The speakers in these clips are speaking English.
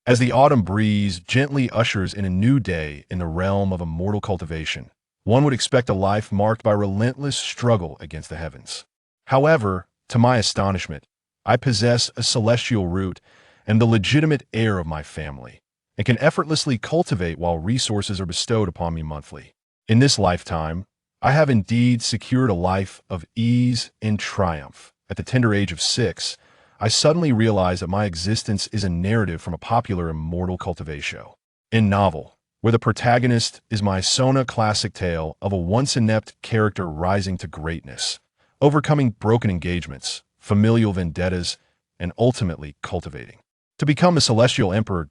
as the autumn breeze gently ushers in a new day in the realm of immortal cultivation. One would expect a life marked by relentless struggle against the heavens. However, to my astonishment, I possess a celestial root and the legitimate heir of my family, and can effortlessly cultivate while resources are bestowed upon me monthly. In this lifetime, I have indeed secured a life of ease and triumph. At the tender age of 6, I suddenly realized that my existence is a narrative from a popular immortal cultivate show. In novel, where the protagonist is my Sona classic tale of a once-inept character rising to greatness, overcoming broken engagements, familial vendettas, and ultimately cultivating to become a celestial emperor.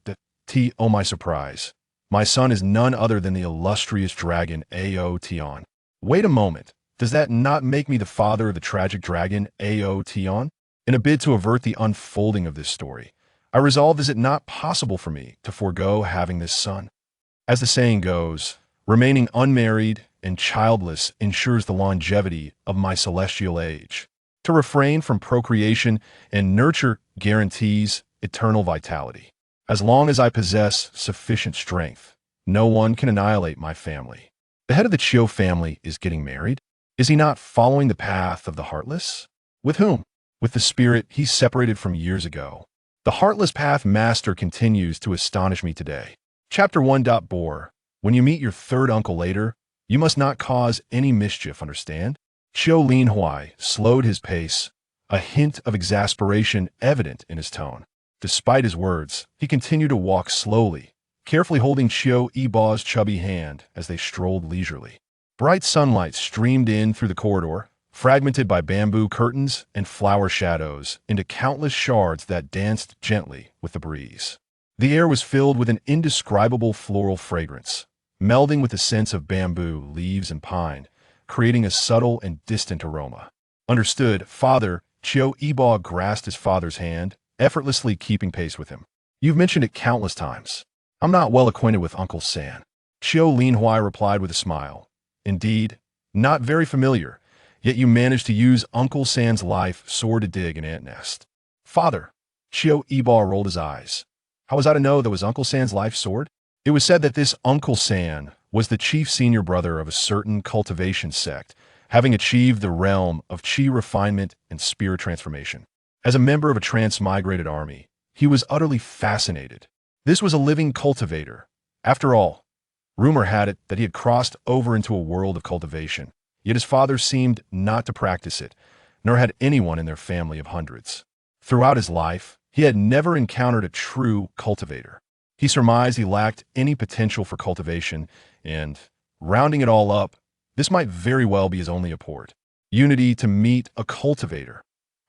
Oh my surprise, my son is none other than the illustrious dragon Aotian. Wait a moment, does that not make me the father of the tragic dragon Aotian? In a bid to avert the unfolding of this story, I resolved, is it not possible for me to forego having this son? As the saying goes, remaining unmarried and childless ensures the longevity of my celestial age. To refrain from procreation and nurture guarantees eternal vitality. As long as I possess sufficient strength, no one can annihilate my family. The head of the Qiu family is getting married. Is he not following the path of the heartless? With whom? With the spirit he separated from years ago. The heartless path master continues to astonish me today. Chapter 1. Bore. When you meet your third uncle later, you must not cause any mischief, understand? Qiu Linhuai slowed his pace, a hint of exasperation evident in his tone. Despite his words, he continued to walk slowly, carefully holding Qiu Yibo's chubby hand as they strolled leisurely. Bright sunlight streamed in through the corridor, fragmented by bamboo curtains and flower shadows into countless shards that danced gently with the breeze. The air was filled with an indescribable floral fragrance, melding with the scents of bamboo, leaves, and pine, creating a subtle and distant aroma. Understood, Father. Qiu Yibo grasped his father's hand, effortlessly keeping pace with him. You've mentioned it countless times. I'm not well acquainted with Uncle San. Qiu Linhuai replied with a smile. Indeed, not very familiar, yet you managed to use Uncle San's life sword to dig an ant nest. Father. Qiu Yibo rolled his eyes. How was I to know that was Uncle San's life sword? It was said that this Uncle San was the chief senior brother of a certain cultivation sect, having achieved the realm of Qi refinement and spirit transformation. As a member of a transmigrated army, he was utterly fascinated. This was a living cultivator. After all, rumor had it that he had crossed over into a world of cultivation, yet his father seemed not to practice it, nor had anyone in their family of hundreds. Throughout his life, he had never encountered a true cultivator. He surmised he lacked any potential for cultivation, and, rounding it all up, this might very well be his only apport. Unity to meet a cultivator.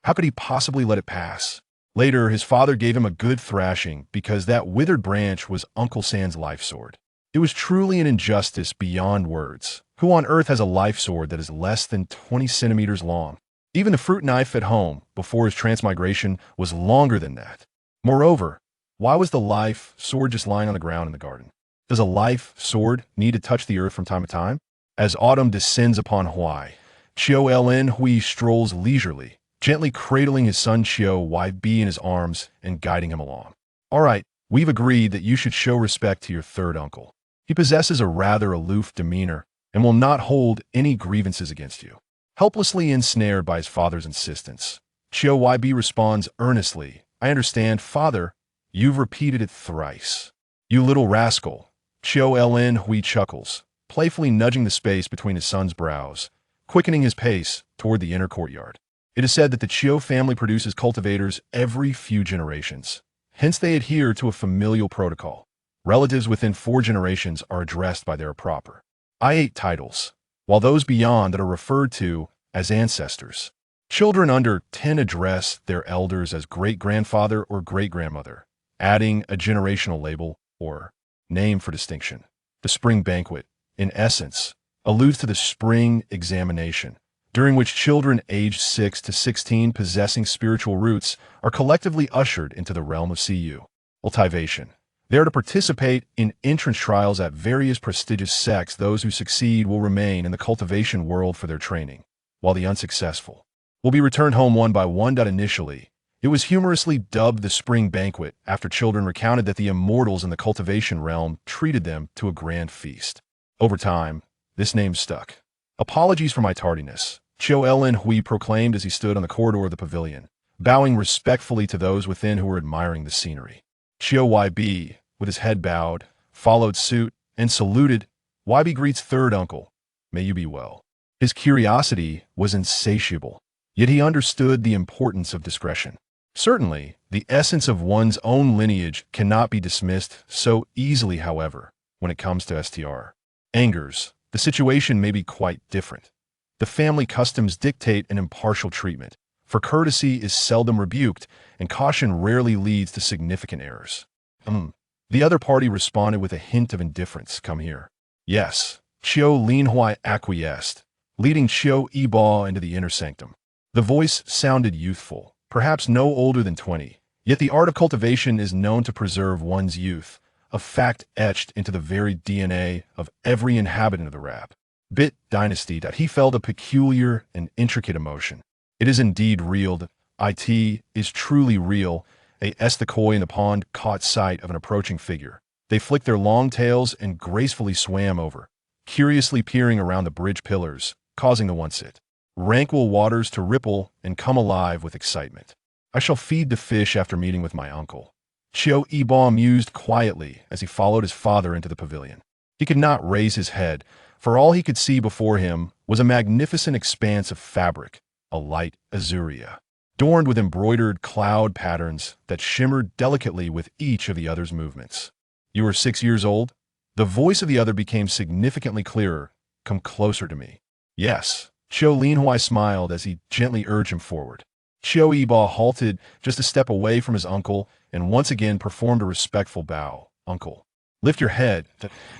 How could he possibly let it pass? Later, his father gave him a good thrashing because that withered branch was Uncle San's life sword. It was truly an injustice beyond words. Who on earth has a life sword that is less than 20 centimeters long? Even the fruit knife at home, before his transmigration, was longer than that. Moreover, why was the life sword just lying on the ground in the garden? Does a life sword need to touch the earth from time to time? As autumn descends upon Huai, Qiu Linhui strolls leisurely, gently cradling his son Qiu Yibo in his arms and guiding him along. All right, we've agreed that you should show respect to your third uncle. He possesses a rather aloof demeanor and will not hold any grievances against you. Helplessly ensnared by his father's insistence, Qiu Yibo responds earnestly, I understand, Father. You've repeated it thrice. You little rascal. Qiu Linhui chuckles, playfully nudging the space between his son's brows, quickening his pace toward the inner courtyard. It is said that the Qiu family produces cultivators every few generations. Hence they adhere to a familial protocol. Relatives within 4 generations are addressed by their proper I8 titles, while those beyond that are referred to as ancestors. Children under 10 address their elders as great-grandfather or great-grandmother, adding a generational label or name for distinction. The spring banquet, in essence, alludes to the spring examination, during which children aged 6 to 16 possessing spiritual roots are collectively ushered into the realm of cultivation. They are to participate in entrance trials at various prestigious sects. Those who succeed will remain in the cultivation world for their training, while the unsuccessful will be returned home one by one. Initially, It was humorously dubbed the Spring Banquet after children recounted that the immortals in the cultivation realm treated them to a grand feast. Over time, this name stuck. Apologies for my tardiness, Qiu Hui proclaimed as he stood on the corridor of the pavilion, bowing respectfully to those within who were admiring the scenery. Qiu Yibo, with his head bowed, followed suit and saluted. Yibo greets third uncle. May you be well. His curiosity was insatiable, yet he understood the importance of discretion. Certainly, the essence of one's own lineage cannot be dismissed so easily, however, when it comes to STR. Angers, the situation may be quite different. The family customs dictate an impartial treatment, for courtesy is seldom rebuked, and caution rarely leads to significant errors. The other party responded with a hint of indifference. Come here. Yes, Qiu Linhui acquiesced, leading Qiu Yibo into the inner sanctum. The voice sounded youthful, perhaps no older than 20, yet the art of cultivation is known to preserve one's youth, a fact etched into the very DNA of every inhabitant of the Rap. Bit dynasty that he felt a peculiar and intricate emotion. It is indeed real. It is truly real. A estakoi in the pond caught sight of an approaching figure. They flicked their long tails and gracefully swam over, curiously peering around the bridge pillars, causing the one-sit tranquil waters to ripple and come alive with excitement. I shall feed the fish after meeting with my uncle. Qiu Yibo mused quietly as he followed his father into the pavilion. He could not raise his head, for all he could see before him was a magnificent expanse of fabric, a light azuria, adorned with embroidered cloud patterns that shimmered delicately with each of the other's movements. You are 6 years old? The voice of the other became significantly clearer. Come closer to me. Yes. Qiu Linhui smiled as he gently urged him forward. Qiu Yibo halted just a step away from his uncle and once again performed a respectful bow. Uncle, lift your head.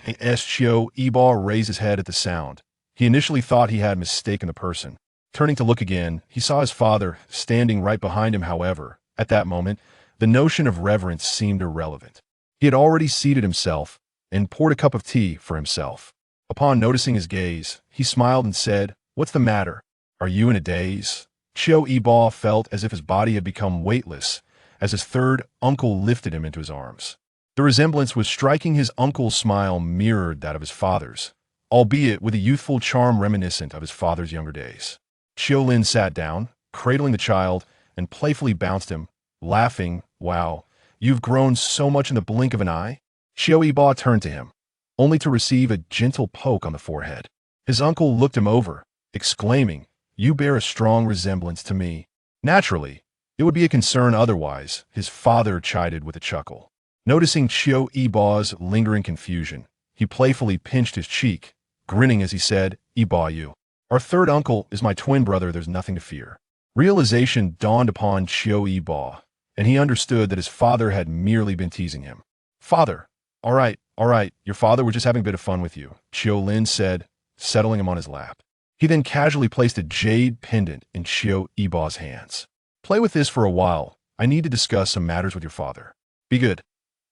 Qiu Yibo raised his head at the sound. He initially thought he had mistaken the person. Turning to look again, he saw his father standing right behind him. However, at that moment, the notion of reverence seemed irrelevant. He had already seated himself and poured a cup of tea for himself. Upon noticing his gaze, he smiled and said, "What's the matter? Are you in a daze?" Qiu Yibo felt as if his body had become weightless as his third uncle lifted him into his arms. The resemblance was striking. His uncle's smile mirrored that of his father's, albeit with a youthful charm reminiscent of his father's younger days. Qiu Lin sat down, cradling the child, and playfully bounced him, laughing. Wow, you've grown so much in the blink of an eye. Qiu Yibo turned to him, only to receive a gentle poke on the forehead. His uncle looked him over, exclaiming, "You bear a strong resemblance to me." Naturally, it would be a concern otherwise, his father chided with a chuckle. Noticing Qiu Yibo's lingering confusion, he playfully pinched his cheek, grinning as he said, "Yibo, you. Our third uncle is my twin brother, there's nothing to fear." Realization dawned upon Qiu Yibo, and he understood that his father had merely been teasing him. "Father, all right, your father was just having a bit of fun with you," Qiu Lin said, settling him on his lap. He then casually placed a jade pendant in Qiu Yibo's hands. "Play with this for a while. I need to discuss some matters with your father. Be good."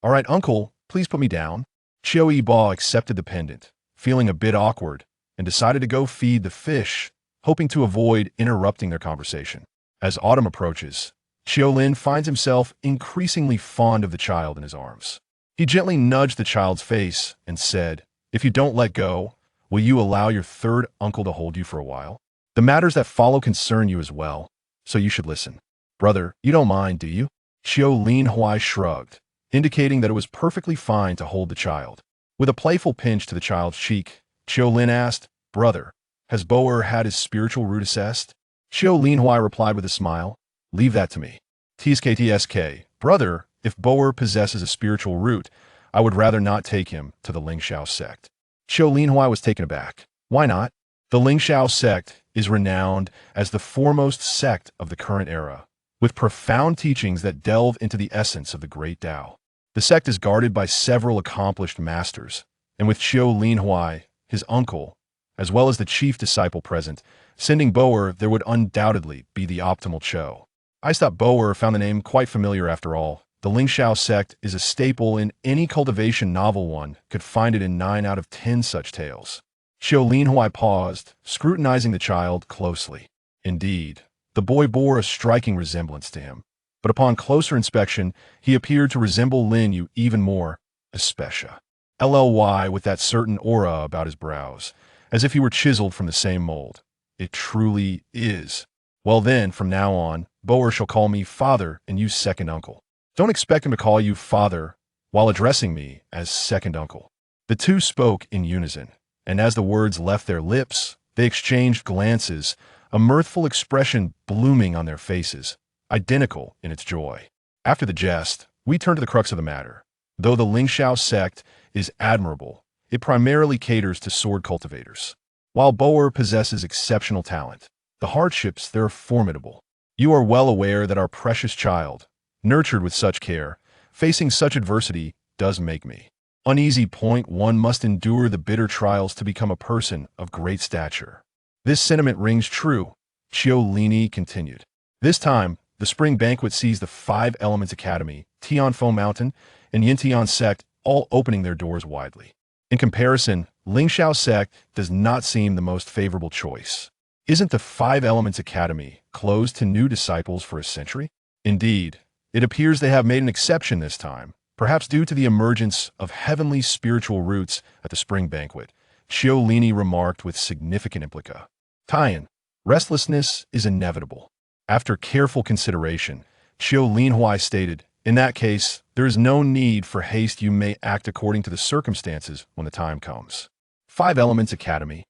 "All right, uncle, please put me down." Qiu Yibo accepted the pendant, feeling a bit awkward, and decided to go feed the fish, hoping to avoid interrupting their conversation. As autumn approaches, Qiu Lin finds himself increasingly fond of the child in his arms. He gently nudged the child's face and said, "If you don't let go, will you allow your third uncle to hold you for a while? The matters that follow concern you as well, so you should listen." "Brother, you don't mind, do you?" Qiu Linhui shrugged, indicating that it was perfectly fine to hold the child. With a playful pinch to the child's cheek, Qiu Lin asked, "Brother, has Boer had his spiritual root assessed?" Qiu Linhui replied with a smile, "Leave that to me." "Tsk, brother, if Boer possesses a spiritual root, I would rather not take him to the Lingxiao sect." Qiu Linhui was taken aback. "Why not?" "The Lingxiao sect is renowned as the foremost sect of the current era, with profound teachings that delve into the essence of the great Tao. The sect is guarded by several accomplished masters, and with Qiu Linhui, his uncle, as well as the chief disciple present, sending Boer, there would undoubtedly be the optimal Qiu. I thought Boer found the name quite familiar after all. The Lingxiao sect is a staple in any cultivation novel. One could find it in 9 out of 10 such tales. Qiu Linhui paused, scrutinizing the child closely. Indeed, the boy bore a striking resemblance to him. but upon closer inspection, he appeared to resemble Lin Yu even more, especially LLY with that certain aura about his brows, as if he were chiseled from the same mold. It truly is. Well then, from now on, Boer shall call me father and you second uncle. Don't expect him to call you father while addressing me as second uncle. The two spoke in unison, and as the words left their lips, they exchanged glances, a mirthful expression blooming on their faces, identical in its joy. After the jest, we turn to the crux of the matter. Though the Lingxiao sect is admirable, it primarily caters to sword cultivators. While Boer possesses exceptional talent, the hardships there are formidable. You are well aware that our precious child, nurtured with such care, facing such adversity, does make me uneasy. One must endure the bitter trials to become a person of great stature. This sentiment rings true, Qiu Lini continued. This time, the spring banquet sees the 5 Elements Academy, Tianfo Mountain, and Yintian sect all opening their doors widely. In comparison, Lingxiao sect does not seem the most favorable choice. Isn't the 5 Elements Academy closed to new disciples for a century? Indeed, it appears they have made an exception this time, perhaps due to the emergence of heavenly spiritual roots at the spring banquet, Qiu Lini remarked with significant implica. Tian, restlessness is inevitable. After careful consideration, Qiu Linhuai stated, in that case, there is no need for haste. You may act according to the circumstances when the time comes. 5 Elements Academy.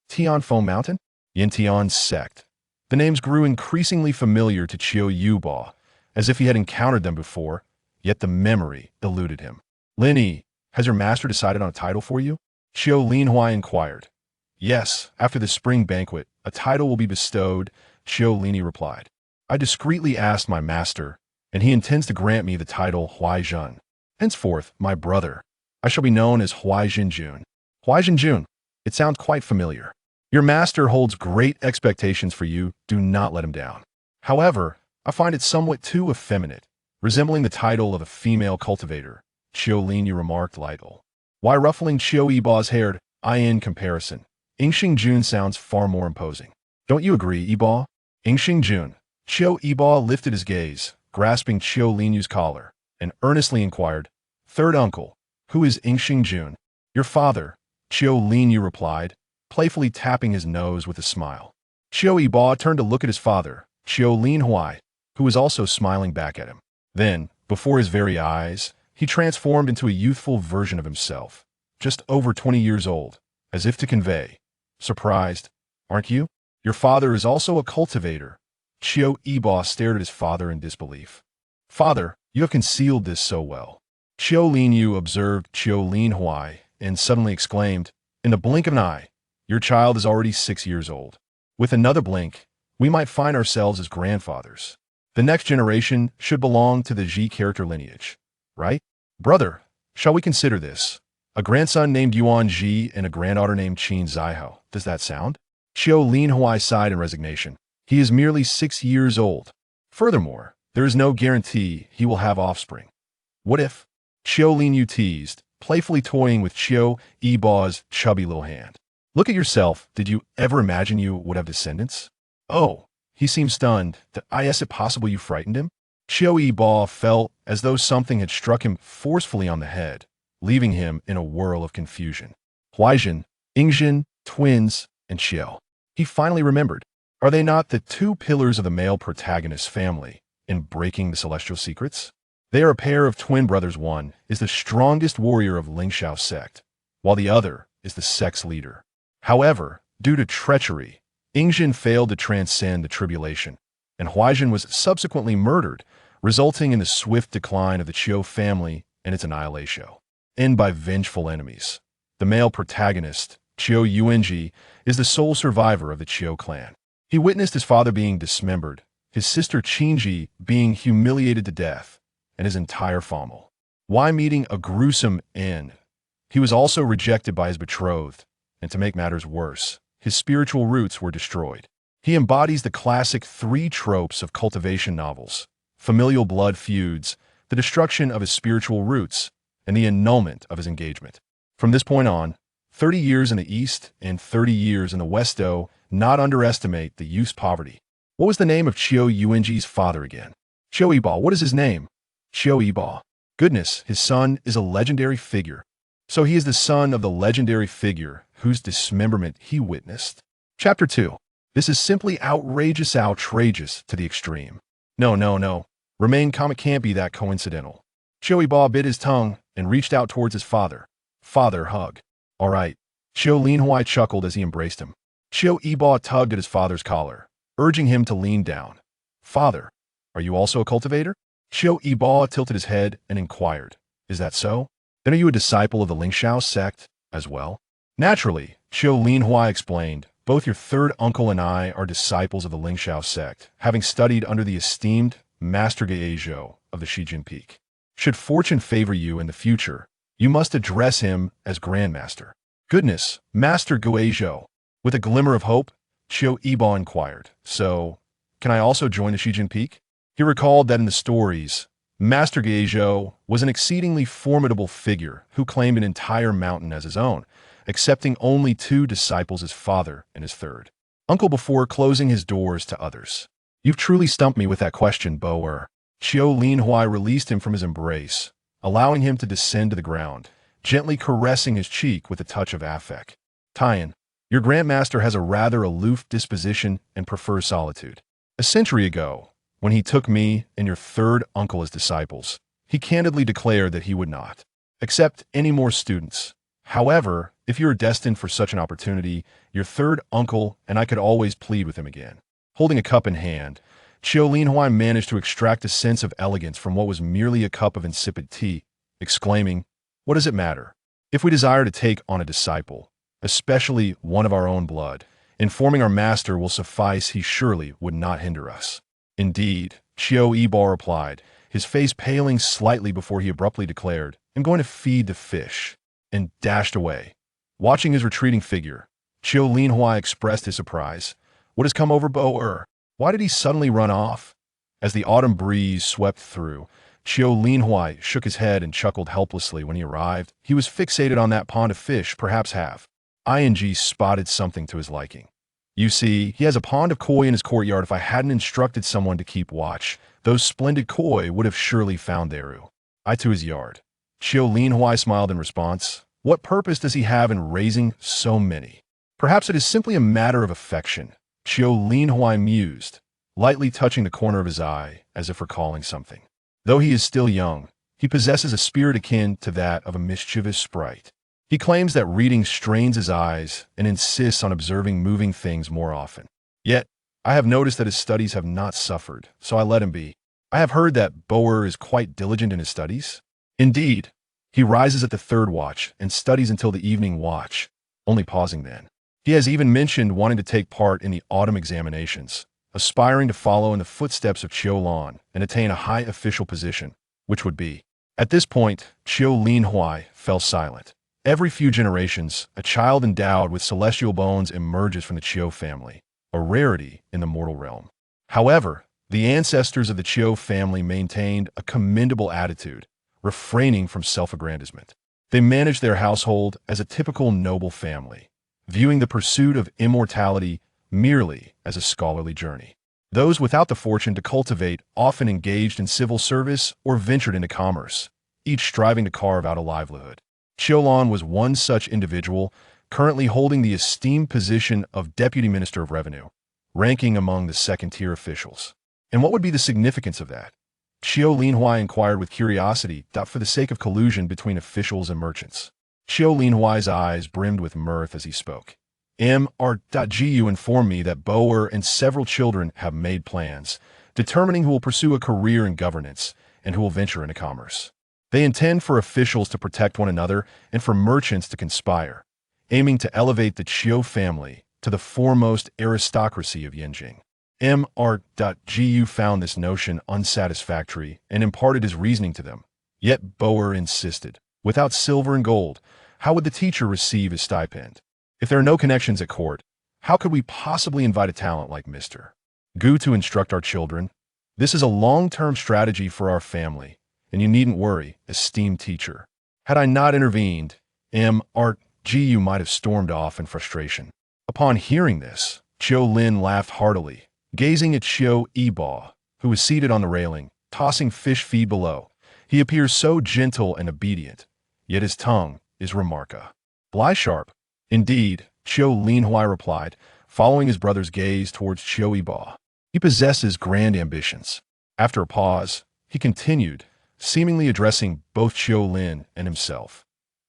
Tianfo Mountain? Yintian sect. The names grew increasingly familiar to Qiu Yibo, as if he had encountered them before, yet the memory eluded him. Lini, has your master decided on a title for you? Qiu Linhuai inquired. Yes, after the spring banquet, a title will be bestowed, Qiu Lini replied. I discreetly asked my master, and he intends to grant me the title Huaizhen. Henceforth, my brother, I shall be known as Huaizhen Jun. Huaizhen Jun, it sounds quite familiar. Your master holds great expectations for you, do not let him down. However, I find it somewhat too effeminate, resembling the title of a female cultivator, Qiu Lini remarked lightly. Why ruffling Qiu Yibo's hair? In comparison, Yingxing Jun sounds far more imposing. Don't you agree, Yibo? Yingxing Jun. Qiu Yibo lifted his gaze, grasping Qiu Linyu's collar, and earnestly inquired, Third uncle, who is Yingxing Jun? Your father, Qiu Linyu replied, playfully tapping his nose with a smile. Qiu Yibo turned to look at his father, Qiu Linhuai, who was also smiling back at him. Then, before his very eyes, he transformed into a youthful version of himself, just over 20 years old, as if to convey, surprised, aren't you? Your father is also a cultivator. Qiu Yibo stared at his father in disbelief. Father, you have concealed this so well. Qiu Linyu observed Qiu Linhuai and suddenly exclaimed, in the blink of an eye, your child is already 6 years old. With another blink, we might find ourselves as grandfathers. The next generation should belong to the Ji character lineage, right? Brother, shall we consider this? A grandson named Yuan Ji and a granddaughter named Qin Zaiho. Does that sound? Qiu Linhuai sighed in resignation. He is merely 6 years old. Furthermore, there is no guarantee he will have offspring. What if? Qiu Linyu teased, playfully toying with Qiu Yibo's chubby little hand. Look at yourself. Did you ever imagine you would have descendants? Oh, he seemed stunned. Is it possible you frightened him? Qiu Yibo felt as though something had struck him forcefully on the head, leaving him in a whirl of confusion. Huaizhen, Yingxin, twins, and Qiu. He finally remembered. Are they not the 2 pillars of the male protagonist family in breaking the celestial secrets? They are a pair of twin brothers. One is the strongest warrior of Lingxiao sect, while the other is the sect's leader. However, due to treachery, Yingxin failed to transcend the tribulation, and Huaizhen was subsequently murdered, resulting in the swift decline of the Qiu family and its annihilation. End by vengeful enemies. The male protagonist, Qiu Yuanji, is the sole survivor of the Qiu clan. He witnessed his father being dismembered, his sister Qinji being humiliated to death, and his entire family. Why meeting a gruesome end? He was also rejected by his betrothed, and to make matters worse, his spiritual roots were destroyed. He embodies the classic 3 tropes of cultivation novels: familial blood feuds, the destruction of his spiritual roots, and the annulment of his engagement. From this point on, 30 years in the East and 30 years in the West. Do not underestimate the youth's poverty. What was the name of Qiu Yuanji's father again? Qiu Yibo, what is his name? Qiu Yibo. Goodness, his son is a legendary figure. So he is the son of the legendary figure whose dismemberment he witnessed. Chapter 2. This is simply outrageous to the extreme. No, no, no. Remain calm, it can't be that coincidental. Qiu Yibo bit his tongue and reached out towards his father. Father, hug. All right. Qiu Linhuai chuckled as he embraced him. Qiu Yibo tugged at his father's collar, urging him to lean down. Father, are you also a cultivator? Qiu Yibo tilted his head and inquired. Is that so? Then are you a disciple of the Lingxiao sect as well? Naturally, Qiu Linhuai explained. Both your third uncle and I are disciples of the Lingxiao sect, having studied under the esteemed Master Gaizhou of the Qidian Peak. Should fortune favor you in the future, you must address him as Grandmaster. Goodness, Master Gaizhou. With a glimmer of hope, Qiu Yibo inquired. So, can I also join the Qidian Peak? He recalled that in the stories, Master Gaizhou was an exceedingly formidable figure who claimed an entire mountain as his own, accepting only 2 disciples as father and his third uncle before closing his doors to others. You've truly stumped me with that question, Bo-er. Qiu Linhuai released him from his embrace, allowing him to descend to the ground, gently caressing his cheek with a touch of affect. Tian, your Grandmaster has a rather aloof disposition and prefers solitude. A century ago, when he took me and your third uncle as disciples, he candidly declared that he would not accept any more students. However, if you are destined for such an opportunity, your third uncle and I could always plead with him again. Holding a cup in hand, Qiu Linhuai managed to extract a sense of elegance from what was merely a cup of insipid tea, exclaiming, what does it matter? If we desire to take on a disciple, especially one of our own blood, informing our master will suffice, he surely would not hinder us. Indeed, Qiu Yibo replied, his face paling slightly before he abruptly declared, I'm going to feed the fish, and dashed away. Watching his retreating figure, Qiu Linhuai expressed his surprise. What has come over Bo-er? Why did he suddenly run off? As the autumn breeze swept through, Qiu Linhuai shook his head and chuckled helplessly when he arrived. He was fixated on that pond of fish, perhaps ing spotted something to his liking. You see, he has a pond of koi in his courtyard. If I hadn't instructed someone to keep watch, those splendid koi would have surely found their eye to his yard. Qiu Linhuai smiled in response. What purpose does he have in raising so many? Perhaps it is simply a matter of affection, Qiu Linhuai mused, lightly touching the corner of his eye as if recalling something. Though he is still young, he possesses a spirit akin to that of a mischievous sprite. He claims that reading strains his eyes and insists on observing moving things more often. Yet, I have noticed that his studies have not suffered, so I let him be. I have heard that Bo-er is quite diligent in his studies. Indeed, he rises at the 3rd watch and studies until the evening watch, only pausing then. He has even mentioned wanting to take part in the autumn examinations, aspiring to follow in the footsteps of Qiu Lan and attain a high official position, which would be. At this point, Qiu Linhuai fell silent. Every few generations, a child endowed with celestial bones emerges from the Qiu family, a rarity in the mortal realm. However, the ancestors of the Qiu family maintained a commendable attitude, refraining from self-aggrandizement. They managed their household as a typical noble family, viewing the pursuit of immortality merely as a scholarly journey. Those without the fortune to cultivate often engaged in civil service or ventured into commerce, each striving to carve out a livelihood. Qiu Lan was one such individual, currently holding the esteemed position of Deputy Minister of Revenue, ranking among the second-tier officials. And what would be the significance of that? Qiu Linhuai inquired with curiosity, for the sake of collusion between officials and merchants. Qiu Linhuai's eyes brimmed with mirth as he spoke. Mr.Gu informed me that Bo-er and several children have made plans, determining who will pursue a career in governance and who will venture into commerce. They intend for officials to protect one another and for merchants to conspire, aiming to elevate the Qiu family to the foremost aristocracy of Yanjing. Mr.Gu found this notion unsatisfactory and imparted his reasoning to them. Yet Bo-er insisted, without silver and gold, how would the teacher receive his stipend? If there are no connections at court, how could we possibly invite a talent like Mr. Gu to instruct our children? This is a long-term strategy for our family, and you needn't worry, esteemed teacher. Had I not intervened, Mr.Gu might have stormed off in frustration. Upon hearing this, Qiu Lin laughed heartily, gazing at Qiu Yibo, who was seated on the railing, tossing fish feed below. He appears so gentle and obedient, yet his tongue is remarkable. Sharp. Indeed, Qiu Linhuai replied, following his brother's gaze towards Qiu Yibo. He possesses grand ambitions. After a pause, he continued, seemingly addressing both Qiu Lin and himself.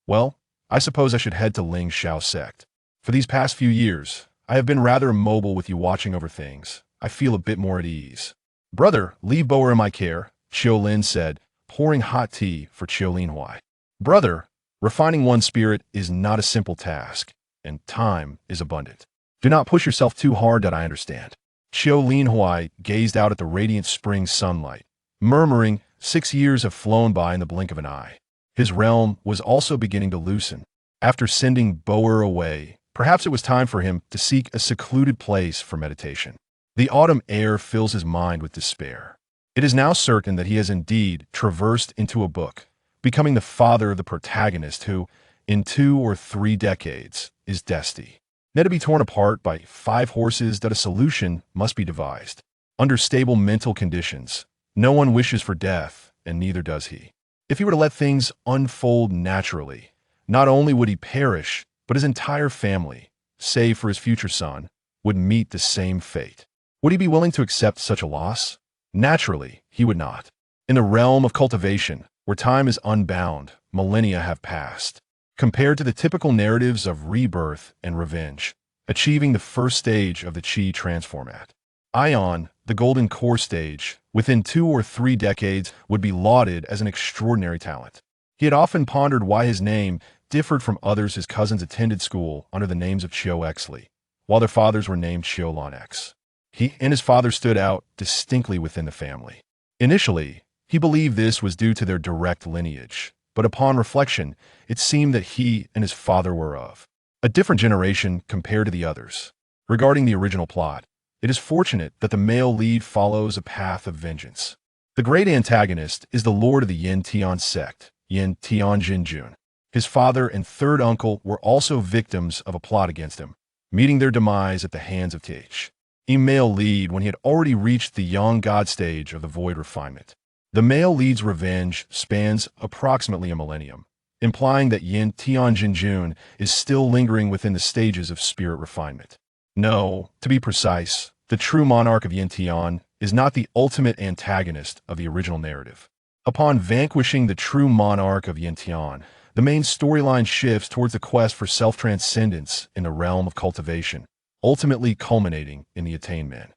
Well, I suppose I should head to Ling Shao sect. For these past few years, I have been rather immobile with you watching over things. I feel a bit more at ease. Brother, leave Boer in my care, Qiu Lin said, pouring hot tea for Qiu Linhuai. Brother, refining one's spirit is not a simple task, and time is abundant. Do not push yourself too hard, that I understand. Qiu Linhuai gazed out at the radiant spring sunlight, murmuring, 6 years have flown by in the blink of an eye. His realm was also beginning to loosen. After sending Boer away, perhaps it was time for him to seek a secluded place for meditation. The autumn air fills his mind with despair. It is now certain that he has indeed traversed into a book, becoming the father of the protagonist who, in 2 or 3 decades, is destined to be torn apart by 5 horses. That a solution must be devised. Under stable mental conditions, no one wishes for death, and neither does he. If he were to let things unfold naturally, not only would he perish, but his entire family, save for his future son, would meet the same fate. Would he be willing to accept such a loss? Naturally, he would not. In the realm of cultivation, where time is unbound, millennia have passed. Compared to the typical narratives of rebirth and revenge, achieving the first stage of the Qi transformat, Ion, the golden core stage, within 2 or 3 decades would be lauded as an extraordinary talent. He had often pondered why his name differed from others his cousins attended school under the names of Qiu Xli, while their fathers were named Qiu Lan X. He and his father stood out distinctly within the family. Initially, he believed this was due to their direct lineage, but upon reflection, it seemed that he and his father were of a different generation compared to the others. Regarding the original plot, it is fortunate that the male lead follows a path of vengeance. The great antagonist is the lord of the Yin Tian sect, Yin Tian Jinjun. His father and third uncle were also victims of a plot against him, meeting their demise at the hands of Th. A male lead when he had already reached the young god stage of the void refinement. The male lead's revenge spans approximately a millennium, implying that Yin Tian Jinjun is still lingering within the stages of spirit refinement. No, to be precise, the true monarch of Yin Tian is not the ultimate antagonist of the original narrative. Upon vanquishing the true monarch of Yin Tian, the main storyline shifts towards the quest for self-transcendence in the realm of cultivation, ultimately culminating in the attainment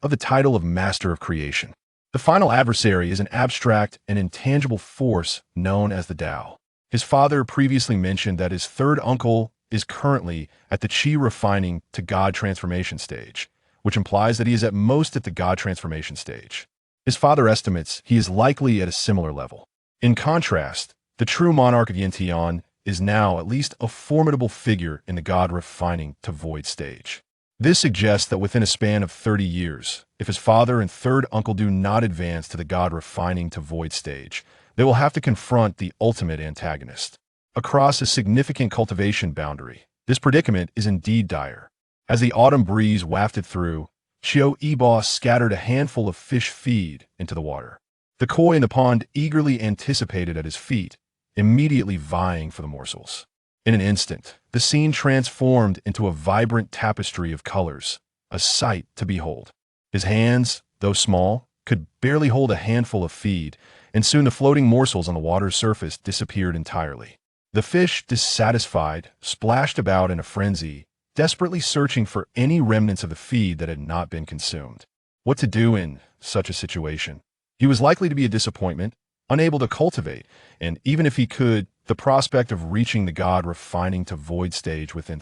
of the title of Master of Creation. The final adversary is an abstract and intangible force known as the Tao. His father previously mentioned that his third uncle is currently at the Qi refining to God transformation stage, which implies that he is at most at the God transformation stage. His father estimates he is likely at a similar level. In contrast, the true monarch of Yin Tian is now at least a formidable figure in the God refining to void stage. This suggests that within a span of 30 years, if his father and third uncle do not advance to the God refining to void stage, they will have to confront the ultimate antagonist. Across a significant cultivation boundary, this predicament is indeed dire. As the autumn breeze wafted through, Qiu Yibo scattered a handful of fish feed into the water. The koi in the pond eagerly anticipated at his feet, immediately vying for the morsels. In an instant, the scene transformed into a vibrant tapestry of colors, a sight to behold. His hands, though small, could barely hold a handful of feed, and soon the floating morsels on the water's surface disappeared entirely. The fish, dissatisfied, splashed about in a frenzy, desperately searching for any remnants of the feed that had not been consumed. What to do in such a situation? He was likely to be a disappointment, unable to cultivate, and even if he could, the prospect of reaching the God refining to void stage within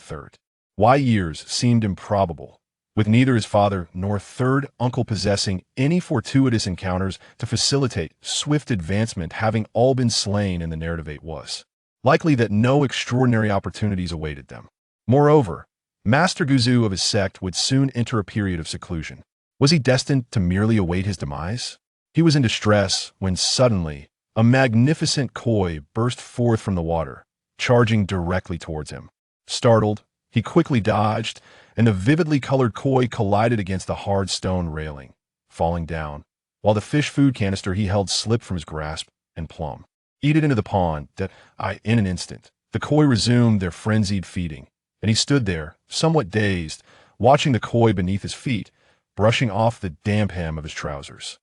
years seemed improbable, with neither his father nor third uncle possessing any fortuitous encounters to facilitate swift advancement, having all been slain in the narrative. It was likely that no extraordinary opportunities awaited them. Moreover, Master Guzu of his sect would soon enter a period of seclusion. Was he destined to merely await his demise? He was in distress when suddenly a magnificent koi burst forth from the water, charging directly towards him. Startled, he quickly dodged, and the vividly colored koi collided against the hard stone railing, falling down, while the fish food canister he held slipped from his grasp and plumb. Eat it into the pond, in an instant. The koi resumed their frenzied feeding, and he stood there, somewhat dazed, watching the koi beneath his feet, brushing off the damp hem of his trousers.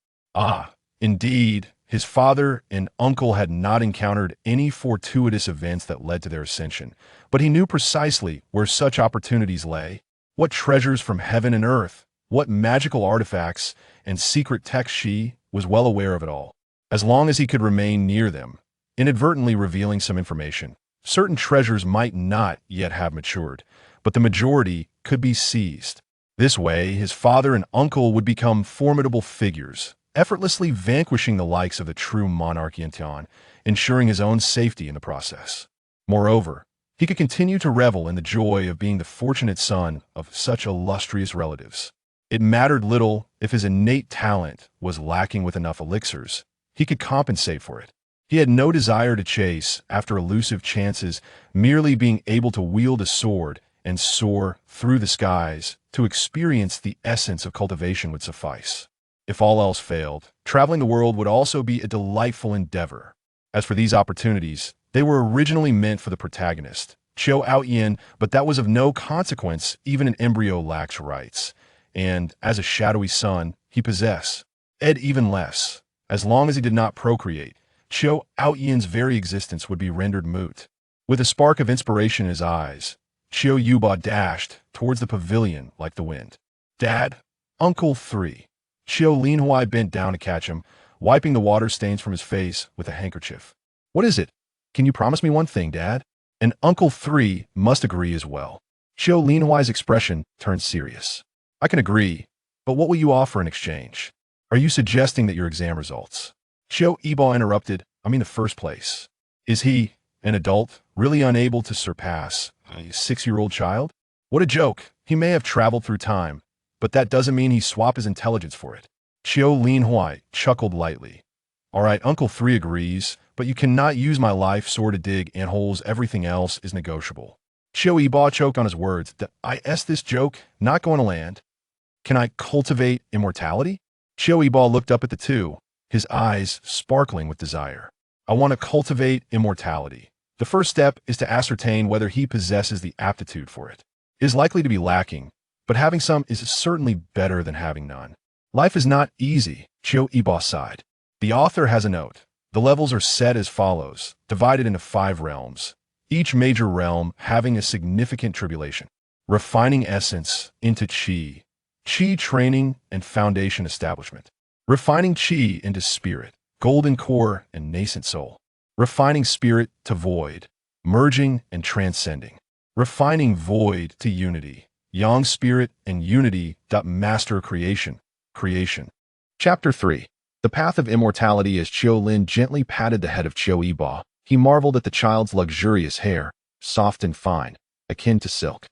Indeed, his father and uncle had not encountered any fortuitous events that led to their ascension, but he knew precisely where such opportunities lay. What treasures from heaven and earth, what magical artifacts and secret texts she was well aware of it all. As long as he could remain near them, inadvertently revealing some information, certain treasures might not yet have matured, but the majority could be seized. This way, his father and uncle would become formidable figures, effortlessly vanquishing the likes of the true monarch Qidian, ensuring his own safety in the process. Moreover, he could continue to revel in the joy of being the fortunate son of such illustrious relatives. It mattered little if his innate talent was lacking with enough elixirs. He could compensate for it. He had no desire to chase after elusive chances, merely being able to wield a sword and soar through the skies to experience the essence of cultivation would suffice. If all else failed, traveling the world would also be a delightful endeavor. As for these opportunities, they were originally meant for the protagonist, Qiu Yibo, but that was of no consequence. Even an embryo lacks rights, and as a shadowy son, he possessed even less. As long as he did not procreate, Qiu Yibo's very existence would be rendered moot. With a spark of inspiration in his eyes, Qiu Yibo dashed towards the pavilion like the wind. "Dad, Uncle 3. Qiu Linhuai bent down to catch him, wiping the water stains from his face with a handkerchief. "What is it? Can you promise me one thing, Dad?" And Uncle 3 must agree as well. Qiu Linhuai's expression turned serious. "I can agree, but what will you offer in exchange? Are you suggesting that your exam results?" Qiu Yibo interrupted. "I mean the first place. Is he, an adult, really unable to surpass a 6-year-old child? What a joke. He may have traveled through time, but that doesn't mean he swapped his intelligence for it." Qiu Linhuai chuckled lightly. "All right, Uncle 3 agrees, but you cannot use my life sword to dig antholes. Everything else is negotiable." Qiu Yibo choked on his words. This joke not going to land. "Can I cultivate immortality?" Qiu Yibo looked up at the two, his eyes sparkling with desire. "I want to cultivate immortality. The first step is to ascertain whether he possesses the aptitude for it. It is likely to be lacking, but having some is certainly better than having none. Life is not easy," Qiu Yibo sighed. The author has a note. The levels are set as follows, divided into 5 realms, each major realm having a significant tribulation. Refining essence into Qi. Qi training and foundation establishment. Refining Qi into spirit, golden core and nascent soul. Refining spirit to void, merging and transcending. Refining void to unity, yang spirit and unity. Master creation. Chapter 3. The Path of Immortality. As Qiu Lin gently patted the head of Qiu Yibo, he marveled at the child's luxurious hair, soft and fine, akin to silk.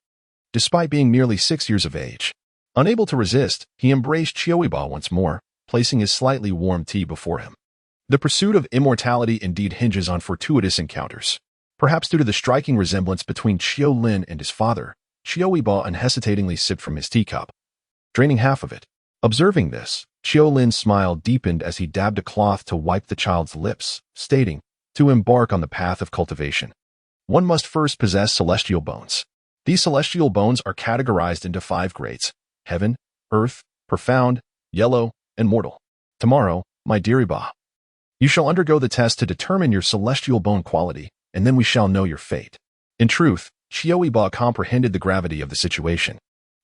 Despite being merely 6 years of age, unable to resist, he embraced Qiu Yibo once more, placing his slightly warm tea before him. The pursuit of immortality indeed hinges on fortuitous encounters. Perhaps due to the striking resemblance between Qiu Lin and his father, Qiu Yibo unhesitatingly sipped from his teacup, draining half of it. Observing this, Qiu Lin's smile deepened as he dabbed a cloth to wipe the child's lips, stating, "To embark on the path of cultivation, one must first possess celestial bones. These celestial bones are categorized into 5 grades: heaven, earth, profound, yellow, and mortal. Tomorrow, my dear Yibo, you shall undergo the test to determine your celestial bone quality, and then we shall know your fate." In truth, Qiu Yibo comprehended the gravity of the situation.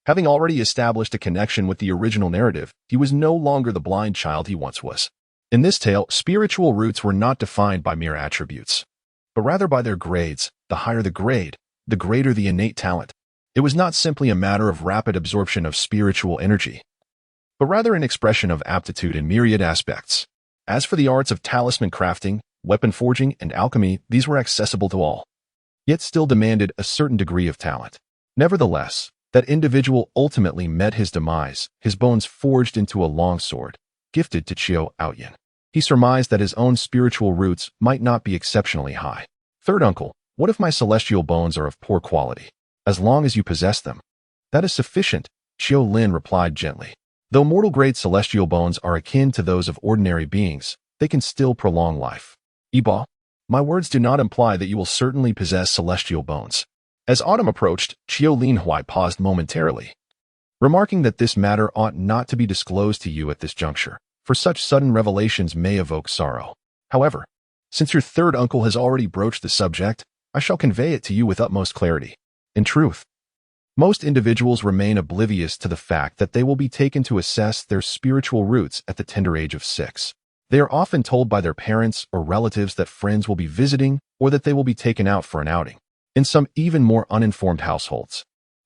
Having already established a connection with the original narrative, he was no longer the blind child he once was. In this tale, spiritual roots were not defined by mere attributes, but rather by their grades. The higher the grade, the greater the innate talent. It was not simply a matter of rapid absorption of spiritual energy, but rather an expression of aptitude in myriad aspects. As for the arts of talisman crafting, weapon forging, and alchemy, these were accessible to all, yet still demanded a certain degree of talent. Nevertheless, that individual ultimately met his demise, his bones forged into a long sword, gifted to Qiu Yibo. He surmised that his own spiritual roots might not be exceptionally high. "Third uncle, what if my celestial bones are of poor quality? As long as you possess them, that is sufficient," Qiu Lin replied gently. Though mortal-grade celestial bones are akin to those of ordinary beings, they can still prolong life. Yibo, my words do not imply that you will certainly possess celestial bones. As autumn approached, Qiu Linhuai paused momentarily, remarking that this matter ought not to be disclosed to you at this juncture, for such sudden revelations may evoke sorrow. However, since your third uncle has already broached the subject, I shall convey it to you with utmost clarity. In truth, most individuals remain oblivious to the fact that they will be taken to assess their spiritual roots at the tender age of 6. They are often told by their parents or relatives that friends will be visiting or that they will be taken out for an outing. In some even more uninformed households,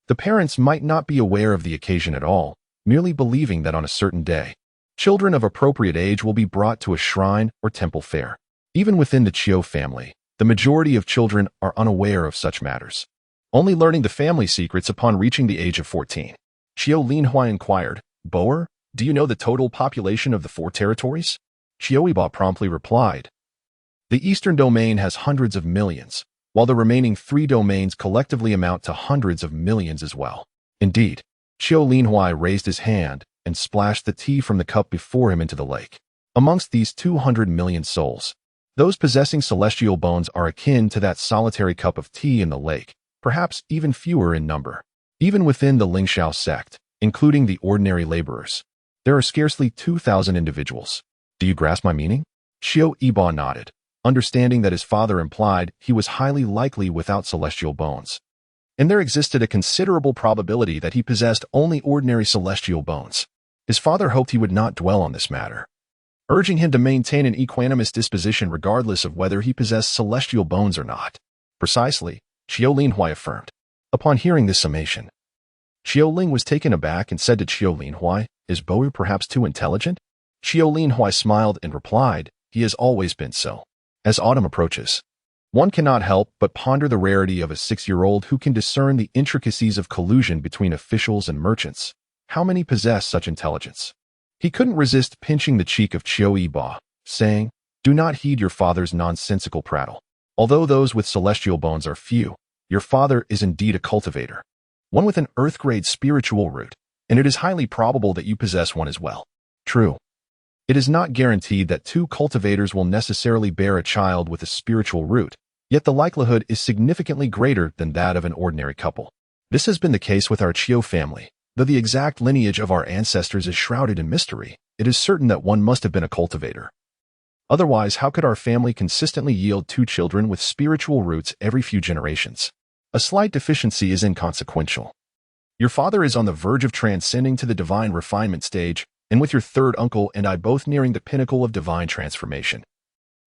the parents might not be aware of the occasion at all, merely believing that on a certain day, children of appropriate age will be brought to a shrine or temple fair. Even within the Qiu family, the majority of children are unaware of such matters, only learning the family secrets upon reaching the age of 14. Qiu Linhuai inquired, Boer, do you know the total population of the 4 territories? Qiu Yibo promptly replied, the eastern domain has hundreds of millions, while the remaining 3 domains collectively amount to hundreds of millions as well. Indeed, Qiu Linhuai raised his hand and splashed the tea from the cup before him into the lake. Amongst these 200 million souls, those possessing celestial bones are akin to that solitary cup of tea in the lake, perhaps even fewer in number. Even within the Lingxiao sect, including the ordinary laborers, there are scarcely 2,000 individuals. Do you grasp my meaning? Qiu Yibo nodded, understanding that his father implied he was highly likely without celestial bones, and there existed a considerable probability that he possessed only ordinary celestial bones. His father hoped he would not dwell on this matter, urging him to maintain an equanimous disposition regardless of whether he possessed celestial bones or not. Precisely, Qiu Linhuai affirmed. Upon hearing this summation, Qiu Ling was taken aback and said to Qiu Linhuai, is Boer perhaps too intelligent? Qiu Linhuai smiled and replied, he has always been so. As autumn approaches, one cannot help but ponder the rarity of a 6-year-old who can discern the intricacies of collusion between officials and merchants. How many possess such intelligence? He couldn't resist pinching the cheek of Qiu Yibo, saying, do not heed your father's nonsensical prattle. Although those with celestial bones are few, your father is indeed a cultivator, one with an earth-grade spiritual root, and it is highly probable that you possess one as well. True, it is not guaranteed that 2 cultivators will necessarily bear a child with a spiritual root, yet the likelihood is significantly greater than that of an ordinary couple. This has been the case with our Qiu family. Though the exact lineage of our ancestors is shrouded in mystery, it is certain that one must have been a cultivator. Otherwise, how could our family consistently yield 2 children with spiritual roots every few generations? A slight deficiency is inconsequential. Your father is on the verge of transcending to the divine refinement stage, and with your third uncle and I both nearing the pinnacle of divine transformation.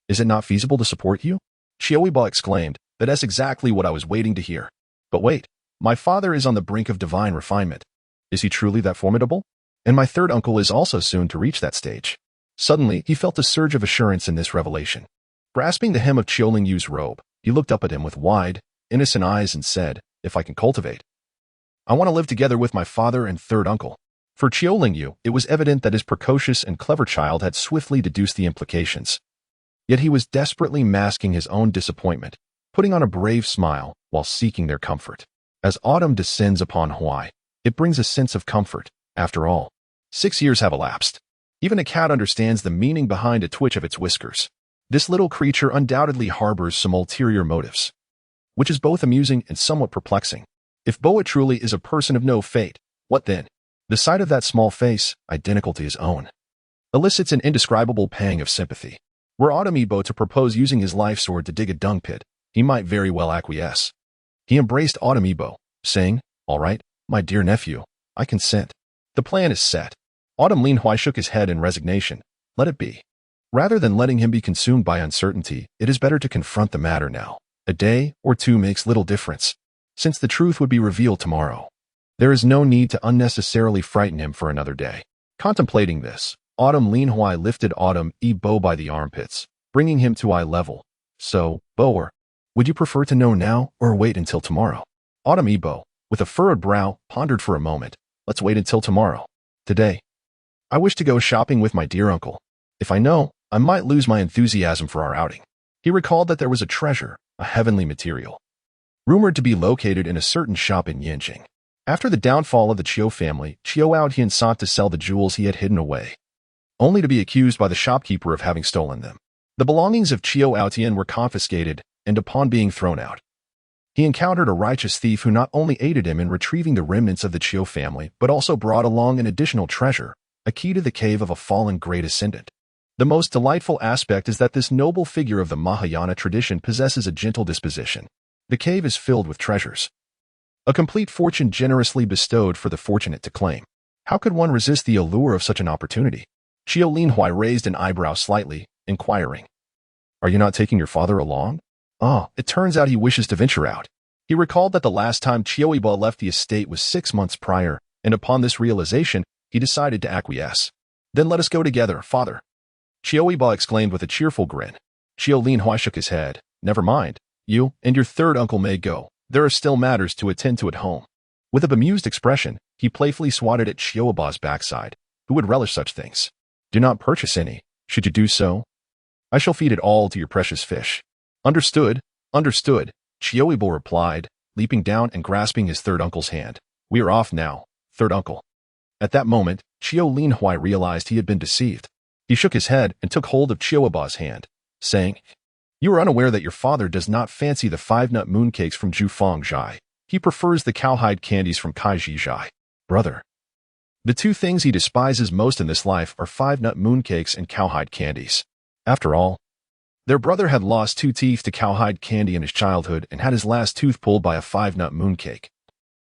Is it not feasible to support you? Qiu Yibo exclaimed, that's exactly what I was waiting to hear. But wait, my father is on the brink of divine refinement. Is he truly that formidable? And my third uncle is also soon to reach that stage. Suddenly, he felt a surge of assurance in this revelation. Grasping the hem of Qiu Lingyu's robe, he looked up at him with wide, innocent eyes and said, if I can cultivate, I want to live together with my father and third uncle. For Qiu Lingyu, it was evident that his precocious and clever child had swiftly deduced the implications. Yet he was desperately masking his own disappointment, putting on a brave smile while seeking their comfort. As autumn descends upon Hawaii, it brings a sense of comfort. After all, 6 years have elapsed. Even a cat understands the meaning behind a twitch of its whiskers. This little creature undoubtedly harbors some ulterior motives, which is both amusing and somewhat perplexing. If Boa truly is a person of no fate, what then? The sight of that small face, identical to his own, elicits an indescribable pang of sympathy. Were Autumn Yibo to propose using his life sword to dig a dung pit, he might very well acquiesce. He embraced Autumn Yibo, saying, all right, my dear nephew, I consent. The plan is set. Autumn Linhuai shook his head in resignation. Let it be. Rather than letting him be consumed by uncertainty, it is better to confront the matter now. A day or 2 makes little difference, since the truth would be revealed tomorrow. There is no need to unnecessarily frighten him for another day. Contemplating this, Autumn Linhuai lifted Autumn Yibo by the armpits, bringing him to eye level. So, Boer, would you prefer to know now or wait until tomorrow? Autumn Yibo, with a furrowed brow, pondered for a moment. Let's wait until tomorrow. Today, I wish to go shopping with my dear uncle. If I know, I might lose my enthusiasm for our outing. He recalled that there was a treasure, a heavenly material, rumored to be located in a certain shop in Yanjing. After the downfall of the Qiu family, Qiu Aotian sought to sell the jewels he had hidden away, only to be accused by the shopkeeper of having stolen them. The belongings of Qiu Aotian were confiscated, and upon being thrown out, he encountered a righteous thief who not only aided him in retrieving the remnants of the Qiu family, but also brought along an additional treasure, a key to the cave of a fallen great ascendant. The most delightful aspect is that this noble figure of the Mahayana tradition possesses a gentle disposition. The cave is filled with treasures, a complete fortune generously bestowed for the fortunate to claim. How could one resist the allure of such an opportunity? Qiu Linhuai raised an eyebrow slightly, inquiring, "Are you not taking your father along?" "Ah, it turns out he wishes to venture out." He recalled that the last time Qiu Yibo left the estate was 6 months prior, and upon this realization, he decided to acquiesce. "Then let us go together, father," Qiu Yibo exclaimed with a cheerful grin. Qiu Linhuai shook his head. "Never mind. You and your third uncle may go. There are still matters to attend to at home." With a bemused expression, he playfully swatted at Qiu Yibo's backside. Who would relish such things? "Do not purchase any. Should you do so, I shall feed it all to your precious fish." "Understood, understood," Qiu Yibo replied, leaping down and grasping his third uncle's hand. "We are off now, third uncle." At that moment, Qiu Linhuai realized he had been deceived. He shook his head and took hold of Qiu Yibo's hand, saying, "You are unaware that your father does not fancy the 5-nut mooncakes from Jufang Zhai. He prefers the cowhide candies from Kaiji Zhai. Brother, the two things he despises most in this life are 5-nut mooncakes and cowhide candies." After all, their brother had lost 2 teeth to cowhide candy in his childhood and had his last tooth pulled by a 5-nut mooncake,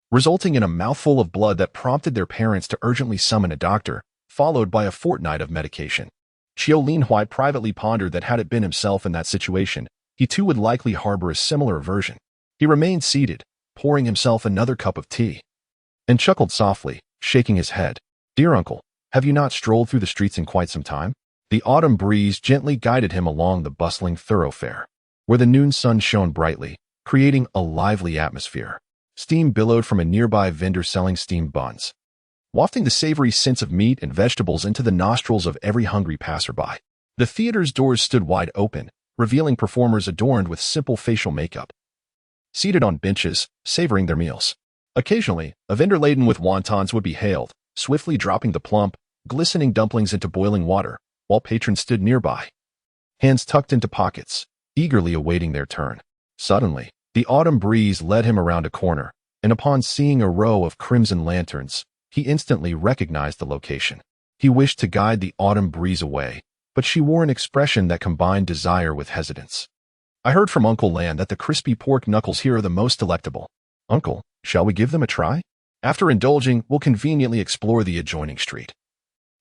resulting in a mouthful of blood that prompted their parents to urgently summon a doctor, followed by a fortnight of medication. Qiu Linhuai privately pondered that had it been himself in that situation, he too would likely harbor a similar aversion. He remained seated, pouring himself another cup of tea, and chuckled softly, shaking his head. "Dear uncle, have you not strolled through the streets in quite some time?" The autumn breeze gently guided him along the bustling thoroughfare, where the noon sun shone brightly, creating a lively atmosphere. Steam billowed from a nearby vendor selling steamed buns, wafting the savory scents of meat and vegetables into the nostrils of every hungry passerby. The theater's doors stood wide open, revealing performers adorned with simple facial makeup, seated on benches, savoring their meals. Occasionally, a vendor laden with wontons would be hailed, swiftly dropping the plump, glistening dumplings into boiling water, while patrons stood nearby, hands tucked into pockets, eagerly awaiting their turn. Suddenly, the autumn breeze led him around a corner, and upon seeing a row of crimson lanterns, he instantly recognized the location. He wished to guide the autumn breeze away, but she wore an expression that combined desire with hesitance. "I heard from Uncle Lan that the crispy pork knuckles here are the most delectable. Uncle, shall we give them a try?" After indulging, we'll conveniently explore the adjoining street,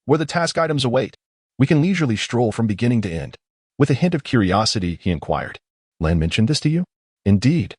where the task items await. We can leisurely stroll from beginning to end. With a hint of curiosity, he inquired, "Lan mentioned this to you?" "Indeed,"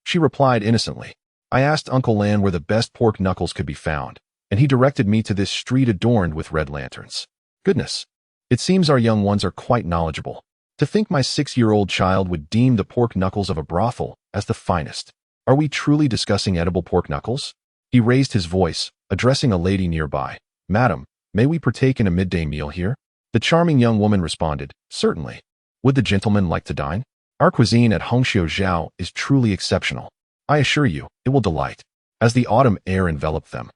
she replied innocently. "I asked Uncle Lan where the best pork knuckles could be found, and he directed me to this street adorned with red lanterns. Goodness, it seems our young ones are quite knowledgeable. To think my 6-year-old child would deem the pork knuckles of a brothel as the finest. Are we truly discussing edible pork knuckles?" He raised his voice, addressing a lady nearby. "Madam, may we partake in a midday meal here?" The charming young woman responded, "Certainly. Would the gentleman like to dine? Our cuisine at Hongxiu Zhao is truly exceptional. I assure you, it will delight." As the autumn air enveloped them,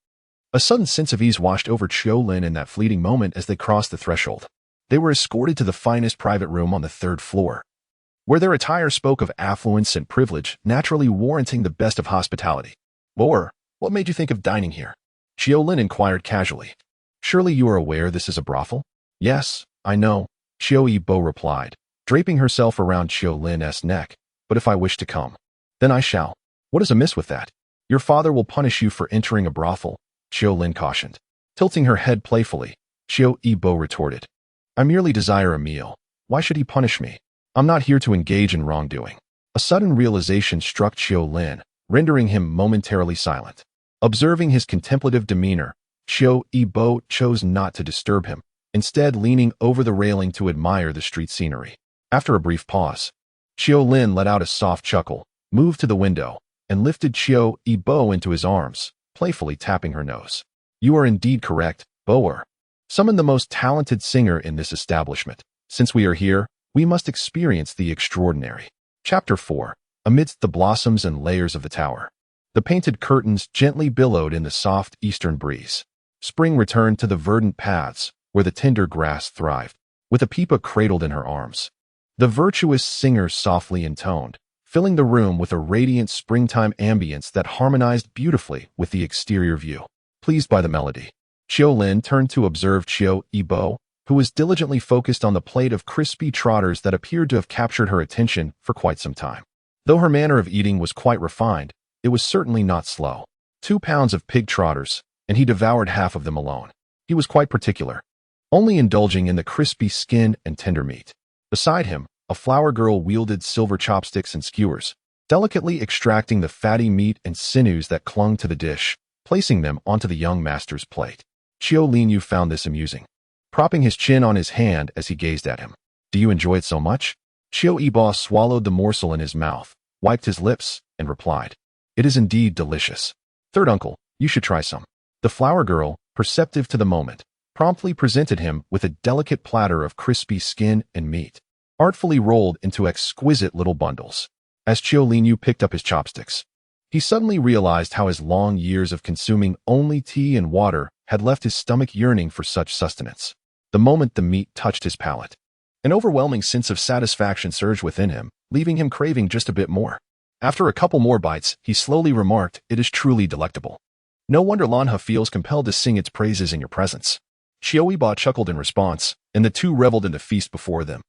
a sudden sense of ease washed over Qiu Lin in that fleeting moment as they crossed the threshold. They were escorted to the finest private room on the 3rd floor, where their attire spoke of affluence and privilege, naturally warranting the best of hospitality. "Boer, what made you think of dining here?" Qiu Lin inquired casually. "Surely you are aware this is a brothel?" "Yes, I know," Qiu Yibo replied, draping herself around Qiu Lin's neck. "But if I wish to come, then I shall." "What is amiss with that? Your father will punish you for entering a brothel," Qiu Lin cautioned. Tilting her head playfully, Qiu Yibo retorted, "I merely desire a meal. Why should he punish me? I'm not here to engage in wrongdoing." A sudden realization struck Qiu Lin, rendering him momentarily silent. Observing his contemplative demeanor, Qiu Yibo chose not to disturb him, instead leaning over the railing to admire the street scenery. After a brief pause, Qiu Lin let out a soft chuckle, moved to the window, and lifted Qiu Yibo into his arms, playfully tapping her nose. "You are indeed correct, Boer. Summon the most talented singer in this establishment. Since we are here, we must experience the extraordinary." Chapter 4. Amidst the blossoms and layers of the tower. The painted curtains gently billowed in the soft eastern breeze. Spring returned to the verdant paths where the tender grass thrived, with a peepa cradled in her arms. The virtuous singer softly intoned, filling the room with a radiant springtime ambience that harmonized beautifully with the exterior view. Pleased by the melody, Qiu Lin turned to observe Qiu Yibo, who was diligently focused on the plate of crispy trotters that appeared to have captured her attention for quite some time. Though her manner of eating was quite refined, it was certainly not slow. 2 pounds of pig trotters, and he devoured half of them alone. He was quite particular, only indulging in the crispy skin and tender meat. Beside him, a flower girl wielded silver chopsticks and skewers, delicately extracting the fatty meat and sinews that clung to the dish, placing them onto the young master's plate. Qiu Linyu found this amusing, propping his chin on his hand as he gazed at him. Do you enjoy it so much? Qiu Yibo swallowed the morsel in his mouth, wiped his lips, and replied, It is indeed delicious. Third uncle, you should try some. The flower girl, perceptive to the moment, promptly presented him with a delicate platter of crispy skin and meat, artfully rolled into exquisite little bundles. As Qiu Linyu picked up his chopsticks, he suddenly realized how his long years of consuming only tea and water had left his stomach yearning for such sustenance. The moment the meat touched his palate, an overwhelming sense of satisfaction surged within him, leaving him craving just a bit more. After a couple more bites, he slowly remarked, It is truly delectable. No wonder Lanhe feels compelled to sing its praises in your presence. Qiu Yibo chuckled in response, and the two reveled in the feast before them.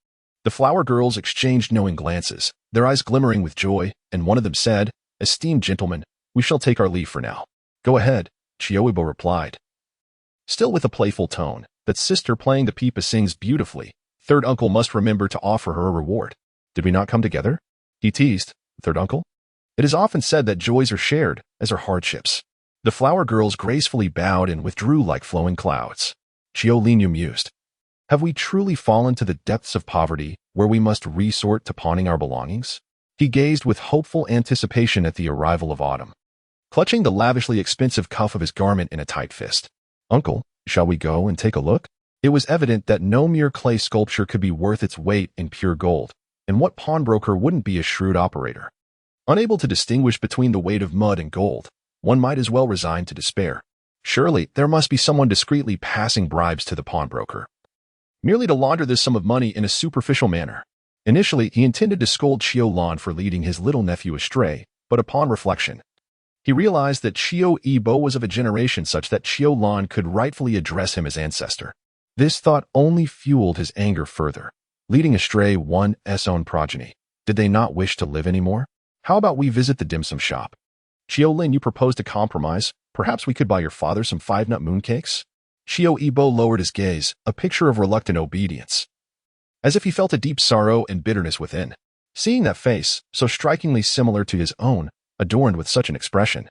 The flower girls exchanged knowing glances, their eyes glimmering with joy, and one of them said, Esteemed gentlemen, we shall take our leave for now. Go ahead, Qiu Yibo replied. Still with a playful tone, that sister playing the pipa sings beautifully. Third uncle must remember to offer her a reward. Did we not come together? He teased. Third uncle? It is often said that joys are shared, as are hardships. The flower girls gracefully bowed and withdrew like flowing clouds. Qiu Linyu mused. Have we truly fallen to the depths of poverty, where we must resort to pawning our belongings? He gazed with hopeful anticipation at the arrival of autumn, clutching the lavishly expensive cuff of his garment in a tight fist. Uncle, shall we go and take a look? It was evident that no mere clay sculpture could be worth its weight in pure gold, and what pawnbroker wouldn't be a shrewd operator? Unable to distinguish between the weight of mud and gold, one might as well resign to despair. Surely, there must be someone discreetly passing bribes to the pawnbroker, merely to launder this sum of money in a superficial manner. Initially, he intended to scold Qiu Lan for leading his little nephew astray, but upon reflection, he realized that Qiu Yibo was of a generation such that Qiu Lan could rightfully address him as ancestor. This thought only fueled his anger further. Leading astray one's own progeny, did they not wish to live anymore? How about we visit the dim sum shop? Qiu Lin, you proposed a compromise. Perhaps we could buy your father some 5-nut mooncakes? Qiu Yibo lowered his gaze, a picture of reluctant obedience, as if he felt a deep sorrow and bitterness within. Seeing that face, so strikingly similar to his own, adorned with such an expression,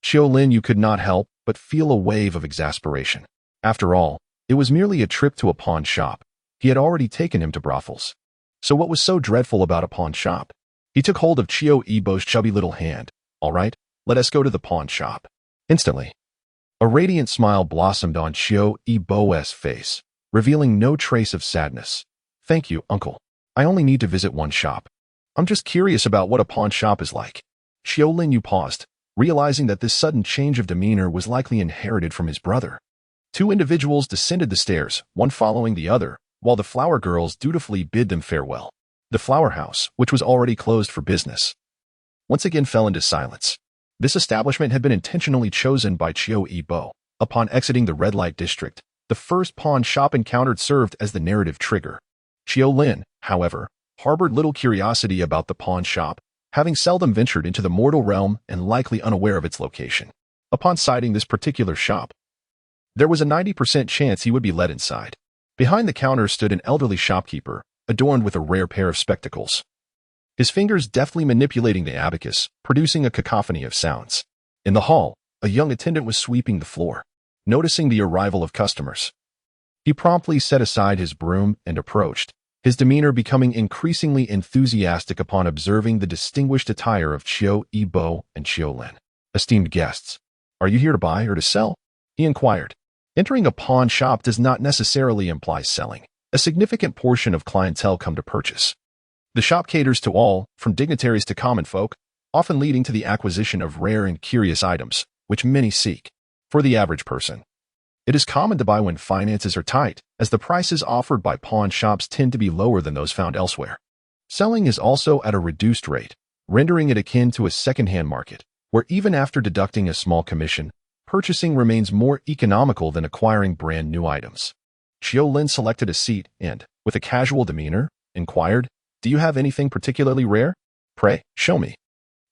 Qiu Lin, you could not help but feel a wave of exasperation. After all, it was merely a trip to a pawn shop. He had already taken him to brothels. So what was so dreadful about a pawn shop? He took hold of Qiu Yibo's chubby little hand. All right, let us go to the pawn shop. Instantly, a radiant smile blossomed on Qiu Yibo's face, revealing no trace of sadness. Thank you, uncle. I only need to visit one shop. I'm just curious about what a pawn shop is like. Qiu Linyu paused, realizing that this sudden change of demeanor was likely inherited from his brother. Two individuals descended the stairs, one following the other, while the flower girls dutifully bid them farewell. The flower house, which was already closed for business, once again fell into silence. This establishment had been intentionally chosen by Qiu Yibo. Upon exiting the red light district, the first pawn shop encountered served as the narrative trigger. Qiu Lin, however, harbored little curiosity about the pawn shop, having seldom ventured into the mortal realm and likely unaware of its location. Upon sighting this particular shop, there was a 90% chance he would be led inside. Behind the counter stood an elderly shopkeeper, adorned with a rare pair of spectacles, his fingers deftly manipulating the abacus, producing a cacophony of sounds. In the hall, a young attendant was sweeping the floor. Noticing the arrival of customers, he promptly set aside his broom and approached, his demeanor becoming increasingly enthusiastic upon observing the distinguished attire of Qiu Yibo and Qiu Lin. Esteemed guests, are you here to buy or to sell? He inquired. Entering a pawn shop does not necessarily imply selling. A significant portion of clientele come to purchase. The shop caters to all, from dignitaries to common folk, often leading to the acquisition of rare and curious items, which many seek. For the average person, it is common to buy when finances are tight, as the prices offered by pawn shops tend to be lower than those found elsewhere. Selling is also at a reduced rate, rendering it akin to a second-hand market, where even after deducting a small commission, purchasing remains more economical than acquiring brand-new items. Qiu Lin selected a seat and, with a casual demeanor, inquired, "Do you have anything particularly rare? Pray, show me."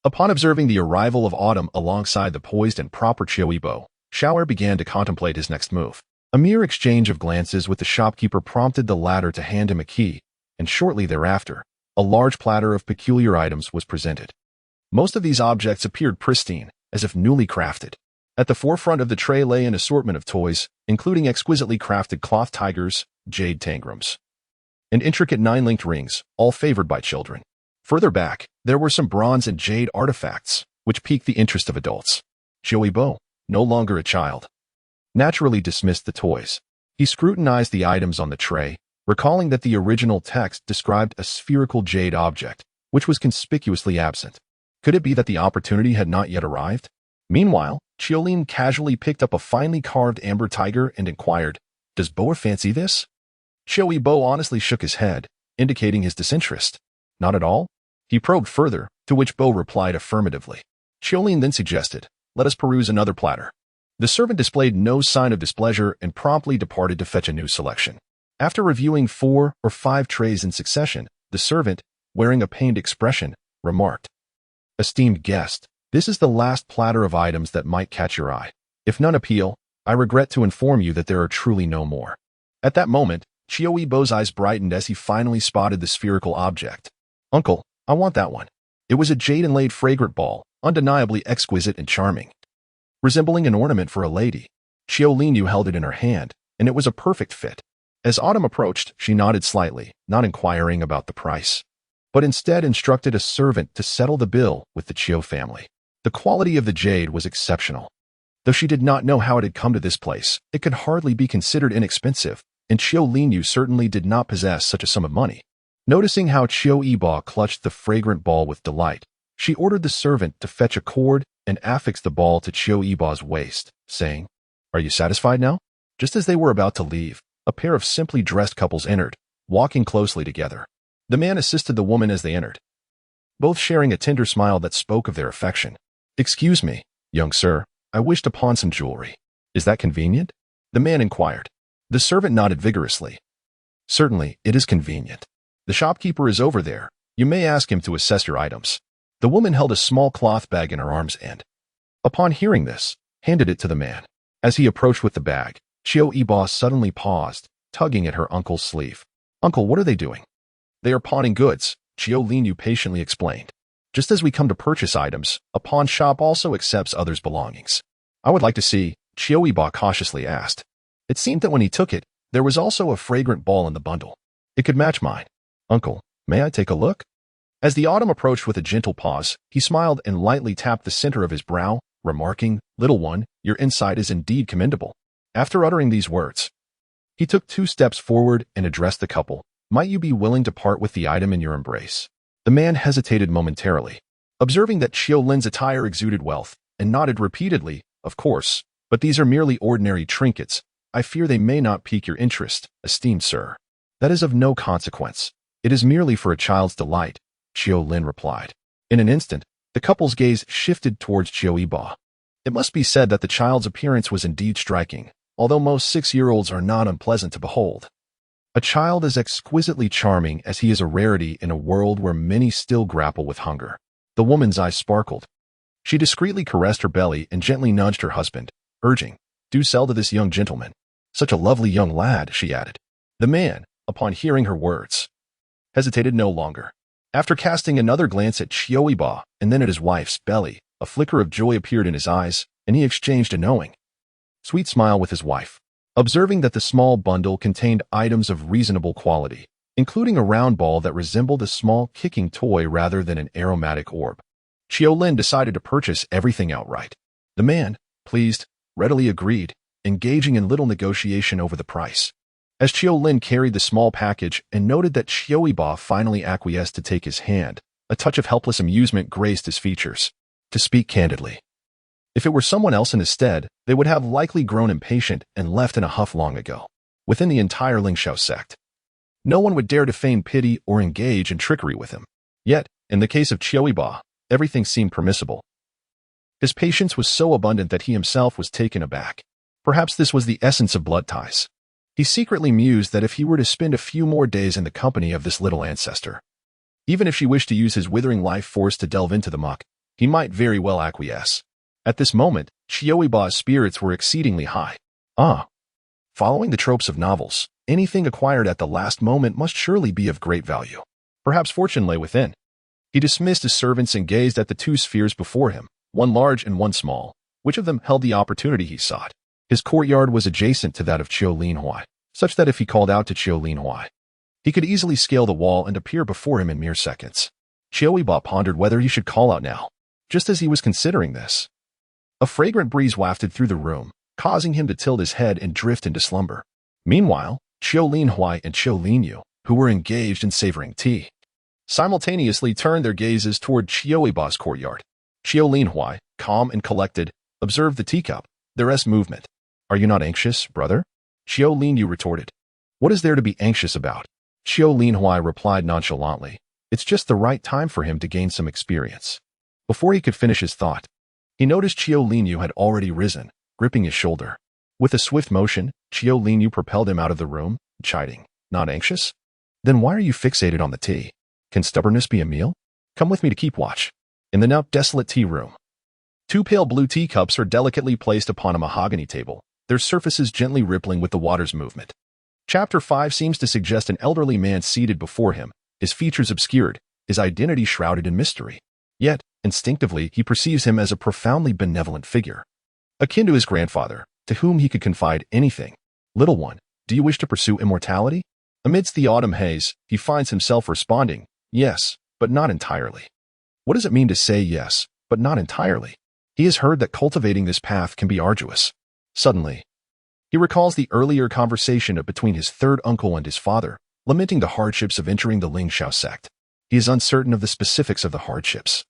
Upon observing the arrival of autumn alongside the poised and proper Qiu Yibo, Xiaoer began to contemplate his next move. A mere exchange of glances with the shopkeeper prompted the latter to hand him a key, and shortly thereafter, a large platter of peculiar items was presented. Most of these objects appeared pristine, as if newly crafted. At the forefront of the tray lay an assortment of toys, including exquisitely crafted cloth tigers, jade tangrams, and intricate 9-linked rings, all favored by children. Further back, there were some bronze and jade artifacts, which piqued the interest of adults. Qiu Yibo, no longer a child, naturally dismissed the toys. He scrutinized the items on the tray, recalling that the original text described a spherical jade object, which was conspicuously absent. Could it be that the opportunity had not yet arrived? Meanwhile, Qiu Lin casually picked up a finely carved amber tiger and inquired, "Does Boa fancy this?" Qiu Yibo honestly shook his head, indicating his disinterest. "Not at all?" He probed further, to which Bo replied affirmatively. Qiu Lin then suggested, "Let us peruse another platter." The servant displayed no sign of displeasure and promptly departed to fetch a new selection. After reviewing 4 or 5 trays in succession, the servant, wearing a pained expression, remarked, "Esteemed guest, this is the last platter of items that might catch your eye. If none appeal, I regret to inform you that there are truly no more." At that moment, Qiu Yibo's eyes brightened as he finally spotted the spherical object. "Uncle, I want that one." It was a jade-inlaid fragrant ball, undeniably exquisite and charming. Resembling an ornament for a lady, Qiu Linyu held it in her hand, and it was a perfect fit. As Autumn approached, she nodded slightly, not inquiring about the price, but instead instructed a servant to settle the bill with the Qiu family. The quality of the jade was exceptional. Though she did not know how it had come to this place, it could hardly be considered inexpensive, and Qiu Linyu certainly did not possess such a sum of money. Noticing how Qiu Yibo clutched the fragrant ball with delight, she ordered the servant to fetch a cord and affix the ball to Qiu Yibo's waist, saying, "Are you satisfied now?" Just as they were about to leave, a pair of simply dressed couples entered, walking closely together. The man assisted the woman as they entered, both sharing a tender smile that spoke of their affection. "Excuse me, young sir, I wish to pawn some jewelry. Is that convenient?" the man inquired. The servant nodded vigorously. "Certainly, it is convenient. The shopkeeper is over there. You may ask him to assess your items." The woman held a small cloth bag in her arms and, upon hearing this, handed it to the man. As he approached with the bag, Qiu Yibo suddenly paused, tugging at her uncle's sleeve. "Uncle, what are they doing?" "They are pawning goods," Qiu Linyu patiently explained. "Just as we come to purchase items, a pawn shop also accepts others' belongings." "I would like to see," Qiu Yibo cautiously asked. It seemed that when he took it, there was also a fragrant ball in the bundle. "It could match mine." "Uncle, may I take a look?" As the autumn approached with a gentle pause, he smiled and lightly tapped the center of his brow, remarking, "Little one, your insight is indeed commendable." After uttering these words, he took 2 steps forward and addressed the couple. "Might you be willing to part with the item in your embrace?" The man hesitated momentarily, observing that Qiu Lin's attire exuded wealth, and nodded repeatedly, "Of course, but these are merely ordinary trinkets. I fear they may not pique your interest, esteemed sir." "That is of no consequence. It is merely for a child's delight," Qiu Lin replied. In an instant, the couple's gaze shifted towards Qiu Yibo. It must be said that the child's appearance was indeed striking, although most 6-year-olds are not unpleasant to behold. A child as exquisitely charming as he is a rarity in a world where many still grapple with hunger. The woman's eyes sparkled. She discreetly caressed her belly and gently nudged her husband, urging, "Do sell to this young gentleman. Such a lovely young lad," she added. The man, upon hearing her words, hesitated no longer. After casting another glance at Qiu Yibo and then at his wife's belly, a flicker of joy appeared in his eyes, and he exchanged a knowing, sweet smile with his wife. Observing that the small bundle contained items of reasonable quality, including a round ball that resembled a small kicking toy rather than an aromatic orb, Qiu Lin decided to purchase everything outright. The man, pleased, readily agreed, engaging in little negotiation over the price. As Qiu Lin carried the small package and noted that Qiu Yibo finally acquiesced to take his hand, A touch of helpless amusement graced his features. To speak candidly, if it were someone else in his stead, they would have likely grown impatient and left in a huff long ago. Within the entire Lingxiao sect, no one would dare to feign pity or engage in trickery with him. Yet, in the case of Qiu Yibo, everything seemed permissible. His patience was so abundant that he himself was taken aback. Perhaps this was the essence of blood ties. He secretly mused that if he were to spend a few more days in the company of this little ancestor, even if she wished to use his withering life force to delve into the muck, he might very well acquiesce. At this moment, Qiu Yibo's spirits were exceedingly high. Following the tropes of novels, anything acquired at the last moment must surely be of great value. Perhaps fortune lay within. He dismissed his servants and gazed at the two spheres before him, one large and one small. Which of them held the opportunity he sought? His courtyard was adjacent to that of Qiu Linhuai, such that if he called out to Qiu Linhuai, he could easily scale the wall and appear before him in mere seconds. Qiu Yibo pondered whether he should call out now. Just as he was considering this, a fragrant breeze wafted through the room, causing him to tilt his head and drift into slumber. Meanwhile, Qiu Linhuai and Qiu Linyu, who were engaged in savoring tea, simultaneously turned their gazes toward Qiu Yibo's courtyard. Qiu Linhuai, calm and collected, observed the teacup, the rest movement. "Are you not anxious, brother?" Qiu Linyu retorted. "What is there to be anxious about?" Qiu Linhuai replied nonchalantly. It's just the right time for him to gain some experience. Before he could finish his thought, he noticed Qiu Linyu had already risen, gripping his shoulder. With a swift motion, Qiu Linyu propelled him out of the room, chiding. "Not anxious? Then why are you fixated on the tea? Can stubbornness be a meal? Come with me to keep watch." In the now desolate tea room, two pale blue teacups are delicately placed upon a mahogany table, their surfaces gently rippling with the water's movement. Chapter 5 seems to suggest an elderly man seated before him, his features obscured, his identity shrouded in mystery. Yet, instinctively, he perceives him as a profoundly benevolent figure, akin to his grandfather, to whom he could confide anything. "Little one, do you wish to pursue immortality?" Amidst the autumn haze, he finds himself responding, "Yes, but not entirely." What does it mean to say yes, but not entirely? He has heard that cultivating this path can be arduous. Suddenly, he recalls the earlier conversation between his third uncle and his father, lamenting the hardships of entering the Lingxiao sect. He is uncertain of the specifics of the hardships.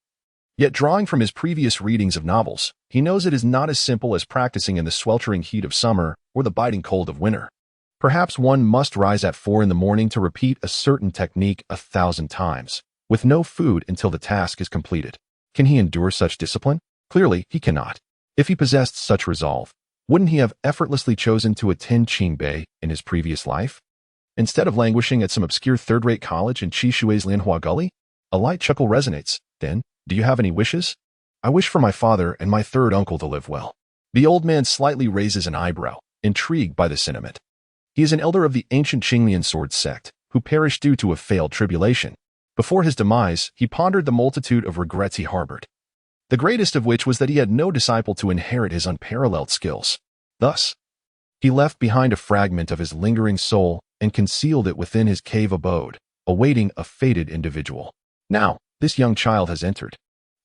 Yet drawing from his previous readings of novels, he knows it is not as simple as practicing in the sweltering heat of summer or the biting cold of winter. Perhaps one must rise at 4 in the morning to repeat a certain technique 1,000 times, with no food until the task is completed. Can he endure such discipline? Clearly, he cannot. If he possessed such resolve, wouldn't he have effortlessly chosen to attend Qingbei in his previous life, instead of languishing at some obscure third-rate college in Qishui's Lianhua Gully? A light chuckle resonates. "Then, do you have any wishes?" "I wish for my father and my third uncle to live well." The old man slightly raises an eyebrow, intrigued by the sentiment. He is an elder of the ancient Qidian sword sect, who perished due to a failed tribulation. Before his demise, he pondered the multitude of regrets he harbored, the greatest of which was that he had no disciple to inherit his unparalleled skills. Thus, he left behind a fragment of his lingering soul and concealed it within his cave abode, awaiting a fated individual. Now, this young child has entered.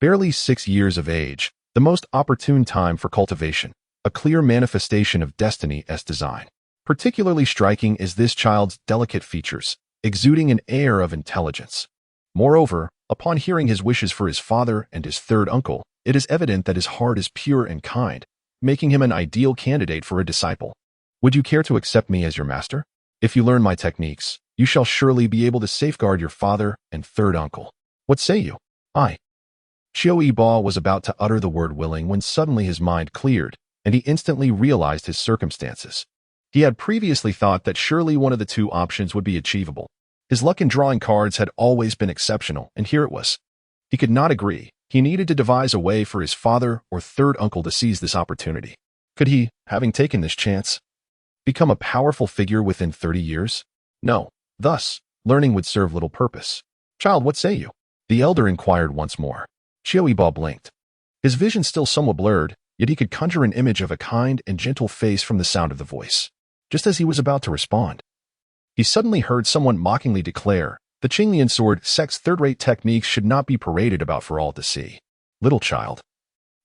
Barely 6 years of age, the most opportune time for cultivation, a clear manifestation of destiny's design. Particularly striking is this child's delicate features, exuding an air of intelligence. Moreover, upon hearing his wishes for his father and his third uncle, it is evident that his heart is pure and kind, making him an ideal candidate for a disciple. "Would you care to accept me as your master? If you learn my techniques, you shall surely be able to safeguard your father and third uncle. What say you?" "I." Qiu Yibo was about to utter the word willing when suddenly his mind cleared, and he instantly realized his circumstances. He had previously thought that surely one of the two options would be achievable. His luck in drawing cards had always been exceptional, and here it was. He could not agree. He needed to devise a way for his father or third uncle to seize this opportunity. Could he, having taken this chance, become a powerful figure within 30 years? No. Thus, learning would serve little purpose. "Child, what say you?" the elder inquired once more. Qiu Yibo blinked. His vision still somewhat blurred, yet he could conjure an image of a kind and gentle face from the sound of the voice. Just as he was about to respond, he suddenly heard someone mockingly declare, "The Qidian sword sect's third-rate techniques should not be paraded about for all to see. Little child,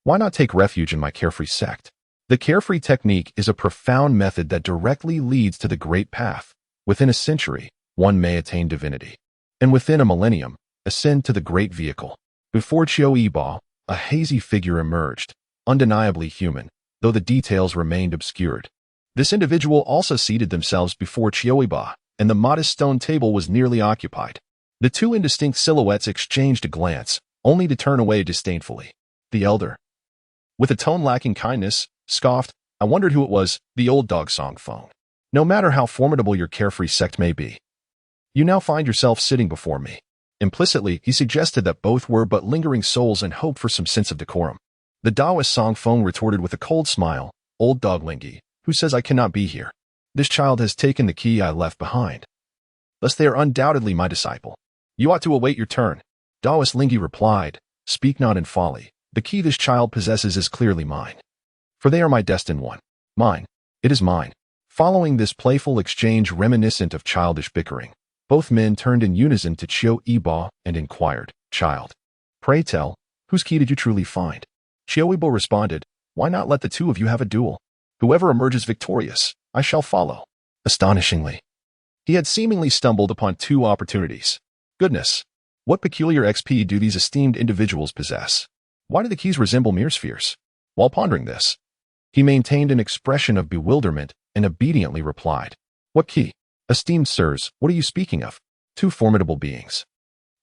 why not take refuge in my carefree sect?" The carefree technique is a profound method that directly leads to the great path. Within a century, one may attain divinity. And within a millennium, ascend to the great vehicle. Before Qiu Yibo, a hazy figure emerged, undeniably human, though the details remained obscured. This individual also seated themselves before Qiu Yibo, and the modest stone table was nearly occupied. The two indistinct silhouettes exchanged a glance, only to turn away disdainfully. The elder, with a tone lacking kindness, scoffed. I wondered who it was, the old dog Song Feng. No matter how formidable your carefree sect may be, you now find yourself sitting before me. Implicitly, he suggested that both were but lingering souls and hoped for some sense of decorum. The Taoist Song Feng retorted with a cold smile, old dog Lingi, who says I cannot be here. This child has taken the key I left behind. Thus they are undoubtedly my disciple. You ought to await your turn. Taoist Lingi replied, speak not in folly. The key this child possesses is clearly mine. For they are my destined one. Mine. It is mine. Following this playful exchange reminiscent of childish bickering, both men turned in unison to Qiu Yibo and inquired, child, pray tell, whose key did you truly find? Qiu Yibo responded, why not let the two of you have a duel? Whoever emerges victorious, I shall follow. Astonishingly, he had seemingly stumbled upon two opportunities. Goodness, what peculiar XP do these esteemed individuals possess? Why do the keys resemble mere spheres? While pondering this, he maintained an expression of bewilderment and obediently replied, what key? Esteemed sirs, what are you speaking of? Two formidable beings,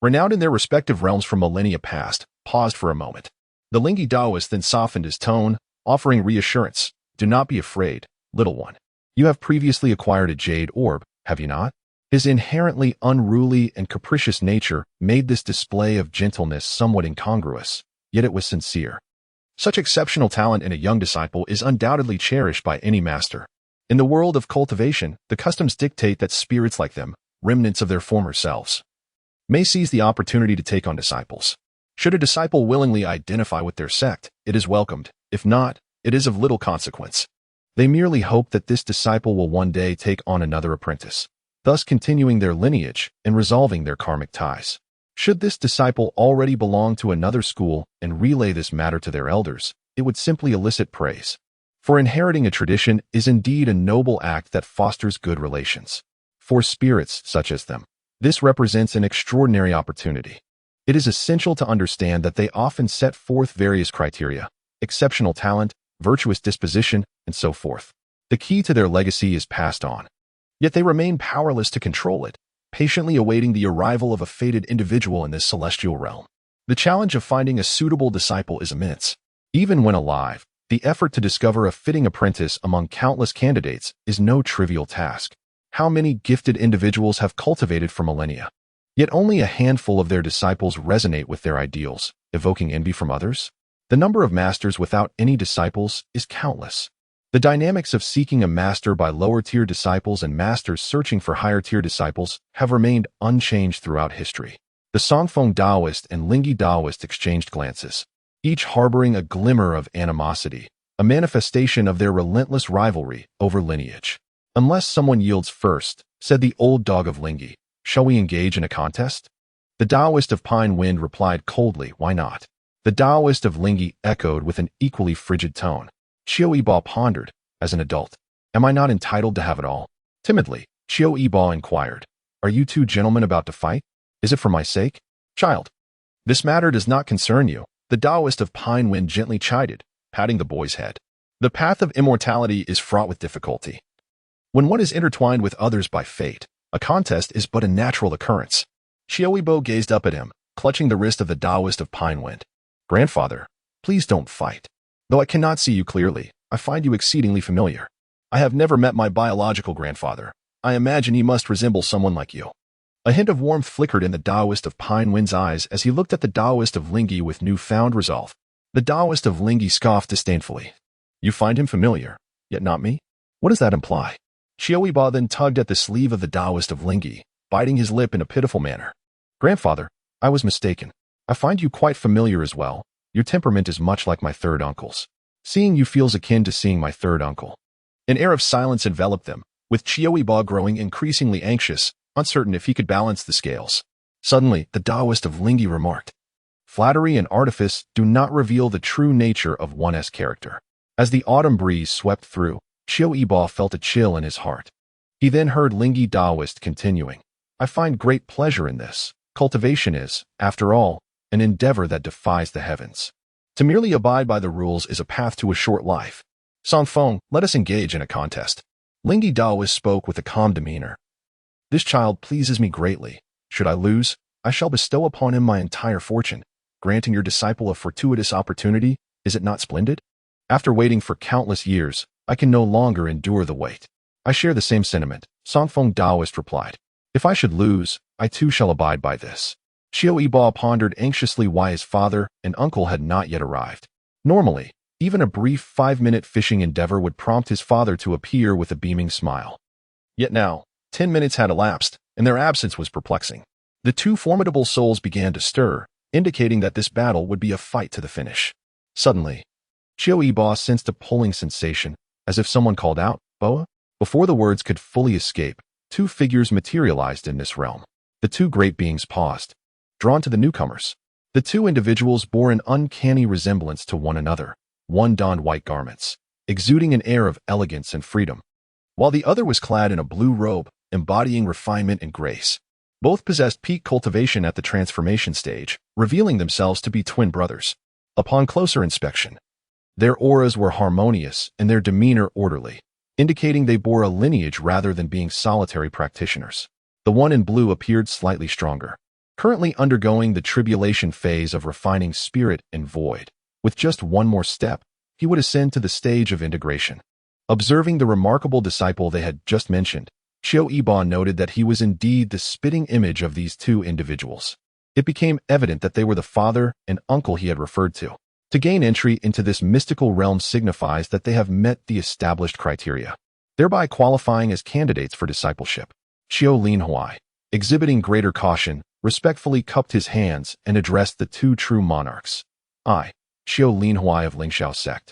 renowned in their respective realms from millennia past, paused for a moment. The Lingi Taoist then softened his tone, offering reassurance. Do not be afraid, little one. You have previously acquired a jade orb, have you not? His inherently unruly and capricious nature made this display of gentleness somewhat incongruous, yet it was sincere. Such exceptional talent in a young disciple is undoubtedly cherished by any master. In the world of cultivation, the customs dictate that spirits like them, remnants of their former selves, may seize the opportunity to take on disciples. Should a disciple willingly identify with their sect, it is welcomed. If not, it is of little consequence. They merely hope that this disciple will one day take on another apprentice, thus continuing their lineage and resolving their karmic ties. Should this disciple already belong to another school and relay this matter to their elders, it would simply elicit praise. For inheriting a tradition is indeed a noble act that fosters good relations. For spirits such as them, this represents an extraordinary opportunity. It is essential to understand that they often set forth various criteria: exceptional talent, virtuous disposition, and so forth. The key to their legacy is passed on. Yet they remain powerless to control it, patiently awaiting the arrival of a fated individual in this celestial realm. The challenge of finding a suitable disciple is immense. Even when alive, the effort to discover a fitting apprentice among countless candidates is no trivial task. How many gifted individuals have cultivated for millennia? Yet only a handful of their disciples resonate with their ideals, evoking envy from others? The number of masters without any disciples is countless. The dynamics of seeking a master by lower-tier disciples and masters searching for higher-tier disciples have remained unchanged throughout history. The Songfeng Taoist and Lingi Taoist exchanged glances, each harboring a glimmer of animosity, a manifestation of their relentless rivalry over lineage. Unless someone yields first, said the old dog of Lingi, shall we engage in a contest? The Taoist of Pine Wind replied coldly, why not? The Taoist of Lingi echoed with an equally frigid tone. Qiu Yibo pondered, as an adult, am I not entitled to have it all? Timidly, Qiu Yibo inquired, are you two gentlemen about to fight? Is it for my sake? Child, this matter does not concern you, the Taoist of Pine Wind gently chided, patting the boy's head. The path of immortality is fraught with difficulty. When one is intertwined with others by fate, a contest is but a natural occurrence. Qiu Yibo gazed up at him, clutching the wrist of the Taoist of Pine Wind. Grandfather, please don't fight. Though I cannot see you clearly, I find you exceedingly familiar. I have never met my biological grandfather. I imagine he must resemble someone like you. A hint of warmth flickered in the Taoist of Pine Wind's eyes as he looked at the Taoist of Lingi with newfound resolve. The Taoist of Lingi scoffed disdainfully. You find him familiar, yet not me? What does that imply? Qiu Yibo then tugged at the sleeve of the Taoist of Lingi, biting his lip in a pitiful manner. Grandfather, I was mistaken. I find you quite familiar as well. Your temperament is much like my third uncle's. Seeing you feels akin to seeing my third uncle. An air of silence enveloped them, with Qiu Yibo growing increasingly anxious, uncertain if he could balance the scales. Suddenly, the Taoist of Lingi remarked, flattery and artifice do not reveal the true nature of one's character. As the autumn breeze swept through, Qiu Yibo felt a chill in his heart. He then heard Lingi Taoist continuing, I find great pleasure in this, Cultivation is, after all, an endeavor that defies the heavens. To merely abide by the rules is a path to a short life. Songfeng, let us engage in a contest. Lingyi Daoist spoke with a calm demeanor. This child pleases me greatly. Should I lose, I shall bestow upon him my entire fortune. Granting your disciple a fortuitous opportunity, is it not splendid? After waiting for countless years, I can no longer endure the wait. I share the same sentiment, Songfeng Daoist replied. If I should lose, I too shall abide by this. Qiu Yibo pondered anxiously why his father and uncle had not yet arrived. Normally, even a brief 5-minute fishing endeavor would prompt his father to appear with a beaming smile. Yet now, 10 minutes had elapsed, and their absence was perplexing. The two formidable souls began to stir, indicating that this battle would be a fight to the finish. Suddenly, Qiu Yibo sensed a pulling sensation, as if someone called out, "Boa?" Before the words could fully escape, two figures materialized in this realm. The two great beings paused, drawn to the newcomers. The two individuals bore an uncanny resemblance to one another. One donned white garments, exuding an air of elegance and freedom, while the other was clad in a blue robe, embodying refinement and grace. Both possessed peak cultivation at the transformation stage, revealing themselves to be twin brothers. Upon closer inspection, their auras were harmonious and their demeanor orderly, indicating they bore a lineage rather than being solitary practitioners. The one in blue appeared slightly stronger, currently undergoing the tribulation phase of refining spirit and void. With just one more step, he would ascend to the stage of integration. Observing the remarkable disciple they had just mentioned, Qiu Yibo noted that he was indeed the spitting image of these two individuals. It became evident that they were the father and uncle he had referred to. To gain entry into this mystical realm signifies that they have met the established criteria, thereby qualifying as candidates for discipleship. Qiu Linhuai, exhibiting greater caution, respectfully cupped his hands and addressed the two true monarchs. I, Qiu Linhuai of Lingxiao sect,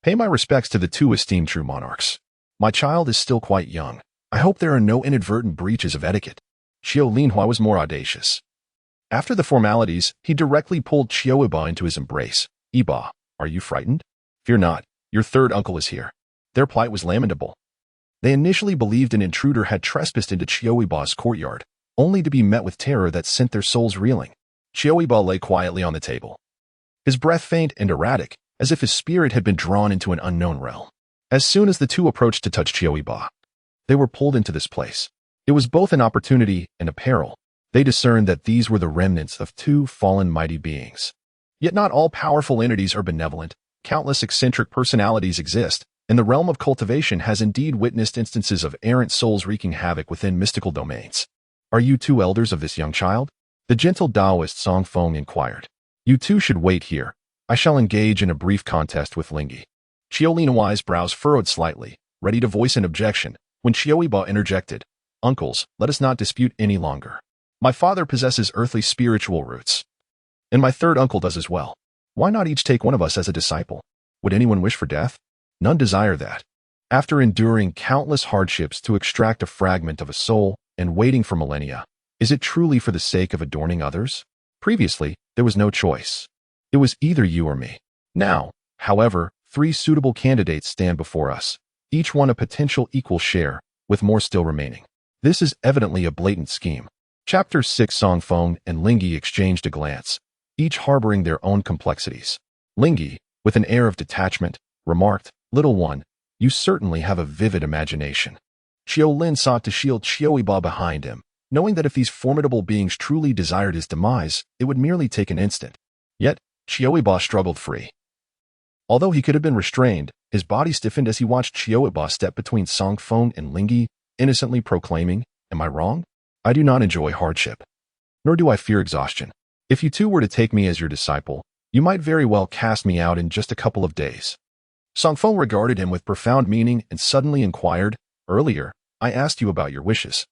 pay my respects to the two esteemed true monarchs. My child is still quite young. I hope there are no inadvertent breaches of etiquette. Qiu Linhuai was more audacious. After the formalities, he directly pulled Qiu Yibo into his embrace. Yibo, are you frightened? Fear not, your third uncle is here. Their plight was lamentable. They initially believed an intruder had trespassed into Qiu Yibo's courtyard, only to be met with terror that sent their souls reeling. Qiu Yibo lay quietly on the table, his breath faint and erratic, as if his spirit had been drawn into an unknown realm. As soon as the two approached to touch Qiu Yibo, they were pulled into this place. It was both an opportunity and a peril. They discerned that these were the remnants of two fallen mighty beings. Yet not all powerful entities are benevolent. Countless eccentric personalities exist, and the realm of cultivation has indeed witnessed instances of errant souls wreaking havoc within mystical domains. Are you two elders of this young child? The gentle Taoist Songfeng inquired. You two should wait here. I shall engage in a brief contest with Lingyi. Qiu Linhuai's brows furrowed slightly, ready to voice an objection, when Qiu Yibo interjected. Uncles, let us not dispute any longer. My father possesses earthly spiritual roots, and my third uncle does as well. Why not each take one of us as a disciple? Would anyone wish for death? None desire that. After enduring countless hardships to extract a fragment of a soul and waiting for millennia, is it truly for the sake of adorning others? Previously, there was no choice. It was either you or me. Now, however, 3 suitable candidates stand before us, each one a potential equal share, with more still remaining. This is evidently a blatant scheme. Chapter 6. Songfeng and Lingyi exchanged a glance, each harboring their own complexities. Lingyi, with an air of detachment, remarked, Little one, you certainly have a vivid imagination. Qiu Lin sought to shield Qiu Yibo behind him, knowing that if these formidable beings truly desired his demise, it would merely take an instant. Yet, Qiu Yibo struggled free. Although he could have been restrained, his body stiffened as he watched Qiu Yibo step between Songfeng and Lingyi, innocently proclaiming, Am I wrong? I do not enjoy hardship, nor do I fear exhaustion. If you two were to take me as your disciple, you might very well cast me out in just a couple of days. Songfeng regarded him with profound meaning and suddenly inquired, Earlier, I asked you about your wishes,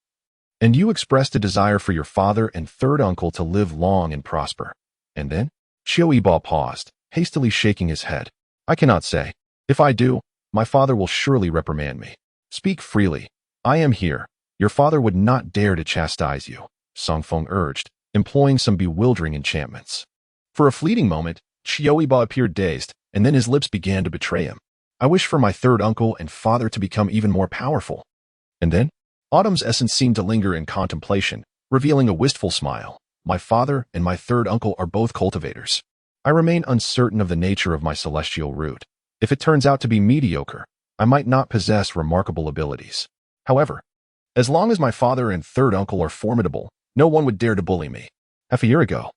and you expressed a desire for your father and third uncle to live long and prosper. And then? Qiu Yibo paused, hastily shaking his head. I cannot say. If I do, my father will surely reprimand me. Speak freely. I am here. Your father would not dare to chastise you, Songfeng urged, employing some bewildering enchantments. For a fleeting moment, Qiu Yibo appeared dazed, and then his lips began to betray him. I wish for my third uncle and father to become even more powerful. And then? Autumn's essence seemed to linger in contemplation, revealing a wistful smile. My father and my third uncle are both cultivators. I remain uncertain of the nature of my celestial root. If it turns out to be mediocre, I might not possess remarkable abilities. However, as long as my father and third uncle are formidable, no one would dare to bully me. Half a year ago,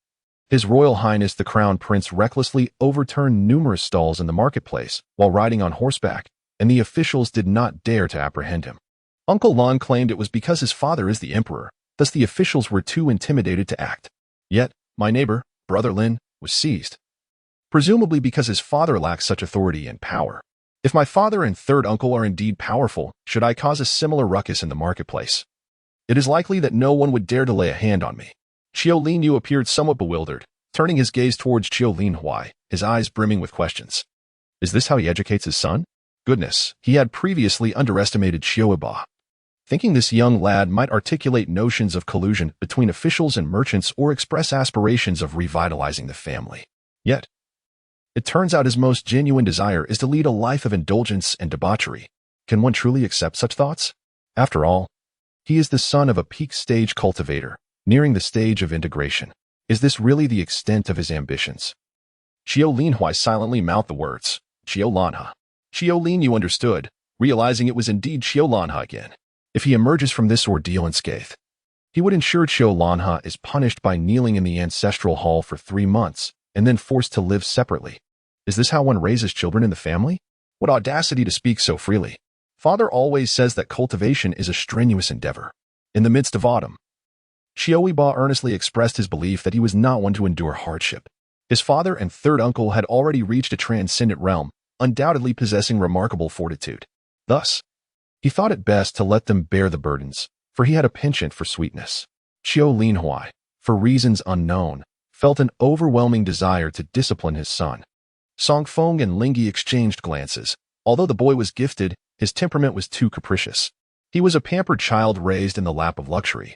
His Royal Highness the Crown Prince recklessly overturned numerous stalls in the marketplace while riding on horseback, and the officials did not dare to apprehend him. Uncle Lon claimed it was because his father is the emperor, thus the officials were too intimidated to act. Yet, my neighbor, Brother Lin, was seized, presumably because his father lacks such authority and power. If my father and third uncle are indeed powerful, should I cause a similar ruckus in the marketplace? It is likely that no one would dare to lay a hand on me. Qiu Linyu appeared somewhat bewildered, turning his gaze towards Qiu Linhuai, his eyes brimming with questions. Is this how he educates his son? Goodness, he had previously underestimated Qiu Yibo, thinking this young lad might articulate notions of collusion between officials and merchants or express aspirations of revitalizing the family. Yet, it turns out his most genuine desire is to lead a life of indulgence and debauchery. Can one truly accept such thoughts? After all, he is the son of a peak stage cultivator, nearing the stage of integration. Is this really the extent of his ambitions? Qiu Linhuai silently mouthed the words, Qiu Lanha. Qiu Linyu understood, realizing it was indeed Qiu Lanha again. If he emerges from this ordeal unscathed, he would ensure Qiu Lanha is punished by kneeling in the ancestral hall for 3 months and then forced to live separately. Is this how one raises children in the family? What audacity to speak so freely. Father always says that cultivation is a strenuous endeavor. In the midst of autumn, Qiu Yibo earnestly expressed his belief that he was not one to endure hardship. His father and third uncle had already reached a transcendent realm, undoubtedly possessing remarkable fortitude. Thus, he thought it best to let them bear the burdens, for he had a penchant for sweetness. Qiu Linhuai, for reasons unknown, felt an overwhelming desire to discipline his son. Song Feng and Lingyi exchanged glances. Although the boy was gifted, his temperament was too capricious. He was a pampered child raised in the lap of luxury,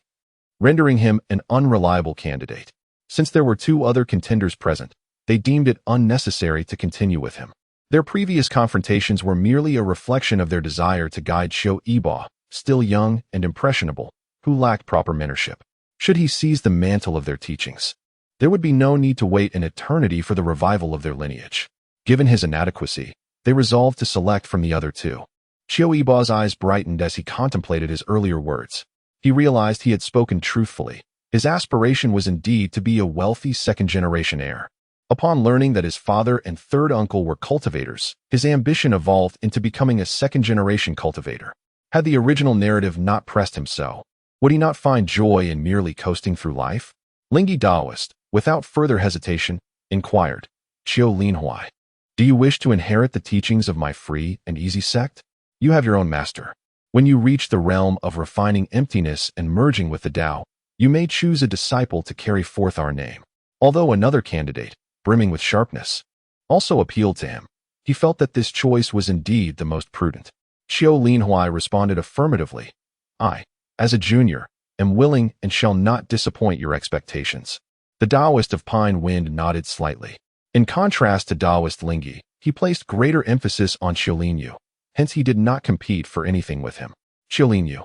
rendering him an unreliable candidate. Since there were 2 other contenders present, they deemed it unnecessary to continue with him. Their previous confrontations were merely a reflection of their desire to guide Qiu Yibo, still young and impressionable, who lacked proper mentorship. Should he seize the mantle of their teachings, there would be no need to wait an eternity for the revival of their lineage. Given his inadequacy, they resolved to select from the other 2. Qiu Yibo's eyes brightened as he contemplated his earlier words. He realized he had spoken truthfully. His aspiration was indeed to be a wealthy second-generation heir. Upon learning that his father and third uncle were cultivators, his ambition evolved into becoming a second-generation cultivator. Had the original narrative not pressed him so, would he not find joy in merely coasting through life? Lingyi Daoist, without further hesitation, inquired, Qiu Linhuai, do you wish to inherit the teachings of my free and easy sect? You have your own master. When you reach the realm of refining emptiness and merging with the Tao, you may choose a disciple to carry forth our name. Although another candidate, brimming with sharpness, also appealed to him, he felt that this choice was indeed the most prudent. Qiu Linhuai responded affirmatively. I, as a junior, am willing and shall not disappoint your expectations. The Taoist of Pine Wind nodded slightly. In contrast to Taoist Lingyi, he placed greater emphasis on Qiu Linyu. Hence he did not compete for anything with him. Qiu Linyu,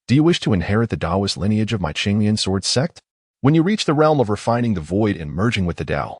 do you wish to inherit the Taoist lineage of my Qinglian sword sect? When you reach the realm of refining the void and merging with the Tao,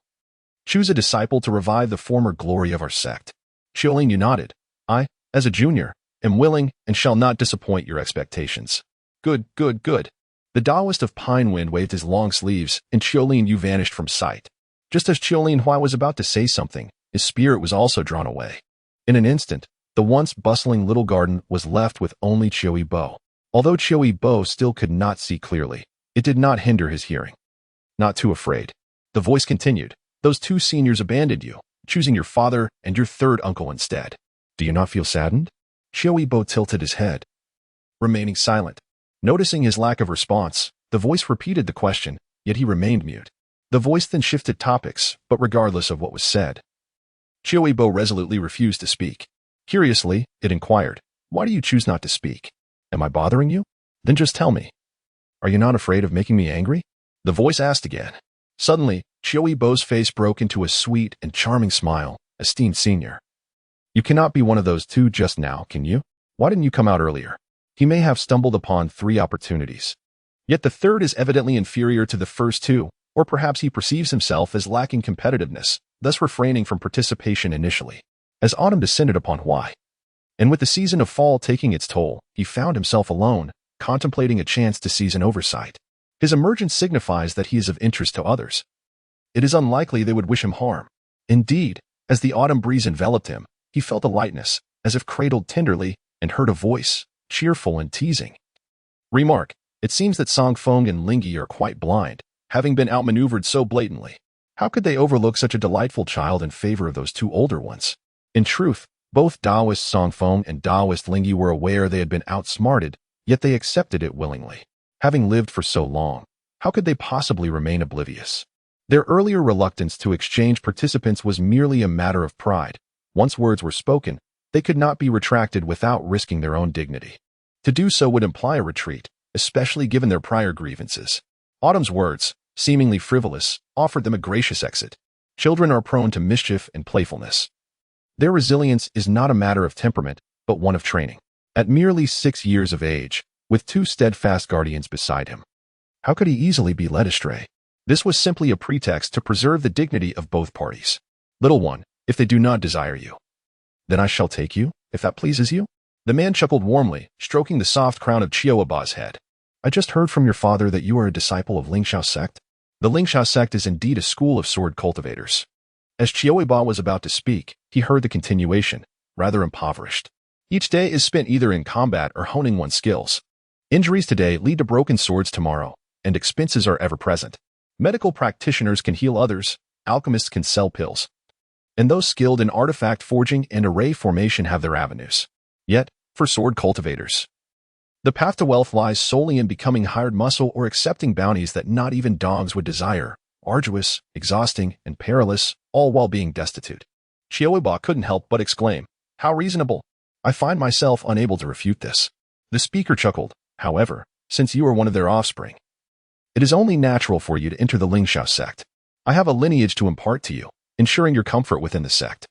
choose a disciple to revive the former glory of our sect. Qiu Linyu nodded. I, as a junior, am willing and shall not disappoint your expectations. Good, good, good. The Taoist of Pine Wind waved his long sleeves, and Qiu Linyu vanished from sight. Just as Qiu Linhuai was about to say something, his spirit was also drawn away. In an instant, the once bustling little garden was left with only Qiu Yibo. Although Qiu Yibo still could not see clearly, it did not hinder his hearing. Not too afraid. The voice continued. Those 2 seniors abandoned you, choosing your father and your third uncle instead. Do you not feel saddened? Qiu Yibo tilted his head, remaining silent. Noticing his lack of response, the voice repeated the question, yet he remained mute. The voice then shifted topics, but regardless of what was said, Qiu Yibo resolutely refused to speak. Curiously, it inquired, why do you choose not to speak? Am I bothering you? Then just tell me. Are you not afraid of making me angry? The voice asked again. Suddenly, Qiu Yibo's face broke into a sweet and charming smile. Esteemed senior, you cannot be one of those 2 just now, can you? Why didn't you come out earlier? He may have stumbled upon 3 opportunities. Yet the third is evidently inferior to the first 2, Or perhaps he perceives himself as lacking competitiveness, thus refraining from participation initially. As autumn descended upon Hawaii, and with the season of fall taking its toll, he found himself alone, contemplating a chance to seize an oversight. His emergence signifies that he is of interest to others. It is unlikely they would wish him harm. Indeed, as the autumn breeze enveloped him, he felt a lightness, as if cradled tenderly, and heard a voice, cheerful and teasing. Remark, it seems that Song Feng and Lingyi are quite blind, having been outmaneuvered so blatantly. How could they overlook such a delightful child in favor of those two older ones? In truth, both Taoist Song Feng and Taoist Lingyi were aware they had been outsmarted, yet they accepted it willingly. Having lived for so long, how could they possibly remain oblivious? Their earlier reluctance to exchange participants was merely a matter of pride. Once words were spoken, they could not be retracted without risking their own dignity. To do so would imply a retreat, especially given their prior grievances. Autumn's words, seemingly frivolous, offered them a gracious exit. Children are prone to mischief and playfulness. Their resilience is not a matter of temperament, but one of training. At merely 6 years of age, with 2 steadfast guardians beside him, how could he easily be led astray? This was simply a pretext to preserve the dignity of both parties. Little one, if they do not desire you, then I shall take you, if that pleases you. The man chuckled warmly, stroking the soft crown of Qiu Yibo's head. I just heard from your father that you are a disciple of Lingxiao sect. The Lingxiao sect is indeed a school of sword cultivators. As Qiu Yibo was about to speak, he heard the continuation, rather impoverished. Each day is spent either in combat or honing one's skills. Injuries today lead to broken swords tomorrow, and expenses are ever present. Medical practitioners can heal others, alchemists can sell pills, and those skilled in artifact forging and array formation have their avenues. Yet, for sword cultivators, the path to wealth lies solely in becoming hired muscle or accepting bounties that not even dogs would desire, arduous, exhausting, and perilous, all while being destitute. Qiu Yibo couldn't help but exclaim, how reasonable! I find myself unable to refute this. The speaker chuckled, however, since you are one of their offspring, it is only natural for you to enter the Lingxiao sect. I have a lineage to impart to you, ensuring your comfort within the sect.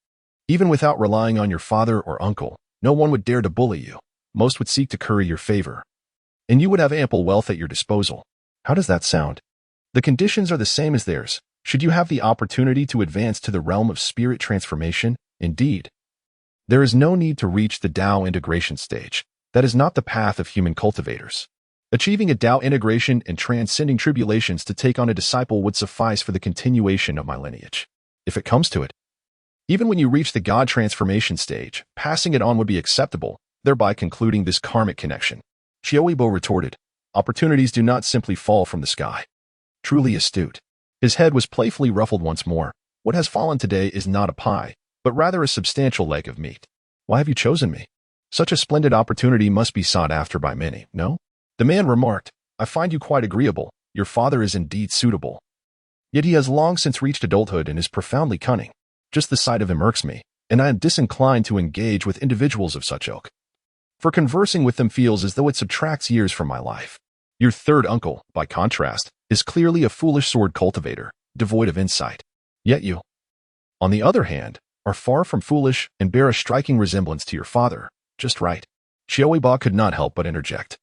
Even without relying on your father or uncle, no one would dare to bully you. Most would seek to curry your favor, and you would have ample wealth at your disposal. How does that sound? The conditions are the same as theirs. Should you have the opportunity to advance to the realm of spirit transformation, indeed, there is no need to reach the Tao integration stage. That is not the path of human cultivators. Achieving a Tao integration and transcending tribulations to take on a disciple would suffice for the continuation of my lineage. If it comes to it, even when you reach the God transformation stage, passing it on would be acceptable, thereby concluding this karmic connection. Qiu Yibo retorted, opportunities do not simply fall from the sky. Truly astute. His head was playfully ruffled once more. What has fallen today is not a pie, but rather a substantial leg of meat. Why have you chosen me? Such a splendid opportunity must be sought after by many, no? The man remarked, I find you quite agreeable. Your father is indeed suitable. Yet he has long since reached adulthood and is profoundly cunning. Just the sight of him irks me, and I am disinclined to engage with individuals of such ilk. For conversing with them feels as though it subtracts years from my life. Your third uncle, by contrast, is clearly a foolish sword cultivator, devoid of insight. Yet you, on the other hand, are far from foolish and bear a striking resemblance to your father. Just right. Qiu Yibo could not help but interject.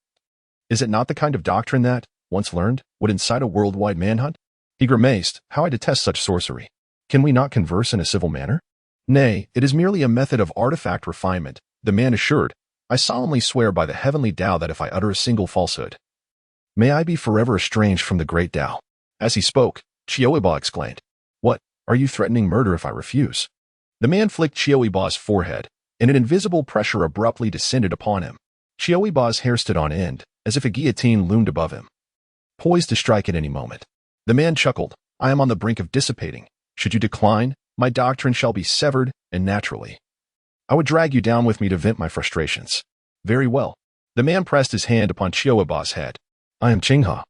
Is it not the kind of doctrine that, once learned, would incite a worldwide manhunt? He grimaced, how I detest such sorcery. Can we not converse in a civil manner? Nay, it is merely a method of artifact refinement, the man assured. I solemnly swear by the heavenly Tao that if I utter a single falsehood, may I be forever estranged from the great Tao. As he spoke, Qiu Yibo exclaimed, what, are you threatening murder if I refuse? The man flicked Qiu Yibo's forehead, and an invisible pressure abruptly descended upon him. Qiu Yibo's hair stood on end, as if a guillotine loomed above him, poised to strike at any moment. The man chuckled, I am on the brink of dissipating. Should you decline, my doctrine shall be severed, and naturally, I would drag you down with me to vent my frustrations. Very well. The man pressed his hand upon Qiu Yibo's head. I am Qinghe,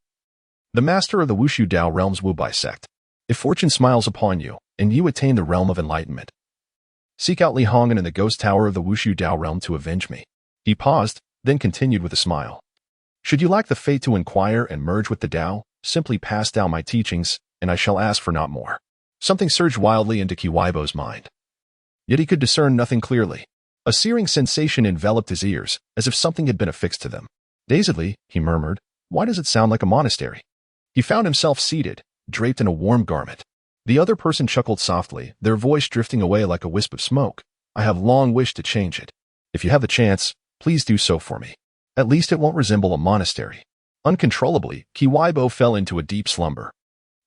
the master of the Wushu Dao realm's Wubai sect. If fortune smiles upon you, and you attain the realm of enlightenment, seek out Li Hongan in the ghost tower of the Wushu Dao realm to avenge me. He paused, then continued with a smile. Should you lack the fate to inquire and merge with the Dao, simply pass down my teachings, and I shall ask for not more. Something surged wildly into Qiu Yibo's mind. Yet he could discern nothing clearly. A searing sensation enveloped his ears, as if something had been affixed to them. Dazedly, he murmured, why does it sound like a monastery? He found himself seated, draped in a warm garment. The other person chuckled softly, their voice drifting away like a wisp of smoke. I have long wished to change it. If you have the chance, please do so for me. At least it won't resemble a monastery. Uncontrollably, Qiu Yibo fell into a deep slumber.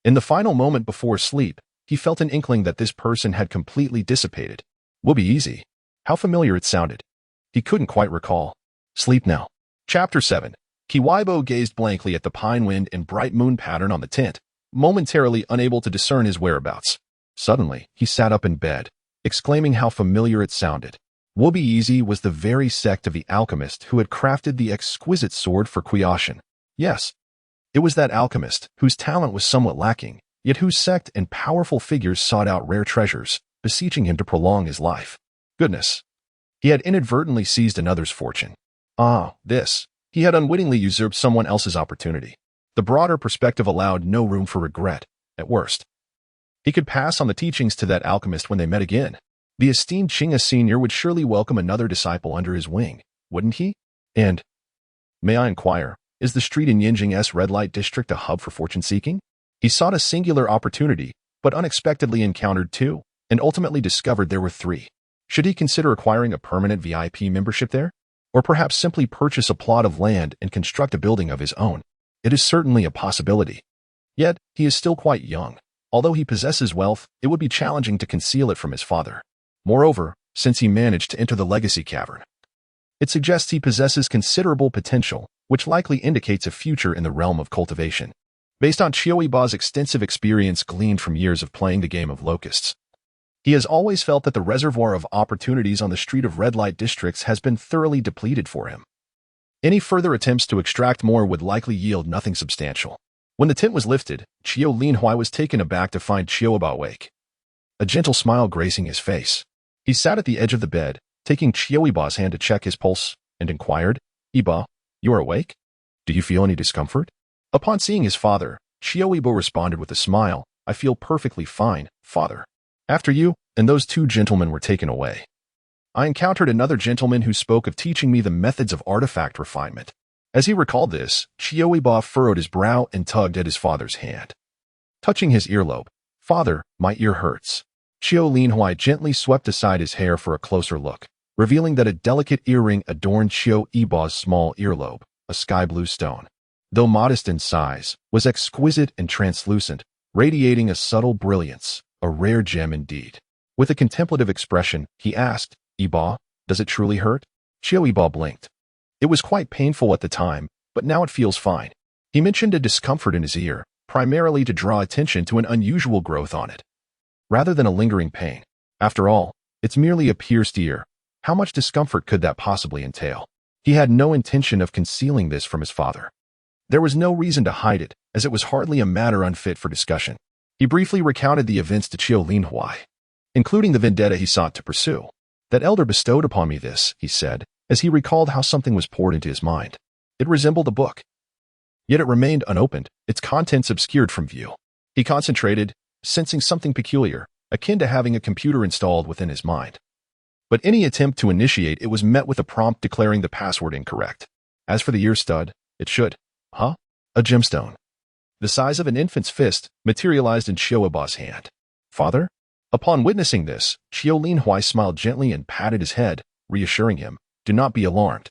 In the final moment before sleep, he felt an inkling that this person had completely dissipated. Will be easy. How familiar it sounded. He couldn't quite recall. Sleep now. Chapter 7. Qiu Yibo gazed blankly at the pine wind and bright moon pattern on the tent, momentarily unable to discern his whereabouts. Suddenly, he sat up in bed, exclaiming how familiar it sounded. Will be easy was the very sect of the alchemist who had crafted the exquisite sword for Long Aotian. Yes, it was that alchemist whose talent was somewhat lacking, yet whose sect and powerful figures sought out rare treasures, beseeching him to prolong his life. Goodness. He had inadvertently seized another's fortune. He had unwittingly usurped someone else's opportunity. The broader perspective allowed no room for regret, at worst. He could pass on the teachings to that alchemist when they met again. The esteemed Qingya senior would surely welcome another disciple under his wing, wouldn't he? And, may I inquire, is the street in Yinjing's red light district a hub for fortune-seeking? He sought a singular opportunity, but unexpectedly encountered two, and ultimately discovered there were three. Should he consider acquiring a permanent VIP membership there? Or perhaps simply purchase a plot of land and construct a building of his own? It is certainly a possibility. Yet, he is still quite young. Although he possesses wealth, it would be challenging to conceal it from his father. Moreover, since he managed to enter the legacy cavern, it suggests he possesses considerable potential, which likely indicates a future in the realm of cultivation. Based on Qiu Yibo's extensive experience gleaned from years of playing the game of locusts, he has always felt that the reservoir of opportunities on the street of red light districts has been thoroughly depleted for him. Any further attempts to extract more would likely yield nothing substantial. When the tent was lifted, Qiu Linhuai was taken aback to find Qiu Yibo awake, a gentle smile gracing his face. He sat at the edge of the bed, taking Qiu Yibo's hand to check his pulse, and inquired, "Yibo, you are awake? Do you feel any discomfort?" Upon seeing his father, Qiu Yibo responded with a smile, "I feel perfectly fine, father. After you and those two gentlemen were taken away, I encountered another gentleman who spoke of teaching me the methods of artifact refinement." As he recalled this, Qiu Yibo furrowed his brow and tugged at his father's hand, touching his earlobe. "Father, my ear hurts." Qiu Linhuai gently swept aside his hair for a closer look, revealing that a delicate earring adorned Qiu Yibo's small earlobe, a sky-blue stone. Though modest in size, was exquisite and translucent, radiating a subtle brilliance, a rare gem indeed. With a contemplative expression, he asked, "Yibo, does it truly hurt?" Qiu Yibo blinked. It was quite painful at the time, but now it feels fine. He mentioned a discomfort in his ear, primarily to draw attention to an unusual growth on it, rather than a lingering pain. After all, it's merely a pierced ear. How much discomfort could that possibly entail? He had no intention of concealing this from his father. There was no reason to hide it, as it was hardly a matter unfit for discussion. He briefly recounted the events to Qiu Linhuai, including the vendetta he sought to pursue. "That elder bestowed upon me this," he said, as he recalled how something was poured into his mind. It resembled a book. Yet it remained unopened, its contents obscured from view. He concentrated, sensing something peculiar, akin to having a computer installed within his mind. But any attempt to initiate it was met with a prompt declaring the password incorrect. As for the ear stud, it should, a gemstone, the size of an infant's fist, materialized in Qiu Yibo's hand. "Father?" Upon witnessing this, Qiu Linhuai smiled gently and patted his head, reassuring him, "Do not be alarmed.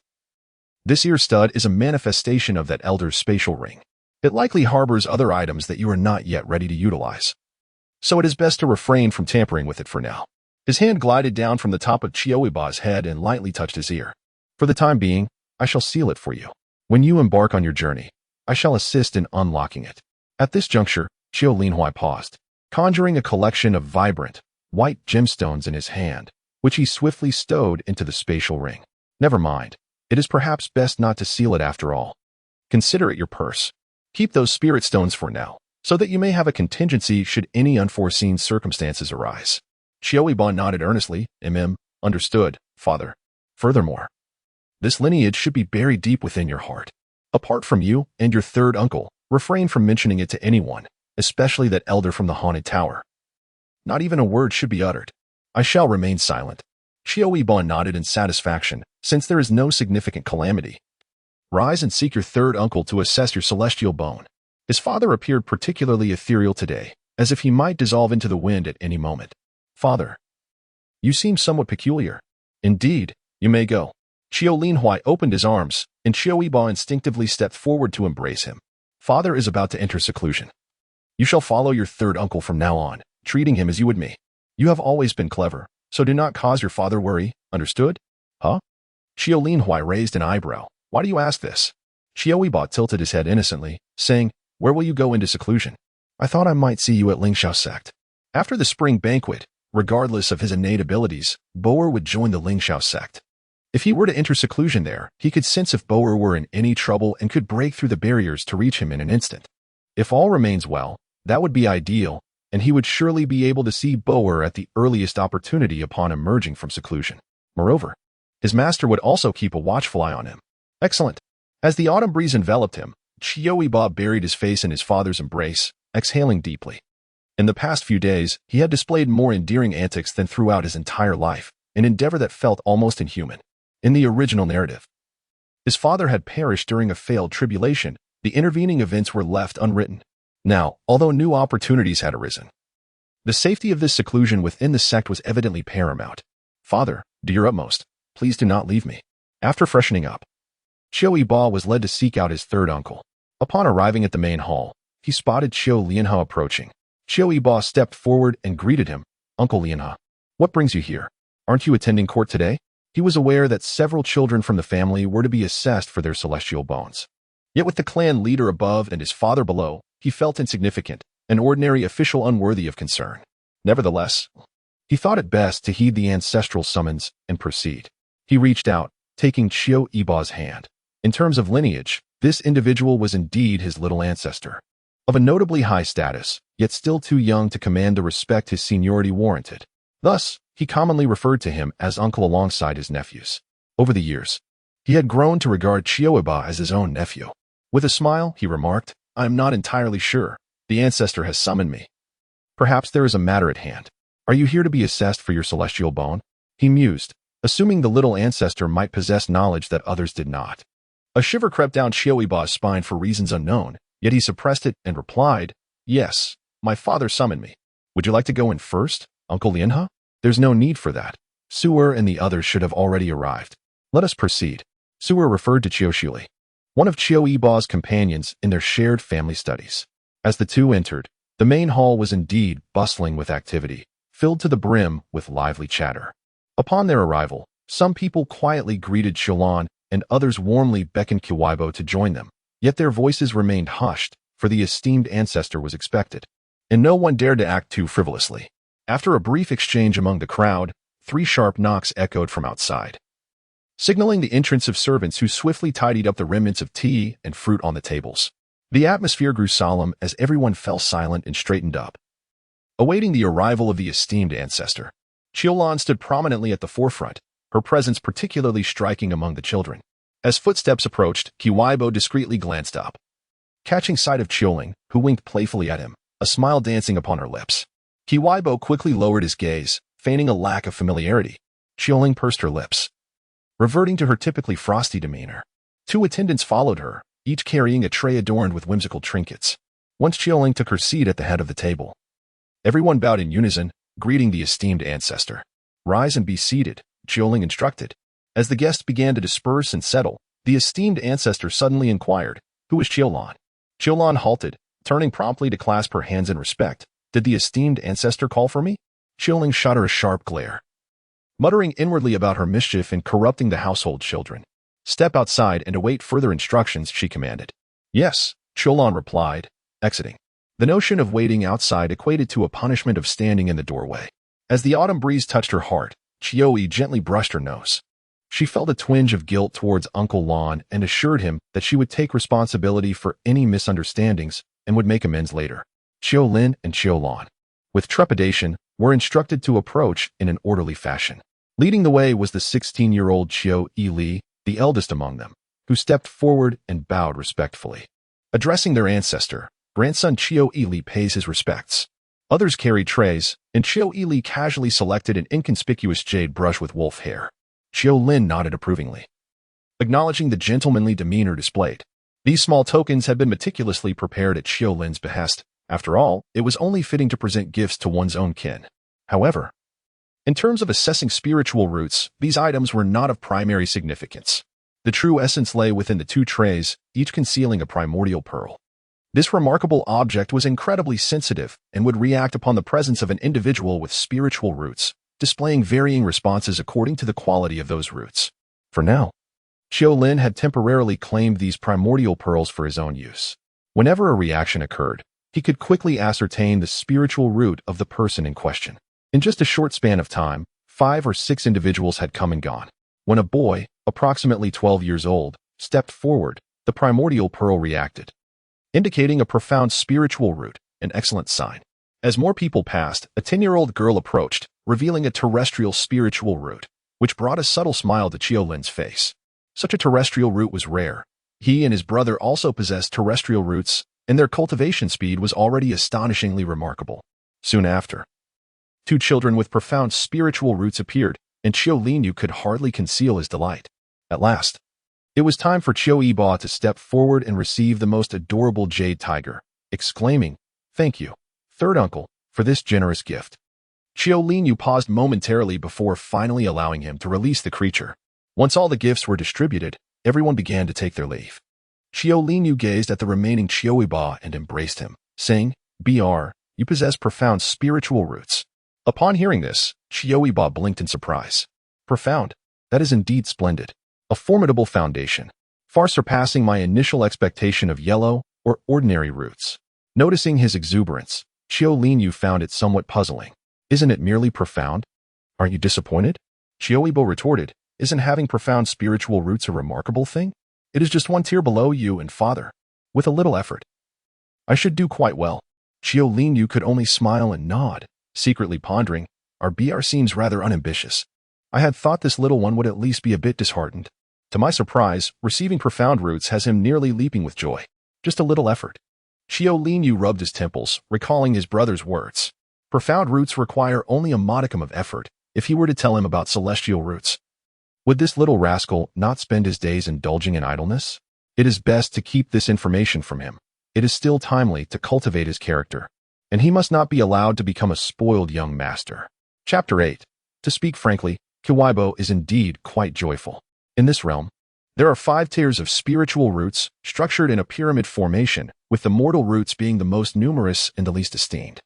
This ear stud is a manifestation of that elder's spatial ring. It likely harbors other items that you are not yet ready to utilize. So it is best to refrain from tampering with it for now." His hand glided down from the top of Qiu Yibo's head and lightly touched his ear. "For the time being, I shall seal it for you. When you embark on your journey, I shall assist in unlocking it." At this juncture, Qiu Linhuai paused, conjuring a collection of vibrant, white gemstones in his hand, which he swiftly stowed into the spatial ring. "Never mind. It is perhaps best not to seal it after all. Consider it your purse. Keep those spirit stones for now, so that you may have a contingency should any unforeseen circumstances arise." Qiu Yibo nodded earnestly. Understood, father. Furthermore, this lineage should be buried deep within your heart. Apart from you and your third uncle, refrain from mentioning it to anyone, especially that elder from the haunted tower. Not even a word should be uttered. I shall remain silent." Qiu Yibo nodded in satisfaction, since there is no significant calamity. "Rise and seek your third uncle to assess your celestial bone." His father appeared particularly ethereal today, as if he might dissolve into the wind at any moment. Father, you seem somewhat peculiar. Indeed, you may go. Qiu Linhuai opened his arms, and Qiu Yibo instinctively stepped forward to embrace him. Father is about to enter seclusion. You shall follow your third uncle from now on, treating him as you would me. You have always been clever, so do not cause your father worry, understood? Huh? Qiu Linhuai raised an eyebrow. Why do you ask this? Qiu Yibo tilted his head innocently, saying, Where will you go into seclusion? I thought I might see you at Lingxiao sect. After the spring banquet, regardless of his innate abilities, Boer would join the Lingxiao sect. If he were to enter seclusion there, he could sense if Boer were in any trouble and could break through the barriers to reach him in an instant. If all remains well, that would be ideal, and he would surely be able to see Boer at the earliest opportunity upon emerging from seclusion. Moreover, his master would also keep a watchful eye on him. Excellent. As the autumn breeze enveloped him, Qiu Yibo buried his face in his father's embrace, exhaling deeply. In the past few days, he had displayed more endearing antics than throughout his entire life, an endeavor that felt almost inhuman. In the original narrative, his father had perished during a failed tribulation. The intervening events were left unwritten. Now, although new opportunities had arisen, the safety of this seclusion within the sect was evidently paramount. Father, do your utmost. Please do not leave me. After freshening up, Qiu Yibo was led to seek out his third uncle. Upon arriving at the main hall, he spotted Qiu Lianhe approaching. Qiu Yibo stepped forward and greeted him. Uncle Lianhe, what brings you here? Aren't you attending court today? He was aware that several children from the family were to be assessed for their celestial bones. Yet with the clan leader above and his father below, he felt insignificant, an ordinary official unworthy of concern. Nevertheless, he thought it best to heed the ancestral summons and proceed. He reached out, taking Qiu Yibo's hand. In terms of lineage, this individual was indeed his little ancestor. Of a notably high status, yet still too young to command the respect his seniority warranted. Thus, he commonly referred to him as uncle alongside his nephews. Over the years, he had grown to regard Qiu Yibo as his own nephew. With a smile, he remarked, I am not entirely sure. The ancestor has summoned me. Perhaps there is a matter at hand. Are you here to be assessed for your celestial bone? He mused, assuming the little ancestor might possess knowledge that others did not. A shiver crept down Qiu Yibo's spine for reasons unknown, yet he suppressed it and replied, Yes, my father summoned me. Would you like to go in first, Uncle Lianhe? There's no need for that. Su'er and the others should have already arrived. Let us proceed. Su'er referred to Qiu Shuli, one of Qiu Yibo's companions in their shared family studies. As the two entered, the main hall was indeed bustling with activity, filled to the brim with lively chatter. Upon their arrival, some people quietly greeted Qiulan and others warmly beckoned Qiu Yibo to join them, yet their voices remained hushed, for the esteemed ancestor was expected, and no one dared to act too frivolously. After a brief exchange among the crowd, 3 sharp knocks echoed from outside, signaling the entrance of servants who swiftly tidied up the remnants of tea and fruit on the tables. The atmosphere grew solemn as everyone fell silent and straightened up, awaiting the arrival of the esteemed ancestor. Qiulan stood prominently at the forefront, her presence particularly striking among the children. As footsteps approached, Qiu Yibo discreetly glanced up, catching sight of Qiuling, who winked playfully at him, a smile dancing upon her lips. Qiu Yibo quickly lowered his gaze, feigning a lack of familiarity. Qiuling pursed her lips, reverting to her typically frosty demeanor. 2 attendants followed her, each carrying a tray adorned with whimsical trinkets. Once Qiuling took her seat at the head of the table, everyone bowed in unison, greeting the esteemed ancestor. Rise and be seated, Qiuling instructed. As the guests began to disperse and settle, the esteemed ancestor suddenly inquired, Who is Qiulan? Qiulan halted, turning promptly to clasp her hands in respect. Did the esteemed ancestor call for me? Qiuling shot her a sharp glare, muttering inwardly about her mischief in corrupting the household children. Step outside and await further instructions, she commanded. Yes, Qiulan replied, exiting. The notion of waiting outside equated to a punishment of standing in the doorway. As the autumn breeze touched her heart, Qiu gently brushed her nose. She felt a twinge of guilt towards Uncle Lan and assured him that she would take responsibility for any misunderstandings and would make amends later. Qiu Lin and Qiu Lan, with trepidation, were instructed to approach in an orderly fashion. Leading the way was the 16-year-old Qiu Yili, the eldest among them, who stepped forward and bowed respectfully. Addressing their ancestor, grandson Qiu Yili pays his respects. Others carried trays, and Qiu Yili casually selected an inconspicuous jade brush with wolf hair. Qiu Lin nodded approvingly, acknowledging the gentlemanly demeanor displayed. These small tokens had been meticulously prepared at Qiu Lin's behest. After all, it was only fitting to present gifts to one's own kin. However, in terms of assessing spiritual roots, these items were not of primary significance. The true essence lay within the two trays, each concealing a primordial pearl. This remarkable object was incredibly sensitive and would react upon the presence of an individual with spiritual roots, displaying varying responses according to the quality of those roots. For now, Qiu Lin had temporarily claimed these primordial pearls for his own use. Whenever a reaction occurred, he could quickly ascertain the spiritual root of the person in question. In just a short span of time, 5 or 6 individuals had come and gone. When a boy, approximately 12 years old, stepped forward, the primordial pearl reacted, indicating a profound spiritual root, an excellent sign. As more people passed, a 10-year-old girl approached, revealing a terrestrial spiritual root, which brought a subtle smile to Qiu Lin's face. Such a terrestrial root was rare. He and his brother also possessed terrestrial roots, and their cultivation speed was already astonishingly remarkable. Soon after, 2 children with profound spiritual roots appeared, and Qiu Linyu could hardly conceal his delight. At last, it was time for Qiu Yibo to step forward and receive the most adorable jade tiger, exclaiming, "Thank you, third uncle, for this generous gift." Qiu Linyu paused momentarily before finally allowing him to release the creature. Once all the gifts were distributed, everyone began to take their leave. Qiu Linyu gazed at the remaining Qiu Yibo and embraced him, saying, "Br, you possess profound spiritual roots." Upon hearing this, Qiu Yibo blinked in surprise. "Profound? That is indeed splendid. A formidable foundation, far surpassing my initial expectation of yellow or ordinary roots." Noticing his exuberance, Qiu Linyu found it somewhat puzzling. "Isn't it merely profound? Aren't you disappointed?" Qiu Yibo retorted, "Isn't having profound spiritual roots a remarkable thing? It is just one tier below you and father. With a little effort, I should do quite well." Qiu Linyu could only smile and nod, secretly pondering, "Our BR seems rather unambitious. I had thought this little one would at least be a bit disheartened." To my surprise, receiving profound roots has him nearly leaping with joy. Just a little effort. Qiu Linyu rubbed his temples, recalling his brother's words. Profound roots require only a modicum of effort. If he were to tell him about celestial roots, would this little rascal not spend his days indulging in idleness? It is best to keep this information from him. It is still timely to cultivate his character, and he must not be allowed to become a spoiled young master. Chapter 8. To speak frankly, Qiu Yibo is indeed quite joyful. In this realm, there are 5 tiers of spiritual roots, structured in a pyramid formation, with the mortal roots being the most numerous and the least esteemed.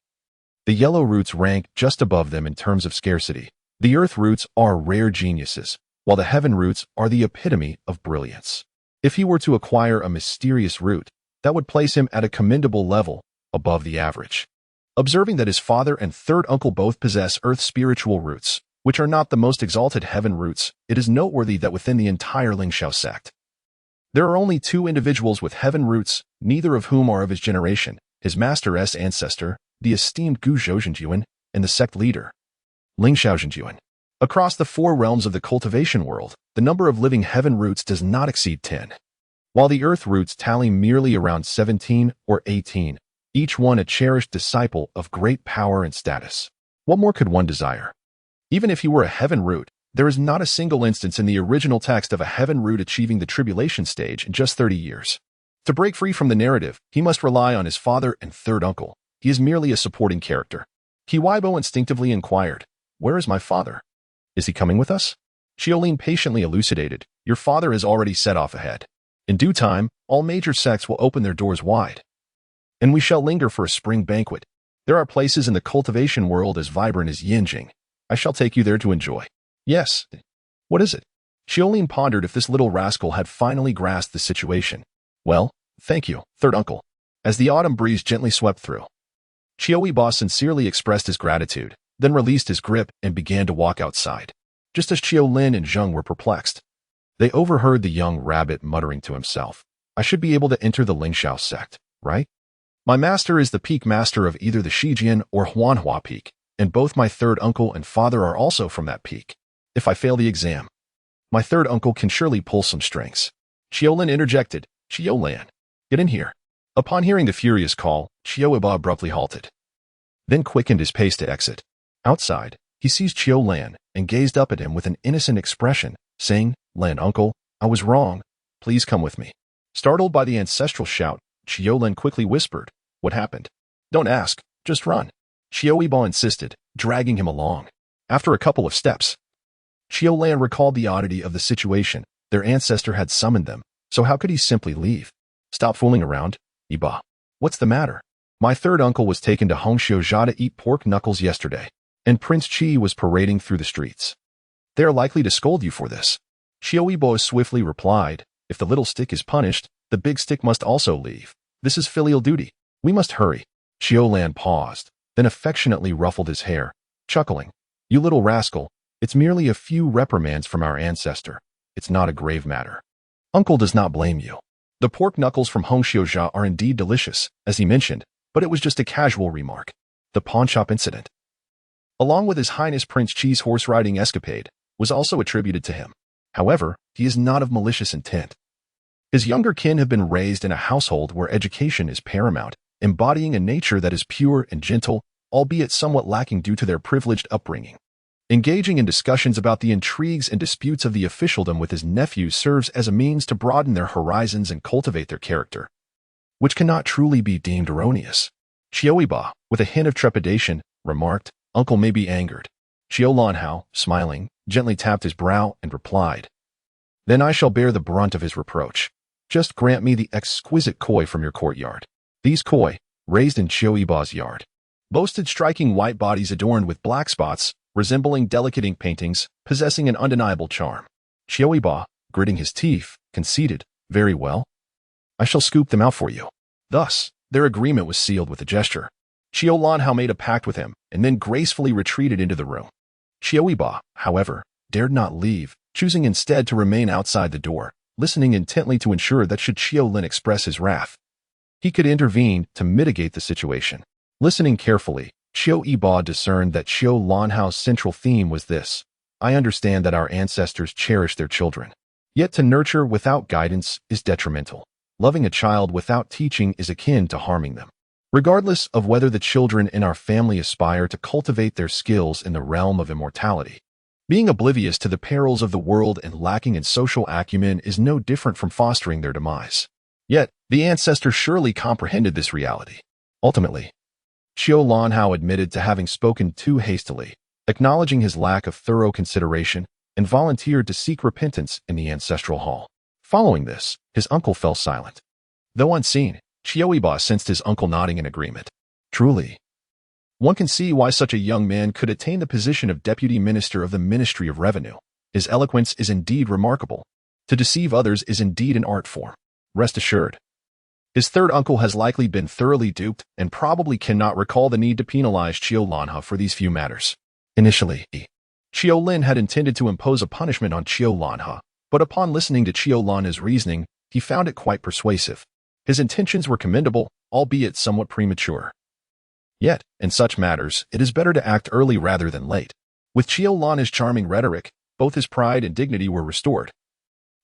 The yellow roots rank just above them in terms of scarcity. The earth roots are rare geniuses, while the heaven roots are the epitome of brilliance. If he were to acquire a mysterious root, that would place him at a commendable level, above the average. Observing that his father and third uncle both possess earth spiritual roots, which are not the most exalted heaven roots, it is noteworthy that within the entire Lingxiao sect, there are only 2 individuals with heaven roots, neither of whom are of his generation, his master's ancestor, the esteemed Gu Zhoujian, and the sect leader, Lingxiao Zhenjuan. Across the 4 realms of the cultivation world, the number of living heaven roots does not exceed 10, while the earth roots tally merely around 17 or 18, each one a cherished disciple of great power and status. What more could one desire? Even if he were a heaven root, there is not a single instance in the original text of a heaven root achieving the tribulation stage in just 30 years. To break free from the narrative, he must rely on his father and third uncle. He is merely a supporting character. Qiu Yibo instinctively inquired, "Where is my father? Is he coming with us?" Qiu Lin patiently elucidated, "Your father has already set off ahead. In due time, all major sects will open their doors wide, and we shall linger for a spring banquet. There are places in the cultivation world as vibrant as Yinjing. I shall take you there to enjoy." "Yes. What is it?" Qiu Lin pondered if this little rascal had finally grasped the situation. "Well, thank you, third uncle." As the autumn breeze gently swept through, Qiu Yibo sincerely expressed his gratitude, then released his grip and began to walk outside. Just as Qiu Lin and Zheng were perplexed, they overheard the young rabbit muttering to himself, "I should be able to enter the Lingxiao sect, right? My master is the peak master of either the Qidian or Huanhua peak, and both my third uncle and father are also from that peak. If I fail the exam, my third uncle can surely pull some strings." Qiu Lin interjected, "Qiu Lan, get in here." Upon hearing the furious call, Qiu Yibo abruptly halted, then quickened his pace to exit. Outside, he seized Qiu Lan and gazed up at him with an innocent expression, saying, "Lan uncle, I was wrong. Please come with me." Startled by the ancestral shout, Qiu Lin quickly whispered, "What happened?" "Don't ask, just run," Qiu Yibo insisted, dragging him along. After a couple of steps, Qiu Lin recalled the oddity of the situation. Their ancestor had summoned them, so how could he simply leave? "Stop fooling around, Yibo. What's the matter? My third uncle was taken to Hongxiuzhou to eat pork knuckles yesterday, and Prince Qi was parading through the streets. They are likely to scold you for this." Qiu Yibo swiftly replied, "If the little stick is punished, the big stick must also leave. This is filial duty. We must hurry." Qiu Lan paused, then affectionately ruffled his hair, chuckling, "You little rascal, it's merely a few reprimands from our ancestor. It's not a grave matter. Uncle does not blame you. The pork knuckles from Hongxiuzhou are indeed delicious, as he mentioned, but it was just a casual remark. The pawnshop incident, along with His Highness Prince Qi's horse-riding escapade, was also attributed to him. However, he is not of malicious intent. His younger kin have been raised in a household where education is paramount, embodying a nature that is pure and gentle, albeit somewhat lacking due to their privileged upbringing. Engaging in discussions about the intrigues and disputes of the officialdom with his nephew serves as a means to broaden their horizons and cultivate their character, which cannot truly be deemed erroneous. Qiu Yibo, with a hint of trepidation, remarked, "Uncle may be angered." Qiu Lanhao, smiling, gently tapped his brow and replied, "Then I shall bear the brunt of his reproach. Just grant me the exquisite koi from your courtyard." These koi, raised in Qiu Yibo's yard, boasted striking white bodies adorned with black spots, resembling delicate ink paintings, possessing an undeniable charm. Qiu Yibo, gritting his teeth, conceded, "Very well. I shall scoop them out for you." Thus, their agreement was sealed with a gesture. Qiu Lanhao made a pact with him, and then gracefully retreated into the room. Qiu Yibo, however, dared not leave, choosing instead to remain outside the door, listening intently to ensure that should Qiu Lin express his wrath, he could intervene to mitigate the situation. Listening carefully, Qiu Yibo discerned that Qiu Lanhao's central theme was this: "I understand that our ancestors cherish their children. Yet to nurture without guidance is detrimental. Loving a child without teaching is akin to harming them. Regardless of whether the children in our family aspire to cultivate their skills in the realm of immortality, being oblivious to the perils of the world and lacking in social acumen is no different from fostering their demise." Yet, the ancestor surely comprehended this reality. Ultimately, Qiu Lanhao admitted to having spoken too hastily, acknowledging his lack of thorough consideration, and volunteered to seek repentance in the ancestral hall. Following this, his uncle fell silent. Though unseen, Qiu Yibo sensed his uncle nodding in agreement. Truly, one can see why such a young man could attain the position of Deputy Minister of the Ministry of Revenue. His eloquence is indeed remarkable. To deceive others is indeed an art form. Rest assured, his third uncle has likely been thoroughly duped and probably cannot recall the need to penalize Qiu Lanhao for these few matters. Initially, Qiu Lin had intended to impose a punishment on Qiu Lanhao, but upon listening to Qiu Lanhao's reasoning, he found it quite persuasive. His intentions were commendable, albeit somewhat premature. Yet, in such matters, it is better to act early rather than late. With Qiu Lanhao's charming rhetoric, both his pride and dignity were restored,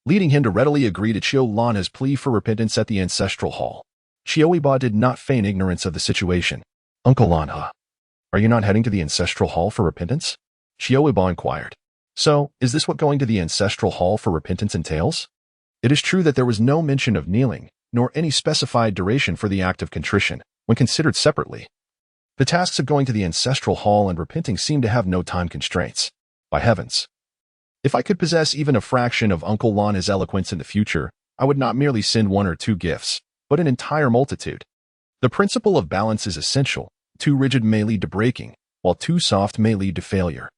leading him to readily agree to Qiu Lanhao's plea for repentance at the ancestral hall. Qiu Yibo did not feign ignorance of the situation. "Uncle Lanhao, are you not heading to the ancestral hall for repentance?" Qiu Yibo inquired. "So, is this what going to the ancestral hall for repentance entails?" It is true that there was no mention of kneeling, nor any specified duration for the act of contrition, when considered separately. The tasks of going to the ancestral hall and repenting seemed to have no time constraints. By heavens, if I could possess even a fraction of Uncle Lanhao's eloquence in the future, I would not merely send one or two gifts, but an entire multitude. The principle of balance is essential. Too rigid may lead to breaking, while too soft may lead to failure.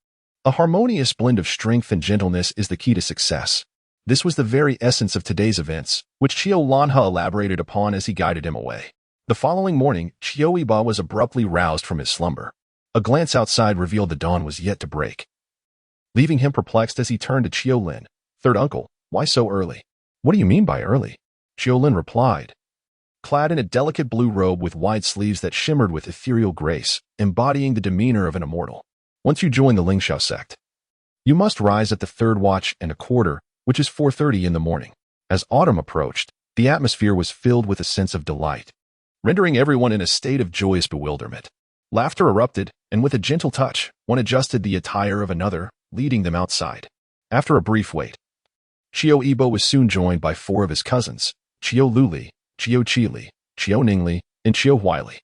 A harmonious blend of strength and gentleness is the key to success. This was the very essence of today's events, which Qiu Lanhao elaborated upon as he guided him away. The following morning, Qiu Yibo was abruptly roused from his slumber. A glance outside revealed the dawn was yet to break, leaving him perplexed as he turned to Qiu Lin. "Third uncle, why so early?" "What do you mean by early?" Qiu Lin replied, clad in a delicate blue robe with wide sleeves that shimmered with ethereal grace, embodying the demeanor of an immortal. "Once you join the Lingxiao sect, you must rise at the third watch and a quarter, which is 4:30 in the morning." As autumn approached, the atmosphere was filled with a sense of delight, rendering everyone in a state of joyous bewilderment. Laughter erupted, and with a gentle touch, one adjusted the attire of another, leading them outside. After a brief wait, Qiu Yibo was soon joined by 4 of his cousins, Qiu Luli, Qiu Qili, Qiu Ningli, and Qiu Huili.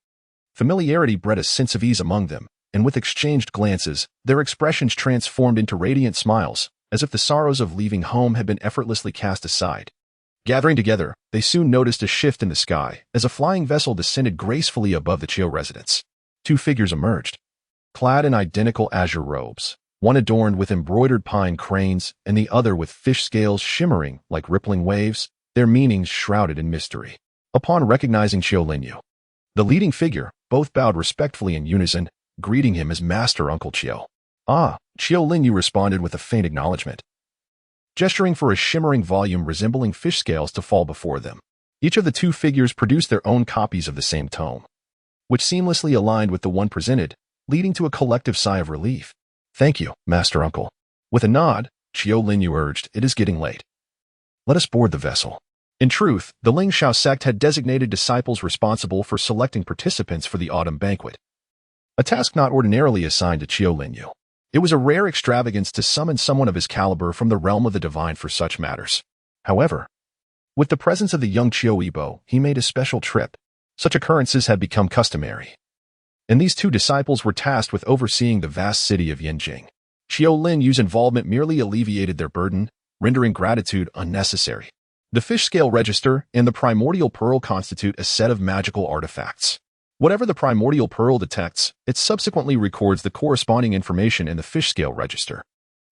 Familiarity bred a sense of ease among them, and with exchanged glances, their expressions transformed into radiant smiles, as if the sorrows of leaving home had been effortlessly cast aside. Gathering together, they soon noticed a shift in the sky as a flying vessel descended gracefully above the Qiu residence. Two figures emerged, clad in identical azure robes, one adorned with embroidered pine cranes and the other with fish scales shimmering like rippling waves, their meanings shrouded in mystery. Upon recognizing Qiu Linyu, the leading figure, both bowed respectfully in unison, greeting him as Master Uncle Qiu. Ah, Qiu Linyu responded with a faint acknowledgement, gesturing for a shimmering volume resembling fish scales to fall before them. Each of the two figures produced their own copies of the same tome, which seamlessly aligned with the one presented, leading to a collective sigh of relief. Thank you, Master Uncle. With a nod, Qiu Linyu urged, it is getting late. Let us board the vessel. In truth, the Ling Xiao sect had designated disciples responsible for selecting participants for the autumn banquet, a task not ordinarily assigned to Qiu Linyu. It was a rare extravagance to summon someone of his caliber from the realm of the divine for such matters. However, with the presence of the young Qiu Yibo, he made a special trip. Such occurrences had become customary, and these two disciples were tasked with overseeing the vast city of Yanjing. Qiu Linyu's involvement merely alleviated their burden, rendering gratitude unnecessary. The fish scale register and the primordial pearl constitute a set of magical artifacts. Whatever the primordial pearl detects, it subsequently records the corresponding information in the fish scale register.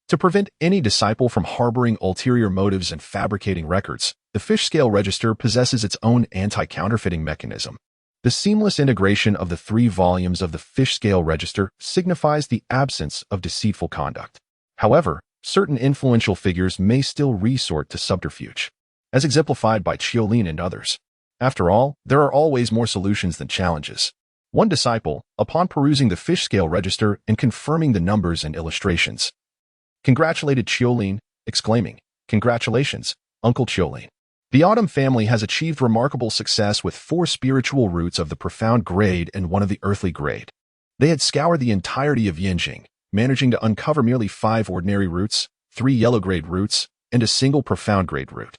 To prevent any disciple from harboring ulterior motives and fabricating records, the fish scale register possesses its own anti-counterfeiting mechanism. The seamless integration of the 3 volumes of the fish scale register signifies the absence of deceitful conduct. However, certain influential figures may still resort to subterfuge, as exemplified by Qiu Lin and others. After all, there are always more solutions than challenges. One disciple, upon perusing the fish scale register and confirming the numbers and illustrations, congratulated Qiu Lin, exclaiming, "Congratulations, Uncle Qiu Lin. The Autumn family has achieved remarkable success with 4 spiritual roots of the profound grade and 1 of the earthly grade. They had scoured the entirety of Yanjing, managing to uncover merely 5 ordinary roots, 3 yellow grade roots, and a single profound grade root.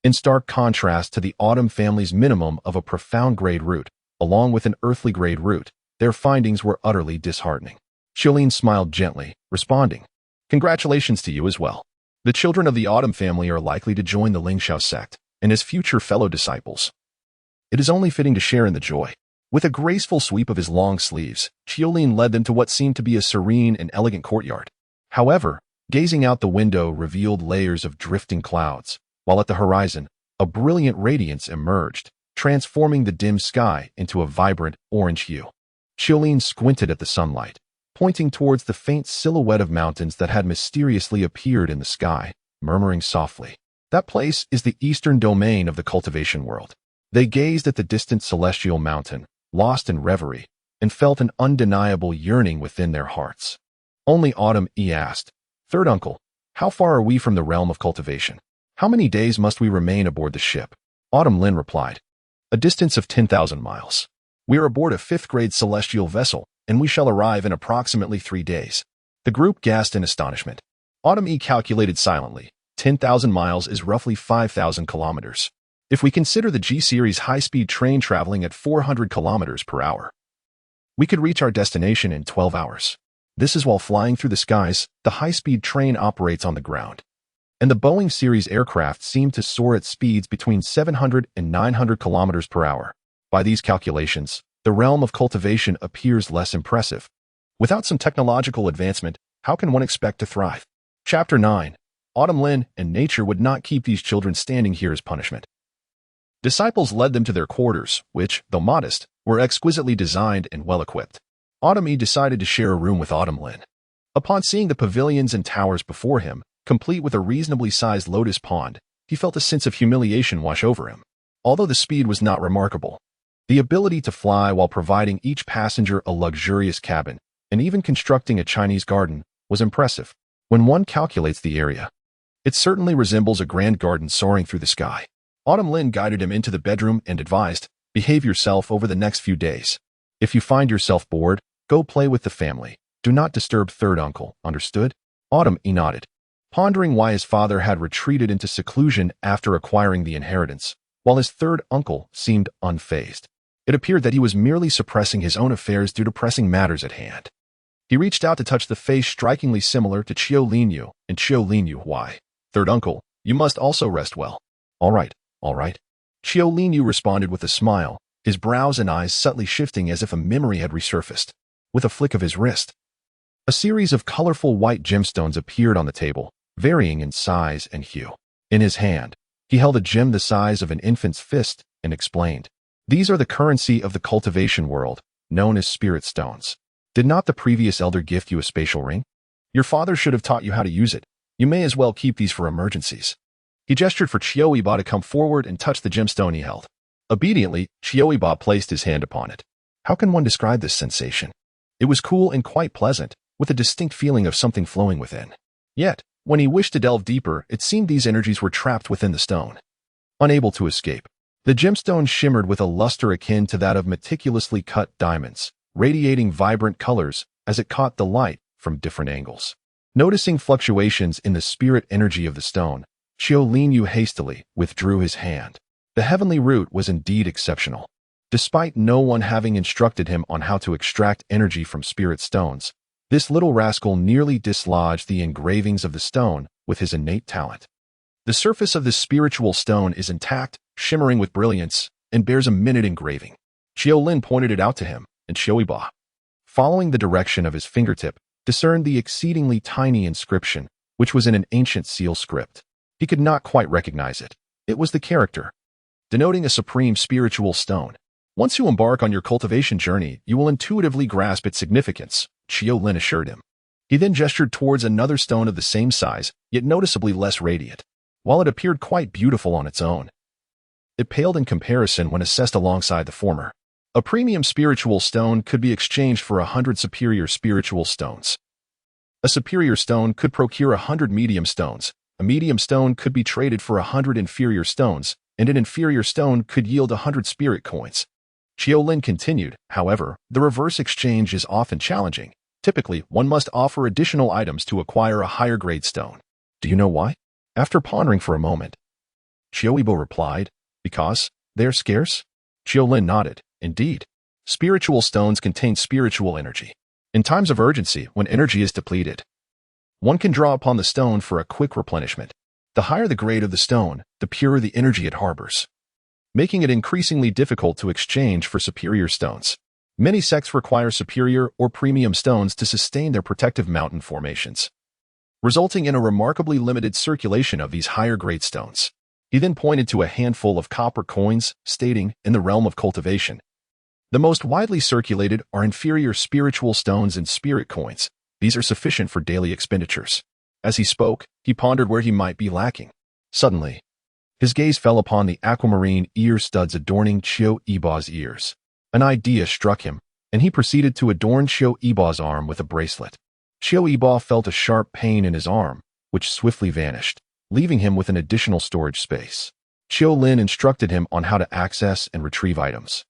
In stark contrast to the Autumn family's minimum of a profound grade root, along with an earthly grade root, their findings were utterly disheartening." Qiu Lin smiled gently, responding, "Congratulations to you as well. The children of the Autumn family are likely to join the Ling Xiao sect, and as future fellow disciples, it is only fitting to share in the joy." With a graceful sweep of his long sleeves, Qiu Lin led them to what seemed to be a serene and elegant courtyard. However, gazing out the window revealed layers of drifting clouds, while at the horizon, a brilliant radiance emerged, transforming the dim sky into a vibrant orange hue. Qiu Lin squinted at the sunlight, pointing towards the faint silhouette of mountains that had mysteriously appeared in the sky, murmuring softly, "That place is the eastern domain of the cultivation world." They gazed at the distant celestial mountain, lost in reverie, and felt an undeniable yearning within their hearts. Only Autumn asked, "Third uncle, how far are we from the realm of cultivation? How many days must we remain aboard the ship?" Autumn Lin replied, "A distance of 10,000 miles. We are aboard a 5th grade celestial vessel, and we shall arrive in approximately 3 days." The group gasped in astonishment. Autumn calculated silently. 10,000 miles is roughly 5,000 kilometers. If we consider the G-series high-speed train traveling at 400 kilometers per hour, we could reach our destination in 12 hours. This is while flying through the skies. The high-speed train operates on the ground, and the Boeing series aircraft seem to soar at speeds between 700 and 900 kilometers per hour. By these calculations, the realm of cultivation appears less impressive. Without some technological advancement, how can one expect to thrive? Chapter 9. Autumn Lin and nature would not keep these children standing here as punishment. Disciples led them to their quarters, which, though modest, were exquisitely designed and well-equipped. Autumn decided to share a room with Autumn Lin. Upon seeing the pavilions and towers before him, complete with a reasonably sized lotus pond, he felt a sense of humiliation wash over him. Although the speed was not remarkable, the ability to fly while providing each passenger a luxurious cabin, and even constructing a Chinese garden, was impressive. When one calculates the area, it certainly resembles a grand garden soaring through the sky. Autumn Lin guided him into the bedroom and advised, "Behave yourself over the next few days. If you find yourself bored, go play with the family. Do not disturb third uncle, understood?" Autumn nodded, pondering why his father had retreated into seclusion after acquiring the inheritance. while his third uncle seemed unfazed. It appeared that he was merely suppressing his own affairs due to pressing matters at hand. He reached out to touch the face strikingly similar to Qiu Linyu and Qiu Linyu. Why? Third uncle, you must also rest well. All right, all right. Qiu Linyu responded with a smile, his brows and eyes subtly shifting as if a memory had resurfaced. With a flick of his wrist, a series of colorful white gemstones appeared on the table, varying in size and hue. In his hand, he held a gem the size of an infant's fist and explained, "These are the currency of the cultivation world, known as spirit stones. Did not the previous elder gift you a spatial ring? Your father should have taught you how to use it. You may as well keep these for emergencies." He gestured for Qiu Yibo to come forward and touch the gemstone he held. Obediently, Qiu Yibo placed his hand upon it. How can one describe this sensation? It was cool and quite pleasant, with a distinct feeling of something flowing within. Yet, when he wished to delve deeper, it seemed these energies were trapped within the stone, unable to escape. The gemstone shimmered with a luster akin to that of meticulously cut diamonds, radiating vibrant colors as it caught the light from different angles. Noticing fluctuations in the spirit energy of the stone, Qiu Linyu hastily withdrew his hand. The heavenly root was indeed exceptional. Despite no one having instructed him on how to extract energy from spirit stones, this little rascal nearly dislodged the engravings of the stone with his innate talent. The surface of this spiritual stone is intact, shimmering with brilliance, and bears a minute engraving. Qiu Lin pointed it out to him, and Qiu Yibo, following the direction of his fingertip, discerned the exceedingly tiny inscription, which was in an ancient seal script. He could not quite recognize it. It was the character, denoting a supreme spiritual stone. Once you embark on your cultivation journey, you will intuitively grasp its significance, Qiu Lin assured him. He then gestured towards another stone of the same size, yet noticeably less radiant. While it appeared quite beautiful on its own, it paled in comparison when assessed alongside the former. A premium spiritual stone could be exchanged for 100 superior spiritual stones. A superior stone could procure 100 medium stones. A medium stone could be traded for 100 inferior stones, and an inferior stone could yield 100 spirit coins. Qiu Lin continued, however, the reverse exchange is often challenging. Typically, one must offer additional items to acquire a higher grade stone. Do you know why? After pondering for a moment, Qiu Yibo replied, because they're scarce? Qiu Lin nodded. Indeed, spiritual stones contain spiritual energy. In times of urgency, when energy is depleted, one can draw upon the stone for a quick replenishment. The higher the grade of the stone, the purer the energy it harbors, making it increasingly difficult to exchange for superior stones. Many sects require superior or premium stones to sustain their protective mountain formations, resulting in a remarkably limited circulation of these higher-grade stones. He then pointed to a handful of copper coins, stating, in the realm of cultivation, the most widely circulated are inferior spiritual stones and spirit coins. These are sufficient for daily expenditures. As he spoke, he pondered where he might be lacking. Suddenly, his gaze fell upon the aquamarine ear studs adorning Qiu Yibo's ears. An idea struck him, and he proceeded to adorn Qiu Yibo's arm with a bracelet. Qiu Yibo felt a sharp pain in his arm, which swiftly vanished, leaving him with an additional storage space. Qiu Lin instructed him on how to access and retrieve items,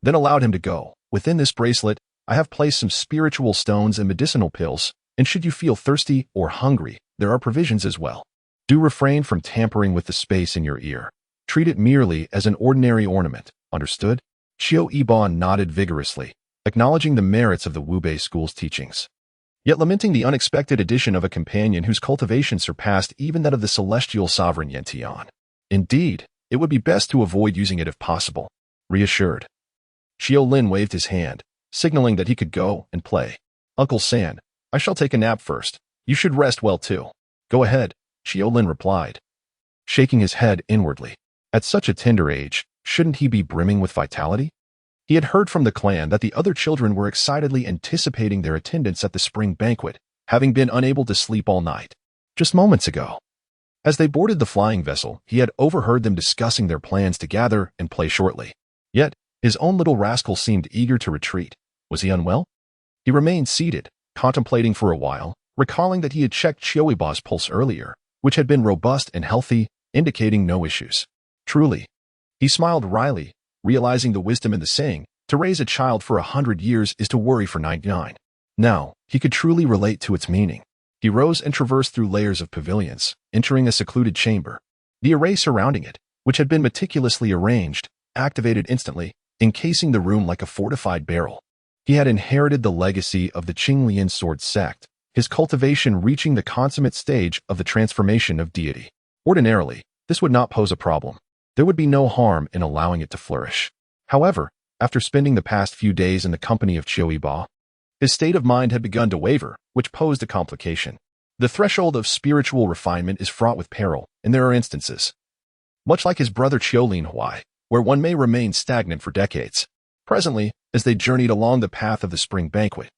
then allowed him to go. Within this bracelet, I have placed some spiritual stones and medicinal pills, and should you feel thirsty or hungry, there are provisions as well. Do refrain from tampering with the space in your ear. Treat it merely as an ordinary ornament, understood? Qiu Yibo nodded vigorously, acknowledging the merits of the Wu-Bei school's teachings, yet lamenting the unexpected addition of a companion whose cultivation surpassed even that of the celestial sovereign Yantian. Indeed, it would be best to avoid using it if possible. Reassured, Qiu Lin waved his hand, signaling that he could go and play. Uncle San, I shall take a nap first. You should rest well too. Go ahead, Qiu Lin replied, shaking his head inwardly. At such a tender age, shouldn't he be brimming with vitality? He had heard from the clan that the other children were excitedly anticipating their attendance at the spring banquet, having been unable to sleep all night. Just moments ago, as they boarded the flying vessel, he had overheard them discussing their plans to gather and play shortly. Yet, his own little rascal seemed eager to retreat. Was he unwell? He remained seated, contemplating for a while, recalling that he had checked Qiu Yibo's pulse earlier, which had been robust and healthy, indicating no issues. Truly. He smiled wryly, realizing the wisdom in the saying, to raise a child for 100 years is to worry for 99. Now, he could truly relate to its meaning. He rose and traversed through layers of pavilions, entering a secluded chamber. The array surrounding it, which had been meticulously arranged, activated instantly, encasing the room like a fortified barrel. He had inherited the legacy of the Qinglian sword sect, his cultivation reaching the consummate stage of the transformation of deity. Ordinarily, this would not pose a problem. There would be no harm in allowing it to flourish. However, after spending the past few days in the company of Qiu Yibo, his state of mind had begun to waver, which posed a complication. The threshold of spiritual refinement is fraught with peril, and there are instances, much like his brother Qiu Huai, where one may remain stagnant for decades. Presently, as they journeyed along the path of the spring banquet,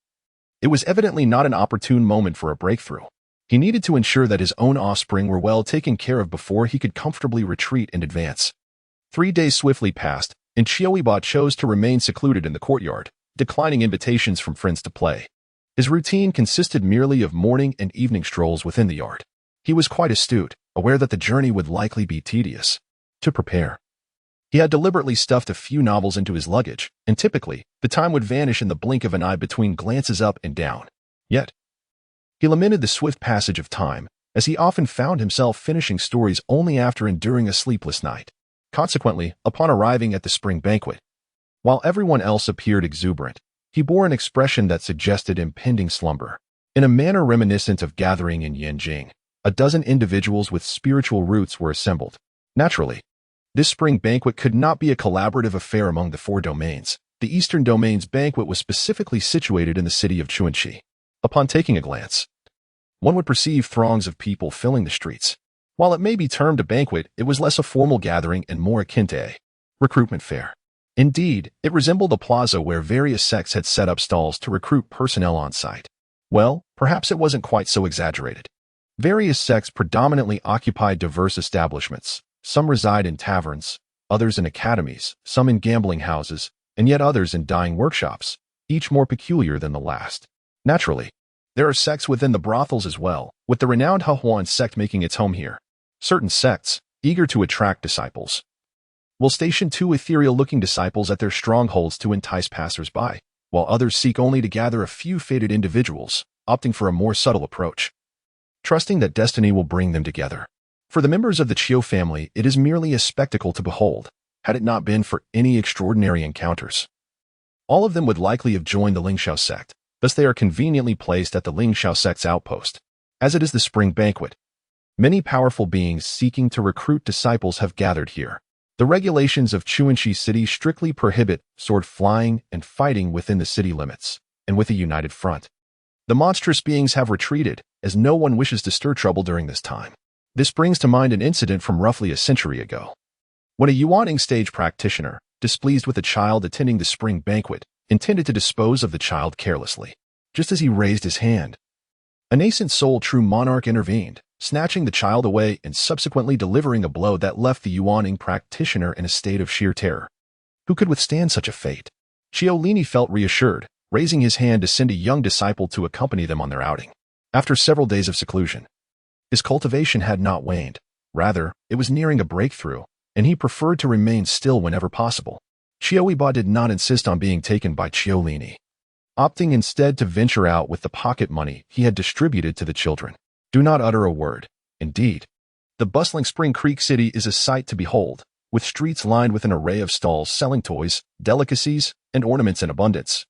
it was evidently not an opportune moment for a breakthrough. He needed to ensure that his own offspring were well taken care of before he could comfortably retreat and advance. 3 days swiftly passed, and Qiu Yibo chose to remain secluded in the courtyard, declining invitations from friends to play. His routine consisted merely of morning and evening strolls within the yard. He was quite astute, aware that the journey would likely be tedious. To prepare, he had deliberately stuffed a few novels into his luggage, and typically, the time would vanish in the blink of an eye between glances up and down. Yet, he lamented the swift passage of time, as he often found himself finishing stories only after enduring a sleepless night. Consequently, upon arriving at the spring banquet, while everyone else appeared exuberant, he bore an expression that suggested impending slumber. In a manner reminiscent of gathering in Yanjing, a dozen individuals with spiritual roots were assembled. Naturally, this spring banquet could not be a collaborative affair among the 4 domains. The Eastern Domain's banquet was specifically situated in the city of Chuanxi. Upon taking a glance, one would perceive throngs of people filling the streets. While it may be termed a banquet, it was less a formal gathering and more akin to a recruitment fair. Indeed, it resembled a plaza where various sects had set up stalls to recruit personnel on site. Well, perhaps it wasn't quite so exaggerated. Various sects predominantly occupied diverse establishments. Some reside in taverns, others in academies, some in gambling houses, and yet others in dyeing workshops, each more peculiar than the last. Naturally, there are sects within the brothels as well, with the renowned Huan sect making its home here. Certain sects, eager to attract disciples, will station 2 ethereal-looking disciples at their strongholds to entice passers-by, while others seek only to gather a few fated individuals, opting for a more subtle approach, trusting that destiny will bring them together. For the members of the Qiu family, it is merely a spectacle to behold, had it not been for any extraordinary encounters. All of them would likely have joined the Lingxiao sect, thus they are conveniently placed at the Lingxiao sect's outpost. As it is the spring banquet, many powerful beings seeking to recruit disciples have gathered here. The regulations of Chuanxi City strictly prohibit sword flying and fighting within the city limits, and with a united front, the monstrous beings have retreated, as no one wishes to stir trouble during this time. This brings to mind an incident from roughly a century ago, when a Yuaning stage practitioner, displeased with a child attending the spring banquet, intended to dispose of the child carelessly. Just as he raised his hand, a nascent soul-true monarch intervened, snatching the child away and subsequently delivering a blow that left the Yuaning practitioner in a state of sheer terror. Who could withstand such a fate? Qiu felt reassured, raising his hand to send a young disciple to accompany them on their outing. After several days of seclusion, his cultivation had not waned. Rather, it was nearing a breakthrough, and he preferred to remain still whenever possible. Qiu Yibo did not insist on being taken by Qiu, opting instead to venture out with the pocket money he had distributed to the children. Do not utter a word. Indeed, the bustling Spring Creek city is a sight to behold, with streets lined with an array of stalls selling toys, delicacies, and ornaments in abundance,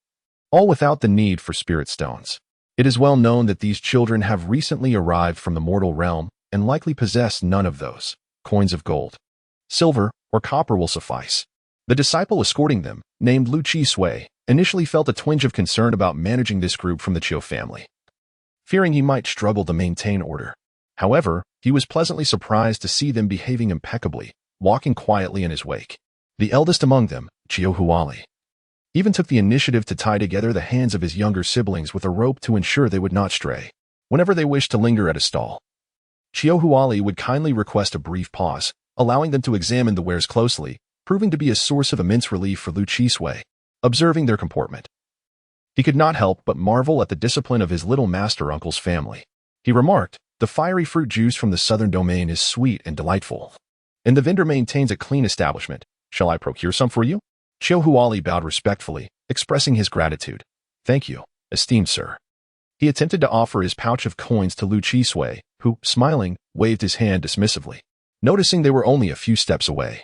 all without the need for spirit stones. It is well known that these children have recently arrived from the mortal realm and likely possess none of those. Coins of gold, silver, or copper will suffice. The disciple escorting them, named Lu Qisui, initially felt a twinge of concern about managing this group from the Qiu family, fearing he might struggle to maintain order. However, he was pleasantly surprised to see them behaving impeccably, walking quietly in his wake. The eldest among them, Qiu Huali, even took the initiative to tie together the hands of his younger siblings with a rope to ensure they would not stray. Whenever they wished to linger at a stall, Qiu Huali would kindly request a brief pause, allowing them to examine the wares closely, proving to be a source of immense relief for Lu Qisui. Observing their comportment, he could not help but marvel at the discipline of his little master uncle's family. He remarked, "The fiery fruit juice from the southern domain is sweet and delightful, and the vendor maintains a clean establishment. Shall I procure some for you?" Qiu Huali bowed respectfully, expressing his gratitude. "Thank you, esteemed sir." He attempted to offer his pouch of coins to Lu Qisui, who, smiling, waved his hand dismissively. Noticing they were only a few steps away,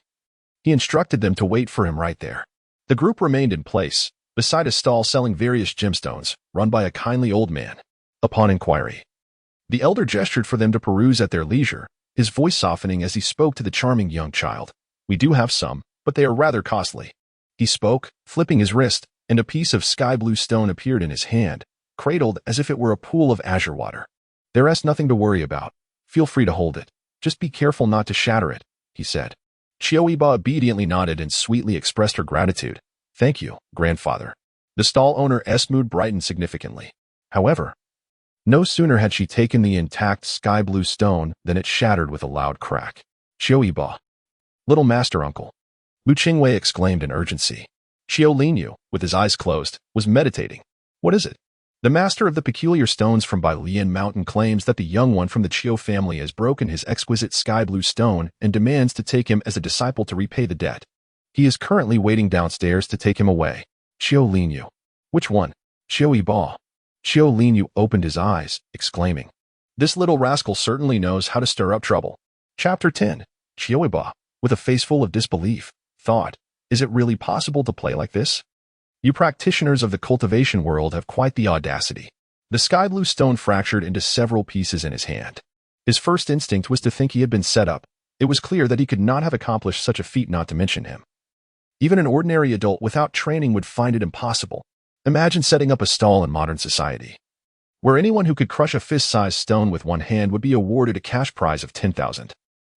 he instructed them to wait for him right there. The group remained in place, beside a stall selling various gemstones, run by a kindly old man. Upon inquiry, the elder gestured for them to peruse at their leisure, his voice softening as he spoke to the charming young child. We do have some, but they are rather costly. He spoke, flipping his wrist, and a piece of sky-blue stone appeared in his hand, cradled as if it were a pool of azure water. There is nothing to worry about. Feel free to hold it. Just be careful not to shatter it, he said. Qiu Yibo obediently nodded and sweetly expressed her gratitude. Thank you, grandfather. The stall owner's mood brightened significantly. However, no sooner had she taken the intact sky-blue stone than it shattered with a loud crack. Qiu Yibo. Little master uncle. Lu Qingwei exclaimed in urgency. Qiu Linyu, with his eyes closed, was meditating. What is it? The master of the peculiar stones from Bailian Mountain claims that the young one from the Qiu family has broken his exquisite sky-blue stone and demands to take him as a disciple to repay the debt. He is currently waiting downstairs to take him away. Qiu Linyu. Which one? Qiu Yibo. Qiu Linyu opened his eyes, exclaiming, This little rascal certainly knows how to stir up trouble. Chapter 10. Qiu Yibo, with a face full of disbelief, thought, Is it really possible to play like this? You practitioners of the cultivation world have quite the audacity. The sky-blue stone fractured into several pieces in his hand. His first instinct was to think he had been set up. It was clear that he could not have accomplished such a feat, not to mention him. Even an ordinary adult without training would find it impossible. Imagine setting up a stall in modern society, where anyone who could crush a fist-sized stone with one hand would be awarded a cash prize of 10,000.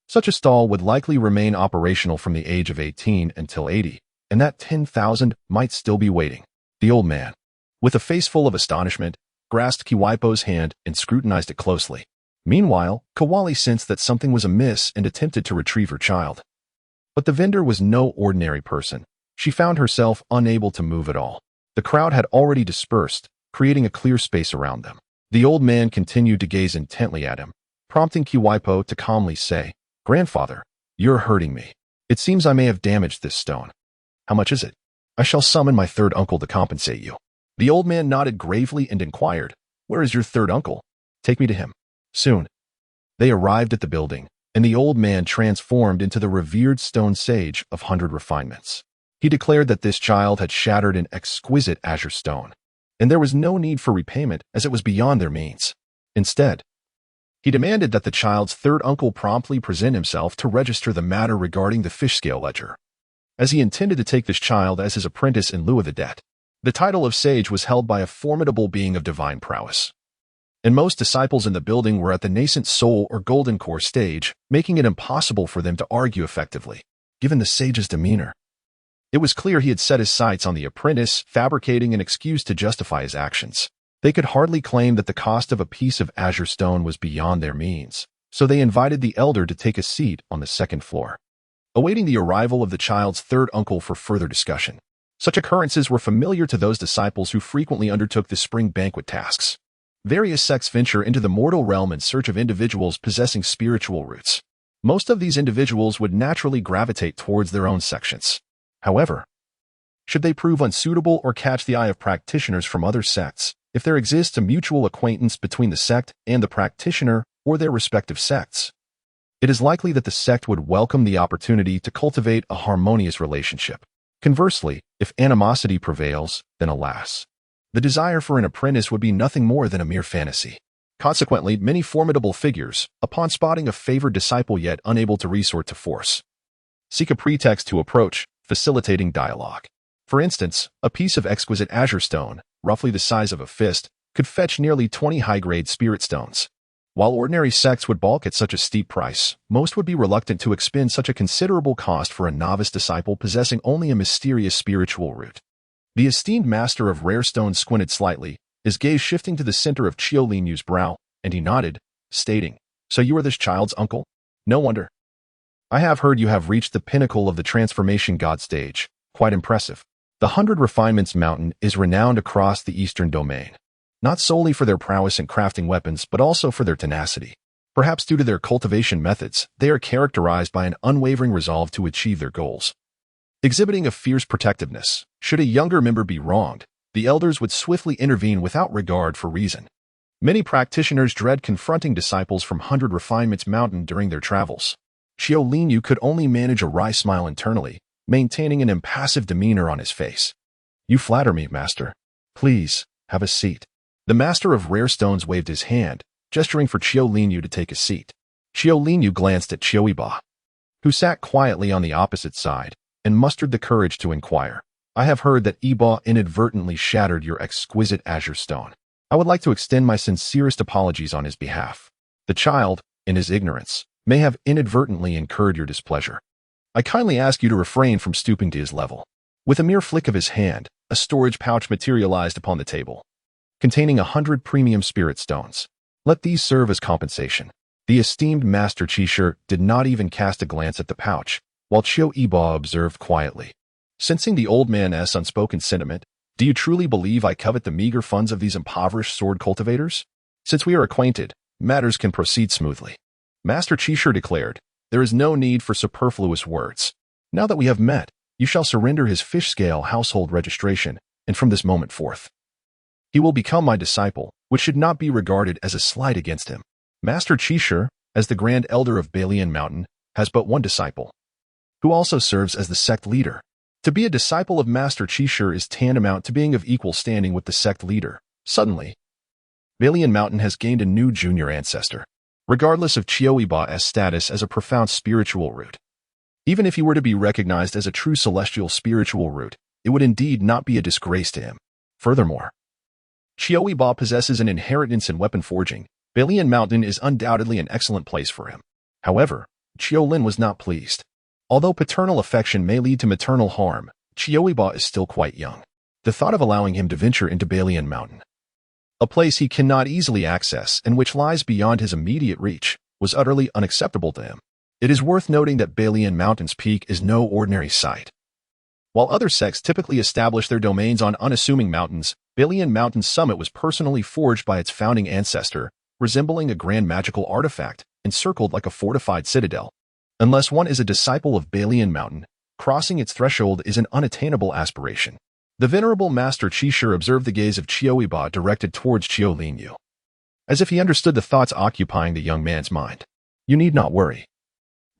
Such a stall would likely remain operational from the age of 18 until 80, and that 10,000 might still be waiting. The old man, with a face full of astonishment, grasped Qiu Yibo's hand and scrutinized it closely. Meanwhile, Kawali sensed that something was amiss and attempted to retrieve her child. But the vendor was no ordinary person. She found herself unable to move at all. The crowd had already dispersed, creating a clear space around them. The old man continued to gaze intently at him, prompting Qiu Yibo to calmly say, Grandfather, you're hurting me. It seems I may have damaged this stone. How much is it? I shall summon my third uncle to compensate you. The old man nodded gravely and inquired, Where is your third uncle? Take me to him. Soon. They arrived at the building, and the old man transformed into the revered stone sage of 100 refinements. He declared that this child had shattered an exquisite azure stone, and there was no need for repayment as it was beyond their means. Instead, he demanded that the child's third uncle promptly present himself to register the matter regarding the fish scale ledger, as he intended to take this child as his apprentice in lieu of the debt. The title of sage was held by a formidable being of divine prowess, and most disciples in the building were at the nascent soul or golden core stage, making it impossible for them to argue effectively, given the sage's demeanor. It was clear he had set his sights on the apprentice, fabricating an excuse to justify his actions. They could hardly claim that the cost of a piece of azure stone was beyond their means, so they invited the elder to take a seat on the second floor, awaiting the arrival of the child's third uncle for further discussion. Such occurrences were familiar to those disciples who frequently undertook the spring banquet tasks. Various sects venture into the mortal realm in search of individuals possessing spiritual roots. Most of these individuals would naturally gravitate towards their own sections. However, should they prove unsuitable or catch the eye of practitioners from other sects, if there exists a mutual acquaintance between the sect and the practitioner or their respective sects, it is likely that the sect would welcome the opportunity to cultivate a harmonious relationship. Conversely, if animosity prevails, then alas, the desire for an apprentice would be nothing more than a mere fantasy. Consequently, many formidable figures, upon spotting a favored disciple yet unable to resort to force, seek a pretext to approach, facilitating dialogue. For instance, a piece of exquisite azure stone, roughly the size of a fist, could fetch nearly 20 high-grade spirit stones. While ordinary sects would balk at such a steep price, most would be reluctant to expend such a considerable cost for a novice disciple possessing only a mysterious spiritual root. The esteemed master of rare stones squinted slightly, his gaze shifting to the center of Qiu Linyu's brow, and he nodded, stating, So you are this child's uncle? No wonder. I have heard you have reached the pinnacle of the transformation god stage. Quite impressive. The 100 Refinements Mountain is renowned across the eastern domain, not solely for their prowess in crafting weapons, but also for their tenacity. Perhaps due to their cultivation methods, they are characterized by an unwavering resolve to achieve their goals. Exhibiting a fierce protectiveness, should a younger member be wronged, the elders would swiftly intervene without regard for reason. Many practitioners dread confronting disciples from 100 Refinements Mountain during their travels. Qiu Linyu could only manage a wry smile internally, maintaining an impassive demeanor on his face. You flatter me, master. Please, have a seat. The master of rare stones waved his hand, gesturing for Qiu Linyu to take a seat. Qiu Linyu glanced at Qiu Yibo, who sat quietly on the opposite side, and mustered the courage to inquire. I have heard that Yibo inadvertently shattered your exquisite azure stone. I would like to extend my sincerest apologies on his behalf. The child, in his ignorance, may have inadvertently incurred your displeasure. I kindly ask you to refrain from stooping to his level. With a mere flick of his hand, a storage pouch materialized upon the table, containing 100 premium spirit stones. Let these serve as compensation. The esteemed Master Qishu did not even cast a glance at the pouch, while Qiu Yibo observed quietly. Sensing the old man's unspoken sentiment, do you truly believe I covet the meager funds of these impoverished sword cultivators? Since we are acquainted, matters can proceed smoothly. Master Qishu declared, there is no need for superfluous words. Now that we have met, you shall surrender his fish-scale household registration, and from this moment forth, he will become my disciple, which should not be regarded as a slight against him. Master Qishu, as the Grand Elder of Balian Mountain, has but one disciple, who also serves as the sect leader. To be a disciple of Master Qishu is tantamount to being of equal standing with the sect leader. Suddenly, Balian Mountain has gained a new junior ancestor, regardless of Qiu Yibo's status as a profound spiritual root. Even if he were to be recognized as a true celestial spiritual root, it would indeed not be a disgrace to him. Furthermore, Qiu Yibo possesses an inheritance in weapon forging. Balian Mountain is undoubtedly an excellent place for him. However, Qiu Lin was not pleased. Although paternal affection may lead to maternal harm, Qiu Yibo is still quite young. The thought of allowing him to venture into Balian Mountain, a place he cannot easily access and which lies beyond his immediate reach, was utterly unacceptable to him. It is worth noting that Balian Mountain's peak is no ordinary sight. While other sects typically establish their domains on unassuming mountains, Balian Mountain's summit was personally forged by its founding ancestor, resembling a grand magical artifact, encircled like a fortified citadel. Unless one is a disciple of Balian Mountain, crossing its threshold is an unattainable aspiration. The venerable Master Qishu observed the gaze of Qiu Yibo directed towards Qiu Linyu, as if he understood the thoughts occupying the young man's mind. You need not worry.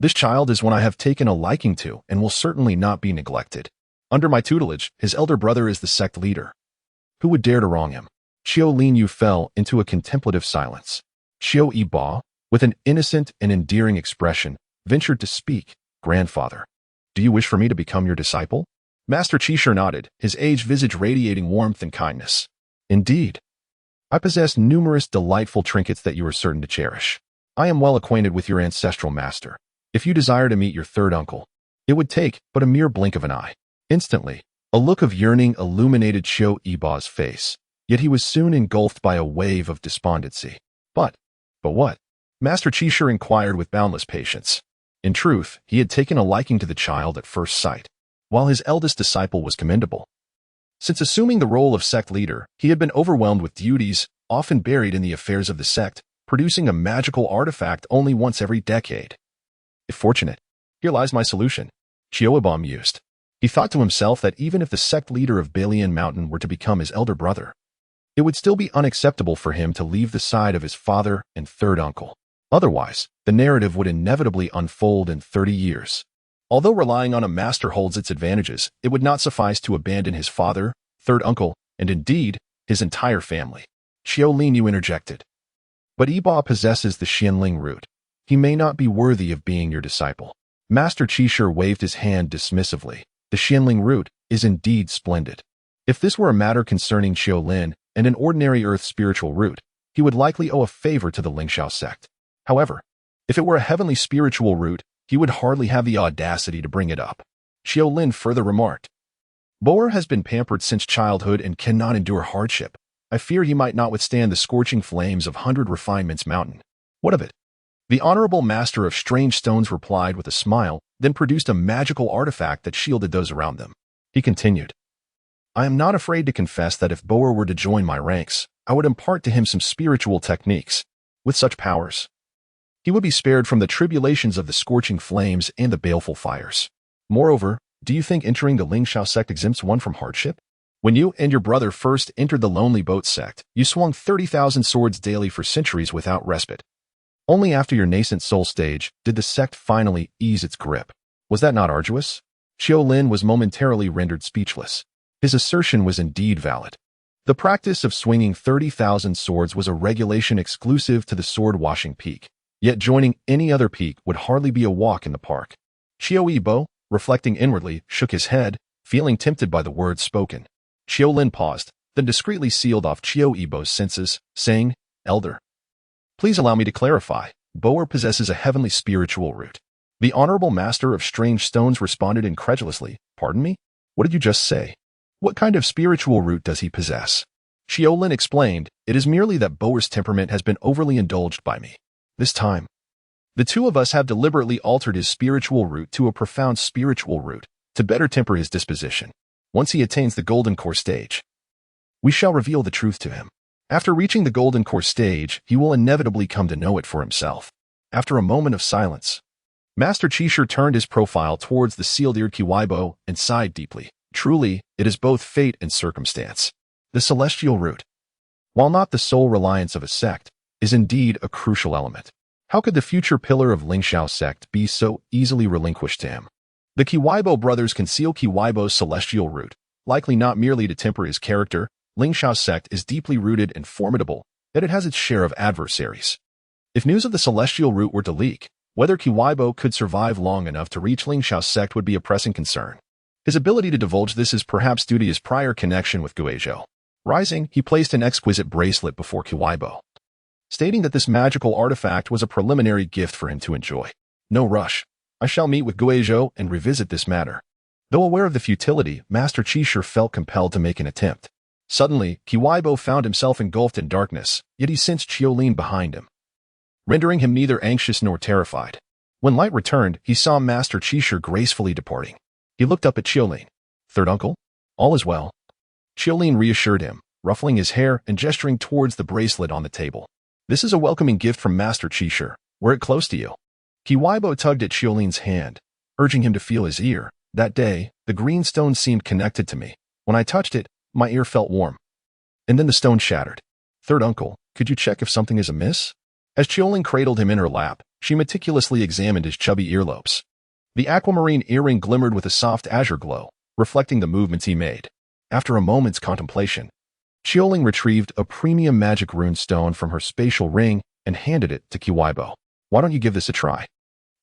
This child is one I have taken a liking to and will certainly not be neglected. Under my tutelage, his elder brother is the sect leader. Who would dare to wrong him? Qiu Linyu fell into a contemplative silence. Qiu Yibo, with an innocent and endearing expression, ventured to speak. Grandfather, do you wish for me to become your disciple? Master Qishu nodded, his aged visage radiating warmth and kindness. Indeed. I possess numerous delightful trinkets that you are certain to cherish. I am well acquainted with your ancestral master. If you desire to meet your third uncle, it would take but a mere blink of an eye. Instantly, a look of yearning illuminated Qiu Yibo's face, yet he was soon engulfed by a wave of despondency. But what? Master Qishu inquired with boundless patience. In truth, he had taken a liking to the child at first sight, while his eldest disciple was commendable. Since assuming the role of sect leader, he had been overwhelmed with duties, often buried in the affairs of the sect, producing a magical artifact only once every decade. If fortunate, here lies my solution, Qiu Yibo mused. He thought to himself that even if the sect leader of Balian Mountain were to become his elder brother, it would still be unacceptable for him to leave the side of his father and third uncle. Otherwise, the narrative would inevitably unfold in 30 years. Although relying on a master holds its advantages, it would not suffice to abandon his father, third uncle, and indeed, his entire family. Qiu Linyu interjected. But Yibo possesses the Qianling root. He may not be worthy of being your disciple. Master Qishu waved his hand dismissively. The Qianling root is indeed splendid. If this were a matter concerning Qiu Lin and an ordinary earth spiritual root, he would likely owe a favor to the Lingxiao sect. However, if it were a heavenly spiritual root, he would hardly have the audacity to bring it up. Qiu Lin further remarked, Boer has been pampered since childhood and cannot endure hardship. I fear he might not withstand the scorching flames of 100 Refinements Mountain. What of it? The honorable master of strange stones replied with a smile, then produced a magical artifact that shielded those around them. He continued, I am not afraid to confess that if Boer were to join my ranks, I would impart to him some spiritual techniques. With such powers, he would be spared from the tribulations of the scorching flames and the baleful fires. Moreover, do you think entering the Lingxiao sect exempts one from hardship? When you and your brother first entered the Lonely Boat sect, you swung 30,000 swords daily for centuries without respite. Only after your nascent soul stage did the sect finally ease its grip. Was that not arduous? Qiu Lin was momentarily rendered speechless. His assertion was indeed valid. The practice of swinging 30,000 swords was a regulation exclusive to the sword-washing peak, yet joining any other peak would hardly be a walk in the park. Qiu Yibo, reflecting inwardly, shook his head, feeling tempted by the words spoken. Qiu Lin paused, then discreetly sealed off Qiu Yibo's senses, saying, "Elder, please allow me to clarify. Boer possesses a heavenly spiritual root." The honorable master of strange stones responded incredulously, "Pardon me? What did you just say? What kind of spiritual root does he possess?" Qiu Lin explained, "It is merely that Boer's temperament has been overly indulged by me. This time, the two of us have deliberately altered his spiritual root to a profound spiritual root, to better temper his disposition. Once he attains the golden core stage, we shall reveal the truth to him. After reaching the golden core stage, he will inevitably come to know it for himself." After a moment of silence, Master Qishu turned his profile towards the sealed-eared Qiu Yibo and sighed deeply. "Truly, it is both fate and circumstance. The celestial root, while not the sole reliance of a sect, is indeed a crucial element. How could the future pillar of Lingxiao sect be so easily relinquished to him? The Qiu Yibo brothers conceal Qiu Yibo's celestial root, likely not merely to temper his character. Lingxiao sect is deeply rooted and formidable, yet it has its share of adversaries. If news of the celestial root were to leak, whether Qiu Yibo could survive long enough to reach Lingxiao sect would be a pressing concern. His ability to divulge this is perhaps due to his prior connection with Guizhou. Rising, he placed an exquisite bracelet before Qiu Yibo, stating that this magical artifact was a preliminary gift for him to enjoy. "No rush. I shall meet with Guizhou and revisit this matter." Though aware of the futility, Master Qishu felt compelled to make an attempt. Suddenly, Qiu Yibo found himself engulfed in darkness, yet he sensed Qiu Lin behind him, rendering him neither anxious nor terrified. When light returned, he saw Master Qishu gracefully departing. He looked up at Qiu Lin. "Third uncle? All is well." Qiu Lin reassured him, ruffling his hair and gesturing towards the bracelet on the table. "This is a welcoming gift from Master Qishu. Wear it close to you." Qiu Yibo tugged at Qiu Lin's hand, urging him to feel his ear. "That day, the green stone seemed connected to me. When I touched it, my ear felt warm. And then the stone shattered. Third uncle, could you check if something is amiss?" As Qiu Lin cradled him in her lap, she meticulously examined his chubby earlobes. The aquamarine earring glimmered with a soft azure glow, reflecting the movements he made. After a moment's contemplation, Qiu Lin retrieved a premium magic rune stone from her spatial ring and handed it to Qiu Yibo. "Why don't you give this a try?"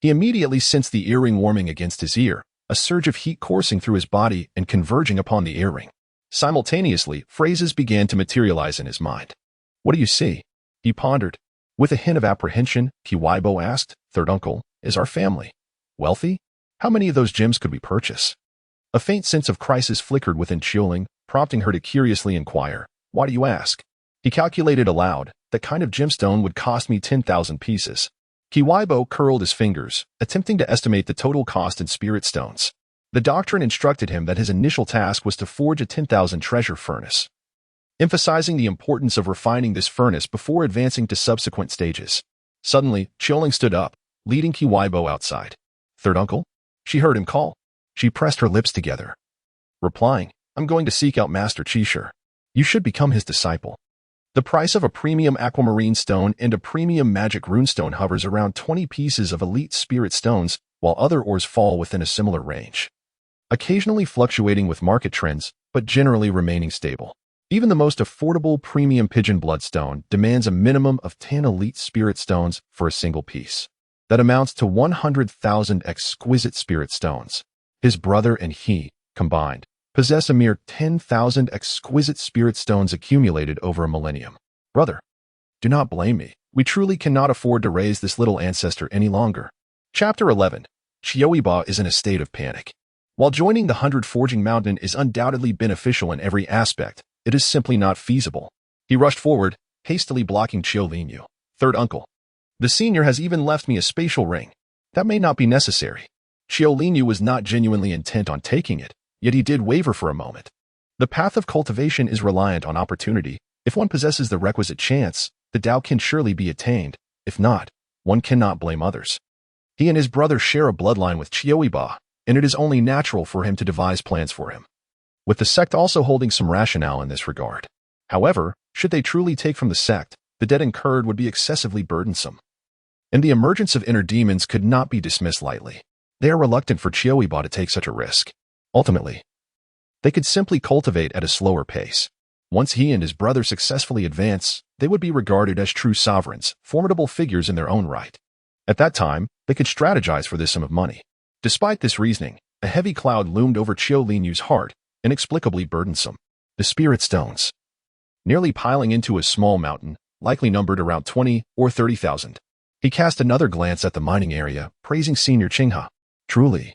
He immediately sensed the earring warming against his ear, a surge of heat coursing through his body and converging upon the earring. Simultaneously, phrases began to materialize in his mind. "What do you see?" he pondered. With a hint of apprehension, Qiu Yibo asked, "Third uncle, is our family wealthy? How many of those gems could we purchase?" A faint sense of crisis flickered within Qiu Lin, prompting her to curiously inquire, "Why do you ask?" He calculated aloud, "That kind of gemstone would cost me 10,000 pieces." Qiu Yibo curled his fingers, attempting to estimate the total cost in spirit stones. The doctrine instructed him that his initial task was to forge a 10,000 treasure furnace, emphasizing the importance of refining this furnace before advancing to subsequent stages. Suddenly, Qiu Lin stood up, leading Qiu Yibo outside. "Third uncle?" She heard him call. She pressed her lips together, replying, "I'm going to seek out Master Qishu. You should become his disciple." The price of a premium aquamarine stone and a premium magic runestone hovers around 20 pieces of elite spirit stones, while other ores fall within a similar range, occasionally fluctuating with market trends, but generally remaining stable. Even the most affordable premium pigeon bloodstone demands a minimum of 10 elite spirit stones for a single piece. That amounts to 100,000 exquisite spirit stones. His brother and he, combined, possess a mere 10,000 exquisite spirit stones accumulated over a millennium. "Brother, do not blame me. We truly cannot afford to raise this little ancestor any longer." Chapter 11. Qiu Yibo is in a state of panic. While joining the 100 Forging Mountain is undoubtedly beneficial in every aspect, it is simply not feasible. He rushed forward, hastily blocking Qiu Linyu. "Third uncle, the senior has even left me a spatial ring. That may not be necessary." Qiu Linyu was not genuinely intent on taking it, yet he did waver for a moment. The path of cultivation is reliant on opportunity. If one possesses the requisite chance, the Tao can surely be attained. If not, one cannot blame others. He and his brother share a bloodline with Qiu Yibo, and it is only natural for him to devise plans for him, with the sect also holding some rationale in this regard. However, should they truly take from the sect, the debt incurred would be excessively burdensome. and the emergence of inner demons could not be dismissed lightly. They are reluctant for Qiu Yibo to take such a risk. Ultimately, they could simply cultivate at a slower pace. Once he and his brother successfully advance, they would be regarded as true sovereigns, formidable figures in their own right. At that time, they could strategize for this sum of money. Despite this reasoning, a heavy cloud loomed over Qiu Linyu's heart, inexplicably burdensome. The spirit stones. Nearly piling into a small mountain, likely numbered around 20 or 30,000. He cast another glance at the mining area, praising Senior Qinghe. Truly,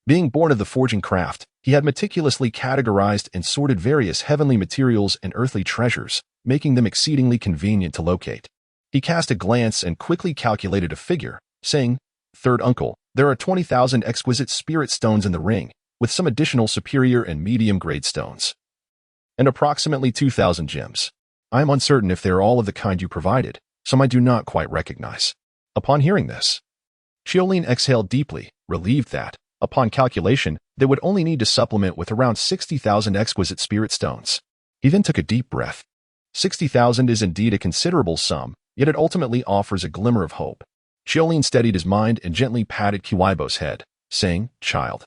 being born of the forging craft, he had meticulously categorized and sorted various heavenly materials and earthly treasures, making them exceedingly convenient to locate. He cast a glance and quickly calculated a figure, saying, "Third uncle, there are 20,000 exquisite spirit stones in the ring, with some additional superior and medium-grade stones, and approximately 2,000 gems. I am uncertain if they are all of the kind you provided, some I do not quite recognize." Upon hearing this, Qiu Lin exhaled deeply, relieved that, upon calculation, they would only need to supplement with around 60,000 exquisite spirit stones. He then took a deep breath. 60,000 is indeed a considerable sum, yet it ultimately offers a glimmer of hope. Qiu Lin steadied his mind and gently patted Qiu Yibo's head, saying, "Child,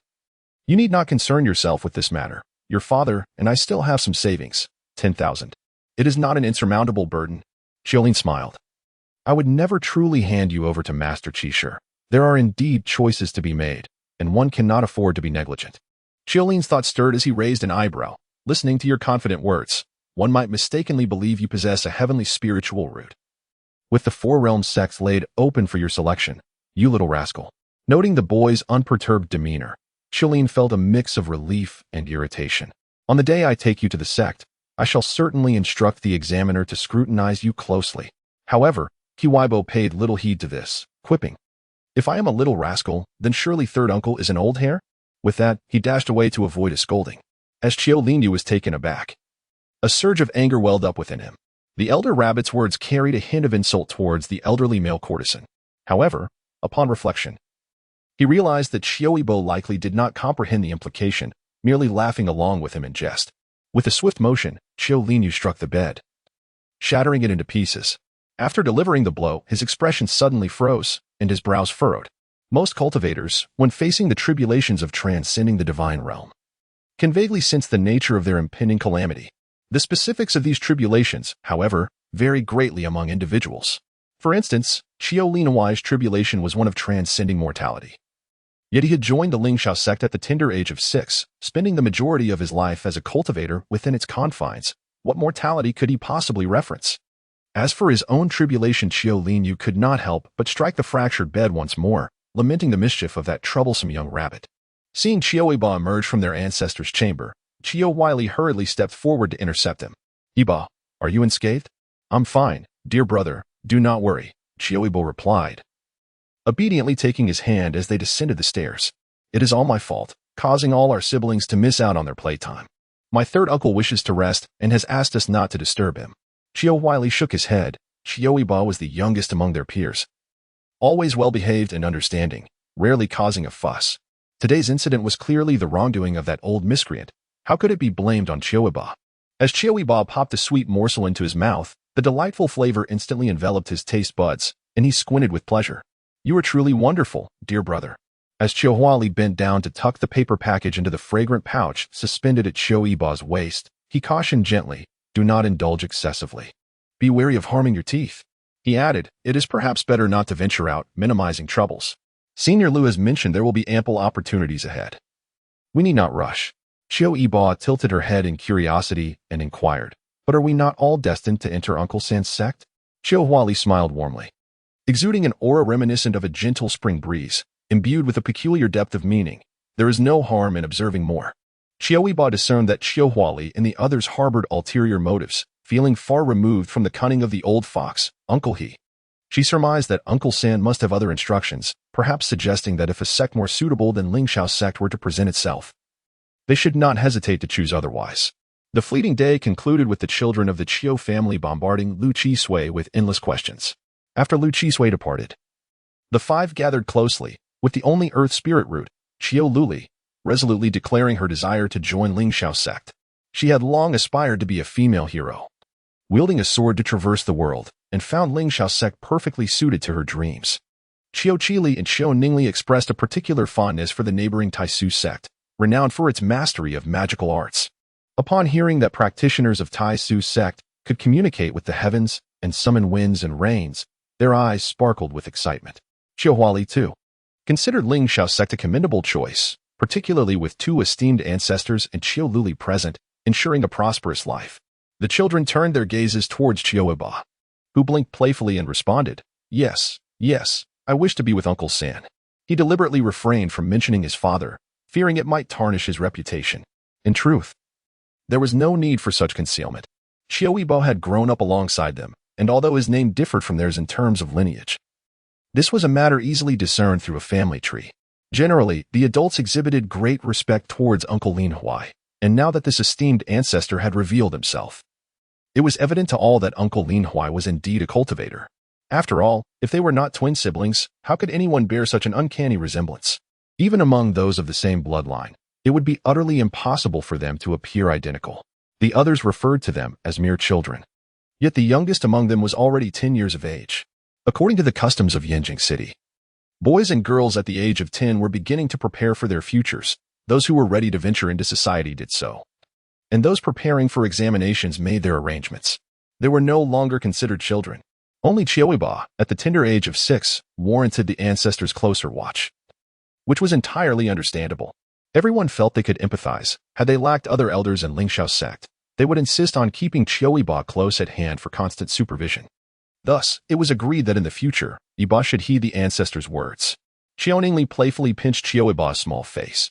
you need not concern yourself with this matter. Your father and I still have some savings, 10,000. It is not an insurmountable burden." Qiu Lin smiled. "I would never truly hand you over to Master Qishe. There are indeed choices to be made, and one cannot afford to be negligent." Qiu Lin's thoughts stirred as he raised an eyebrow. "Listening to your confident words, one might mistakenly believe you possess a heavenly spiritual root. With the four realm sects laid open for your selection, you little rascal." Noting the boy's unperturbed demeanor, Qiu Lin felt a mix of relief and irritation. "On the day I take you to the sect, I shall certainly instruct the examiner to scrutinize you closely." However, Qiu Yibo paid little heed to this, quipping, "If I am a little rascal, then surely third uncle is an old hare?" With that, he dashed away to avoid a scolding. As Qiu Linyu was taken aback, a surge of anger welled up within him. The elder rabbit's words carried a hint of insult towards the elderly male courtesan. However, upon reflection, he realized that Qiu Yibo likely did not comprehend the implication, merely laughing along with him in jest. With a swift motion, Qiu Linyu struck the bed, shattering it into pieces. After delivering the blow, his expression suddenly froze, and his brows furrowed. Most cultivators, when facing the tribulations of transcending the divine realm, can vaguely sense the nature of their impending calamity. The specifics of these tribulations, however, vary greatly among individuals. For instance, Qiu Linuai's tribulation was one of transcending mortality. Yet he had joined the Lingxiao sect at the tender age of 6, spending the majority of his life as a cultivator within its confines. What mortality could he possibly reference? As for his own tribulation, Qiu Linyu could not help but strike the fractured bed once more, lamenting the mischief of that troublesome young rabbit. Seeing Qiu Yibo emerge from their ancestor's chamber, Qiu Wily hurriedly stepped forward to intercept him. "Yibo, are you unscathed?" "I'm fine, dear brother, do not worry," Qiu Yibo replied, obediently taking his hand as they descended the stairs. "It is all my fault, causing all our siblings to miss out on their playtime. My third uncle wishes to rest and has asked us not to disturb him." Qiu Wily shook his head. Qiu Yibo was the youngest among their peers, always well-behaved and understanding, rarely causing a fuss. Today's incident was clearly the wrongdoing of that old miscreant. How could it be blamed on Qiu Yibo? As Qiu Yibo popped a sweet morsel into his mouth, the delightful flavor instantly enveloped his taste buds, and he squinted with pleasure. "You are truly wonderful, dear brother." As Qiu Huali bent down to tuck the paper package into the fragrant pouch suspended at Qiu Yibo's waist, he cautioned gently, "Do not indulge excessively. Be wary of harming your teeth." He added, "It is perhaps better not to venture out, minimizing troubles. Senior Lu has mentioned there will be ample opportunities ahead. We need not rush." Qiu Yibo tilted her head in curiosity and inquired, "But are we not all destined to enter Uncle San's sect?" Qiu Huali smiled warmly, exuding an aura reminiscent of a gentle spring breeze, imbued with a peculiar depth of meaning. There is no harm in observing more. Qiu Yibo discerned that Qiu Huali and the others harbored ulterior motives, feeling far removed from the cunning of the old fox, Uncle He. She surmised that Uncle San must have other instructions, perhaps suggesting that if a sect more suitable than Lingxiao sect were to present itself, they should not hesitate to choose otherwise. The fleeting day concluded with the children of the Qiu family bombarding Lu Qisui with endless questions. After Lu Qisui departed, the five gathered closely, with the only earth spirit root, Qiu Luli, resolutely declaring her desire to join Lingxiao sect. She had long aspired to be a female hero, wielding a sword to traverse the world, and found Ling Xiao sect perfectly suited to her dreams. Qiu Qili and Qiu Ningli expressed a particular fondness for the neighboring Taisu sect, renowned for its mastery of magical arts. Upon hearing that practitioners of Taisu sect could communicate with the heavens and summon winds and rains, their eyes sparkled with excitement. Qiu Huali, too, considered Ling Xiao sect a commendable choice, particularly with two esteemed ancestors and Qiu Luli present, ensuring a prosperous life. The children turned their gazes towards Qiu Yibo, who blinked playfully and responded, "Yes, yes, I wish to be with Uncle San." He deliberately refrained from mentioning his father, fearing it might tarnish his reputation. In truth, there was no need for such concealment. Qiu Yibo had grown up alongside them, and although his name differed from theirs in terms of lineage, this was a matter easily discerned through a family tree. Generally, the adults exhibited great respect towards Uncle Lin Huai, and now that this esteemed ancestor had revealed himself, it was evident to all that Uncle Lin Huai was indeed a cultivator. After all, if they were not twin siblings, how could anyone bear such an uncanny resemblance? Even among those of the same bloodline, it would be utterly impossible for them to appear identical. The others referred to them as mere children. Yet the youngest among them was already 10 years of age. According to the customs of Yanjing City, boys and girls at the age of 10 were beginning to prepare for their futures. Those who were ready to venture into society did so, and those preparing for examinations made their arrangements. They were no longer considered children. Only Qiu Yibo, at the tender age of 6, warranted the ancestors' closer watch, which was entirely understandable. Everyone felt they could empathize. Had they lacked other elders in Ling Xiao sect, they would insist on keeping Qiu Yibo close at hand for constant supervision. Thus, it was agreed that in the future, Yibo should heed the ancestors' words. Qiu Ningli playfully pinched Qiu Yibo's small face,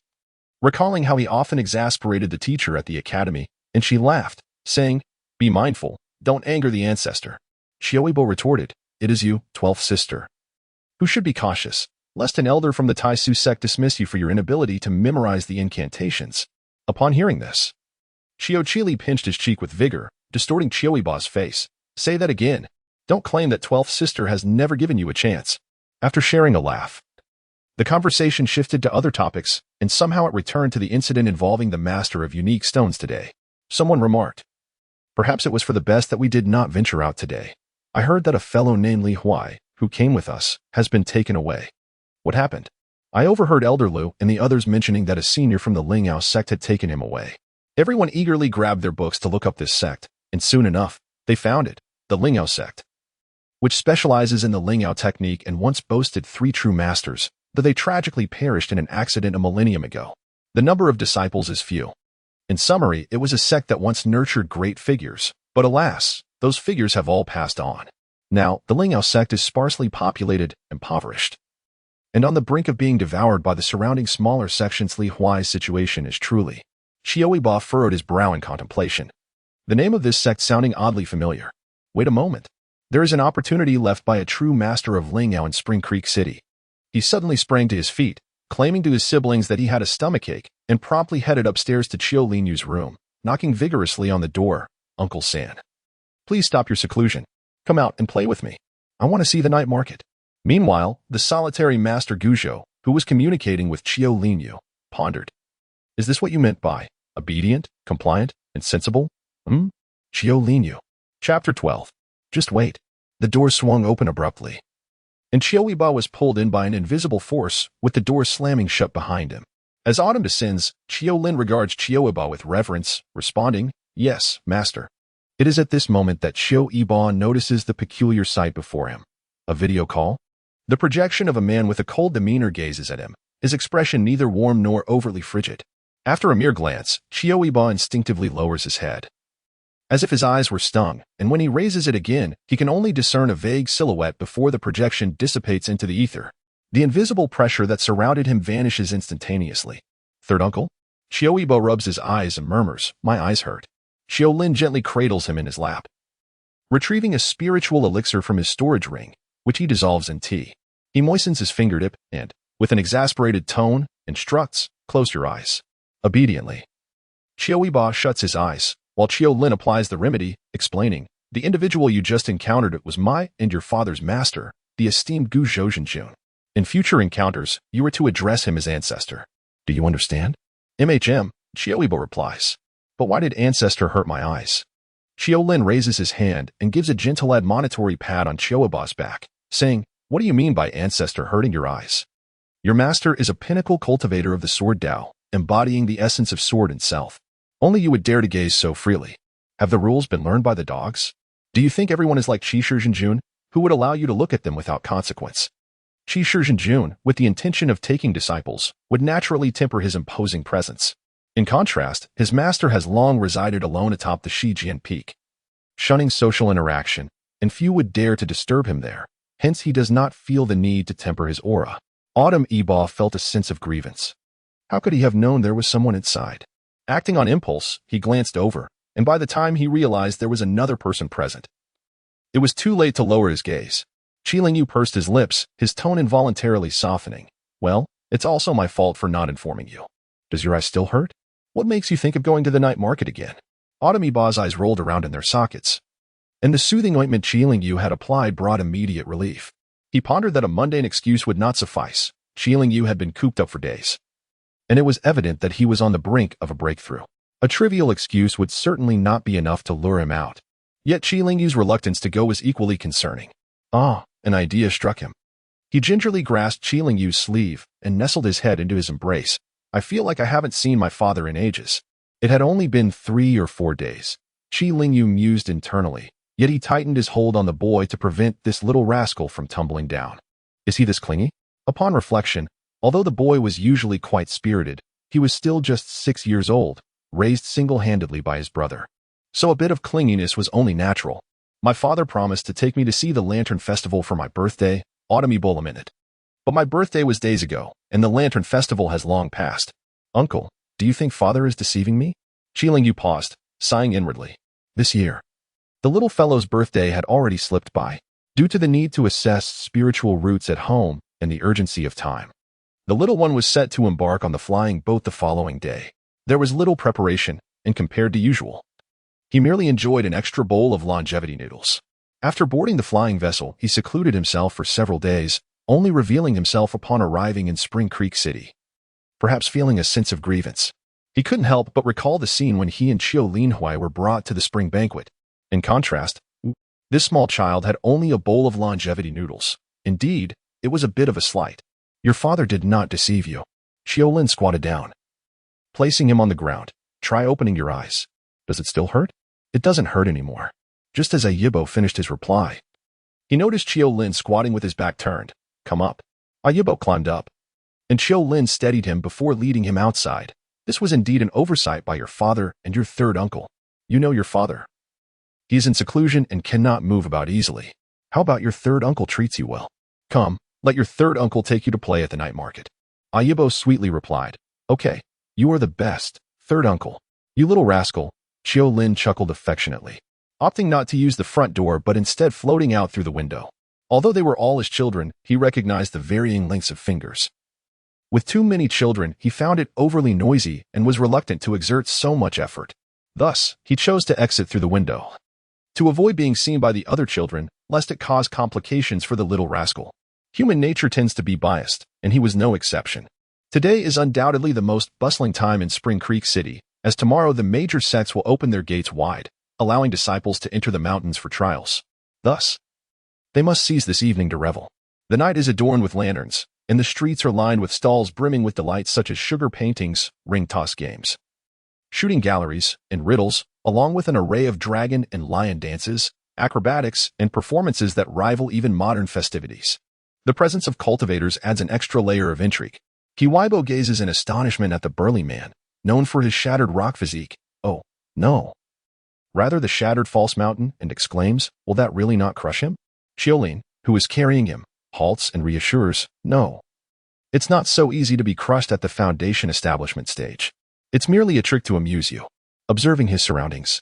recalling how he often exasperated the teacher at the academy, and she laughed, saying, "Be mindful, don't anger the ancestor." Qiu Yibo retorted, "It is you, 12th sister, who should be cautious, lest an elder from the Taisu sect dismiss you for your inability to memorize the incantations." Upon hearing this, Qiu Qili pinched his cheek with vigor, distorting Qiu Yibo's face. "Say that again. Don't claim that 12th sister has never given you a chance." After sharing a laugh, the conversation shifted to other topics, and somehow it returned to the incident involving the master of unique stones today. Someone remarked, "Perhaps it was for the best that we did not venture out today. I heard that a fellow named Li Huai, who came with us, has been taken away." "What happened?" "I overheard Elder Lu and the others mentioning that a senior from the Ling Ao sect had taken him away." Everyone eagerly grabbed their books to look up this sect, and soon enough, they found it, the Ling Ao sect, which specializes in the Ling Ao technique and once boasted 3 true masters, though they tragically perished in an accident a millennium ago. The number of disciples is few. In summary, it was a sect that once nurtured great figures, but alas, those figures have all passed on. Now, the Ling Ao sect is sparsely populated, impoverished, and on the brink of being devoured by the surrounding smaller sections. Li Huai's situation is truly. Qiu Yibo furrowed his brow in contemplation, the name of this sect sounding oddly familiar. Wait a moment. There is an opportunity left by a true master of Ling Ao in Spring Creek City. He suddenly sprang to his feet, claiming to his siblings that he had a stomachache, and promptly headed upstairs to Qiu Linyu's room, knocking vigorously on the door. "Uncle San, please stop your seclusion. Come out and play with me. I want to see the night market." Meanwhile, the solitary Master Guzhou, who was communicating with Qiu Linyu, pondered. "Is this what you meant by obedient, compliant, and sensible? Qiu Linyu. Chapter 12. Just wait. The door swung open abruptly, and Qiu Yibo was pulled in by an invisible force, with the door slamming shut behind him. As autumn descends, Qiu Lin regards Qiu Yibo with reverence, responding, "Yes, master." It is at this moment that Qiu Yibo notices the peculiar sight before him. A video call? The projection of a man with a cold demeanor gazes at him, his expression neither warm nor overly frigid. After a mere glance, Qiu Yibo instinctively lowers his head, as if his eyes were stung, and when he raises it again, he can only discern a vague silhouette before the projection dissipates into the ether. The invisible pressure that surrounded him vanishes instantaneously. "Third uncle?" Qiu Yibo rubs his eyes and murmurs, "My eyes hurt." Qiu Lin gently cradles him in his lap, retrieving a spiritual elixir from his storage ring, which he dissolves in tea. He moistens his fingertip and, with an exasperated tone, instructs, "Close your eyes." Obediently, Qiu Yibo shuts his eyes, while Qiu Lin applies the remedy, explaining, "The individual you just encountered was my and your father's master, the esteemed Gu Zhoujianjun. In future encounters, you are to address him as ancestor. Do you understand?" "MHM," Qiu Yibo replies. "But why did ancestor hurt my eyes?" Qiu raises his hand and gives a gentle admonitory pat on Qiu Yibo's back, saying, "What do you mean by ancestor hurting your eyes? Your master is a pinnacle cultivator of the sword Tao, embodying the essence of sword itself. Only you would dare to gaze so freely. Have the rules been learned by the dogs? Do you think everyone is like Qi Jun, who would allow you to look at them without consequence?" Qi Jun, with the intention of taking disciples, would naturally temper his imposing presence. In contrast, his master has long resided alone atop the Qidian peak, shunning social interaction, and few would dare to disturb him there. Hence, he does not feel the need to temper his aura. Long Aotian felt a sense of grievance. How could he have known there was someone inside? Acting on impulse, he glanced over, and by the time he realized there was another person present, it was too late to lower his gaze. Qiu pursed his lips, his tone involuntarily softening. "Well, it's also my fault for not informing you. Does your eye still hurt? What makes you think of going to the night market again?" Long Aotian's eyes rolled around in their sockets, and the soothing ointment Qiu had applied brought immediate relief. He pondered that a mundane excuse would not suffice. Qiu had been cooped up for days, and it was evident that he was on the brink of a breakthrough. A trivial excuse would certainly not be enough to lure him out. Yet Qiu's reluctance to go was equally concerning. An idea struck him. He gingerly grasped Qiu's sleeve and nestled his head into his embrace. "I feel like I haven't seen my father in ages." It had only been 3 or 4 days. Qiu mused internally, yet he tightened his hold on the boy to prevent this little rascal from tumbling down. Is he this clingy? Upon reflection, although the boy was usually quite spirited, he was still just 6 years old, raised single-handedly by his brother. So a bit of clinginess was only natural. "My father promised to take me to see the Lantern Festival for my birthday," Long Aotian lamented. "But my birthday was days ago, and the Lantern Festival has long passed. Uncle, do you think father is deceiving me?" Qiu paused, sighing inwardly. This year, the little fellow's birthday had already slipped by, due to the need to assess spiritual roots at home and the urgency of time. The little one was set to embark on the flying boat the following day. There was little preparation, and compared to usual, he merely enjoyed an extra bowl of longevity noodles. After boarding the flying vessel, he secluded himself for several days, only revealing himself upon arriving in Spring Creek City. Perhaps feeling a sense of grievance, he couldn't help but recall the scene when he and Qiu Linhui were brought to the spring banquet. In contrast, this small child had only a bowl of longevity noodles. Indeed, it was a bit of a slight. "Your father did not deceive you." Qiu squatted down, placing him on the ground. "Try opening your eyes. Does it still hurt?" "It doesn't hurt anymore." Just as Yibo finished his reply, he noticed Qiu squatting with his back turned. "Come up." Yibo climbed up, and Qiu steadied him before leading him outside. "This was indeed an oversight by your father and your third uncle. You know your father. He is in seclusion and cannot move about easily. How about your third uncle treats you well? Come, let your third uncle take you to play at the night market." Yibo sweetly replied, "Okay, you are the best, third uncle." "You little rascal," Qiu chuckled affectionately, opting not to use the front door but instead floating out through the window. Although they were all his children, he recognized the varying lengths of fingers. With too many children, he found it overly noisy and was reluctant to exert so much effort. Thus, he chose to exit through the window, to avoid being seen by the other children, lest it cause complications for the little rascal. Human nature tends to be biased, and he was no exception. Today is undoubtedly the most bustling time in Spring Creek City, as tomorrow the major sects will open their gates wide, allowing disciples to enter the mountains for trials. Thus, they must seize this evening to revel. The night is adorned with lanterns, and the streets are lined with stalls brimming with delights such as sugar paintings, ring toss games, shooting galleries, and riddles, along with an array of dragon and lion dances, acrobatics, and performances that rival even modern festivities. The presence of cultivators adds an extra layer of intrigue. Qiu Yibo gazes in astonishment at the burly man, known for his shattered rock physique. "Oh, no. Rather the shattered false mountain," and exclaims, "Will that really not crush him?" Qiu, who is carrying him, halts and reassures, "No. It's not so easy to be crushed at the foundation establishment stage. It's merely a trick to amuse you." Observing his surroundings,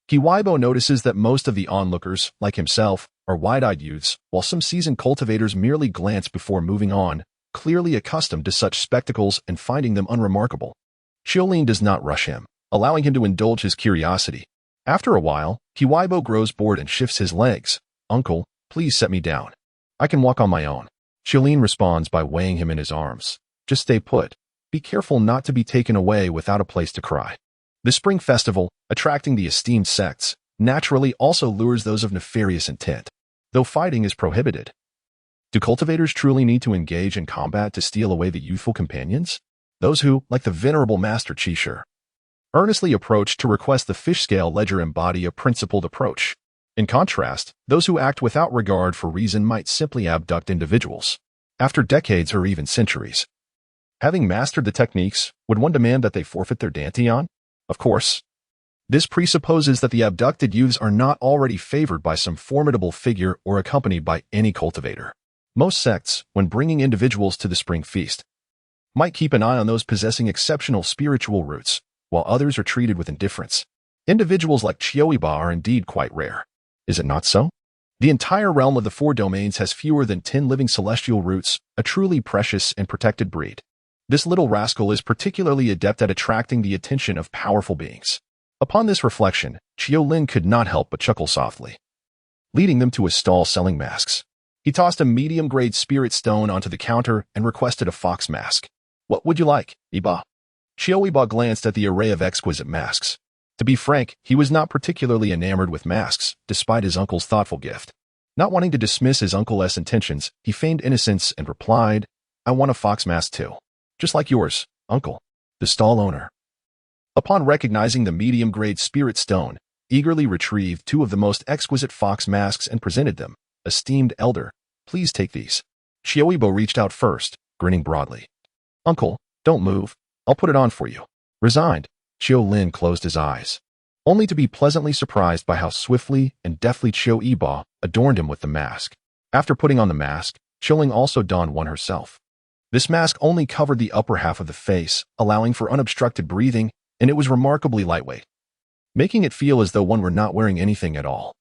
Qiu Yibo notices that most of the onlookers, like himself, are wide-eyed youths, while some seasoned cultivators merely glance before moving on, clearly accustomed to such spectacles and finding them unremarkable. Qiu does not rush him, allowing him to indulge his curiosity. After a while, Qiu Yibo grows bored and shifts his legs. "Uncle, please set me down. I can walk on my own." Qiu responds by weighing him in his arms. "Just stay put. Be careful not to be taken away without a place to cry." The Spring Festival, attracting the esteemed sects, naturally also lures those of nefarious intent, though fighting is prohibited. Do cultivators truly need to engage in combat to steal away the youthful companions? Those who, like the venerable Master Qiu, earnestly approach to request the fish scale ledger embody a principled approach. In contrast, those who act without regard for reason might simply abduct individuals. After decades or even centuries. Having mastered the techniques, would one demand that they forfeit their dantian? Of course. This presupposes that the abducted youths are not already favored by some formidable figure or accompanied by any cultivator. Most sects, when bringing individuals to the spring feast, might keep an eye on those possessing exceptional spiritual roots, while others are treated with indifference. Individuals like Qiu Yibo are indeed quite rare. Is it not so? The entire realm of the four domains has fewer than 10 living celestial roots, a truly precious and protected breed. This little rascal is particularly adept at attracting the attention of powerful beings. Upon this reflection, Qiu could not help but chuckle softly. Leading them to a stall selling masks. He tossed a medium-grade spirit stone onto the counter and requested a fox mask. What would you like, Yibo? Qiu Yibo glanced at the array of exquisite masks. To be frank, he was not particularly enamored with masks, despite his uncle's thoughtful gift. Not wanting to dismiss his uncle's intentions, he feigned innocence and replied, I want a fox mask too. Just like yours, uncle. The stall owner, upon recognizing the medium-grade spirit stone, eagerly retrieved two of the most exquisite fox masks and presented them. Esteemed elder, please take these. Qiu Yibo reached out first, grinning broadly. Uncle, don't move. I'll put it on for you. Resigned, Qiu closed his eyes, only to be pleasantly surprised by how swiftly and deftly Qiu Yibo adorned him with the mask. After putting on the mask, Qiu also donned one herself. This mask only covered the upper half of the face, allowing for unobstructed breathing, and it was remarkably lightweight, making it feel as though one were not wearing anything at all.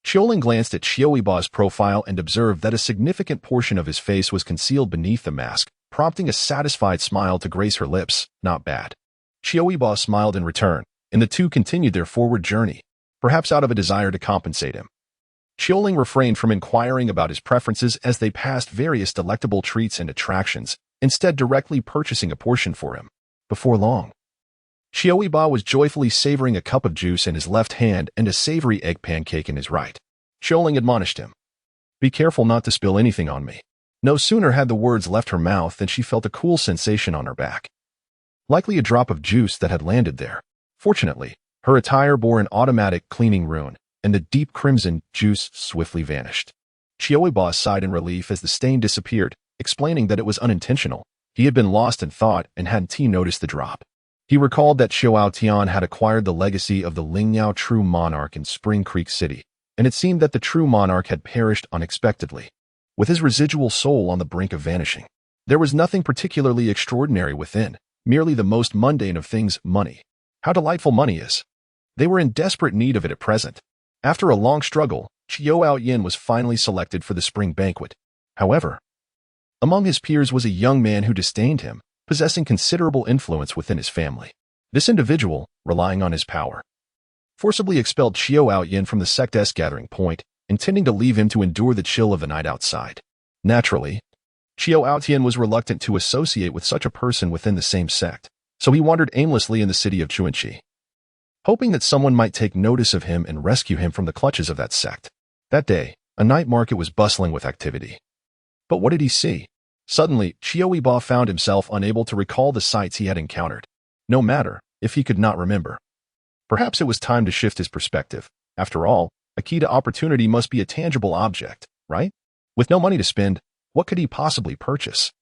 Qiu glanced at Qiu Yibo's profile and observed that a significant portion of his face was concealed beneath the mask, prompting a satisfied smile to grace her lips. Not bad. Qiu Yibo smiled in return, and the two continued their forward journey, perhaps out of a desire to compensate him. Qiu refrained from inquiring about his preferences as they passed various delectable treats and attractions, instead directly purchasing a portion for him. Before long, Qiu Yibo was joyfully savoring a cup of juice in his left hand and a savory egg pancake in his right. Qiu admonished him. Be careful not to spill anything on me. No sooner had the words left her mouth than she felt a cool sensation on her back. Likely a drop of juice that had landed there. Fortunately, her attire bore an automatic cleaning rune, and the deep crimson juice swiftly vanished. Qiu Yibo sighed in relief as the stain disappeared, explaining that it was unintentional. He had been lost in thought and hadn't noticed the drop. He recalled that Long Aotian had acquired the legacy of the Lingyao True Monarch in Spring Creek City, and it seemed that the True Monarch had perished unexpectedly, with his residual soul on the brink of vanishing. There was nothing particularly extraordinary within, merely the most mundane of things, money. How delightful money is. They were in desperate need of it at present. After a long struggle, Qiu Aotian was finally selected for the spring banquet. However, among his peers was a young man who disdained him, possessing considerable influence within his family. This individual, relying on his power, forcibly expelled Qiu Aotian from the sect's gathering point, intending to leave him to endure the chill of the night outside. Naturally, Qiu Aotian was reluctant to associate with such a person within the same sect, so he wandered aimlessly in the city of Chuanqi, hoping that someone might take notice of him and rescue him from the clutches of that sect. That day, a night market was bustling with activity. But what did he see? Suddenly, Qiu Yibo found himself unable to recall the sights he had encountered. No matter if he could not remember. Perhaps it was time to shift his perspective. After all, a key to opportunity must be a tangible object, right? With no money to spend, what could he possibly purchase?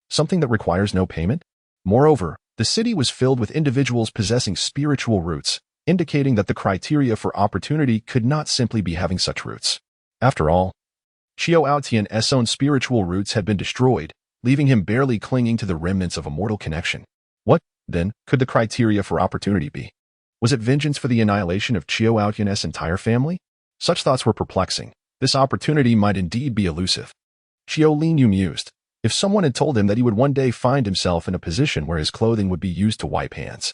Something that requires no payment? Moreover, the city was filled with individuals possessing spiritual roots, indicating that the criteria for opportunity could not simply be having such roots. After all, Qiu Aotian's own spiritual roots had been destroyed, leaving him barely clinging to the remnants of a mortal connection. What, then, could the criteria for opportunity be? Was it vengeance for the annihilation of Qiu Aotian's entire family? Such thoughts were perplexing. This opportunity might indeed be elusive. Qiu mused. If someone had told him that he would one day find himself in a position where his clothing would be used to wipe hands,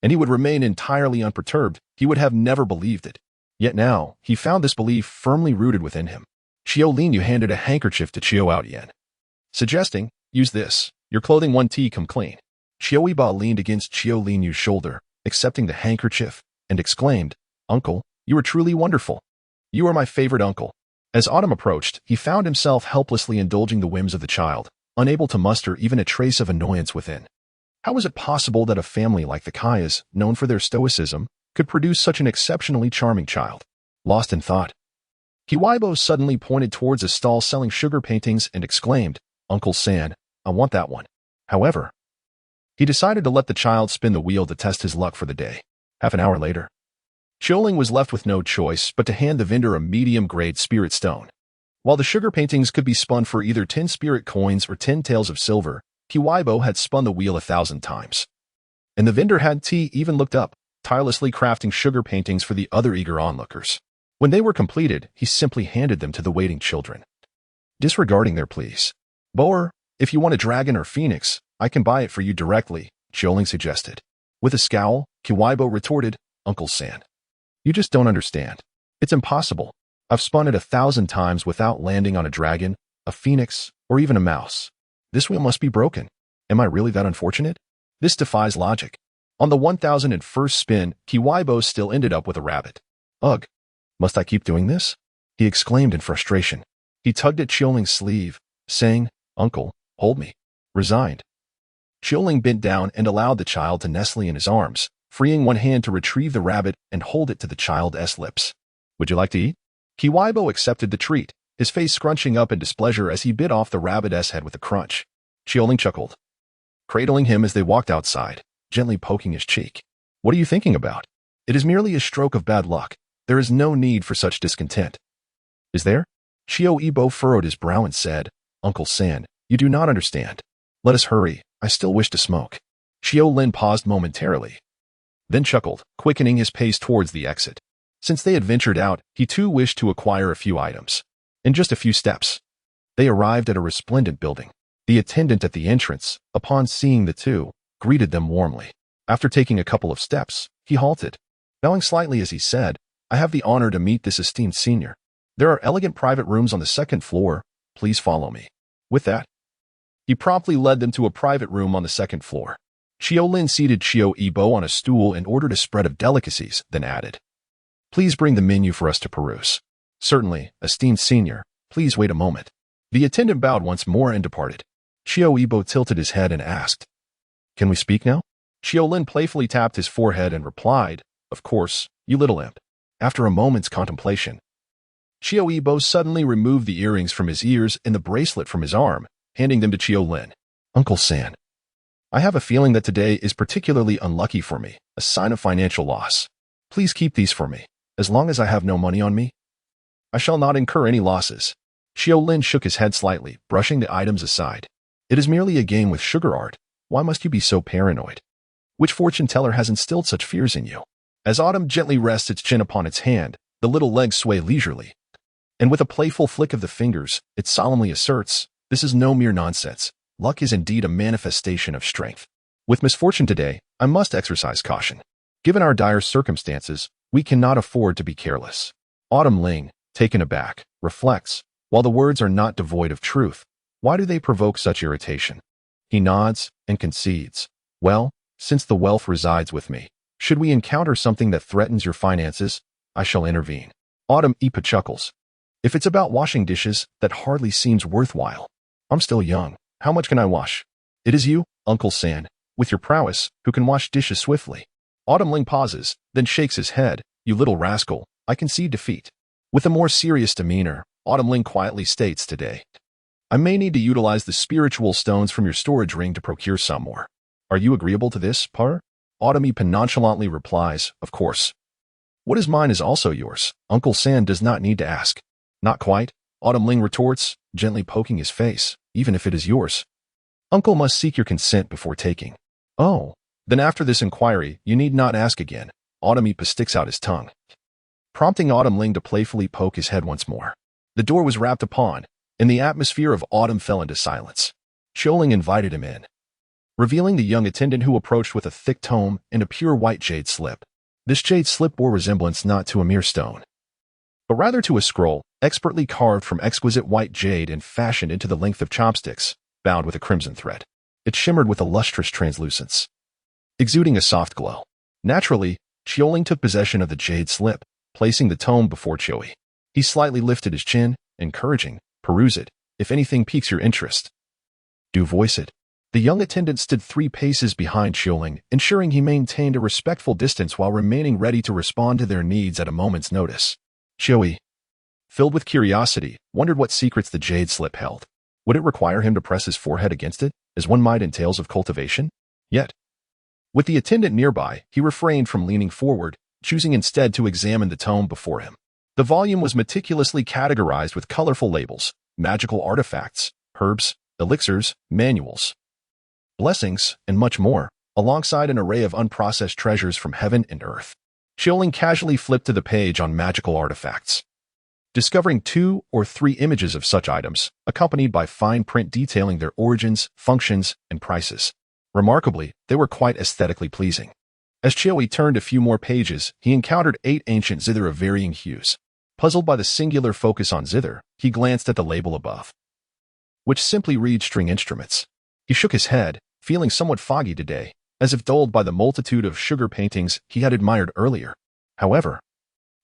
and he would remain entirely unperturbed, he would have never believed it. Yet now, he found this belief firmly rooted within him. Qiu handed a handkerchief to Qiu Aotian, suggesting, use this, your clothing one tea come clean. Qiu Yibo leaned against Qiu shoulder, accepting the handkerchief, and exclaimed, Uncle, You are truly wonderful. You are my favorite uncle." As autumn approached, he found himself helplessly indulging the whims of the child, unable to muster even a trace of annoyance within. How was it possible that a family like the Qias, known for their stoicism, could produce such an exceptionally charming child? Lost in thought, Qiu Yibo suddenly pointed towards a stall selling sugar paintings and exclaimed, "Uncle San, I want that one." However, he decided to let the child spin the wheel to test his luck for the day. Half an hour later, Qiuling was left with no choice but to hand the vendor a medium-grade spirit stone. While the sugar paintings could be spun for either 10 spirit coins or 10 taels of silver, Qiu Yibo had spun the wheel 1,000 times. And the vendor hadn't even looked up, tirelessly crafting sugar paintings for the other eager onlookers. When they were completed, he simply handed them to the waiting children, disregarding their pleas. "Boer, if you want a dragon or phoenix, I can buy it for you directly," Qiuling suggested. With a scowl, Qiu Yibo retorted, "Uncle San, you just don't understand. It's impossible. I've spun it 1,000 times without landing on a dragon, a phoenix, or even a mouse. This wheel must be broken. Am I really that unfortunate? This defies logic." On the 1,001st spin, Qiu Yibo still ended up with a rabbit. "Ugh, must I keep doing this?" he exclaimed in frustration. He tugged at Qiuling's sleeve, saying, "Uncle, hold me." Resigned, Qiuling bent down and allowed the child to nestle in his arms, freeing one hand to retrieve the rabbit and hold it to the child's lips. "Would you like to eat?" Qiu Yibo accepted the treat, his face scrunching up in displeasure as he bit off the rabbit's head with a crunch. Qiuling chuckled, cradling him as they walked outside, gently poking his cheek. "What are you thinking about? It is merely a stroke of bad luck. There is no need for such discontent." "Is there?" Qiu Yibo furrowed his brow and said, "Uncle San, you do not understand. Let us hurry. I still wish to smoke." Qiu paused momentarily, then chuckled, quickening his pace towards the exit. Since they had ventured out, he too wished to acquire a few items. In just a few steps, they arrived at a resplendent building. The attendant at the entrance, upon seeing the two, greeted them warmly. After taking a couple of steps, he halted, bowing slightly as he said, "I have the honor to meet this esteemed senior. There are elegant private rooms on the 2nd floor. Please follow me." With that, he promptly led them to a private room on the 2nd floor. Qiu seated Qiu Yibo on a stool and ordered a spread of delicacies, then added, "Please bring the menu for us to peruse." "Certainly, esteemed senior. Please wait a moment." The attendant bowed once more and departed. Qiu Yibo tilted his head and asked, "Can we speak now?" Qiu playfully tapped his forehead and replied, "Of course, you little imp." After a moment's contemplation, Qiu Yibo suddenly removed the earrings from his ears and the bracelet from his arm, handing them to Qiu. "Uncle San, I have a feeling that today is particularly unlucky for me, a sign of financial loss. Please keep these for me. As long as I have no money on me, I shall not incur any losses." Qiu shook his head slightly, brushing the items aside. "It is merely a game with sugar art. Why must you be so paranoid? Which fortune teller has instilled such fears in you?" As Autumn gently rests its chin upon its hand, the little legs sway leisurely, and with a playful flick of the fingers, it solemnly asserts, "This is no mere nonsense. Luck is indeed a manifestation of strength. With misfortune today, I must exercise caution. Given our dire circumstances, we cannot afford to be careless." Autumn Ling, taken aback, reflects, while the words are not devoid of truth, why do they provoke such irritation? He nods and concedes, "Well, since the wealth resides with me, should we encounter something that threatens your finances, I shall intervene." Autumn Ipa chuckles. "If it's about washing dishes, that hardly seems worthwhile. I'm still young. How much can I wash? It is you, Uncle San, with your prowess, who can wash dishes swiftly." Autumn Ling pauses, then shakes his head. "You little rascal, I concede defeat." With a more serious demeanor, Autumn Ling quietly states, "Today, I may need to utilize the spiritual stones from your storage ring to procure some more. Are you agreeable to this, Par?" Autumn Ipa nonchalantly replies, "Of course. What is mine is also yours. Uncle San does not need to ask." "Not quite," Autumn Ling retorts, gently poking his face, "even if it is yours. Uncle must seek your consent before taking." "Oh, then after this inquiry, you need not ask again." Autumn Ipa sticks out his tongue, prompting Autumn Ling to playfully poke his head once more. The door was rapped upon, and the atmosphere of autumn fell into silence. Qiu invited him in, revealing the young attendant who approached with a thick tome and a pure white jade slip. This jade slip bore resemblance not to a mere stone, but rather to a scroll, expertly carved from exquisite white jade and fashioned into the length of chopsticks, bound with a crimson thread. It shimmered with a lustrous translucence, exuding a soft glow. Naturally, Qiu took possession of the jade slip, placing the tome before Qiu Yi. He slightly lifted his chin, encouraging, "Peruse it, if anything piques your interest. Do voice it." The young attendant stood 3 paces behind Qiu Yi, ensuring he maintained a respectful distance while remaining ready to respond to their needs at a moment's notice. Qiu Yi, filled with curiosity, wondered what secrets the jade slip held. Would it require him to press his forehead against it, as one might in tales of cultivation? Yet, with the attendant nearby, he refrained from leaning forward, choosing instead to examine the tome before him. The volume was meticulously categorized with colorful labels, magical artifacts, herbs, elixirs, manuals, blessings, and much more, alongside an array of unprocessed treasures from heaven and earth. Qiu Yi casually flipped to the page on magical artifacts, discovering 2 or 3 images of such items, accompanied by fine print detailing their origins, functions, and prices. Remarkably, they were quite aesthetically pleasing. As Qiu Yi turned a few more pages, he encountered 8 ancient zither of varying hues. Puzzled by the singular focus on zither, he glanced at the label above, which simply reads string instruments. He shook his head, feeling somewhat foggy today, as if dulled by the multitude of sugar paintings he had admired earlier. However,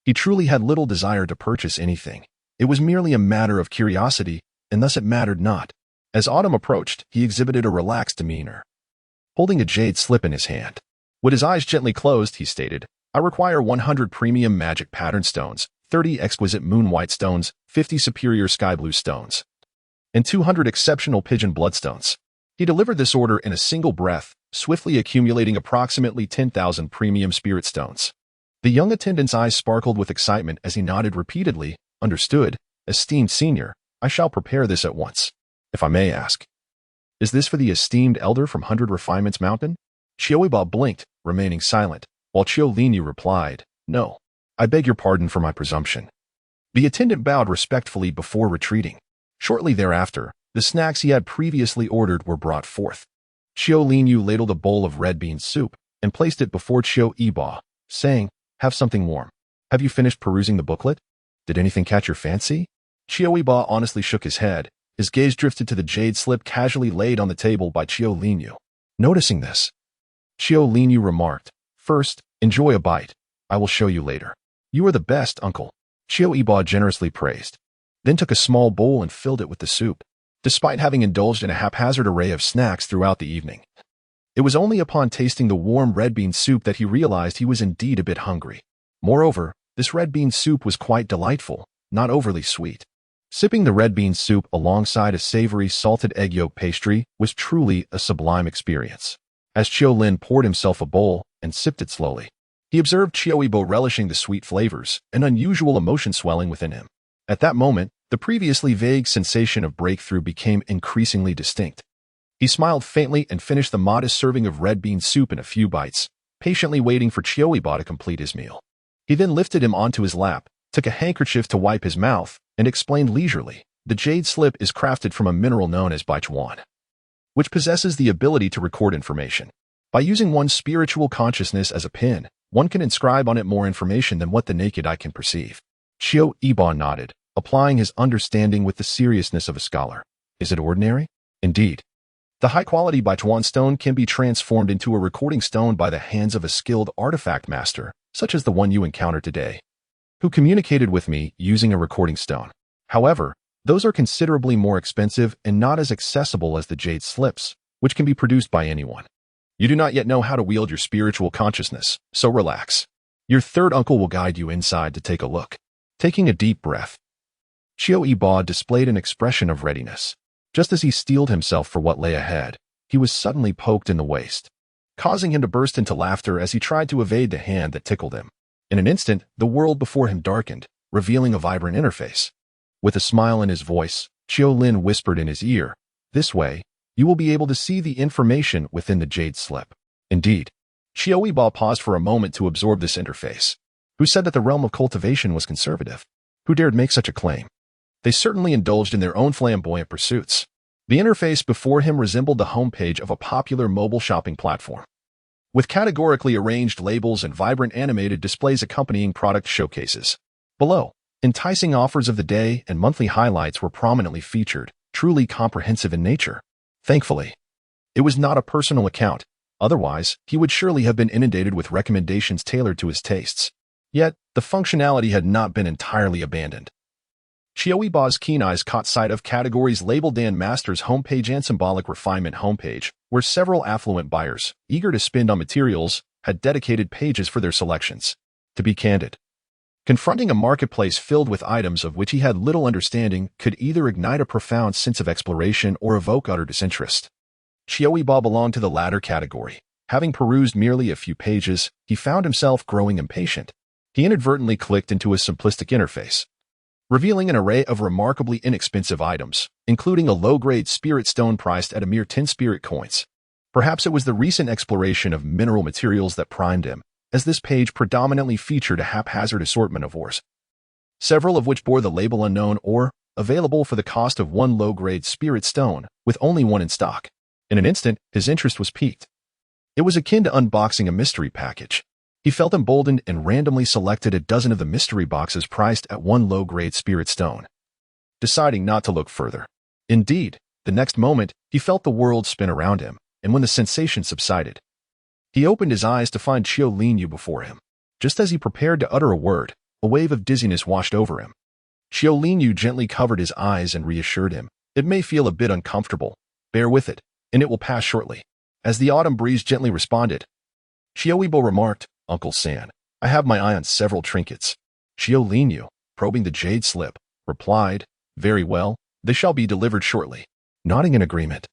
he truly had little desire to purchase anything. It was merely a matter of curiosity, and thus it mattered not. As autumn approached, he exhibited a relaxed demeanor, holding a jade slip in his hand. With his eyes gently closed, he stated, "I require 100 premium magic pattern stones, 30 exquisite moon-white stones, 50 superior sky-blue stones, and 200 exceptional pigeon bloodstones." He delivered this order in a single breath, swiftly accumulating approximately 10,000 premium spirit stones. The young attendant's eyes sparkled with excitement as he nodded repeatedly. "Understood, esteemed senior. I shall prepare this at once. If I may ask, is this for the esteemed elder from 100 Refinements Mountain?" Qiu Yibo blinked, remaining silent, while Qiu Linyu replied, "No. I beg your pardon for my presumption." The attendant bowed respectfully before retreating. Shortly thereafter, the snacks he had previously ordered were brought forth. Qiu Linyu ladled a bowl of red bean soup and placed it before Qiu Yibo, saying, "Have something warm. Have you finished perusing the booklet? Did anything catch your fancy?" Qiu Yibo honestly shook his head. His gaze drifted to the jade slip casually laid on the table by Qiu Linyu. Noticing this, Qiu Linyu remarked, "First, enjoy a bite. I will show you later." "You are the best, uncle," Qiu Yibo generously praised, then took a small bowl and filled it with the soup. Despite having indulged in a haphazard array of snacks throughout the evening, it was only upon tasting the warm red bean soup that he realized he was indeed a bit hungry. Moreover, this red bean soup was quite delightful, not overly sweet. Sipping the red bean soup alongside a savory salted egg yolk pastry was truly a sublime experience. As Qiu Lin poured himself a bowl and sipped it slowly, he observed Qiu Yibo relishing the sweet flavors, an unusual emotion swelling within him. At that moment, the previously vague sensation of breakthrough became increasingly distinct. He smiled faintly and finished the modest serving of red bean soup in a few bites, patiently waiting for Qiu Yibo to complete his meal. He then lifted him onto his lap, took a handkerchief to wipe his mouth, and explained leisurely, "The jade slip is crafted from a mineral known as baichuan, which possesses the ability to record information. By using one's spiritual consciousness as a pen, one can inscribe on it more information than what the naked eye can perceive." Qiu Yibo nodded, applying his understanding with the seriousness of a scholar. "Is it ordinary?" "Indeed. The high-quality baichuan stone can be transformed into a recording stone by the hands of a skilled artifact master, such as the one you encountered today, who communicated with me using a recording stone. However, those are considerably more expensive and not as accessible as the jade slips, which can be produced by anyone. You do not yet know how to wield your spiritual consciousness, so relax. Your third uncle will guide you inside to take a look." Taking a deep breath, Qiu Yibo displayed an expression of readiness. Just as he steeled himself for what lay ahead, he was suddenly poked in the waist, causing him to burst into laughter as he tried to evade the hand that tickled him. In an instant, the world before him darkened, revealing a vibrant interface. With a smile in his voice, Qiu Lin whispered in his ear, "This way, you will be able to see the information within the jade slip." Indeed, Qiu Yibo paused for a moment to absorb this interface. Who said that the realm of cultivation was conservative? Who dared make such a claim? They certainly indulged in their own flamboyant pursuits. The interface before him resembled the homepage of a popular mobile shopping platform, with categorically arranged labels and vibrant animated displays accompanying product showcases. Below, enticing offers of the day and monthly highlights were prominently featured, truly comprehensive in nature. Thankfully, it was not a personal account. Otherwise, he would surely have been inundated with recommendations tailored to his tastes. Yet, the functionality had not been entirely abandoned. Qiu Yibo's keen eyes caught sight of categories labeled Dan Master's homepage and symbolic refinement homepage, where several affluent buyers, eager to spend on materials, had dedicated pages for their selections. To be candid, confronting a marketplace filled with items of which he had little understanding could either ignite a profound sense of exploration or evoke utter disinterest. Qiu Yibo belonged to the latter category. Having perused merely a few pages, he found himself growing impatient. He inadvertently clicked into a simplistic interface, revealing an array of remarkably inexpensive items, including a low-grade spirit stone priced at a mere 10 spirit coins. Perhaps it was the recent exploration of mineral materials that primed him, as this page predominantly featured a haphazard assortment of ores, several of which bore the label unknown or available for the cost of one low-grade spirit stone, with only one in stock. In an instant, his interest was piqued. It was akin to unboxing a mystery package. He felt emboldened and randomly selected a dozen of the mystery boxes priced at one low-grade spirit stone, deciding not to look further. Indeed, the next moment, he felt the world spin around him, and when the sensation subsided, he opened his eyes to find Qiu Yibo before him. Just as he prepared to utter a word, a wave of dizziness washed over him. Qiu Yibo gently covered his eyes and reassured him. It may feel a bit uncomfortable. Bear with it, and it will pass shortly. As the autumn breeze gently responded, Qiu Yibo remarked, Uncle San, I have my eye on several trinkets. Qiu Yibo, probing the jade slip, replied, Very well, they shall be delivered shortly. Nodding in agreement,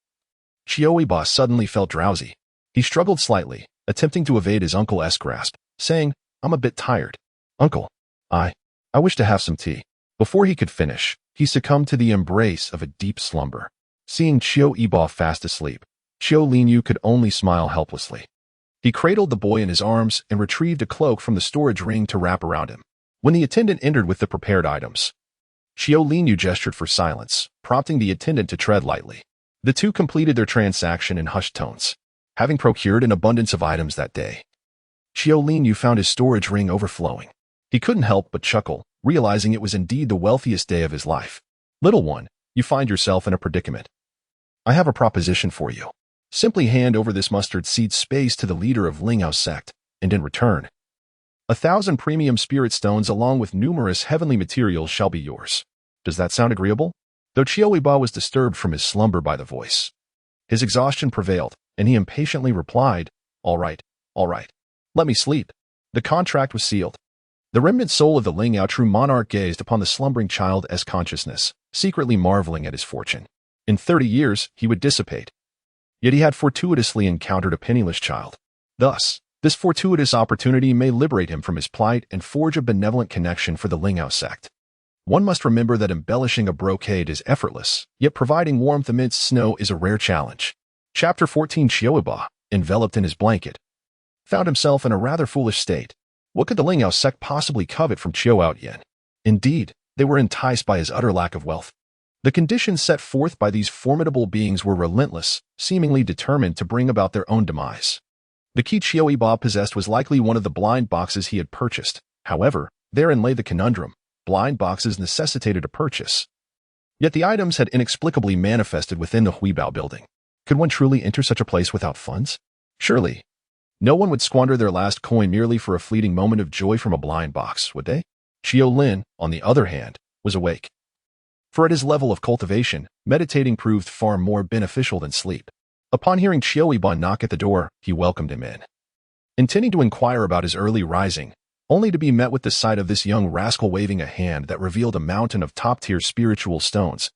Qiu Yibo suddenly felt drowsy. He struggled slightly, attempting to evade his uncle's grasp, saying, I'm a bit tired. Uncle, I wish to have some tea. Before he could finish, he succumbed to the embrace of a deep slumber. Seeing Qiu Yibo fast asleep, Qiu Yibo could only smile helplessly. He cradled the boy in his arms and retrieved a cloak from the storage ring to wrap around him. When the attendant entered with the prepared items, Qiu Yibo gestured for silence, prompting the attendant to tread lightly. The two completed their transaction in hushed tones. Having procured an abundance of items that day, Qiu Yibo found his storage ring overflowing. He couldn't help but chuckle, realizing it was indeed the wealthiest day of his life. Little one, you find yourself in a predicament. I have a proposition for you. Simply hand over this mustard seed space to the leader of Long Ao sect, and in return, 1,000 premium spirit stones along with numerous heavenly materials shall be yours. Does that sound agreeable? Though Qiu Yibo was disturbed from his slumber by the voice, his exhaustion prevailed, and he impatiently replied, All right, let me sleep. The contract was sealed. The remnant soul of the Long Ao true monarch gazed upon the slumbering child as consciousness, secretly marveling at his fortune. In 30 years, he would dissipate. Yet he had fortuitously encountered a penniless child. Thus, this fortuitous opportunity may liberate him from his plight and forge a benevolent connection for the Long Ao sect. One must remember that embellishing a brocade is effortless, yet providing warmth amidst snow is a rare challenge. Chapter 14 Qiu Yibo, enveloped in his blanket, found himself in a rather foolish state. What could the Long Ao sect possibly covet from Long Aotian? Indeed, they were enticed by his utter lack of wealth. The conditions set forth by these formidable beings were relentless, seemingly determined to bring about their own demise. The key Qiu Yibo possessed was likely one of the blind boxes he had purchased. However, therein lay the conundrum. Blind boxes necessitated a purchase. Yet the items had inexplicably manifested within the Huibao building. Could one truly enter such a place without funds? Surely, no one would squander their last coin merely for a fleeting moment of joy from a blind box, would they? Qiu Lin, on the other hand, was awake. For at his level of cultivation, meditating proved far more beneficial than sleep. Upon hearing Qiu Yibo knock at the door, he welcomed him in, intending to inquire about his early rising, only to be met with the sight of this young rascal waving a hand that revealed a mountain of top-tier spiritual stones,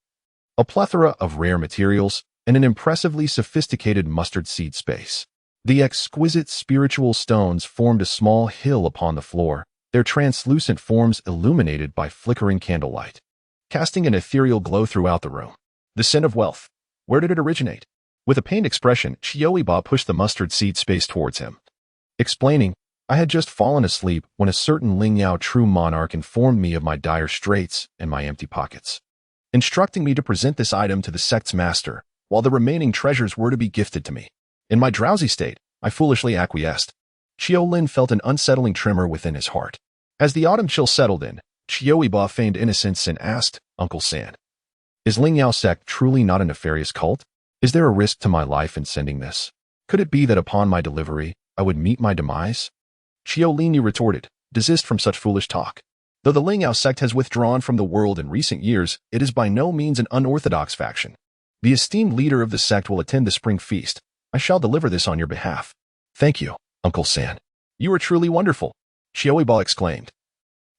a plethora of rare materials, and an impressively sophisticated mustard seed space. The exquisite spiritual stones formed a small hill upon the floor, their translucent forms illuminated by flickering candlelight, casting an ethereal glow throughout the room. The scent of wealth. Where did it originate? With a pained expression, Qiu Yibo pushed the mustard seed space towards him, explaining, I had just fallen asleep when a certain Long Ao true monarch informed me of my dire straits and my empty pockets, instructing me to present this item to the sect's master, while the remaining treasures were to be gifted to me. In my drowsy state, I foolishly acquiesced. Qiu Lin felt an unsettling tremor within his heart. As the autumn chill settled in, Qiu Yibo feigned innocence and asked, Uncle San, is Long Ao sect truly not a nefarious cult? Is there a risk to my life in sending this? Could it be that upon my delivery, I would meet my demise? Qiu Yibo retorted, desist from such foolish talk. Though the Ling Ao sect has withdrawn from the world in recent years, it is by no means an unorthodox faction. The esteemed leader of the sect will attend the spring feast. I shall deliver this on your behalf. Thank you, Uncle San. You are truly wonderful, Qiu Yibo exclaimed,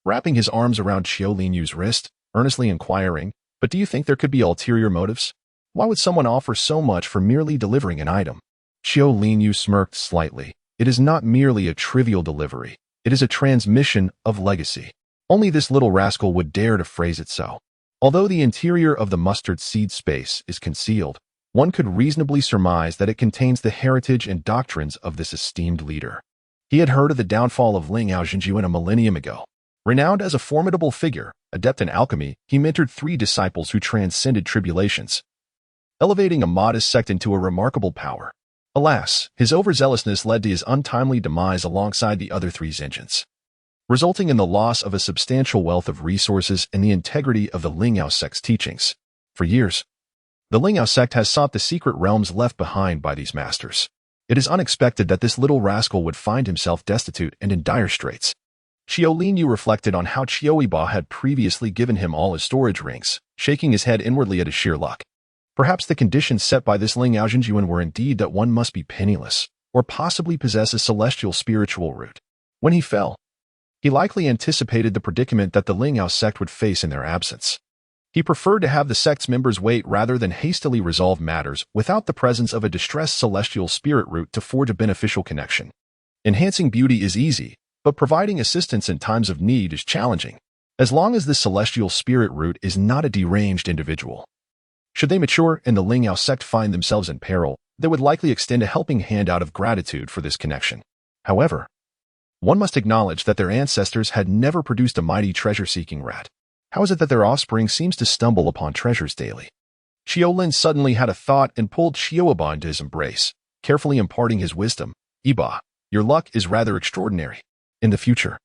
wrapping his arms around Qiu Linyu's wrist, earnestly inquiring, but do you think there could be ulterior motives? Why would someone offer so much for merely delivering an item? Qiu Linyu smirked slightly. It is not merely a trivial delivery. It is a transmission of legacy. Only this little rascal would dare to phrase it so. Although the interior of the mustard seed space is concealed, one could reasonably surmise that it contains the heritage and doctrines of this esteemed leader. He had heard of the downfall of Long Aotian a millennium ago. Renowned as a formidable figure, adept in alchemy, he mentored 3 disciples who transcended tribulations, elevating a modest sect into a remarkable power. Alas, his overzealousness led to his untimely demise alongside the other 3 Zenjins, resulting in the loss of a substantial wealth of resources and the integrity of the Ling Ao sect's teachings. For years, the Ling Ao sect has sought the secret realms left behind by these masters. It is unexpected that this little rascal would find himself destitute and in dire straits. Qiu Linyu reflected on how Qiu Yibo had previously given him all his storage rings, shaking his head inwardly at his sheer luck. Perhaps the conditions set by this Ling Aotian were indeed that one must be penniless, or possibly possess a celestial spiritual root. When he fell, he likely anticipated the predicament that the Ling Ao sect would face in their absence. He preferred to have the sect's members wait rather than hastily resolve matters without the presence of a distressed celestial spirit root to forge a beneficial connection. Enhancing beauty is easy, but providing assistance in times of need is challenging, as long as this celestial spirit root is not a deranged individual. Should they mature and the Ling Ao sect find themselves in peril, they would likely extend a helping hand out of gratitude for this connection. However, one must acknowledge that their ancestors had never produced a mighty treasure-seeking rat. How is it that their offspring seems to stumble upon treasures daily? Qiu Lin suddenly had a thought and pulled Qiu Yibo into his embrace, carefully imparting his wisdom. Yibo, your luck is rather extraordinary. In the future,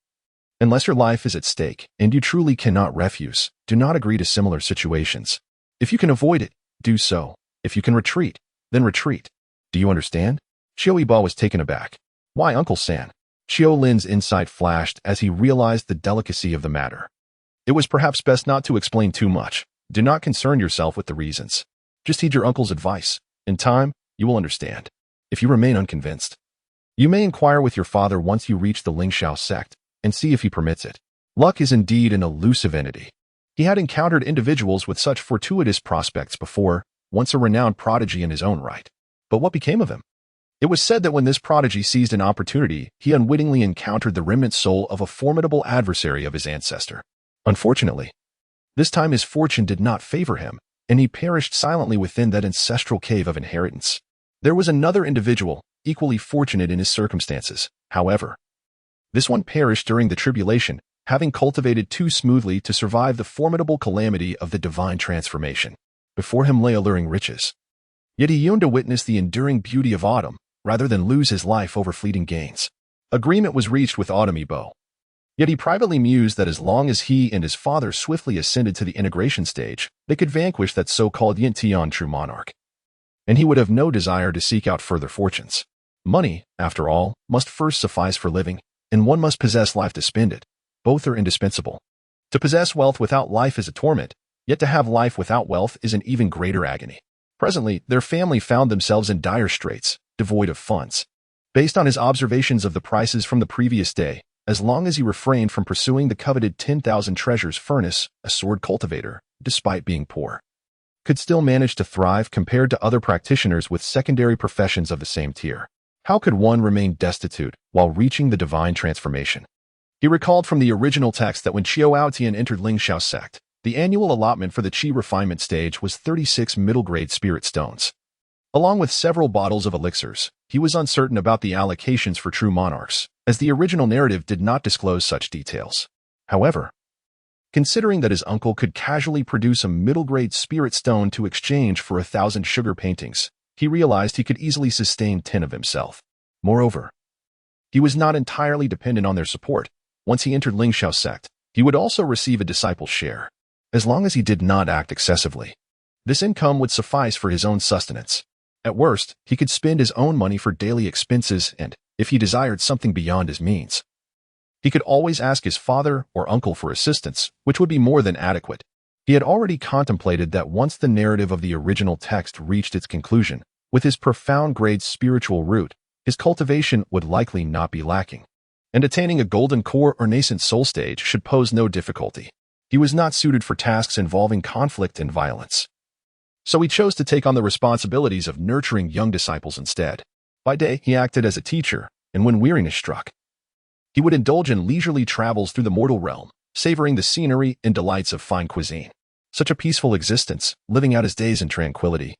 unless your life is at stake and you truly cannot refuse, do not agree to similar situations. If you can avoid it, do so. If you can retreat, then retreat. Do you understand? Qiu Yibo was taken aback. Why, Uncle San? Qiu Lin's insight flashed as he realized the delicacy of the matter. It was perhaps best not to explain too much. Do not concern yourself with the reasons. Just heed your uncle's advice. In time, you will understand. If you remain unconvinced, you may inquire with your father once you reach the Lingxiao sect and see if he permits it. Luck is indeed an elusive entity. He had encountered individuals with such fortuitous prospects before, once a renowned prodigy in his own right. But what became of him? It was said that when this prodigy seized an opportunity, he unwittingly encountered the remnant soul of a formidable adversary of his ancestor. Unfortunately, this time his fortune did not favor him, and he perished silently within that ancestral cave of inheritance. There was another individual, equally fortunate in his circumstances. However, this one perished during the tribulation, having cultivated too smoothly to survive the formidable calamity of the divine transformation. Before him lay alluring riches. Yet he yearned to witness the enduring beauty of autumn, rather than lose his life over fleeting gains. Agreement was reached with Autumn Yibo. Yet he privately mused that as long as he and his father swiftly ascended to the integration stage, they could vanquish that so-called Qidian true monarch. And he would have no desire to seek out further fortunes. Money, after all, must first suffice for living, and one must possess life to spend it. Both are indispensable. To possess wealth without life is a torment, yet to have life without wealth is an even greater agony. Presently, their family found themselves in dire straits, devoid of funds. Based on his observations of the prices from the previous day, as long as he refrained from pursuing the coveted 10,000 treasures furnace, a sword cultivator, despite being poor, could still manage to thrive compared to other practitioners with secondary professions of the same tier. How could one remain destitute while reaching the divine transformation? He recalled from the original text that when Qiu Aotian entered Lingxiao sect, the annual allotment for the Qi refinement stage was 36 middle-grade spirit stones. Along with several bottles of elixirs, he was uncertain about the allocations for true monarchs, as the original narrative did not disclose such details. However, considering that his uncle could casually produce a middle-grade spirit stone to exchange for 1,000 sugar paintings, he realized he could easily sustain 10 of himself. Moreover, he was not entirely dependent on their support. Once he entered Lingxiao sect, he would also receive a disciple's share. As long as he did not act excessively, this income would suffice for his own sustenance. At worst, he could spend his own money for daily expenses and, if he desired something beyond his means, He could always ask his father or uncle for assistance, which would be more than adequate. He had already contemplated that once the narrative of the original text reached its conclusion, with his profound grade spiritual root, his cultivation would likely not be lacking. And attaining a golden core or nascent soul stage should pose no difficulty. He was not suited for tasks involving conflict and violence. So he chose to take on the responsibilities of nurturing young disciples instead. By day, he acted as a teacher, and when weariness struck, he would indulge in leisurely travels through the mortal realm, savoring the scenery and delights of fine cuisine. Such a peaceful existence, living out his days in tranquility,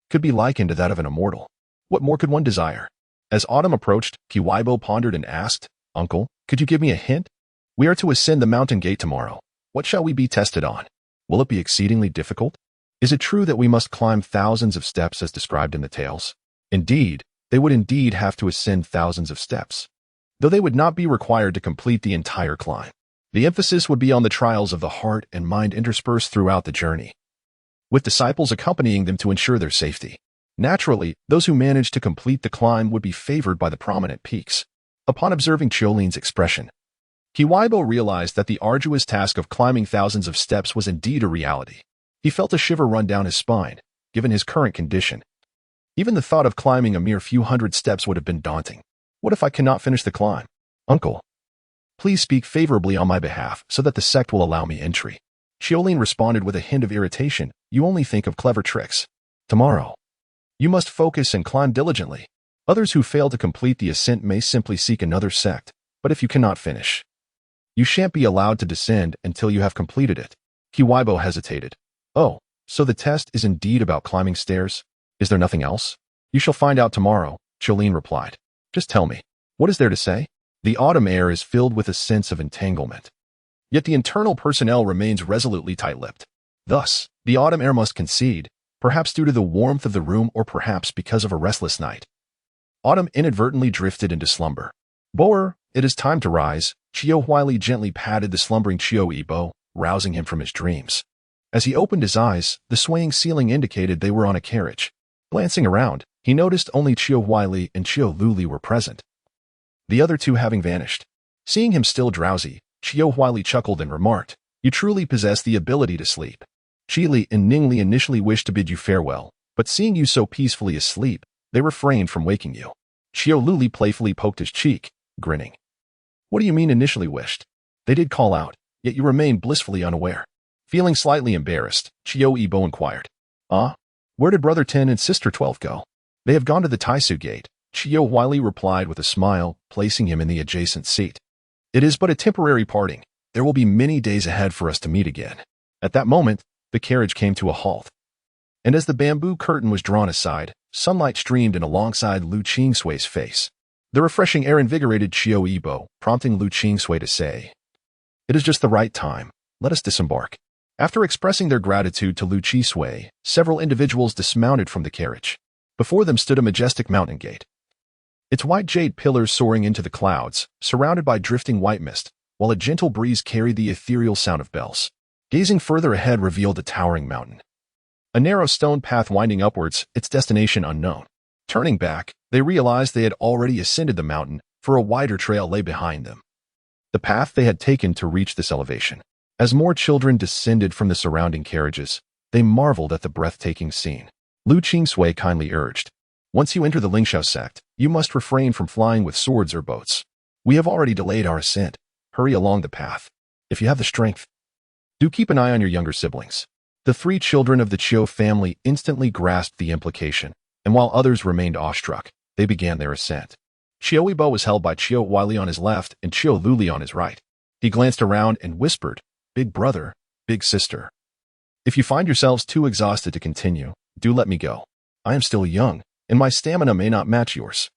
could be likened to that of an immortal. What more could one desire? As autumn approached, Qiu Yibo pondered and asked, "Uncle, could you give me a hint? We are to ascend the mountain gate tomorrow. What shall we be tested on? Will it be exceedingly difficult? Is it true that we must climb thousands of steps as described in the tales?" Indeed, they would indeed have to ascend thousands of steps, though they would not be required to complete the entire climb. The emphasis would be on the trials of the heart and mind interspersed throughout the journey, with disciples accompanying them to ensure their safety. Naturally, those who managed to complete the climb would be favored by the prominent peaks. Upon observing Qiulin's expression, Qiu Yibo realized that the arduous task of climbing thousands of steps was indeed a reality. He felt a shiver run down his spine, given his current condition. Even the thought of climbing a mere few hundred steps would have been daunting. What if I cannot finish the climb? Uncle, please speak favorably on my behalf so that the sect will allow me entry. Qiulin responded with a hint of irritation. You only think of clever tricks. Tomorrow, you must focus and climb diligently. Others who fail to complete the ascent may simply seek another sect, but if you cannot finish, you shan't be allowed to descend until you have completed it. Qiu Yibo hesitated. Oh, so the test is indeed about climbing stairs? Is there nothing else? You shall find out tomorrow, Qiulin replied. Just tell me, what is there to say? The autumn air is filled with a sense of entanglement. Yet the internal personnel remains resolutely tight-lipped. Thus, the autumn air must concede, perhaps due to the warmth of the room or perhaps because of a restless night. Autumn inadvertently drifted into slumber. Boer, it is time to rise. Qiu Huili gently patted the slumbering Qiu Yibo, rousing him from his dreams. As he opened his eyes, the swaying ceiling indicated they were on a carriage. Glancing around, he noticed only Qiu Huili and Qiu Luli were present, the other two having vanished. Seeing him still drowsy, Qiu Huili chuckled and remarked, "You truly possess the ability to sleep." Qili and Ningli initially wished to bid you farewell, but seeing you so peacefully asleep, they refrained from waking you. Qiu Luli playfully poked his cheek, grinning. What do you mean initially wished? They did call out, yet you remained blissfully unaware. Feeling slightly embarrassed, Qiu Yibo inquired, where did Brother 10 and Sister 12 go? They have gone to the Taisu gate, Qiu Huili replied with a smile, placing him in the adjacent seat. It is but a temporary parting. There will be many days ahead for us to meet again. At that moment, the carriage came to a halt. And as the bamboo curtain was drawn aside, sunlight streamed in alongside Lu Qingsui's face. The refreshing air invigorated Qiu Yibo, prompting Lu Qingsui to say, "It is just the right time. Let us disembark." After expressing their gratitude to Lu Qisui, several individuals dismounted from the carriage. Before them stood a majestic mountain gate, its white jade pillars soaring into the clouds, surrounded by drifting white mist, while a gentle breeze carried the ethereal sound of bells. Gazing further ahead revealed a towering mountain, a narrow stone path winding upwards, its destination unknown. Turning back, they realized they had already ascended the mountain, for a wider trail lay behind them. The path they had taken to reach this elevation. As more children descended from the surrounding carriages, they marveled at the breathtaking scene. Lu Qingsui kindly urged, "Once you enter the Lingxiao sect, you must refrain from flying with swords or boats. We have already delayed our ascent. Hurry along the path. If you have the strength, do keep an eye on your younger siblings." The three children of the Qiu family instantly grasped the implication, and while others remained awestruck, they began their ascent. Qiu Yibo was held by Qiu Huili on his left and Qiu Luli on his right. He glanced around and whispered, "Big brother, big sister. If you find yourselves too exhausted to continue, do let me go. I am still young, and my stamina may not match yours."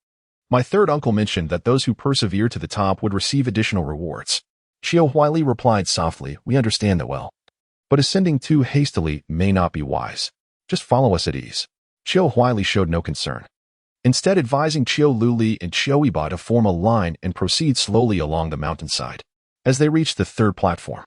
My third uncle mentioned that those who persevere to the top would receive additional rewards. Qiu Huili replied softly, "We understand that well. But ascending too hastily may not be wise. Just follow us at ease." Qiu Huili showed no concern, instead advising Qiu Luli and Qiu Yibo to form a line and proceed slowly along the mountainside. As they reached the third platform,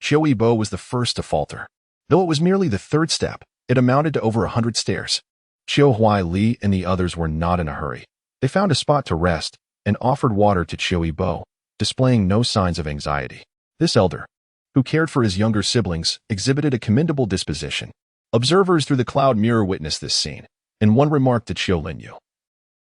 Qiu Yibo was the first to falter. Though it was merely the third step, it amounted to over 100 stairs. Qiu Huili and the others were not in a hurry. They found a spot to rest and offered water to Qiu Yibo, displaying no signs of anxiety. This elder, who cared for his younger siblings, exhibited a commendable disposition. Observers through the cloud mirror witnessed this scene, and one remarked to Qiu Linyu,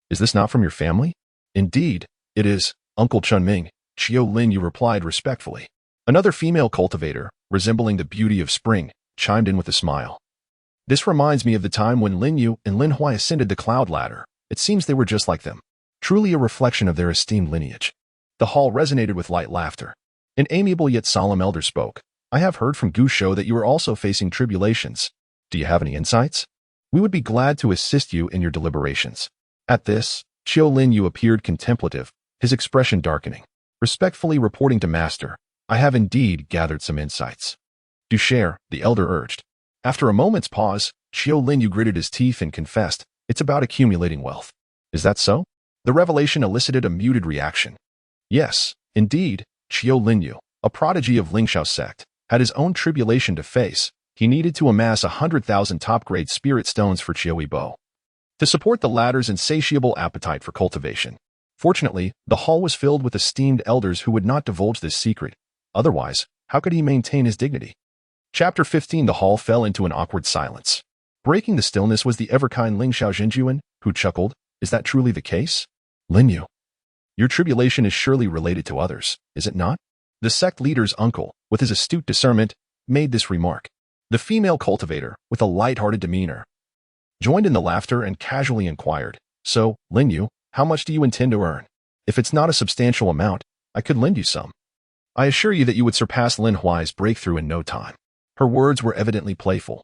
"Is this not from your family?" "Indeed, it is, Uncle Chunming," Qiu Linyu replied respectfully. Another female cultivator, resembling the beauty of spring, chimed in with a smile. "This reminds me of the time when Linyu and Lin Huai ascended the cloud ladder. It seems they were just like them. Truly a reflection of their esteemed lineage." The hall resonated with light laughter. An amiable yet solemn elder spoke. "I have heard from Gu Shou that you are also facing tribulations. Do you have any insights? We would be glad to assist you in your deliberations." At this, Qiu Linyu appeared contemplative, his expression darkening. Respectfully reporting to Master, "I have indeed gathered some insights." "Do share," the elder urged. After a moment's pause, Qiu Linyu gritted his teeth and confessed, "It's about accumulating wealth." "Is that so?" The revelation elicited a muted reaction. Yes, indeed, Qiu Linyu, a prodigy of Lingxiao sect, had his own tribulation to face. He needed to amass 100,000 top-grade spirit stones for Qiu Yibo to support the latter's insatiable appetite for cultivation. Fortunately, the hall was filled with esteemed elders who would not divulge this secret. Otherwise, how could he maintain his dignity? Chapter 15. The hall fell into an awkward silence. Breaking the stillness was the ever-kind Lingxiao Jinjuan, who chuckled, "Is that truly the case? Linyu, your tribulation is surely related to others, is it not?" The sect leader's uncle, with his astute discernment, made this remark. The female cultivator, with a light-hearted demeanor, joined in the laughter and casually inquired, "So, Linyu, how much do you intend to earn? If it's not a substantial amount, I could lend you some. I assure you that you would surpass Lin Huai's breakthrough in no time." Her words were evidently playful.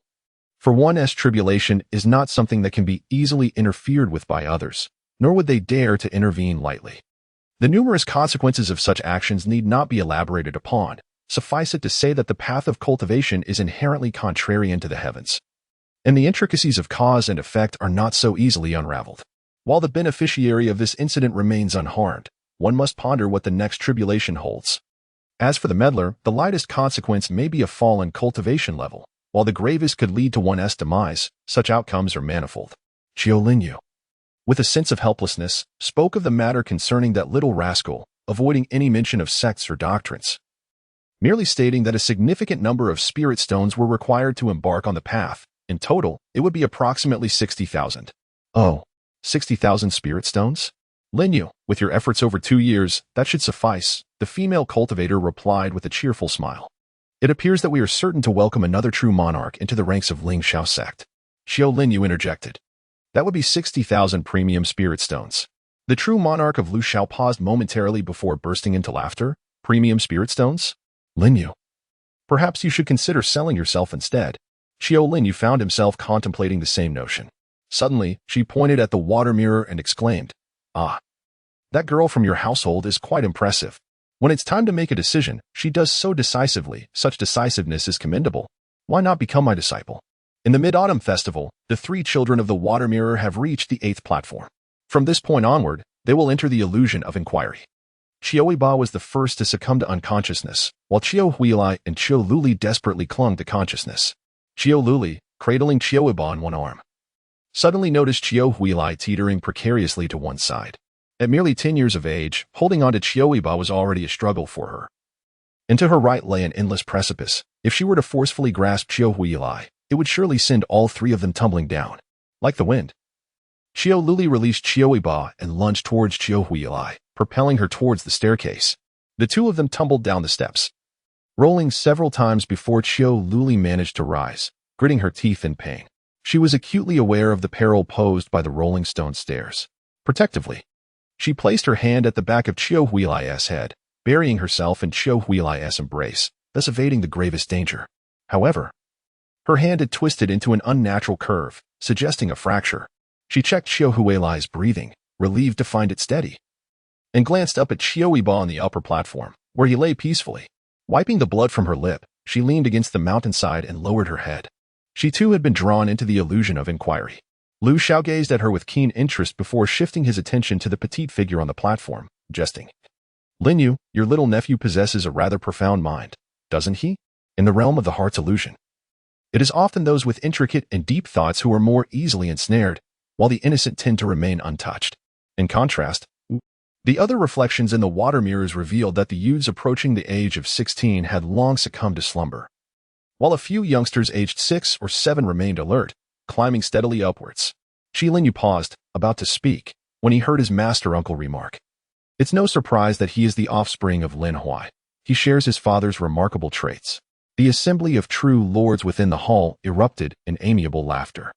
For one's tribulation is not something that can be easily interfered with by others, nor would they dare to intervene lightly. The numerous consequences of such actions need not be elaborated upon. Suffice it to say that the path of cultivation is inherently contrarian to the heavens, and the intricacies of cause and effect are not so easily unraveled. While the beneficiary of this incident remains unharmed, one must ponder what the next tribulation holds. As for the meddler, the lightest consequence may be a fall in cultivation level, while the gravest could lead to one's demise. Such outcomes are manifold. Qiu Linyu, with a sense of helplessness, spoke of the matter concerning that little rascal, avoiding any mention of sects or doctrines, merely stating that a significant number of spirit stones were required to embark on the path. In total, it would be approximately 60,000. "Oh, 60,000 spirit stones? Linyu, with your efforts over 2 years, that should suffice," the female cultivator replied with a cheerful smile. "It appears that we are certain to welcome another true monarch into the ranks of Lingxiao sect." Qiu Linyu interjected. "That would be 60,000 premium spirit stones." The true monarch of Luxiao paused momentarily before bursting into laughter. "Premium spirit stones? Linyu, perhaps you should consider selling yourself instead." Qiu Linyu found himself contemplating the same notion. Suddenly, she pointed at the water mirror and exclaimed, "Ah, that girl from your household is quite impressive. When it's time to make a decision, she does so decisively. Such decisiveness is commendable. Why not become my disciple?" In the Mid-Autumn Festival, the 3 children of the water mirror have reached the 8th platform. From this point onward, they will enter the illusion of inquiry. Qiu Yibo was the first to succumb to unconsciousness, while Qiu Huilai and Qiu Luli desperately clung to consciousness. Qiu Luli, cradling Qiu Yibo on one arm, suddenly noticed Qiu Huilai teetering precariously to one side. At merely 10 years of age, holding on to Qiu Yibo was already a struggle for her. And to her right lay an endless precipice. If she were to forcefully grasp Qiu Huilai, it would surely send all 3 of them tumbling down. Like the wind, Qiu Luli released Qiu Yibo and lunged towards Qiu Huilai, propelling her towards the staircase. The 2 of them tumbled down the steps, rolling several times before Qiu Luli managed to rise, gritting her teeth in pain. She was acutely aware of the peril posed by the rolling stone stairs. Protectively, she placed her hand at the back of Qiu Huilai's head, burying herself in Qiu Huilai's embrace, thus evading the gravest danger. However, her hand had twisted into an unnatural curve, suggesting a fracture. She checked Qiu Huilai's breathing, relieved to find it steady, and glanced up at Qiu Yibo on the upper platform, where he lay peacefully. Wiping the blood from her lip, she leaned against the mountainside and lowered her head. She too had been drawn into the illusion of inquiry. Lu Xiao gazed at her with keen interest before shifting his attention to the petite figure on the platform, jesting. "Linyu, your little nephew possesses a rather profound mind, doesn't he? In the realm of the heart's illusion, it is often those with intricate and deep thoughts who are more easily ensnared, while the innocent tend to remain untouched. In contrast, The other reflections in the water mirrors revealed that the youths approaching the age of 16 had long succumbed to slumber, while a few youngsters aged 6 or 7 remained alert, climbing steadily upwards. Qiu Yibo paused, about to speak, when he heard his master-uncle remark. It's no surprise that he is the offspring of Lin Huai. He shares his father's remarkable traits. The assembly of true lords within the hall erupted in amiable laughter.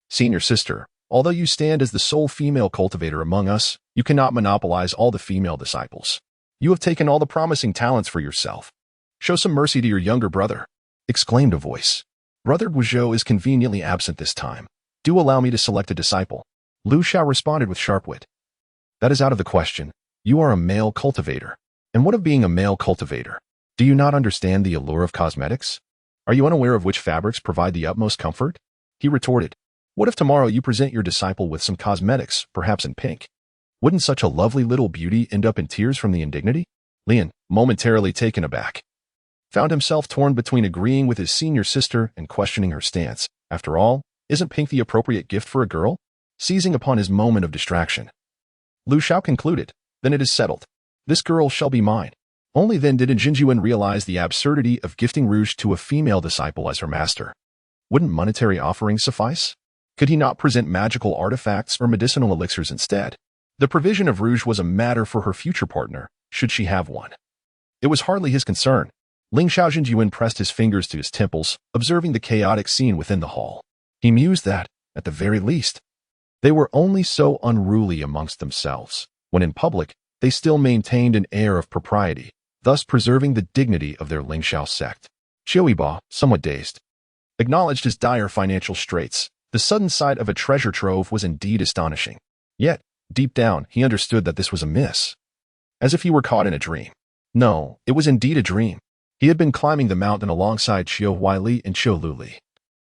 Senior sister, although you stand as the sole female cultivator among us, you cannot monopolize all the female disciples. You have taken all the promising talents for yourself. Show some mercy to your younger brother, exclaimed a voice. Brother Guizhou is conveniently absent this time. Do allow me to select a disciple. Lu Xiao responded with sharp wit. That is out of the question. You are a male cultivator. And what of being a male cultivator? Do you not understand the allure of cosmetics? Are you unaware of which fabrics provide the utmost comfort? He retorted. What if tomorrow you present your disciple with some cosmetics, perhaps in pink? Wouldn't such a lovely little beauty end up in tears from the indignity? Lian, momentarily taken aback, found himself torn between agreeing with his senior sister and questioning her stance. After all, isn't pink the appropriate gift for a girl? Seizing upon his moment of distraction, Lu Xiao concluded, then it is settled. This girl shall be mine. Only then did Jinjuan realize the absurdity of gifting rouge to a female disciple as her master. Wouldn't monetary offerings suffice? Could he not present magical artifacts or medicinal elixirs instead? The provision of rouge was a matter for her future partner, should she have one. It was hardly his concern. Ling Xiao Jinjuan pressed his fingers to his temples, observing the chaotic scene within the hall. He mused that, at the very least, they were only so unruly amongst themselves, when in public, they still maintained an air of propriety, thus preserving the dignity of their Ling Xiao sect. Qiu Yibo, somewhat dazed, acknowledged his dire financial straits. The sudden sight of a treasure trove was indeed astonishing. Yet, deep down, he understood that this was amiss. As if he were caught in a dream. No, it was indeed a dream. He had been climbing the mountain alongside Qiu Huaili and Qiu Luli.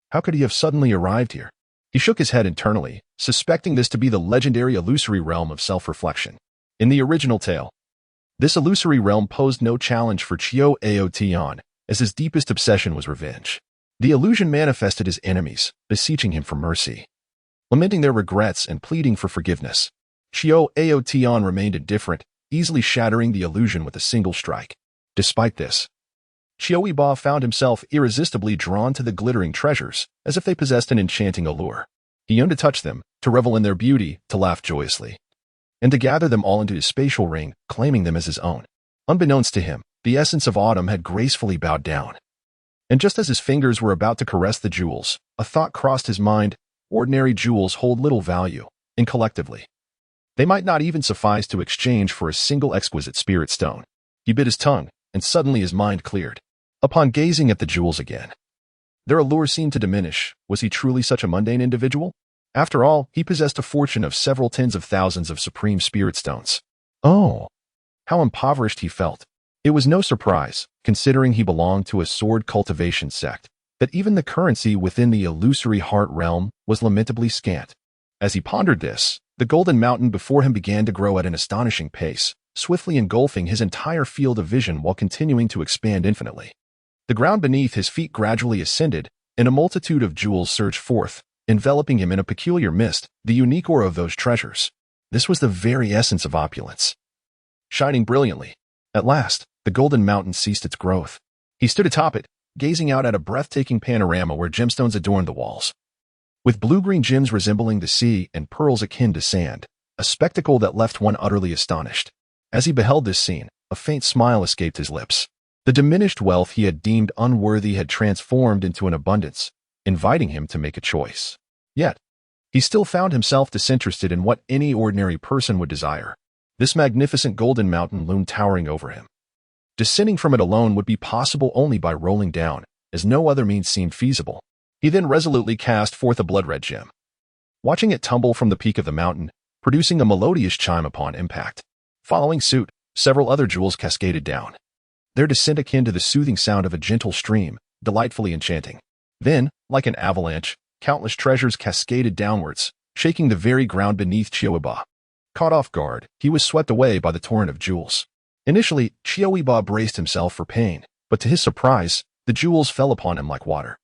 How could he have suddenly arrived here? He shook his head internally, suspecting this to be the legendary illusory realm of self-reflection. In the original tale, this illusory realm posed no challenge for Qiu Aotian, as his deepest obsession was revenge. The illusion manifested his enemies, beseeching him for mercy, lamenting their regrets and pleading for forgiveness. Qiu Aotian remained indifferent, easily shattering the illusion with a single strike. Despite this, Qiu Yibo found himself irresistibly drawn to the glittering treasures, as if they possessed an enchanting allure. He yearned to touch them, to revel in their beauty, to laugh joyously, and to gather them all into his spatial ring, claiming them as his own. Unbeknownst to him, the essence of autumn had gracefully bowed down. And just as his fingers were about to caress the jewels, a thought crossed his mind. Ordinary jewels hold little value, and collectively, they might not even suffice to exchange for a single exquisite spirit stone. He bit his tongue, and suddenly his mind cleared. Upon gazing at the jewels again, their allure seemed to diminish. Was he truly such a mundane individual? After all, he possessed a fortune of several tens of thousands of supreme spirit stones. Oh, how impoverished he felt. It was no surprise, considering he belonged to a sword cultivation sect, that even the currency within the illusory heart realm was lamentably scant. As he pondered this, the golden mountain before him began to grow at an astonishing pace, swiftly engulfing his entire field of vision while continuing to expand infinitely. The ground beneath his feet gradually ascended, and a multitude of jewels surged forth, enveloping him in a peculiar mist, the unique aura of those treasures. This was the very essence of opulence, shining brilliantly. At last, the golden mountain ceased its growth. He stood atop it, gazing out at a breathtaking panorama where gemstones adorned the walls, with blue-green gems resembling the sea and pearls akin to sand, a spectacle that left one utterly astonished. As he beheld this scene, a faint smile escaped his lips. The diminished wealth he had deemed unworthy had transformed into an abundance, inviting him to make a choice. Yet, he still found himself disinterested in what any ordinary person would desire. This magnificent golden mountain loomed towering over him. Descending from it alone would be possible only by rolling down, as no other means seemed feasible. He then resolutely cast forth a blood-red gem, watching it tumble from the peak of the mountain, producing a melodious chime upon impact. Following suit, several other jewels cascaded down, their descent akin to the soothing sound of a gentle stream, delightfully enchanting. Then, like an avalanche, countless treasures cascaded downwards, shaking the very ground beneath Qiu Yibo. Caught off guard, he was swept away by the torrent of jewels. Initially, Qiu Yibo braced himself for pain, but to his surprise, the jewels fell upon him like water,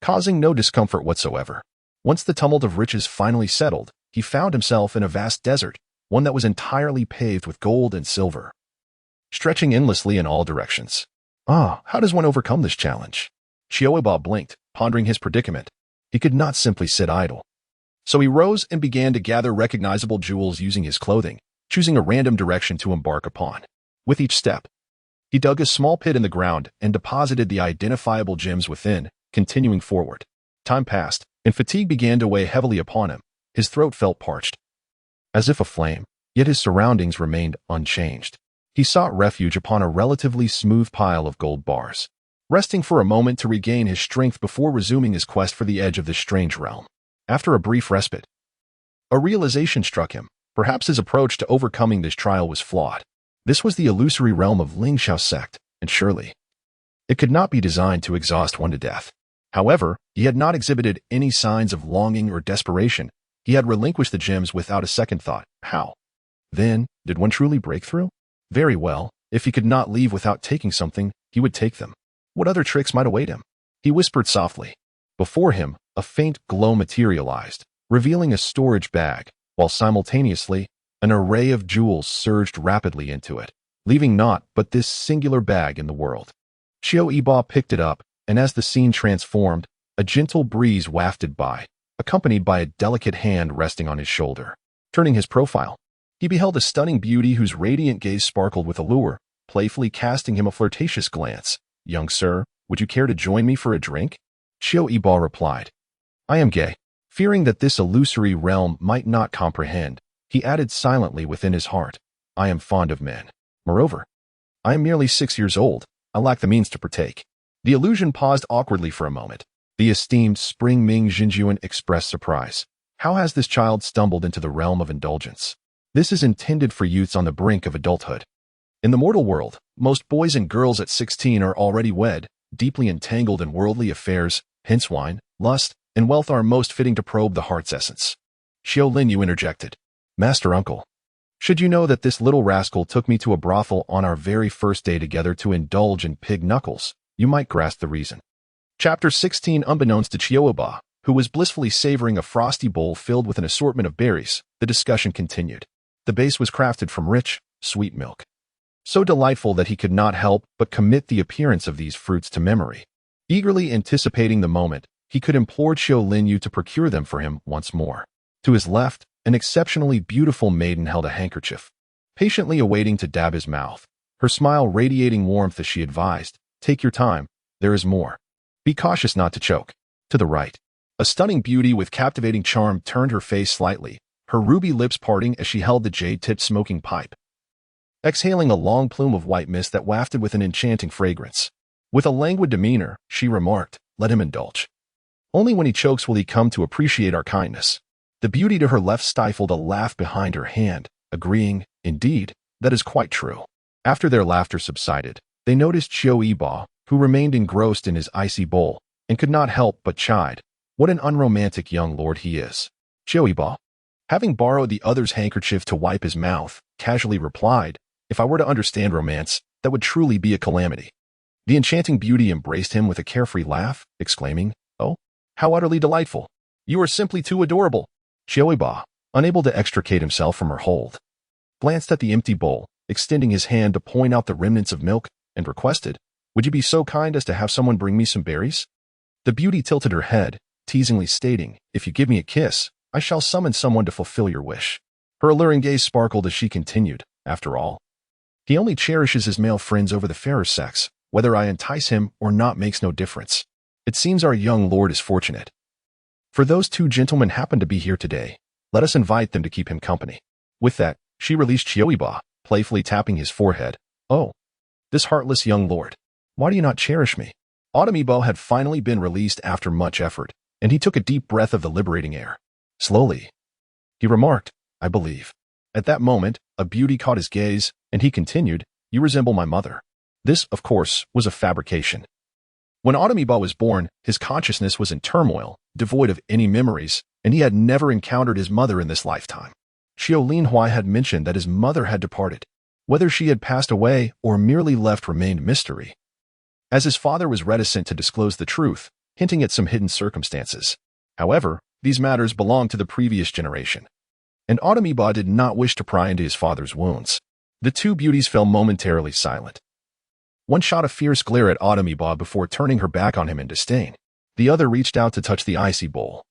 causing no discomfort whatsoever. Once the tumult of riches finally settled, he found himself in a vast desert, one that was entirely paved with gold and silver, stretching endlessly in all directions. How does one overcome this challenge? Qiu Yibo blinked, pondering his predicament. He could not simply sit idle. So he rose and began to gather recognizable jewels using his clothing, choosing a random direction to embark upon. With each step, he dug a small pit in the ground and deposited the identifiable gems within, continuing forward. Time passed, and fatigue began to weigh heavily upon him. His throat felt parched, as if aflame, yet his surroundings remained unchanged. He sought refuge upon a relatively smooth pile of gold bars, resting for a moment to regain his strength before resuming his quest for the edge of this strange realm. After a brief respite, a realization struck him. Perhaps his approach to overcoming this trial was flawed. This was the illusory realm of Lingxiao sect, and surely it could not be designed to exhaust one to death. However, he had not exhibited any signs of longing or desperation. He had relinquished the gems without a second thought. How? Then, did one truly break through? Very well, if he could not leave without taking something, he would take them. What other tricks might await him? He whispered softly. Before him, a faint glow materialized, revealing a storage bag, while simultaneously, an array of jewels surged rapidly into it, leaving naught but this singular bag in the world. Qiu Yibo picked it up, and as the scene transformed, a gentle breeze wafted by, accompanied by a delicate hand resting on his shoulder. Turning his profile, he beheld a stunning beauty whose radiant gaze sparkled with allure, playfully casting him a flirtatious glance. "Young sir, would you care to join me for a drink?" Qiu Yibo replied. "I am gay." Fearing that this illusory realm might not comprehend, he added silently within his heart, "I am fond of men. Moreover, I am merely 6 years old. I lack the means to partake." The illusion paused awkwardly for a moment. The esteemed Spring Ming Jinjuan expressed surprise. How has this child stumbled into the realm of indulgence? This is intended for youths on the brink of adulthood. In the mortal world, most boys and girls at 16 are already wed, deeply entangled in worldly affairs, hence wine, lust, and wealth are most fitting to probe the heart's essence. Xiao Linyu interjected. "Master Uncle, should you know that this little rascal took me to a brothel on our very first day together to indulge in pig knuckles, you might grasp the reason." Chapter 16. Unbeknownst to Qiu Yibo, who was blissfully savoring a frosty bowl filled with an assortment of berries, the discussion continued. The base was crafted from rich, sweet milk, so delightful that he could not help but commit the appearance of these fruits to memory. Eagerly anticipating the moment, he could implore Xiao Linyu to procure them for him once more. To his left, an exceptionally beautiful maiden held a handkerchief, patiently awaiting to dab his mouth, her smile radiating warmth as she advised, "Take your time, there is more. Be cautious not to choke." To the right, a stunning beauty with captivating charm turned her face slightly, her ruby lips parting as she held the jade-tipped smoking pipe, exhaling a long plume of white mist that wafted with an enchanting fragrance. With a languid demeanor, she remarked, "Let him indulge. Only when he chokes will he come to appreciate our kindness." The beauty to her left stifled a laugh behind her hand, agreeing, "Indeed, that is quite true." After their laughter subsided, they noticed Qiu Yibo, who remained engrossed in his icy bowl, and could not help but chide, "What an unromantic young lord he is." Qiu Yibo, having borrowed the other's handkerchief to wipe his mouth, casually replied, "If I were to understand romance, that would truly be a calamity." The enchanting beauty embraced him with a carefree laugh, exclaiming, "Oh, how utterly delightful. You are simply too adorable." Qiu Yibo, unable to extricate himself from her hold, glanced at the empty bowl, extending his hand to point out the remnants of milk, and requested, "Would you be so kind as to have someone bring me some berries?" The beauty tilted her head, teasingly stating, "If you give me a kiss, I shall summon someone to fulfill your wish." Her alluring gaze sparkled as she continued, "After all, he only cherishes his male friends over the fairer sex. Whether I entice him or not makes no difference. It seems our young lord is fortunate. For those two gentlemen happen to be here today. Let us invite them to keep him company." With that, she released Qiu Yibo, playfully tapping his forehead. "Oh, this heartless young lord. Why do you not cherish me?" Autumn Yibo had finally been released after much effort, and he took a deep breath of the liberating air. Slowly, he remarked, "I believe." At that moment, a beauty caught his gaze, and he continued, "You resemble my mother." This, of course, was a fabrication. When Autumn Yibo was born, his consciousness was in turmoil, devoid of any memories, and he had never encountered his mother in this lifetime. Xiao Linhui had mentioned that his mother had departed. Whether she had passed away or merely left remained mystery, as his father was reticent to disclose the truth, hinting at some hidden circumstances. However, these matters belonged to the previous generation. and Autumn Yibo did not wish to pry into his father's wounds. The two beauties fell momentarily silent. One shot a fierce glare at Autumn Yibo before turning her back on him in disdain. The other reached out to touch the icy bowl,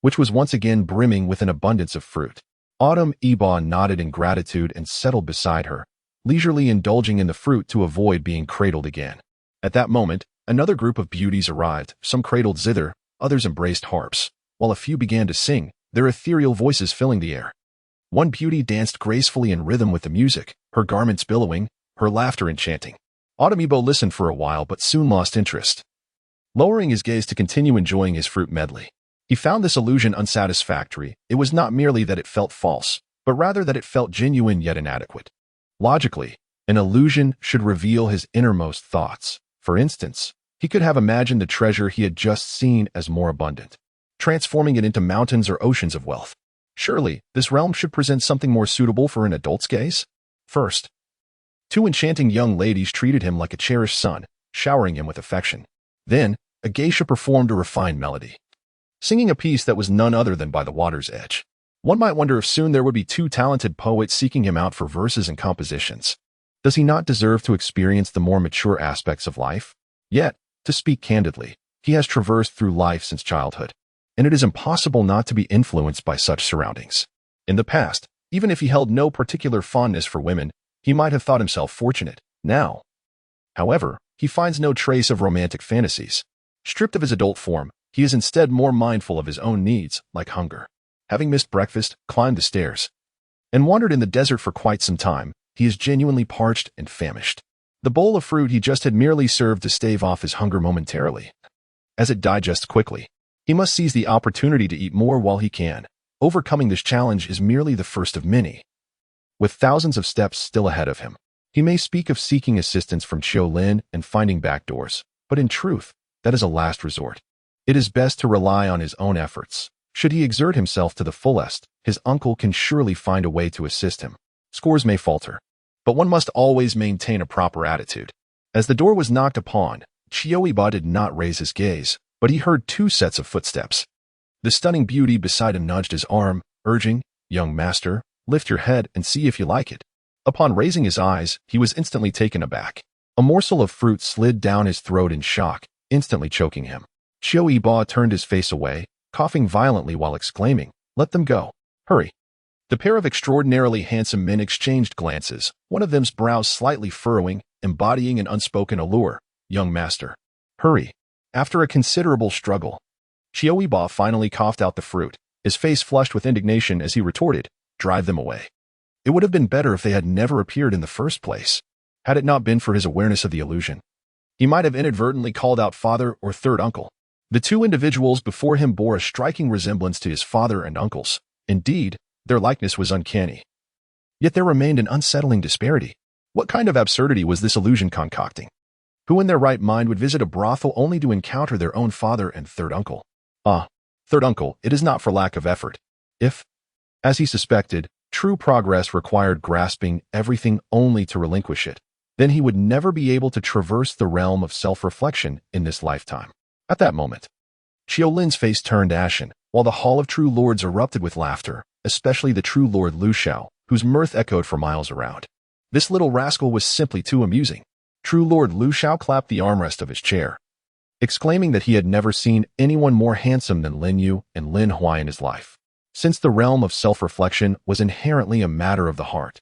which was once again brimming with an abundance of fruit. Autumn Yibo nodded in gratitude and settled beside her, leisurely indulging in the fruit to avoid being cradled again. At that moment, another group of beauties arrived, some cradled zither, others embraced harps, while a few began to sing, their ethereal voices filling the air. One beauty danced gracefully in rhythm with the music, her garments billowing, her laughter enchanting. Autumn Yibo listened for a while but soon lost interest, lowering his gaze to continue enjoying his fruit medley. He found this illusion unsatisfactory. It was not merely that it felt false, but rather that it felt genuine yet inadequate. Logically, an illusion should reveal his innermost thoughts. For instance, he could have imagined the treasure he had just seen as more abundant, transforming it into mountains or oceans of wealth. Surely, this realm should present something more suitable for an adult's gaze? First, two enchanting young ladies treated him like a cherished son, showering him with affection. Then, a geisha performed a refined melody, singing a piece that was none other than By the Water's Edge. One might wonder if soon there would be two talented poets seeking him out for verses and compositions. Does he not deserve to experience the more mature aspects of life? Yet, to speak candidly, he has traversed through life since childhood, and it is impossible not to be influenced by such surroundings. In the past, even if he held no particular fondness for women, he might have thought himself fortunate. Now, however, he finds no trace of romantic fantasies. Stripped of his adult form, he is instead more mindful of his own needs, like hunger. Having missed breakfast, climbed the stairs, and wandered in the desert for quite some time, he is genuinely parched and famished. The bowl of fruit he just had merely served to stave off his hunger momentarily. As it digests quickly, he must seize the opportunity to eat more while he can. Overcoming this challenge is merely the first of many, with thousands of steps still ahead of him. He may speak of seeking assistance from Qiu Lin and finding back doors, but in truth, that is a last resort. It is best to rely on his own efforts. Should he exert himself to the fullest, his uncle can surely find a way to assist him. Scores may falter, but one must always maintain a proper attitude. As the door was knocked upon, Qiu Yibo did not raise his gaze, but he heard two sets of footsteps. The stunning beauty beside him nudged his arm, urging, "Young master, lift your head and see if you like it." Upon raising his eyes, he was instantly taken aback. A morsel of fruit slid down his throat in shock, instantly choking him. Qiu Yibo turned his face away, coughing violently while exclaiming, "Let them go. Hurry." The pair of extraordinarily handsome men exchanged glances, one of them's brows slightly furrowing, embodying an unspoken allure. "Young master, hurry." After a considerable struggle, Qiu Yibo finally coughed out the fruit, his face flushed with indignation as he retorted, "Drive them away." It would have been better if they had never appeared in the first place. Had it not been for his awareness of the illusion, he might have inadvertently called out father or third uncle. The two individuals before him bore a striking resemblance to his father and uncles. Indeed, their likeness was uncanny. Yet there remained an unsettling disparity. What kind of absurdity was this illusion concocting? Who in their right mind would visit a brothel only to encounter their own father and third uncle? Third uncle, it is not for lack of effort. If, as he suspected, true progress required grasping everything only to relinquish it, then he would never be able to traverse the realm of self-reflection in this lifetime. At that moment, Qiu Lin's face turned ashen, while the Hall of True Lords erupted with laughter, especially the True Lord Lu Xiao, whose mirth echoed for miles around. This little rascal was simply too amusing. True Lord Lu Xiao clapped the armrest of his chair, exclaiming that he had never seen anyone more handsome than Lin Yu and Lin Huai in his life. Since the realm of self-reflection was inherently a matter of the heart,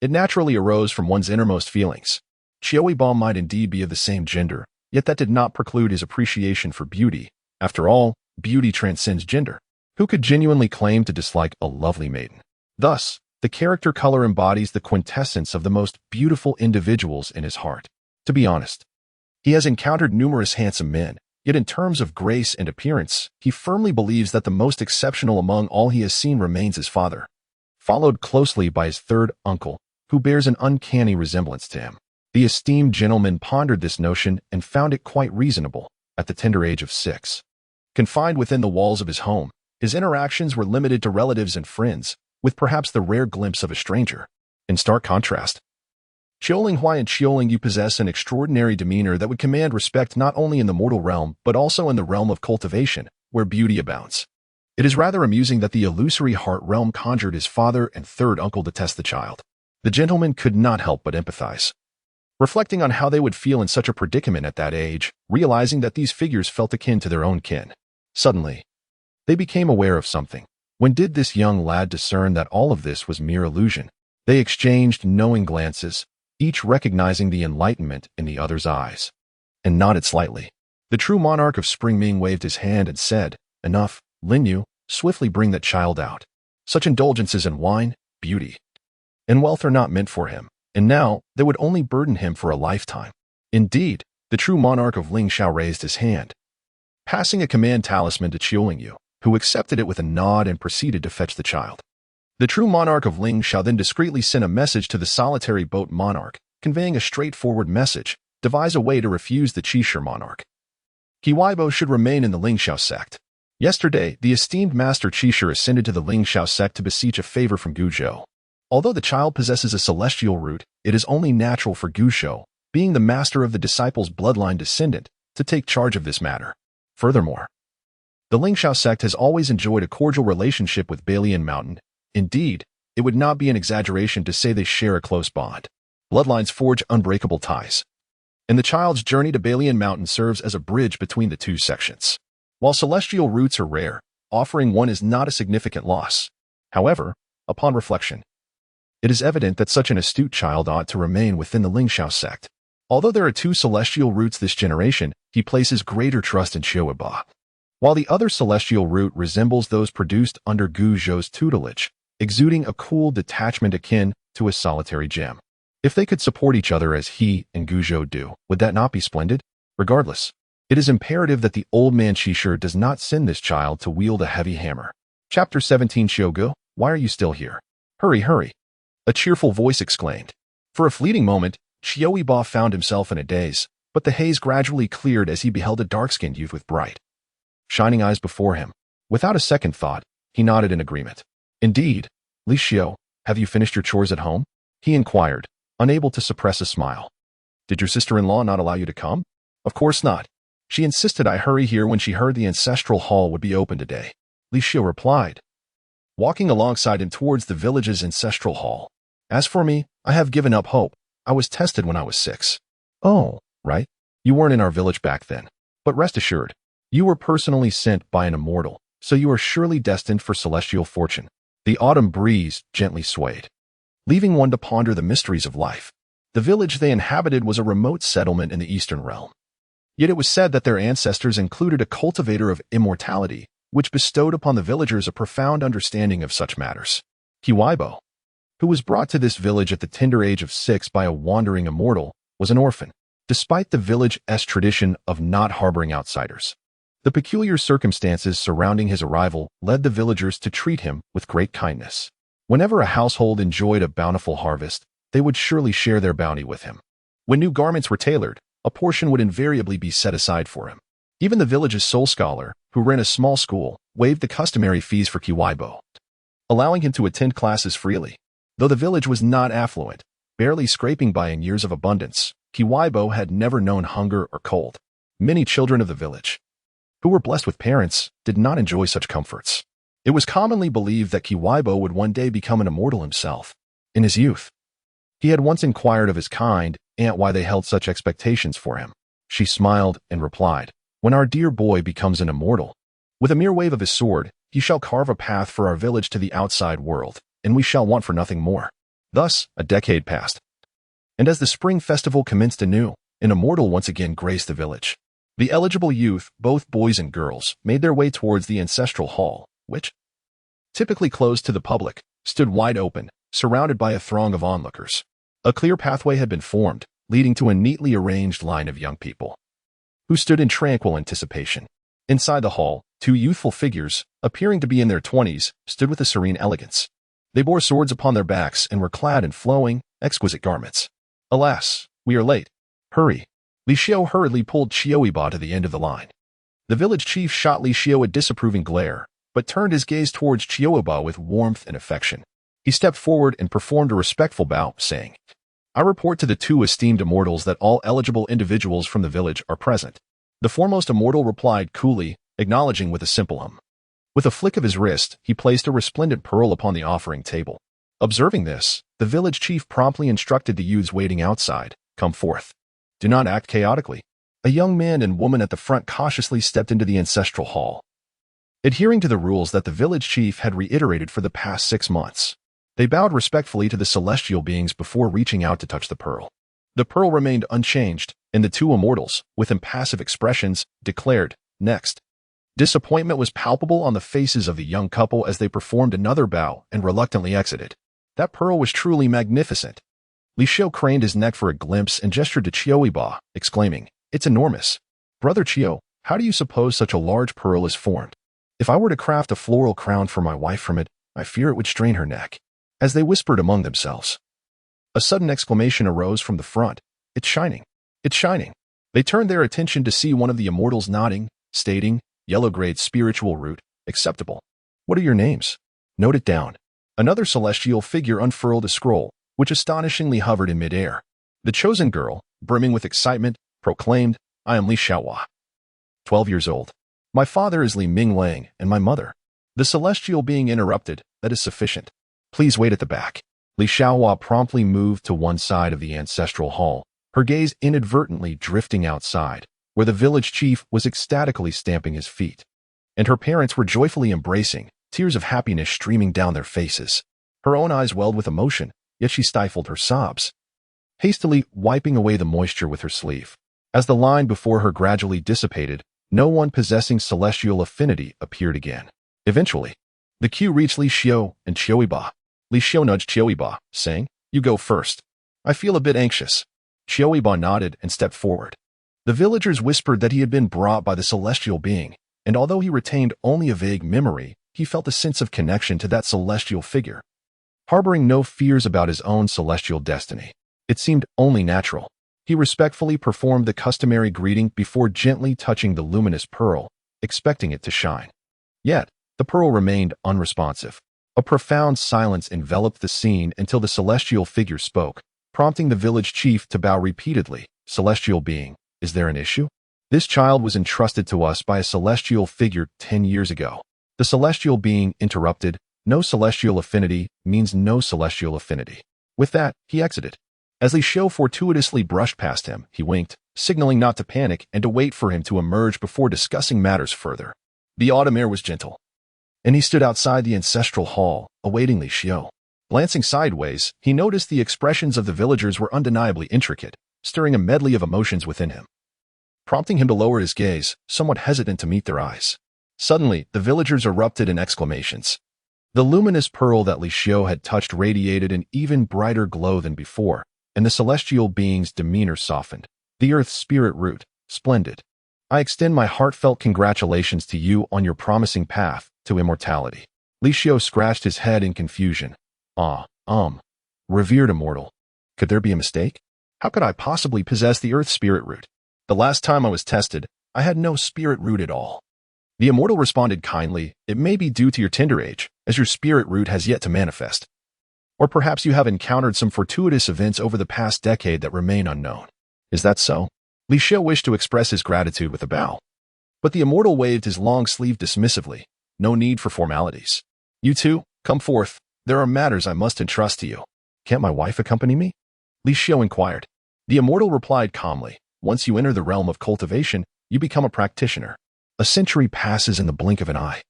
it naturally arose from one's innermost feelings. Qiu Yibo might indeed be of the same gender, yet that did not preclude his appreciation for beauty. After all, beauty transcends gender. Who could genuinely claim to dislike a lovely maiden? Thus, the character color embodies the quintessence of the most beautiful individuals in his heart. To be honest, he has encountered numerous handsome men, yet in terms of grace and appearance, he firmly believes that the most exceptional among all he has seen remains his father, followed closely by his third uncle, who bears an uncanny resemblance to him. The esteemed gentleman pondered this notion and found it quite reasonable. At the tender age of 6, confined within the walls of his home, his interactions were limited to relatives and friends, with perhaps the rare glimpse of a stranger. In stark contrast, Qiu Huai and Qiu Yu possess an extraordinary demeanor that would command respect not only in the mortal realm, but also in the realm of cultivation, where beauty abounds. It is rather amusing that the illusory heart realm conjured his father and third uncle to test the child. The gentleman could not help but empathize, reflecting on how they would feel in such a predicament at that age, realizing that these figures felt akin to their own kin. Suddenly, they became aware of something. When did this young lad discern that all of this was mere illusion? They exchanged knowing glances, each recognizing the enlightenment in the other's eyes, and nodded slightly. The true monarch of Spring Ming waved his hand and said, "Enough, Lin Yu, swiftly bring that child out. Such indulgences in wine, beauty, and wealth are not meant for him, and now they would only burden him for a lifetime." Indeed, the true monarch of Ling Xiao raised his hand, passing a command talisman to Qiu Yibo, who accepted it with a nod and proceeded to fetch the child. The true monarch of Ling Xiao then discreetly sent a message to the solitary boat monarch, conveying a straightforward message: devise a way to refuse the Qishir monarch. Qiu Yibo should remain in the Ling Xiao sect. Yesterday, the esteemed master Qishir ascended to the Ling Xiao sect to beseech a favor from Guzhou. Although the child possesses a celestial root, it is only natural for Guzhou, being the master of the disciple's bloodline descendant, to take charge of this matter. Furthermore, the Ling Xiao sect has always enjoyed a cordial relationship with Balian Mountain. Indeed, it would not be an exaggeration to say they share a close bond. Bloodlines forge unbreakable ties, and the child's journey to Balian Mountain serves as a bridge between the two sections. While celestial roots are rare, offering one is not a significant loss. However, upon reflection, it is evident that such an astute child ought to remain within the Ling Xiao sect. Although there are two celestial roots this generation, he places greater trust in Qiu Yibo. While the other celestial root resembles those produced under Guzhou's tutelage, exuding a cool detachment akin to a solitary gem. If they could support each other as he and Guzhou do, would that not be splendid? Regardless, it is imperative that the old man Qishir does not send this child to wield a heavy hammer. Chapter 17 Xiugu, why are you still here? Hurry, hurry! A cheerful voice exclaimed. For a fleeting moment, Qiu Yibo found himself in a daze, but the haze gradually cleared as he beheld a dark-skinned youth with bright, shining eyes before him. Without a second thought, he nodded in agreement. Indeed, Li Xiu, have you finished your chores at home? He inquired, unable to suppress a smile. Did your sister-in-law not allow you to come? Of course not. She insisted I hurry here when she heard the ancestral hall would be open today. Li Xiu replied, walking alongside him towards the village's ancestral hall. As for me, I have given up hope. I was tested when I was 6. Oh, right. You weren't in our village back then. But rest assured, you were personally sent by an immortal, so you are surely destined for celestial fortune. The autumn breeze gently swayed, leaving one to ponder the mysteries of life. The village they inhabited was a remote settlement in the eastern realm. Yet it was said that their ancestors included a cultivator of immortality, which bestowed upon the villagers a profound understanding of such matters. Qiu Yibo, who was brought to this village at the tender age of 6 by a wandering immortal, was an orphan, despite the village's tradition of not harboring outsiders. The peculiar circumstances surrounding his arrival led the villagers to treat him with great kindness. Whenever a household enjoyed a bountiful harvest, they would surely share their bounty with him. When new garments were tailored, a portion would invariably be set aside for him. Even the village's sole scholar, who ran a small school, waived the customary fees for Qiu Yibo, allowing him to attend classes freely. Though the village was not affluent, barely scraping by in years of abundance, Qiu Yibo had never known hunger or cold. Many children of the village, who were blessed with parents, did not enjoy such comforts. It was commonly believed that Qiu Yibo would one day become an immortal himself. In his youth, he had once inquired of his kind aunt why they held such expectations for him. She smiled and replied, "When our dear boy becomes an immortal, with a mere wave of his sword, he shall carve a path for our village to the outside world, and we shall want for nothing more." Thus, a decade passed, and as the spring festival commenced anew, an immortal once again graced the village. The eligible youth, both boys and girls, made their way towards the ancestral hall, which, typically closed to the public, stood wide open, surrounded by a throng of onlookers. A clear pathway had been formed, leading to a neatly arranged line of young people, who stood in tranquil anticipation. Inside the hall, 2 youthful figures, appearing to be in their 20s, stood with a serene elegance. They bore swords upon their backs and were clad in flowing, exquisite garments. Alas, we are late. Hurry. Li Xiu hurriedly pulled Qiu Yibo to the end of the line. The village chief shot Li Xiu a disapproving glare, but turned his gaze towards Qiu Yibo with warmth and affection. He stepped forward and performed a respectful bow, saying, "I report to the 2 esteemed immortals that all eligible individuals from the village are present." The foremost immortal replied coolly, acknowledging with a simple hum. With a flick of his wrist, he placed a resplendent pearl upon the offering table. Observing this, the village chief promptly instructed the youths waiting outside, "Come forth. Do not act chaotically." A young man and woman at the front cautiously stepped into the ancestral hall, adhering to the rules that the village chief had reiterated for the past 6 months. They bowed respectfully to the celestial beings before reaching out to touch the pearl. The pearl remained unchanged, and the two immortals, with impassive expressions, declared, "Next." Disappointment was palpable on the faces of the young couple as they performed another bow and reluctantly exited. That pearl was truly magnificent. Li Xiu craned his neck for a glimpse and gestured to Qiu Yibo, exclaiming, "It's enormous. Brother Qiu, how do you suppose such a large pearl is formed? If I were to craft a floral crown for my wife from it, I fear it would strain her neck." As they whispered among themselves, a sudden exclamation arose from the front. "It's shining! It's shining!" They turned their attention to see one of the immortals nodding, stating, "Yellow-grade spiritual root, acceptable. What are your names? Note it down." Another celestial figure unfurled a scroll, which astonishingly hovered in midair. The chosen girl, brimming with excitement, proclaimed, "I am Li Xiaohua, 12 years old. My father is Li Minglang, and my mother." The celestial being interrupted, "That is sufficient. Please wait at the back." Li Xiaohua promptly moved to one side of the ancestral hall, her gaze inadvertently drifting outside, where the village chief was ecstatically stamping his feet, and her parents were joyfully embracing, tears of happiness streaming down their faces. Her own eyes welled with emotion, yet she stifled her sobs, hastily wiping away the moisture with her sleeve. As the line before her gradually dissipated, no one possessing celestial affinity appeared again. Eventually, the queue reached Li Xiu and Qiu Yibo. Li Xiu nudged Qiu Yibo, saying, "You go first. I feel a bit anxious." Qiu Yibo nodded and stepped forward. The villagers whispered that he had been brought by the celestial being, and although he retained only a vague memory, he felt a sense of connection to that celestial figure. Harboring no fears about his own celestial destiny, it seemed only natural. He respectfully performed the customary greeting before gently touching the luminous pearl, expecting it to shine. Yet, the pearl remained unresponsive. A profound silence enveloped the scene until the celestial figure spoke, prompting the village chief to bow repeatedly. "Celestial being, is there an issue? This child was entrusted to us by a celestial figure 10 years ago." The celestial being interrupted, "No celestial affinity means no celestial affinity." With that, he exited. As Li Xiu fortuitously brushed past him, he winked, signaling not to panic and to wait for him to emerge before discussing matters further. The autumn air was gentle, and he stood outside the ancestral hall, awaiting Li Xiu. Glancing sideways, he noticed the expressions of the villagers were undeniably intricate, stirring a medley of emotions within him, prompting him to lower his gaze, somewhat hesitant to meet their eyes. Suddenly, the villagers erupted in exclamations. The luminous pearl that Li Xiu had touched radiated an even brighter glow than before, and the celestial being's demeanor softened. "The earth's spirit root, splendid. I extend my heartfelt congratulations to you on your promising path to immortality." Li Xiu scratched his head in confusion. Revered immortal. Could there be a mistake? How could I possibly possess the earth spirit root? The last time I was tested, I had no spirit root at all. The immortal responded kindly, "It may be due to your tender age, as your spirit root has yet to manifest. Or perhaps you have encountered some fortuitous events over the past decade that remain unknown." "Is that so?" Li Xiu wished to express his gratitude with a bow, but the immortal waved his long sleeve dismissively. "No need for formalities. You two, come forth. There are matters I must entrust to you." "Can't my wife accompany me?" Li Xiu inquired. The immortal replied calmly, "Once you enter the realm of cultivation, you become a practitioner. A century passes in the blink of an eye,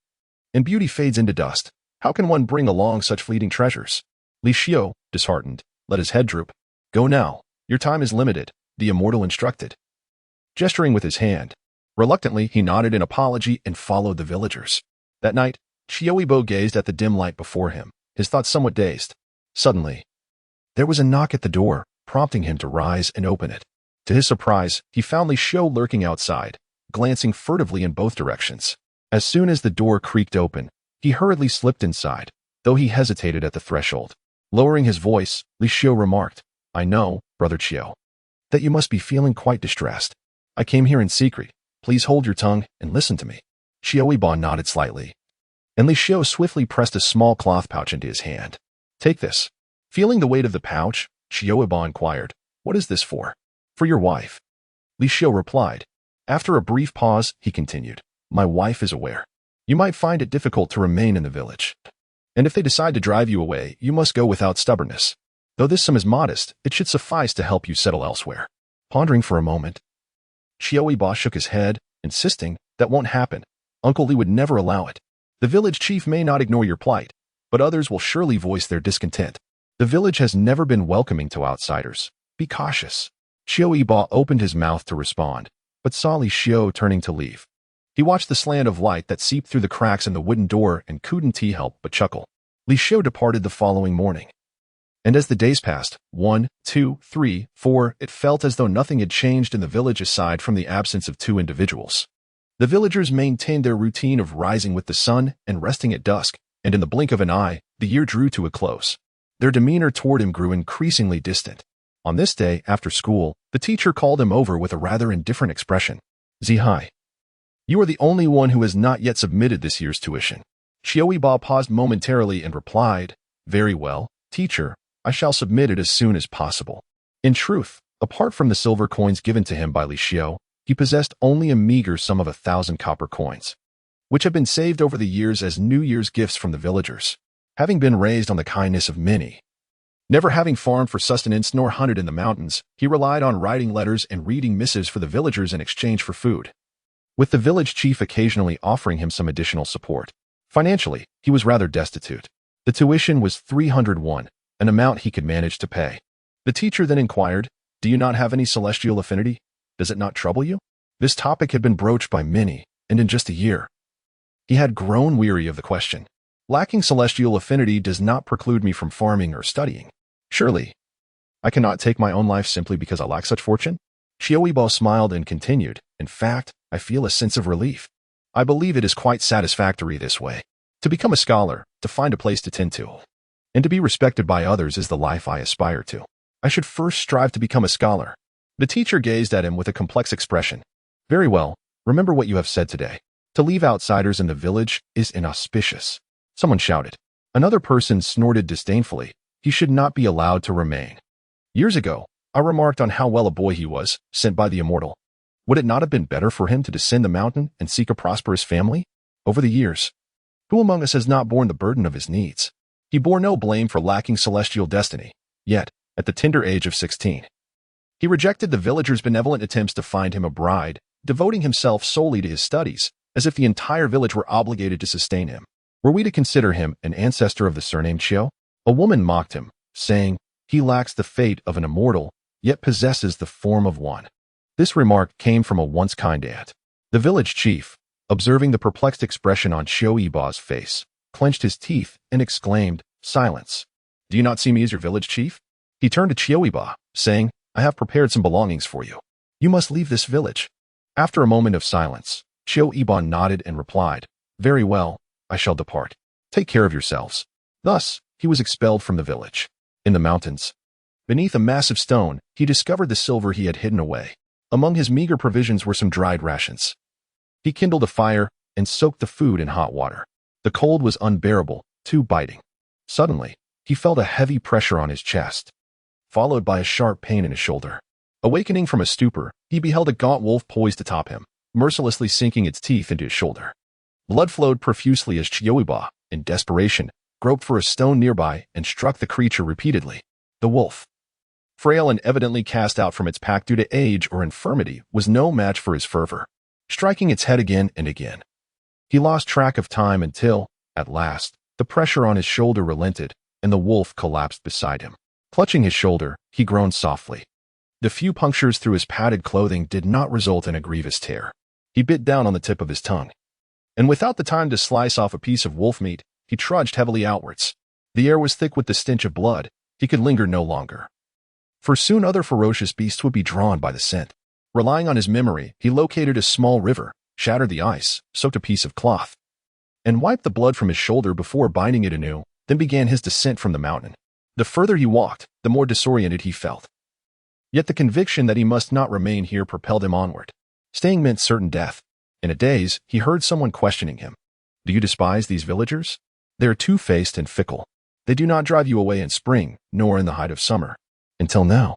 and beauty fades into dust. How can one bring along such fleeting treasures?" Li Xiu, disheartened, let his head droop. "Go now. Your time is limited," the immortal instructed, gesturing with his hand. Reluctantly, he nodded in apology and followed the villagers. That night, Qiu Yibo gazed at the dim light before him, his thoughts somewhat dazed. Suddenly, there was a knock at the door, prompting him to rise and open it. To his surprise, he found Li Xiu lurking outside, glancing furtively in both directions. As soon as the door creaked open, he hurriedly slipped inside, though he hesitated at the threshold. Lowering his voice, Li Xiu remarked, "I know, Brother Qiu, that you must be feeling quite distressed. I came here in secret. Please hold your tongue and listen to me." Qiu Yibo nodded slightly, and Li Xiu swiftly pressed a small cloth pouch into his hand. "Take this." Feeling the weight of the pouch, Qiu Yibo inquired, "What is this for?" "For your wife." Li Xiu replied. After a brief pause, he continued, "My wife is aware You might find it difficult to remain in the village. And if they decide to drive you away, you must go without stubbornness. Though this sum is modest, it should suffice to help you settle elsewhere. Pondering for a moment, Qiu Yibo shook his head, insisting, that won't happen. Uncle Li would never allow it. The village chief may not ignore your plight, but others will surely voice their discontent. The village has never been welcoming to outsiders. Be cautious. Qiu Yibo opened his mouth to respond, but saw Li Xiu turning to leave. He watched the slant of light that seeped through the cracks in the wooden door and couldn't help but chuckle. Li Xiu departed the following morning. And as the days passed, 1, 2, 3, 4, it felt as though nothing had changed in the village aside from the absence of two individuals. The villagers maintained their routine of rising with the sun and resting at dusk, and in the blink of an eye, the year drew to a close. Their demeanor toward him grew increasingly distant. On this day, after school, the teacher called him over with a rather indifferent expression. Zihai, you are the only one who has not yet submitted this year's tuition. Qiu Yibo paused momentarily and replied, Very well, teacher, I shall submit it as soon as possible. In truth, apart from the silver coins given to him by Li Xiu, he possessed only a meager sum of 1,000 copper coins, which had been saved over the years as New Year's gifts from the villagers. Having been raised on the kindness of many, never having farmed for sustenance nor hunted in the mountains, he relied on writing letters and reading missives for the villagers in exchange for food, with the village chief occasionally offering him some additional support. Financially, he was rather destitute. The tuition was 301, an amount he could manage to pay. The teacher then inquired, Do you not have any celestial affinity? Does it not trouble you? This topic had been broached by many, and in just a year, he had grown weary of the question. Lacking celestial affinity does not preclude me from farming or studying. Surely, I cannot take my own life simply because I lack such fortune? Qiu Yibo smiled and continued, In fact, I feel a sense of relief. I believe it is quite satisfactory this way. To become a scholar, to find a place to tend to, and to be respected by others is the life I aspire to. I should first strive to become a scholar. The teacher gazed at him with a complex expression. Very well, remember what you have said today. To leave outsiders in the village is inauspicious. Someone shouted. Another person snorted disdainfully. He should not be allowed to remain. Years ago, I remarked on how well a boy he was, sent by the immortal. Would it not have been better for him to descend the mountain and seek a prosperous family? Over the years, who among us has not borne the burden of his needs? He bore no blame for lacking celestial destiny. Yet, at the tender age of 16, he rejected the villagers' benevolent attempts to find him a bride, devoting himself solely to his studies, as if the entire village were obligated to sustain him. Were we to consider him an ancestor of the surname Qiu? A woman mocked him, saying, He lacks the fate of an immortal, yet possesses the form of one. This remark came from a once kind aunt. The village chief, observing the perplexed expression on Qiu Yibo's face, clenched his teeth and exclaimed, Silence. Do you not see me as your village chief? He turned to Qiu Yibo, saying, I have prepared some belongings for you. You must leave this village. After a moment of silence, Qiu Yibo nodded and replied, Very well, I shall depart. Take care of yourselves. Thus, he was expelled from the village. In the mountains, beneath a massive stone, he discovered the silver he had hidden away. Among his meager provisions were some dried rations. He kindled a fire and soaked the food in hot water. The cold was unbearable, too biting. Suddenly, he felt a heavy pressure on his chest, followed by a sharp pain in his shoulder. Awakening from a stupor, he beheld a gaunt wolf poised atop him, mercilessly sinking its teeth into his shoulder. Blood flowed profusely as Qiu Yibo, in desperation, groped for a stone nearby and struck the creature repeatedly. The wolf, frail and evidently cast out from its pack due to age or infirmity, was no match for his fervor, striking its head again and again. He lost track of time until, at last, the pressure on his shoulder relented, and the wolf collapsed beside him. Clutching his shoulder, he groaned softly. The few punctures through his padded clothing did not result in a grievous tear. He bit down on the tip of his tongue, and without the time to slice off a piece of wolf meat, he trudged heavily outwards. The air was thick with the stench of blood. He could linger no longer, for soon other ferocious beasts would be drawn by the scent. Relying on his memory, he located a small river, shattered the ice, soaked a piece of cloth, and wiped the blood from his shoulder before binding it anew, then began his descent from the mountain. The further he walked, the more disoriented he felt. Yet the conviction that he must not remain here propelled him onward. Staying meant certain death. In a daze, he heard someone questioning him. Do you despise these villagers? They are two-faced and fickle. They do not drive you away in spring, nor in the height of summer. Until now.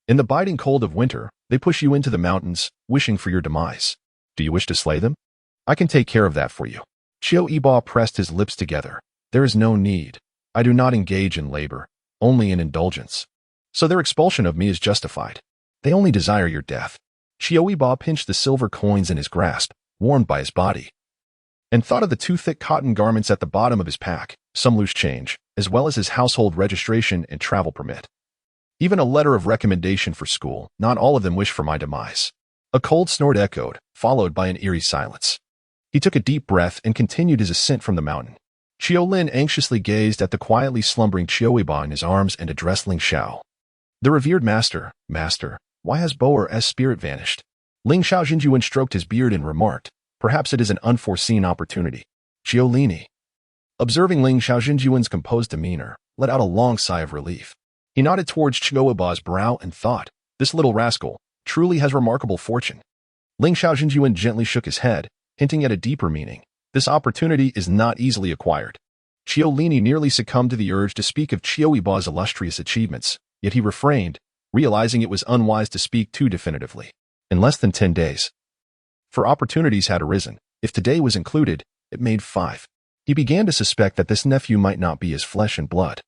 In the biting cold of winter, they push you into the mountains, wishing for your demise. Do you wish to slay them? I can take care of that for you. Qiu Yibo pressed his lips together. There is no need. I do not engage in labor, only in indulgence. So their expulsion of me is justified. They only desire your death. Qiu Yibo pinched the silver coins in his grasp, warmed by his body, and thought of the two thick cotton garments at the bottom of his pack, some loose change, as well as his household registration and travel permit. Even a letter of recommendation for school. Not all of them wish for my demise. A cold snort echoed, followed by an eerie silence. He took a deep breath and continued his ascent from the mountain. Qiu anxiously gazed at the quietly slumbering Qiu Yibo in his arms and addressed Ling Xiao. The revered master, why has Boer's spirit vanished? Ling Xiao Jinjuan stroked his beard and remarked, perhaps it is an unforeseen opportunity. Qiu, observing Ling Xiao Jinjuan's composed demeanor, let out a long sigh of relief. He nodded towards Qiu Yibo's brow and thought, this little rascal truly has remarkable fortune. Ling Xiao Jinjuan gently shook his head, hinting at a deeper meaning. This opportunity is not easily acquired. Qiu nearly succumbed to the urge to speak of Qiu Yibo's illustrious achievements, yet he refrained, realizing it was unwise to speak too definitively. In less than 10 days, for opportunities had arisen. If today was included, it made 5. He began to suspect that this nephew might not be his flesh and blood,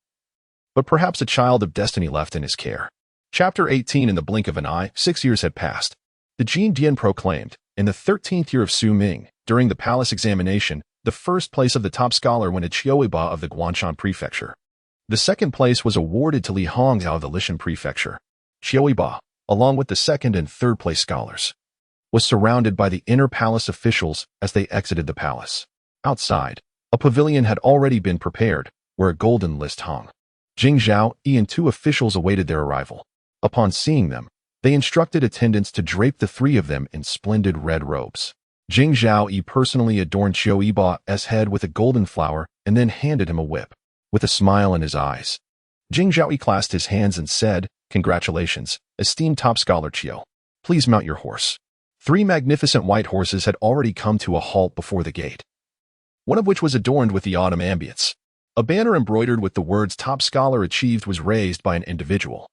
but perhaps a child of destiny left in his care. Chapter 18. In the blink of an eye, 6 years had passed. The Qidian proclaimed, in the 13th year of Su Ming, during the palace examination, the first place of the top scholar went to Qiu Yibo of the Guanshan Prefecture. The second place was awarded to Li Hongzhao of the Lishan Prefecture. Qiu Yibo, along with the second and third place scholars, was surrounded by the inner palace officials as they exited the palace. Outside, a pavilion had already been prepared, where a golden list hung. Jing Zhao Yi and 2 officials awaited their arrival. Upon seeing them, they instructed attendants to drape the 3 of them in splendid red robes. Jing Zhao Yi personally adorned Qiu Yibo's head with a golden flower and then handed him a whip. With a smile in his eyes, Jing Zhao Yi clasped his hands and said, congratulations, esteemed top scholar Qiu. Please mount your horse. 3 magnificent white horses had already come to a halt before the gate, one of which was adorned with the autumn ambience. A banner embroidered with the words top scholar achieved was raised by an individual,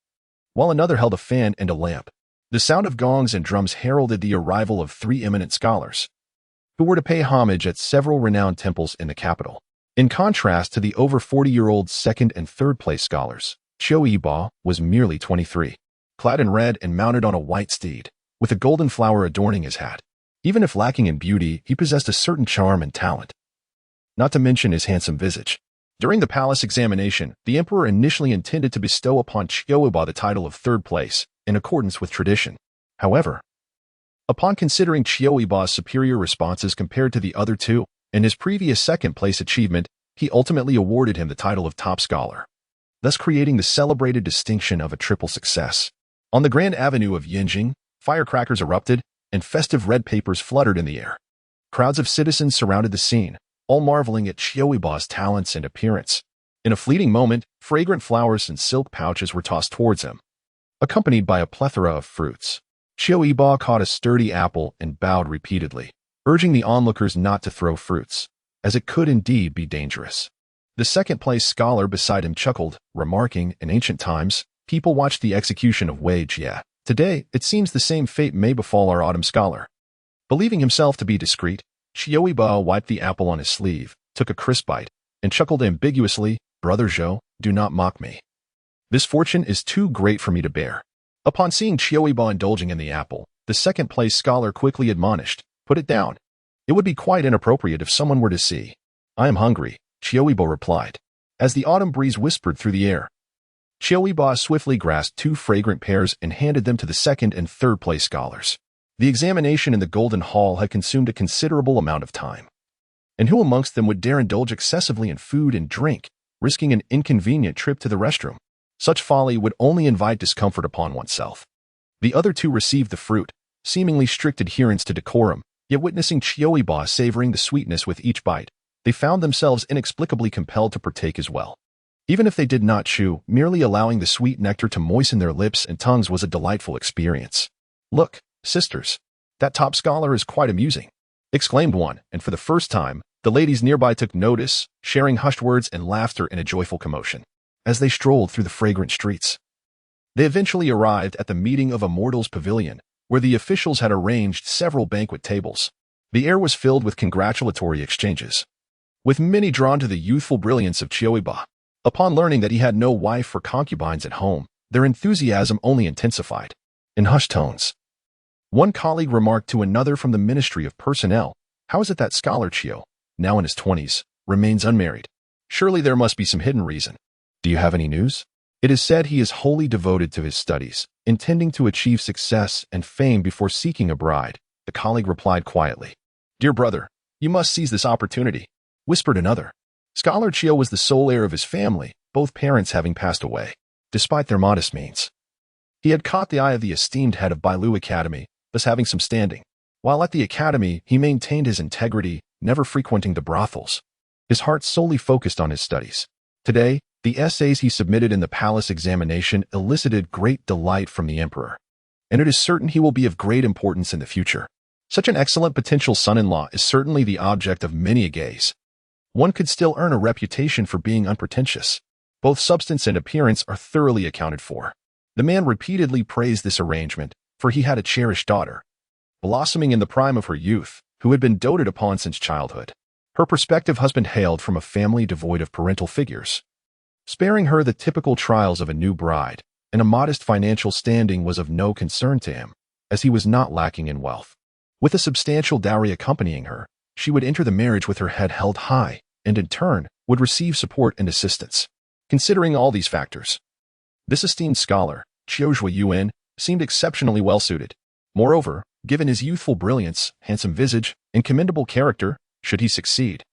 while another held a fan and a lamp. The sound of gongs and drums heralded the arrival of 3 eminent scholars, who were to pay homage at several renowned temples in the capital. In contrast to the over 40-year-old second and third place scholars, Qiu Yibo was merely 23, clad in red and mounted on a white steed, with a golden flower adorning his hat. Even if lacking in beauty, he possessed a certain charm and talent, not to mention his handsome visage. During the palace examination, the emperor initially intended to bestow upon Qiu Yibo the title of third place, in accordance with tradition. However, upon considering Qiu Yibo's superior responses compared to the other 2, and his previous second-place achievement, he ultimately awarded him the title of top scholar, thus creating the celebrated distinction of a triple success. On the grand avenue of Yinjing, firecrackers erupted, and festive red papers fluttered in the air. Crowds of citizens surrounded the scene, all marveling at Qiu Yibo's talents and appearance. In a fleeting moment, fragrant flowers and silk pouches were tossed towards him, accompanied by a plethora of fruits. Qiu Yibo caught a sturdy apple and bowed repeatedly, urging the onlookers not to throw fruits, as it could indeed be dangerous. The second-place scholar beside him chuckled, remarking, in ancient times, people watched the execution of Wei Jie. Today, it seems the same fate may befall our autumn scholar. Believing himself to be discreet, Qiu Yibo wiped the apple on his sleeve, took a crisp bite, and chuckled ambiguously, Brother Zhou, do not mock me. This fortune is too great for me to bear. Upon seeing Qiu Yibo indulging in the apple, the second-place scholar quickly admonished, put it down. It would be quite inappropriate if someone were to see. I am hungry, Qiu Yibo replied, as the autumn breeze whispered through the air. Qiu Yibo swiftly grasped 2 fragrant pears and handed them to the second and third place scholars. The examination in the Golden Hall had consumed a considerable amount of time, and who amongst them would dare indulge excessively in food and drink, risking an inconvenient trip to the restroom? Such folly would only invite discomfort upon oneself. The other 2 received the fruit, seemingly strict adherence to decorum, yet witnessing Qiu Yibo savoring the sweetness with each bite, they found themselves inexplicably compelled to partake as well. Even if they did not chew, merely allowing the sweet nectar to moisten their lips and tongues was a delightful experience. Look, sisters, that top scholar is quite amusing, exclaimed one, and for the first time, the ladies nearby took notice, sharing hushed words and laughter in a joyful commotion, as they strolled through the fragrant streets. They eventually arrived at the meeting of Immortals Pavilion, where the officials had arranged several banquet tables. The air was filled with congratulatory exchanges. with many drawn to the youthful brilliance of Qiu Yibo. Upon learning that he had no wife or concubines at home, their enthusiasm only intensified. In hushed tones, one colleague remarked to another from the Ministry of Personnel, "How is it that scholar Qiu, now in his 20s, remains unmarried? Surely there must be some hidden reason. Do you have any news?" It is said he is wholly devoted to his studies, intending to achieve success and fame before seeking a bride. The colleague replied quietly. "Dear brother, you must seize this opportunity," whispered another. Scholar Qiu was the sole heir of his family, both parents having passed away. Despite their modest means, he had caught the eye of the esteemed head of Bailu Academy, thus having some standing. While at the academy, he maintained his integrity, never frequenting the brothels. His heart solely focused on his studies. Today, the essays he submitted in the palace examination elicited great delight from the emperor, and it is certain he will be of great importance in the future. Such an excellent potential son-in-law is certainly the object of many a gaze. One could still earn a reputation for being unpretentious. Both substance and appearance are thoroughly accounted for. The man repeatedly praised this arrangement, for he had a cherished daughter, blossoming in the prime of her youth, who had been doted upon since childhood. Her prospective husband hailed from a family devoid of parental figures, sparing her the typical trials of a new bride, and a modest financial standing was of no concern to him, as he was not lacking in wealth. With a substantial dowry accompanying her, she would enter the marriage with her head held high, and in turn, would receive support and assistance. Considering all these factors, this esteemed scholar, Qiu Yibo, seemed exceptionally well-suited. Moreover, given his youthful brilliance, handsome visage, and commendable character, should he succeed,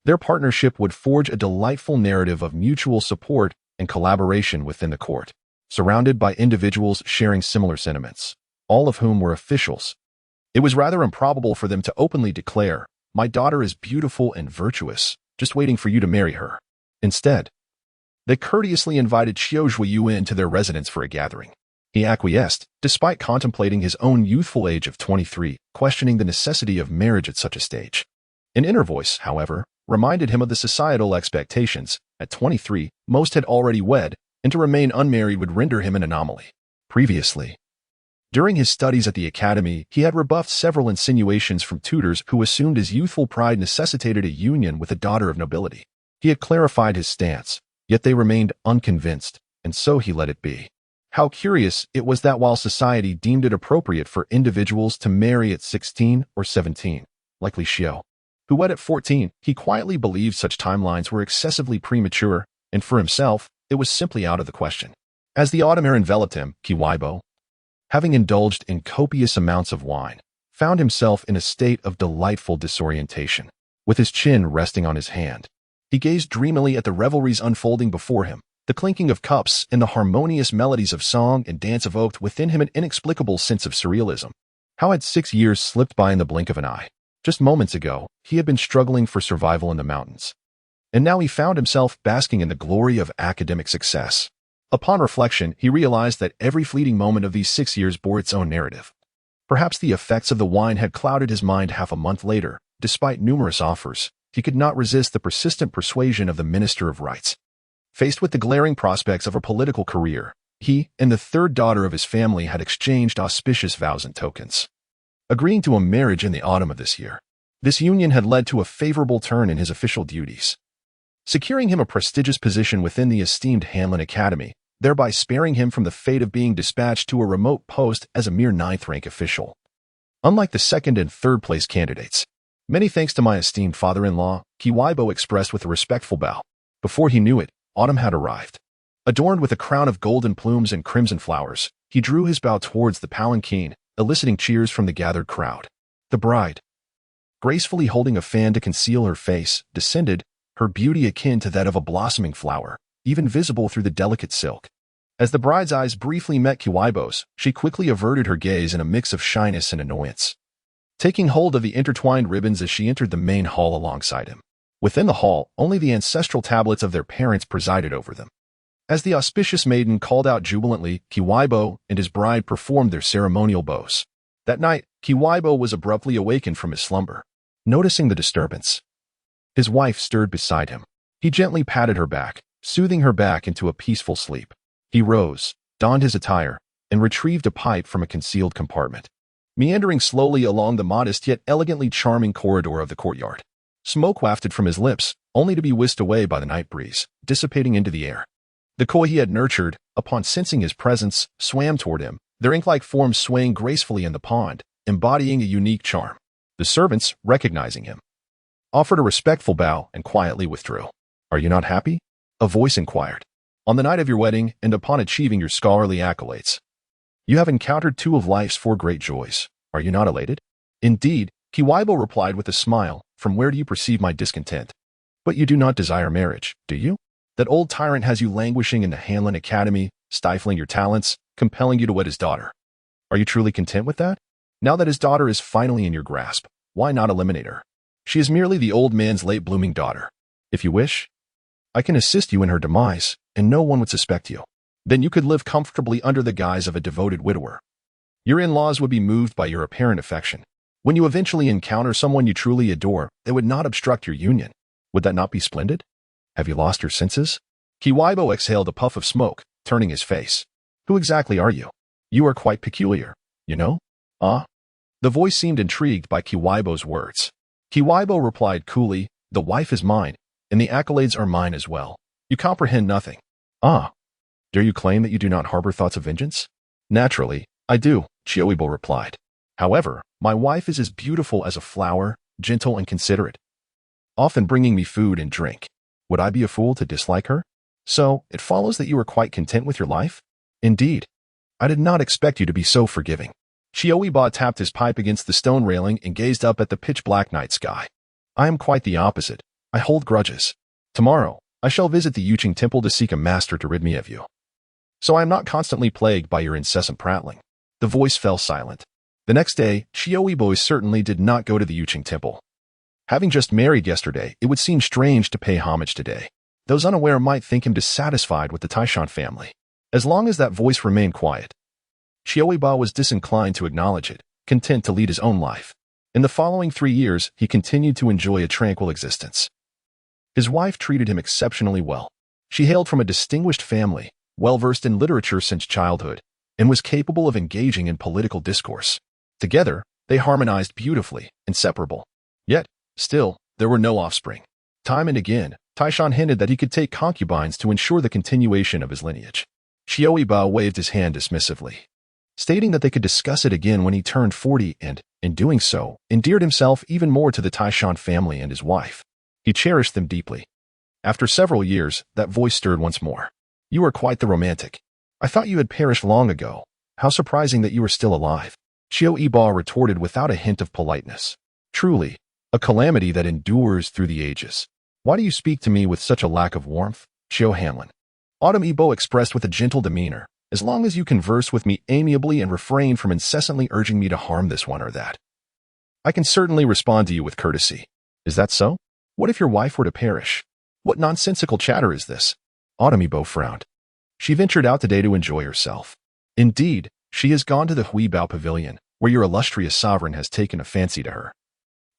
their partnership would forge a delightful narrative of mutual support and collaboration within the court, surrounded by individuals sharing similar sentiments, all of whom were officials. It was rather improbable for them to openly declare, "My daughter is beautiful and virtuous, just waiting for you to marry her." Instead, they courteously invited Qiu Yibo to their residence for a gathering. He acquiesced, despite contemplating his own youthful age of 23, questioning the necessity of marriage at such a stage. An inner voice, however, reminded him of the societal expectations. At 23, most had already wed, and to remain unmarried would render him an anomaly. Previously, during his studies at the academy, he had rebuffed several insinuations from tutors who assumed his youthful pride necessitated a union with a daughter of nobility. He had clarified his stance, yet they remained unconvinced, and so he let it be. How curious it was that while society deemed it appropriate for individuals to marry at 16 or 17, like Li Xiu, who wed at 14, he quietly believed such timelines were excessively premature, and for himself, it was simply out of the question. As the autumn air enveloped him, Qiu Yibo, having indulged in copious amounts of wine, found himself in a state of delightful disorientation. With his chin resting on his hand, he gazed dreamily at the revelries unfolding before him. The clinking of cups and the harmonious melodies of song and dance evoked within him an inexplicable sense of surrealism. How had 6 years slipped by in the blink of an eye? Just moments ago, he had been struggling for survival in the mountains, and now he found himself basking in the glory of academic success. Upon reflection, he realized that every fleeting moment of these 6 years bore its own narrative. Perhaps the effects of the wine had clouded his mind. Half a month later, despite numerous offers, he could not resist the persistent persuasion of the Minister of Rights. Faced with the glaring prospects of a political career, he and the third daughter of his family had exchanged auspicious vows and tokens, agreeing to a marriage in the autumn of this year. This union had led to a favorable turn in his official duties, securing him a prestigious position within the esteemed Hanlin Academy, thereby sparing him from the fate of being dispatched to a remote post as a mere 9th-rank official. Unlike the second and third place candidates, "Many thanks to my esteemed father-in-law," Qiu Yibo expressed with a respectful bow. Before he knew it, autumn had arrived. Adorned with a crown of golden plumes and crimson flowers, he drew his bow towards the palanquin, eliciting cheers from the gathered crowd. The bride, gracefully holding a fan to conceal her face, descended, her beauty akin to that of a blossoming flower, even visible through the delicate silk. As the bride's eyes briefly met Qiu Yibo's, she quickly averted her gaze in a mix of shyness and annoyance, taking hold of the intertwined ribbons as she entered the main hall alongside him. Within the hall, only the ancestral tablets of their parents presided over them. As the auspicious maiden called out jubilantly, Qiu Yibo and his bride performed their ceremonial bows. That night, Qiu Yibo was abruptly awakened from his slumber. Noticing the disturbance, his wife stirred beside him. He gently patted her back, soothing her back into a peaceful sleep. He rose, donned his attire, and retrieved a pipe from a concealed compartment, meandering slowly along the modest yet elegantly charming corridor of the courtyard. Smoke wafted from his lips, only to be whisked away by the night breeze, dissipating into the air. The koi he had nurtured, upon sensing his presence, swam toward him, their ink-like forms swaying gracefully in the pond, embodying a unique charm. The servants, recognizing him, offered a respectful bow and quietly withdrew. "Are you not happy?" a voice inquired. "On the night of your wedding and upon achieving your scholarly accolades, you have encountered two of life's four great joys. Are you not elated?" "Indeed," Qiu Yibo replied with a smile. "From where do you perceive my discontent? But you do not desire marriage, do you? That old tyrant has you languishing in the Hanlin Academy, stifling your talents, compelling you to wed his daughter. Are you truly content with that? Now that his daughter is finally in your grasp, why not eliminate her? She is merely the old man's late-blooming daughter. If you wish, I can assist you in her demise, and no one would suspect you. Then you could live comfortably under the guise of a devoted widower. Your in-laws would be moved by your apparent affection. When you eventually encounter someone you truly adore, they would not obstruct your union. Would that not be splendid? Have you lost your senses?" Qiu Yibo exhaled a puff of smoke, turning his face. "Who exactly are you? You are quite peculiar, you know?" "Ah?" The voice seemed intrigued by Qiu Yibo's words. Qiu Yibo replied coolly, "The wife is mine, and the accolades are mine as well. You comprehend nothing." "Ah. Dare you claim that you do not harbor thoughts of vengeance?" "Naturally, I do," Qiu Yibo replied. "However, my wife is as beautiful as a flower, gentle and considerate, often bringing me food and drink. Would I be a fool to dislike her? So, it follows that you are quite content with your life?" "Indeed. I did not expect you to be so forgiving." Qiu Yibo tapped his pipe against the stone railing and gazed up at the pitch-black night sky. "I am quite the opposite. I hold grudges. Tomorrow, I shall visit the Yuqing temple to seek a master to rid me of you. So I am not constantly plagued by your incessant prattling." The voice fell silent. The next day, Qiu Yibo certainly did not go to the Yuqing temple. Having just married yesterday, it would seem strange to pay homage today. Those unaware might think him dissatisfied with the Taishan family. As long as that voice remained quiet, Qiu Yibo was disinclined to acknowledge it, content to lead his own life. In the following 3 years, he continued to enjoy a tranquil existence. His wife treated him exceptionally well. She hailed from a distinguished family, well-versed in literature since childhood, and was capable of engaging in political discourse. Together, they harmonized beautifully, inseparable. Yet, still, there were no offspring. Time and again, Taishan hinted that he could take concubines to ensure the continuation of his lineage. Qiu Yibo waved his hand dismissively, stating that they could discuss it again when he turned 40 and, in doing so, endeared himself even more to the Taishan family and his wife. He cherished them deeply. After several years, that voice stirred once more. "You are quite the romantic. I thought you had perished long ago. How surprising that you are still alive." Qiu Yibo retorted without a hint of politeness. "Truly, a calamity that endures through the ages. Why do you speak to me with such a lack of warmth, Qiu Hanlin?" Autumn Yibo expressed with a gentle demeanor, "As long as you converse with me amiably and refrain from incessantly urging me to harm this one or that, I can certainly respond to you with courtesy. Is that so? What if your wife were to perish? What nonsensical chatter is this?" Autumn Yibo frowned. "She ventured out today to enjoy herself. Indeed, she has gone to the Huibao Pavilion, where your illustrious sovereign has taken a fancy to her.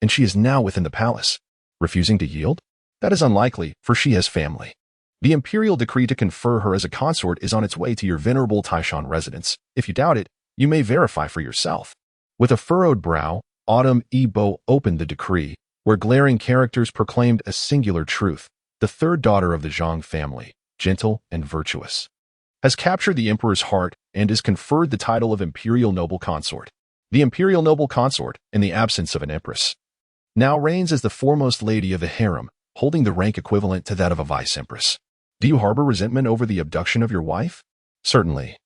And she is now within the palace. Refusing to yield? That is unlikely, for she has family. The imperial decree to confer her as a consort is on its way to your venerable Taishan residence. If you doubt it, you may verify for yourself." With a furrowed brow, Autumn Yibo opened the decree, where glaring characters proclaimed a singular truth. The third daughter of the Zhang family, gentle and virtuous, has captured the emperor's heart and is conferred the title of imperial noble consort. The imperial noble consort, in the absence of an empress, now reigns as the foremost lady of the harem, holding the rank equivalent to that of a vice-empress. Do you harbor resentment over the abduction of your wife? Certainly.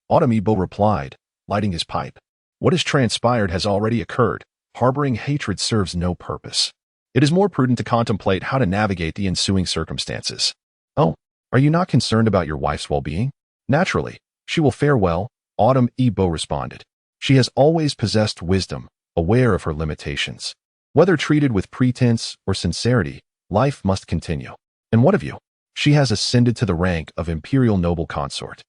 Autumn Yibo replied, lighting his pipe. What has transpired has already occurred. Harboring hatred serves no purpose. It is more prudent to contemplate how to navigate the ensuing circumstances. Oh, are you not concerned about your wife's well-being? Naturally, she will fare well, Autumn Yibo responded. She has always possessed wisdom, aware of her limitations. Whether treated with pretense or sincerity, life must continue. And what of you? She has ascended to the rank of imperial noble consort,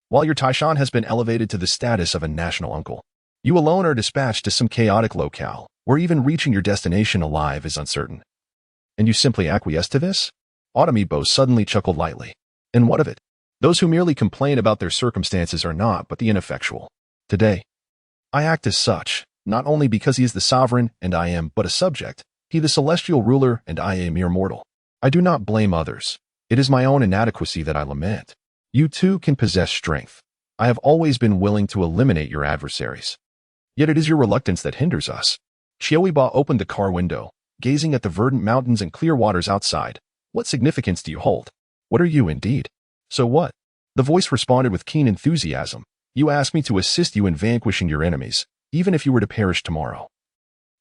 while your Taishan has been elevated to the status of a national uncle. You alone are dispatched to some chaotic locale, where even reaching your destination alive is uncertain. And you simply acquiesce to this? Autumn Yibo suddenly chuckled lightly. And what of it? Those who merely complain about their circumstances are not but the ineffectual. Today, I act as such, not only because he is the sovereign and I am but a subject, He the celestial ruler and I a mere mortal. I do not blame others. It is my own inadequacy that I lament. You too can possess strength. I have always been willing to eliminate your adversaries. Yet it is your reluctance that hinders us. Qiu Yibo opened the car window, gazing at the verdant mountains and clear waters outside. What significance do you hold? What are you indeed? So what? The voice responded with keen enthusiasm. You ask me to assist you in vanquishing your enemies, even if you were to perish tomorrow.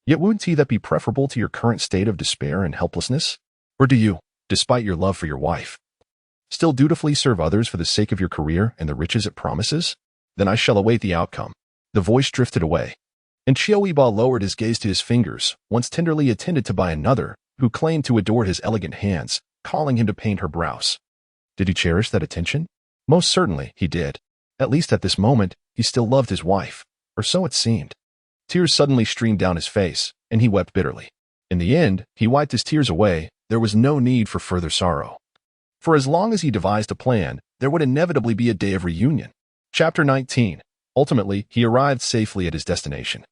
Yet wouldn't that be preferable to your current state of despair and helplessness? Or do you, despite your love for your wife, still dutifully serve others for the sake of your career and the riches it promises? Then I shall await the outcome. The voice drifted away, and Qiu Yibo lowered his gaze to his fingers, once tenderly attended to by another, who claimed to adore his elegant hands, calling him to paint her brows. Did he cherish that attention? Most certainly he did. At least at this moment, he still loved his wife, or so it seemed. Tears suddenly streamed down his face, and he wept bitterly. In the end, he wiped his tears away. There was no need for further sorrow. For as long as he devised a plan, there would inevitably be a day of reunion. Chapter 19. Ultimately, he arrived safely at his destination,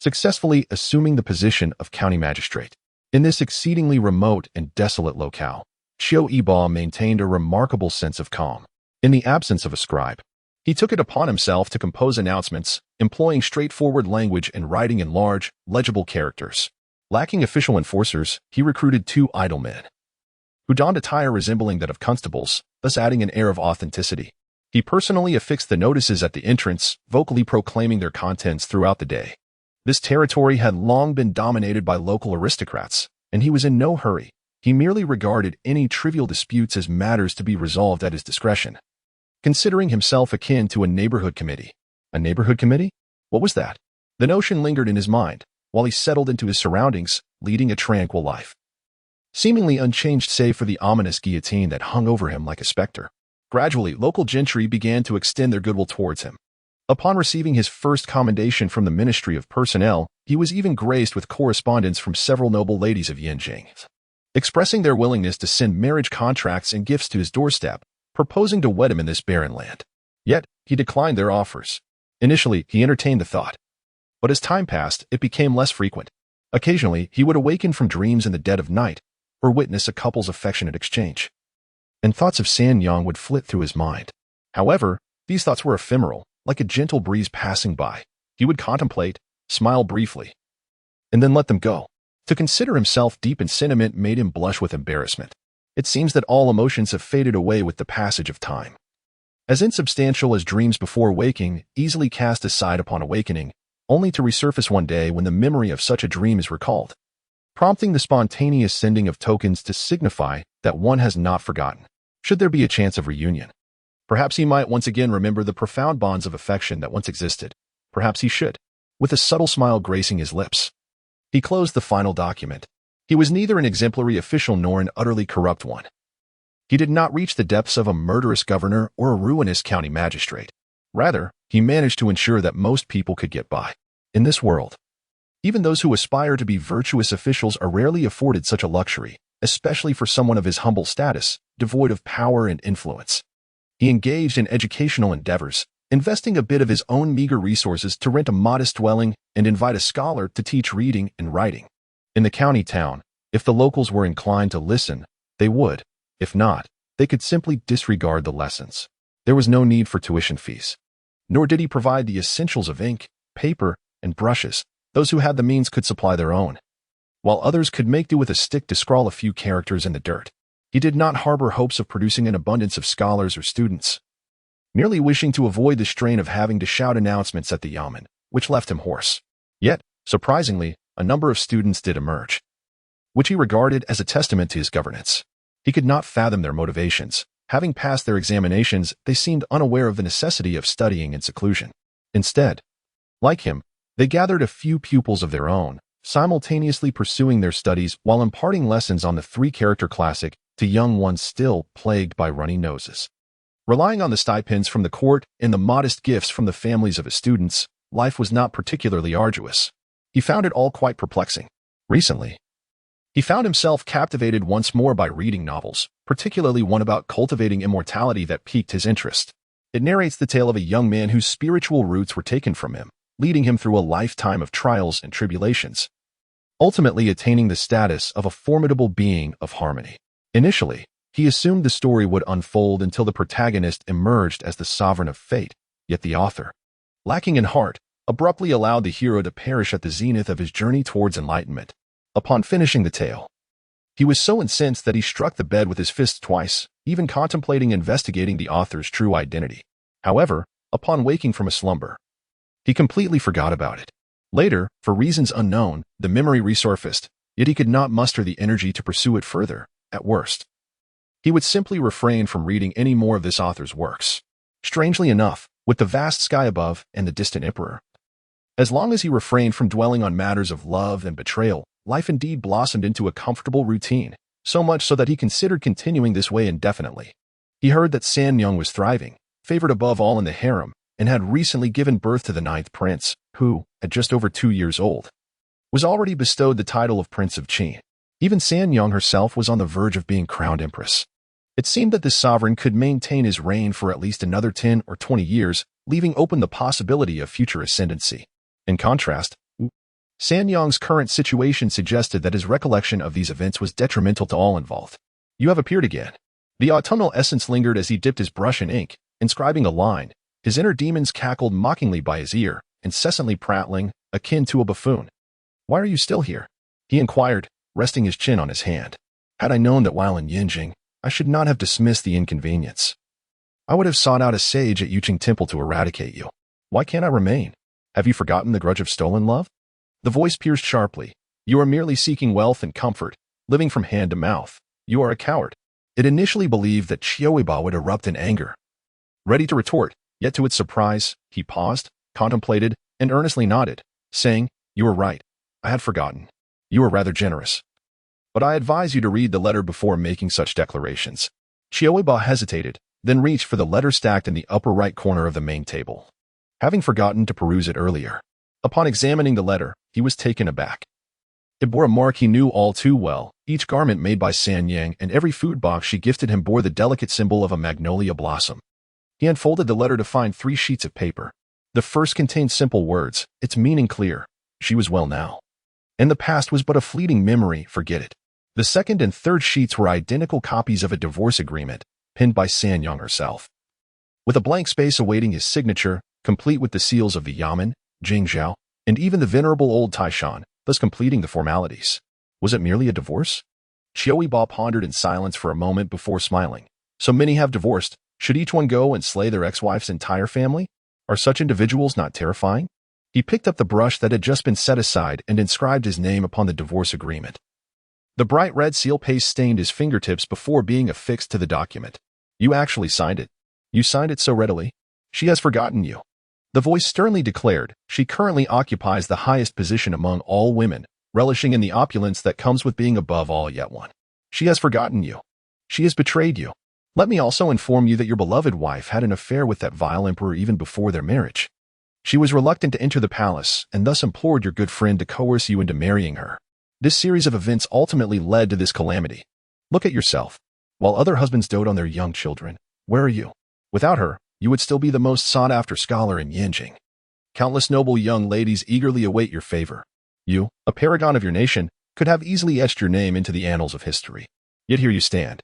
successfully assuming the position of county magistrate. In this exceedingly remote and desolate locale, Qiu Yibo maintained a remarkable sense of calm. In the absence of a scribe, he took it upon himself to compose announcements, employing straightforward language and writing in large, legible characters. Lacking official enforcers, he recruited 2 idle men, who donned attire resembling that of constables, thus adding an air of authenticity. He personally affixed the notices at the entrance, vocally proclaiming their contents throughout the day. This territory had long been dominated by local aristocrats, and he was in no hurry. He merely regarded any trivial disputes as matters to be resolved at his discretion, considering himself akin to a neighborhood committee. A neighborhood committee? What was that? The notion lingered in his mind, while he settled into his surroundings, leading a tranquil life, seemingly unchanged save for the ominous guillotine that hung over him like a specter. Gradually, local gentry began to extend their goodwill towards him. Upon receiving his first commendation from the Ministry of Personnel, he was even graced with correspondence from several noble ladies of Yanjing, expressing their willingness to send marriage contracts and gifts to his doorstep, proposing to wed him in this barren land. Yet, he declined their offers. Initially, he entertained the thought, but as time passed, it became less frequent. Occasionally, he would awaken from dreams in the dead of night, or witness a couple's affectionate exchange, and thoughts of Sanyang would flit through his mind. However, these thoughts were ephemeral, like a gentle breeze passing by. He would contemplate, smile briefly, and then let them go. To consider himself deep in sentiment made him blush with embarrassment. It seems that all emotions have faded away with the passage of time. As insubstantial as dreams before waking, easily cast aside upon awakening, only to resurface one day when the memory of such a dream is recalled, prompting the spontaneous sending of tokens to signify that one has not forgotten. Should there be a chance of reunion, perhaps he might once again remember the profound bonds of affection that once existed. Perhaps he should, with a subtle smile gracing his lips. He closed the final document. He was neither an exemplary official nor an utterly corrupt one. He did not reach the depths of a murderous governor or a ruinous county magistrate. Rather, he managed to ensure that most people could get by. In this world, even those who aspire to be virtuous officials are rarely afforded such a luxury, especially for someone of his humble status, devoid of power and influence. He engaged in educational endeavors, investing a bit of his own meager resources to rent a modest dwelling and invite a scholar to teach reading and writing. In the county town, if the locals were inclined to listen, they would. If not, they could simply disregard the lessons. There was no need for tuition fees. Nor did he provide the essentials of ink, paper, and brushes. Those who had the means could supply their own, while others could make do with a stick to scrawl a few characters in the dirt. He did not harbor hopes of producing an abundance of scholars or students, merely wishing to avoid the strain of having to shout announcements at the yamen, which left him hoarse. Yet, surprisingly, a number of students did emerge, which he regarded as a testament to his governance. He could not fathom their motivations. Having passed their examinations, they seemed unaware of the necessity of studying in seclusion. Instead, like him, they gathered a few pupils of their own, simultaneously pursuing their studies while imparting lessons on the 3-character classic to young ones still plagued by runny noses. Relying on the stipends from the court and the modest gifts from the families of his students, life was not particularly arduous. He found it all quite perplexing. Recently, he found himself captivated once more by reading novels, particularly one about cultivating immortality that piqued his interest. It narrates the tale of a young man whose spiritual roots were taken from him, leading him through a lifetime of trials and tribulations, ultimately attaining the status of a formidable being of harmony. Initially, he assumed the story would unfold until the protagonist emerged as the sovereign of fate, yet the author, lacking in heart, abruptly allowed the hero to perish at the zenith of his journey towards enlightenment. Upon finishing the tale, he was so incensed that he struck the bed with his fists twice, even contemplating investigating the author's true identity. However, upon waking from a slumber, he completely forgot about it. Later, for reasons unknown, the memory resurfaced, yet he could not muster the energy to pursue it further. At worst, he would simply refrain from reading any more of this author's works. Strangely enough, with the vast sky above and the distant emperor, as long as he refrained from dwelling on matters of love and betrayal, life indeed blossomed into a comfortable routine, so much so that he considered continuing this way indefinitely. He heard that San Young was thriving, favored above all in the harem, and had recently given birth to the 9th prince, who, at just over 2 years old, was already bestowed the title of Prince of Qi. Even San Young herself was on the verge of being crowned empress. It seemed that this sovereign could maintain his reign for at least another 10 or 20 years, leaving open the possibility of future ascendancy. In contrast, San Young's current situation suggested that his recollection of these events was detrimental to all involved. "You have appeared again." The autumnal essence lingered as he dipped his brush in ink, inscribing a line. His inner demons cackled mockingly by his ear, incessantly prattling, akin to a buffoon. "Why are you still here?" he inquired, resting his chin on his hand. "Had I known that while in Yinjing, I should not have dismissed the inconvenience. I would have sought out a sage at Yuqing Temple to eradicate you. Why can't I remain? Have you forgotten the grudge of stolen love?" The voice pierced sharply. "You are merely seeking wealth and comfort, living from hand to mouth. You are a coward." It initially believed that Qiu Yibo would erupt in anger, ready to retort, yet to its surprise, he paused, contemplated, and earnestly nodded, saying, "You are right. I had forgotten. You are rather generous. But I advise you to read the letter before making such declarations." Qiu Yibo hesitated, then reached for the letter stacked in the upper right corner of the main table, having forgotten to peruse it earlier. Upon examining the letter, he was taken aback. It bore a mark he knew all too well. Each garment made by San Yang and every food box she gifted him bore the delicate symbol of a magnolia blossom. He unfolded the letter to find 3 sheets of paper. The first contained simple words, its meaning clear. She was well now, and the past was but a fleeting memory, forget it. The second and third sheets were identical copies of a divorce agreement, penned by San Young herself, with a blank space awaiting his signature, complete with the seals of the Yamen, Jingzhou, and even the venerable old Taishan, thus completing the formalities. Was it merely a divorce? Qiu Yibo pondered in silence for a moment before smiling. So many have divorced. Should each one go and slay their ex-wife's entire family? Are such individuals not terrifying? He picked up the brush that had just been set aside and inscribed his name upon the divorce agreement. The bright red seal paste stained his fingertips before being affixed to the document. "You actually signed it. You signed it so readily. She has forgotten you." The voice sternly declared. "She currently occupies the highest position among all women, relishing in the opulence that comes with being above all yet one. She has forgotten you. She has betrayed you. Let me also inform you that your beloved wife had an affair with that vile emperor even before their marriage. She was reluctant to enter the palace and thus implored your good friend to coerce you into marrying her. This series of events ultimately led to this calamity. Look at yourself. While other husbands dote on their young children, where are you? Without her, you would still be the most sought-after scholar in Yinjing. Countless noble young ladies eagerly await your favor. You, a paragon of your nation, could have easily etched your name into the annals of history. Yet here you stand.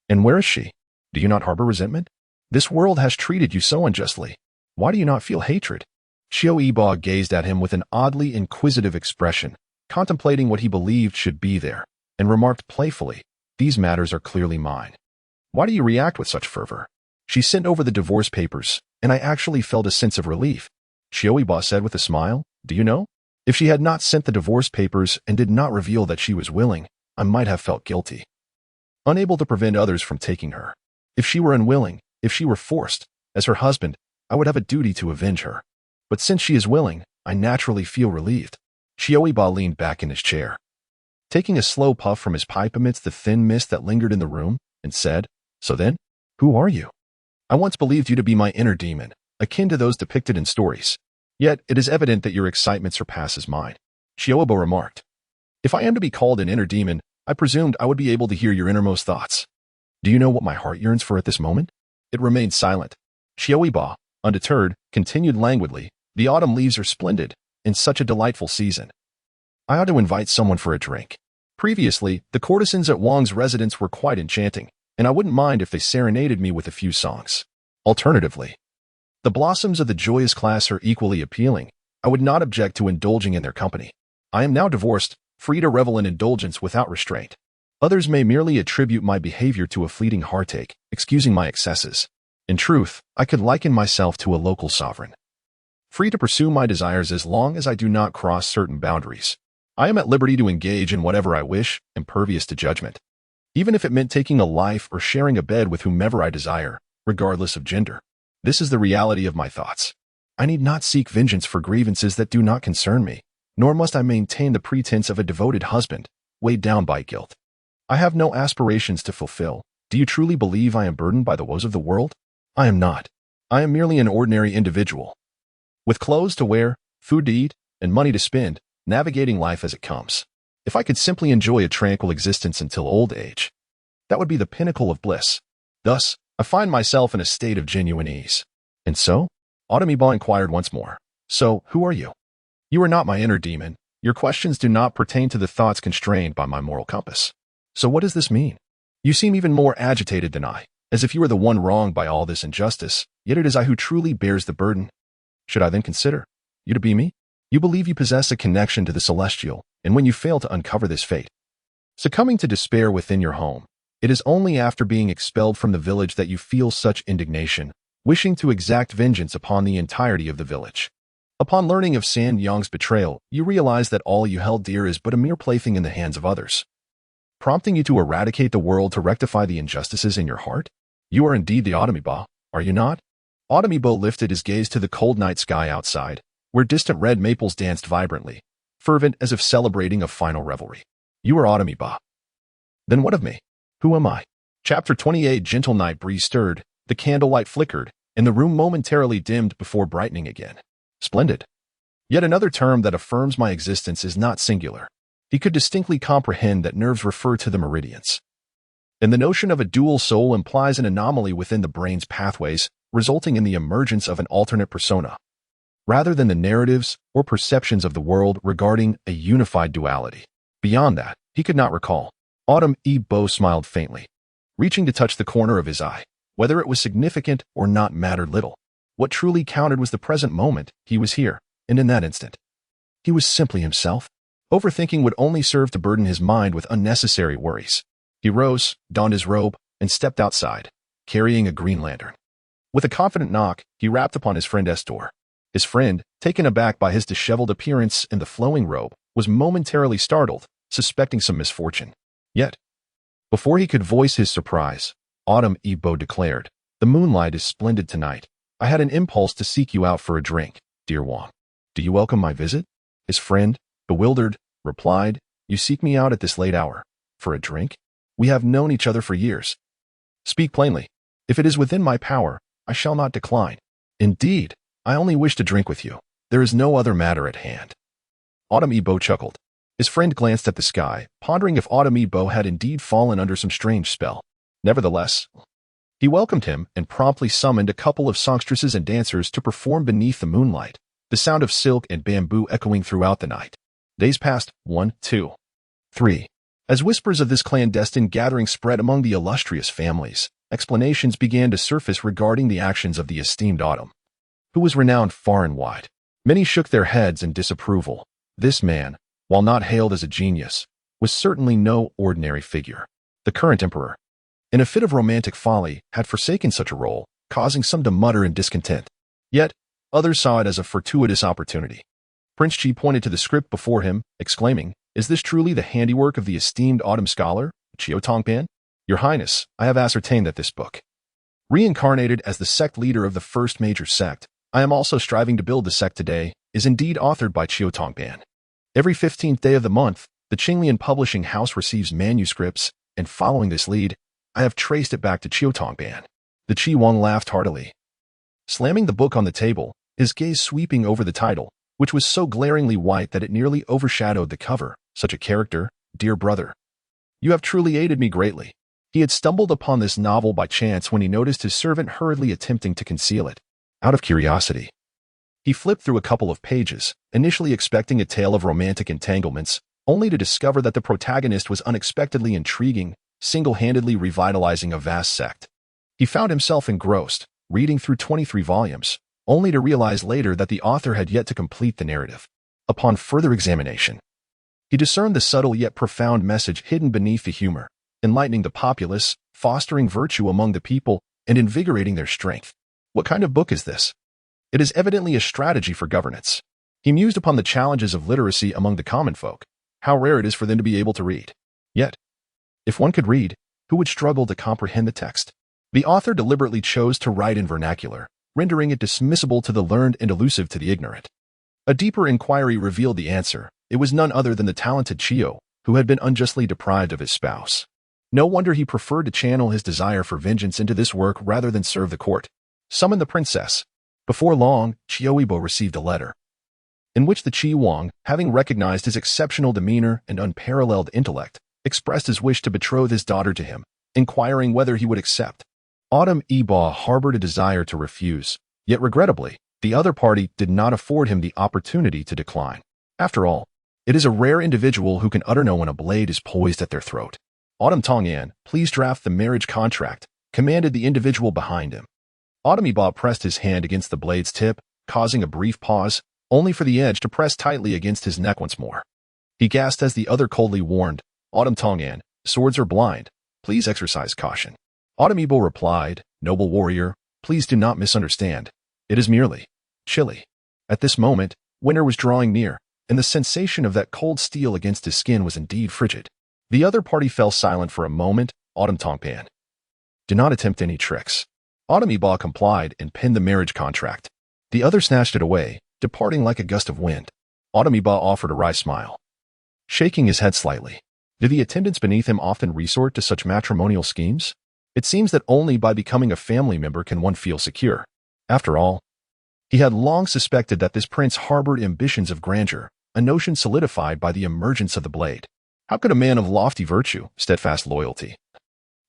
And where is she? Do you not harbor resentment? This world has treated you so unjustly. Why do you not feel hatred?" Qiu Yibo gazed at him with an oddly inquisitive expression, contemplating what he believed should be there, and remarked playfully, "These matters are clearly mine. Why do you react with such fervor?" "She sent over the divorce papers, and I actually felt a sense of relief," Qiu Yibo said with a smile. "Do you know? If she had not sent the divorce papers and did not reveal that she was willing, I might have felt guilty, unable to prevent others from taking her. If she were unwilling, if she were forced, as her husband, I would have a duty to avenge her. But since she is willing, I naturally feel relieved." Qiu Yibo leaned back in his chair, taking a slow puff from his pipe amidst the thin mist that lingered in the room, and said, "So then, who are you? I once believed you to be my inner demon, akin to those depicted in stories. Yet it is evident that your excitement surpasses mine." Qiu Yibo remarked, "If I am to be called an inner demon, I presumed I would be able to hear your innermost thoughts. Do you know what my heart yearns for at this moment?" It remained silent. Qiu Yibo, undeterred, continued languidly, "The autumn leaves are splendid, in such a delightful season. I ought to invite someone for a drink. Previously, the courtesans at Wang's residence were quite enchanting, and I wouldn't mind if they serenaded me with a few songs. Alternatively, the blossoms of the joyous class are equally appealing. I would not object to indulging in their company. I am now divorced, free to revel in indulgence without restraint. Others may merely attribute my behavior to a fleeting heartache, excusing my excesses. In truth, I could liken myself to a local sovereign, free to pursue my desires as long as I do not cross certain boundaries. I am at liberty to engage in whatever I wish, impervious to judgment, even if it meant taking a life or sharing a bed with whomever I desire, regardless of gender. This is the reality of my thoughts. I need not seek vengeance for grievances that do not concern me, nor must I maintain the pretense of a devoted husband, weighed down by guilt. I have no aspirations to fulfill. Do you truly believe I am burdened by the woes of the world? I am not. I am merely an ordinary individual, with clothes to wear, food to eat, and money to spend, navigating life as it comes. If I could simply enjoy a tranquil existence until old age, that would be the pinnacle of bliss. Thus, I find myself in a state of genuine ease. And so? Autumn Yibo inquired once more. So, who are you? You are not my inner demon. Your questions do not pertain to the thoughts constrained by my moral compass. So what does this mean? You seem even more agitated than I, as if you were the one wronged by all this injustice, yet it is I who truly bears the burden. Should I then consider you to be me? You believe you possess a connection to the celestial, and when you fail to uncover this fate, succumbing to despair within your home, it is only after being expelled from the village that you feel such indignation, wishing to exact vengeance upon the entirety of the village. Upon learning of San Yang's betrayal, you realize that all you held dear is but a mere plaything in the hands of others, prompting you to eradicate the world to rectify the injustices in your heart? You are indeed the Autumn Yibo, are you not? Autumn Yibo lifted his gaze to the cold night sky outside, where distant red maples danced vibrantly, fervent as if celebrating a final revelry. You are Autumn Yibo. Then what of me? Who am I? Chapter 28. Gentle night breeze stirred, the candlelight flickered, and the room momentarily dimmed before brightening again. Splendid. Yet another term that affirms my existence is not singular. He could distinctly comprehend that nerves refer to the meridians, and the notion of a dual soul implies an anomaly within the brain's pathways, resulting in the emergence of an alternate persona, rather than the narratives or perceptions of the world regarding a unified duality. Beyond that, he could not recall. Autumn Yibo smiled faintly, reaching to touch the corner of his eye. Whether it was significant or not mattered little. What truly counted was the present moment. He was here, and in that instant, he was simply himself. Overthinking would only serve to burden his mind with unnecessary worries. He rose, donned his robe, and stepped outside, carrying a green lantern. With a confident knock, he rapped upon his friend's door. His friend, taken aback by his disheveled appearance in the flowing robe, was momentarily startled, suspecting some misfortune. Yet, before he could voice his surprise, Autumn Yibo declared, "The moonlight is splendid tonight. I had an impulse to seek you out for a drink, dear Wang. Do you welcome my visit?" His friend, bewildered, replied, "You seek me out at this late hour. For a drink? We have known each other for years. Speak plainly. If it is within my power, I shall not decline. Indeed, I only wish to drink with you. There is no other matter at hand." Autumn Yibo chuckled. His friend glanced at the sky, pondering if Autumn Yibo had indeed fallen under some strange spell. Nevertheless, he welcomed him and promptly summoned a couple of songstresses and dancers to perform beneath the moonlight, the sound of silk and bamboo echoing throughout the night. Days passed, 1, 2, 3. As whispers of this clandestine gathering spread among the illustrious families, explanations began to surface regarding the actions of the esteemed Autumn, who was renowned far and wide. Many shook their heads in disapproval. This man, while not hailed as a genius, was certainly no ordinary figure. The current emperor, in a fit of romantic folly, had forsaken such a role, causing some to mutter in discontent. Yet, others saw it as a fortuitous opportunity. Prince Qi pointed to the script before him, exclaiming, "Is this truly the handiwork of the esteemed Autumn scholar, Qiu Yibo? Your Highness, I have ascertained that this book, reincarnated as the sect leader of the first major sect, I am also striving to build the sect today, is indeed authored by Qiu Yibo. Every 15th day of the month, the Qinglian publishing house receives manuscripts, and following this lead, I have traced it back to Qiu Yibo." The Qi Wang laughed heartily, slamming the book on the table, his gaze sweeping over the title, which was so glaringly white that it nearly overshadowed the cover. Such a character, dear brother. You have truly aided me greatly. He had stumbled upon this novel by chance when he noticed his servant hurriedly attempting to conceal it. Out of curiosity, He flipped through a couple of pages, initially expecting a tale of romantic entanglements, only to discover that the protagonist was unexpectedly intriguing, single-handedly revitalizing a vast sect. He found himself engrossed, reading through 23 volumes, only to realize later that the author had yet to complete the narrative. Upon further examination, he discerned the subtle yet profound message hidden beneath the humor, enlightening the populace, fostering virtue among the people, and invigorating their strength. What kind of book is this? It is evidently a strategy for governance. He mused upon the challenges of literacy among the common folk, how rare it is for them to be able to read. Yet, if one could read, who would struggle to comprehend the text? The author deliberately chose to write in vernacular, rendering it dismissible to the learned and elusive to the ignorant. A deeper inquiry revealed the answer. It was none other than the talented Qiu, who had been unjustly deprived of his spouse. No wonder he preferred to channel his desire for vengeance into this work rather than serve the court. Summon the princess. Before long, Qiu Yibo received a letter, in which the Qi Wang, having recognized his exceptional demeanor and unparalleled intellect, expressed his wish to betroth his daughter to him, inquiring whether he would accept. Long Aotian harbored a desire to refuse, yet regrettably, the other party did not afford him the opportunity to decline. After all, it is a rare individual who can utter no when a blade is poised at their throat. Long Aotian, please draft the marriage contract, commanded the individual behind him. Long Aotian pressed his hand against the blade's tip, causing a brief pause, only for the edge to press tightly against his neck once more. He gasped as the other coldly warned, Long Aotian, swords are blind, please exercise caution. Long Aotian replied, noble warrior, please do not misunderstand. It is merely chilly. At this moment, winter was drawing near, and the sensation of that cold steel against his skin was indeed frigid. The other party fell silent for a moment. Long Aotian, do not attempt any tricks. Long Aotian complied and pinned the marriage contract. The other snatched it away, departing like a gust of wind. Long Aotian offered a wry smile, shaking his head slightly. Did the attendants beneath him often resort to such matrimonial schemes? It seems that only by becoming a family member can one feel secure. After all, he had long suspected that this prince harbored ambitions of grandeur, a notion solidified by the emergence of the blade. How could a man of lofty virtue, steadfast loyalty,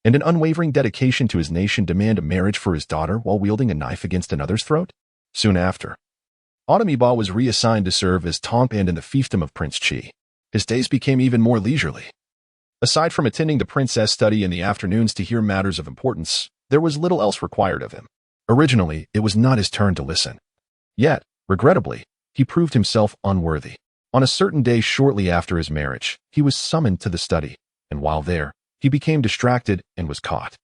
and an unwavering dedication to his nation demand a marriage for his daughter while wielding a knife against another's throat? Soon after, Long Aotian was reassigned to serve as Tongpan in the fiefdom of Prince Qi. His days became even more leisurely. Aside from attending the princess study in the afternoons to hear matters of importance, there was little else required of him. Originally, it was not his turn to listen. Yet, regrettably, he proved himself unworthy. On a certain day shortly after his marriage, he was summoned to the study, and while there, he became distracted and was caught.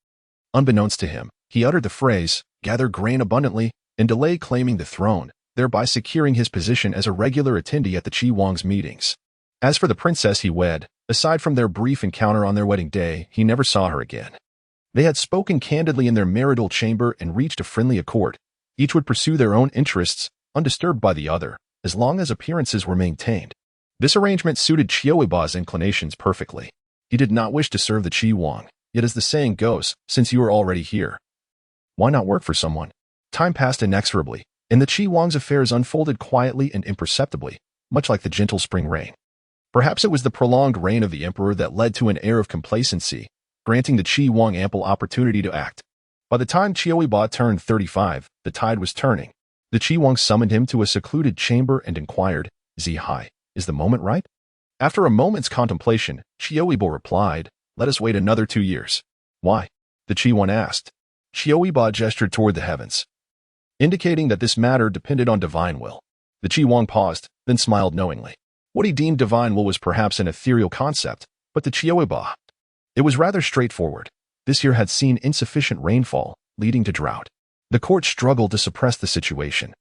Unbeknownst to him, he uttered the phrase, gather grain abundantly, and delay claiming the throne, thereby securing his position as a regular attendee at the Qi Wang's meetings. As for the princess he wed, aside from their brief encounter on their wedding day, he never saw her again. They had spoken candidly in their marital chamber and reached a friendly accord. Each would pursue their own interests, undisturbed by the other, as long as appearances were maintained. This arrangement suited Qiu Yibo's inclinations perfectly. He did not wish to serve the Qi Wang, yet as the saying goes, since you are already here, why not work for someone? Time passed inexorably, and the Qi Wang's affairs unfolded quietly and imperceptibly, much like the gentle spring rain. Perhaps it was the prolonged reign of the emperor that led to an air of complacency, granting the Qi Wang ample opportunity to act. By the time Qiu Yibo turned 35, the tide was turning. The Qi Wang summoned him to a secluded chamber and inquired, Hai, is the moment right? After a moment's contemplation, Qiu Yibo replied, let us wait another 2 years. Why? The Qi Wang asked. Qiu Yibo gestured toward the heavens, indicating that this matter depended on divine will. The Qi Wang paused, then smiled knowingly. What he deemed divine will was perhaps an ethereal concept, but to Qiu Yibo, it was rather straightforward. This year had seen insufficient rainfall, leading to drought. The court struggled to suppress the situation.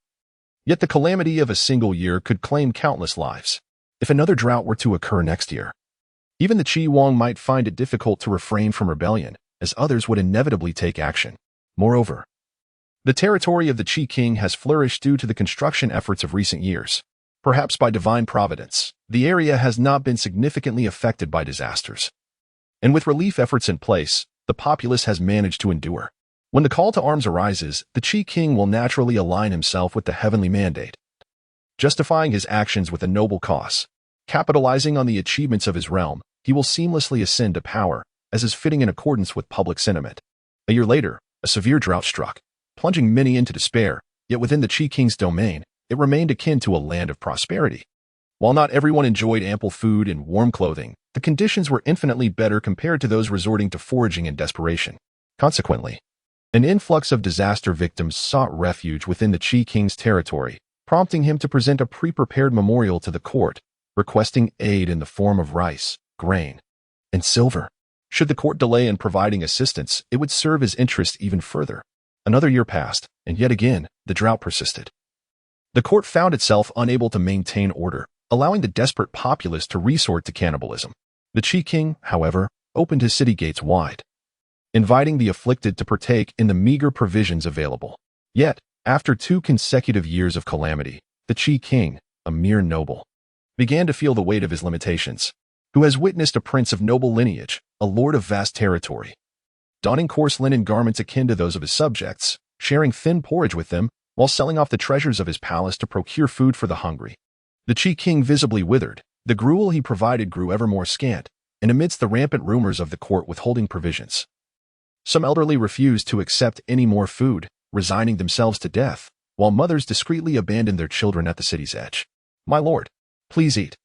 Yet the calamity of a single year could claim countless lives. If another drought were to occur next year, even the Qi Wang might find it difficult to refrain from rebellion, as others would inevitably take action. Moreover, the territory of the Qi king has flourished due to the construction efforts of recent years. Perhaps by divine providence, the area has not been significantly affected by disasters. And with relief efforts in place, the populace has managed to endure. When the call to arms arises, the Qi king will naturally align himself with the heavenly mandate, justifying his actions with a noble cause. Capitalizing on the achievements of his realm, he will seamlessly ascend to power, as is fitting in accordance with public sentiment. A year later, a severe drought struck, plunging many into despair, yet within the Qi king's domain, it remained akin to a land of prosperity. While not everyone enjoyed ample food and warm clothing, the conditions were infinitely better compared to those resorting to foraging in desperation. Consequently, an influx of disaster victims sought refuge within the Qi king's territory, prompting him to present a pre-prepared memorial to the court, requesting aid in the form of rice, grain, and silver. Should the court delay in providing assistance, it would serve his interest even further. Another year passed, and yet again, the drought persisted. The court found itself unable to maintain order, allowing the desperate populace to resort to cannibalism. The Qi king, however, opened his city gates wide, inviting the afflicted to partake in the meager provisions available. Yet, after 2 consecutive years of calamity, the Qi king, a mere noble, began to feel the weight of his limitations. Who has witnessed a prince of noble lineage, a lord of vast territory, donning coarse linen garments akin to those of his subjects, sharing thin porridge with them, while selling off the treasures of his palace to procure food for the hungry? The Qi king visibly withered, the gruel he provided grew ever more scant, and amidst the rampant rumors of the court withholding provisions, some elderly refused to accept any more food, resigning themselves to death, while mothers discreetly abandoned their children at the city's edge. "My lord, please eat.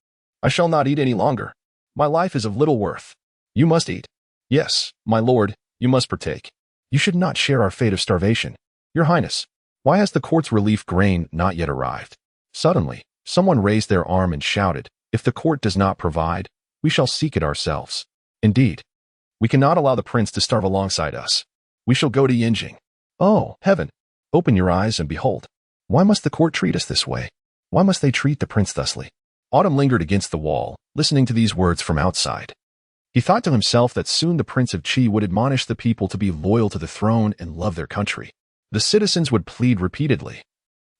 I shall not eat any longer. My life is of little worth. You must eat. Yes, my lord, you must partake. You should not share our fate of starvation. Your Highness, why has the court's relief grain not yet arrived?" Suddenly, someone raised their arm and shouted, "If the court does not provide, we shall seek it ourselves. Indeed, we cannot allow the prince to starve alongside us. We shall go to Yinjing." Oh, heaven! Open your eyes and behold. Why must the court treat us this way? Why must they treat the prince thusly? Autumn lingered against the wall, listening to these words from outside. He thought to himself that soon the Prince of Qi would admonish the people to be loyal to the throne and love their country. The citizens would plead repeatedly,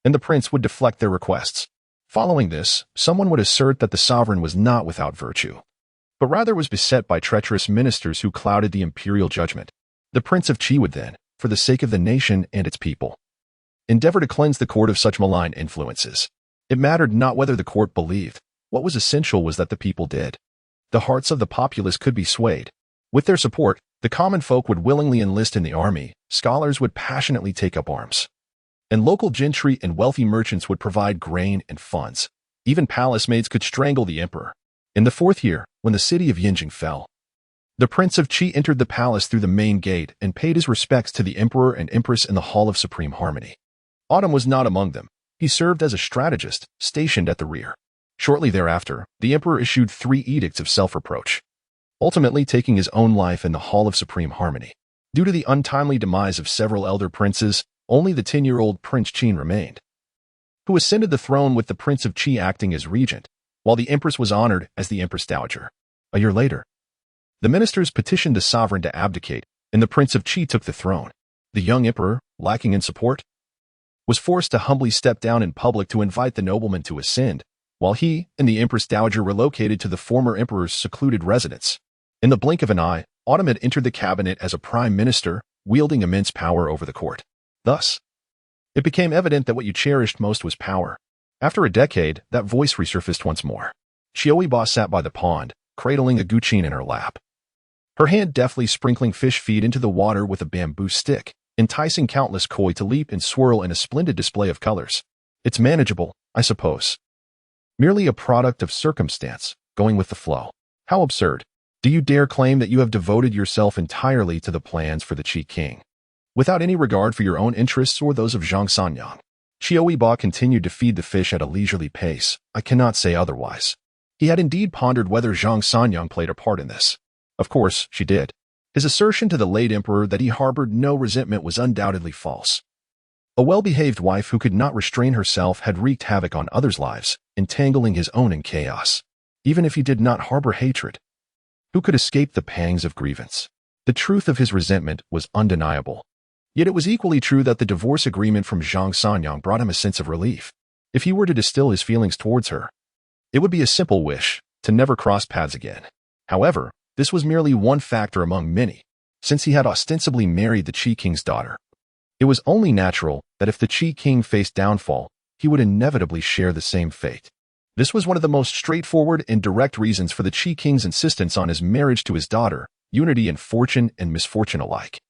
and the prince would deflect their requests. Following this, someone would assert that the sovereign was not without virtue, but rather was beset by treacherous ministers who clouded the imperial judgment. The Prince of Qi would then, for the sake of the nation and its people, endeavor to cleanse the court of such malign influences. It mattered not whether the court believed. What was essential was that the people did. The hearts of the populace could be swayed. With their support, the common folk would willingly enlist in the army, scholars would passionately take up arms, and local gentry and wealthy merchants would provide grain and funds. Even palace maids could strangle the emperor. In the 4th year, when the city of Yinjing fell, the Prince of Qi entered the palace through the main gate and paid his respects to the emperor and empress in the Hall of Supreme Harmony. Autumn was not among them. He served as a strategist, stationed at the rear. Shortly thereafter, the emperor issued 3 edicts of self-reproach, ultimately taking his own life in the Hall of Supreme Harmony. Due to the untimely demise of several elder princes, only the 10-year-old Prince Qin remained, who ascended the throne with the Prince of Qi acting as regent, while the empress was honored as the Empress Dowager. A year later, the ministers petitioned the sovereign to abdicate, and the Prince of Qi took the throne. The young emperor, lacking in support, was forced to humbly step down in public to invite the nobleman to ascend, while he and the Empress Dowager relocated to the former emperor's secluded residence. In the blink of an eye, Autumn had entered the cabinet as a prime minister, wielding immense power over the court. Thus, it became evident that what you cherished most was power. After a decade, that voice resurfaced once more. Qiu Yibo sat by the pond, cradling a guqin in her lap, her hand deftly sprinkling fish feed into the water with a bamboo stick, enticing countless koi to leap and swirl in a splendid display of colors. It's manageable, I suppose. Merely a product of circumstance, going with the flow. How absurd. Do you dare claim that you have devoted yourself entirely to the plans for the Qi king, without any regard for your own interests or those of Zhang Sanyang? Qiu Yibo continued to feed the fish at a leisurely pace. I cannot say otherwise. He had indeed pondered whether Zhang Sanyang played a part in this. Of course, she did. His assertion to the late emperor that he harbored no resentment was undoubtedly false. A well-behaved wife who could not restrain herself had wreaked havoc on others' lives, entangling his own in chaos. Even if he did not harbor hatred, who could escape the pangs of grievance? The truth of his resentment was undeniable. Yet it was equally true that the divorce agreement from Zhang Sanyang brought him a sense of relief. If he were to distill his feelings towards her, it would be a simple wish, to never cross paths again. However, this was merely one factor among many, since he had ostensibly married the Qi king's daughter. It was only natural that if the Qi king faced downfall, he would inevitably share the same fate. This was one of the most straightforward and direct reasons for the Qi king's insistence on his marriage to his daughter, unity in fortune and misfortune alike.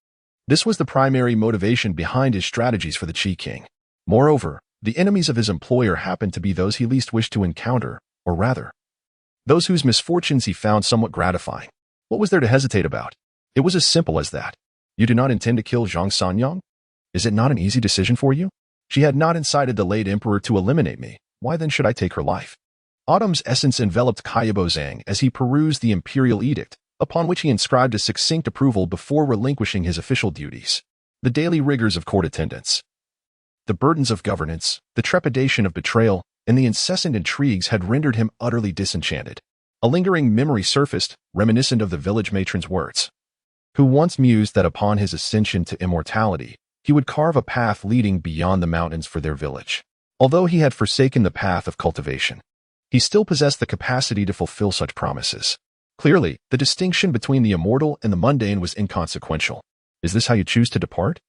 This was the primary motivation behind his strategies for the Qi king. Moreover, The enemies of his employer happened to be those he least wished to encounter, or rather, those whose misfortunes he found somewhat gratifying. What was there to hesitate about? It was as simple as that. You do not intend to kill Zhang Sanyang? Is it not an easy decision for you? She had not incited the late emperor to eliminate me. Why then should I take her life? Autumn's essence enveloped Qiu Yibo as he perused the imperial edict, upon which he inscribed a succinct approval before relinquishing his official duties. The daily rigors of court attendance, the burdens of governance, the trepidation of betrayal, and the incessant intrigues had rendered him utterly disenchanted. A lingering memory surfaced, reminiscent of the village matron's words, who once mused that upon his ascension to immortality, he would carve a path leading beyond the mountains for their village. Although he had forsaken the path of cultivation, he still possessed the capacity to fulfill such promises. Clearly, the distinction between the immortal and the mundane was inconsequential. Is this how you choose to depart?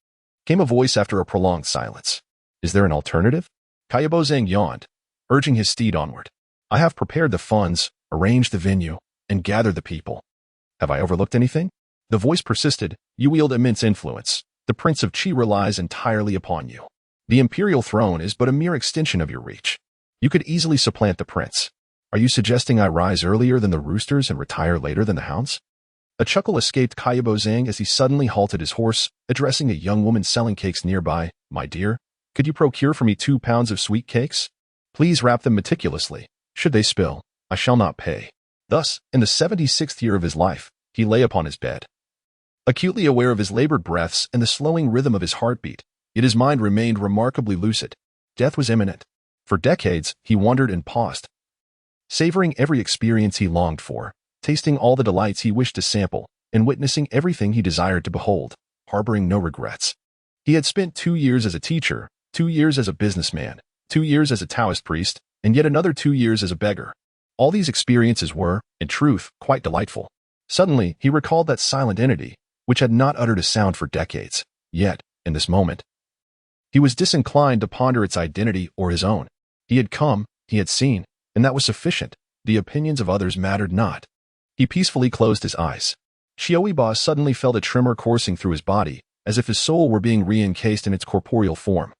Came a voice after a prolonged silence. Is there an alternative? Qiu Yibo yawned, urging his steed onward. I have prepared the funds, arranged the venue, and gathered the people. Have I overlooked anything? The voice persisted. You wield immense influence. The Prince of Qi relies entirely upon you. The imperial throne is but a mere extension of your reach. You could easily supplant the prince. Are you suggesting I rise earlier than the roosters and retire later than the hounds? A chuckle escaped Qiu Yibo as he suddenly halted his horse, addressing a young woman selling cakes nearby. My dear, could you procure for me 2 pounds of sweet cakes? Please wrap them meticulously. Should they spill, I shall not pay. Thus, in the 76th year of his life, he lay upon his bed. Acutely aware of his labored breaths and the slowing rhythm of his heartbeat, yet his mind remained remarkably lucid. Death was imminent. For decades, he wandered and paused, savoring every experience he longed for, tasting all the delights he wished to sample, and witnessing everything he desired to behold, harboring no regrets. He had spent 2 years as a teacher, 2 years as a businessman, 2 years as a Taoist priest, and yet another 2 years as a beggar. All these experiences were, in truth, quite delightful. Suddenly, he recalled that silent entity, which had not uttered a sound for decades. Yet, in this moment, he was disinclined to ponder its identity or his own. He had come, he had seen, and that was sufficient. The opinions of others mattered not. He peacefully closed his eyes. Qiu Yibo suddenly felt a tremor coursing through his body, as if his soul were being re-encased in its corporeal form,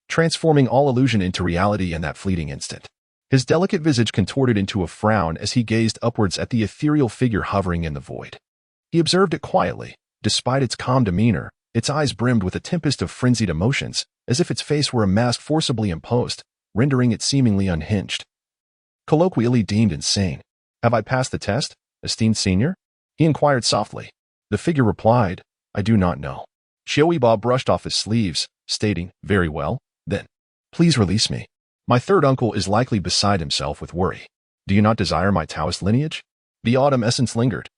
transforming all illusion into reality in that fleeting instant. His delicate visage contorted into a frown as he gazed upwards at the ethereal figure hovering in the void. He observed it quietly. Despite its calm demeanor, its eyes brimmed with a tempest of frenzied emotions, as if its face were a mask forcibly imposed, rendering it seemingly unhinged. Colloquially deemed insane. Have I passed the test, esteemed senior? He inquired softly. The figure replied, I do not know. Qiu Yibo brushed off his sleeves, stating, very well, then, please release me. My third uncle is likely beside himself with worry. Do you not desire my Taoist lineage? The autumn essence lingered,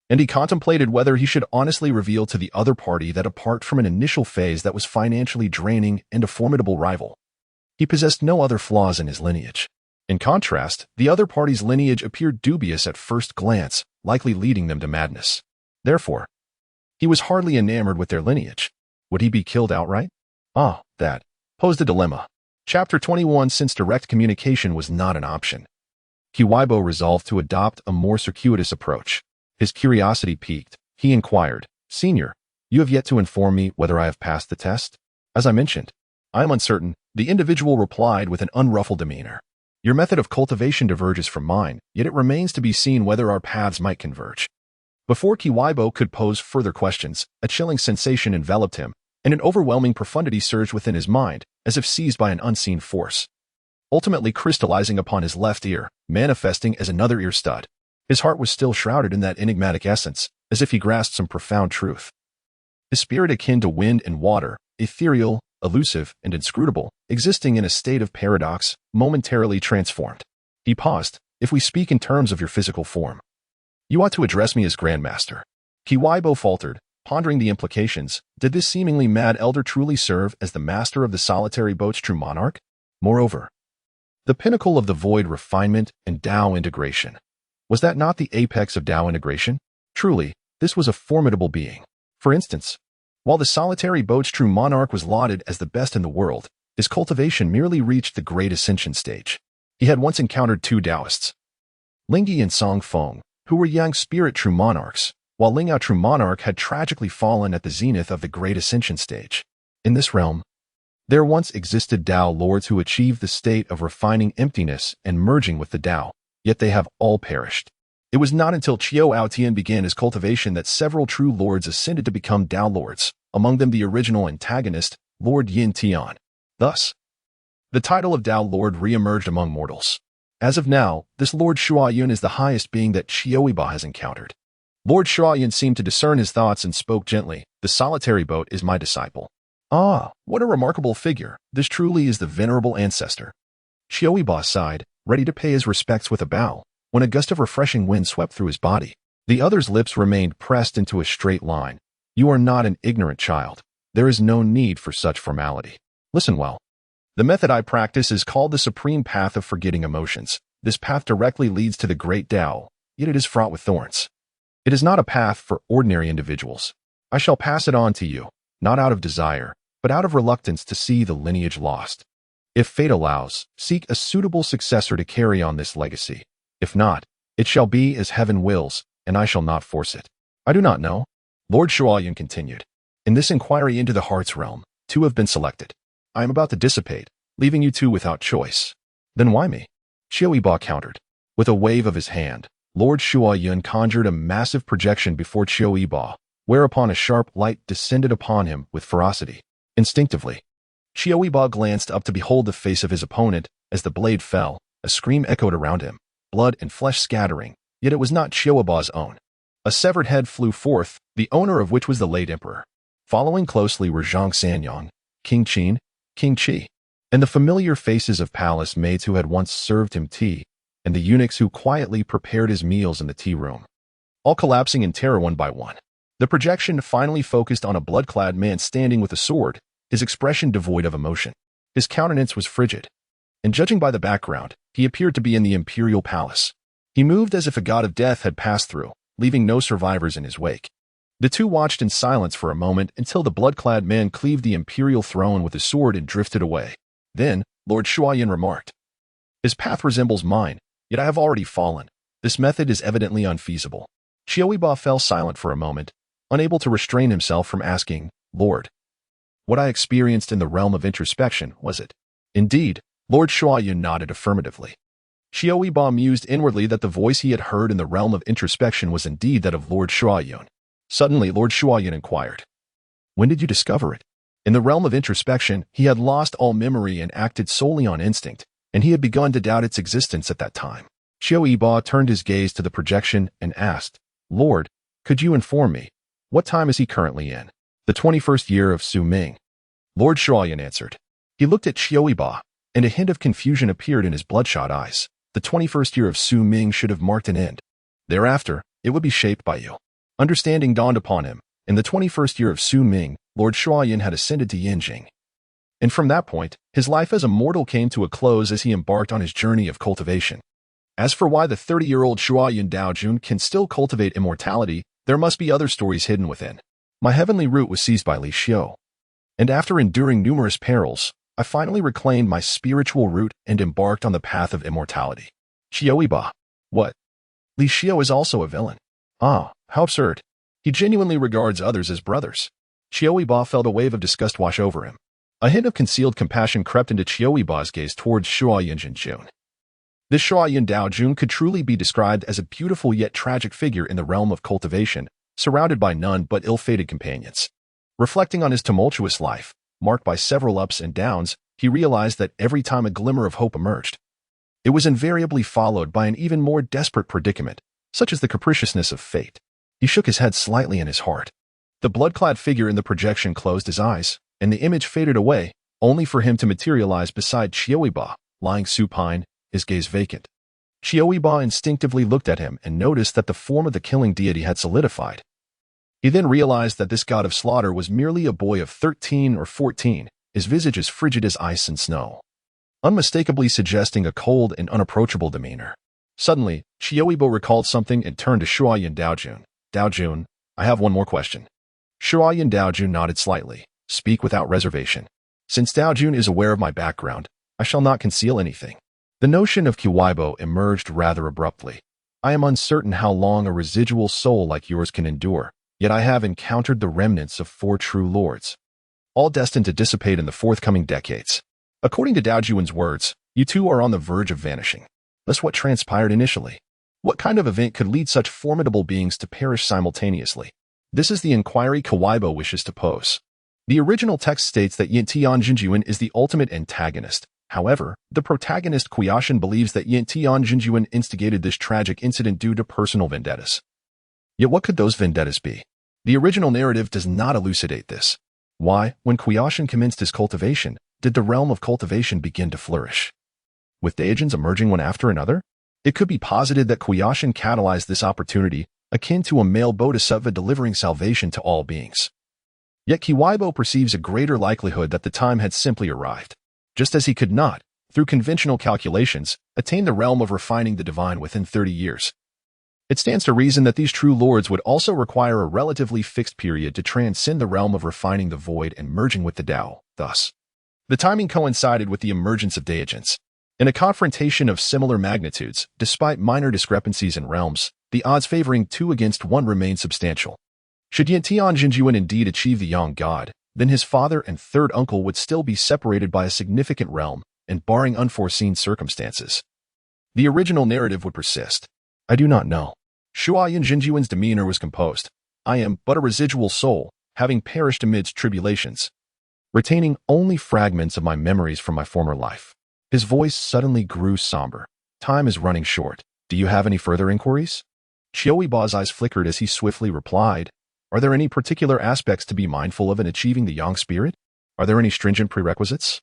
and he contemplated whether he should honestly reveal to the other party that apart from an initial phase that was financially draining and a formidable rival, he possessed no other flaws in his lineage. In contrast, the other party's lineage appeared dubious at first glance, likely leading them to madness. Therefore, he was hardly enamored with their lineage. Would he be killed outright? That posed a dilemma. Chapter 21. Since direct communication was not an option, Qiu Yibo resolved to adopt a more circuitous approach. His curiosity piqued. He inquired, Senior, you have yet to inform me whether I have passed the test? As I mentioned, I am uncertain, the individual replied with an unruffled demeanor. Your method of cultivation diverges from mine, yet it remains to be seen whether our paths might converge. Before Qiu Yibo could pose further questions, a chilling sensation enveloped him, and an overwhelming profundity surged within his mind, as if seized by an unseen force, ultimately crystallizing upon his left ear, manifesting as another ear stud. His heart was still shrouded in that enigmatic essence, as if he grasped some profound truth. His spirit akin to wind and water, ethereal, elusive, and inscrutable, existing in a state of paradox, momentarily transformed. He paused. If we speak in terms of your physical form, you ought to address me as Grandmaster. Qiu Yibo faltered, pondering the implications. Did this seemingly mad elder truly serve as the master of the solitary boat's true monarch? Moreover, the pinnacle of the void refinement and Tao integration. Was that not the apex of Tao integration? Truly, this was a formidable being. For instance, while the solitary boat's true monarch was lauded as the best in the world, his cultivation merely reached the great ascension stage. He had once encountered 2 Taoists, Lingyi and Song Feng, who were Yang spirit true monarchs, while Lingyao true monarch had tragically fallen at the zenith of the great ascension stage. In this realm, There once existed Tao lords who achieved the state of refining emptiness and merging with the Tao, yet they have all perished. It was not until Qiu Aotian began his cultivation that several true lords ascended to become Tao lords, among them the original antagonist, Lord Yin Tian. Thus, the title of Tao Lord re-emerged among mortals. As of now, this Lord Shuayun is the highest being that Qiu Yibo has encountered. Lord Shuayun seemed to discern his thoughts and spoke gently. The solitary boat is my disciple. Ah, what a remarkable figure. This truly is the venerable ancestor. Qiu Yibo sighed, ready to pay his respects with a bow, when a gust of refreshing wind swept through his body. The other's lips remained pressed into a straight line. You are not an ignorant child. There is no need for such formality. Listen well. The method I practice is called the supreme path of forgetting emotions. This path directly leads to the great Tao, yet it is fraught with thorns. It is not a path for ordinary individuals. I shall pass it on to you, not out of desire, but out of reluctance to see the lineage lost. If fate allows, seek a suitable successor to carry on this legacy. If not, it shall be as heaven wills, and I shall not force it. I do not know. Lord Shuayun continued. In this inquiry into the heart's realm, 2 have been selected. I am about to dissipate, leaving you 2 without choice. Then why me? Qiu Yibo countered. With a wave of his hand, Lord Shuayun conjured a massive projection before Qiu Yibo, whereupon a sharp light descended upon him with ferocity. Instinctively, Qiu Yibo glanced up to behold the face of his opponent. As the blade fell, a scream echoed around him, blood and flesh scattering, yet it was not Qiu Yibo's own. A severed head flew forth, the owner of which was the late emperor. Following closely were Zhang Sanyang, King Qin, King Qi, and the familiar faces of palace maids who had once served him tea, and the eunuchs who quietly prepared his meals in the tea room, all collapsing in terror one by one. The projection finally focused on a blood-clad man standing with a sword, his expression devoid of emotion. His countenance was frigid, and judging by the background, he appeared to be in the imperial palace. He moved as if a god of death had passed through, leaving no survivors in his wake. The 2 watched in silence for a moment until the blood-clad man cleaved the imperial throne with his sword and drifted away. Then, Lord Shuayun remarked, His path resembles mine, yet I have already fallen. This method is evidently unfeasible. Qiu Yibo fell silent for a moment, unable to restrain himself from asking, Lord, what I experienced in the realm of introspection, was it? Indeed, Lord Shuayun nodded affirmatively. Qiu Yibo mused inwardly that the voice he had heard in the realm of introspection was indeed that of Lord Shuayun. Suddenly, Lord Shuayun inquired, When did you discover it? In the realm of introspection, he had lost all memory and acted solely on instinct, and he had begun to doubt its existence at that time. Qiu Yibo turned his gaze to the projection and asked, Lord, could you inform me, what time is he currently in? The 21st year of Su Ming. Lord Shuayun answered. He looked at Qiu Yibo, and a hint of confusion appeared in his bloodshot eyes. The 21st year of Su Ming should have marked an end. Thereafter, it would be shaped by you. Understanding dawned upon him. In the 21st year of Su Ming, Lord Shuayun had ascended to Yanjing. And from that point, his life as a mortal came to a close as he embarked on his journey of cultivation. As for why the 30-year-old Shuayun Daojun can still cultivate immortality, there must be other stories hidden within. My heavenly root was seized by Li Xiu. And after enduring numerous perils, I finally reclaimed my spiritual root and embarked on the path of immortality. Qiu Yibo. What? Li Xiu is also a villain. Ah, how absurd. He genuinely regards others as brothers. Qiu Yibo felt a wave of disgust wash over him. A hint of concealed compassion crept into Qiu Yibo's gaze towards Shuayun Jinjun. This Shuayun Daojun could truly be described as a beautiful yet tragic figure in the realm of cultivation, surrounded by none but ill-fated companions. Reflecting on his tumultuous life, marked by several ups and downs, he realized that every time a glimmer of hope emerged, it was invariably followed by an even more desperate predicament, such as the capriciousness of fate. He shook his head slightly in his heart. The blood-clad figure in the projection closed his eyes, and the image faded away, only for him to materialize beside Qiu Yibo, lying supine, his gaze vacant. Qiu Yibo instinctively looked at him and noticed that the form of the killing deity had solidified. He then realized that this god of slaughter was merely a boy of 13 or 14, his visage as frigid as ice and snow, unmistakably suggesting a cold and unapproachable demeanor. Suddenly, Qiu Yibo recalled something and turned to Shuayun Daojun. Daojun, I have one more question. Shuayun Daojun nodded slightly. Speak without reservation. Since Daojun is aware of my background, I shall not conceal anything. The notion of Qiu Yibo emerged rather abruptly. I am uncertain how long a residual soul like yours can endure, yet I have encountered the remnants of 4 true lords. all destined to dissipate in the forthcoming decades. According to Dao Juan's words, you two are on the verge of vanishing. That's what transpired initially. What kind of event could lead such formidable beings to perish simultaneously? This is the inquiry Qiu Yibo wishes to pose. The original text states that Tian Jinjuan is the ultimate antagonist. However, the protagonist Qiu Yibo believes that Tian Jinjuan instigated this tragic incident due to personal vendettas. Yet what could those vendettas be? The original narrative does not elucidate this. Why, when Qiu Yibo commenced his cultivation, did the realm of cultivation begin to flourish? With Daijins emerging one after another? It could be posited that Qiu Yibo catalyzed this opportunity, akin to a male bodhisattva delivering salvation to all beings. Yet Qiu Yibo perceives a greater likelihood that the time had simply arrived, just as he could not, through conventional calculations, attain the realm of refining the divine within 30 years. It stands to reason that these true lords would also require a relatively fixed period to transcend the realm of refining the void and merging with the Tao. Thus, the timing coincided with the emergence of Daijins. In a confrontation of similar magnitudes, despite minor discrepancies in realms, the odds favoring 2 against 1 remain substantial. Should Tian Jinjuan indeed achieve the Yang God, then his father and third uncle would still be separated by a significant realm, and barring unforeseen circumstances, the original narrative would persist. I do not know. Shuayan Jinjuan's demeanor was composed. I am but a residual soul, having perished amidst tribulations, retaining only fragments of my memories from my former life. His voice suddenly grew somber. Time is running short. Do you have any further inquiries? Qiu Yibo's eyes flickered as he swiftly replied, Are there any particular aspects to be mindful of in achieving the Yang spirit? Are there any stringent prerequisites?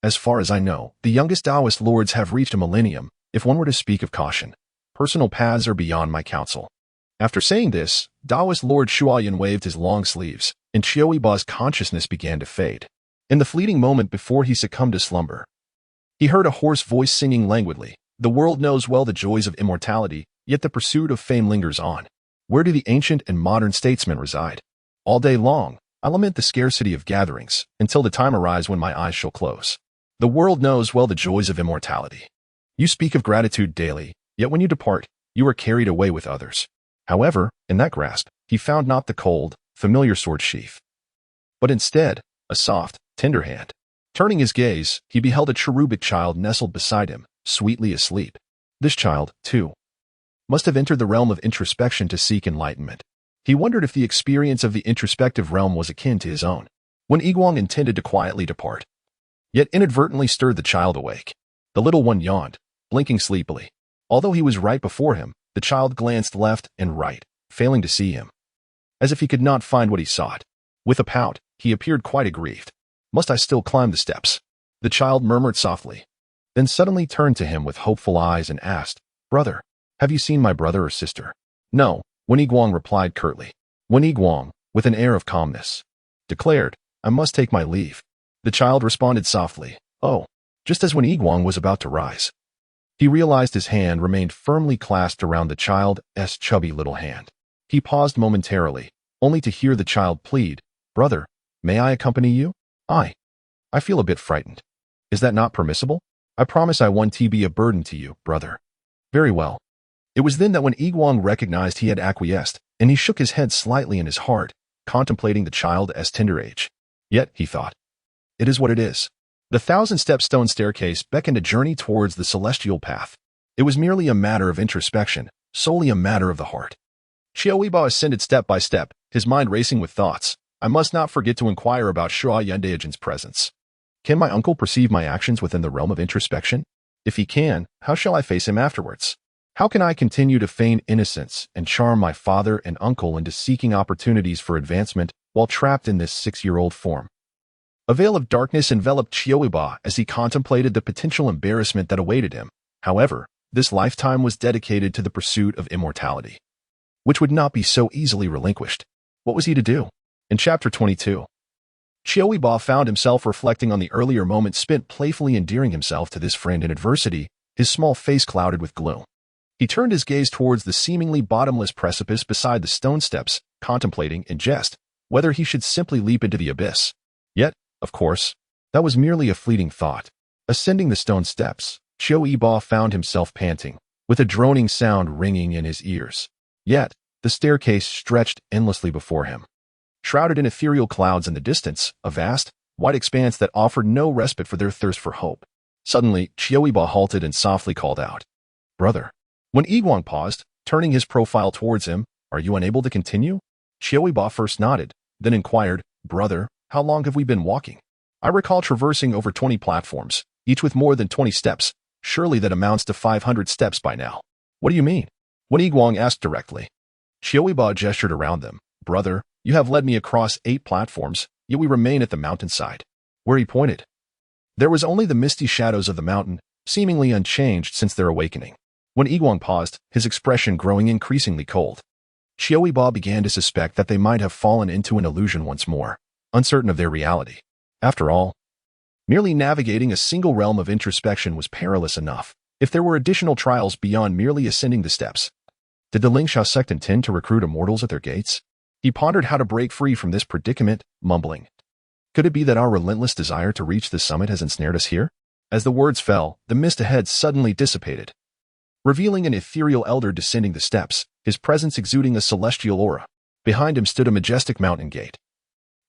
As far as I know, the youngest Taoist lords have reached a millennium. If one were to speak of caution, personal paths are beyond my counsel. After saying this, Taoist Lord Shuayan waved his long sleeves, and Qiu Yibo's consciousness began to fade. In the fleeting moment before he succumbed to slumber, he heard a hoarse voice singing languidly. The world knows well the joys of immortality, yet the pursuit of fame lingers on. Where do the ancient and modern statesmen reside? All day long, I lament the scarcity of gatherings, until the time arrives when my eyes shall close. The world knows well the joys of immortality. You speak of gratitude daily, yet when you depart, you are carried away with others. However, in that grasp, he found not the cold, familiar sword sheath, but instead, a soft, tender hand. Turning his gaze, he beheld a cherubic child nestled beside him, sweetly asleep. This child, too, must have entered the realm of introspection to seek enlightenment. He wondered if the experience of the introspective realm was akin to his own. When Yiguang intended to quietly depart, yet inadvertently stirred the child awake. The little one yawned, blinking sleepily. Although he was right before him, the child glanced left and right, failing to see him, as if he could not find what he sought. With a pout, he appeared quite aggrieved. Must I still climb the steps? The child murmured softly, then suddenly turned to him with hopeful eyes and asked, Brother, have you seen my brother or sister? No, Wen Yiguang replied curtly. Wen Yiguang, with an air of calmness, declared, I must take my leave. The child responded softly, Oh, just as Wen Yiguang was about to rise. He realized his hand remained firmly clasped around the child's chubby little hand. He paused momentarily, only to hear the child plead, Brother, may I accompany you? I feel a bit frightened. Is that not permissible? I promise I won't be a burden to you, brother. Very well. It was then that when Yiguang recognized he had acquiesced, and he shook his head slightly in his heart, contemplating the child's tender age. Yet, he thought, it is what it is. The 1,000-step stone staircase beckoned a journey towards the celestial path. It was merely a matter of introspection, solely a matter of the heart. Qiu Yibo ascended step by step, his mind racing with thoughts. I must not forget to inquire about Shua Yandaijin's presence. Can my uncle perceive my actions within the realm of introspection? If he can, how shall I face him afterwards? How can I continue to feign innocence and charm my father and uncle into seeking opportunities for advancement while trapped in this 6-year-old form? A veil of darkness enveloped Qiu Yibo as he contemplated the potential embarrassment that awaited him. However, this lifetime was dedicated to the pursuit of immortality, which would not be so easily relinquished. What was he to do? In Chapter 22, Qiu Yibo found himself reflecting on the earlier moments spent playfully endearing himself to this friend in adversity, his small face clouded with gloom. He turned his gaze towards the seemingly bottomless precipice beside the stone steps, contemplating, in jest, whether he should simply leap into the abyss. Yet, of course, that was merely a fleeting thought. Ascending the stone steps, Qiu Yibo found himself panting, with a droning sound ringing in his ears. Yet, the staircase stretched endlessly before him. shrouded in ethereal clouds in the distance, a vast, white expanse that offered no respite for their thirst for hope. Suddenly, Qiu Yibo halted and softly called out, "Brother." When Yiguang paused, turning his profile towards him, "Are you unable to continue?" Qiu Yibo first nodded, then inquired, "Brother, how long have we been walking?" "I recall traversing over 20 platforms, each with more than 20 steps. Surely that amounts to 500 steps by now." "What do you mean?" When Yiguang asked directly. Qiu Yibo gestured around them. "Brother, you have led me across 8 platforms, yet we remain at the mountainside." Where he pointed, there was only the misty shadows of the mountain, seemingly unchanged since their awakening. When Yiguang paused, his expression growing increasingly cold. Qiu Yibo began to suspect that they might have fallen into an illusion once more, uncertain of their reality. After all, merely navigating a single realm of introspection was perilous enough. If there were additional trials beyond merely ascending the steps, did the Lingxiao sect intend to recruit immortals at their gates? He pondered how to break free from this predicament, mumbling, "Could it be that our relentless desire to reach the summit has ensnared us here?" As the words fell, the mist ahead suddenly dissipated, revealing an ethereal elder descending the steps, his presence exuding a celestial aura. Behind him stood a majestic mountain gate,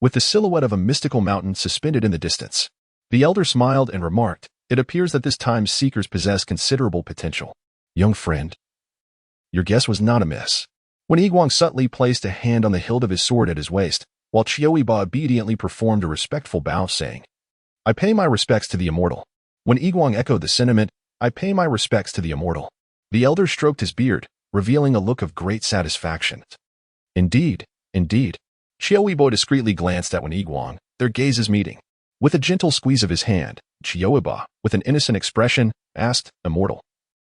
with the silhouette of a mystical mountain suspended in the distance. The elder smiled and remarked, "It appears that this time's seekers possess considerable potential. Young friend, your guess was not amiss." When Yiguang subtly placed a hand on the hilt of his sword at his waist, while Qiu Yibo obediently performed a respectful bow, saying, "I pay my respects to the immortal." When Yiguang echoed the sentiment, "I pay my respects to the immortal," the elder stroked his beard, revealing a look of great satisfaction. Indeed, indeed. Qiu Yibo discreetly glanced at Wen Yiguang, their gazes meeting. With a gentle squeeze of his hand, Qiu Yibo, with an innocent expression, asked, "Immortal,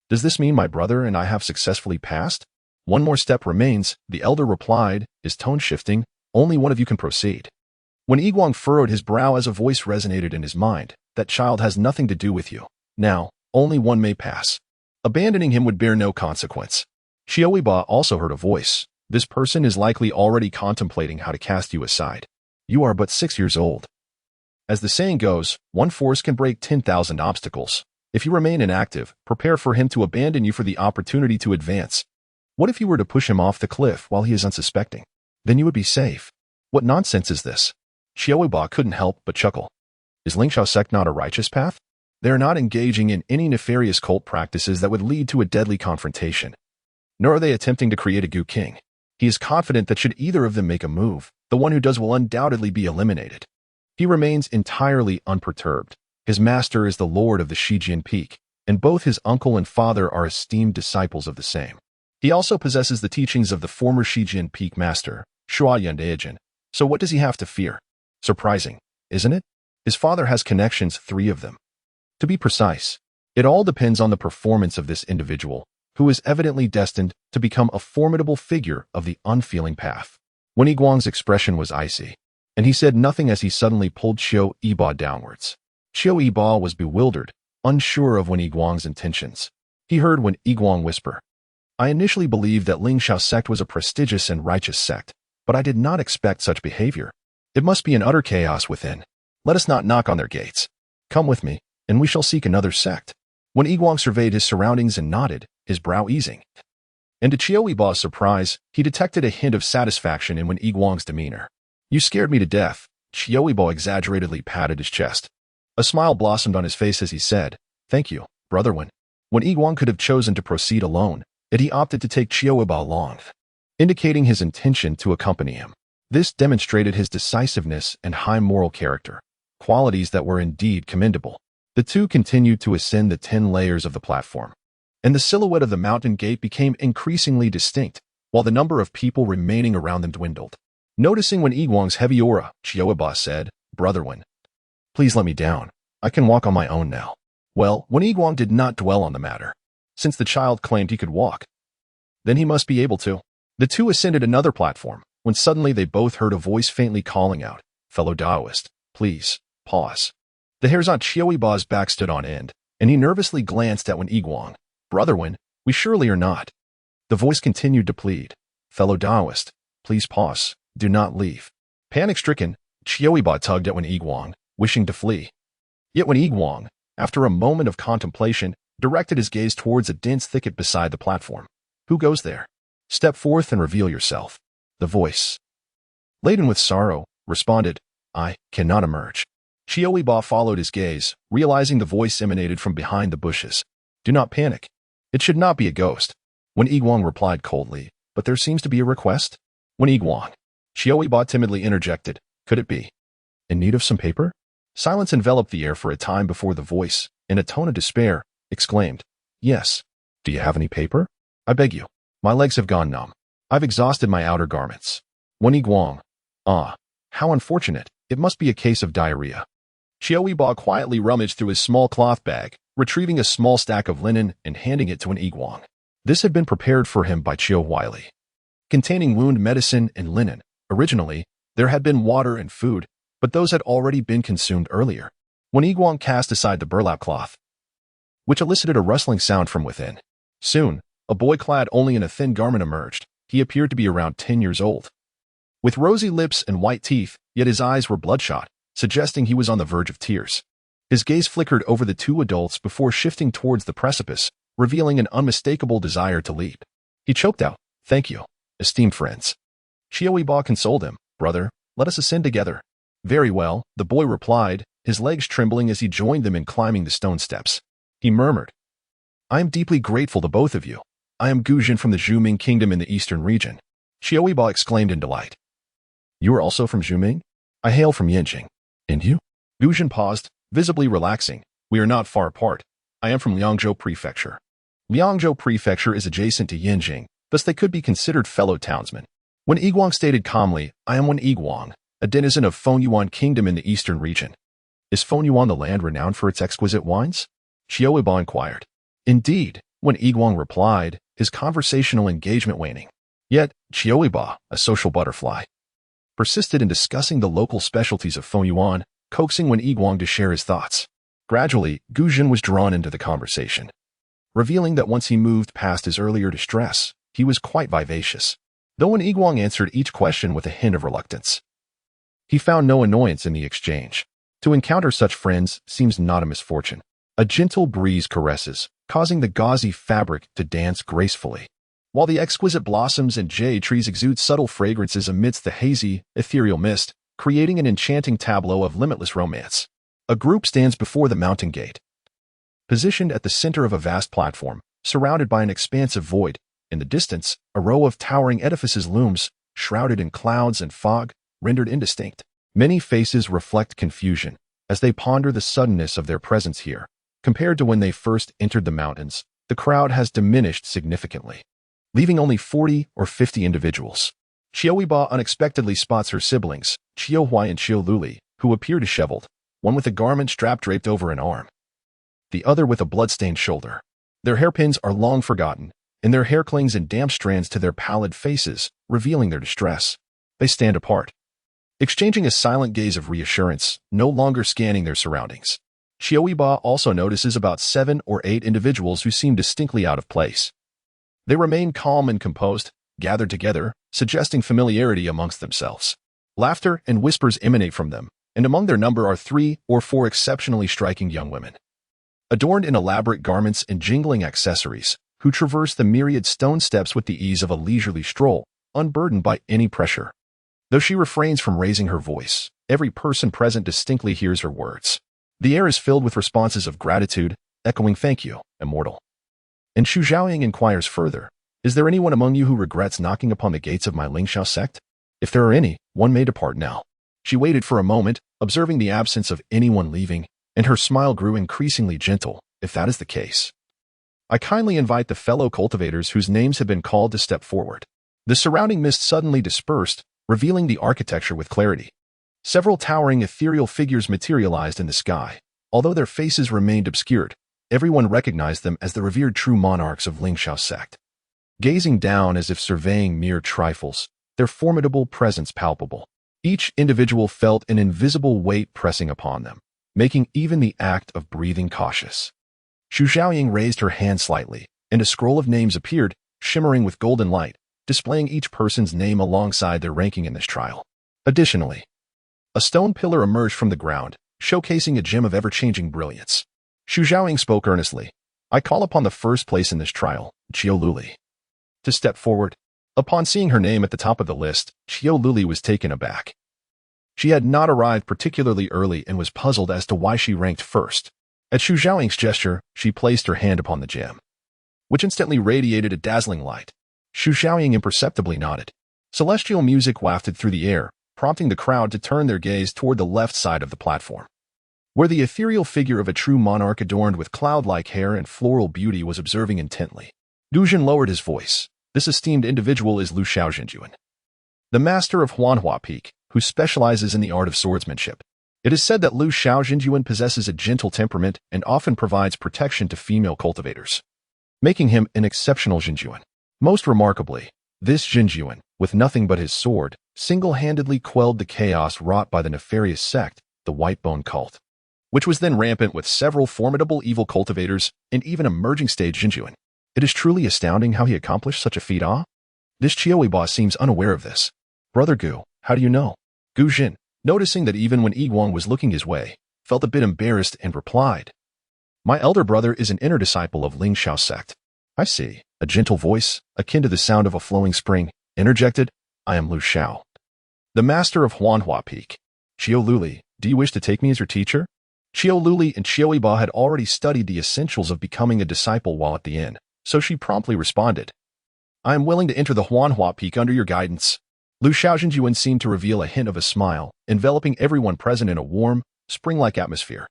does this mean my brother and I have successfully passed?" "One more step remains," the elder replied, his tone shifting. "Only one of you can proceed." When Yiguang furrowed his brow as a voice resonated in his mind, "That child has nothing to do with you. Now, only one may pass. Abandoning him would bear no consequence." Qiu Yibo also heard a voice. "This person is likely already contemplating how to cast you aside. You are but 6 years old. As the saying goes, one force can break 10,000 obstacles. If you remain inactive, prepare for him to abandon you for the opportunity to advance. What if you were to push him off the cliff while he is unsuspecting? Then you would be safe." "What nonsense is this?" Qiu Yibo couldn't help but chuckle. "Is Lingxiao sect not a righteous path? They are not engaging in any nefarious cult practices that would lead to a deadly confrontation. Nor are they attempting to create a Gu King. He is confident that should either of them make a move, the one who does will undoubtedly be eliminated. He remains entirely unperturbed. His master is the lord of the Qidian Peak, and both his uncle and father are esteemed disciples of the same. He also possesses the teachings of the former Qidian Peak master, Long Aotian. So what does he have to fear? Surprising, isn't it? His father has connections, 3 of them. To be precise, it all depends on the performance of this individual, who is evidently destined to become a formidable figure of the unfeeling path." When Yiguang's expression was icy, and he said nothing as he suddenly pulled Qiu Yibo downwards. Qiu Yibo was bewildered, unsure of Wen Yiguang's intentions. He heard Wen Yiguang whisper, "I initially believed that Lingxiao sect was a prestigious and righteous sect, but I did not expect such behavior. It must be an utter chaos within. Let us not knock on their gates. Come with me, and we shall seek another sect." When Yiguang surveyed his surroundings and nodded, his brow easing. And to Qiu Yibo's surprise, he detected a hint of satisfaction in Wen Yiguang's demeanor. "You scared me to death." Qiu Yibo exaggeratedly patted his chest. A smile blossomed on his face as he said, "Thank you, brother Wen." When Yiguang could have chosen to proceed alone, yet he opted to take Qiu Yibo along, indicating his intention to accompany him. This demonstrated his decisiveness and high moral character, qualities that were indeed commendable. The two continued to ascend the 10 layers of the platform, and the silhouette of the mountain gate became increasingly distinct, while the number of people remaining around them dwindled. Noticing Wen Yiguang's heavy aura, Qiu Yibo said, "Brother Wen, please let me down. I can walk on my own now." Well, Wen Yiguang did not dwell on the matter. Since the child claimed he could walk, then he must be able to. The two ascended another platform, when suddenly they both heard a voice faintly calling out, "Fellow Taoist, please, pause." The hairs on Qiu Yibo's back stood on end, and he nervously glanced at Wen Yiguang. "Brother Wen, we surely are not." The voice continued to plead, "Fellow Taoist, please pause, do not leave." Panic-stricken, Qiu Yibo tugged at Wen Yiguang, wishing to flee. Yet Wen Yiguang, after a moment of contemplation, directed his gaze towards a dense thicket beside the platform. "Who goes there? Step forth and reveal yourself." The voice laden with sorrow, responded, I cannot emerge. Qiu Yibo followed his gaze, realizing the voice emanated from behind the bushes. Do not panic. It should not be a ghost. Wen Yiguang replied coldly, but there seems to be a request. Wen Yiguang. Qiu Yibo timidly interjected, could it be? In need of some paper? Silence enveloped the air for a time before the voice, in a tone of despair, exclaimed, yes. Do you have any paper? I beg you. My legs have gone numb. I've exhausted my outer garments. Wen Yiguang. Ah, how unfortunate. It must be a case of diarrhea. Qiu Yibo quietly rummaged through his small cloth bag, retrieving a small stack of linen and handing it to Wen Yiguang. This had been prepared for him by Qiu Huaili. Containing wound medicine and linen, originally, there had been water and food, but those had already been consumed earlier. Wen Yiguang cast aside the burlap cloth, which elicited a rustling sound from within. Soon, a boy clad only in a thin garment emerged. He appeared to be around 10 years old. With rosy lips and white teeth, yet his eyes were bloodshot, suggesting he was on the verge of tears. His gaze flickered over the two adults before shifting towards the precipice, revealing an unmistakable desire to leap. He choked out, thank you, esteemed friends. Qiu Yibo consoled him, brother, let us ascend together. Very well, the boy replied, his legs trembling as he joined them in climbing the stone steps. He murmured, I am deeply grateful to both of you. I am Guzhen from the Zhuming Kingdom in the eastern region. Qiu Yibo exclaimed in delight. You are also from Zhuming? I hail from Yanjing. And you? Guzhen paused, visibly relaxing. We are not far apart. I am from Liangzhou Prefecture. Liangzhou Prefecture is adjacent to Yanjing, thus they could be considered fellow townsmen. Wen Yiguang stated calmly, I am Wen Yiguang, a denizen of Fenyuan Kingdom in the eastern region. Is Fenyuan the land renowned for its exquisite wines? Qiu Yibo inquired. Indeed, Wen Yiguang replied, his conversational engagement waning. Yet, Qiu Yibo, a social butterfly, persisted in discussing the local specialties of Fenyuan, coaxing Wen Yiguang to share his thoughts. Gradually, Guzhen was drawn into the conversation, revealing that once he moved past his earlier distress, he was quite vivacious. Though Wen Yiguang answered each question with a hint of reluctance, he found no annoyance in the exchange. To encounter such friends seems not a misfortune. A gentle breeze caresses, causing the gauzy fabric to dance gracefully, while the exquisite blossoms and jade trees exude subtle fragrances amidst the hazy, ethereal mist, creating an enchanting tableau of limitless romance. A group stands before the mountain gate, positioned at the center of a vast platform, surrounded by an expansive void. In the distance, a row of towering edifices looms, shrouded in clouds and fog, rendered indistinct. Many faces reflect confusion as they ponder the suddenness of their presence here. Compared to when they first entered the mountains, the crowd has diminished significantly, leaving only 40 or 50 individuals. Qiu Yibo unexpectedly spots her siblings, Qiu Huai and Qiu Luli, who appear disheveled, one with a garment strap draped over an arm, the other with a blood-stained shoulder. Their hairpins are long forgotten, and their hair clings in damp strands to their pallid faces, revealing their distress. They stand apart, exchanging a silent gaze of reassurance, no longer scanning their surroundings. Qiu Yibo also notices about 7 or 8 individuals who seem distinctly out of place. They remain calm and composed, gathered together, suggesting familiarity amongst themselves. Laughter and whispers emanate from them, and among their number are 3 or 4 exceptionally striking young women, adorned in elaborate garments and jingling accessories, who traverse the myriad stone steps with the ease of a leisurely stroll, unburdened by any pressure. Though she refrains from raising her voice, every person present distinctly hears her words. The air is filled with responses of gratitude, echoing thank you, immortal. And Xu Zhaoying inquires further, is there anyone among you who regrets knocking upon the gates of my Lingxiao sect? If there are any, one may depart now. She waited for a moment, observing the absence of anyone leaving, and her smile grew increasingly gentle. If that is the case, I kindly invite the fellow cultivators whose names have been called to step forward. The surrounding mist suddenly dispersed, revealing the architecture with clarity. Several towering ethereal figures materialized in the sky. Although their faces remained obscured, everyone recognized them as the revered true monarchs of Lingxiao sect. Gazing down as if surveying mere trifles, their formidable presence palpable. Each individual felt an invisible weight pressing upon them, making even the act of breathing cautious. Xu Zhaoying raised her hand slightly, and a scroll of names appeared, shimmering with golden light, displaying each person's name alongside their ranking in this trial. Additionally, a stone pillar emerged from the ground, showcasing a gem of ever-changing brilliance. Xu Zhaoying spoke earnestly. I call upon the first place in this trial, Qiu Luli, to step forward. Upon seeing her name at the top of the list, Qiu Luli was taken aback. She had not arrived particularly early and was puzzled as to why she ranked first. At Xu Zhaoying's gesture, she placed her hand upon the gem, which instantly radiated a dazzling light. Xu Zhaoying imperceptibly nodded. Celestial music wafted through the air, prompting the crowd to turn their gaze toward the left side of the platform, where the ethereal figure of a true monarch adorned with cloud-like hair and floral beauty was observing intently. Du Jin lowered his voice. This esteemed individual is Lu Xiaojinjuan, the master of Huanhua Peak, who specializes in the art of swordsmanship. It is said that Lu Xiaojinjuan possesses a gentle temperament and often provides protection to female cultivators, making him an exceptional Jinjuan. Most remarkably, this Jinjuan, with nothing but his sword, single-handedly quelled the chaos wrought by the nefarious sect, the Whitebone cult, which was then rampant with several formidable evil cultivators and even emerging stage Jinjuan. It is truly astounding how he accomplished such a feat, This Qiu Yibo seems unaware of this. Brother Gu, how do you know? Gu Jin, noticing that even when Yi Guang was looking his way, felt a bit embarrassed and replied, My elder brother is an inner disciple of Ling Xiao sect. I see. A gentle voice, akin to the sound of a flowing spring, interjected, I am Lu Xiao, the master of Huanhua Peak. Qiu Luli, do you wish to take me as your teacher? Qiu Luli and Qiu Yibo had already studied the essentials of becoming a disciple while at the inn, so she promptly responded, I am willing to enter the Huanhua Peak under your guidance. Lu Xiaojinjuan seemed to reveal a hint of a smile, enveloping everyone present in a warm, spring-like atmosphere.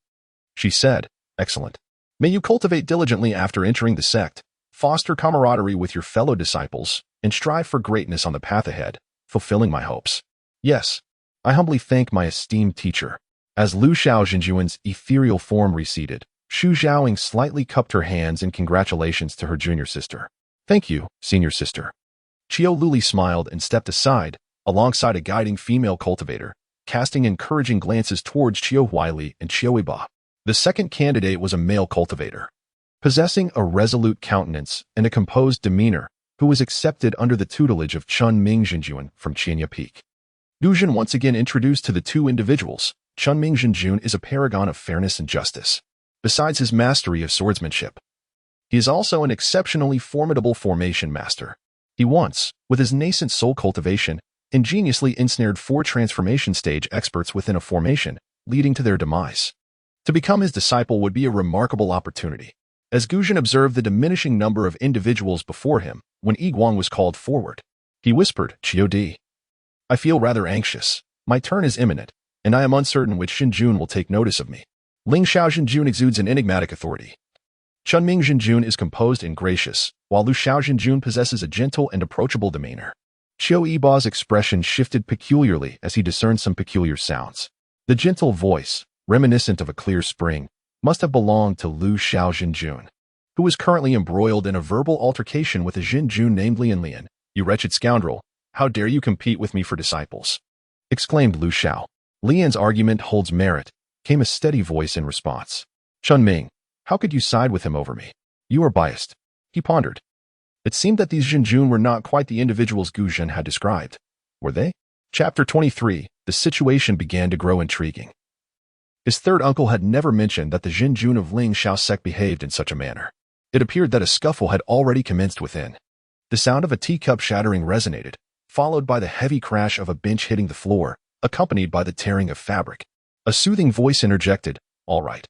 She said, Excellent. May you cultivate diligently after entering the sect, foster camaraderie with your fellow disciples, and strive for greatness on the path ahead, fulfilling my hopes. Yes, I humbly thank my esteemed teacher. As Lu Xiaojinjuan's ethereal form receded, Xu Zhaoying slightly cupped her hands in congratulations to her junior sister. Thank you, senior sister. Qiu Luli smiled and stepped aside, alongside a guiding female cultivator, casting encouraging glances towards Qiu Huili and Qiu Yibo. The second candidate was a male cultivator, possessing a resolute countenance and a composed demeanor, who was accepted under the tutelage of Chun Ming Jinjuan from Qinya Peak. Du Jin once again introduced to the two individuals, Chun Ming Jinjuan is a paragon of fairness and justice. Besides his mastery of swordsmanship, he is also an exceptionally formidable formation master. He once, with his nascent soul cultivation, ingeniously ensnared 4 transformation stage experts within a formation, leading to their demise. To become his disciple would be a remarkable opportunity. As Gu Jin observed the diminishing number of individuals before him, when Yi Guang was called forward, he whispered, Qiu Di, I feel rather anxious. My turn is imminent, and I am uncertain which Xinjun will take notice of me. Ling Xiaojinjun exudes an enigmatic authority. Chun Ming Jinjun is composed and gracious, while Lu Xiaojinjun possesses a gentle and approachable demeanor. Qiu Yibo's expression shifted peculiarly as he discerned some peculiar sounds. The gentle voice, reminiscent of a clear spring, must have belonged to Lu Xiaojinjun, who was currently embroiled in a verbal altercation with a Jinjun named Lian Lian. You wretched scoundrel, how dare you compete with me for disciples? Exclaimed Lu Xiao. Lian's argument holds merit, came a steady voice in response. Chun Ming, how could you side with him over me? You are biased. He pondered. It seemed that these Jinjun were not quite the individuals Gu Jin had described. Were they? Chapter 23, the situation began to grow intriguing. His third uncle had never mentioned that the Jinjun of Ling Xiao sect behaved in such a manner. It appeared that a scuffle had already commenced within. The sound of a teacup shattering resonated, followed by the heavy crash of a bench hitting the floor, accompanied by the tearing of fabric. A soothing voice interjected, All right.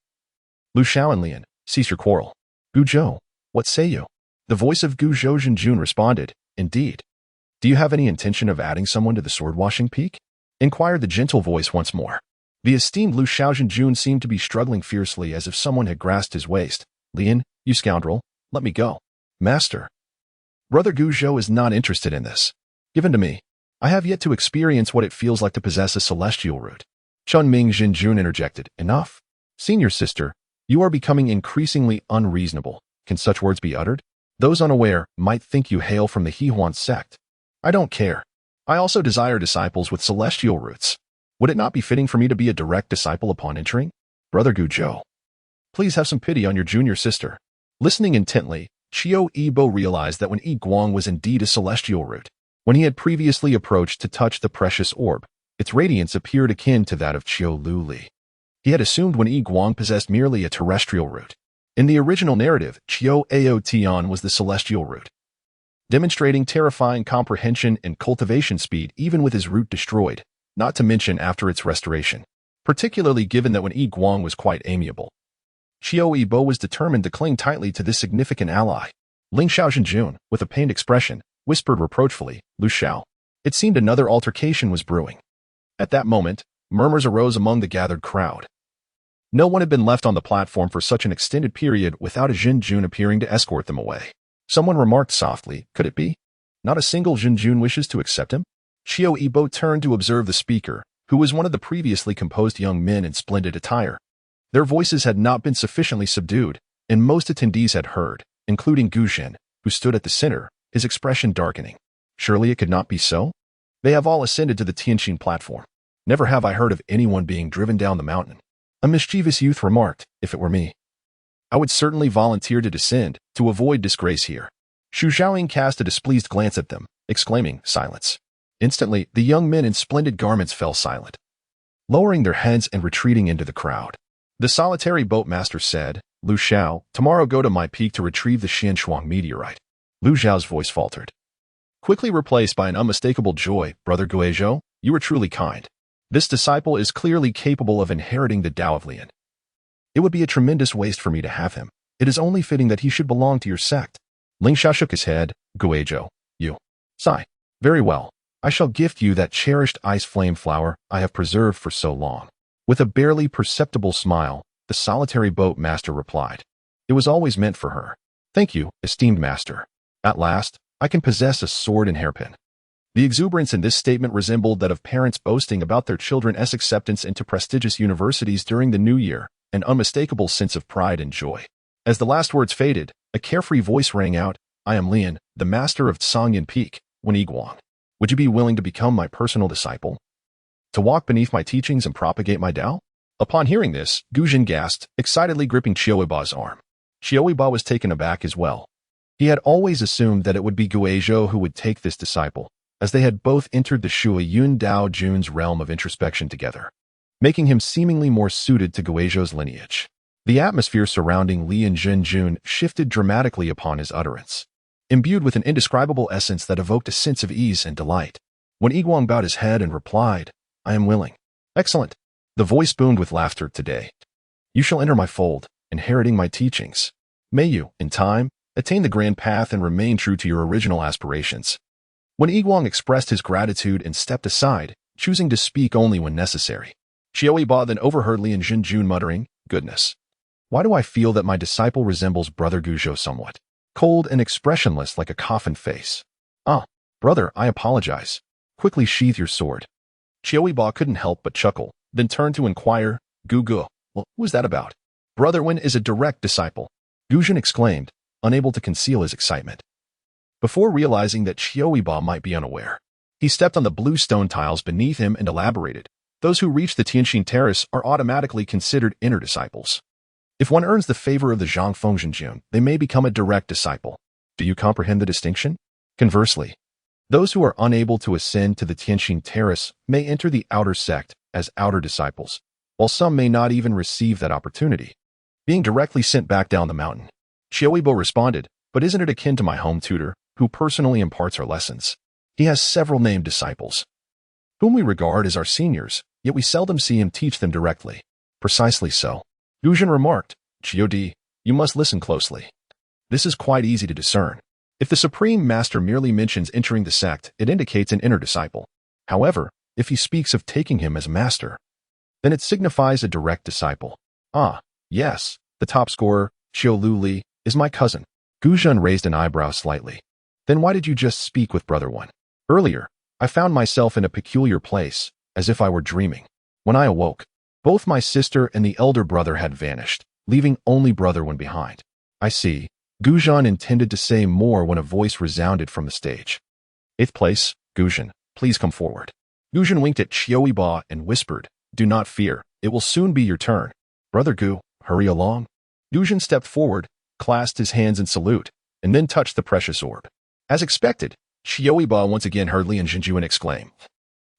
Lu Xiao and Lian, cease your quarrel. Gu Zhou, what say you? The voice of Gu Zhou Jinjun responded, Indeed. Do you have any intention of adding someone to the sword-washing peak? Inquired the gentle voice once more. The esteemed Lu Xiaojinjun seemed to be struggling fiercely as if someone had grasped his waist. Lian, you scoundrel, let me go. Master. Brother Gu Zhou is not interested in this. Given to me. I have yet to experience what it feels like to possess a celestial root. Chun Ming Jinjun interjected, Enough. Senior sister, you are becoming increasingly unreasonable. Can such words be uttered? Those unaware might think you hail from the Hehuan sect. I don't care. I also desire disciples with celestial roots. Would it not be fitting for me to be a direct disciple upon entering? Brother Gu Zhou, please have some pity on your junior sister. Listening intently, Qiu Yibo realized that when Yi Guang was indeed a celestial root, when he had previously approached to touch the precious orb, its radiance appeared akin to that of Qiu Luli. He had assumed when Yi Guang possessed merely a terrestrial root. In the original narrative, Long Aotian was the celestial root. demonstrating terrifying comprehension and cultivation speed even with his root destroyed, not to mention after its restoration, particularly given that when Yi Guang was quite amiable. Qiu Yibo was determined to cling tightly to this significant ally. Ling Xiaojun, with a pained expression, whispered reproachfully, "Lu Xiao." It seemed another altercation was brewing. At that moment, murmurs arose among the gathered crowd. No one had been left on the platform for such an extended period without a Jinjun appearing to escort them away. Someone remarked softly, "Could it be? Not a single Jinjun wishes to accept him?" Qiu Yibo turned to observe the speaker, who was one of the previously composed young men in splendid attire. Their voices had not been sufficiently subdued, and most attendees had heard, including Gu Zhen, who stood at the center, his expression darkening. Surely it could not be so? They have all ascended to the Tianqin platform. Never have I heard of anyone being driven down the mountain. A mischievous youth remarked, "If it were me, I would certainly volunteer to descend, to avoid disgrace here." Xu Xiaoying cast a displeased glance at them, exclaiming, "Silence." Instantly, the young men in splendid garments fell silent, lowering their heads and retreating into the crowd. The solitary boatmaster said, "Lu Xiao, tomorrow go to my peak to retrieve the Xianshuang meteorite." Lu Xiao's voice faltered, quickly replaced by an unmistakable joy. "Brother Guizhou, you are truly kind. This disciple is clearly capable of inheriting the Tao of Lian. It would be a tremendous waste for me to have him. It is only fitting that he should belong to your sect." Ling Xiao shook his head. "Guizhou, you." Sigh. "Very well. I shall gift you that cherished ice flame flower I have preserved for so long." With a barely perceptible smile, the solitary boat master replied, "It was always meant for her. Thank you, esteemed master. At last, I can possess a sword and hairpin." The exuberance in this statement resembled that of parents boasting about their children's acceptance into prestigious universities during the new year, an unmistakable sense of pride and joy. As the last words faded, a carefree voice rang out, "I am Lian, the master of Songyan Peak, Wen Yiguang. Would you be willing to become my personal disciple? To walk beneath my teachings and propagate my Tao?" Upon hearing this, Gu Zhen gasped, excitedly gripping Qiu Yibo's arm. Qiu Yibo was taken aback as well. He had always assumed that it would be Guizhou who would take this disciple, as they had both entered the Shui Yun Dao Jun's realm of introspection together, making him seemingly more suited to Guizhou's lineage. The atmosphere surrounding Li and Jinjun shifted dramatically upon his utterance, imbued with an indescribable essence that evoked a sense of ease and delight. When Yiguang bowed his head and replied, "I am willing." "Excellent." The voice boomed with laughter. "Today, you shall enter my fold, inheriting my teachings. May you, in time, attain the grand path and remain true to your original aspirations." When Yiguang expressed his gratitude and stepped aside, choosing to speak only when necessary, Qiu Yibo then overheard Li and Jinjun muttering, "Goodness. Why do I feel that my disciple resembles Brother Guizhou somewhat? Cold and expressionless like a coffin face. Ah, brother, I apologize. Quickly sheathe your sword." Qiu Yibo couldn't help but chuckle, then turned to inquire, "Gu, well, what was that about?" "Brother Wen is a direct disciple," Gu Zhen exclaimed, unable to conceal his excitement. Before realizing that Qiu Yibo might be unaware, he stepped on the blue stone tiles beneath him and elaborated, "Those who reach the Tianqin Terrace are automatically considered inner disciples. If one earns the favor of the Zhangfeng Jinjun, they may become a direct disciple. Do you comprehend the distinction? Conversely, those who are unable to ascend to the Tianqin Terrace may enter the outer sect as outer disciples, while some may not even receive that opportunity, being directly sent back down the mountain." Qiu Yibo responded, "But isn't it akin to my home tutor, who personally imparts our lessons? He has several named disciples, whom we regard as our seniors, yet we seldom see him teach them directly." "Precisely so," Gu Zhen remarked. "Qiu, you must listen closely. This is quite easy to discern. If the Supreme Master merely mentions entering the sect, it indicates an inner disciple. However, if he speaks of taking him as master, then it signifies a direct disciple." "Ah, yes, the top scorer, Qiu Li, is my cousin." Gu Zhen raised an eyebrow slightly. "Then why did you just speak with Brother Wen?" "Earlier, I found myself in a peculiar place, as if I were dreaming. When I awoke, both my sister and the elder brother had vanished, leaving only Brother Wen behind." "I see." Gu Zhen intended to say more when a voice resounded from the stage. "Eighth place, Gu Zhen, please come forward." Gu Zhen winked at Qiu Yibo and whispered, "Do not fear, it will soon be your turn. Brother Gu, hurry along." Gu Zhen stepped forward, clasped his hands in salute, and then touched the precious orb. As expected, Qiu Yibo once again heard Li and Jinjun exclaim,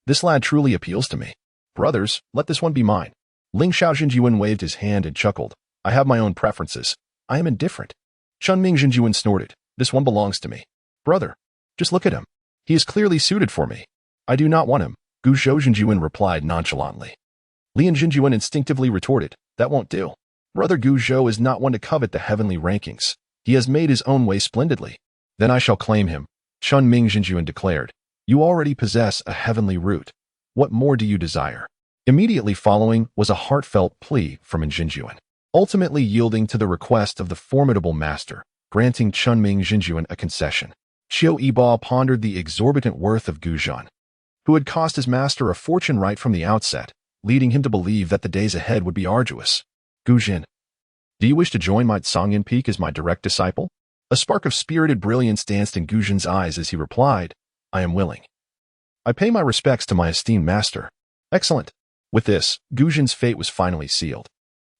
"This lad truly appeals to me. Brothers, let this one be mine." Ling Xiaojun waved his hand and chuckled, "I have my own preferences. I am indifferent." Chunming Jinjun snorted, "This one belongs to me." Brother, just look at him. He is clearly suited for me. I do not want him, Gu Zhou replied nonchalantly. Lian Jinjuan instinctively retorted, that won't do. Brother Gu Zhou is not one to covet the heavenly rankings. He has made his own way splendidly. Then I shall claim him, Chun Ming Jinjuan declared. You already possess a heavenly root. What more do you desire? Immediately following was a heartfelt plea from Jinjuan, ultimately yielding to the request of the formidable master, granting Chun Ming Jinjuan a concession. Qiu Yibo pondered the exorbitant worth of Gu Zhan, who had cost his master a fortune right from the outset, leading him to believe that the days ahead would be arduous. Gu Zhan, do you wish to join my Tsangyan Peak as my direct disciple? A spark of spirited brilliance danced in Gu Zhan's eyes as he replied, I am willing. I pay my respects to my esteemed master. Excellent. With this, Gu Zhan's fate was finally sealed.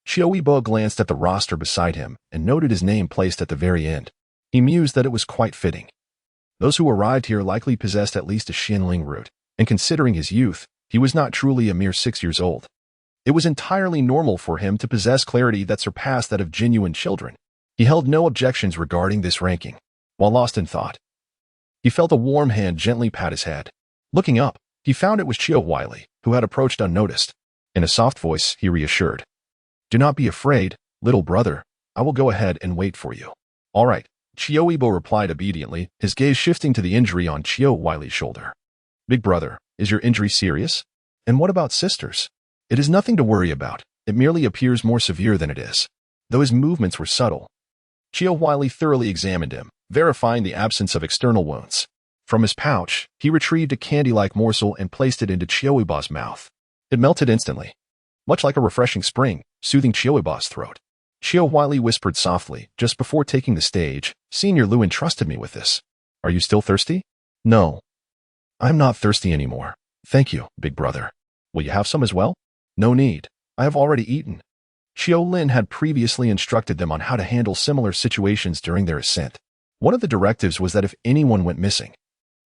Qiu Yibo glanced at the roster beside him and noted his name placed at the very end. He mused that it was quite fitting. Those who arrived here likely possessed at least a Xinling root, and considering his youth, he was not truly a mere 6 years old. It was entirely normal for him to possess clarity that surpassed that of genuine children. He held no objections regarding this ranking. While lost in thought, he felt a warm hand gently pat his head. Looking up, he found it was Qiu Yibo, who had approached unnoticed. In a soft voice, he reassured. Do not be afraid, little brother. I will go ahead and wait for you. All right, Qiu Yibo replied obediently, his gaze shifting to the injury on Qiu Yibo's shoulder. Big brother, is your injury serious? And what about sisters? It is nothing to worry about. It merely appears more severe than it is. Though his movements were subtle, Qiu Yibo thoroughly examined him, verifying the absence of external wounds. From his pouch, he retrieved a candy-like morsel and placed it into Qiu Yibo's mouth. It melted instantly, much like a refreshing spring, soothing Qiu Yibo's throat. Qiu Yibo whispered softly, just before taking the stage, Senior Lu entrusted me with this. Are you still thirsty? No. I'm not thirsty anymore. Thank you, big brother. Will you have some as well? No need. I have already eaten. Qiu Lin had previously instructed them on how to handle similar situations during their ascent. One of the directives was that if anyone went missing,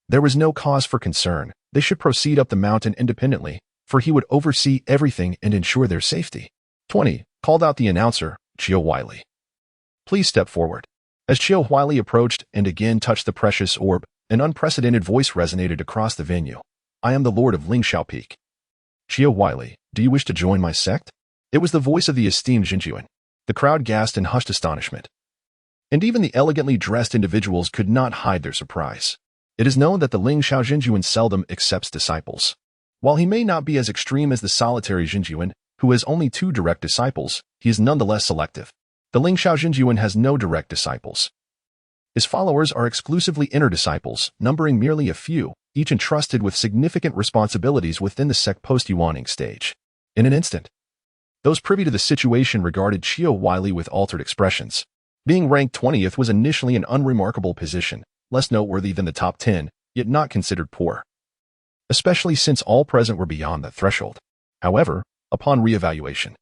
there was no cause for concern. They should proceed up the mountain independently, for he would oversee everything and ensure their safety. 20. Called out the announcer, Qiu Yibo. Please step forward. As Qiu Yibo approached and again touched the precious orb, an unprecedented voice resonated across the venue. I am the Lord of Lingxiao Peak. Qiu Yibo, do you wish to join my sect? It was the voice of the esteemed Jinjuan. The crowd gasped in hushed astonishment. And even the elegantly dressed individuals could not hide their surprise. It is known that the Lingxiao Jinjuan seldom accepts disciples. While he may not be as extreme as the solitary Jinjuan, who has only 2 direct disciples, he is nonetheless selective. The Lingxiao Jinjuan has no direct disciples. His followers are exclusively inner disciples, numbering merely a few, each entrusted with significant responsibilities within the sect post-Yuaning stage. In an instant, those privy to the situation regarded Qiu Yibo with altered expressions. Being ranked 20th was initially an unremarkable position, less noteworthy than the top 10, yet not considered poor, especially since all present were beyond that threshold. However, upon re-evaluation,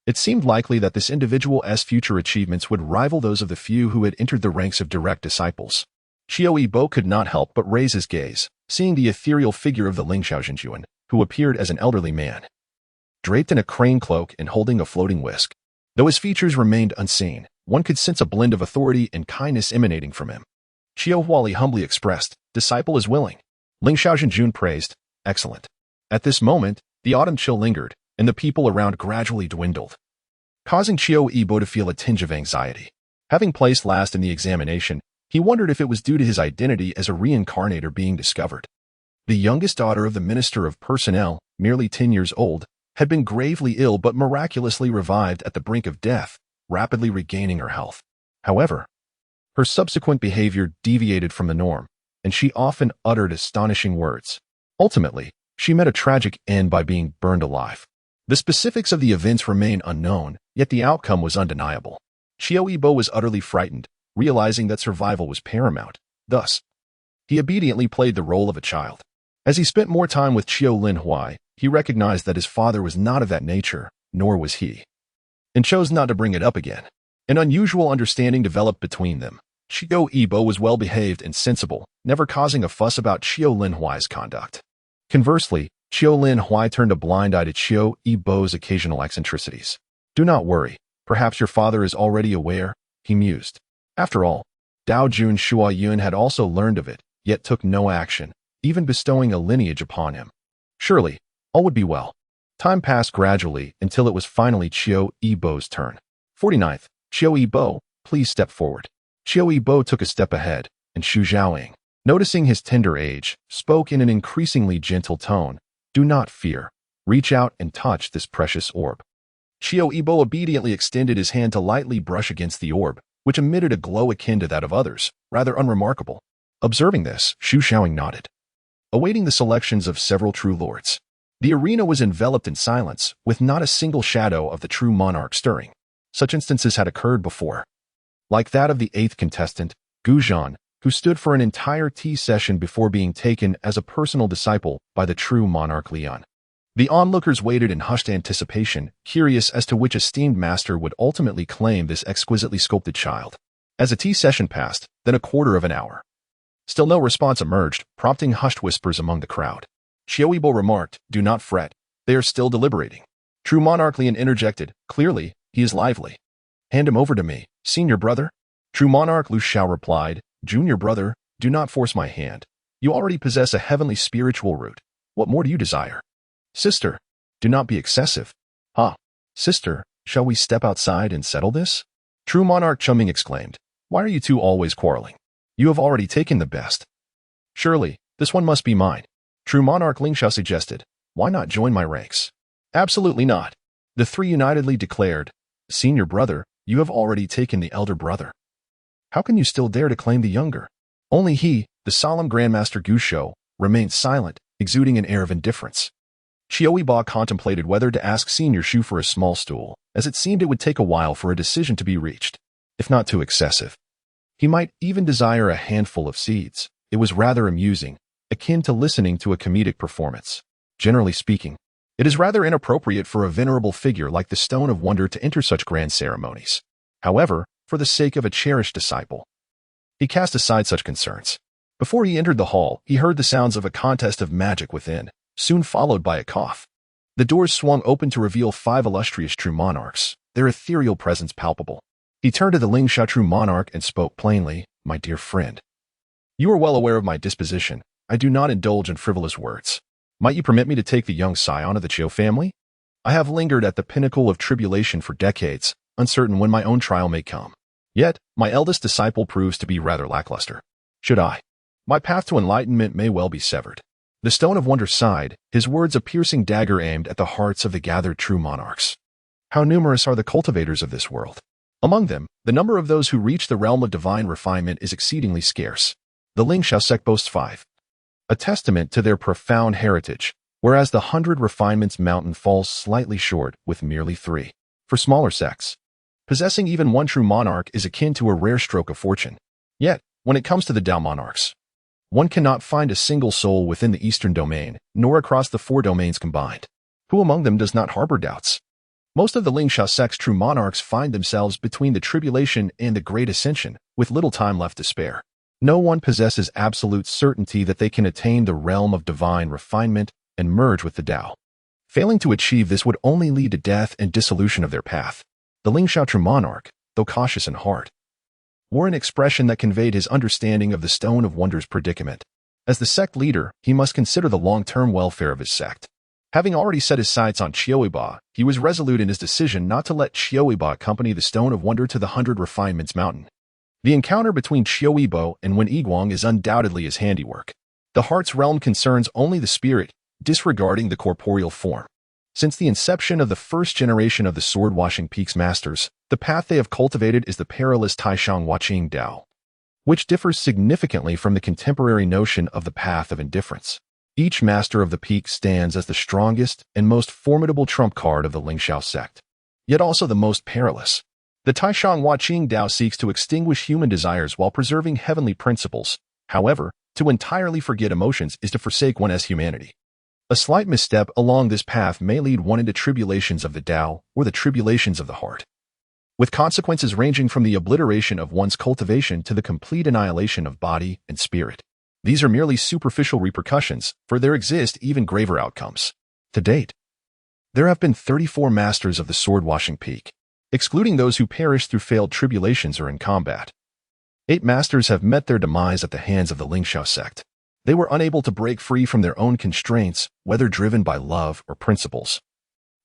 it seemed likely that this individual's future achievements would rival those of the few who had entered the ranks of direct disciples. Qiu Yibo could not help but raise his gaze, seeing the ethereal figure of the Lingxiao Jinjuan, who appeared as an elderly man, draped in a crane cloak and holding a floating whisk. Though his features remained unseen, one could sense a blend of authority and kindness emanating from him. Qiu Yibo humbly expressed, disciple is willing. Lingxiao Jinjuan praised, excellent. At this moment, the autumn chill lingered, and the people around gradually dwindled, causing Qiu Yibo to feel a tinge of anxiety. Having placed last in the examination, he wondered if it was due to his identity as a reincarnator being discovered. The youngest daughter of the Minister of Personnel, merely 10 years old, had been gravely ill but miraculously revived at the brink of death, rapidly regaining her health. However, her subsequent behavior deviated from the norm, and she often uttered astonishing words. Ultimately, she met a tragic end by being burned alive. The specifics of the events remain unknown, yet the outcome was undeniable. Qiu Yibo was utterly frightened, realizing that survival was paramount. Thus, he obediently played the role of a child. As he spent more time with Qiu Linhuai, he recognized that his father was not of that nature, nor was he, and chose not to bring it up again. An unusual understanding developed between them. Qiu Yibo was well-behaved and sensible, never causing a fuss about Qiu Linhuai's conduct. Conversely, Qiu Linhuai turned a blind eye to Qiu Yibo's occasional eccentricities. Do not worry, perhaps your father is already aware, he mused. After all, Dao Jun Qiu Yibo had also learned of it, yet took no action, even bestowing a lineage upon him. Surely, all would be well. Time passed gradually until it was finally Qiu Yibo's turn. 49th, Qiu Yibo, please step forward. Qiu Yibo took a step ahead, and Xu Zhaoying, noticing his tender age, spoke in an increasingly gentle tone. Do not fear. Reach out and touch this precious orb. Qiu Yibo obediently extended his hand to lightly brush against the orb, which emitted a glow akin to that of others, rather unremarkable. Observing this, Xu Zhaoying nodded, awaiting the selections of several true lords. The arena was enveloped in silence, with not a single shadow of the true monarch stirring. Such instances had occurred before. Like that of the 8th contestant, Gu Zhan, who stood for an entire tea session before being taken as a personal disciple by the true monarch Leon. The onlookers waited in hushed anticipation, curious as to which esteemed master would ultimately claim this exquisitely sculpted child. As a tea session passed, then a quarter of an hour. Still no response emerged, prompting hushed whispers among the crowd. Qiu Yibo remarked, do not fret. They are still deliberating. True monarch Leon interjected, clearly, he is lively. Hand him over to me, senior brother. True monarch Lu Xiao replied, junior brother, do not force my hand. You already possess a heavenly spiritual root. What more do you desire? Sister, do not be excessive. Sister, shall we step outside and settle this? True monarch Chuming exclaimed, why are you two always quarreling? You have already taken the best. Surely, this one must be mine. True monarch Ling Xiao suggested, why not join my ranks? Absolutely not. The three unitedly declared, senior brother, you have already taken the elder brother. How can you still dare to claim the younger? Only he, the solemn Grandmaster Gu Shou, remained silent, exuding an air of indifference. Qiu Yibo contemplated whether to ask Senior Xu for a small stool, as it seemed it would take a while for a decision to be reached, if not too excessive. He might even desire a handful of seeds. It was rather amusing, akin to listening to a comedic performance. Generally speaking, it is rather inappropriate for a venerable figure like the Stone of Wonder to enter such grand ceremonies. However, for the sake of a cherished disciple, he cast aside such concerns. Before he entered the hall, he heard the sounds of a contest of magic within, soon followed by a cough. The doors swung open to reveal 5 illustrious true monarchs, their ethereal presence palpable. He turned to the Ling Xiao true monarch and spoke plainly, my dear friend. You are well aware of my disposition. I do not indulge in frivolous words. Might you permit me to take the young scion of the Qiu family? I have lingered at the pinnacle of tribulation for decades, uncertain when my own trial may come. Yet, my eldest disciple proves to be rather lackluster. My path to enlightenment may well be severed. The Stone of Wonder sighed, his words a piercing dagger aimed at the hearts of the gathered true monarchs. How numerous are the cultivators of this world? Among them, the number of those who reach the realm of divine refinement is exceedingly scarce. The Ling Xiao sect boasts 5. A testament to their profound heritage, whereas the 100 refinements mountain falls slightly short with merely 3. For smaller sects, possessing even one true monarch is akin to a rare stroke of fortune. Yet, when it comes to the Dao monarchs, one cannot find a single soul within the Eastern domain, nor across the 4 domains combined. Who among them does not harbor doubts? Most of the Ling Xiao sect's true monarchs find themselves between the tribulation and the great ascension, with little time left to spare. No one possesses absolute certainty that they can attain the realm of divine refinement and merge with the Dao. Failing to achieve this would only lead to death and dissolution of their path. The Ling Xiao true monarch, though cautious in heart, wore an expression that conveyed his understanding of the Stone of Wonder's predicament. As the sect leader, he must consider the long-term welfare of his sect. Having already set his sights on Qiu Yibo, he was resolute in his decision not to let Qiu Yibo accompany the Stone of Wonder to the 100 Refinements Mountain. The encounter between Qiu Yibo and Wen Yiguang is undoubtedly his handiwork. The heart's realm concerns only the spirit, disregarding the corporeal form. Since the inception of the first generation of the sword-washing peaks masters, the path they have cultivated is the perilous Taishang Huaqing Dao, which differs significantly from the contemporary notion of the path of indifference. Each master of the peak stands as the strongest and most formidable trump card of the Ling Xiao sect, yet also the most perilous. The Taishang Huaqing Dao seeks to extinguish human desires while preserving heavenly principles. However, to entirely forget emotions is to forsake one's humanity. A slight misstep along this path may lead one into tribulations of the Dao or the tribulations of the heart, with consequences ranging from the obliteration of one's cultivation to the complete annihilation of body and spirit. These are merely superficial repercussions, for there exist even graver outcomes. To date, there have been 34 masters of the sword-washing peak, excluding those who perished through failed tribulations or in combat. 8 masters have met their demise at the hands of the Lingxiao sect. They were unable to break free from their own constraints, whether driven by love or principles,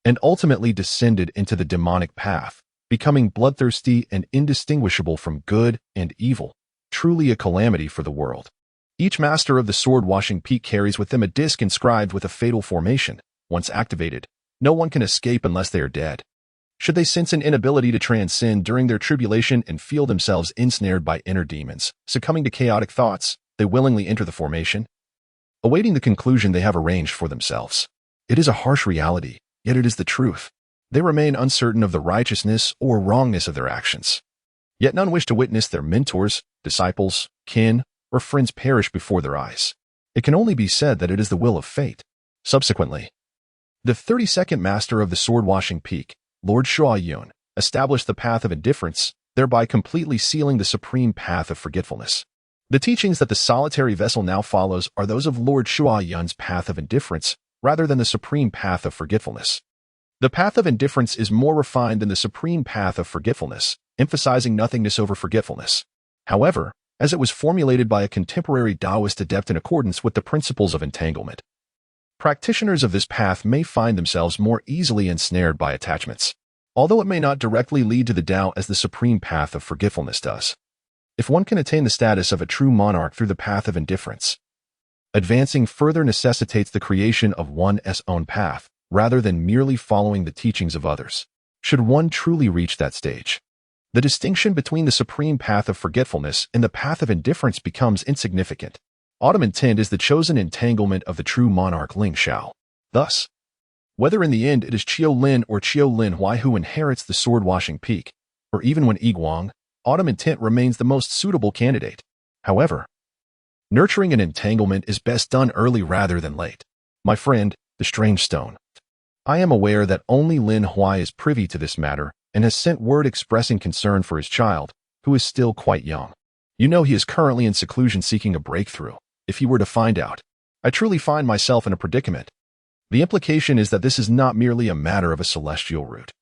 and ultimately descended into the demonic path, becoming bloodthirsty and indistinguishable from good and evil, truly a calamity for the world. Each master of the sword-washing peak carries with them a disc inscribed with a fatal formation. Once activated, no one can escape unless they are dead. Should they sense an inability to transcend during their tribulation and feel themselves ensnared by inner demons, succumbing to chaotic thoughts, they willingly enter the formation, awaiting the conclusion they have arranged for themselves. It is a harsh reality, yet it is the truth. They remain uncertain of the righteousness or wrongness of their actions. Yet none wish to witness their mentors, disciples, kin, or friends perish before their eyes. It can only be said that it is the will of fate. Subsequently, the 32nd master of the sword-washing peak, Lord Qiu Yibo, established the path of indifference, thereby completely sealing the supreme path of forgetfulness. The teachings that the solitary vessel now follows are those of Lord Qiu Yibo's path of indifference, rather than the supreme path of forgetfulness. The path of indifference is more refined than the supreme path of forgetfulness, emphasizing nothingness over forgetfulness. However, as it was formulated by a contemporary Taoist adept in accordance with the principles of entanglement, practitioners of this path may find themselves more easily ensnared by attachments, although it may not directly lead to the Tao as the supreme path of forgetfulness does. If one can attain the status of a true monarch through the path of indifference, advancing further necessitates the creation of one's own path, rather than merely following the teachings of others. Should one truly reach that stage, the distinction between the supreme path of forgetfulness and the path of indifference becomes insignificant. Autumn intent is the chosen entanglement of the true monarch Lingxiao. Thus, whether in the end it is Qiu Lin or Qiu Lin Hui who inherits the sword-washing peak, or even when Yiguang, autumn intent remains the most suitable candidate. However, nurturing an entanglement is best done early rather than late. My friend, the strange stone. I am aware that only Lin Hui is privy to this matter and has sent word expressing concern for his child, who is still quite young. You know he is currently in seclusion seeking a breakthrough. If he were to find out, I truly find myself in a predicament. The implication is that this is not merely a matter of a celestial route,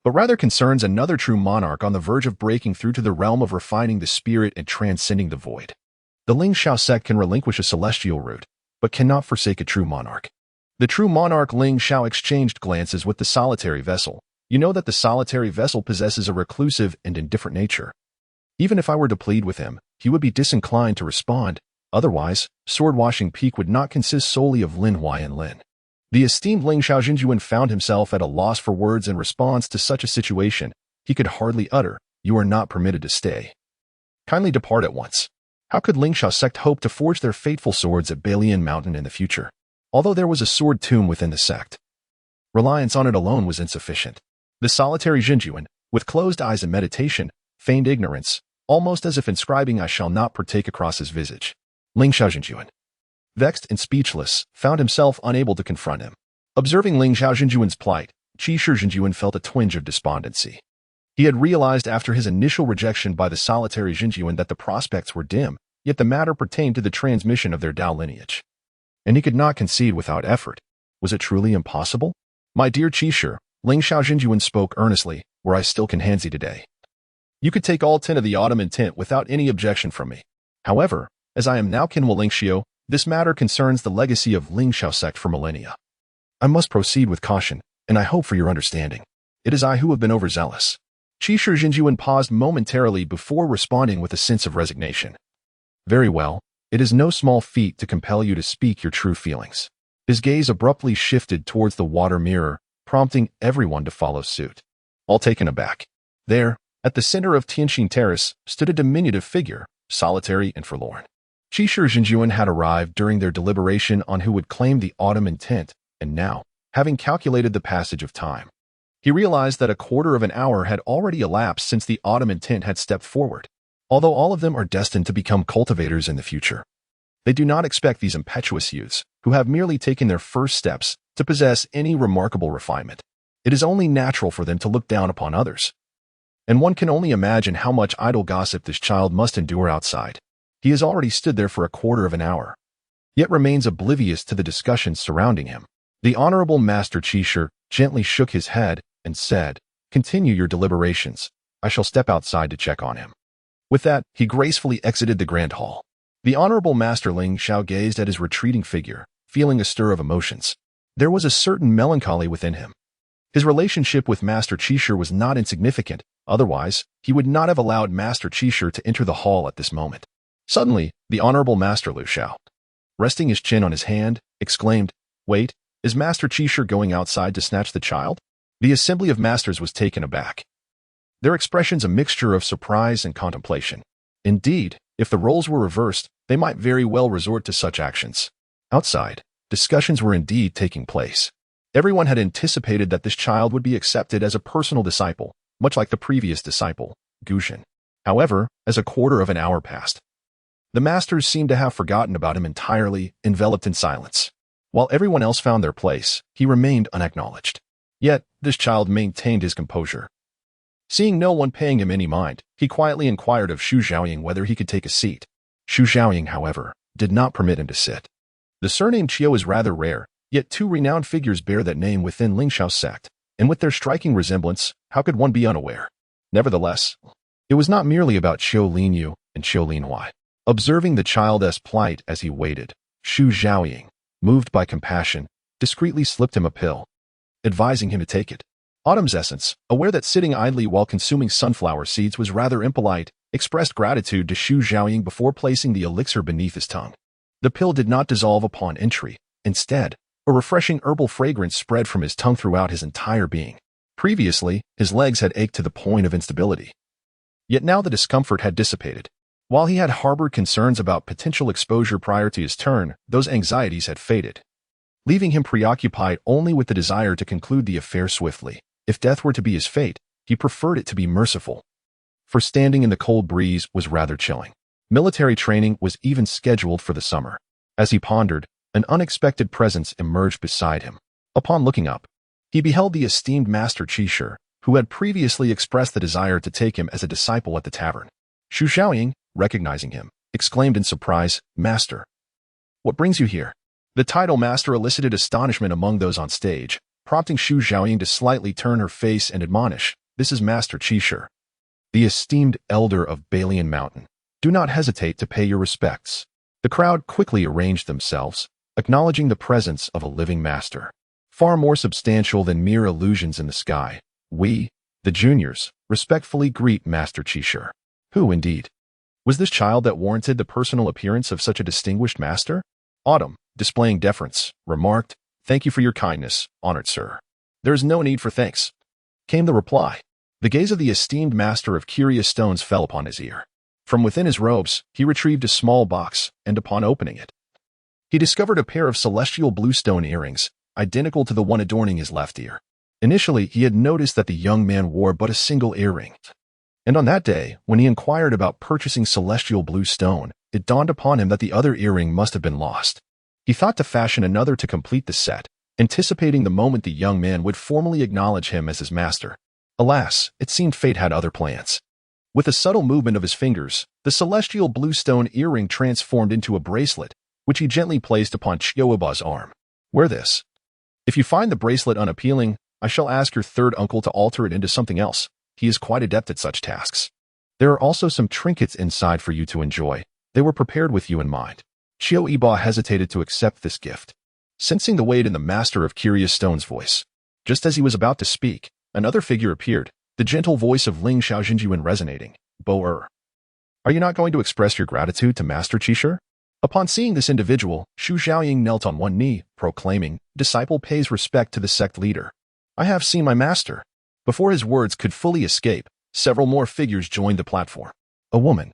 but rather concerns another true monarch on the verge of breaking through to the realm of refining the spirit and transcending the void. The Lingxiao sect can relinquish a celestial route, but cannot forsake a true monarch. The true monarch Lingxiao exchanged glances with the solitary vessel. You know that the solitary vessel possesses a reclusive and indifferent nature. Even if I were to plead with him, he would be disinclined to respond. Otherwise, sword-washing peak would not consist solely of Lin Hui and Lin. The esteemed Lingxiao Jinjuan found himself at a loss for words in response to such a situation. He could hardly utter, "You are not permitted to stay. Kindly depart at once." How could Lingxiao sect hope to forge their fateful swords at Balian Mountain in the future? Although there was a sword tomb within the sect, reliance on it alone was insufficient. The solitary Jinjuan, with closed eyes in meditation, feigned ignorance, almost as if inscribing "I shall not partake" across his visage. Lingxiao Jinjuan, vexed and speechless, found himself unable to confront him. Observing Lingxiao Jinjuan's plight, Qishu Jinjuan felt a twinge of despondency. He had realized after his initial rejection by the solitary Jinjuan that the prospects were dim, yet the matter pertained to the transmission of their Tao lineage. And he could not concede without effort. Was it truly impossible? "My dear Qishu," Lingxiao Jinjuan spoke earnestly, "were I still Kanhanzi today, you could take all 10 of the autumn intent without any objection from me. However, as I am now Kinwa Lingxiao, this matter concerns the legacy of Lingxiao sect for millennia. I must proceed with caution, and I hope for your understanding. It is I who have been overzealous." Qishu Jinjuan paused momentarily before responding with a sense of resignation. "Very well, it is no small feat to compel you to speak your true feelings." His gaze abruptly shifted towards the water mirror, prompting everyone to follow suit. All taken aback. There, at the center of Tianxin Terrace, stood a diminutive figure, solitary and forlorn. Qishu Jinjuan had arrived during their deliberation on who would claim the autumn intent, and now, having calculated the passage of time, he realized that a quarter of an hour had already elapsed since the autumn intent had stepped forward. Although all of them are destined to become cultivators in the future, they do not expect these impetuous youths, who have merely taken their first steps, to possess any remarkable refinement. It is only natural for them to look down upon others. And one can only imagine how much idle gossip this child must endure outside. He has already stood there for a quarter of an hour, yet remains oblivious to the discussions surrounding him. The Honorable Master Qishu gently shook his head and said, "Continue your deliberations. I shall step outside to check on him." With that, he gracefully exited the grand hall. The honorable Master Ling Xiao gazed at his retreating figure, feeling a stir of emotions. There was a certain melancholy within him. His relationship with Master Qishu was not insignificant, otherwise, he would not have allowed Master Qishu to enter the hall at this moment. Suddenly, the honorable Master Lu Xiao, resting his chin on his hand, exclaimed, "Wait, is Master Qishu going outside to snatch the child?" The assembly of masters was taken aback. Their expressions a mixture of surprise and contemplation. Indeed, if the roles were reversed, they might very well resort to such actions. Outside, discussions were indeed taking place. Everyone had anticipated that this child would be accepted as a personal disciple, much like the previous disciple, Guxian. However, as a quarter of an hour passed, the masters seemed to have forgotten about him entirely, enveloped in silence. While everyone else found their place, he remained unacknowledged. Yet, this child maintained his composure. Seeing no one paying him any mind, he quietly inquired of Xu Xiaoying whether he could take a seat. Xu Xiaoying, however, did not permit him to sit. The surname Qiu is rather rare, yet two renowned figures bear that name within Ling Xiao's sect, and with their striking resemblance, how could one be unaware? Nevertheless, it was not merely about Qiu Linyu and Qiu Linhuai. Observing the child's plight as he waited, Xu Xiaoying, moved by compassion, discreetly slipped him a pill, advising him to take it. Autumn's essence, aware that sitting idly while consuming sunflower seeds was rather impolite, expressed gratitude to Xu Xiaoying before placing the elixir beneath his tongue. The pill did not dissolve upon entry. Instead, a refreshing herbal fragrance spread from his tongue throughout his entire being. Previously, his legs had ached to the point of instability. Yet now the discomfort had dissipated. While he had harbored concerns about potential exposure prior to his turn, those anxieties had faded, leaving him preoccupied only with the desire to conclude the affair swiftly. If death were to be his fate, he preferred it to be merciful. For standing in the cold breeze was rather chilling. Military training was even scheduled for the summer. As he pondered, an unexpected presence emerged beside him. Upon looking up, he beheld the esteemed Master Qishu, who had previously expressed the desire to take him as a disciple at the tavern. Xu Xiaoying, recognizing him, exclaimed in surprise, "Master, what brings you here?" The title Master elicited astonishment among those on stage, prompting Xu Xiaoying to slightly turn her face and admonish, "This is Master Qishu, the esteemed elder of Balian Mountain. Do not hesitate to pay your respects." The crowd quickly arranged themselves, acknowledging the presence of a living master, far more substantial than mere illusions in the sky. We, the juniors, respectfully greet Master Qishu. Who, indeed, was this child that warranted the personal appearance of such a distinguished master? Autumn, displaying deference, remarked, "Thank you for your kindness, honored sir." "There is no need for thanks," came the reply. The gaze of the esteemed master of curious stones fell upon his ear. From within his robes, he retrieved a small box, and upon opening it, he discovered a pair of celestial blue stone earrings, identical to the one adorning his left ear. Initially, he had noticed that the young man wore but a single earring. And on that day, when he inquired about purchasing celestial blue stone, it dawned upon him that the other earring must have been lost. He thought to fashion another to complete the set, anticipating the moment the young man would formally acknowledge him as his master. Alas, it seemed fate had other plans. With a subtle movement of his fingers, the celestial blue stone earring transformed into a bracelet, which he gently placed upon Qiu Yibo's arm. "Wear this. If you find the bracelet unappealing, I shall ask your third uncle to alter it into something else. He is quite adept at such tasks. There are also some trinkets inside for you to enjoy. They were prepared with you in mind." Qiu Yibo hesitated to accept this gift, sensing the weight in the master of curious stone's voice. Just as he was about to speak, another figure appeared, the gentle voice of Ling Xiao Jinjuan resonating. "Bo-er, are you not going to express your gratitude to Master Qishu?" Upon seeing this individual, Xu Xiaoying knelt on one knee, proclaiming, "Disciple pays respect to the sect leader. I have seen my master." Before his words could fully escape, several more figures joined the platform. A woman,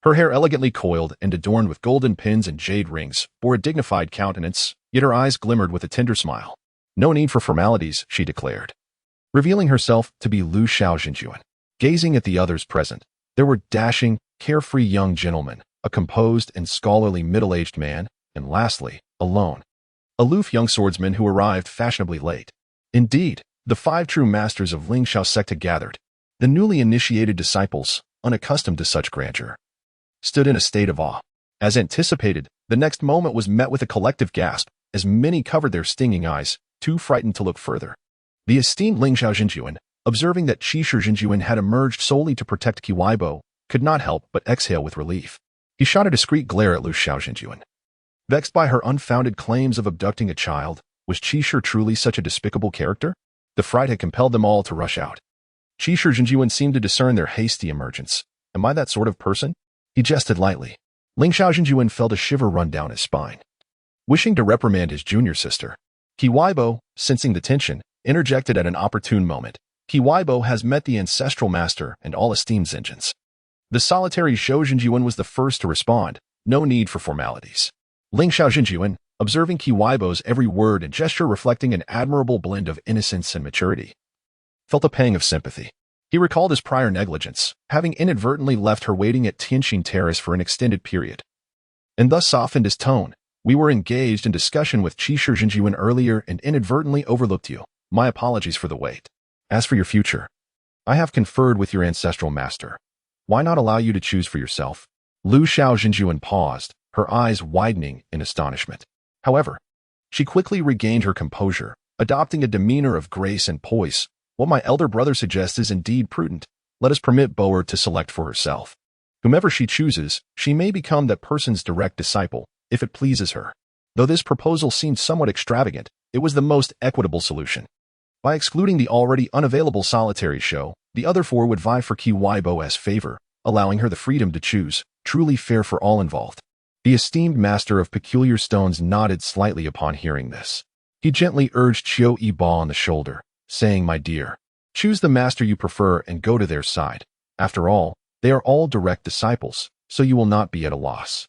her hair elegantly coiled and adorned with golden pins and jade rings, bore a dignified countenance, yet her eyes glimmered with a tender smile. "No need for formalities," she declared, revealing herself to be Lu Xiao Jinjuan. Gazing at the others present, there were dashing, carefree young gentlemen, a composed and scholarly middle-aged man, and lastly, alone, aloof young swordsman who arrived fashionably late. Indeed, the 5 true masters of Ling Xiao sect had gathered. The newly initiated disciples, unaccustomed to such grandeur, stood in a state of awe. As anticipated, the next moment was met with a collective gasp, as many covered their stinging eyes, too frightened to look further. The esteemed Ling Xiao Jinjuan, observing that Qishu Jinjuan had emerged solely to protect Qiu Yibo, could not help but exhale with relief. He shot a discreet glare at Lu Xiaojinjuan. Vexed by her unfounded claims of abducting a child, was Qi truly such a despicable character? The fright had compelled them all to rush out. Qi Zhenjuan seemed to discern their hasty emergence. Am I that sort of person? He jested lightly. Ling Xiaojinjuan felt a shiver run down his spine. Wishing to reprimand his junior sister, Qiu Yibo, sensing the tension, interjected at an opportune moment. Qiu Yibo has met the ancestral master and all esteemed Zenjins. The solitary Zhou Zhenjuan was the first to respond. No need for formalities. Ling Xiaojinjuan, observing Qiu Yibo's every word and gesture reflecting an admirable blend of innocence and maturity, felt a pang of sympathy. He recalled his prior negligence, having inadvertently left her waiting at Tianxin Terrace for an extended period, and thus softened his tone. We were engaged in discussion with Qi Zhenjuan earlier and inadvertently overlooked you. My apologies for the wait. As for your future, I have conferred with your ancestral master. Why not allow you to choose for yourself? Lu Xiaojinjuan paused, her eyes widening in astonishment. However, she quickly regained her composure, adopting a demeanor of grace and poise. What my elder brother suggests is indeed prudent. Let us permit Boer to select for herself. Whomever she chooses, she may become that person's direct disciple, if it pleases her. Though this proposal seemed somewhat extravagant, it was the most equitable solution. By excluding the already unavailable solitary show, the other four would vie for Qiu Yibo as favor, allowing her the freedom to choose, truly fair for all involved. The esteemed master of peculiar stones nodded slightly upon hearing this. He gently urged Qiu Yibo on the shoulder, saying, My dear, choose the master you prefer and go to their side. After all, they are all direct disciples, so you will not be at a loss.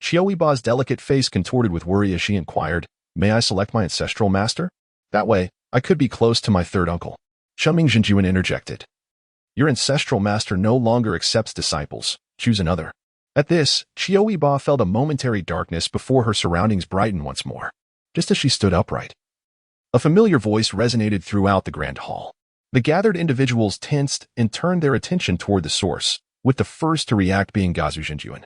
Qiu Yibo's delicate face contorted with worry as she inquired, May I select my ancestral master? That way, I could be close to my third uncle. Chuming Zhenjuan interjected. Your ancestral master no longer accepts disciples. Choose another. At this, Qiu Yibo felt a momentary darkness before her surroundings brightened once more, just as she stood upright. A familiar voice resonated throughout the grand hall. The gathered individuals tensed and turned their attention toward the source, with the first to react being Gazu Zhenjuan,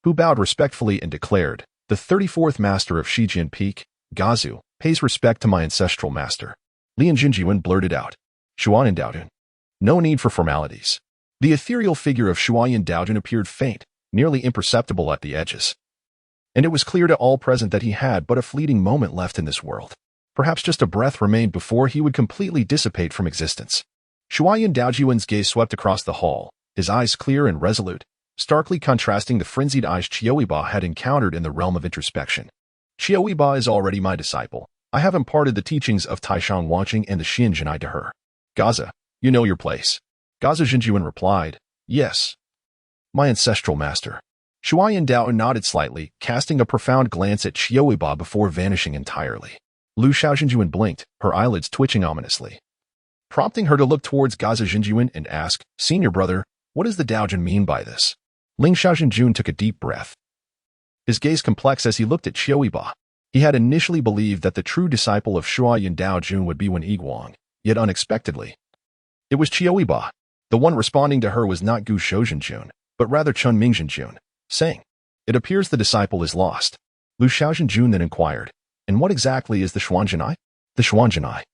who bowed respectfully and declared, The 34th master of Qidian Peak, Gazu, pays respect to my ancestral master. Lian Zhenjuan blurted out, Shuayan Daojun. No need for formalities. The ethereal figure of Shuayan Daojun appeared faint, nearly imperceptible at the edges. And it was clear to all present that he had but a fleeting moment left in this world. Perhaps just a breath remained before he would completely dissipate from existence. Shuayan Daojuan's gaze swept across the hall, his eyes clear and resolute, starkly contrasting the frenzied eyes Qiu Yibo had encountered in the realm of introspection. Qiu Yibo is already my disciple. I have imparted the teachings of Taishang Wanqing and the Xianzhenai to her. Gaza, you know your place. Gaza Zhenjuan replied, Yes. My ancestral master. Shuayan Dao nodded slightly, casting a profound glance at Qiu Yibo before vanishing entirely. Lu Xiaojinjuan blinked, her eyelids twitching ominously, prompting her to look towards Gaza Zhenjuan and ask, Senior brother, what does the Daojun mean by this? Ling Xiaojinjuan took a deep breath, his gaze complex as he looked at Qiu Yibo. He had initially believed that the true disciple of Shuayan Daojun would be Wen Yiguang, yet unexpectedly, it was Qiu Yibo. The one responding to her was not Gu Shouzhenjun, but rather Chun Mingzhenjun, saying, It appears the disciple is lost. Lu Xiaozhenjun then inquired, And what exactly is the Xuanzhenai? The Xuanzhenai,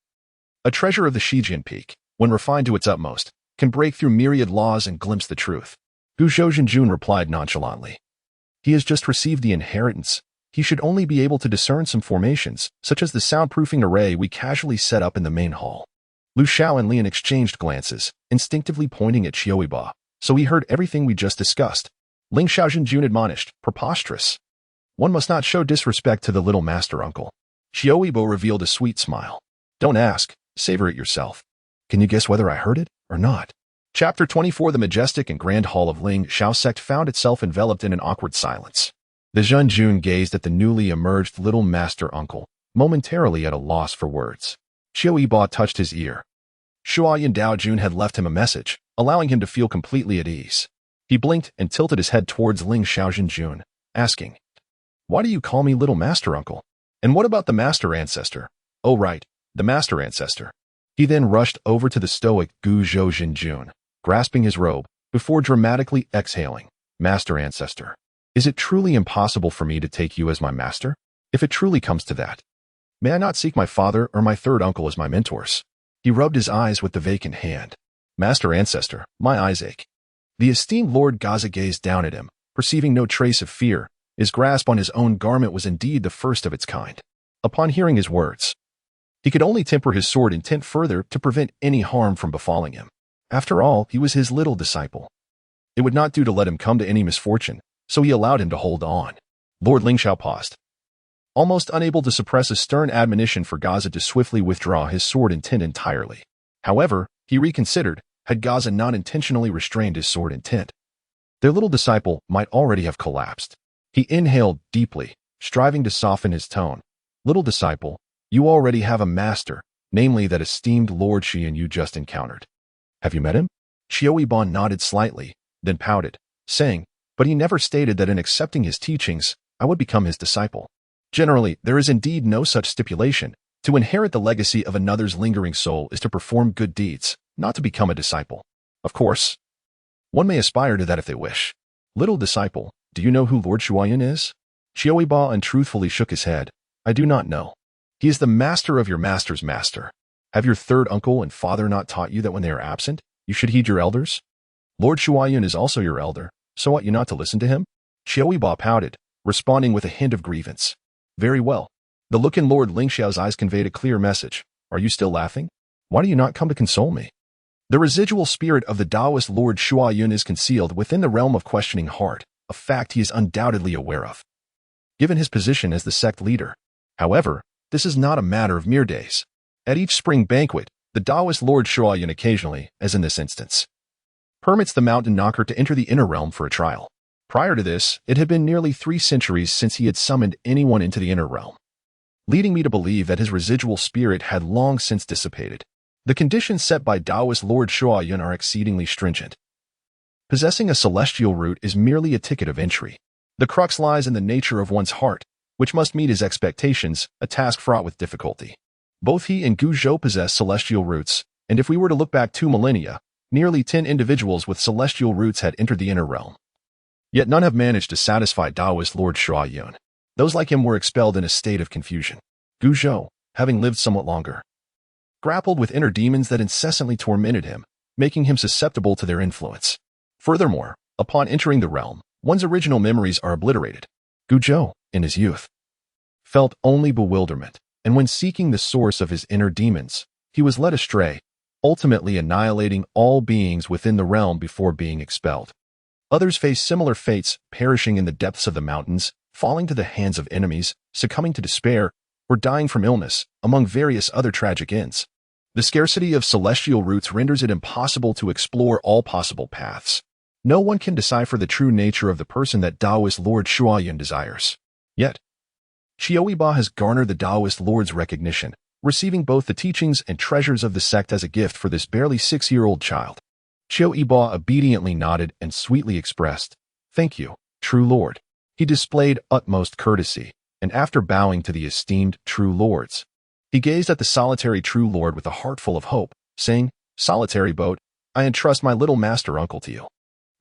a treasure of the Qidian Peak, when refined to its utmost, can break through myriad laws and glimpse the truth. Gu Shouzhenjun replied nonchalantly, He has just received the inheritance. He should only be able to discern some formations, such as the soundproofing array we casually set up in the main hall. Lu Xiao and Lian exchanged glances, instinctively pointing at Qiu Yibo, so he heard everything we just discussed. Ling Xiaojinjun admonished, Preposterous. One must not show disrespect to the little master uncle. Qiu Yibo revealed a sweet smile. Don't ask, savor it yourself. Can you guess whether I heard it or not? Chapter 24. The majestic and grand hall of Ling Xiao sect found itself enveloped in an awkward silence. The Zhenjun gazed at the newly emerged little master uncle, momentarily at a loss for words. Qiu Yibo touched his ear. Shuayan Daojun had left him a message, allowing him to feel completely at ease. He blinked and tilted his head towards Ling Xiaojinjun, asking, Why do you call me little master uncle? And what about the master ancestor? Oh right, the master ancestor. He then rushed over to the stoic Gu Zhou, grasping his robe, before dramatically exhaling, Master ancestor. Is it truly impossible for me to take you as my master? If it truly comes to that, may I not seek my father or my third uncle as my mentors? He rubbed his eyes with the vacant hand. Master ancestor, my eyes ache. The esteemed Lord Gaza gazed down at him, perceiving no trace of fear. His grasp on his own garment was indeed the first of its kind. Upon hearing his words, he could only temper his sword intent further to prevent any harm from befalling him. After all, he was his little disciple. It would not do to let him come to any misfortune, so he allowed him to hold on. Lord Lingxiao paused, almost unable to suppress a stern admonition for Gaza to swiftly withdraw his sword intent entirely. However, he reconsidered, had Gaza not intentionally restrained his sword intent, their little disciple might already have collapsed. He inhaled deeply, striving to soften his tone. Little disciple, you already have a master, namely that esteemed Lord Qidian you just encountered. Have you met him? Qiu Yibo nodded slightly, then pouted, saying, but he never stated that in accepting his teachings, I would become his disciple. Generally, there is indeed no such stipulation. To inherit the legacy of another's lingering soul is to perform good deeds, not to become a disciple. Of course, one may aspire to that if they wish. Little disciple, do you know who Lord Shuayan is? Qiu Yibo untruthfully shook his head. I do not know. He is the master of your master's master. Have your third uncle and father not taught you that when they are absent, you should heed your elders? Lord Shuayan is also your elder, so ought you not to listen to him? Qiu Yibo pouted, responding with a hint of grievance. Very well. The look in Lord Lingxiao's eyes conveyed a clear message. Are you still laughing? Why do you not come to console me? The residual spirit of the Taoist Lord Shuayan is concealed within the realm of questioning heart, a fact he is undoubtedly aware of, given his position as the sect leader. However, this is not a matter of mere days. At each spring banquet, the Taoist Lord Shuayan occasionally, as in this instance, permits the mountain knocker to enter the inner realm for a trial. Prior to this, it had been nearly 3 centuries since he had summoned anyone into the inner realm, leading me to believe that his residual spirit had long since dissipated. The conditions set by Taoist Lord Shuayan are exceedingly stringent. Possessing a celestial root is merely a ticket of entry. The crux lies in the nature of one's heart, which must meet his expectations, a task fraught with difficulty. Both he and Gu Zhou possess celestial roots, and if we were to look back 2 millennia, nearly 10 individuals with celestial roots had entered the inner realm. Yet none have managed to satisfy Taoist Lord Shuayan. Those like him were expelled in a state of confusion. Gu Zhou, having lived somewhat longer, grappled with inner demons that incessantly tormented him, making him susceptible to their influence. Furthermore, upon entering the realm, one's original memories are obliterated. Gu Zhou, in his youth, felt only bewilderment, and when seeking the source of his inner demons, he was led astray, ultimately annihilating all beings within the realm before being expelled. Others face similar fates, perishing in the depths of the mountains, falling to the hands of enemies, succumbing to despair, or dying from illness, among various other tragic ends. The scarcity of celestial roots renders it impossible to explore all possible paths. No one can decipher the true nature of the person that Taoist Lord Shuayan desires. Yet, Qiu Yibo has garnered the Taoist Lord's recognition, receiving both the teachings and treasures of the sect as a gift for this barely 6-year-old child. Qiu Yibo obediently nodded and sweetly expressed, "Thank you, true Lord." He displayed utmost courtesy, and after bowing to the esteemed true lords, he gazed at the solitary true lord with a heart full of hope, saying, "Solitary boat, I entrust my little master uncle to you."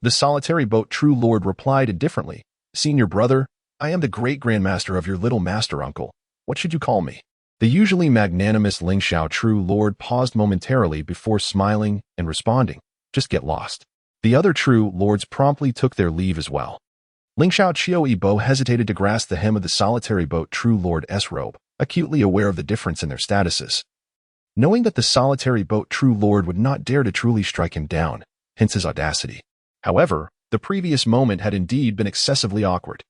The solitary boat true lord replied indifferently, "Senior brother, I am the great-grandmaster of your little master uncle. What should you call me?" The usually magnanimous Lingxiao true lord paused momentarily before smiling and responding, "Just get lost." The other true lords promptly took their leave as well. Lingxiao Qiu Yibo hesitated to grasp the hem of the solitary boat true lord's robe, acutely aware of the difference in their statuses. Knowing that the solitary boat true lord would not dare to truly strike him down, hence his audacity. However, the previous moment had indeed been excessively awkward.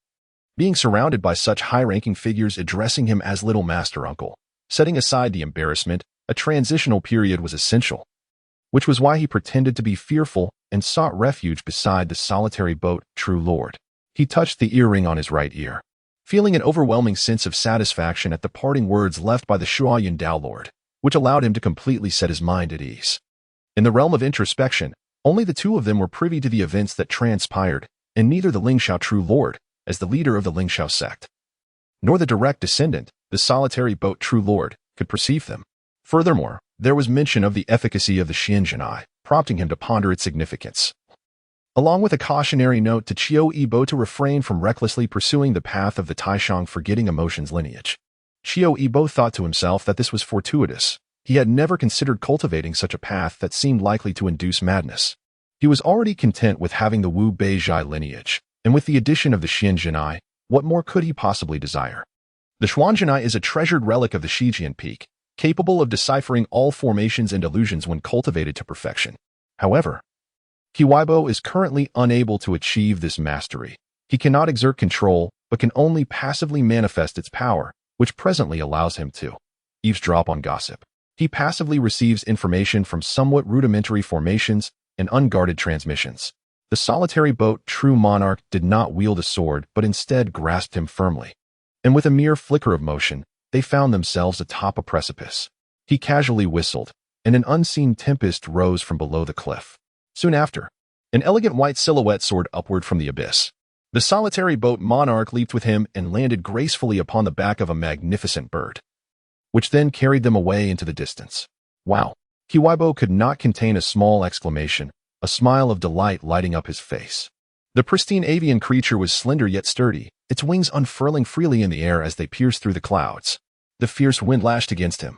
Being surrounded by such high-ranking figures addressing him as little master uncle, setting aside the embarrassment, a transitional period was essential, which was why he pretended to be fearful and sought refuge beside the solitary boat true lord. He touched the earring on his right ear, feeling an overwhelming sense of satisfaction at the parting words left by the Shuayan Tao Lord, which allowed him to completely set his mind at ease. In the realm of introspection, only the two of them were privy to the events that transpired, and neither the Lingxiao True Lord, as the leader of the Lingxiao sect, nor the direct descendant, the solitary boat True Lord, could perceive them. Furthermore, there was mention of the efficacy of the Xianzhen Eye, prompting him to ponder its significance, along with a cautionary note to Qiu Yibo to refrain from recklessly pursuing the path of the Taishang forgetting emotions lineage. Qiu Yibo thought to himself that this was fortuitous. He had never considered cultivating such a path that seemed likely to induce madness. He was already content with having the Wu Beizhai lineage, and with the addition of the Xianzhenai, what more could he possibly desire? The Xuanzhenai is a treasured relic of the Qidian peak, capable of deciphering all formations and illusions when cultivated to perfection. However, Qiu Yibo is currently unable to achieve this mastery. He cannot exert control, but can only passively manifest its power, which presently allows him to eavesdrop on gossip. He passively receives information from somewhat rudimentary formations and unguarded transmissions. The solitary boat true monarch did not wield a sword, but instead grasped him firmly. And with a mere flicker of motion, they found themselves atop a precipice. He casually whistled, and an unseen tempest rose from below the cliff. Soon after, an elegant white silhouette soared upward from the abyss. The solitary boat monarch leaped with him and landed gracefully upon the back of a magnificent bird, which then carried them away into the distance. Wow! Qiu Yibo could not contain a small exclamation, a smile of delight lighting up his face. The pristine avian creature was slender yet sturdy, its wings unfurling freely in the air as they pierced through the clouds. The fierce wind lashed against him,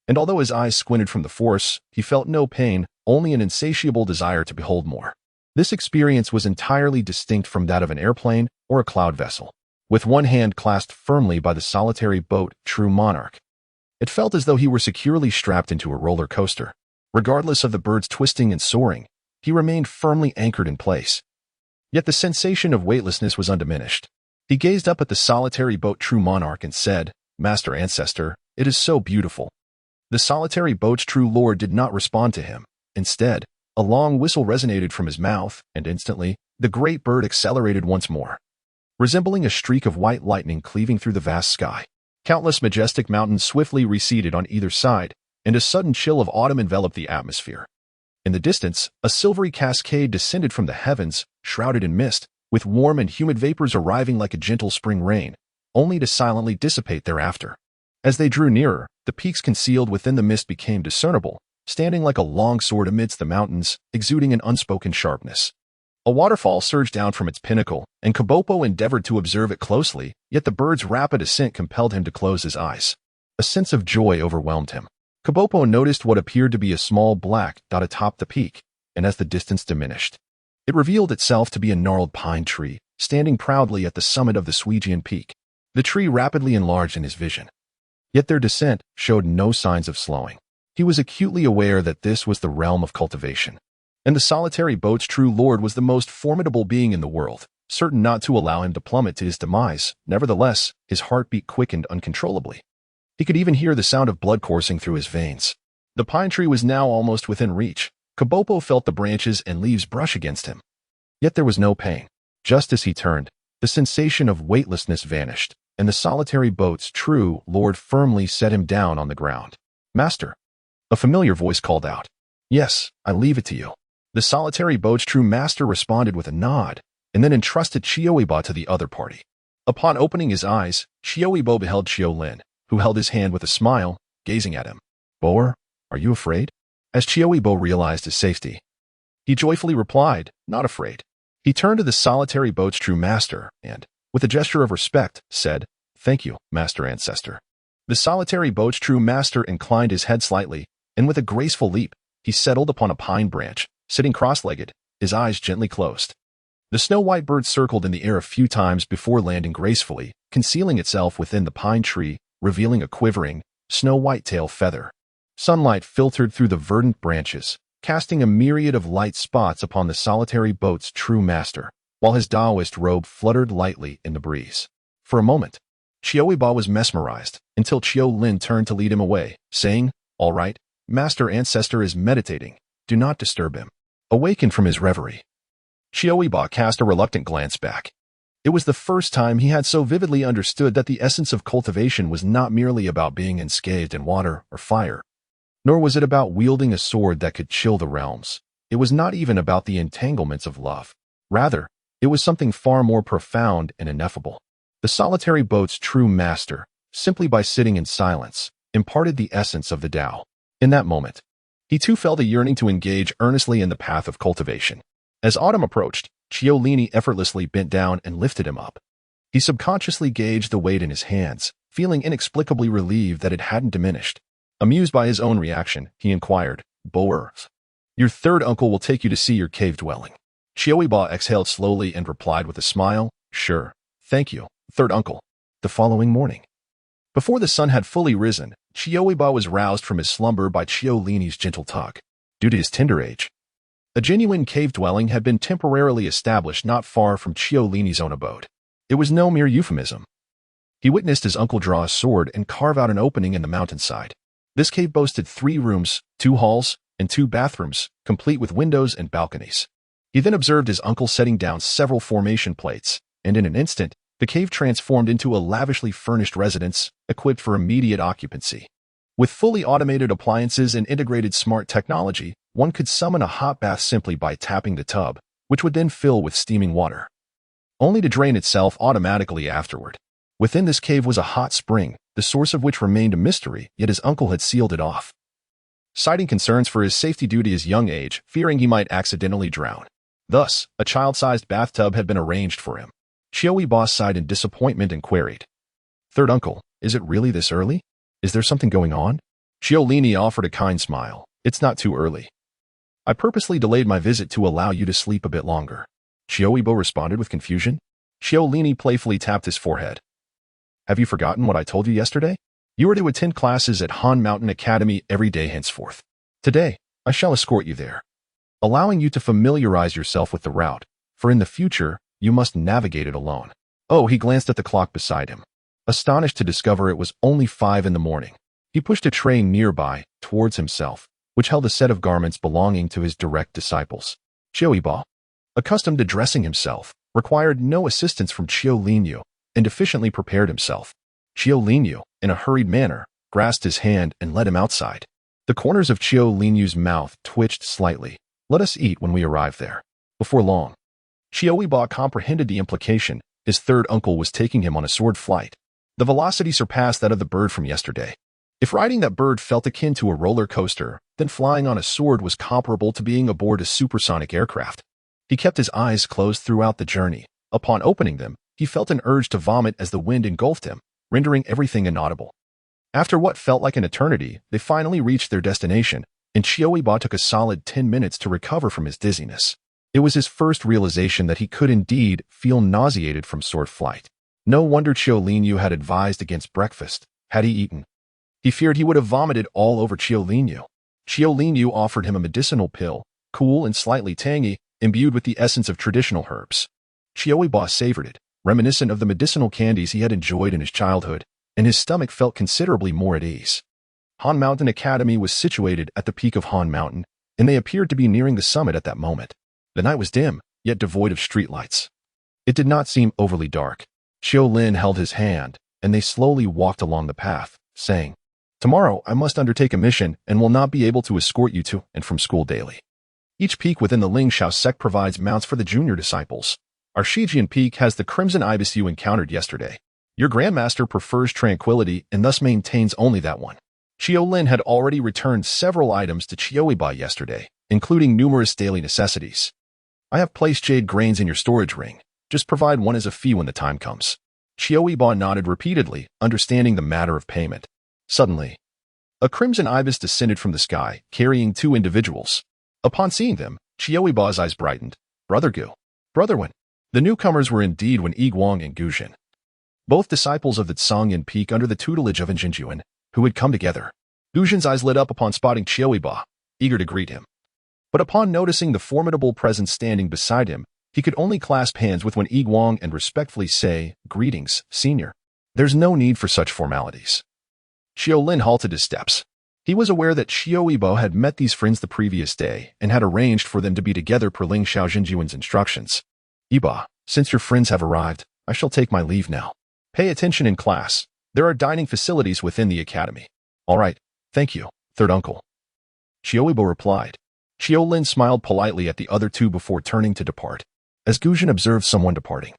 and although his eyes squinted from the force, he felt no pain, only an insatiable desire to behold more. This experience was entirely distinct from that of an airplane or a cloud vessel. With one hand clasped firmly by the solitary boat true monarch, it felt as though he were securely strapped into a roller coaster. Regardless of the bird's twisting and soaring, he remained firmly anchored in place. Yet the sensation of weightlessness was undiminished. He gazed up at the solitary boat true monarch and said, "Master Ancestor, it is so beautiful." The solitary boat's true lord did not respond to him. Instead, a long whistle resonated from his mouth, and instantly, the great bird accelerated once more, resembling a streak of white lightning cleaving through the vast sky. Countless majestic mountains swiftly receded on either side, and a sudden chill of autumn enveloped the atmosphere. In the distance, a silvery cascade descended from the heavens, shrouded in mist, with warm and humid vapors arriving like a gentle spring rain, only to silently dissipate thereafter. As they drew nearer, the peaks concealed within the mist became discernible, standing like a long sword amidst the mountains, exuding an unspoken sharpness. A waterfall surged down from its pinnacle, and Kabopo endeavored to observe it closely, yet the bird's rapid ascent compelled him to close his eyes. A sense of joy overwhelmed him. Kabopo noticed what appeared to be a small black dot atop the peak, and as the distance diminished, it revealed itself to be a gnarled pine tree, standing proudly at the summit of the Qidian peak. The tree rapidly enlarged in his vision, yet their descent showed no signs of slowing. He was acutely aware that this was the realm of cultivation, and the solitary boat's true lord was the most formidable being in the world, certain not to allow him to plummet to his demise. Nevertheless, his heartbeat quickened uncontrollably. He could even hear the sound of blood coursing through his veins. The pine tree was now almost within reach. Kabopo felt the branches and leaves brush against him. Yet there was no pain. Just as he turned, the sensation of weightlessness vanished, and the solitary boat's true lord firmly set him down on the ground. "Master," a familiar voice called out. "Yes, I leave it to you." The solitary boat's true master responded with a nod, and then entrusted Qiu Yibo to the other party. Upon opening his eyes, Qiu Yibo beheld Qiu Lin, who held his hand with a smile, gazing at him. "Boer, are you afraid?" As Qiu Yibo realized his safety, he joyfully replied, "Not afraid." He turned to the solitary boat's true master and, with a gesture of respect, said, "Thank you, Master Ancestor." The solitary boat's true master inclined his head slightly, and with a graceful leap, he settled upon a pine branch, sitting cross-legged, his eyes gently closed. The snow-white bird circled in the air a few times before landing gracefully, concealing itself within the pine tree, revealing a quivering, snow-white tail feather. Sunlight filtered through the verdant branches, casting a myriad of light spots upon the solitary boat's true master, while his Taoist robe fluttered lightly in the breeze. For a moment, Qiu Yibo was mesmerized, until Qiu Lin turned to lead him away, saying, "All right, Master Ancestor is meditating. Do not disturb him." Awakened from his reverie, Qiu Yibo cast a reluctant glance back. It was the first time he had so vividly understood that the essence of cultivation was not merely about being enscathed in water or fire, nor was it about wielding a sword that could chill the realms. It was not even about the entanglements of love. Rather, it was something far more profound and ineffable. The solitary boat's true master, simply by sitting in silence, imparted the essence of the Tao. In that moment, he too felt a yearning to engage earnestly in the path of cultivation. As autumn approached, Qiu Lin effortlessly bent down and lifted him up. He subconsciously gauged the weight in his hands, feeling inexplicably relieved that it hadn't diminished. Amused by his own reaction, he inquired, "Boers, Your third uncle will take you to see your cave dwelling. Qiu Yibo exhaled slowly and replied with a smile, sure, thank you, third uncle. The following morning, before the sun had fully risen, Qiu Yibo was roused from his slumber by Qiu Lini's gentle tug. Due to his tender age, a genuine cave dwelling had been temporarily established not far from Qiu Lini's own abode. It was no mere euphemism. He witnessed his uncle draw a sword and carve out an opening in the mountainside. This cave boasted 3 rooms, 2 halls, and 2 bathrooms, complete with windows and balconies. He then observed his uncle setting down several formation plates, and in an instant, the cave transformed into a lavishly furnished residence, equipped for immediate occupancy. With fully automated appliances and integrated smart technology, one could summon a hot bath simply by tapping the tub, which would then fill with steaming water, only to drain itself automatically afterward. Within this cave was a hot spring, the source of which remained a mystery, yet his uncle had sealed it off, citing concerns for his safety due to his young age, fearing he might accidentally drown. Thus, a child-sized bathtub had been arranged for him. Qiu Yibo sighed in disappointment and queried, third uncle, is it really this early? Is there something going on? Qiu Lini offered a kind smile. It's not too early. I purposely delayed my visit to allow you to sleep a bit longer. Qiu Yibo responded with confusion. Qiu Lini playfully tapped his forehead. Have you forgotten what I told you yesterday? You are to attend classes at Han Mountain Academy every day henceforth. Today, I shall escort you there, allowing you to familiarize yourself with the route, for in the future, you must navigate it alone. Oh, he glanced at the clock beside him, astonished to discover it was only 5 in the morning. He pushed a tray nearby, towards himself, which held a set of garments belonging to his direct disciples. Qiu Yibo, accustomed to dressing himself, required no assistance from Qiu Liniu, and efficiently prepared himself. Qiu Liniu, in a hurried manner, grasped his hand and led him outside. The corners of Qiu Liniu's mouth twitched slightly. Let us eat when we arrive there. Before long, Qiu Yibo comprehended the implication. His third uncle was taking him on a sword flight. The velocity surpassed that of the bird from yesterday. If riding that bird felt akin to a roller coaster, then flying on a sword was comparable to being aboard a supersonic aircraft. He kept his eyes closed throughout the journey. Upon opening them, he felt an urge to vomit as the wind engulfed him, rendering everything inaudible. After what felt like an eternity, they finally reached their destination, and Qiu Yibo took a solid 10 minutes to recover from his dizziness. It was his first realization that he could indeed feel nauseated from sword flight. No wonder Qiu Liniu had advised against breakfast. Had he eaten, he feared he would have vomited all over Qiu Liniu. Qiu Liniu offered him a medicinal pill, cool and slightly tangy, imbued with the essence of traditional herbs. Qiu Yibo savored it, reminiscent of the medicinal candies he had enjoyed in his childhood, and his stomach felt considerably more at ease. Han Mountain Academy was situated at the peak of Han Mountain, and they appeared to be nearing the summit at that moment. The night was dim, yet devoid of streetlights. It did not seem overly dark. Qiu Lin held his hand, and they slowly walked along the path, saying, tomorrow I must undertake a mission and will not be able to escort you to and from school daily. Each peak within the Lingxiao sect provides mounts for the junior disciples. Our Qidian peak has the crimson ibis you encountered yesterday. Your grandmaster prefers tranquility and thus maintains only that one. Qiu Lin had already returned several items to Qiu Yibo yesterday, including numerous daily necessities. I have placed jade grains in your storage ring. Just provide one as a fee when the time comes. Qiu Yibo nodded repeatedly, understanding the matter of payment. Suddenly, a crimson ibis descended from the sky, carrying 2 individuals. Upon seeing them, Qiu Yibo's eyes brightened. Brother Gu. Brother Wen. The newcomers were indeed Wen Yiguang and Gu Jin, both disciples of the Tsangyan peak under the tutelage of Jinjuan, who had come together. Gu Jin's eyes lit up upon spotting Qiu Yibo, eager to greet him. But upon noticing the formidable presence standing beside him, he could only clasp hands with Wen Yiguang and respectfully say, greetings, senior. There's no need for such formalities. Qiu Lin halted his steps. He was aware that Qiu Yibo had met these friends the previous day and had arranged for them to be together per Lingxiao Jinjuan's instructions. Yibo, since your friends have arrived, I shall take my leave now. Pay attention in class. There are dining facilities within the academy. All right, thank you, third uncle. Qiu Yibo replied. Qiu Lin smiled politely at the other 2 before turning to depart. As Gu Jin observed someone departing,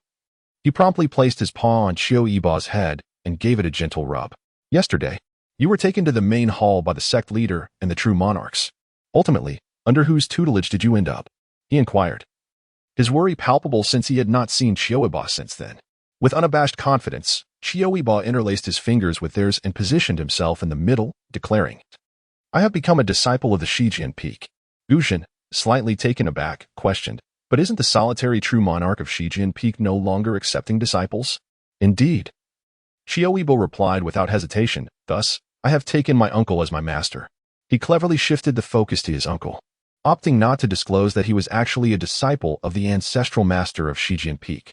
he promptly placed his paw on Qiu Yibo's head and gave it a gentle rub. Yesterday, you were taken to the main hall by the sect leader and the true monarchs. Ultimately, under whose tutelage did you end up? He inquired, his worry palpable since he had not seen Qiu Yibo since then. With unabashed confidence, Qiu Yibo interlaced his fingers with theirs and positioned himself in the middle, declaring, I have become a disciple of the Qidian peak. Guzhen, slightly taken aback, questioned, but isn't the solitary true monarch of Qidian Peak no longer accepting disciples? Indeed. Qiu Yibo replied without hesitation, thus, I have taken my uncle as my master. He cleverly shifted the focus to his uncle, opting not to disclose that he was actually a disciple of the ancestral master of Qidian Peak,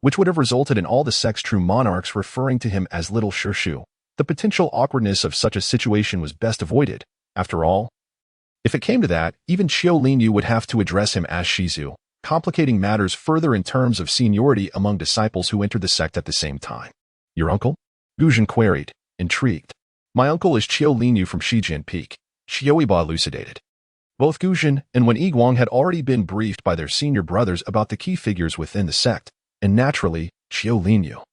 which would have resulted in all the sect's true monarchs referring to him as Little Shishu. The potential awkwardness of such a situation was best avoided. After all, if it came to that, even Qiu Linyu would have to address him as Shizu, complicating matters further in terms of seniority among disciples who entered the sect at the same time. Your uncle? Guzhen queried, intrigued. My uncle is Qiu Linyu from Qidian Peak, Qiu Yibo elucidated. Both Guzhen and Wen Yiguang had already been briefed by their senior brothers about the key figures within the sect, and naturally, Qiu Linyu,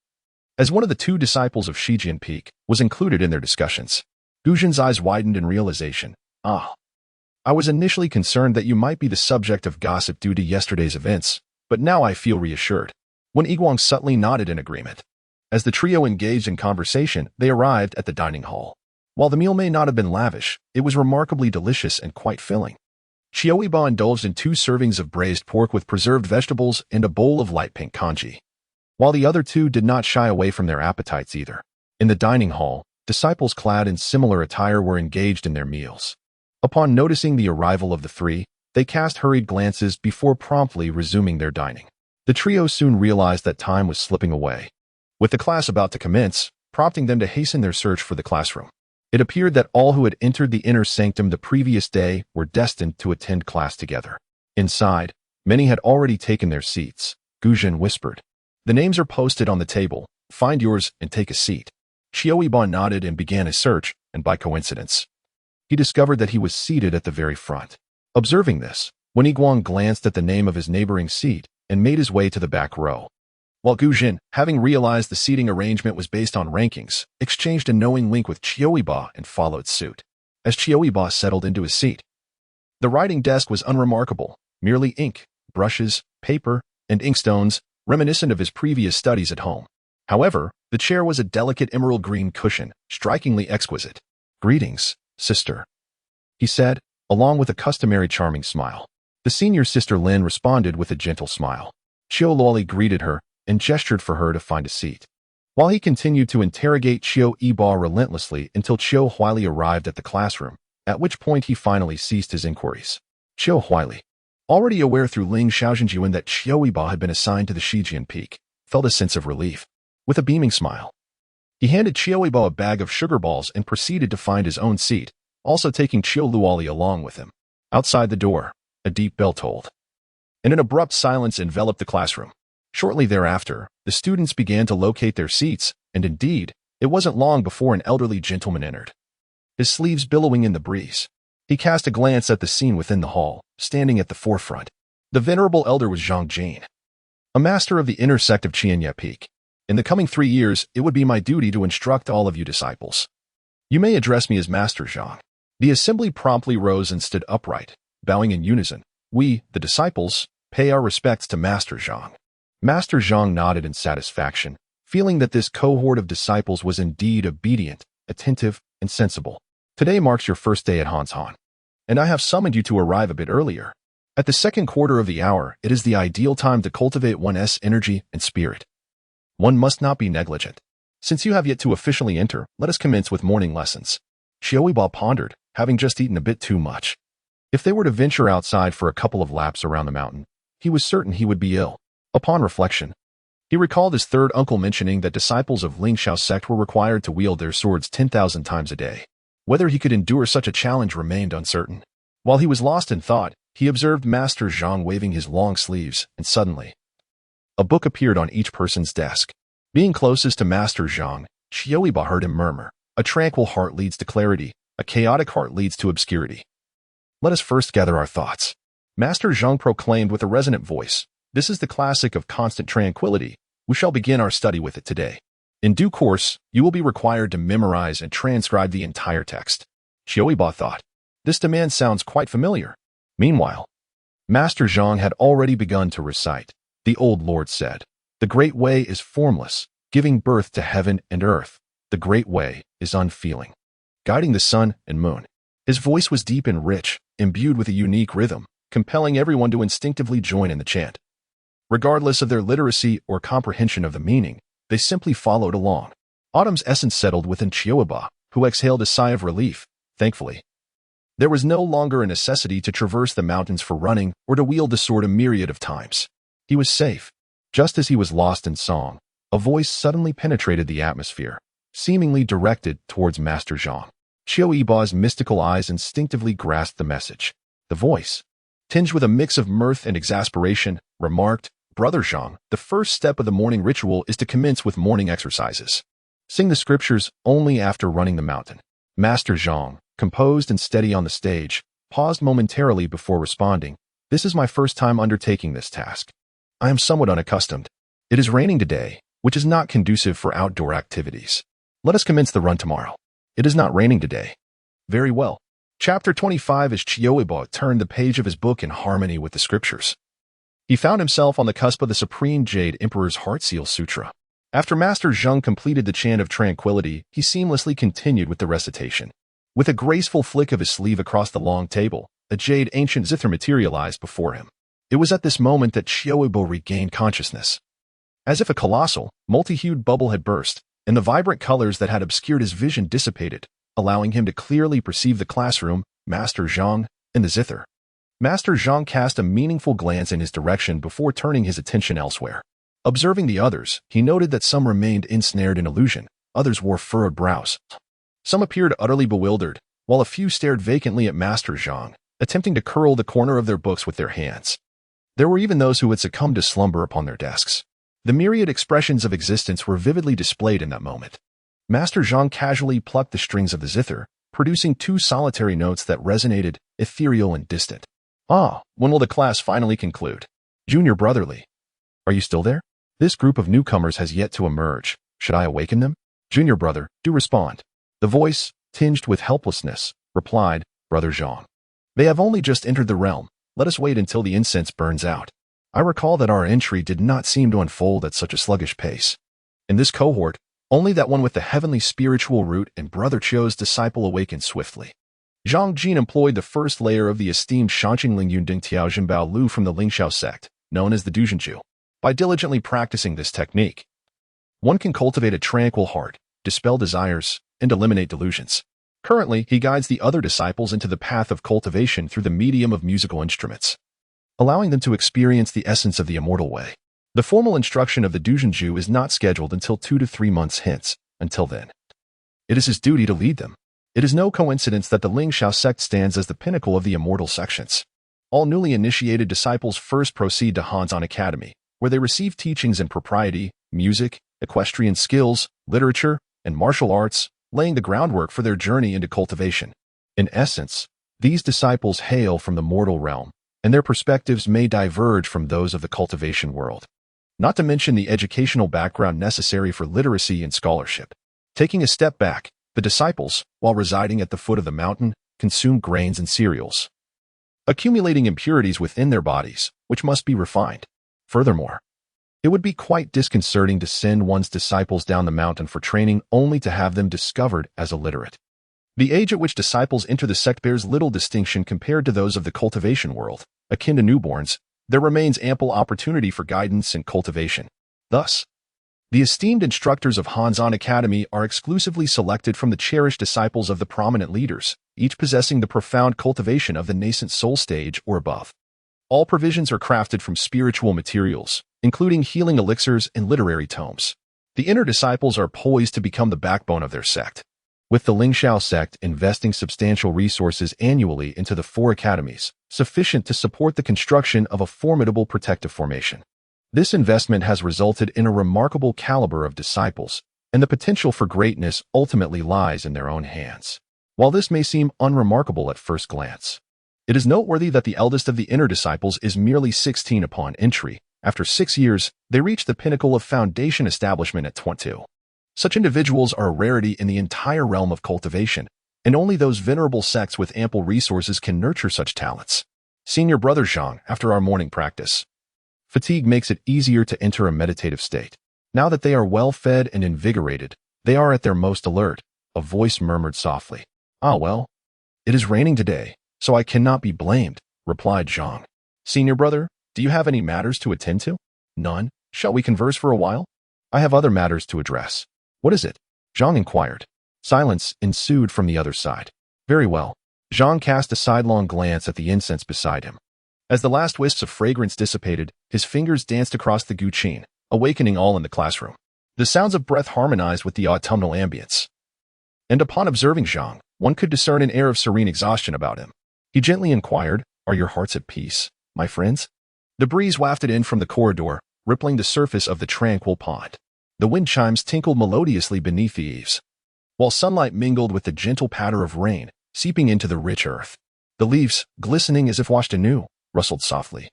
as one of the two disciples of Qidian Peak, was included in their discussions. Guzhen's eyes widened in realization. I was initially concerned that you might be the subject of gossip due to yesterday's events, but now I feel reassured. Wen Yiguang subtly nodded in agreement. As the trio engaged in conversation, they arrived at the dining hall. While the meal may not have been lavish, it was remarkably delicious and quite filling. Qiu Yibo indulged in 2 servings of braised pork with preserved vegetables and a bowl of light pink congee, while the other 2 did not shy away from their appetites either. In the dining hall, disciples clad in similar attire were engaged in their meals. Upon noticing the arrival of the 3, they cast hurried glances before promptly resuming their dining. The trio soon realized that time was slipping away, with the class about to commence, prompting them to hasten their search for the classroom. It appeared that all who had entered the inner sanctum the previous day were destined to attend class together. Inside, many had already taken their seats. Guzhen whispered, the names are posted on the table. Find yours and take a seat. Qiu Yibo nodded and began his search, and by coincidence, he discovered that he was seated at the very front. Observing this, Wen Yiguang glanced at the name of his neighboring seat and made his way to the back row, while Guzhen, having realized the seating arrangement was based on rankings, exchanged a knowing wink with Qiu Yibo and followed suit. As Qiu Yibo settled into his seat, the writing desk was unremarkable, merely ink, brushes, paper, and inkstones, reminiscent of his previous studies at home. However, the chair was a delicate emerald green cushion, strikingly exquisite. Greetings, sister, he said, along with a customary charming smile. The senior sister Lin responded with a gentle smile. Qiu Luoli greeted her and gestured for her to find a seat, while he continued to interrogate Qiu Yibo relentlessly until Qiu Huili arrived at the classroom, at which point he finally ceased his inquiries. Qiu Huili, already aware through Ling Xiaojinjuan that Qiu Yibo had been assigned to the Qidian Peak, felt a sense of relief. With a beaming smile, he handed Qiu Yibo a bag of sugar balls and proceeded to find his own seat, also taking Qiu Luoli along with him. Outside the door, a deep bell tolled, and an abrupt silence enveloped the classroom. Shortly thereafter, the students began to locate their seats, and indeed, it wasn't long before an elderly gentleman entered, his sleeves billowing in the breeze. He cast a glance at the scene within the hall, standing at the forefront. The venerable elder was Zhang Jin, a master of the inner sect of Qidian Peak. In the coming 3 years, it would be my duty to instruct all of you disciples. You may address me as Master Zhang. The assembly promptly rose and stood upright, bowing in unison. We, the disciples, pay our respects to Master Zhang. Master Zhang nodded in satisfaction, feeling that this cohort of disciples was indeed obedient, attentive, and sensible. Today marks your first day at Hanshan, and I have summoned you to arrive a bit earlier. At the second quarter of the hour, it is the ideal time to cultivate one's energy and spirit. One must not be negligent. Since you have yet to officially enter, let us commence with morning lessons. Qiu Yibo pondered, having just eaten a bit too much. If they were to venture outside for a couple of laps around the mountain, he was certain he would be ill. Upon reflection, he recalled his third uncle mentioning that disciples of Ling Xiao sect were required to wield their swords 10,000 times a day. Whether he could endure such a challenge remained uncertain. While he was lost in thought, he observed Master Zhang waving his long sleeves, and suddenly, a book appeared on each person's desk. Being closest to Master Zhang, Qiu Yibo heard him murmur, a tranquil heart leads to clarity, a chaotic heart leads to obscurity. Let us first gather our thoughts. Master Zhang proclaimed with a resonant voice, this is the classic of constant tranquility. We shall begin our study with it today. In due course, you will be required to memorize and transcribe the entire text. Qiu Yibo thought, this demand sounds quite familiar. Meanwhile, Master Zhang had already begun to recite. The old lord said, the great way is formless, giving birth to heaven and earth. The great way is unfeeling, guiding the sun and moon. His voice was deep and rich, imbued with a unique rhythm, compelling everyone to instinctively join in the chant. Regardless of their literacy or comprehension of the meaning, they simply followed along. Autumn's essence settled within Qiu Yibo, who exhaled a sigh of relief, thankfully. There was no longer a necessity to traverse the mountains for running or to wield the sword a myriad of times. He was safe. Just as he was lost in song, a voice suddenly penetrated the atmosphere, seemingly directed towards Master Zhang. Qiu Yibo's mystical eyes instinctively grasped the message. The voice, tinged with a mix of mirth and exasperation, remarked, "Brother Zhang, the first step of the morning ritual is to commence with morning exercises. Sing the scriptures only after running the mountain." Master Zhang, composed and steady on the stage, paused momentarily before responding, "This is my first time undertaking this task. I am somewhat unaccustomed. It is raining today, which is not conducive for outdoor activities. Let us commence the run tomorrow." "It is not raining today." "Very well." Chapter 25. As Qiu Yibo turned the page of his book in harmony with the scriptures, he found himself on the cusp of the Supreme Jade Emperor's Heart Seal Sutra. After Master Zhang completed the chant of tranquility, he seamlessly continued with the recitation. With a graceful flick of his sleeve across the long table, a jade ancient zither materialized before him. It was at this moment that Qiu Yibo regained consciousness. As if a colossal, multi-hued bubble had burst, and the vibrant colors that had obscured his vision dissipated, allowing him to clearly perceive the classroom, Master Zhang, and the zither. Master Zhang cast a meaningful glance in his direction before turning his attention elsewhere. Observing the others, he noted that some remained ensnared in illusion, others wore furrowed brows. Some appeared utterly bewildered, while a few stared vacantly at Master Zhang, attempting to curl the corner of their books with their hands. There were even those who had succumbed to slumber upon their desks. The myriad expressions of existence were vividly displayed in that moment. Master Zhang casually plucked the strings of the zither, producing two solitary notes that resonated, ethereal and distant. "Ah, when will the class finally conclude? Junior Brotherly, are you still there? This group of newcomers has yet to emerge. Should I awaken them? Junior brother, do respond." The voice, tinged with helplessness, replied, "Brother Zhang. They have only just entered the realm. Let us wait until the incense burns out." I recall that our entry did not seem to unfold at such a sluggish pace. In this cohort, only that one with the heavenly spiritual root and Brother Qiu's disciple awakened swiftly. Zhang Jin employed the first layer of the esteemed Shanqing Ling Yunding Tiao Jinbao Lu from the Lingxiao sect, known as the Duzhenju. By diligently practicing this technique, one can cultivate a tranquil heart, dispel desires, and eliminate delusions. Currently, he guides the other disciples into the path of cultivation through the medium of musical instruments, allowing them to experience the essence of the immortal way. The formal instruction of the Duzhenju is not scheduled until 2 to 3 months hence. Until then, it is his duty to lead them. It is no coincidence that the Lingxiao sect stands as the pinnacle of the immortal sections. All newly initiated disciples first proceed to Hanzan Academy, where they receive teachings in propriety, music, equestrian skills, literature, and martial arts, laying the groundwork for their journey into cultivation. In essence, these disciples hail from the mortal realm, and their perspectives may diverge from those of the cultivation world. Not to mention the educational background necessary for literacy and scholarship. Taking a step back, the disciples, while residing at the foot of the mountain, consume grains and cereals, accumulating impurities within their bodies, which must be refined. Furthermore, it would be quite disconcerting to send one's disciples down the mountain for training only to have them discovered as illiterate. The age at which disciples enter the sect bears little distinction compared to those of the cultivation world. Akin to newborns, there remains ample opportunity for guidance and cultivation. Thus, the esteemed instructors of Hanzan Academy are exclusively selected from the cherished disciples of the prominent leaders, each possessing the profound cultivation of the nascent soul stage or above. All provisions are crafted from spiritual materials, including healing elixirs and literary tomes. The inner disciples are poised to become the backbone of their sect, with the Lingxiao sect investing substantial resources annually into the 4 academies, sufficient to support the construction of a formidable protective formation. This investment has resulted in a remarkable caliber of disciples, and the potential for greatness ultimately lies in their own hands. While this may seem unremarkable at first glance, it is noteworthy that the eldest of the inner disciples is merely 16 upon entry. After 6 years, they reach the pinnacle of foundation establishment at 22. Such individuals are a rarity in the entire realm of cultivation, and only those venerable sects with ample resources can nurture such talents. Senior Brother Zhang, after our morning practice, fatigue makes it easier to enter a meditative state. Now that they are well fed and invigorated, they are at their most alert, a voice murmured softly. "Ah well, It is raining today, so I cannot be blamed, replied Zhang. Senior brother, do you have any matters to attend to? None. Shall we converse for a while? I have other matters to address. What is it? Zhang inquired. Silence ensued from the other side. Very well. Zhang cast a sidelong glance at the incense beside him. As the last wisps of fragrance dissipated, his fingers danced across the guqin, awakening all in the classroom. The sounds of breath harmonized with the autumnal ambience. And upon observing Zhang, one could discern an air of serene exhaustion about him. He gently inquired, Are your hearts at peace, my friends? The breeze wafted in from the corridor, rippling the surface of the tranquil pond. The wind chimes tinkled melodiously beneath the eaves, while sunlight mingled with the gentle patter of rain, seeping into the rich earth. The leaves, glistening as if washed anew, rustled softly,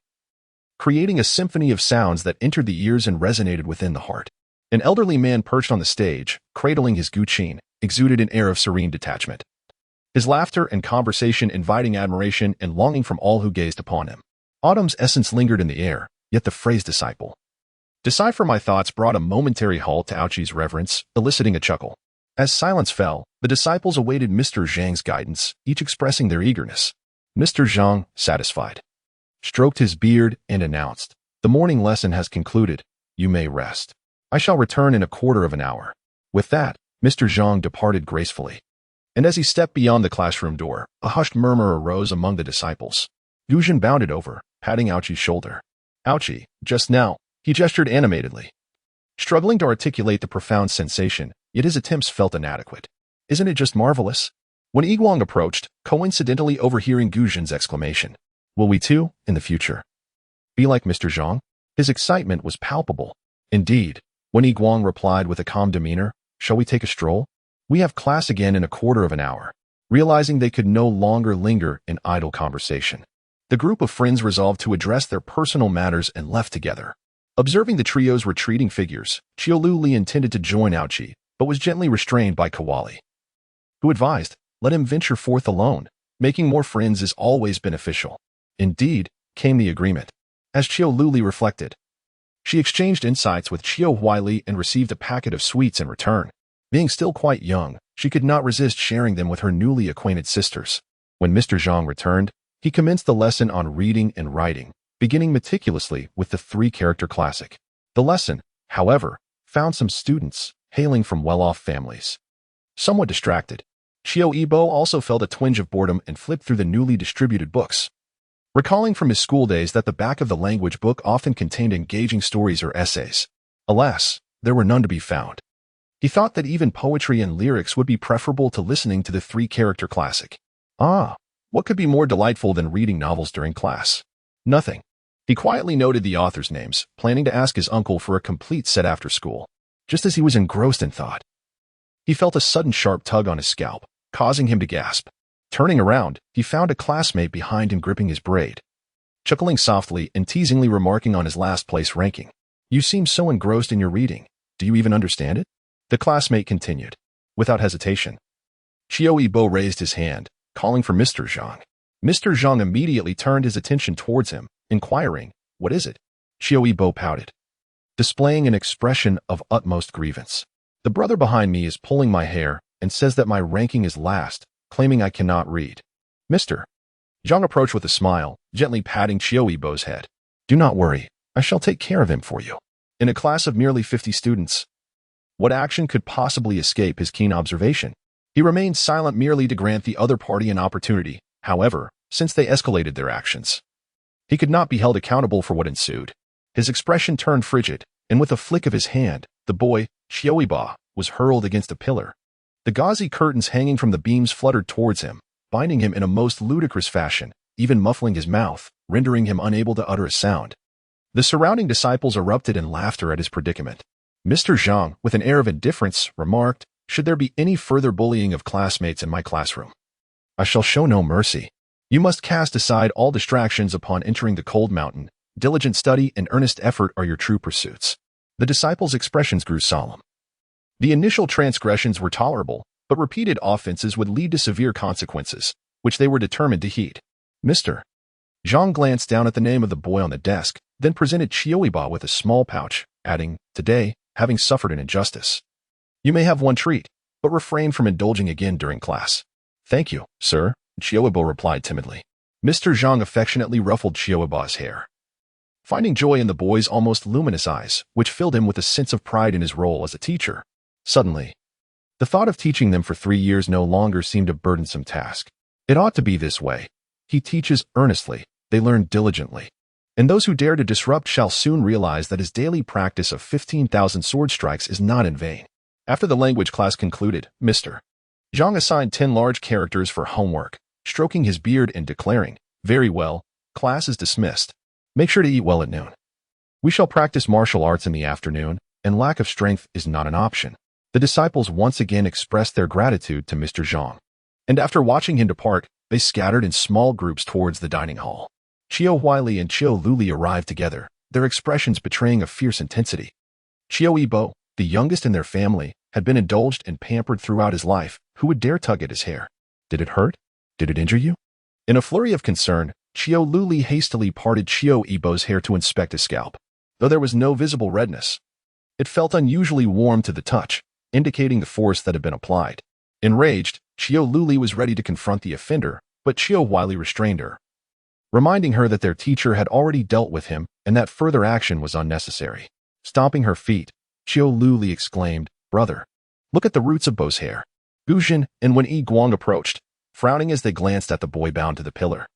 creating a symphony of sounds that entered the ears and resonated within the heart. An elderly man perched on the stage, cradling his guqin, exuded an air of serene detachment. His laughter and conversation inviting admiration and longing from all who gazed upon him. Autumn's essence lingered in the air, yet the phrase disciple. Decipher my thoughts brought a momentary halt to Aoqi's reverence, eliciting a chuckle. As silence fell, the disciples awaited Mr. Zhang's guidance, each expressing their eagerness. Mr. Zhang, satisfied, stroked his beard and announced, The morning lesson has concluded. You may rest. I shall return in a quarter of an hour. With that, Mr. Zhang departed gracefully. And as he stepped beyond the classroom door, a hushed murmur arose among the disciples. Guzhen bounded over, patting Aoqi's shoulder. Aoqi, just now, he gestured animatedly, struggling to articulate the profound sensation, yet his attempts felt inadequate. Isn't it just marvelous? When Yiguang approached, coincidentally overhearing Guzhen's exclamation, Will we too, in the future, be like Mr. Zhang? His excitement was palpable. Indeed, when Yiguang replied with a calm demeanor, Shall we take a stroll? We have class again in a quarter of an hour. Realizing they could no longer linger in idle conversation, the group of friends resolved to address their personal matters and left together. Observing the trio's retreating figures, Qiu intended to join Aoqi, but was gently restrained by Kawali, who advised, Let him venture forth alone. Making more friends is always beneficial. Indeed, came the agreement. As Qiu reflected, she exchanged insights with Qiu Huili and received a packet of sweets in return. Being still quite young, she could not resist sharing them with her newly acquainted sisters. When Mr. Zhang returned, he commenced the lesson on reading and writing, beginning meticulously with the three-character classic. The lesson, however, found some students hailing from well-off families somewhat distracted. Qiu Yibo also felt a twinge of boredom and flipped through the newly distributed books, recalling from his school days that the back of the language book often contained engaging stories or essays. Alas, there were none to be found. He thought that even poetry and lyrics would be preferable to listening to the three-character classic. What could be more delightful than reading novels during class? Nothing. He quietly noted the authors' names, planning to ask his uncle for a complete set after school. Just as he was engrossed in thought, he felt a sudden sharp tug on his scalp, causing him to gasp. Turning around, he found a classmate behind him gripping his braid, chuckling softly and teasingly remarking on his last place ranking. You seem so engrossed in your reading. Do you even understand it? The classmate continued, without hesitation. Qiu Yibo raised his hand, calling for Mr. Zhang. Mr. Zhang immediately turned his attention towards him, inquiring, What is it? Qiu Yibo pouted, displaying an expression of utmost grievance. The brother behind me is pulling my hair and says that my ranking is last, claiming I cannot read. Mr. Zhang approached with a smile, gently patting Qiu Yibo's head. Do not worry, I shall take care of him for you. In a class of nearly 50 students, what action could possibly escape his keen observation? He remained silent merely to grant the other party an opportunity. However, since they escalated their actions, he could not be held accountable for what ensued. His expression turned frigid, and with a flick of his hand, the boy, Qiu Yibo, was hurled against a pillar. The gauzy curtains hanging from the beams fluttered towards him, binding him in a most ludicrous fashion, even muffling his mouth, rendering him unable to utter a sound. The surrounding disciples erupted in laughter at his predicament. Mr. Zhang, with an air of indifference, remarked, Should there be any further bullying of classmates in my classroom, I shall show no mercy. You must cast aside all distractions upon entering the cold mountain. Diligent study and earnest effort are your true pursuits. The disciples' expressions grew solemn. The initial transgressions were tolerable, but repeated offenses would lead to severe consequences, which they were determined to heed. Mr. Zhang glanced down at the name of the boy on the desk, then presented Qiu Yibo with a small pouch, adding, Today, having suffered an injustice, you may have one treat, but refrain from indulging again during class. Thank you, sir, Qiu Yibo replied timidly. Mr. Zhang affectionately ruffled Qiu Yibo's hair, finding joy in the boy's almost luminous eyes, which filled him with a sense of pride in his role as a teacher. Suddenly, the thought of teaching them for 3 years no longer seemed a burdensome task. It ought to be this way. He teaches earnestly, they learn diligently. And those who dare to disrupt shall soon realize that his daily practice of 15,000 sword strikes is not in vain. After the language class concluded, Mr. Zhang assigned 10 large characters for homework, stroking his beard and declaring, "Very well, class is dismissed. Make sure to eat well at noon. We shall practice martial arts in the afternoon, and lack of strength is not an option." The disciples once again expressed their gratitude to Mr. Zhang, and after watching him depart, they scattered in small groups towards the dining hall. Qiu Huili and Qiu Luli arrived together, their expressions betraying a fierce intensity. Qiu Yibo, the youngest in their family, had been indulged and pampered throughout his life. Who would dare tug at his hair? Did it hurt? Did it injure you? In a flurry of concern, Qiu Luli hastily parted Qiu Yibo's hair to inspect his scalp. Though there was no visible redness, it felt unusually warm to the touch, indicating the force that had been applied. Enraged, Qiu Luli was ready to confront the offender, but Qiu Huili restrained her, reminding her that their teacher had already dealt with him and that further action was unnecessary. Stomping her feet, Qiu Luli exclaimed, "Brother, look at the roots of Bo's hair." Guzhen and Wen Yi Guang approached, frowning as they glanced at the boy bound to the pillar.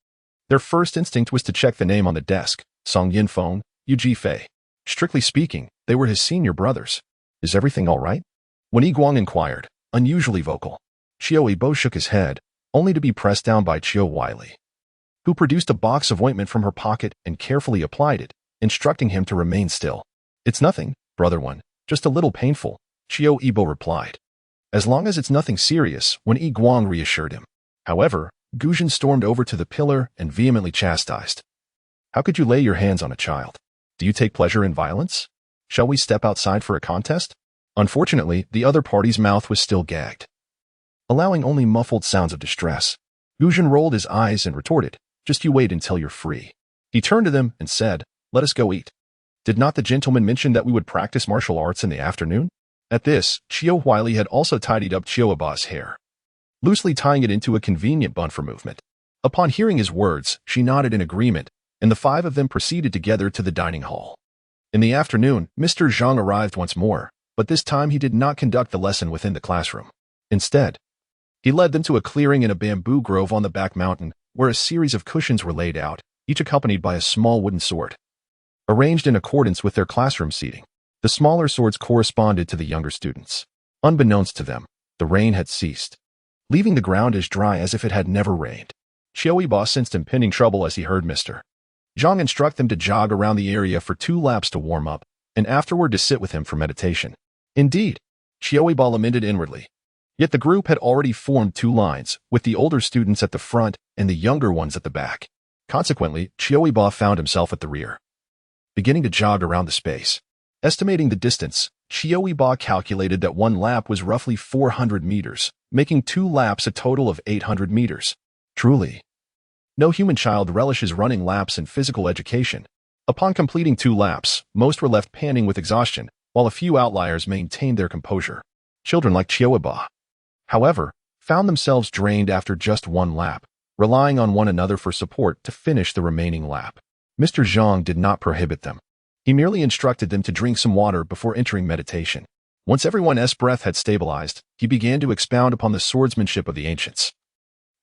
Their first instinct was to check the name on the desk, Song Yinfeng, Yu Jifei. Strictly speaking, they were his senior brothers. "Is everything all right?" Wen Yi Guang inquired, unusually vocal. Qiu Yibo shook his head, only to be pressed down by Qiu Huili, who produced a box of ointment from her pocket and carefully applied it, instructing him to remain still. "It's nothing, brother one, just a little painful," Qiu Yibo replied. "As long as it's nothing serious," Wen Yi Guang reassured him. However, Guzhen stormed over to the pillar and vehemently chastised. "How could you lay your hands on a child? Do you take pleasure in violence? Shall we step outside for a contest?" Unfortunately, the other party's mouth was still gagged, allowing only muffled sounds of distress. Guzhen rolled his eyes and retorted, "Just you wait until you're free." He turned to them and said, "Let us go eat. Did not the gentleman mention that we would practice martial arts in the afternoon?" At this, Qiu Huili had also tidied up Qiu Yibo's hair, loosely tying it into a convenient bun for movement. Upon hearing his words, she nodded in agreement, and the 5 of them proceeded together to the dining hall. In the afternoon, Mr. Zhang arrived once more, but this time he did not conduct the lesson within the classroom. Instead, he led them to a clearing in a bamboo grove on the back mountain, where a series of cushions were laid out, each accompanied by a small wooden sword, arranged in accordance with their classroom seating. The smaller swords corresponded to the younger students. Unbeknownst to them, the rain had ceased, leaving the ground as dry as if it had never rained. Qiu Yibo sensed impending trouble as he heard Mr. Zhang instruct them to jog around the area for 2 laps to warm up, and afterward to sit with him for meditation. Indeed, Qiu Yibo lamented inwardly. Yet the group had already formed 2 lines, with the older students at the front and the younger ones at the back. Consequently, Qiu Yibo found himself at the rear, beginning to jog around the space. Estimating the distance, Qiu Yibo calculated that 1 lap was roughly 400 meters, making 2 laps a total of 800 meters. Truly, no human child relishes running laps in physical education. Upon completing 2 laps, most were left panting with exhaustion, while a few outliers maintained their composure. Children like Qiu Yibo, however, found themselves drained after just 1 lap, relying on one another for support to finish the remaining lap. Mr. Zhang did not prohibit them. He merely instructed them to drink some water before entering meditation. Once everyone's breath had stabilized, he began to expound upon the swordsmanship of the ancients,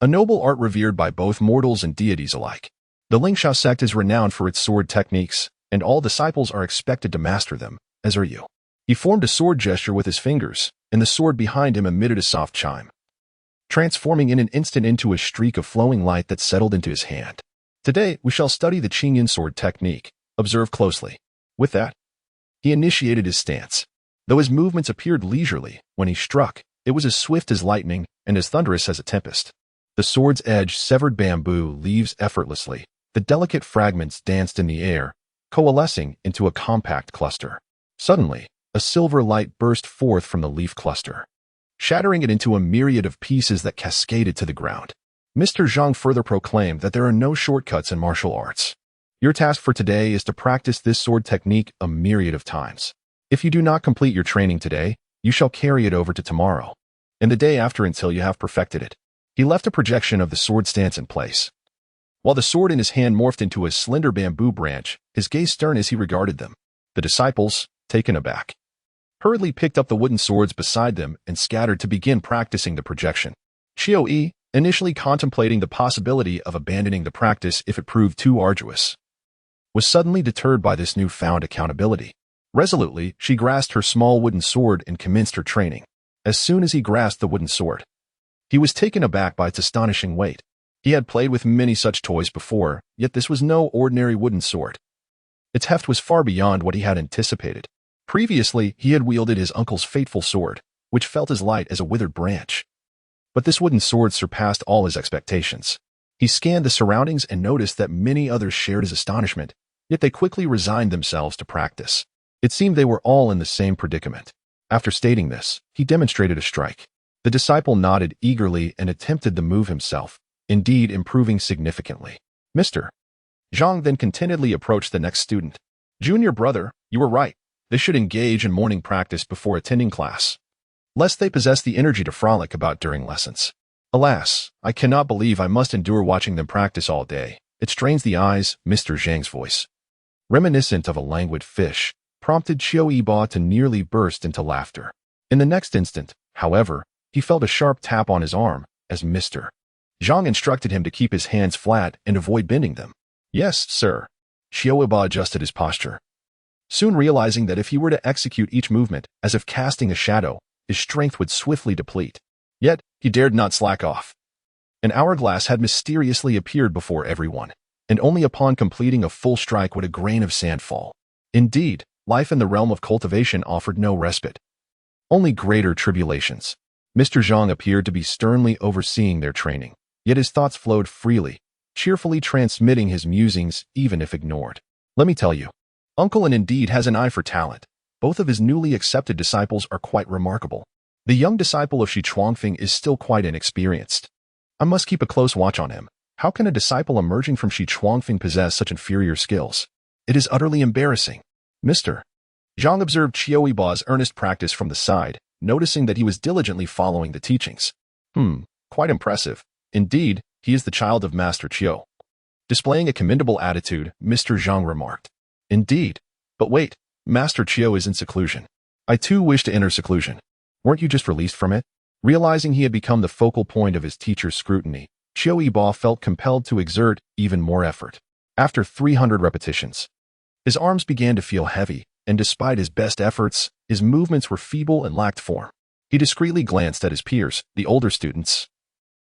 a noble art revered by both mortals and deities alike. The Lingxia sect is renowned for its sword techniques, and all disciples are expected to master them, as are you. He formed a sword gesture with his fingers, and the sword behind him emitted a soft chime, transforming in an instant into a streak of flowing light that settled into his hand. "Today, we shall study the Qidian sword technique. Observe closely." With that, he initiated his stance. Though his movements appeared leisurely, when he struck, it was as swift as lightning and as thunderous as a tempest. The sword's edge severed bamboo leaves effortlessly. The delicate fragments danced in the air, coalescing into a compact cluster. Suddenly, a silver light burst forth from the leaf cluster, shattering it into a myriad of pieces that cascaded to the ground. Mr. Zhang further proclaimed that there are no shortcuts in martial arts. Your task for today is to practice this sword technique a myriad of times. If you do not complete your training today, you shall carry it over to tomorrow, and the day after until you have perfected it. He left a projection of the sword stance in place. While the sword in his hand morphed into a slender bamboo branch, his gaze stern as he regarded them. The disciples, taken aback, hurriedly picked up the wooden swords beside them and scattered to begin practicing the projection. Qiu Yi, initially contemplating the possibility of abandoning the practice if it proved too arduous, was suddenly deterred by this newfound accountability. Resolutely, she grasped her small wooden sword and commenced her training. As soon as he grasped the wooden sword, he was taken aback by its astonishing weight. He had played with many such toys before, yet this was no ordinary wooden sword. Its heft was far beyond what he had anticipated. Previously, he had wielded his uncle's fateful sword, which felt as light as a withered branch. But this wooden sword surpassed all his expectations. He scanned the surroundings and noticed that many others shared his astonishment, yet they quickly resigned themselves to practice. It seemed they were all in the same predicament. After stating this, he demonstrated a strike. The disciple nodded eagerly and attempted the move himself, indeed improving significantly. Mr. Zhang then contentedly approached the next student. Junior brother, you were right. They should engage in morning practice before attending class, lest they possess the energy to frolic about during lessons. Alas, I cannot believe I must endure watching them practice all day. It strains the eyes, Mr. Zhang's voice, reminiscent of a languid fish, prompted Qiu Yibo to nearly burst into laughter. In the next instant, however, he felt a sharp tap on his arm as Mr. Zhang instructed him to keep his hands flat and avoid bending them. Yes, sir. Qiu Yibo adjusted his posture, soon realizing that if he were to execute each movement as if casting a shadow, his strength would swiftly deplete. Yet, he dared not slack off. An hourglass had mysteriously appeared before everyone, and only upon completing a full strike would a grain of sand fall. Indeed, life in the realm of cultivation offered no respite, only greater tribulations. Mr. Zhang appeared to be sternly overseeing their training, yet his thoughts flowed freely, cheerfully transmitting his musings even if ignored. Let me tell you, Uncle indeed has an eye for talent. Both of his newly accepted disciples are quite remarkable. The young disciple of Shi Chuangfeng is still quite inexperienced. I must keep a close watch on him. How can a disciple emerging from Shi Chuangfeng possess such inferior skills? It is utterly embarrassing. Mr. Zhang observed Qiu Yibo's earnest practice from the side, noticing that he was diligently following the teachings. Quite impressive. Indeed, he is the child of Master Qiu. Displaying a commendable attitude, Mr. Zhang remarked. Indeed. But wait, Master Qiu is in seclusion. I too wish to enter seclusion. Weren't you just released from it? Realizing he had become the focal point of his teacher's scrutiny, Qiu Yibo felt compelled to exert even more effort. After 300 repetitions, his arms began to feel heavy, and despite his best efforts, his movements were feeble and lacked form. He discreetly glanced at his peers, the older students,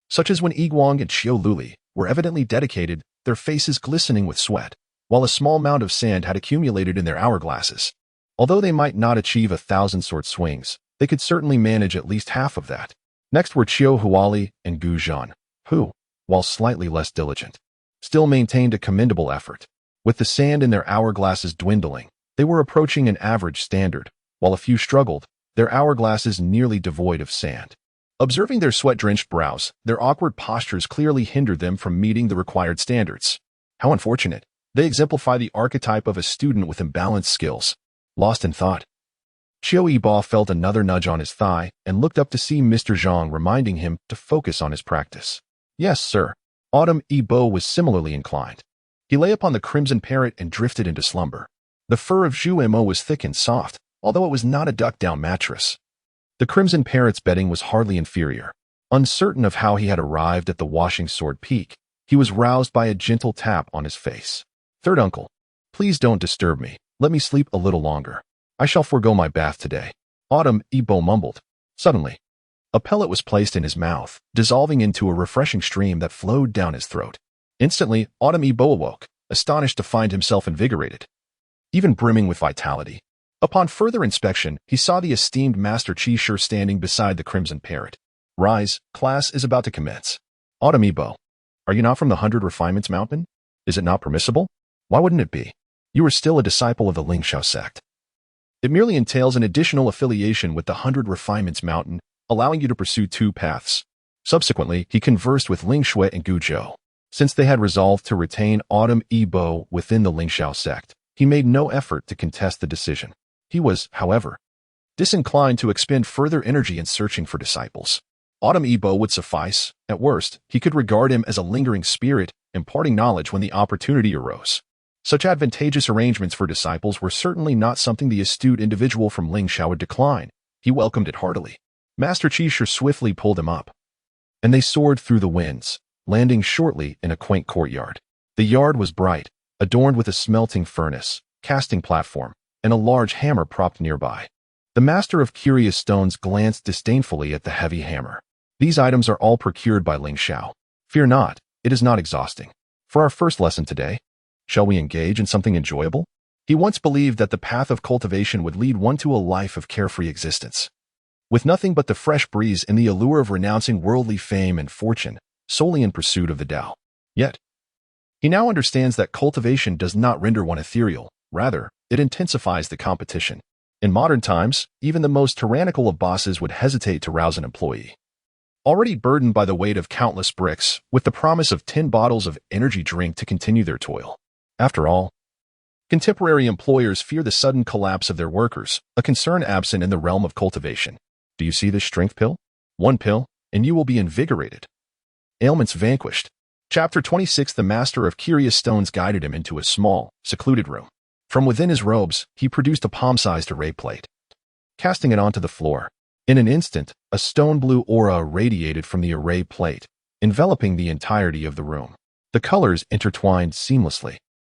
such as when Yiguang and Qiu Luli, were evidently dedicated, their faces glistening with sweat, while a small mound of sand had accumulated in their hourglasses. Although they might not achieve 1,000 sword swings, they could certainly manage at least half of that. Next were Qiu Huali and Gu Zhan, who, while slightly less diligent, still maintained a commendable effort. With the sand in their hourglasses dwindling, they were approaching an average standard, while a few struggled, their hourglasses nearly devoid of sand. Observing their sweat-drenched brows, their awkward postures clearly hindered them from meeting the required standards. How unfortunate. They exemplify the archetype of a student with imbalanced skills. Lost in thought, Qiu Yibo felt another nudge on his thigh and looked up to see Mr. Zhang reminding him to focus on his practice. Yes, sir. Autumn Yibo was similarly inclined. He lay upon the crimson parrot and drifted into slumber. The fur of Zhu Emo was thick and soft, although it was not a duck-down mattress. The crimson parrot's bedding was hardly inferior. Uncertain of how he had arrived at the washing sword peak, he was roused by a gentle tap on his face. Third uncle, please don't disturb me. Let me sleep a little longer. I shall forego my bath today. Autumn Yibo mumbled. Suddenly, a pellet was placed in his mouth, dissolving into a refreshing stream that flowed down his throat. Instantly, Autumn Yibo awoke, astonished to find himself invigorated, even brimming with vitality. Upon further inspection, he saw the esteemed Master Qi Shi standing beside the crimson parrot. Rise, class is about to commence. Autumn Yibo, are you not from the 100 Refinements Mountain? Is it not permissible? Why wouldn't it be? You are still a disciple of the Lingxiao sect. It merely entails an additional affiliation with the 100 Refinements Mountain, allowing you to pursue 2 paths. Subsequently, he conversed with Ling Shui and Gu Zhou. Since they had resolved to retain Autumn Yibo within the Lingxiao sect, he made no effort to contest the decision. He was, however, disinclined to expend further energy in searching for disciples. Long Yibo would suffice. At worst, he could regard him as a lingering spirit, imparting knowledge when the opportunity arose. Such advantageous arrangements for disciples were certainly not something the astute individual from Lingxiao would decline. He welcomed it heartily. Master Qishu swiftly pulled him up, and they soared through the winds, landing shortly in a quaint courtyard. The yard was bright, adorned with a smelting furnace, casting platform, and a large hammer propped nearby. The master of curious stones glanced disdainfully at the heavy hammer. These items are all procured by Lingxiao. Fear not, it is not exhausting. For our first lesson today, shall we engage in something enjoyable? He once believed that the path of cultivation would lead one to a life of carefree existence, with nothing but the fresh breeze and the allure of renouncing worldly fame and fortune, solely in pursuit of the Tao. Yet, he now understands that cultivation does not render one ethereal, rather, it intensifies the competition. In modern times, even the most tyrannical of bosses would hesitate to rouse an employee, already burdened by the weight of countless bricks, with the promise of 10 bottles of energy drink to continue their toil. After all, contemporary employers fear the sudden collapse of their workers, a concern absent in the realm of cultivation. Do you see this strength pill? One pill, and you will be invigorated. Ailments vanquished. Chapter 26. The master of curious stones guided him into a small, secluded room. From within his robes, he produced a palm-sized array plate, casting it onto the floor. In an instant, a stone-blue aura radiated from the array plate, enveloping the entirety of the room. The colors intertwined seamlessly,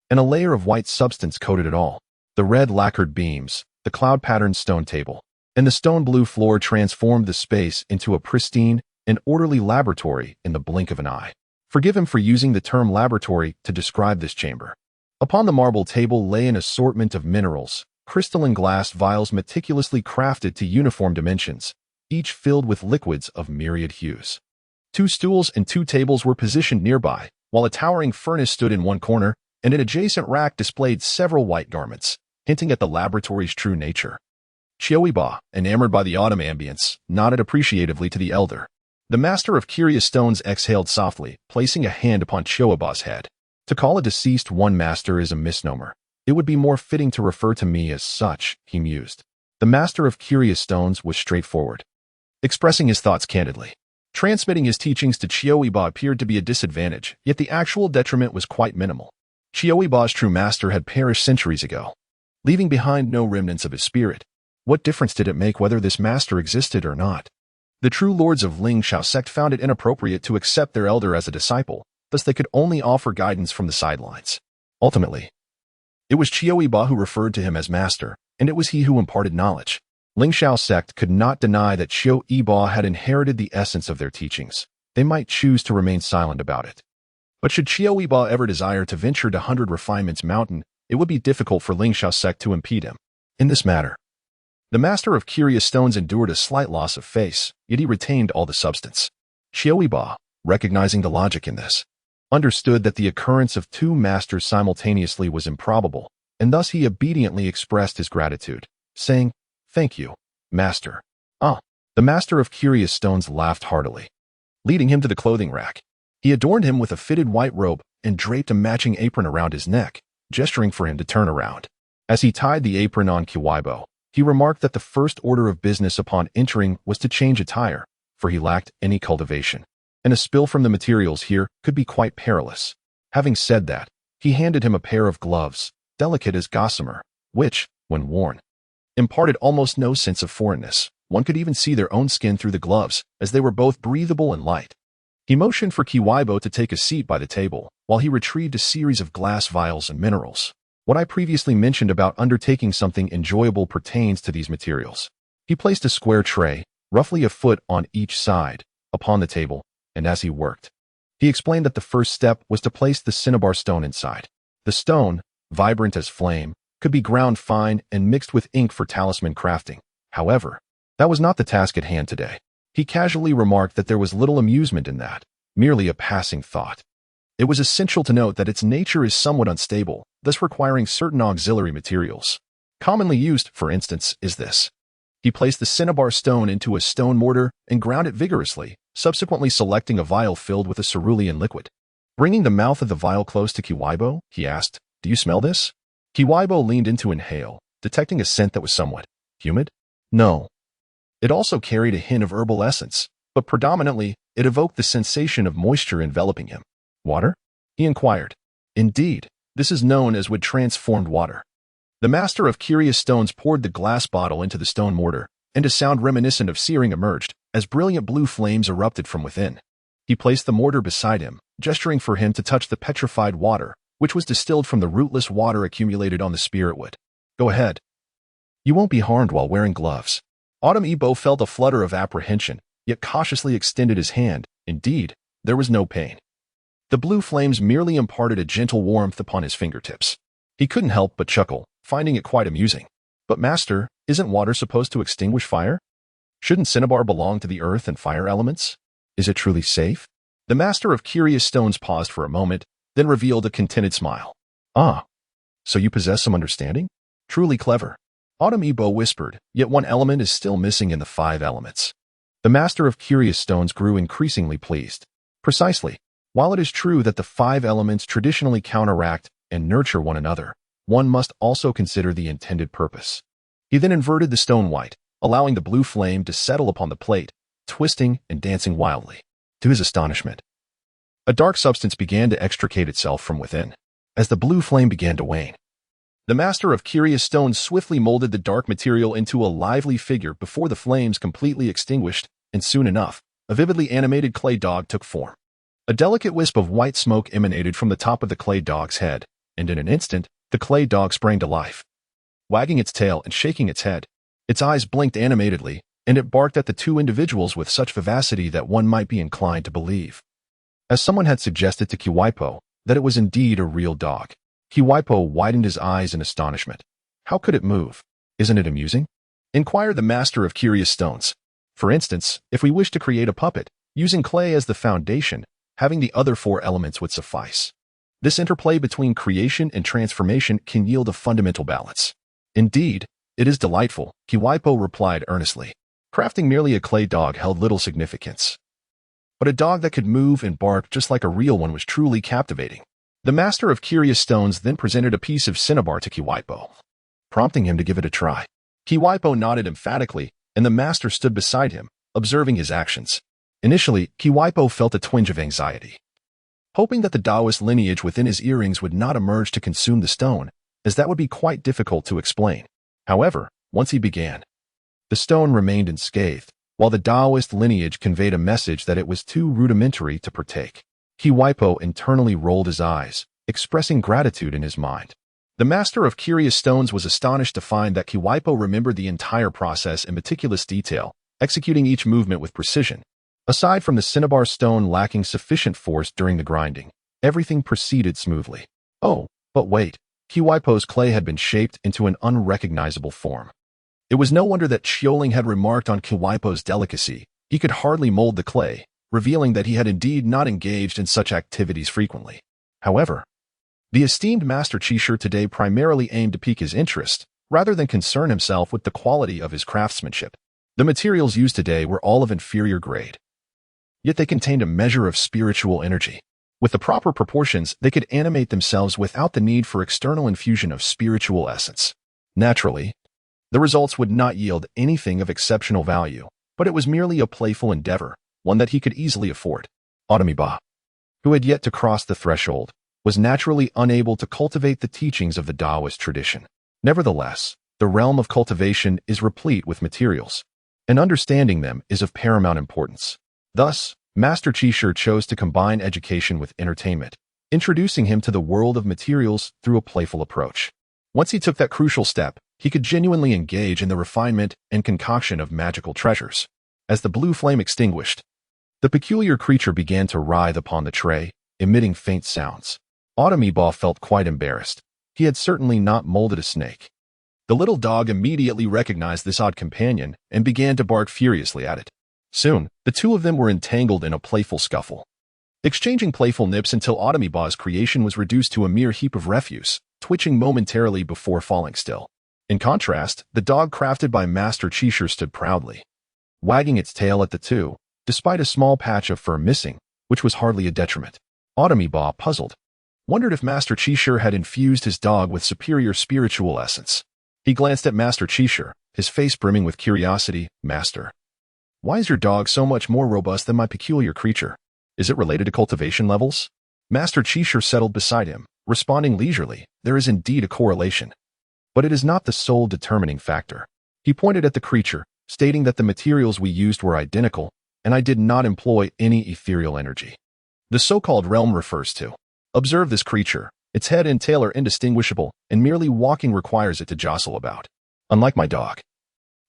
and a layer of white substance coated it all. The red lacquered beams, the cloud-patterned stone table, and the stone-blue floor transformed the space into a pristine and orderly laboratory in the blink of an eye. Forgive him for using the term laboratory to describe this chamber. Upon the marble table lay an assortment of minerals, crystalline glass vials meticulously crafted to uniform dimensions, each filled with liquids of myriad hues. 2 stools and 2 tables were positioned nearby, while a towering furnace stood in one corner, and an adjacent rack displayed several white garments, hinting at the laboratory's true nature. Qiu Yibo, enamored by the autumn ambience, nodded appreciatively to the elder. The master of curious stones exhaled softly, placing a hand upon Qiu Yibo's head. To call a deceased one master is a misnomer. It would be more fitting to refer to me as such, he mused. The master of curious stones was straightforward, expressing his thoughts candidly. Transmitting his teachings to Qiu Yibo appeared to be a disadvantage, yet the actual detriment was quite minimal. Qiu Yibo's true master had perished centuries ago, leaving behind no remnants of his spirit. What difference did it make whether this master existed or not? The true lords of Lingxiao sect found it inappropriate to accept their elder as a disciple, thus they could only offer guidance from the sidelines. Ultimately, it was Qiu Yibo who referred to him as master, and it was he who imparted knowledge. Lingxiao sect could not deny that Qiu Yibo had inherited the essence of their teachings. They might choose to remain silent about it. But should Qiu Yibo ever desire to venture to 100 Refinements Mountain, it would be difficult for Lingxiao sect to impede him. In this matter, the master of curious stones endured a slight loss of face, yet he retained all the substance. Qiu Yibo, recognizing the logic in this, understood that the occurrence of 2 masters simultaneously was improbable, and thus he obediently expressed his gratitude, saying, "Thank you, master." The master of curious stones laughed heartily, leading him to the clothing rack. He adorned him with a fitted white robe and draped a matching apron around his neck, gesturing for him to turn around. As he tied the apron on Qiu Yibo, he remarked that the first order of business upon entering was to change attire, for he lacked any cultivation, and a spill from the materials here could be quite perilous. Having said that, he handed him a pair of gloves, delicate as gossamer, which, when worn, imparted almost no sense of foreignness. One could even see their own skin through the gloves, as they were both breathable and light. He motioned for Qiu Yibo to take a seat by the table, while he retrieved a series of glass vials and minerals. What I previously mentioned about undertaking something enjoyable pertains to these materials. He placed a square tray, roughly a foot on each side, upon the table, and as he worked, he explained that the first step was to place the cinnabar stone inside. The stone, vibrant as flame, could be ground fine and mixed with ink for talisman crafting. However, that was not the task at hand today. He casually remarked that there was little amusement in that, merely a passing thought. It was essential to note that its nature is somewhat unstable, thus requiring certain auxiliary materials. Commonly used, for instance, is this. He placed the cinnabar stone into a stone mortar and ground it vigorously, subsequently selecting a vial filled with a cerulean liquid. Bringing the mouth of the vial close to Qiu Yibo, he asked, "Do you smell this?" Qiu Yibo leaned in to inhale, detecting a scent that was somewhat humid. No. It also carried a hint of herbal essence. but predominantly, it evoked the sensation of moisture enveloping him. Water? He inquired. Indeed, this is known as wood transformed water. The master of curious stones poured the glass bottle into the stone mortar, and a sound reminiscent of searing emerged as brilliant blue flames erupted from within. He placed the mortar beside him, gesturing for him to touch the petrified water, which was distilled from the rootless water accumulated on the spirit wood. Go ahead. You won't be harmed while wearing gloves. Long Aotian felt a flutter of apprehension, yet cautiously extended his hand. Indeed, there was no pain. The blue flames merely imparted a gentle warmth upon his fingertips. He couldn't help but chuckle, finding it quite amusing. But master, isn't water supposed to extinguish fire? Shouldn't cinnabar belong to the earth and fire elements? Is it truly safe? The master of curious stones paused for a moment, then revealed a contented smile. Ah, so you possess some understanding? Truly clever. Long Aotian whispered, yet one element is still missing in the 5 elements. The master of curious stones grew increasingly pleased. Precisely. While it is true that the 5 elements traditionally counteract and nurture one another, one must also consider the intended purpose. He then inverted the stone white, allowing the blue flame to settle upon the plate, twisting and dancing wildly. To his astonishment, a dark substance began to extricate itself from within. As the blue flame began to wane, the master of curious stones swiftly molded the dark material into a lively figure before the flames completely extinguished, and soon enough, a vividly animated clay dog took form. A delicate wisp of white smoke emanated from the top of the clay dog's head, and in an instant, the clay dog sprang to life. Wagging its tail and shaking its head, its eyes blinked animatedly, and it barked at the 2 individuals with such vivacity that one might be inclined to believe. As someone had suggested to Qiu Yibo, that it was indeed a real dog. Qiu Yibo widened his eyes in astonishment. How could it move? Isn't it amusing? Inquired the master of curious stones. For instance, if we wish to create a puppet, using clay as the foundation, having the other 4 elements would suffice. This interplay between creation and transformation can yield a fundamental balance. Indeed, it is delightful, Qiu Yibo replied earnestly. Crafting merely a clay dog held little significance. But a dog that could move and bark just like a real one was truly captivating. The master of curious stones then presented a piece of cinnabar to Qiu Yibo, prompting him to give it a try. Qiu Yibo nodded emphatically, and the master stood beside him, observing his actions. Initially, Qiu Yibo felt a twinge of anxiety, hoping that the Taoist lineage within his earrings would not emerge to consume the stone, as that would be quite difficult to explain. However, once he began, the stone remained unscathed, while the Taoist lineage conveyed a message that it was too rudimentary to partake. Qiu Yibo internally rolled his eyes, expressing gratitude in his mind. The master of curious stones was astonished to find that Qiu Yibo remembered the entire process in meticulous detail, executing each movement with precision. Aside from the cinnabar stone lacking sufficient force during the grinding, everything proceeded smoothly. Oh, but wait, Qiu Yibo's clay had been shaped into an unrecognizable form. It was no wonder that Xiaoling had remarked on Qiu Yibo's delicacy. He could hardly mold the clay, revealing that he had indeed not engaged in such activities frequently. However, the esteemed master Qishu today primarily aimed to pique his interest, rather than concern himself with the quality of his craftsmanship. The materials used today were all of inferior grade, yet they contained a measure of spiritual energy. With the proper proportions, they could animate themselves without the need for external infusion of spiritual essence. Naturally, the results would not yield anything of exceptional value, but it was merely a playful endeavor, one that he could easily afford. Long Aotian, who had yet to cross the threshold, was naturally unable to cultivate the teachings of the Taoist tradition. Nevertheless, the realm of cultivation is replete with materials, and understanding them is of paramount importance. Thus, Master Qishu chose to combine education with entertainment, introducing him to the world of materials through a playful approach. Once he took that crucial step, he could genuinely engage in the refinement and concoction of magical treasures. As the blue flame extinguished, the peculiar creature began to writhe upon the tray, emitting faint sounds. Long Aotian felt quite embarrassed. He had certainly not molded a snake. The little dog immediately recognized this odd companion and began to bark furiously at it. Soon, the 2 of them were entangled in a playful scuffle, exchanging playful nips until Long Aotian's creation was reduced to a mere heap of refuse, twitching momentarily before falling still. In contrast, the dog crafted by Master Qishu stood proudly, wagging its tail at the 2, despite a small patch of fur missing, which was hardly a detriment. Long Aotian, puzzled, wondered if Master Qishu had infused his dog with superior spiritual essence. He glanced at Master Qishu, his face brimming with curiosity. Master, Why is your dog so much more robust than my peculiar creature? Is it related to cultivation levels? Master Qishu settled beside him, responding leisurely. There is indeed a correlation. But it is not the sole determining factor. He pointed at the creature, stating that the materials we used were identical, and I did not employ any ethereal energy. The so-called realm refers to. Observe this creature. Its head and tail are indistinguishable, and merely walking requires it to jostle about. Unlike my dog,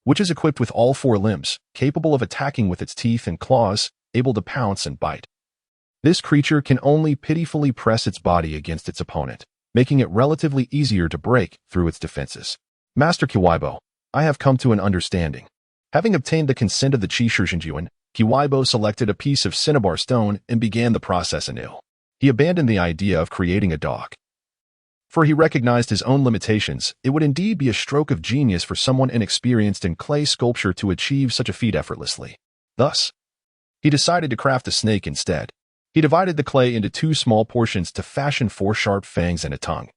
which is equipped with all four limbs, capable of attacking with its teeth and claws, able to pounce and bite. This creature can only pitifully press its body against its opponent, making it relatively easier to break through its defenses. Master Qiu Yibo, I have come to an understanding. Having obtained the consent of the Qiu Yibo, Qiu Yibo selected a piece of cinnabar stone and began the process anew. He abandoned the idea of creating a dog, for he recognized his own limitations. It would indeed be a stroke of genius for someone inexperienced in clay sculpture to achieve such a feat effortlessly. Thus, he decided to craft a snake instead. He divided the clay into two small portions to fashion four sharp fangs and a tongue,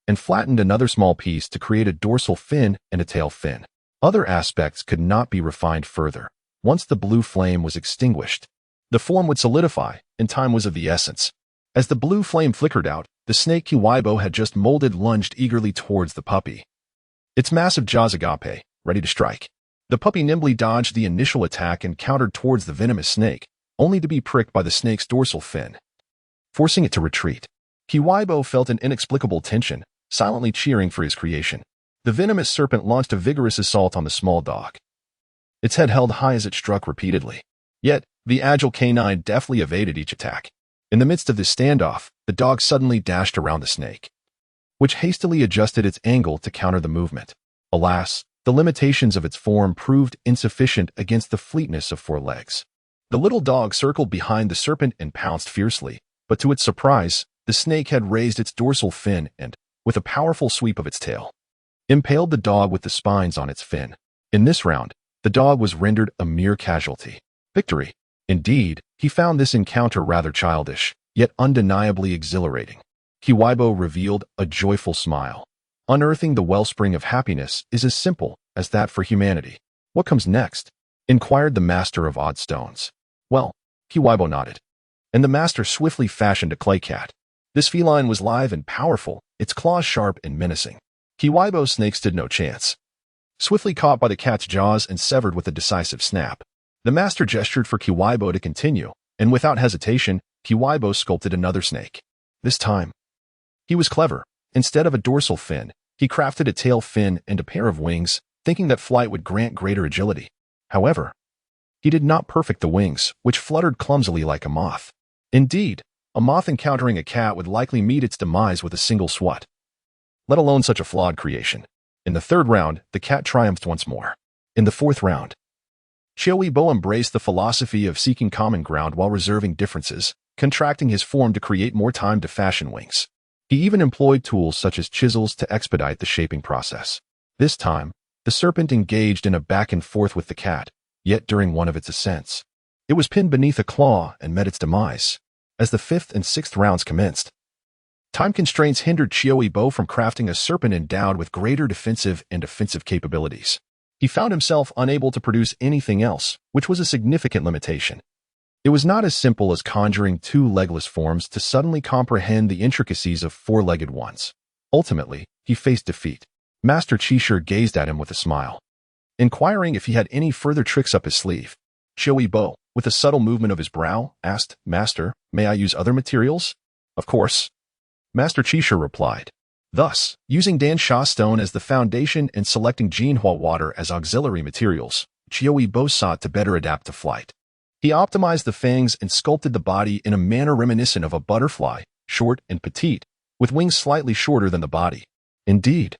and flattened another small piece to create a dorsal fin and a tail fin. Other aspects could not be refined further. Once the blue flame was extinguished, the form would solidify, and time was of the essence. As the blue flame flickered out, the snake Qiu Yibo had just molded lunged eagerly towards the puppy, its massive jaws agape, ready to strike. The puppy nimbly dodged the initial attack and countered towards the venomous snake, only to be pricked by the snake's dorsal fin, forcing it to retreat. Qiu Yibo felt an inexplicable tension, silently cheering for his creation. The venomous serpent launched a vigorous assault on the small dog, its head held high as it struck repeatedly. Yet, the agile canine deftly evaded each attack. In the midst of this standoff, the dog suddenly dashed around the snake, which hastily adjusted its angle to counter the movement. Alas, the limitations of its form proved insufficient against the fleetness of four legs. The little dog circled behind the serpent and pounced fiercely, but to its surprise, the snake had raised its dorsal fin and, with a powerful sweep of its tail, impaled the dog with the spines on its fin. In this round, the dog was rendered a mere casualty. Victory. Indeed, he found this encounter rather childish, yet undeniably exhilarating. Qiu Yibo revealed a joyful smile. Unearthing the wellspring of happiness is as simple as that for humanity. What comes next? Inquired the master of odd stones. Well, Qiu Yibo nodded, and the master swiftly fashioned a clay cat. This feline was lithe and powerful, its claws sharp and menacing. Qiu Yibo's snake stood no chance. Swiftly caught by the cat's jaws and severed with a decisive snap, the master gestured for Qiu Yibo to continue, and without hesitation, Qiu Yibo sculpted another snake. This time, he was clever. Instead of a dorsal fin, he crafted a tail fin and a pair of wings, thinking that flight would grant greater agility. However, he did not perfect the wings, which fluttered clumsily like a moth. Indeed, a moth encountering a cat would likely meet its demise with a single swat, let alone such a flawed creation. In the third round, the cat triumphed once more. In the fourth round, Qiu Yibo embraced the philosophy of seeking common ground while reserving differences, contracting his form to create more time to fashion wings. He even employed tools such as chisels to expedite the shaping process. This time, the serpent engaged in a back and forth with the cat, yet during one of its ascents, it was pinned beneath a claw and met its demise. As the fifth and sixth rounds commenced, time constraints hindered Qiu Yibo from crafting a serpent endowed with greater defensive and offensive capabilities. He found himself unable to produce anything else, which was a significant limitation. It was not as simple as conjuring two legless forms to suddenly comprehend the intricacies of four-legged ones. Ultimately, he faced defeat. Master Qishu gazed at him with a smile, inquiring if he had any further tricks up his sleeve. Qiu Yibo, with a subtle movement of his brow, asked, "Master, may I use other materials?" "Of course," Master Qishu replied. Thus, using Dan Sha stone as the foundation and selecting Jinhua water as auxiliary materials, Qiu Yibo sought to better adapt to flight. He optimized the fangs and sculpted the body in a manner reminiscent of a butterfly, short and petite, with wings slightly shorter than the body. Indeed,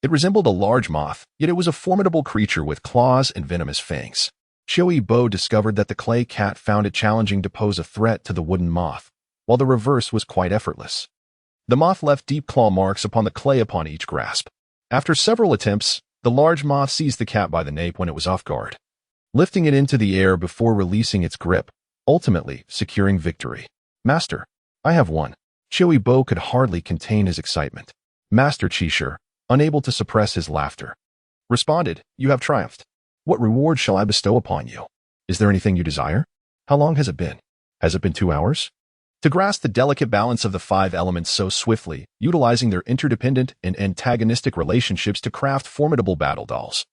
it resembled a large moth, yet it was a formidable creature with claws and venomous fangs. Qiu Yibo discovered that the clay cat found it challenging to pose a threat to the wooden moth, while the reverse was quite effortless. The moth left deep claw marks upon the clay upon each grasp. After several attempts, the large moth seized the cat by the nape when it was off guard, lifting it into the air before releasing its grip, ultimately securing victory. "Master, I have won." Qiu Yibo could hardly contain his excitement. Master Qishu, unable to suppress his laughter, responded, "You have triumphed. What reward shall I bestow upon you?" Is there anything you desire? How long has it been? Has it been 2 hours? To grasp the delicate balance of the 5 elements so swiftly, utilizing their interdependent and antagonistic relationships to craft formidable battle dolls.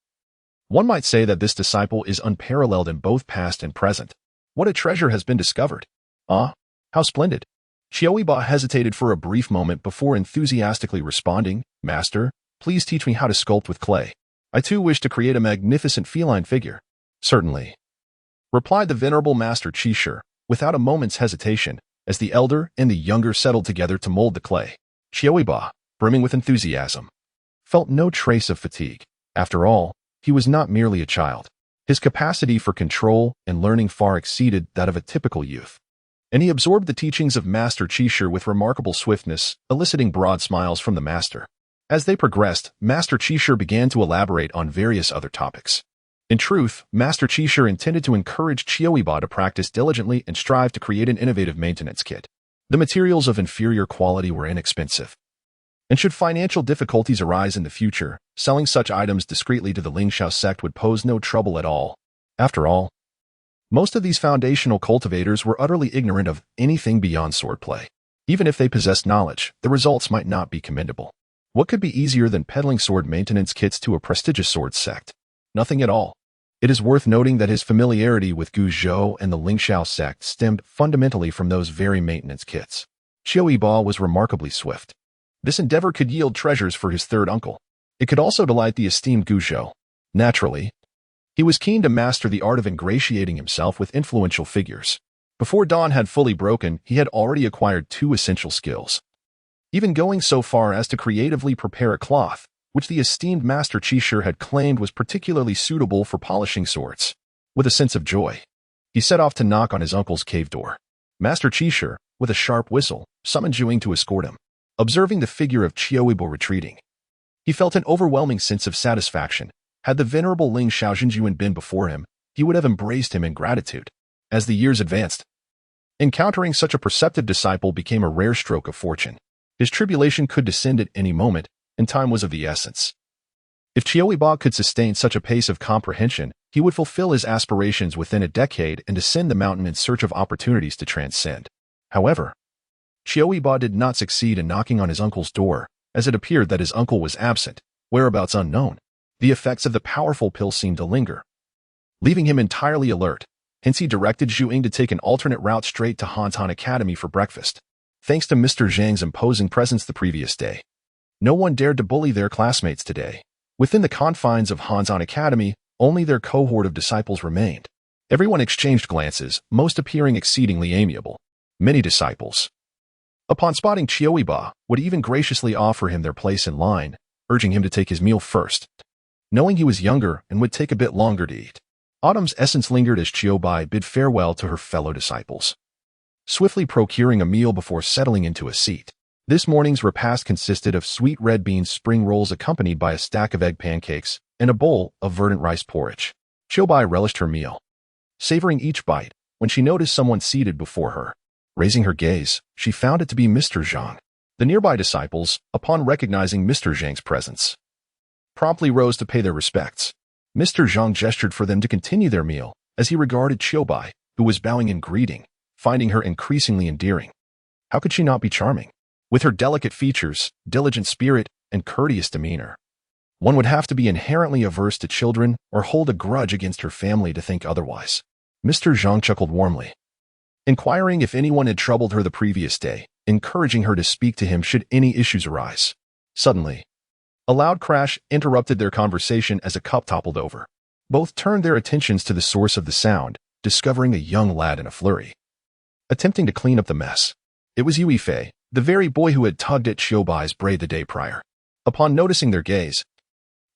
One might say that this disciple is unparalleled in both past and present. What a treasure has been discovered! Ah, how splendid! Qiu Yibo hesitated for a brief moment before enthusiastically responding, Master, please teach me how to sculpt with clay. I too wish to create a magnificent feline figure. Certainly, replied the venerable Master Qi, without a moment's hesitation, as the elder and the younger settled together to mold the clay. Qiu Yibo, brimming with enthusiasm, felt no trace of fatigue. After all, he was not merely a child. His capacity for control and learning far exceeded that of a typical youth. And he absorbed the teachings of Master Qi with remarkable swiftness, eliciting broad smiles from the master. As they progressed, Master Qi began to elaborate on various other topics. In truth, Master Qi intended to encourage Qiu Yibo to practice diligently and strive to create an innovative maintenance kit. The materials of inferior quality were inexpensive. And should financial difficulties arise in the future, selling such items discreetly to the Lingxiao sect would pose no trouble at all. After all, most of these foundational cultivators were utterly ignorant of anything beyond swordplay. Even if they possessed knowledge, the results might not be commendable. What could be easier than peddling sword maintenance kits to a prestigious sword sect? Nothing at all. It is worth noting that his familiarity with Guizhou and the Lingxiao sect stemmed fundamentally from those very maintenance kits. Qiu Yibo was remarkably swift. This endeavor could yield treasures for his third uncle. It could also delight the esteemed Guizhou. Naturally, he was keen to master the art of ingratiating himself with influential figures. Before dawn had fully broken, he had already acquired 2 essential skills. Even going so far as to creatively prepare a cloth, which the esteemed Master Qi had claimed was particularly suitable for polishing swords. With a sense of joy, he set off to knock on his uncle's cave door. Master Qi, with a sharp whistle, summoned Zhuing to escort him. Observing the figure of Qiu Yibo retreating, he felt an overwhelming sense of satisfaction. Had the venerable Ling Xiaojinjuan been before him, he would have embraced him in gratitude. As the years advanced, encountering such a perceptive disciple became a rare stroke of fortune. His tribulation could descend at any moment, and time was of the essence. If Qiu Yibo could sustain such a pace of comprehension, he would fulfill his aspirations within a decade and descend the mountain in search of opportunities to transcend. However, Qiu Yibo did not succeed in knocking on his uncle's door, as it appeared that his uncle was absent, whereabouts unknown. The effects of the powerful pill seemed to linger, leaving him entirely alert. Hence he directed Zhuing to take an alternate route straight to Hantan Academy for breakfast. Thanks to Mr. Zhang's imposing presence the previous day, no one dared to bully their classmates today. Within the confines of Hantan Academy, only their cohort of disciples remained. Everyone exchanged glances, most appearing exceedingly amiable. Many disciples, upon spotting Qiu Yibo, would even graciously offer him their place in line, urging him to take his meal first, knowing he was younger and would take a bit longer to eat. Autumn's essence lingered as Qiu Yibo bid farewell to her fellow disciples, swiftly procuring a meal before settling into a seat. This morning's repast consisted of sweet red bean spring rolls accompanied by a stack of egg pancakes and a bowl of verdant rice porridge. Qiu Yibo relished her meal, savoring each bite, when she noticed someone seated before her. Raising her gaze, she found it to be Mr. Zhang. The nearby disciples, upon recognizing Mr. Zhang's presence, promptly rose to pay their respects. Mr. Zhang gestured for them to continue their meal, as he regarded Qiu Yibo, who was bowing in greeting, finding her increasingly endearing. How could she not be charming? With her delicate features, diligent spirit, and courteous demeanor, one would have to be inherently averse to children or hold a grudge against her family to think otherwise. Mr. Zhang chuckled warmly, inquiring if anyone had troubled her the previous day, encouraging her to speak to him should any issues arise. Suddenly, a loud crash interrupted their conversation as a cup toppled over. Both turned their attentions to the source of the sound, discovering a young lad in a flurry, attempting to clean up the mess. It was Yue Fei, the very boy who had tugged at Qiu Yibo's braid the day prior. Upon noticing their gaze,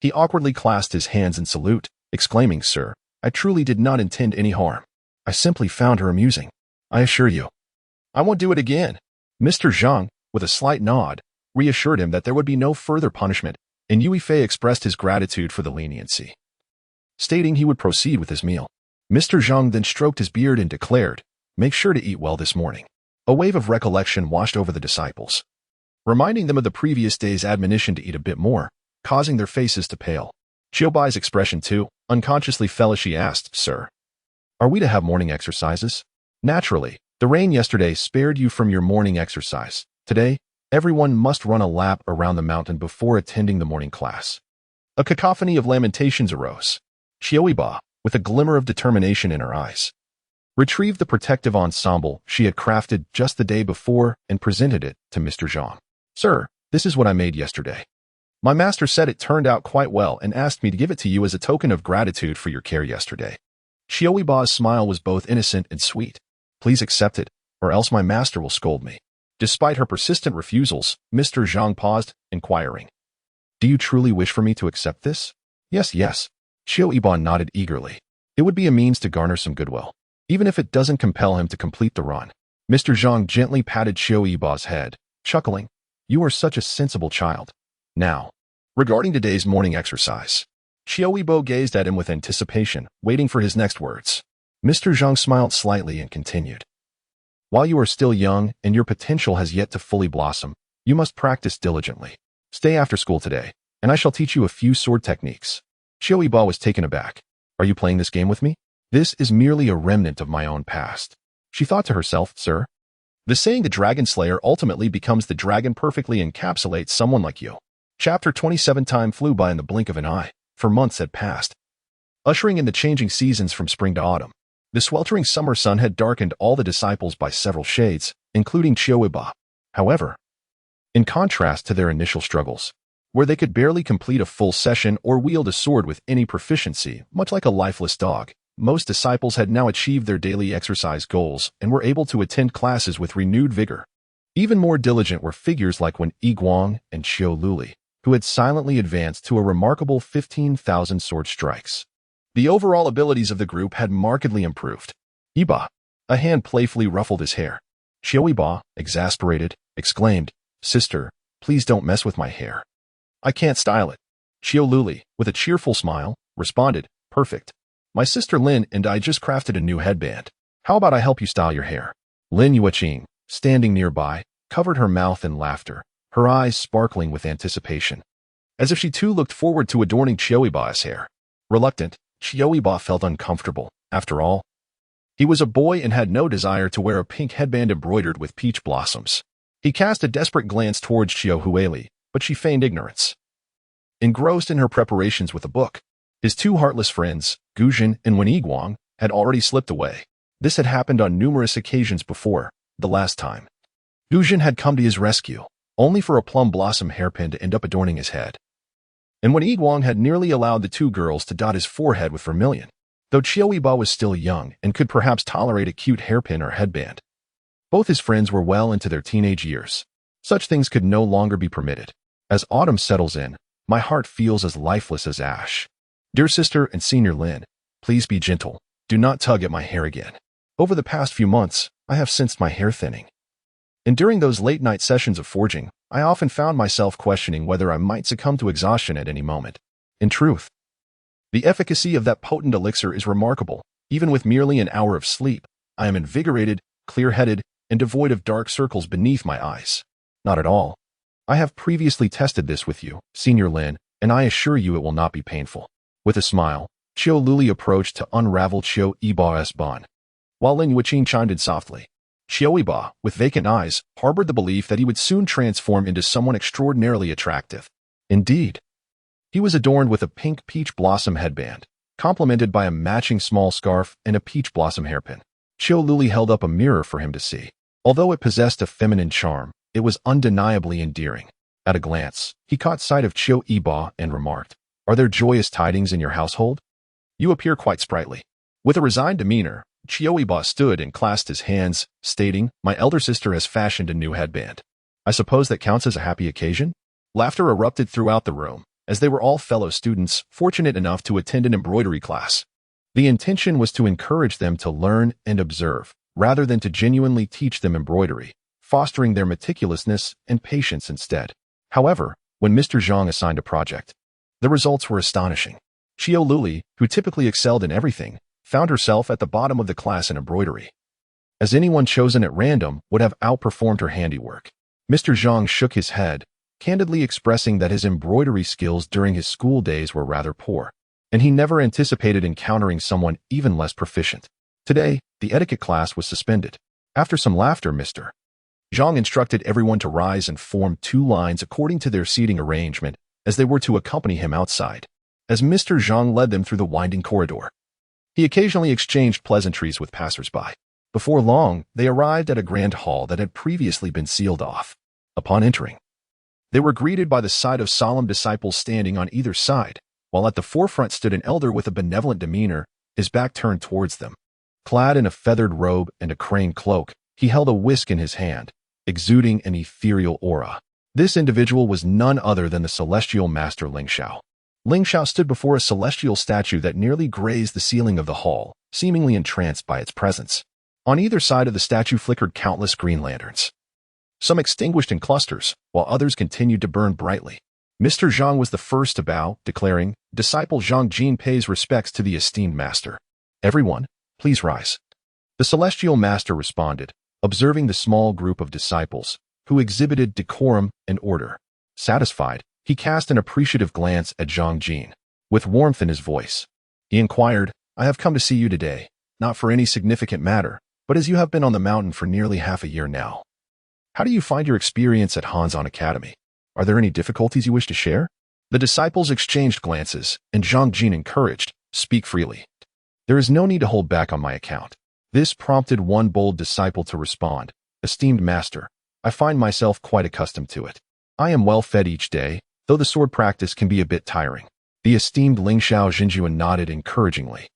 he awkwardly clasped his hands in salute, exclaiming, "Sir, I truly did not intend any harm. I simply found her amusing. I assure you, I won't do it again." Mr. Zhang, with a slight nod, reassured him that there would be no further punishment, and Yue Fei expressed his gratitude for the leniency, stating he would proceed with his meal. Mr. Zhang then stroked his beard and declared, "Make sure to eat well this morning." A wave of recollection washed over the disciples, reminding them of the previous day's admonition to eat a bit more, causing their faces to pale. Qiu Yibo's expression too unconsciously fell as she asked, "Sir, Are we to have morning exercises? Naturally, the rain yesterday spared you from your morning exercise. Today, everyone must run a lap around the mountain before attending the morning class. A cacophony of lamentations arose. Qiu Yibo, with a glimmer of determination in her eyes, retrieved the protective ensemble she had crafted just the day before and presented it to Mr. Zhang. Sir, this is what I made yesterday. My master said it turned out quite well and asked me to give it to you as a token of gratitude for your care yesterday. Qiu Yibo's smile was both innocent and sweet. Please accept it, or else my master will scold me. Despite her persistent refusals, Mr. Zhang paused, inquiring, Do you truly wish for me to accept this? Yes. Qiu Yibo nodded eagerly. It would be a means to garner some goodwill, even if it doesn't compel him to complete the run. Mr. Zhang gently patted Qiu Yibo's head, chuckling, You are such a sensible child. Now, regarding today's morning exercise. Qiu Yibo gazed at him with anticipation, waiting for his next words. Mr. Zhang smiled slightly and continued. While you are still young and your potential has yet to fully blossom, you must practice diligently. Stay after school today, and I shall teach you a few sword techniques. Qiu Yibo was taken aback. Are you playing this game with me? This is merely a remnant of my own past. She thought to herself, Sir. The saying the dragon slayer ultimately becomes the dragon perfectly encapsulates someone like you. Chapter 27. Time flew by in the blink of an eye, for months had passed, ushering in the changing seasons from spring to autumn. The sweltering summer sun had darkened all the disciples by several shades, including Qiu Yibo. However, in contrast to their initial struggles, where they could barely complete a full session or wield a sword with any proficiency, much like a lifeless dog, most disciples had now achieved their daily exercise goals and were able to attend classes with renewed vigor. Even more diligent were figures like Wen Yiguang and Qiu Luli, who had silently advanced to a remarkable 15,000 sword strikes. The overall abilities of the group had markedly improved. Yibo, a hand playfully ruffled his hair. Qiu Yibo, exasperated, exclaimed, Sister, please don't mess with my hair. I can't style it. Qiu Luli, with a cheerful smile, responded, Perfect. My sister Lin and I just crafted a new headband. How about I help you style your hair? Lin Yuqing, standing nearby, covered her mouth in laughter, her eyes sparkling with anticipation, as if she too looked forward to adorning Qiu Yibo's hair. Reluctant, Qiu Yibo felt uncomfortable. After all, he was a boy and had no desire to wear a pink headband embroidered with peach blossoms. He cast a desperate glance towards Qiu Huili, but she feigned ignorance. Engrossed in her preparations with a book, his two heartless friends, Guzhen and Wen Yiguang, had already slipped away. This had happened on numerous occasions before. The last time, Guzhen had come to his rescue, only for a plum blossom hairpin to end up adorning his head. And Wen Yiguang had nearly allowed the two girls to dot his forehead with vermilion, though Qiu Yibo was still young and could perhaps tolerate a cute hairpin or headband. Both his friends were well into their teenage years. Such things could no longer be permitted. As autumn settles in, my heart feels as lifeless as ash. Dear sister and senior Lin, please be gentle. Do not tug at my hair again. Over the past few months, I have sensed my hair thinning. And during those late-night sessions of forging, I often found myself questioning whether I might succumb to exhaustion at any moment. In truth, the efficacy of that potent elixir is remarkable. Even with merely an hour of sleep, I am invigorated, clear-headed, and devoid of dark circles beneath my eyes. Not at all. I have previously tested this with you, Senior Lin, and I assure you it will not be painful. With a smile, Qiu Luli approached to unravel Qiu Yibo's bond, while Lin Yuqing chimed in softly. Qiu Yibo, with vacant eyes, harbored the belief that he would soon transform into someone extraordinarily attractive. Indeed, he was adorned with a pink peach blossom headband, complemented by a matching small scarf and a peach blossom hairpin. Qiu Luli held up a mirror for him to see. Although it possessed a feminine charm, it was undeniably endearing. At a glance, he caught sight of Qiu Yibo and remarked, Are there joyous tidings in your household? You appear quite sprightly. With a resigned demeanor, Qiu Yibo stood and clasped his hands, stating, My elder sister has fashioned a new headband. I suppose that counts as a happy occasion? Laughter erupted throughout the room, as they were all fellow students, fortunate enough to attend an embroidery class. The intention was to encourage them to learn and observe, rather than to genuinely teach them embroidery, fostering their meticulousness and patience instead. However, when Mr. Zhang assigned a project, the results were astonishing. Qiu Luli, who typically excelled in everything, found herself at the bottom of the class in embroidery, as anyone chosen at random would have outperformed her handiwork. Mr. Zhang shook his head, candidly expressing that his embroidery skills during his school days were rather poor, and he never anticipated encountering someone even less proficient. Today, the etiquette class was suspended. After some laughter, Mr. Zhang instructed everyone to rise and form 2 lines according to their seating arrangement, as they were to accompany him outside. As Mr. Zhang led them through the winding corridor, he occasionally exchanged pleasantries with passers-by. Before long, they arrived at a grand hall that had previously been sealed off. Upon entering, they were greeted by the sight of solemn disciples standing on either side, while at the forefront stood an elder with a benevolent demeanor, his back turned towards them. Clad in a feathered robe and a crane cloak, he held a whisk in his hand, exuding an ethereal aura. This individual was none other than the celestial master Ling Xiao. Ling Xiao stood before a celestial statue that nearly grazed the ceiling of the hall, seemingly entranced by its presence. On either side of the statue flickered countless green lanterns. Some extinguished in clusters, while others continued to burn brightly. Mr. Zhang was the first to bow, declaring, "Disciple Zhang Jin pays respects to the esteemed master. Everyone, please rise." The celestial master responded, observing the small group of disciples, who exhibited decorum and order. Satisfied, he cast an appreciative glance at Zhang Jin. With warmth in his voice, he inquired, "I have come to see you today, not for any significant matter, but as you have been on the mountain for nearly half a year now. How do you find your experience at Hanzhong Academy? Are there any difficulties you wish to share?" The disciples exchanged glances, and Zhang Jin encouraged, "Speak freely. There is no need to hold back on my account." This prompted one bold disciple to respond, "Esteemed master, I find myself quite accustomed to it. I am well fed each day, though the sword practice can be a bit tiring." The esteemed Ling Xiao Jinjuan nodded encouragingly,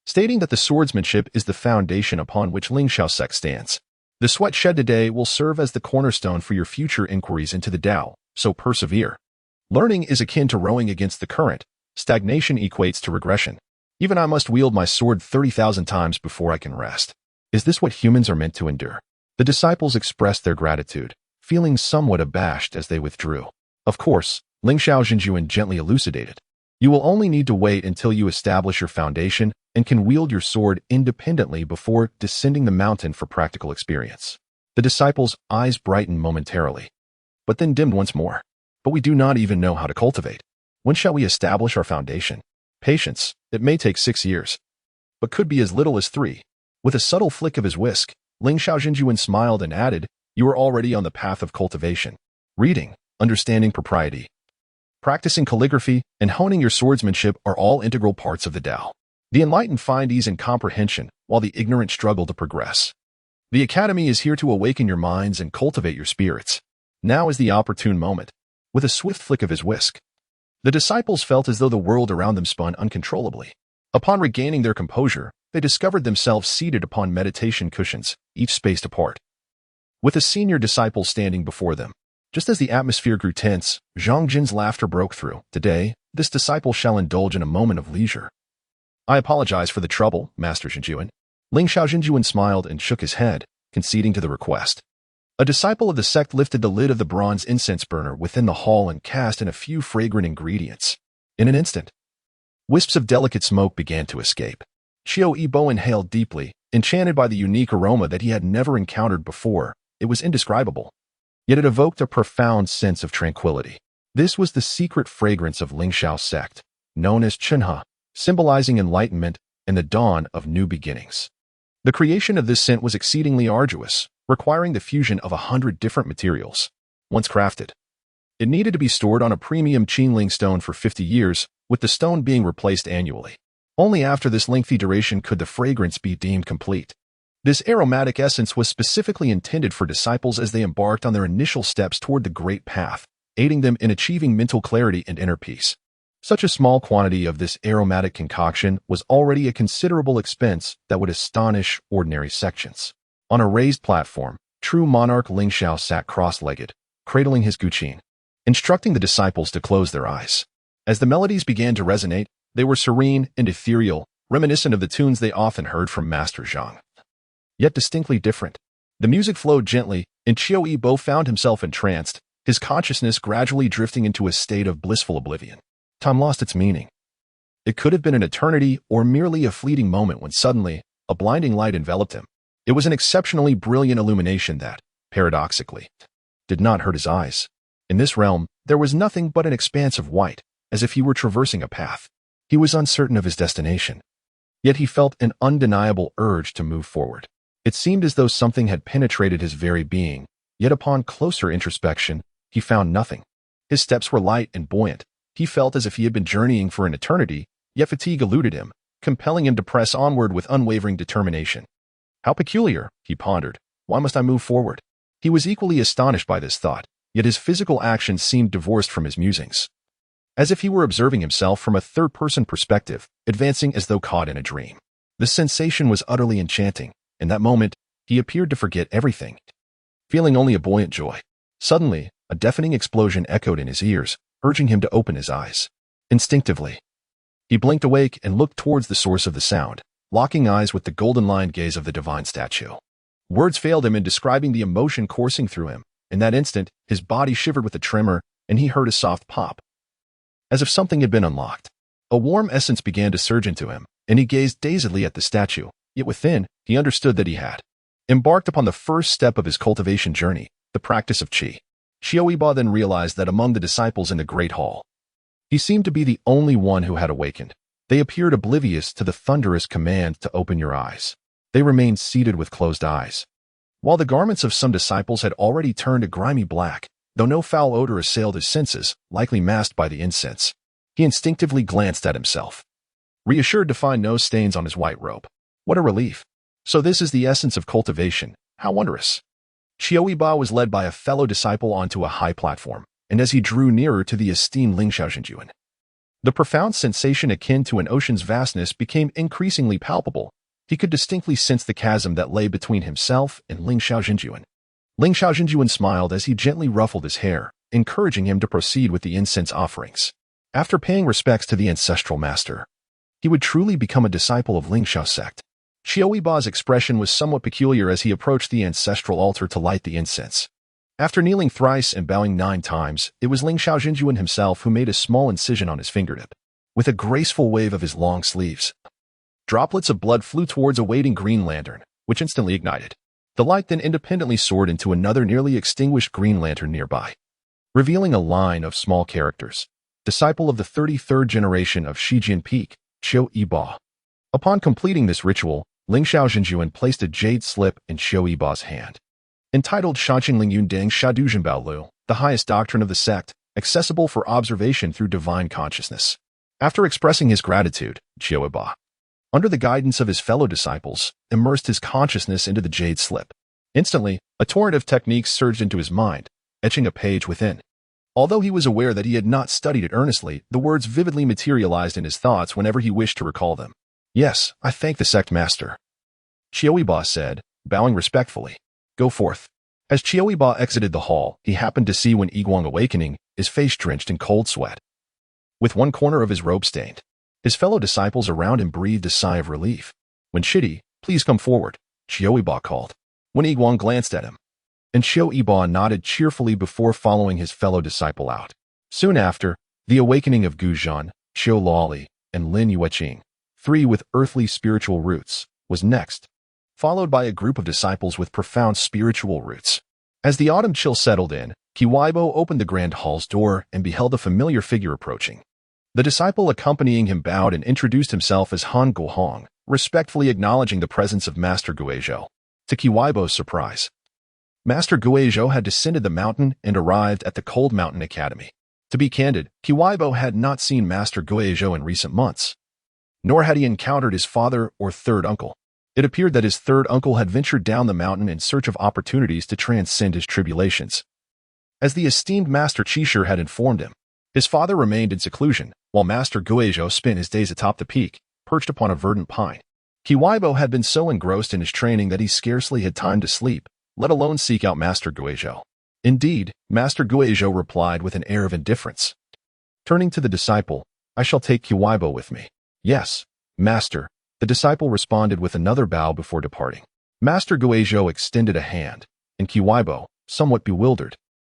stating that the swordsmanship is the foundation upon which Ling Xiao sect stands. The sweat shed today will serve as the cornerstone for your future inquiries into the Tao, so persevere. Learning is akin to rowing against the current. Stagnation equates to regression. Even I must wield my sword 30,000 times before I can rest. Is this what humans are meant to endure? The disciples expressed their gratitude, feeling somewhat abashed as they withdrew. Of course, Ling Xiao Jinjuan gently elucidated. You will only need to wait until you establish your foundation and can wield your sword independently before descending the mountain for practical experience. The disciples' eyes brightened momentarily, but then dimmed once more. But we do not even know how to cultivate. When shall we establish our foundation? Patience, it may take 6 years, but could be as little as 3. With a subtle flick of his whisk, Ling Xiao Jinjuan smiled and added, "You are already on the path of cultivation. Reading, understanding propriety, practicing calligraphy, and honing your swordsmanship are all integral parts of the Tao. The enlightened find ease and comprehension, while the ignorant struggle to progress. The Academy is here to awaken your minds and cultivate your spirits. Now is the opportune moment." With a swift flick of his whisk, the disciples felt as though the world around them spun uncontrollably. Upon regaining their composure, they discovered themselves seated upon meditation cushions, each spaced apart, with a senior disciple standing before them. Just as the atmosphere grew tense, Zhang Jin's laughter broke through. "Today, this disciple shall indulge in a moment of leisure." "I apologize for the trouble, Master Jinjuan." Ling Xiao Jinjuan smiled and shook his head, conceding to the request. A disciple of the sect lifted the lid of the bronze incense burner within the hall and cast in a few fragrant ingredients. In an instant, wisps of delicate smoke began to escape. Qiu Yibo inhaled deeply, enchanted by the unique aroma that he had never encountered before. It was indescribable, yet it evoked a profound sense of tranquility. This was the secret fragrance of Ling Xiao's sect, known as Chenhe, symbolizing enlightenment and the dawn of new beginnings. The creation of this scent was exceedingly arduous, requiring the fusion of 100 different materials. Once crafted, it needed to be stored on a premium Qinling stone for 50 years, with the stone being replaced annually. Only after this lengthy duration could the fragrance be deemed complete. This aromatic essence was specifically intended for disciples as they embarked on their initial steps toward the Great Path, aiding them in achieving mental clarity and inner peace. Such a small quantity of this aromatic concoction was already a considerable expense that would astonish ordinary sections. On a raised platform, true monarch Ling Xiao sat cross-legged, cradling his guqin, instructing the disciples to close their eyes. As the melodies began to resonate, they were serene and ethereal, reminiscent of the tunes they often heard from Master Zhang. Yet distinctly different. The music flowed gently, and Qiu Yibo found himself entranced, his consciousness gradually drifting into a state of blissful oblivion. Time lost its meaning. It could have been an eternity or merely a fleeting moment when suddenly, a blinding light enveloped him. It was an exceptionally brilliant illumination that, paradoxically, did not hurt his eyes. In this realm, there was nothing but an expanse of white, as if he were traversing a path. He was uncertain of his destination, Yet he felt an undeniable urge to move forward. It seemed as though something had penetrated his very being, yet upon closer introspection, he found nothing. His steps were light and buoyant. He felt as if he had been journeying for an eternity, yet fatigue eluded him, compelling him to press onward with unwavering determination. How peculiar, he pondered. Why must I move forward? He was equally astonished by this thought, yet his physical actions seemed divorced from his musings. As if he were observing himself from a third-person perspective, advancing as though caught in a dream. The sensation was utterly enchanting. In that moment, he appeared to forget everything, feeling only a buoyant joy. Suddenly, a deafening explosion echoed in his ears, urging him to open his eyes. Instinctively, he blinked awake and looked towards the source of the sound, locking eyes with the golden-lined gaze of the divine statue. Words failed him in describing the emotion coursing through him. In that instant, his body shivered with a tremor, and he heard a soft pop, as if something had been unlocked. A warm essence began to surge into him, and he gazed dazedly at the statue, yet within, he understood that he had embarked upon the first step of his cultivation journey, the practice of Qiu Yibo then realized that among the disciples in the Great Hall, he seemed to be the only one who had awakened. They appeared oblivious to the thunderous command to open your eyes. They remained seated with closed eyes. While the garments of some disciples had already turned a grimy black, though no foul odor assailed his senses, likely masked by the incense, he instinctively glanced at himself, reassured to find no stains on his white robe. What a relief! So this is the essence of cultivation. How wondrous! Qiu Yibo was led by a fellow disciple onto a high platform, and as he drew nearer to the esteemed Long Aotian, the profound sensation akin to an ocean's vastness became increasingly palpable. He could distinctly sense the chasm that lay between himself and Long Aotian. Long Aotian smiled as he gently ruffled his hair, encouraging him to proceed with the incense offerings. After paying respects to the ancestral master, he would truly become a disciple of Long Xiao sect. Qiu Yibo's expression was somewhat peculiar as he approached the ancestral altar to light the incense. After kneeling thrice and bowing 9 times, it was Long Aotian himself who made a small incision on his fingertip. With a graceful wave of his long sleeves, droplets of blood flew towards a waiting green lantern, which instantly ignited. The light then independently soared into another nearly extinguished green lantern nearby, revealing a line of small characters. Disciple of the 33rd generation of Qidian peak, Qiu Yibo. Upon completing this ritual, Long Aotian placed a jade slip in Qiu Yibo's hand, entitled Shanqing Yun Deng Shaduzhenbao Lu, the highest doctrine of the sect, accessible for observation through divine consciousness. After expressing his gratitude, Qiu Yibo, under the guidance of his fellow disciples, immersed his consciousness into the jade slip. Instantly, a torrent of techniques surged into his mind, etching a page within. Although he was aware that he had not studied it earnestly, the words vividly materialized in his thoughts whenever he wished to recall them. Yes, I thank the sect master, Qiu Yibo said, bowing respectfully. Go forth. As Qiu Yibo exited the hall, he happened to see Wen Yiguang awakening, his face drenched in cold sweat, with one corner of his robe stained. His fellow disciples around him breathed a sigh of relief. When Shidi, please come forward, Qiu Yibo called. Wen Yiguang glanced at him, and Qiu Yibo nodded cheerfully before following his fellow disciple out. Soon after, the awakening of Gu Zhan, Qiu Lali, and Lin Yueqing, 3 with earthly spiritual roots, was next, followed by a group of disciples with profound spiritual roots. As the autumn chill settled in, Qiu Yibo opened the grand hall's door and beheld a familiar figure approaching. The disciple accompanying him bowed and introduced himself as Han Guohong, respectfully acknowledging the presence of Master Guizhou. To Qiu Yibo's surprise, Master Guizhou had descended the mountain and arrived at the Cold Mountain Academy. To be candid, Qiu Yibo had not seen Master Guizhou in recent months, nor had he encountered his father or third uncle. It appeared that his third uncle had ventured down the mountain in search of opportunities to transcend his tribulations. As the esteemed Master Qishir had informed him, his father remained in seclusion, while Master Guizhou spent his days atop the peak, perched upon a verdant pine. Qiu Yibo had been so engrossed in his training that he scarcely had time to sleep, let alone seek out Master Guizhou. Indeed, Master Guizhou replied with an air of indifference. Turning to the disciple, I shall take Qiu Yibo with me. Yes, Master, the disciple responded with another bow before departing. Master Guizhou extended a hand, and Qiu Yibo, somewhat bewildered,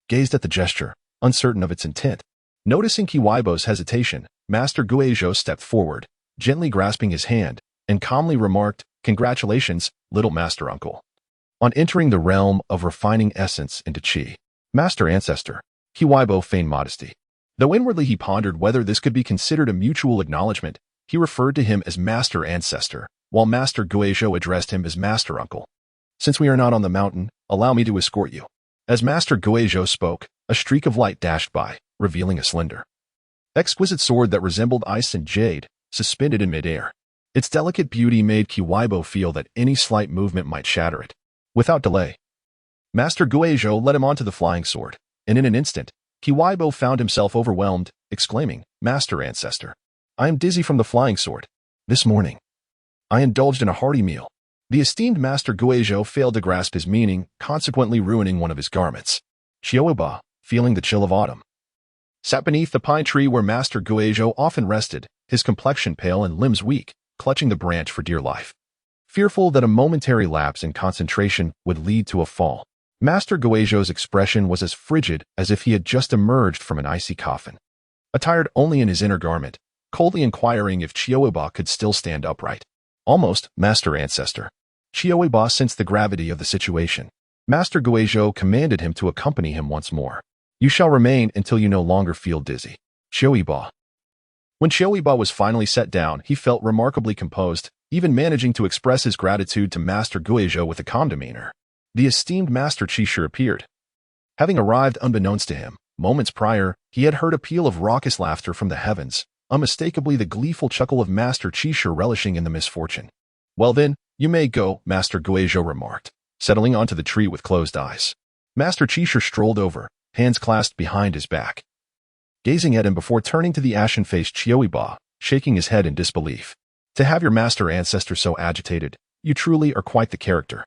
gazed at the gesture, uncertain of its intent. Noticing Qiu Yibo's hesitation, Master Guizhou stepped forward, gently grasping his hand, and calmly remarked, Congratulations, little Master Uncle, on entering the realm of refining essence into Qi. Master Ancestor, Qiu Yibo feigned modesty. Though inwardly he pondered whether this could be considered a mutual acknowledgement, He referred to him as Master Ancestor, while Master Guizhou addressed him as Master Uncle. Since we are not on the mountain, allow me to escort you. As Master Guizhou spoke, a streak of light dashed by, revealing a slender, exquisite sword that resembled ice and jade, suspended in midair. Its delicate beauty made Qiu Yibo feel that any slight movement might shatter it. Without delay, Master Guizhou led him onto the flying sword, and in an instant, Qiu Yibo found himself overwhelmed, exclaiming, "Master Ancestor, I am dizzy from the flying sword. This morning, I indulged in a hearty meal." The esteemed Master Guizhou failed to grasp his meaning, consequently ruining one of his garments. Qiu Yibo, feeling the chill of autumn, sat beneath the pine tree where Master Guizhou often rested, his complexion pale and limbs weak, clutching the branch for dear life. Fearful that a momentary lapse in concentration would lead to a fall, Master Guizhou's expression was as frigid as if he had just emerged from an icy coffin. Attired only in his inner garment, coldly inquiring if Qiu Yibo could still stand upright. "Almost, Master Ancestor." Qiu Yibo sensed the gravity of the situation. Master Guizhou commanded him to accompany him once more. "You shall remain until you no longer feel dizzy." Qiu Yibo. When Qiu Yibo was finally set down, he felt remarkably composed, even managing to express his gratitude to Master Guizhou with a calm demeanor. The esteemed Master Qishu appeared. Having arrived unbeknownst to him, moments prior, he had heard a peal of raucous laughter from the heavens, unmistakably the gleeful chuckle of Master Qishu relishing in the misfortune. "Well then, you may go," Master Guizhou remarked, settling onto the tree with closed eyes. Master Qishu strolled over, hands clasped behind his back, gazing at him before turning to the ashen-faced Qiu Yibo, shaking his head in disbelief. "To have your Master Ancestor so agitated, you truly are quite the character."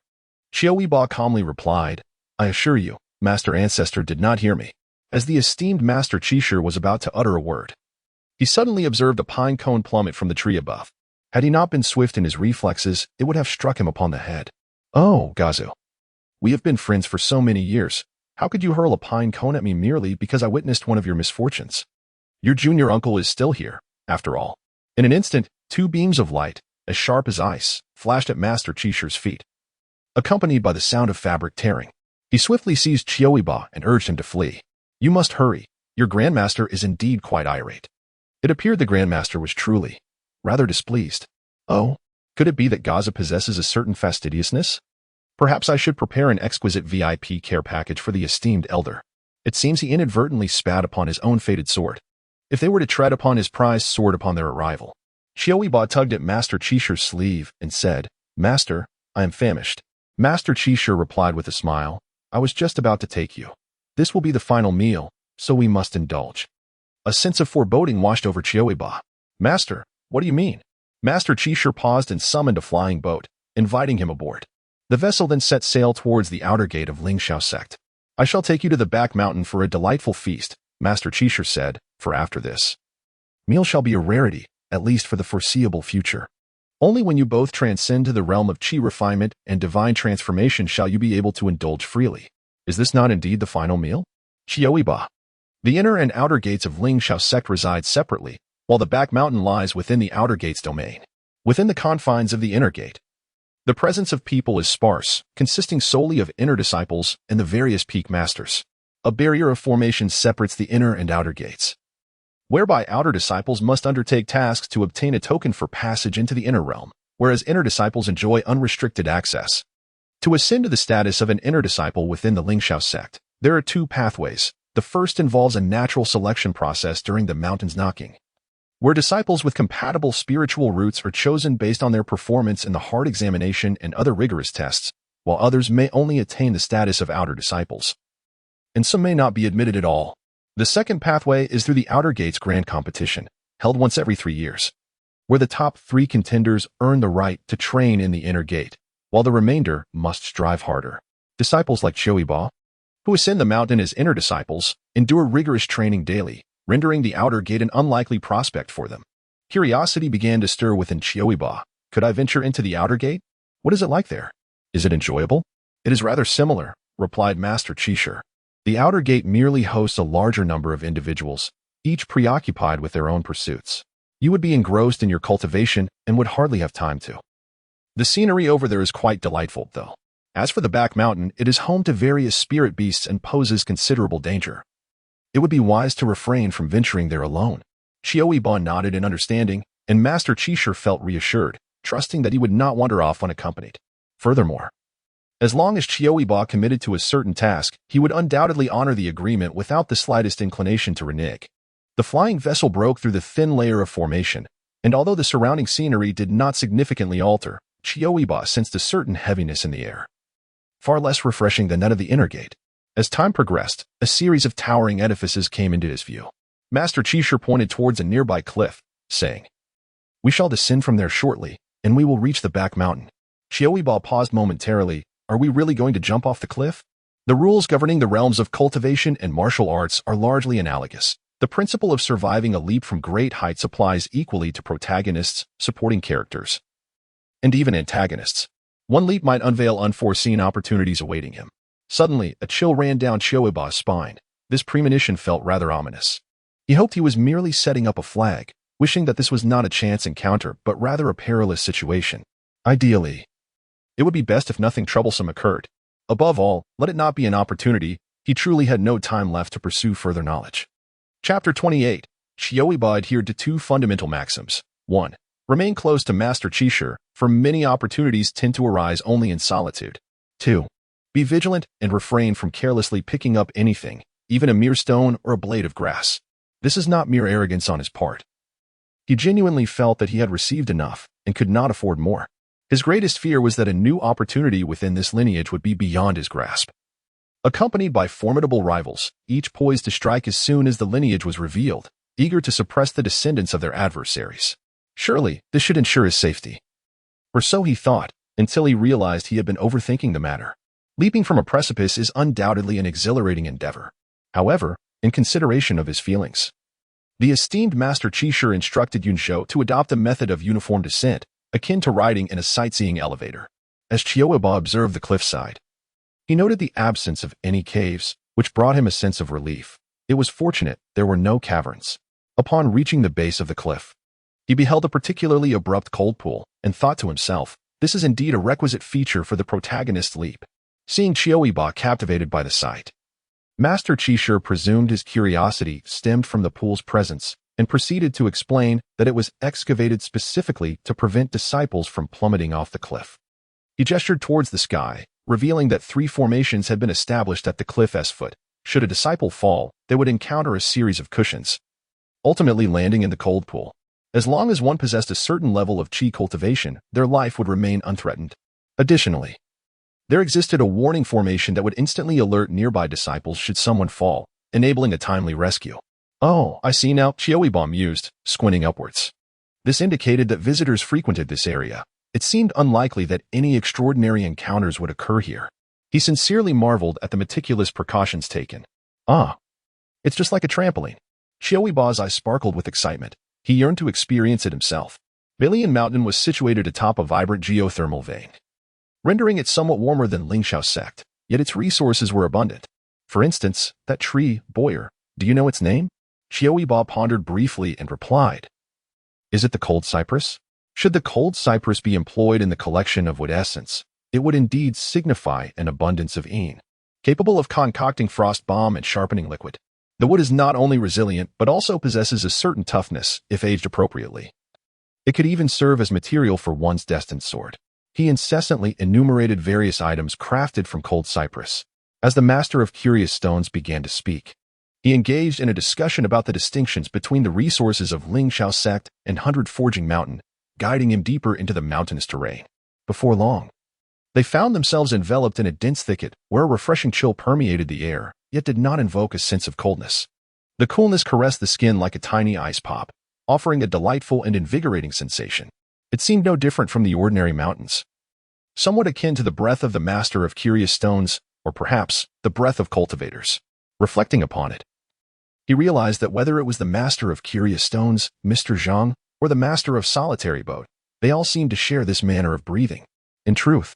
Qiu Yibo calmly replied, "I assure you, Master Ancestor did not hear me." As the esteemed Master Qishu was about to utter a word, he suddenly observed a pine cone plummet from the tree above. Had he not been swift in his reflexes, it would have struck him upon the head. "Oh, Gazu, we have been friends for so many years. How could you hurl a pine cone at me merely because I witnessed one of your misfortunes? Your junior uncle is still here, after all." In an instant, two beams of light, as sharp as ice, flashed at Master Qishu's feet, accompanied by the sound of fabric tearing. He swiftly seized Qiu Yibo and urged him to flee. "You must hurry. Your Grandmaster is indeed quite irate." It appeared the Grandmaster was truly rather displeased. "Oh, could it be that Gaza possesses a certain fastidiousness? Perhaps I should prepare an exquisite VIP care package for the esteemed elder." It seems he inadvertently spat upon his own fated sword. If they were to tread upon his prized sword upon their arrival. Qiu Yibo tugged at Master Qishu's sleeve and said, "Master, I am famished." Master Qishu replied with a smile, "I was just about to take you. This will be the final meal, so we must indulge." A sense of foreboding washed over Qiu Yibo. "Master, what do you mean?" Master Qishu paused and summoned a flying boat, inviting him aboard. The vessel then set sail towards the outer gate of Lingxiao sect. "I shall take you to the back mountain for a delightful feast," Master Qishu said, "for after this meal shall be a rarity, at least for the foreseeable future. Only when you both transcend to the realm of Qi refinement and divine transformation shall you be able to indulge freely. Is this not indeed the final meal?" Qiu Yibo. The inner and outer gates of Lingxiao sect reside separately, while the back mountain lies within the outer gate's domain. Within the confines of the inner gate, the presence of people is sparse, consisting solely of inner disciples and the various peak masters. A barrier of formation separates the inner and outer gates, whereby outer disciples must undertake tasks to obtain a token for passage into the inner realm, whereas inner disciples enjoy unrestricted access. To ascend to the status of an inner disciple within the Lingxiao sect, there are two pathways. The first involves a natural selection process during the mountain's knocking, where disciples with compatible spiritual roots are chosen based on their performance in the heart examination and other rigorous tests, while others may only attain the status of outer disciples, and some may not be admitted at all. The second pathway is through the outer gate's grand competition, held once every 3 years, where the top 3 contenders earn the right to train in the inner gate, while the remainder must strive harder. Disciples like Qiu Yibo, who ascend the mountain as inner disciples, endure rigorous training daily, rendering the outer gate an unlikely prospect for them. Curiosity began to stir within Qiu Yibo. "Could I venture into the outer gate? What is it like there? Is it enjoyable?" "It is rather similar," replied Master Qishu. "The outer gate merely hosts a larger number of individuals, each preoccupied with their own pursuits. You would be engrossed in your cultivation and would hardly have time to. The scenery over there is quite delightful, though. As for the back mountain, it is home to various spirit beasts and poses considerable danger. It would be wise to refrain from venturing there alone." Qiu Yibo nodded in understanding, and Master Qishu felt reassured, trusting that he would not wander off unaccompanied. Furthermore, as long as Qiu Yibo committed to a certain task, he would undoubtedly honor the agreement without the slightest inclination to renege. The flying vessel broke through the thin layer of formation, and although the surrounding scenery did not significantly alter, Qiu Yibo sensed a certain heaviness in the air. Far less refreshing than that of the inner gate. As time progressed, a series of towering edifices came into his view. Master Qishu pointed towards a nearby cliff, saying, "We shall descend from there shortly, and we will reach the back mountain." Qiu Yibo paused momentarily. Are we really going to jump off the cliff? The rules governing the realms of cultivation and martial arts are largely analogous. The principle of surviving a leap from great heights applies equally to protagonists, supporting characters, and even antagonists. One leap might unveil unforeseen opportunities awaiting him. Suddenly, a chill ran down Qiu Yibo's spine. This premonition felt rather ominous. He hoped he was merely setting up a flag, wishing that this was not a chance encounter but rather a perilous situation. Ideally, it would be best if nothing troublesome occurred. Above all, let it not be an opportunity. He truly had no time left to pursue further knowledge. Chapter 28. Qiu Yibo adhered to two fundamental maxims. 1. Remain close to Master Qishu, for many opportunities tend to arise only in solitude. 2. Be vigilant and refrain from carelessly picking up anything, even a mere stone or a blade of grass. This is not mere arrogance on his part. He genuinely felt that he had received enough and could not afford more. His greatest fear was that a new opportunity within this lineage would be beyond his grasp. Accompanied by formidable rivals, each poised to strike as soon as the lineage was revealed, eager to suppress the descendants of their adversaries. Surely, this should ensure his safety. Or so he thought, until he realized he had been overthinking the matter. Leaping from a precipice is undoubtedly an exhilarating endeavor. However, in consideration of his feelings, the esteemed Master Qishu instructed Yunzhou to adopt a method of uniform descent, akin to riding in a sightseeing elevator. As Qiu Yibo observed the cliffside, he noted the absence of any caves, which brought him a sense of relief. It was fortunate there were no caverns. Upon reaching the base of the cliff, he beheld a particularly abrupt cold pool, and thought to himself, this is indeed a requisite feature for the protagonist's leap. Seeing Qiu Yibo captivated by the sight, Master Qishu presumed his curiosity stemmed from the pool's presence, and proceeded to explain that it was excavated specifically to prevent disciples from plummeting off the cliff. He gestured towards the sky, revealing that 3 formations had been established at the cliff's foot. Should a disciple fall, they would encounter a series of cushions, ultimately landing in the cold pool. As long as one possessed a certain level of qi cultivation, their life would remain unthreatened. Additionally, there existed a warning formation that would instantly alert nearby disciples should someone fall, enabling a timely rescue. Oh, I see now, Qiu Yibo mused, squinting upwards. This indicated that visitors frequented this area. It seemed unlikely that any extraordinary encounters would occur here. He sincerely marveled at the meticulous precautions taken. Ah, it's just like a trampoline. Qiu Yibo's eyes sparkled with excitement. He yearned to experience it himself. Billion Mountain was situated atop a vibrant geothermal vein, rendering it somewhat warmer than Lingxiao sect, yet its resources were abundant. For instance, that tree, Boyer, do you know its name? Qiu Yibo pondered briefly and replied, "Is it the cold cypress? Should the cold cypress be employed in the collection of wood essence, it would indeed signify an abundance of yin, capable of concocting frost bomb and sharpening liquid. The wood is not only resilient but also possesses a certain toughness if aged appropriately. It could even serve as material for one's destined sword." He incessantly enumerated various items crafted from cold cypress. As the master of curious stones began to speak, he engaged in a discussion about the distinctions between the resources of Lingxiao sect and 100 Forging Mountain, guiding him deeper into the mountainous terrain. Before long, they found themselves enveloped in a dense thicket where a refreshing chill permeated the air, yet did not invoke a sense of coldness. The coolness caressed the skin like a tiny ice pop, offering a delightful and invigorating sensation. It seemed no different from the ordinary mountains, somewhat akin to the breath of the master of curious stones, or perhaps the breath of cultivators. Reflecting upon it, he realized that whether it was the master of curious stones, Mr. Zhang, or the master of solitary boat, they all seemed to share this manner of breathing. In truth,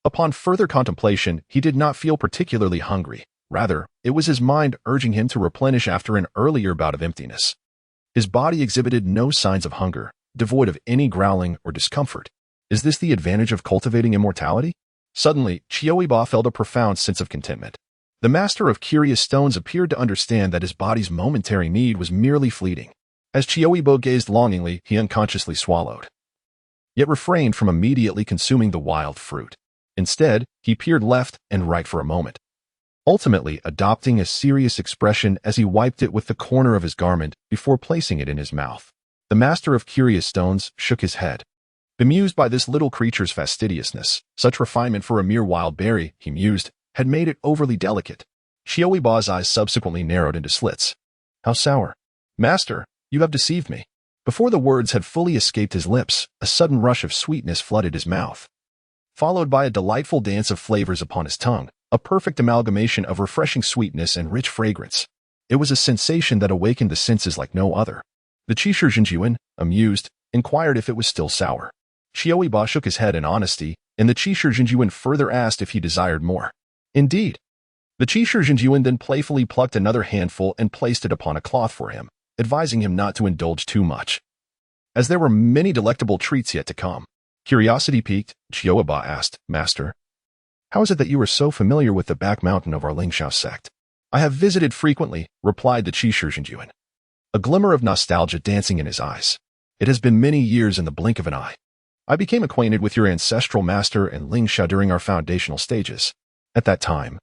upon further contemplation, he did not feel particularly hungry. Rather, it was his mind urging him to replenish after an earlier bout of emptiness. His body exhibited no signs of hunger, devoid of any growling or discomfort. Is this the advantage of cultivating immortality? Suddenly, Qiu Yibo felt a profound sense of contentment. The master of curious stones appeared to understand that his body's momentary need was merely fleeting. As Qiu Yibo gazed longingly, he unconsciously swallowed, yet refrained from immediately consuming the wild fruit. Instead, he peered left and right for a moment, ultimately adopting a serious expression as he wiped it with the corner of his garment before placing it in his mouth. The master of curious stones shook his head, bemused by this little creature's fastidiousness. Such refinement for a mere wild berry, he mused, had made it overly delicate. Qiu Yibo's eyes subsequently narrowed into slits. How sour. Master, you have deceived me. Before the words had fully escaped his lips, a sudden rush of sweetness flooded his mouth, followed by a delightful dance of flavors upon his tongue, a perfect amalgamation of refreshing sweetness and rich fragrance. It was a sensation that awakened the senses like no other. The Qishu Jinjuan, amused, inquired if it was still sour. Qiu Yibo shook his head in honesty, and the Qishu Jinjuan further asked if he desired more. Indeed. The Qishu Jinjuan then playfully plucked another handful and placed it upon a cloth for him, advising him not to indulge too much, as there were many delectable treats yet to come. Curiosity piqued, Qiu Yibo asked, Master, how is it that you are so familiar with the back mountain of our Lingxiao sect? I have visited frequently, replied the Qishu Jinjuan, a glimmer of nostalgia dancing in his eyes. It has been many years in the blink of an eye. I became acquainted with your ancestral master and Lingxiao during our foundational stages. At that time,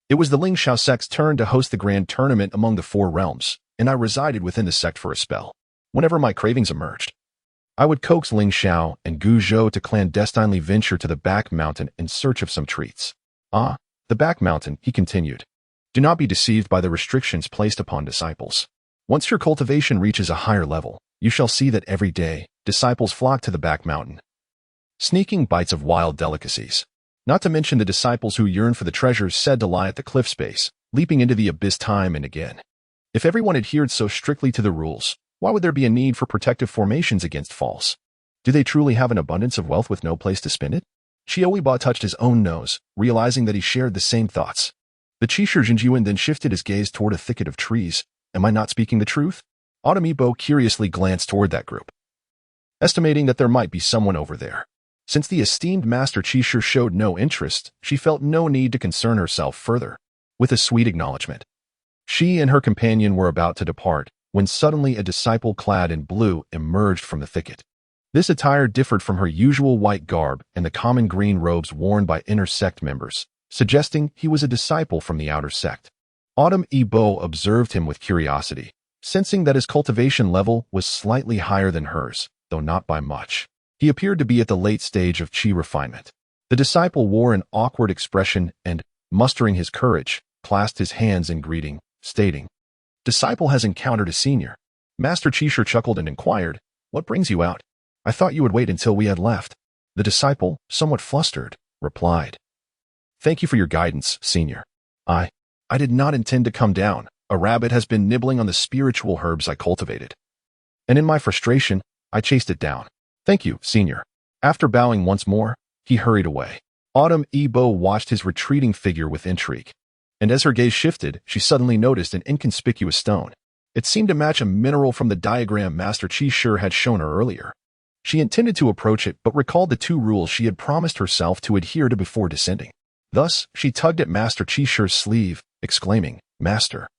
it was the Lingxiao sect's turn to host the grand tournament among the four realms, and I resided within the sect for a spell. Whenever my cravings emerged, I would coax Ling Xiao and Gu Zhou to clandestinely venture to the back mountain in search of some treats. Ah, the back mountain, he continued. Do not be deceived by the restrictions placed upon disciples. Once your cultivation reaches a higher level, you shall see that every day, disciples flock to the back mountain, sneaking bites of wild delicacies. Not to mention the disciples who yearn for the treasures said to lie at the cliff's base, leaping into the abyss time and again. If everyone adhered so strictly to the rules, why would there be a need for protective formations against falls? Do they truly have an abundance of wealth with no place to spend it? Qiu Yibo touched his own nose, realizing that he shared the same thoughts. The Qishu Jinjuan then shifted his gaze toward a thicket of trees. Am I not speaking the truth? Autumn Yibo curiously glanced toward that group, estimating that there might be someone over there. Since the esteemed Master Qishu showed no interest, she felt no need to concern herself further. With a sweet acknowledgement, she and her companion were about to depart, when suddenly a disciple clad in blue emerged from the thicket. This attire differed from her usual white garb and the common green robes worn by inner sect members, suggesting he was a disciple from the outer sect. Autumn Yibo observed him with curiosity, sensing that his cultivation level was slightly higher than hers, though not by much. He appeared to be at the late stage of qi refinement. The disciple wore an awkward expression and, mustering his courage, clasped his hands in greeting, stating, Disciple has encountered a senior. Master Qishu chuckled and inquired, What brings you out? I thought you would wait until we had left. The disciple, somewhat flustered, replied, Thank you for your guidance, senior. I did not intend to come down. A rabbit has been nibbling on the spiritual herbs I cultivated, and in my frustration, I chased it down. Thank you, senior. After bowing once more, he hurried away. Autumn Yibo watched his retreating figure with intrigue, and as her gaze shifted, she suddenly noticed an inconspicuous stone. It seemed to match a mineral from the diagram Master Qishu had shown her earlier. She intended to approach it, but recalled the two rules she had promised herself to adhere to before descending. Thus, she tugged at Master Qishu's sleeve, exclaiming, Master,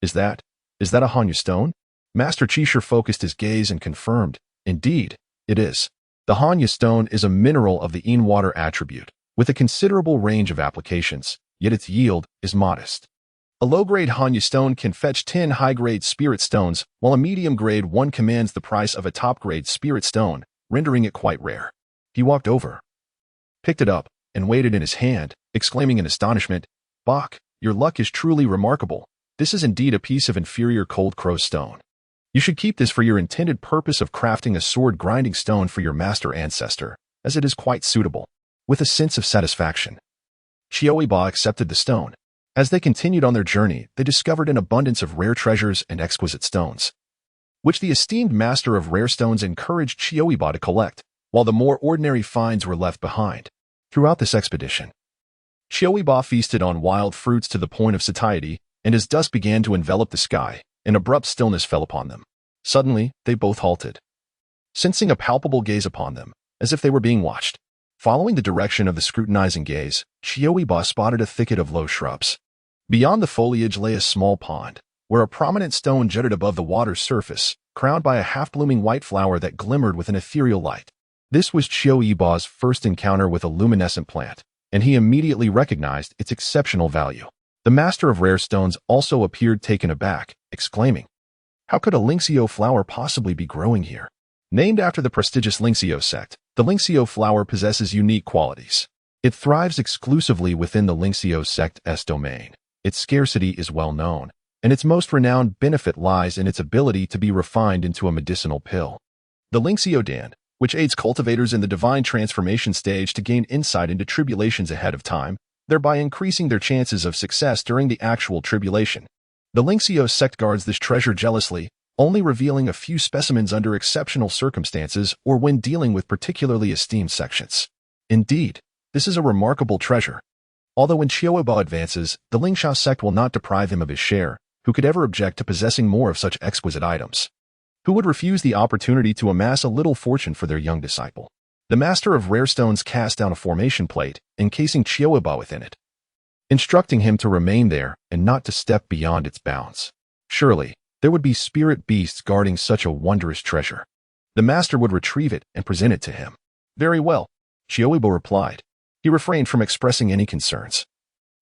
is that a Hanyu stone? Master Qishu focused his gaze and confirmed, Indeed, it is. The Hanyu stone is a mineral of the Yin water attribute, with a considerable range of applications, yet its yield is modest. A low-grade Hanyu stone can fetch 10 high-grade spirit stones, while a medium-grade one commands the price of a top-grade spirit stone, rendering it quite rare. He walked over, picked it up, and weighed it in his hand, exclaiming in astonishment, Bach, your luck is truly remarkable. This is indeed a piece of inferior cold crow stone. You should keep this for your intended purpose of crafting a sword-grinding stone for your master ancestor, as it is quite suitable. With a sense of satisfaction, Qiu Yibo accepted the stone. As they continued on their journey, they discovered an abundance of rare treasures and exquisite stones, which the esteemed master of rare stones encouraged Qiu Yibo to collect, while the more ordinary finds were left behind. Throughout this expedition, Qiu Yibo feasted on wild fruits to the point of satiety, and as dusk began to envelop the sky, an abrupt stillness fell upon them. Suddenly, they both halted, sensing a palpable gaze upon them, as if they were being watched. Following the direction of the scrutinizing gaze, Qiu Yibo spotted a thicket of low shrubs. Beyond the foliage lay a small pond, where a prominent stone jutted above the water's surface, crowned by a half-blooming white flower that glimmered with an ethereal light. This was Qiu Yibo's first encounter with a luminescent plant, and he immediately recognized its exceptional value. The master of rare stones also appeared taken aback, exclaiming, "How could a Lingxiu flower possibly be growing here?" Named after the prestigious Lingxiu sect, the Lingxiu flower possesses unique qualities. It thrives exclusively within the Lingxiu sect's domain. Its scarcity is well known, and its most renowned benefit lies in its ability to be refined into a medicinal pill. The Lingxiu Dan, which aids cultivators in the divine transformation stage to gain insight into tribulations ahead of time, thereby increasing their chances of success during the actual tribulation. The Lingxiu sect guards this treasure jealously, only revealing a few specimens under exceptional circumstances or when dealing with particularly esteemed sections. Indeed, this is a remarkable treasure. Although when Qiu Yibo advances, the Lingxiu sect will not deprive him of his share. Who could ever object to possessing more of such exquisite items? Who would refuse the opportunity to amass a little fortune for their young disciple? The master of rare stones cast down a formation plate, encasing Qiu Yibo within it, instructing him to remain there and not to step beyond its bounds. Surely, there would be spirit beasts guarding such a wondrous treasure. The master would retrieve it and present it to him. Very well, Qiu Yibo replied. He refrained from expressing any concerns.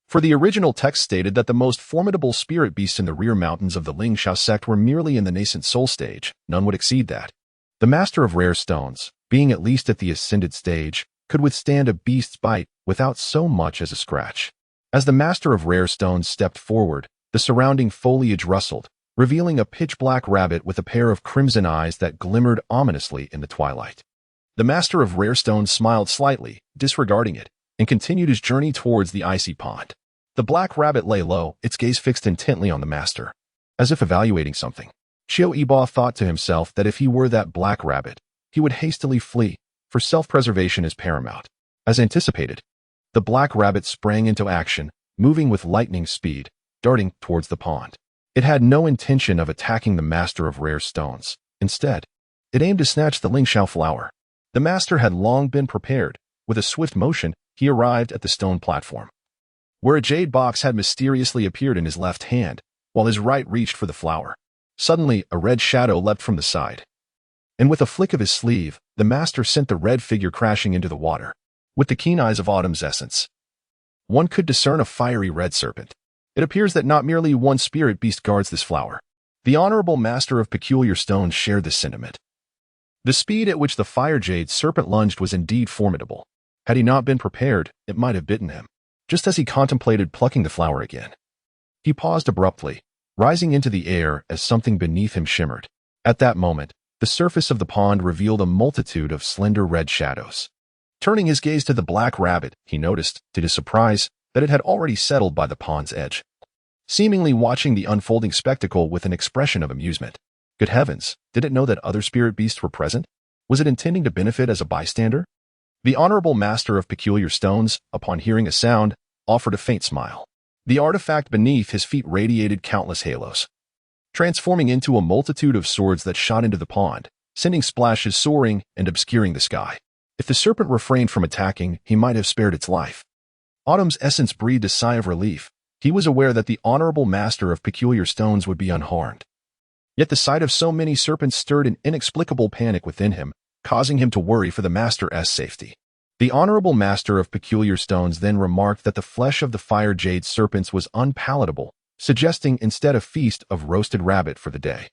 For the original text stated that the most formidable spirit beasts in the rear mountains of the Lingxiu sect were merely in the nascent soul stage. None would exceed that. The master of rare stones, being at least at the ascended stage, could withstand a beast's bite without so much as a scratch. As the master of rare stones stepped forward, the surrounding foliage rustled, revealing a pitch-black rabbit with a pair of crimson eyes that glimmered ominously in the twilight. The master of rare stones smiled slightly, disregarding it, and continued his journey towards the icy pond. The black rabbit lay low, its gaze fixed intently on the master, as if evaluating something. Qiu Yibo thought to himself that if he were that black rabbit, he would hastily flee, for self-preservation is paramount. As anticipated, the black rabbit sprang into action, moving with lightning speed, darting towards the pond. It had no intention of attacking the master of rare stones. Instead, it aimed to snatch the Lingxiu flower. The master had long been prepared. With a swift motion, he arrived at the stone platform, where a jade box had mysteriously appeared in his left hand, while his right reached for the flower. Suddenly, a red shadow leapt from the side, and with a flick of his sleeve, the master sent the red figure crashing into the water. With the keen eyes of autumn's essence, one could discern a fiery red serpent. It appears that not merely one spirit beast guards this flower. The honorable master of peculiar stones shared this sentiment. The speed at which the fire jade serpent lunged was indeed formidable. Had he not been prepared, it might have bitten him. Just as he contemplated plucking the flower again, he paused abruptly, rising into the air as something beneath him shimmered. At that moment, the surface of the pond revealed a multitude of slender red shadows. Turning his gaze to the black rabbit, he noticed, to his surprise, that it had already settled by the pond's edge, seemingly watching the unfolding spectacle with an expression of amusement. Good heavens, did it know that other spirit beasts were present? Was it intending to benefit as a bystander? The honorable master of peculiar stones, upon hearing a sound, offered a faint smile. The artifact beneath his feet radiated countless halos, transforming into a multitude of swords that shot into the pond, sending splashes soaring and obscuring the sky. If the serpent refrained from attacking, he might have spared its life. Autumn's essence breathed a sigh of relief. He was aware that the honorable master of peculiar stones would be unharmed. Yet the sight of so many serpents stirred an inexplicable panic within him, causing him to worry for the master's safety. The honorable master of peculiar stones then remarked that the flesh of the fire jade serpents was unpalatable, suggesting instead a feast of roasted rabbit for the day.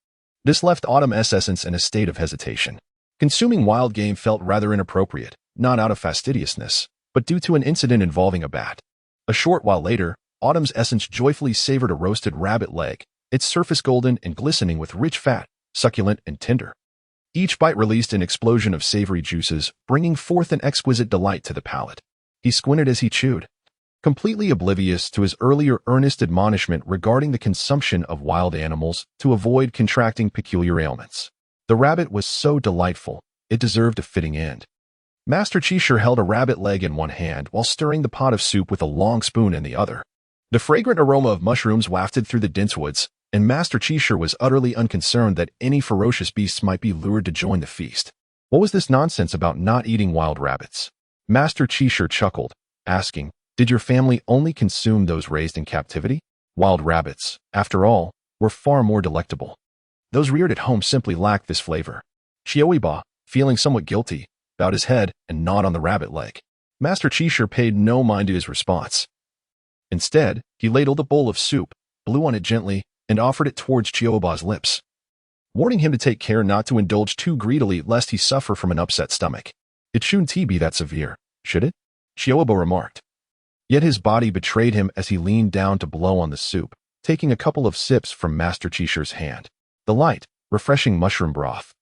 This left Autumn's essence in a state of hesitation. Consuming wild game felt rather inappropriate, not out of fastidiousness, but due to an incident involving a bat. A short while later, Autumn's essence joyfully savored a roasted rabbit leg, its surface golden and glistening with rich fat, succulent and tender. Each bite released an explosion of savory juices, bringing forth an exquisite delight to the palate. He squinted as he chewed, completely oblivious to his earlier earnest admonishment regarding the consumption of wild animals to avoid contracting peculiar ailments. The rabbit was so delightful, it deserved a fitting end. Master Qishu held a rabbit leg in one hand while stirring the pot of soup with a long spoon in the other. The fragrant aroma of mushrooms wafted through the dense woods, and Master Qishu was utterly unconcerned that any ferocious beasts might be lured to join the feast. What was this nonsense about not eating wild rabbits? Master Qishu chuckled, asking, "Did your family only consume those raised in captivity? Wild rabbits, after all, were far more delectable." Those reared at home simply lacked this flavor. Qiu Yibo, feeling somewhat guilty, bowed his head and gnawed on the rabbit leg. Master Qishu paid no mind to his response. Instead, he ladled a bowl of soup, blew on it gently, and offered it towards Qiu Yibo's lips, warning him to take care not to indulge too greedily lest he suffer from an upset stomach. It shouldn't be that severe, should it? Qiu Yibo remarked. Yet his body betrayed him as he leaned down to blow on the soup, taking a couple of sips from Master Qishu's hand. The light, refreshing mushroom broth,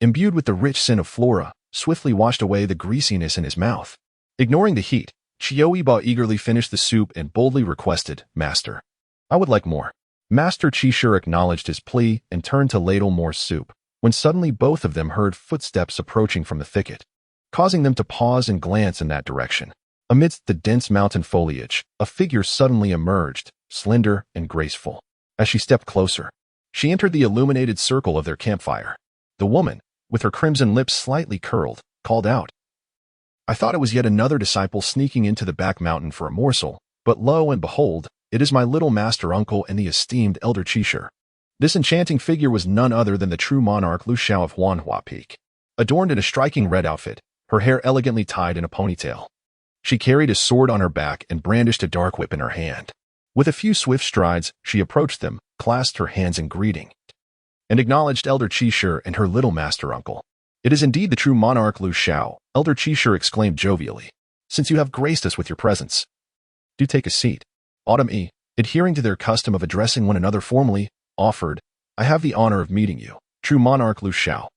imbued with the rich scent of flora, swiftly washed away the greasiness in his mouth. Ignoring the heat, Qiu Yibo eagerly finished the soup and boldly requested, "Master, I would like more." Master Qishu acknowledged his plea and turned to ladle more soup, when suddenly both of them heard footsteps approaching from the thicket, causing them to pause and glance in that direction. Amidst the dense mountain foliage, a figure suddenly emerged, slender and graceful. As she stepped closer, she entered the illuminated circle of their campfire. The woman, with her crimson lips slightly curled, called out, "I thought it was yet another disciple sneaking into the back mountain for a morsel, but lo and behold, it is my little master uncle and the esteemed elder Qishu." This enchanting figure was none other than the true monarch Lu Xiao of Huanhua Peak. Adorned in a striking red outfit, her hair elegantly tied in a ponytail, she carried a sword on her back and brandished a dark whip in her hand. With a few swift strides, she approached them, clasped her hands in greeting, and acknowledged Elder Qishu and her little master uncle. "It is indeed the true monarch Lu Xiao," Elder Qishu exclaimed jovially. "Since you have graced us with your presence, do take a seat." Autumn E, adhering to their custom of addressing one another formally, offered, "I have the honor of meeting you, true monarch Lu Xiao."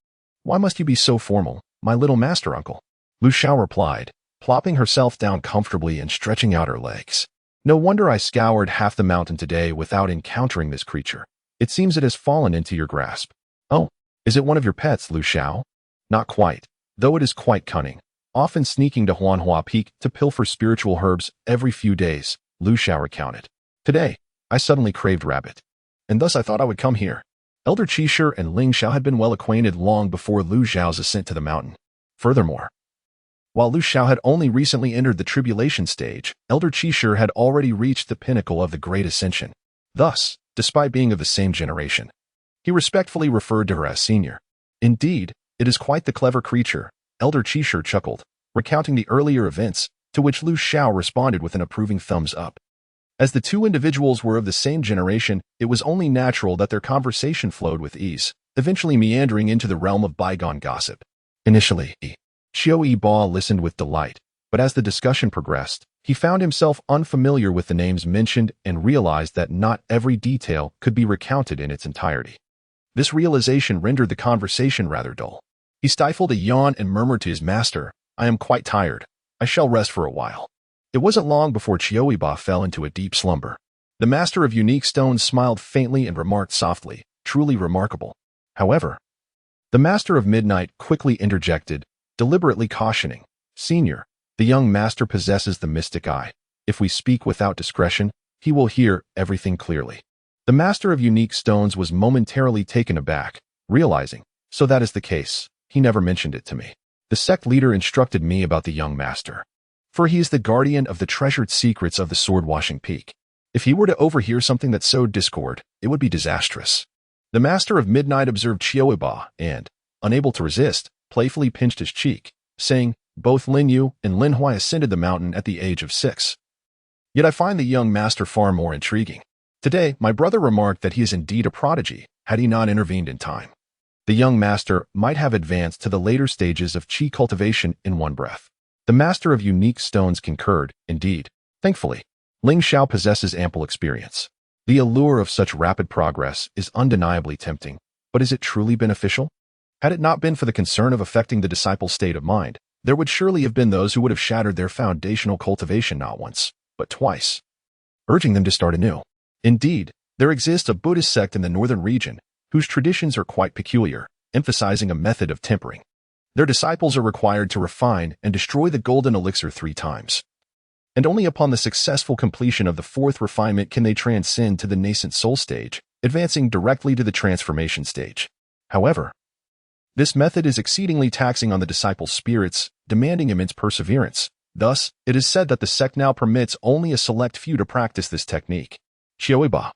"Why must you be so formal, my little master uncle?" Lu Xiao replied, plopping herself down comfortably and stretching out her legs. "No wonder I scoured half the mountain today without encountering this creature. It seems it has fallen into your grasp." "Oh, is it one of your pets, Lu Xiao?" "Not quite, though it is quite cunning, often sneaking to Huanhua Peak to pilfer spiritual herbs every few days," Lu Xiao recounted. "Today, I suddenly craved rabbit, and thus I thought I would come here." Elder Qishu and Ling Xiao had been well acquainted long before Lu Xiao's ascent to the mountain. Furthermore, while Lu Xiao had only recently entered the tribulation stage, Elder Qishu had already reached the pinnacle of the Great Ascension. Thus, despite being of the same generation, he respectfully referred to her as senior. "Indeed, it is quite the clever creature," Elder Qishu chuckled, recounting the earlier events, to which Lu Xiao responded with an approving thumbs up. As the two individuals were of the same generation, it was only natural that their conversation flowed with ease, eventually meandering into the realm of bygone gossip. Initially, Qiu Yibo listened with delight, but as the discussion progressed, he found himself unfamiliar with the names mentioned and realized that not every detail could be recounted in its entirety. This realization rendered the conversation rather dull. He stifled a yawn and murmured to his master, "I am quite tired. I shall rest for a while." It wasn't long before Qiu Yibo fell into a deep slumber. The master of unique stones smiled faintly and remarked softly, "Truly remarkable." However, the master of midnight quickly interjected, deliberately cautioning, "Senior, the young master possesses the mystic eye. If we speak without discretion, he will hear everything clearly." The master of unique stones was momentarily taken aback, realizing, "So that is the case. He never mentioned it to me. The sect leader instructed me about the young master, for he is the guardian of the treasured secrets of the sword-washing peak. If he were to overhear something that sowed discord, it would be disastrous." The master of midnight observed Qiu Yibo and, unable to resist, playfully pinched his cheek, saying, "Both Lin Yu and Lin Huai ascended the mountain at the age of 6. Yet I find the young master far more intriguing. Today, my brother remarked that he is indeed a prodigy, had he not intervened in time. The young master might have advanced to the later stages of Qi cultivation in one breath." The master of unique stones concurred, indeed. Thankfully, Ling Xiao possesses ample experience. The allure of such rapid progress is undeniably tempting, but is it truly beneficial? Had it not been for the concern of affecting the disciple's state of mind, there would surely have been those who would have shattered their foundational cultivation not once, but twice, urging them to start anew. Indeed, there exists a Buddhist sect in the northern region, whose traditions are quite peculiar, emphasizing a method of tempering. Their disciples are required to refine and destroy the golden elixir 3 times. And only upon the successful completion of the 4th refinement can they transcend to the nascent soul stage, advancing directly to the transformation stage. However, this method is exceedingly taxing on the disciple's spirits, demanding immense perseverance. Thus, it is said that the sect now permits only a select few to practice this technique. Qiu Yibo,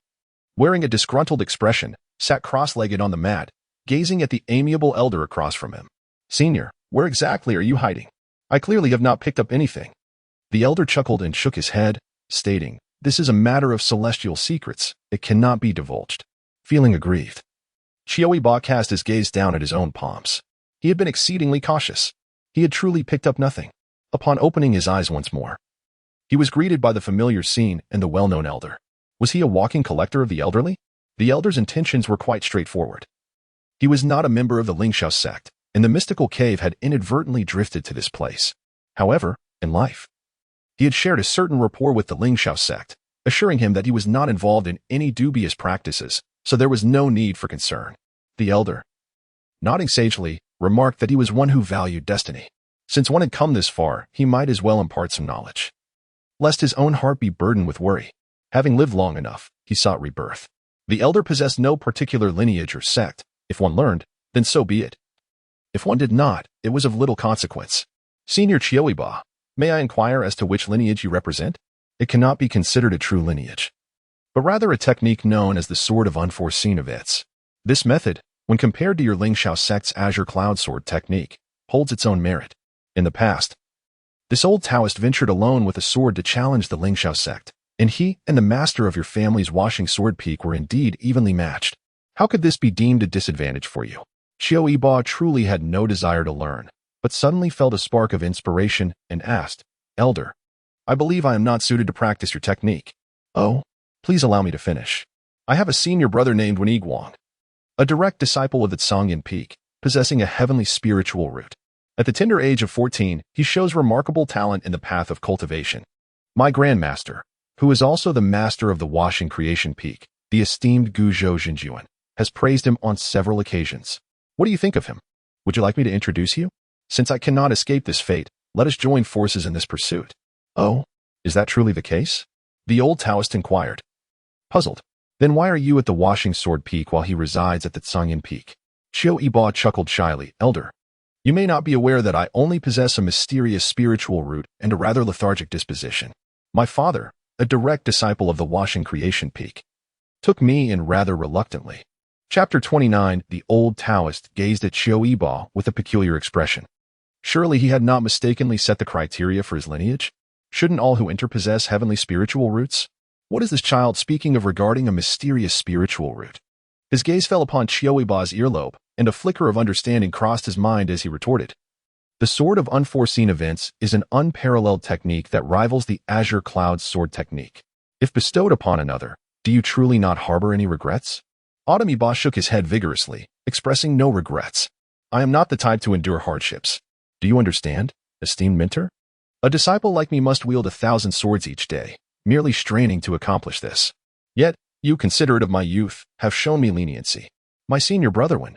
wearing a disgruntled expression, sat cross-legged on the mat, gazing at the amiable elder across from him. "Senior, where exactly are you hiding? I clearly have not picked up anything." The elder chuckled and shook his head, stating, "This is a matter of celestial secrets. It cannot be divulged." Feeling aggrieved, Qiu Yibo cast his gaze down at his own palms. He had been exceedingly cautious. He had truly picked up nothing. Upon opening his eyes once more, he was greeted by the familiar scene and the well-known elder. Was he a walking collector of the elderly? The elder's intentions were quite straightforward. He was not a member of the Lingxiao sect, and the mystical cave had inadvertently drifted to this place. However, in life, he had shared a certain rapport with the Lingxiao sect, assuring him that he was not involved in any dubious practices, so there was no need for concern. The elder, nodding sagely, remarked that he was one who valued destiny. Since one had come this far, he might as well impart some knowledge, lest his own heart be burdened with worry. Having lived long enough, he sought rebirth. The elder possessed no particular lineage or sect. If one learned, then so be it. If one did not, it was of little consequence. "Senior Qiu Yibo, may I inquire as to which lineage you represent?" "It cannot be considered a true lineage, but rather a technique known as the Sword of Unforeseen Events. This method, when compared to your Lingxiao sect's Azure Cloud Sword technique, holds its own merit. In the past, this old Taoist ventured alone with a sword to challenge the Lingxiao sect, and he and the master of your family's washing sword peak were indeed evenly matched. How could this be deemed a disadvantage for you?" Qiu Yibo truly had no desire to learn, but suddenly felt a spark of inspiration and asked, "Elder, I believe I am not suited to practice your technique." "Oh, please allow me to finish. I have a senior brother named Wen Guang, a direct disciple of the Cangyan Peak, possessing a heavenly spiritual root. At the tender age of 14, he shows remarkable talent in the path of cultivation. My grandmaster, who is also the master of the washing creation peak, the esteemed Guizhou Jinjuan, has praised him on several occasions. What do you think of him? Would you like me to introduce you? Since I cannot escape this fate, let us join forces in this pursuit." "Oh, is that truly the case?" the old Taoist inquired, puzzled. "Then why are you at the washing sword peak while he resides at the Cangyan Peak?" Qiu Yibo chuckled shyly. "Elder, you may not be aware that I only possess a mysterious spiritual root and a rather lethargic disposition. My father, a direct disciple of the washing creation peak, took me in rather reluctantly." Chapter 29. The old Taoist gazed at Qiu Yibo with a peculiar expression. Surely he had not mistakenly set the criteria for his lineage? Shouldn't all who enter possess heavenly spiritual roots? What is this child speaking of regarding a mysterious spiritual root? His gaze fell upon Qiu Yibo's earlobe, and a flicker of understanding crossed his mind as he retorted. "The Sword of Unforeseen Events is an unparalleled technique that rivals the Azure Cloud Sword technique. If bestowed upon another, do you truly not harbor any regrets?" Yibo shook his head vigorously, expressing no regrets. "I am not the type to endure hardships. Do you understand, esteemed mentor? A disciple like me must wield 1,000 swords each day, merely straining to accomplish this. Yet, you, considerate of my youth, have shown me leniency. My senior brother Wen,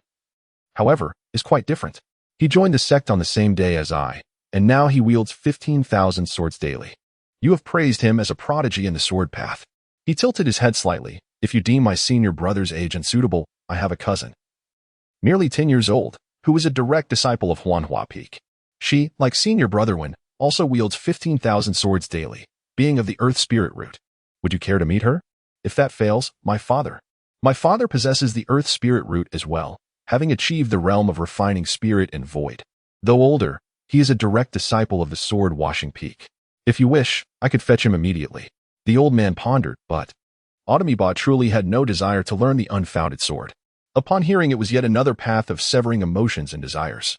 however, is quite different. He joined the sect on the same day as I, and now he wields 15,000 swords daily. You have praised him as a prodigy in the sword path." He tilted his head slightly. "If you deem my senior brother's age unsuitable, I have a cousin, merely 10 years old, who is a direct disciple of Huanhua Peak. She, like senior brother Wen, also wields 15,000 swords daily, being of the earth spirit root. Would you care to meet her? If that fails, my father possesses the earth spirit root as well, having achieved the realm of refining spirit and void. Though older, he is a direct disciple of the sword washing peak. If you wish, I could fetch him immediately." The old man pondered, but Yibo truly had no desire to learn the unfounded sword. Upon hearing it was yet another path of severing emotions and desires,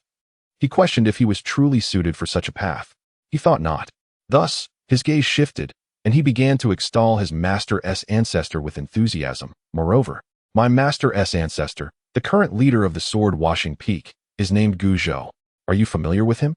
he questioned if he was truly suited for such a path. He thought not. Thus, his gaze shifted, and he began to extol his master's ancestor with enthusiasm. "Moreover, my master's ancestor, the current leader of the sword-washing peak, is named Guizhou. Are you familiar with him?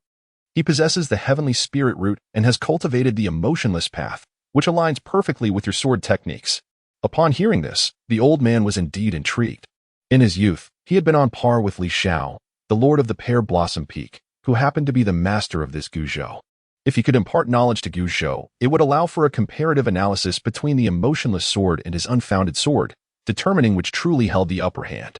He possesses the heavenly spirit root and has cultivated the emotionless path, which aligns perfectly with your sword techniques." Upon hearing this, the old man was indeed intrigued. In his youth, he had been on par with Li Shao, the lord of the Pear Blossom Peak, who happened to be the master of this Guizhou. If he could impart knowledge to Guizhou, it would allow for a comparative analysis between the emotionless sword and his unfounded sword, determining which truly held the upper hand.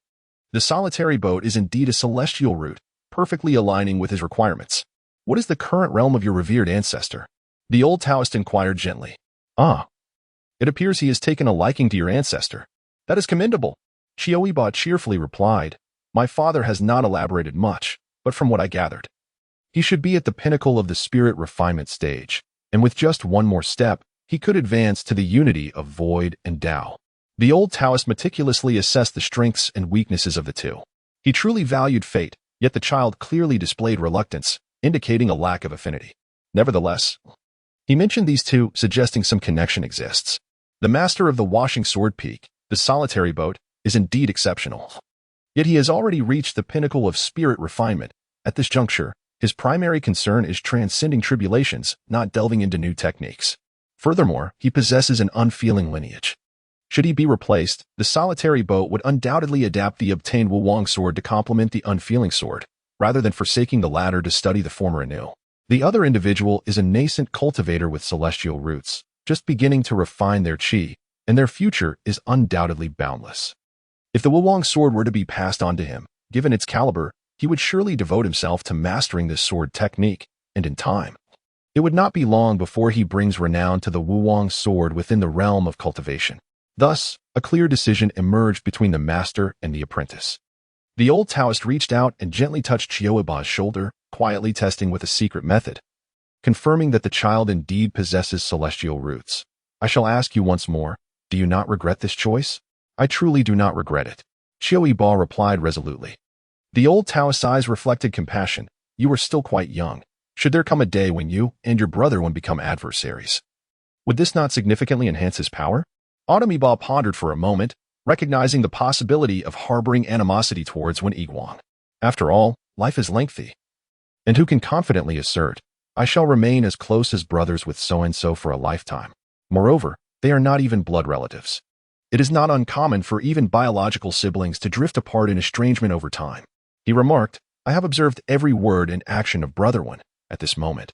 The solitary boat is indeed a celestial root, perfectly aligning with his requirements. "What is the current realm of your revered ancestor?" the old Taoist inquired gently. "Ah, it appears he has taken a liking to your ancestor. That is commendable. Qiu Yibo cheerfully replied, "My father has not elaborated much, but from what I gathered, he should be at the pinnacle of the spirit refinement stage, and with just one more step, he could advance to the unity of void and Tao." The old Taoist meticulously assessed the strengths and weaknesses of the two. He truly valued fate, yet the child clearly displayed reluctance, indicating a lack of affinity. Nevertheless, he mentioned these two, suggesting some connection exists. The master of the washing sword peak, the solitary boat, is indeed exceptional. Yet he has already reached the pinnacle of spirit refinement. At this juncture, his primary concern is transcending tribulations, not delving into new techniques. Furthermore, he possesses an unfeeling lineage. Should he be replaced, the solitary boat would undoubtedly adapt the obtained Wuwang sword to complement the unfeeling sword, rather than forsaking the latter to study the former anew. The other individual is a nascent cultivator with celestial roots, just beginning to refine their qi, and their future is undoubtedly boundless. If the Wuwang sword were to be passed on to him, given its caliber, he would surely devote himself to mastering this sword technique, and in time, it would not be long before he brings renown to the Wuwang sword within the realm of cultivation. Thus, a clear decision emerged between the master and the apprentice. The old Taoist reached out and gently touched Qiu Yibo's shoulder, quietly testing with a secret method, confirming that the child indeed possesses celestial roots. "I shall ask you once more, do you not regret this choice?" "I truly do not regret it," Qiu Yibo replied resolutely. The old Taoist's eyes reflected compassion. "You are still quite young. Should there come a day when you and your brother would become adversaries, would this not significantly enhance his power?" Yibo pondered for a moment, recognizing the possibility of harboring animosity towards Wen Yiguang. After all, life is lengthy. And who can confidently assert, "I shall remain as close as brothers with so-and-so for a lifetime"? Moreover, they are not even blood relatives. It is not uncommon for even biological siblings to drift apart in estrangement over time. He remarked, "I have observed every word and action of Brother Wen at this moment.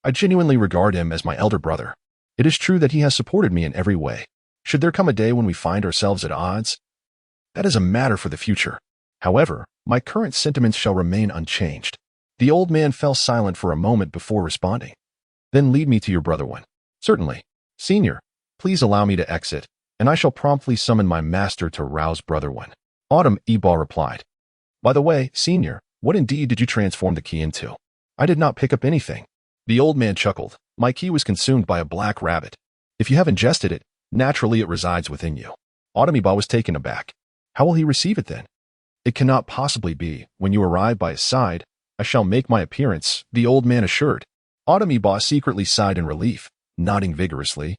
I genuinely regard him as my elder brother. It is true that he has supported me in every way. Should there come a day when we find ourselves at odds, that is a matter for the future. However, my current sentiments shall remain unchanged." The old man fell silent for a moment before responding. "Then lead me to your brother Wen." "Certainly. Senior, please allow me to exit, and I shall promptly summon my master to rouse brother Wen." Yibo replied. "By the way, Senior, what indeed did you transform the key into? I did not pick up anything." The old man chuckled. "My key was consumed by a black rabbit. If you have ingested it, naturally it resides within you." Yibo was taken aback. "How will he receive it then?" "It cannot possibly be. When you arrive by his side, I shall make my appearance," the old man assured. Yibo secretly sighed in relief, nodding vigorously,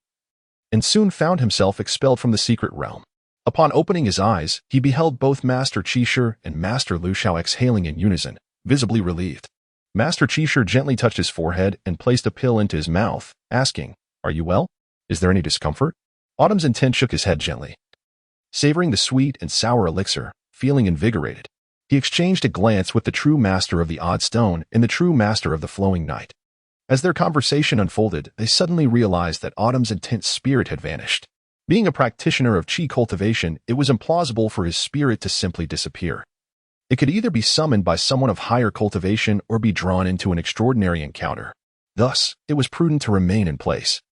and soon found himself expelled from the secret realm. Upon opening his eyes, he beheld both Master Qishu and Master Lu Xiao exhaling in unison, visibly relieved. Master Qishu gently touched his forehead and placed a pill into his mouth, asking, "Are you well? Is there any discomfort?" Autumn's intent shook his head gently. Savoring the sweet and sour elixir, feeling invigorated, he exchanged a glance with the true master of the odd stone and the true master of the flowing night. As their conversation unfolded, they suddenly realized that Autumn's intense spirit had vanished. Being a practitioner of qi cultivation, it was implausible for his spirit to simply disappear. It could either be summoned by someone of higher cultivation or be drawn into an extraordinary encounter. Thus, it was prudent to remain in place.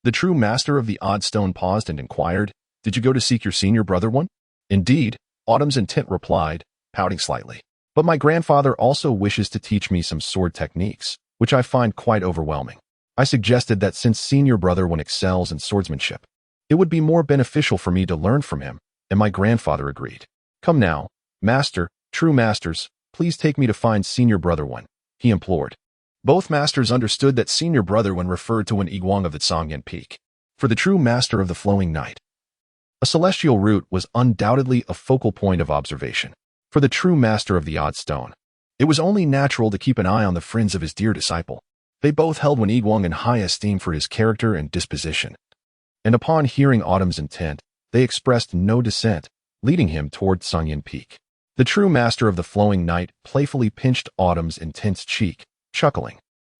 The true master of the odd stone paused and inquired, "Did you go to seek your senior brother Wen?" "Indeed," Autumn's intent replied, pouting slightly. "But my grandfather also wishes to teach me some sword techniques, which I find quite overwhelming. I suggested that since senior brother Wen excels in swordsmanship, it would be more beneficial for me to learn from him, and my grandfather agreed. Come now, master, true masters, please take me to find senior brother Wen," he implored. Both masters understood that senior brother Wen referred to Wen Yiguang of the Zhongyan Peak. For the true master of the flowing night, a celestial root was undoubtedly a focal point of observation. For the true master of the odd stone, it was only natural to keep an eye on the friends of his dear disciple. They both held Wen Yiguang in high esteem for his character and disposition. And upon hearing Autumn's intent, they expressed no dissent, leading him toward Zhongyan Peak. The true master of the flowing night playfully pinched Autumn's intense cheek, chuckling.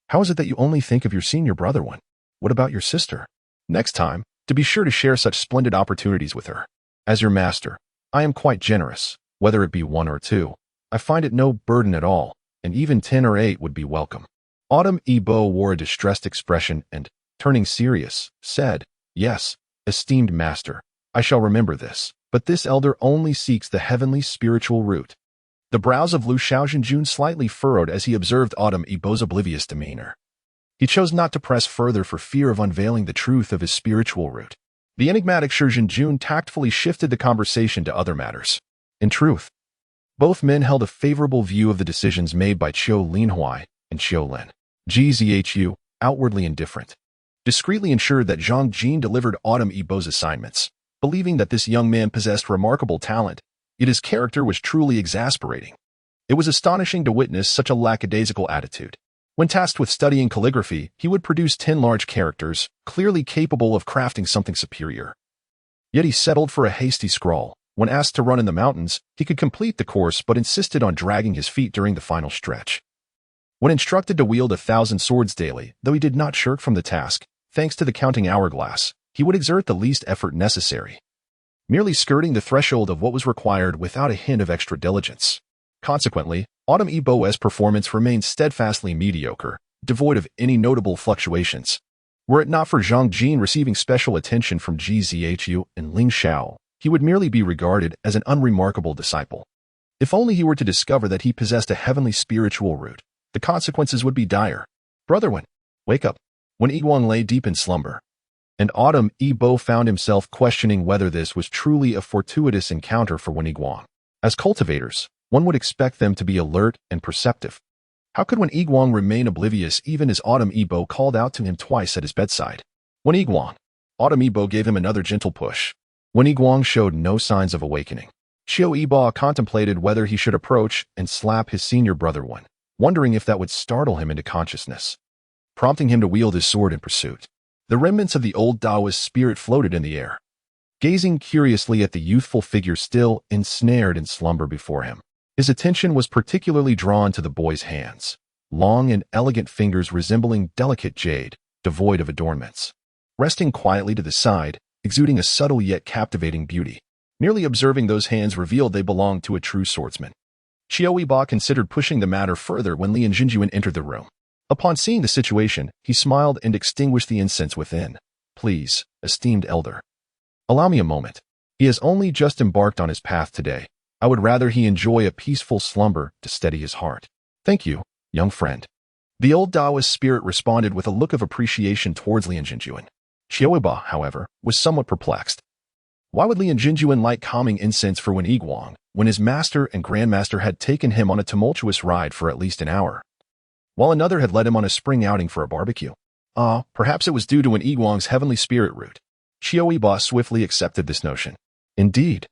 "How is it that you only think of your senior brother Wen? What about your sister? Next time, to be sure to share such splendid opportunities with her. As your master, I am quite generous, whether it be 1 or 2. I find it no burden at all, and even 10 or 8 would be welcome." Yibo wore a distressed expression and, turning serious, said, "Yes, esteemed master, I shall remember this. but this elder only seeks the heavenly spiritual root. The brows of Lu Xiaojun slightly furrowed as he observed Autumn Yibo's oblivious demeanor. He chose not to press further for fear of unveiling the truth of his spiritual root. The enigmatic Shi Jun tactfully shifted the conversation to other matters. In truth, both men held a favorable view of the decisions made by Qiu Linhuai and Qiu Lin. Gzhu, outwardly indifferent, discreetly ensured that Zhang Jin delivered Autumn Yibo's assignments, believing that this young man possessed remarkable talent, yet his character was truly exasperating. It was astonishing to witness such a lackadaisical attitude. When tasked with studying calligraphy, he would produce 10 large characters, clearly capable of crafting something superior. Yet he settled for a hasty scrawl. When asked to run in the mountains, he could complete the course but insisted on dragging his feet during the final stretch. When instructed to wield 1,000 swords daily, though he did not shirk from the task, thanks to the counting hourglass, he would exert the least effort necessary, merely skirting the threshold of what was required without a hint of extra diligence. Consequently, Autumn Yibo's performance remained steadfastly mediocre, devoid of any notable fluctuations. Were it not for Zhang Jin receiving special attention from Gzhu and Ling Xiao, he would merely be regarded as an unremarkable disciple. If only he were to discover that he possessed a heavenly spiritual root, the consequences would be dire. Brother Wen, wake up. When Yiguang lay deep in slumber, and Autumn Yibo found himself questioning whether this was truly a fortuitous encounter for Wen Yiguang. As cultivators, one would expect them to be alert and perceptive. How could Wen Yiguang remain oblivious even as Autumn Yibo called out to him twice at his bedside? Wen Yiguang. Autumn Yibo gave him another gentle push. Wen Yiguang showed no signs of awakening. Qiu Yibo contemplated whether he should approach and slap his senior brother Wen, wondering if that would startle him into consciousness, prompting him to wield his sword in pursuit. The remnants of the old Taoist spirit floated in the air, gazing curiously at the youthful figure still ensnared in slumber before him. His attention was particularly drawn to the boy's hands, long and elegant fingers resembling delicate jade, devoid of adornments, resting quietly to the side, exuding a subtle yet captivating beauty. Merely observing those hands revealed they belonged to a true swordsman. Qiu Yibo considered pushing the matter further when Lian Jinjuan entered the room. Upon seeing the situation, he smiled and extinguished the incense within. Please, esteemed elder, allow me a moment. He has only just embarked on his path today. I would rather he enjoy a peaceful slumber to steady his heart. Thank you, young friend. The old Taoist spirit responded with a look of appreciation towards Lian Jinjuan. Qiu Yibo, however, was somewhat perplexed. Why would Lian Jinjuan light calming incense for Wen Yiguang when his master and grandmaster had taken him on a tumultuous ride for at least an hour, while another had led him on a spring outing for a barbecue? Perhaps it was due to Wen Yiguang's heavenly spirit root. Qiu Yibo swiftly accepted this notion. Indeed.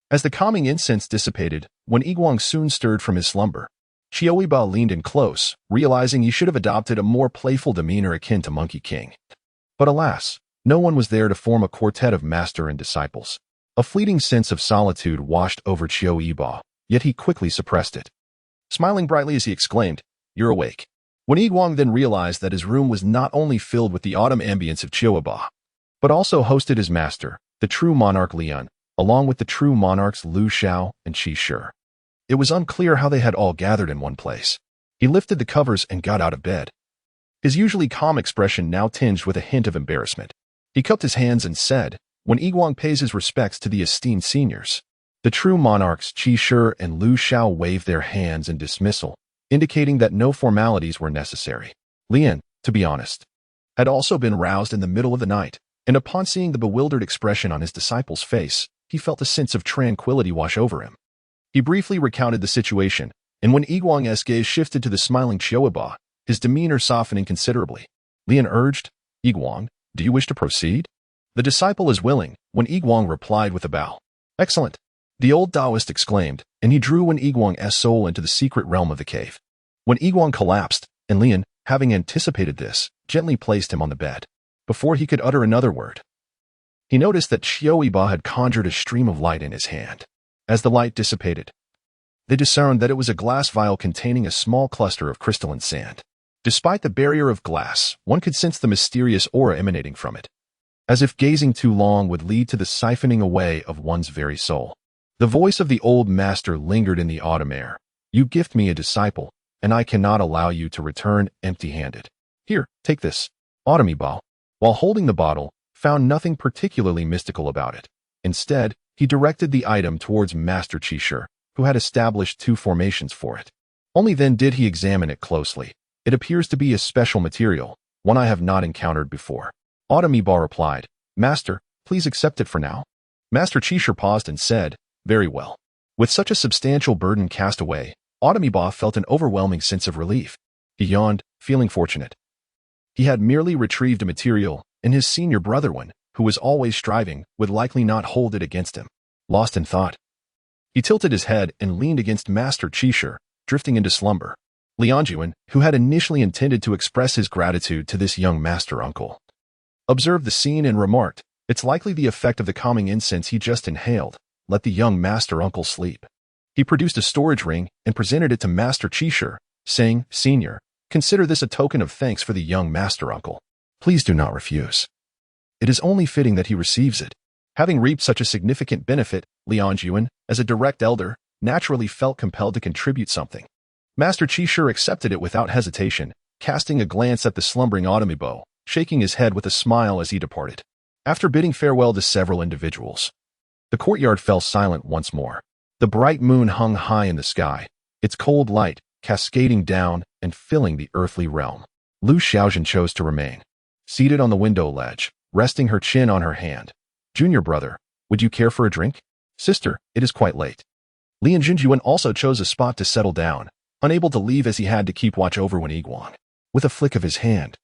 As the calming incense dissipated, Wen Yiguang soon stirred from his slumber. Qiu Yibo leaned in close, realizing he should have adopted a more playful demeanor akin to Monkey King. But alas, no one was there to form a quartet of master and disciples. A fleeting sense of solitude washed over Qiu Yibo, yet he quickly suppressed it. Smiling brightly as he exclaimed, "You're awake." Wen Yiguang then realized that his room was not only filled with the autumn ambience of Qiu Yibo, but also hosted his master, the true monarch Lian, along with the true monarchs Lu Xiao and Qi Shi. It was unclear how they had all gathered in one place. He lifted the covers and got out of bed, his usually calm expression now tinged with a hint of embarrassment. He cupped his hands and said, "When Yiguang pays his respects to the esteemed seniors." The true monarchs Qi Shi and Lu Xiao waved their hands in dismissal, indicating that no formalities were necessary. Lian, to be honest, had also been roused in the middle of the night, and upon seeing the bewildered expression on his disciple's face, he felt a sense of tranquility wash over him. He briefly recounted the situation, and when Yiguang's gaze shifted to the smiling Qiu Yibo, his demeanor softening considerably, Lian urged, "Yiguang, do you wish to proceed?" "The disciple is willing," Wen Yiguang replied with a bow. "Excellent," the old Taoist exclaimed, and he drew Wen Yiguang's soul into the secret realm of the cave. When Yiguang collapsed, and Lian, having anticipated this, gently placed him on the bed. Before he could utter another word, he noticed that Qiu Yibo had conjured a stream of light in his hand. As the light dissipated, they discerned that it was a glass vial containing a small cluster of crystalline sand. Despite the barrier of glass, one could sense the mysterious aura emanating from it, as if gazing too long would lead to the siphoning away of one's very soul. The voice of the old master lingered in the autumn air. "You gift me a disciple, and I cannot allow you to return empty-handed. Here, take this." Autumn Yibo, while holding the bottle, found nothing particularly mystical about it. Instead, He directed the item towards Master Qiu, who had established 2 formations for it. Only then did he examine it closely. It appears to be a special material, one I have not encountered before. Autumn Yibo replied, Master, please accept it for now. Master Qiu paused and said, very well. With such a substantial burden cast away, Autumn Yibo felt an overwhelming sense of relief. He yawned, feeling fortunate. He had merely retrieved a material, and his senior brother one, who was always striving, would likely not hold it against him. Lost in thought, he tilted his head and leaned against Master Qiu, drifting into slumber. Long Aotian, who had initially intended to express his gratitude to this young master uncle, observed the scene and remarked, it's likely the effect of the calming incense he just inhaled. Let the young master uncle sleep. He produced a storage ring and presented it to Master Qiu, saying, Senior, consider this a token of thanks for the young master uncle. Please do not refuse. It is only fitting that he receives it. Having reaped such a significant benefit, Long Aotian, as a direct elder, naturally felt compelled to contribute something. Master Qiu accepted it without hesitation, casting a glance at the slumbering Autumn Yibo, shaking his head with a smile as he departed. After bidding farewell to several individuals, the courtyard fell silent once more. The bright moon hung high in the sky, its cold light cascading down and filling the earthly realm. Lu Xiaozhen chose to remain, seated on the window ledge, resting her chin on her hand. Junior brother, would you care for a drink? Sister, it is quite late. Lian Junjuan also chose a spot to settle down, unable to leave as he had to keep watch over Wen Yiguang. With a flick of his hand,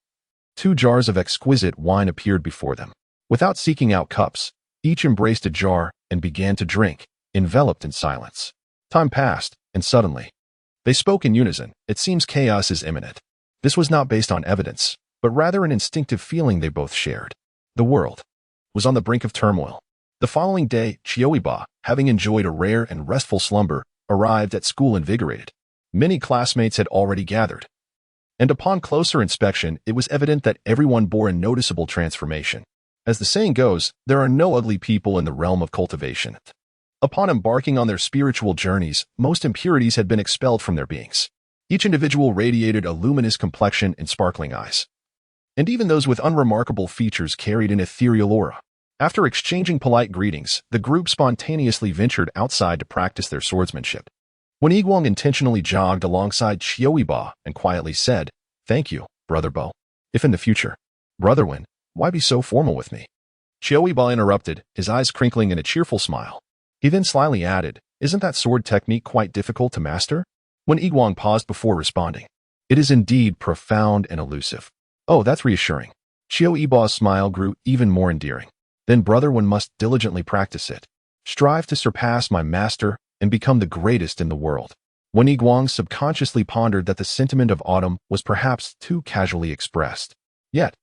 2 jars of exquisite wine appeared before them. Without seeking out cups, each embraced a jar and began to drink, enveloped in silence. Time passed, and suddenly, they spoke in unison. It seems chaos is imminent. This was not based on evidence, but rather an instinctive feeling they both shared. The world was on the brink of turmoil. The following day, Qiu Yibo, having enjoyed a rare and restful slumber, arrived at school invigorated. Many classmates had already gathered, and upon closer inspection, it was evident that everyone bore a noticeable transformation. As the saying goes, there are no ugly people in the realm of cultivation. Upon embarking on their spiritual journeys, most impurities had been expelled from their beings. Each individual radiated a luminous complexion and sparkling eyes, and even those with unremarkable features carried an ethereal aura. After exchanging polite greetings, the group spontaneously ventured outside to practice their swordsmanship. Wen Yiguang intentionally jogged alongside Qiu Yibo and quietly said, Thank you, Brother Bo. If in the future, Brother Wen, why be so formal with me? Qiu Yibo interrupted, his eyes crinkling in a cheerful smile. He then slyly added, Isn't that sword technique quite difficult to master? Wen Yiguang paused before responding. It is indeed profound and elusive. Oh, that's reassuring. Qiu Yibo's smile grew even more endearing. Then Brother Wen must diligently practice it. Strive to surpass my master and become the greatest in the world. Wen Yiguang subconsciously pondered that the sentiment of autumn was perhaps too casually expressed. Yet,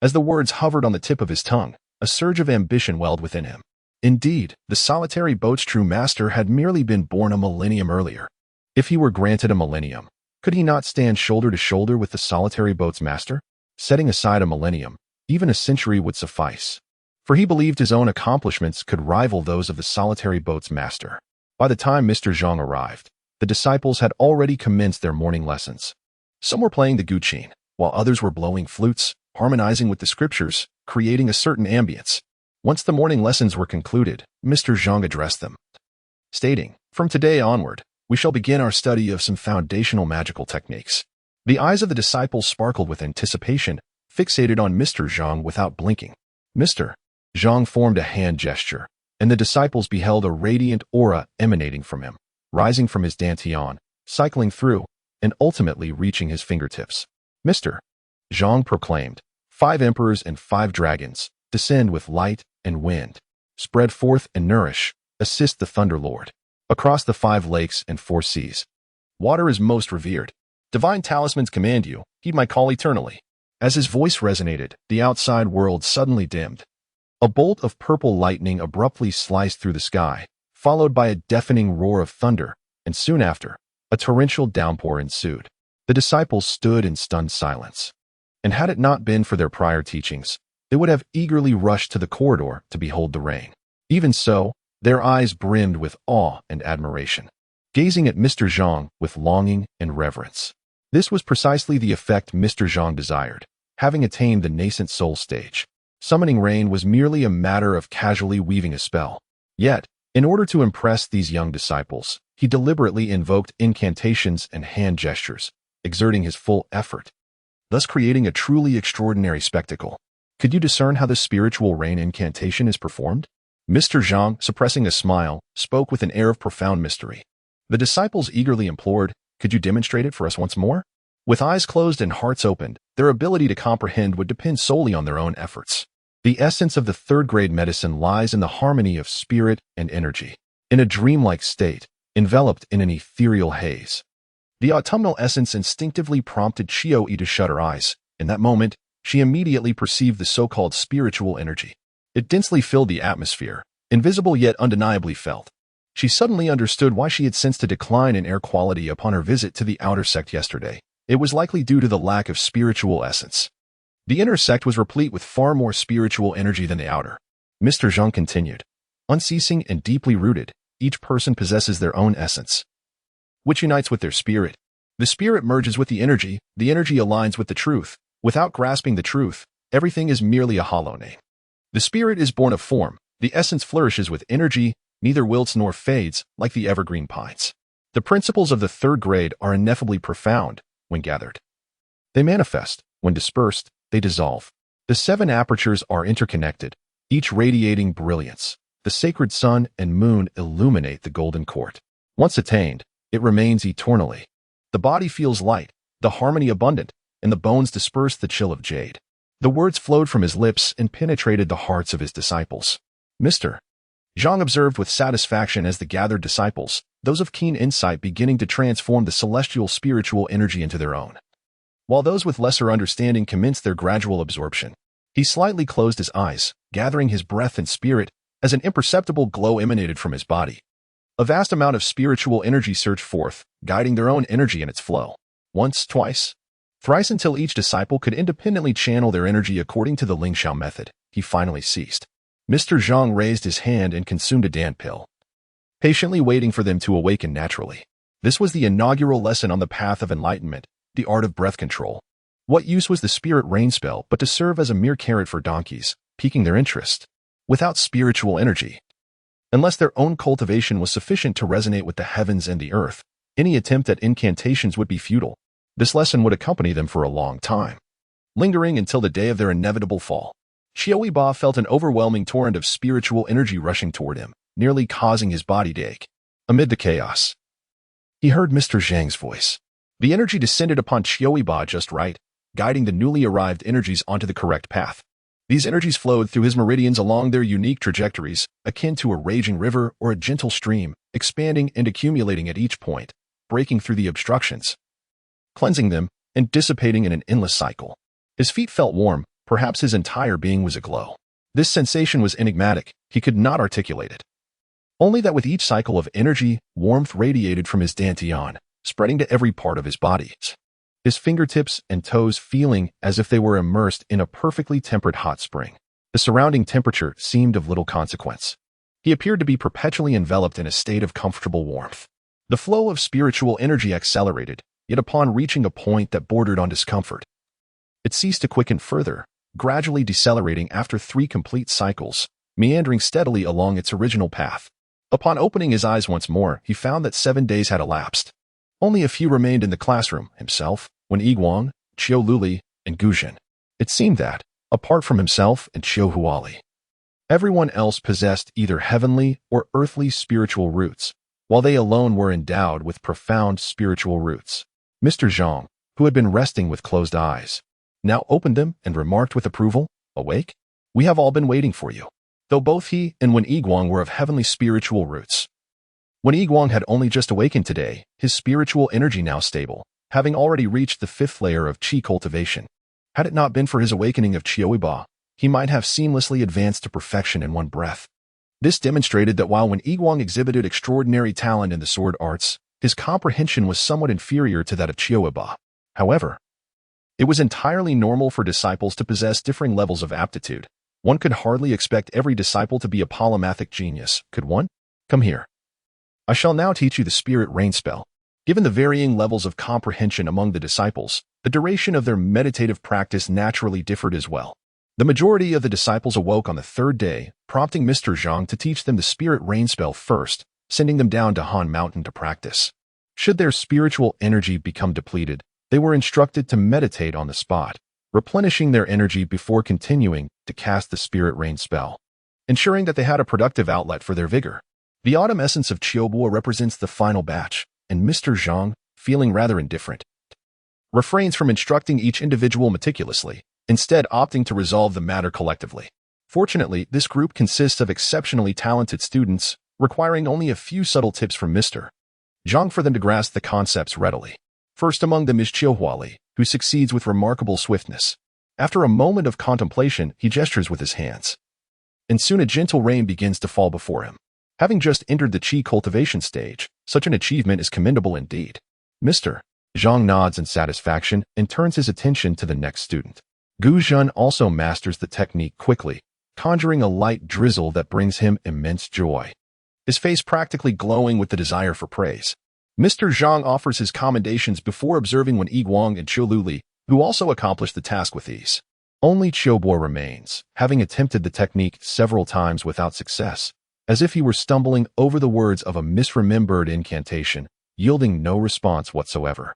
as the words hovered on the tip of his tongue, a surge of ambition welled within him. Indeed, the solitary boat's true master had merely been born a millennium earlier. If he were granted a millennium, could he not stand shoulder to shoulder with the solitary boat's master? Setting aside a millennium, even a century would suffice, for he believed his own accomplishments could rival those of the solitary boat's master. By the time Mr. Zhang arrived, the disciples had already commenced their morning lessons. Some were playing the guqin, while others were blowing flutes, harmonizing with the scriptures, creating a certain ambience. Once the morning lessons were concluded, Mr. Zhang addressed them, stating, From today onward, we shall begin our study of some foundational magical techniques. The eyes of the disciples sparkled with anticipation, fixated on Mr. Zhang without blinking. Mr. Zhang formed a hand gesture, and the disciples beheld a radiant aura emanating from him, rising from his dantian, cycling through, and ultimately reaching his fingertips. Mr. Zhang proclaimed, 5 emperors and 5 dragons, descend with light and wind, spread forth and nourish, assist the Thunder Lord. Across the 5 lakes and 4 seas, water is most revered. Divine talismans command you, heed my call eternally. As his voice resonated, the outside world suddenly dimmed. A bolt of purple lightning abruptly sliced through the sky, followed by a deafening roar of thunder, and soon after, a torrential downpour ensued. The disciples stood in stunned silence, and had it not been for their prior teachings, they would have eagerly rushed to the corridor to behold the rain. Even so, their eyes brimmed with awe and admiration, gazing at Mr. Zhang with longing and reverence. This was precisely the effect Mr. Zhang desired, having attained the nascent soul stage. Summoning rain was merely a matter of casually weaving a spell. Yet, in order to impress these young disciples, he deliberately invoked incantations and hand gestures, exerting his full effort, thus creating a truly extraordinary spectacle. Could you discern how this spiritual rain incantation is performed? Mr. Zhang, suppressing a smile, spoke with an air of profound mystery. The disciples eagerly implored, "Could you demonstrate it for us once more?" With eyes closed and hearts opened, their ability to comprehend would depend solely on their own efforts. The essence of the third-grade medicine lies in the harmony of spirit and energy. In a dreamlike state, enveloped in an ethereal haze, the autumnal essence instinctively prompted Qiu Yi to shut her eyes. In that moment, she immediately perceived the so-called spiritual energy. It densely filled the atmosphere, invisible yet undeniably felt. She suddenly understood why she had sensed a decline in air quality upon her visit to the outer sect yesterday. It was likely due to the lack of spiritual essence. The inner sect was replete with far more spiritual energy than the outer. Mr. Zhang continued. Unceasing and deeply rooted, each person possesses their own essence, which unites with their spirit. The spirit merges with the energy aligns with the truth. Without grasping the truth, everything is merely a hollow name. The spirit is born of form, the essence flourishes with energy, neither wilts nor fades, like the evergreen pines. The principles of the third grade are ineffably profound when gathered. They manifest. When dispersed, they dissolve. The 7 apertures are interconnected, each radiating brilliance. The sacred sun and moon illuminate the golden court. Once attained, it remains eternally. The body feels light, the harmony abundant, and the bones disperse the chill of jade. The words flowed from his lips and penetrated the hearts of his disciples. Mr. Zhang observed with satisfaction as the gathered disciples, those of keen insight beginning to transform the celestial spiritual energy into their own, while those with lesser understanding commenced their gradual absorption. He slightly closed his eyes, gathering his breath and spirit, as an imperceptible glow emanated from his body. A vast amount of spiritual energy surged forth, guiding their own energy in its flow. Once, twice, thrice until each disciple could independently channel their energy according to the Lingxiao method. He finally ceased. Mr. Zhang raised his hand and consumed a Dan pill, patiently waiting for them to awaken naturally. This was the inaugural lesson on the path of enlightenment, the art of breath control. What use was the spirit rain spell but to serve as a mere carrot for donkeys, piquing their interest, without spiritual energy? Unless their own cultivation was sufficient to resonate with the heavens and the earth, any attempt at incantations would be futile. This lesson would accompany them for a long time, lingering until the day of their inevitable fall. Qiu Yibo felt an overwhelming torrent of spiritual energy rushing toward him, nearly causing his body to ache. Amid the chaos, he heard Mr. Zhang's voice. The energy descended upon Qiu Yibo just right, guiding the newly arrived energies onto the correct path. These energies flowed through his meridians along their unique trajectories, akin to a raging river or a gentle stream, expanding and accumulating at each point, breaking through the obstructions, cleansing them, and dissipating in an endless cycle. His feet felt warm, perhaps his entire being was aglow. This sensation was enigmatic, he could not articulate it. Only that with each cycle of energy, warmth radiated from his dantian, spreading to every part of his body. His fingertips and toes feeling as if they were immersed in a perfectly tempered hot spring. The surrounding temperature seemed of little consequence. He appeared to be perpetually enveloped in a state of comfortable warmth. The flow of spiritual energy accelerated, yet upon reaching a point that bordered on discomfort, it ceased to quicken further, gradually decelerating after 3 complete cycles, meandering steadily along its original path. Upon opening his eyes once more, he found that 7 days had elapsed. Only a few remained in the classroom, himself, Wen Yiguang, Qiu Luli, and Guzhen. It seemed that, apart from himself and Qiu Huali, everyone else possessed either heavenly or earthly spiritual roots, while they alone were endowed with profound spiritual roots. Mr. Zhang, who had been resting with closed eyes, now opened them and remarked with approval, "Awake? We have all been waiting for you." Though both he and Wen Yiguang were of heavenly spiritual roots, Wen Yiguang had only just awakened today, his spiritual energy now stable, having already reached the 5th layer of Qi cultivation. Had it not been for his awakening of Qiu Yibo, he might have seamlessly advanced to perfection in one breath. This demonstrated that while Wen Yiguang exhibited extraordinary talent in the sword arts, his comprehension was somewhat inferior to that of Qiu Yibo. However, it was entirely normal for disciples to possess differing levels of aptitude. One could hardly expect every disciple to be a polymathic genius, could one? Come here. I shall now teach you the spirit rain spell. Given the varying levels of comprehension among the disciples, the duration of their meditative practice naturally differed as well. The majority of the disciples awoke on the third day, prompting Mr. Zhang to teach them the spirit rain spell first, sending them down to Han Mountain to practice. Should their spiritual energy become depleted, they were instructed to meditate on the spot, replenishing their energy before continuing to cast the spirit rain spell, ensuring that they had a productive outlet for their vigor. The autumn essence of Qiu Yibo represents the final batch, and Mr. Zhang, feeling rather indifferent, refrains from instructing each individual meticulously, instead opting to resolve the matter collectively. Fortunately, this group consists of exceptionally talented students, requiring only a few subtle tips from Mr. Zhang for them to grasp the concepts readily. First among them is Qiu Huali, who succeeds with remarkable swiftness. After a moment of contemplation, he gestures with his hands, and soon a gentle rain begins to fall before him. Having just entered the Qi cultivation stage, such an achievement is commendable indeed. Mr. Zhang nods in satisfaction and turns his attention to the next student. Gu Zhen also masters the technique quickly, conjuring a light drizzle that brings him immense joy, his face practically glowing with the desire for praise. Mr. Zhang offers his commendations before observing when Yi Guang and Qiu Luli, who also accomplished the task with ease. Only Qiu Bo remains, having attempted the technique several times without success, as if he were stumbling over the words of a misremembered incantation, yielding no response whatsoever.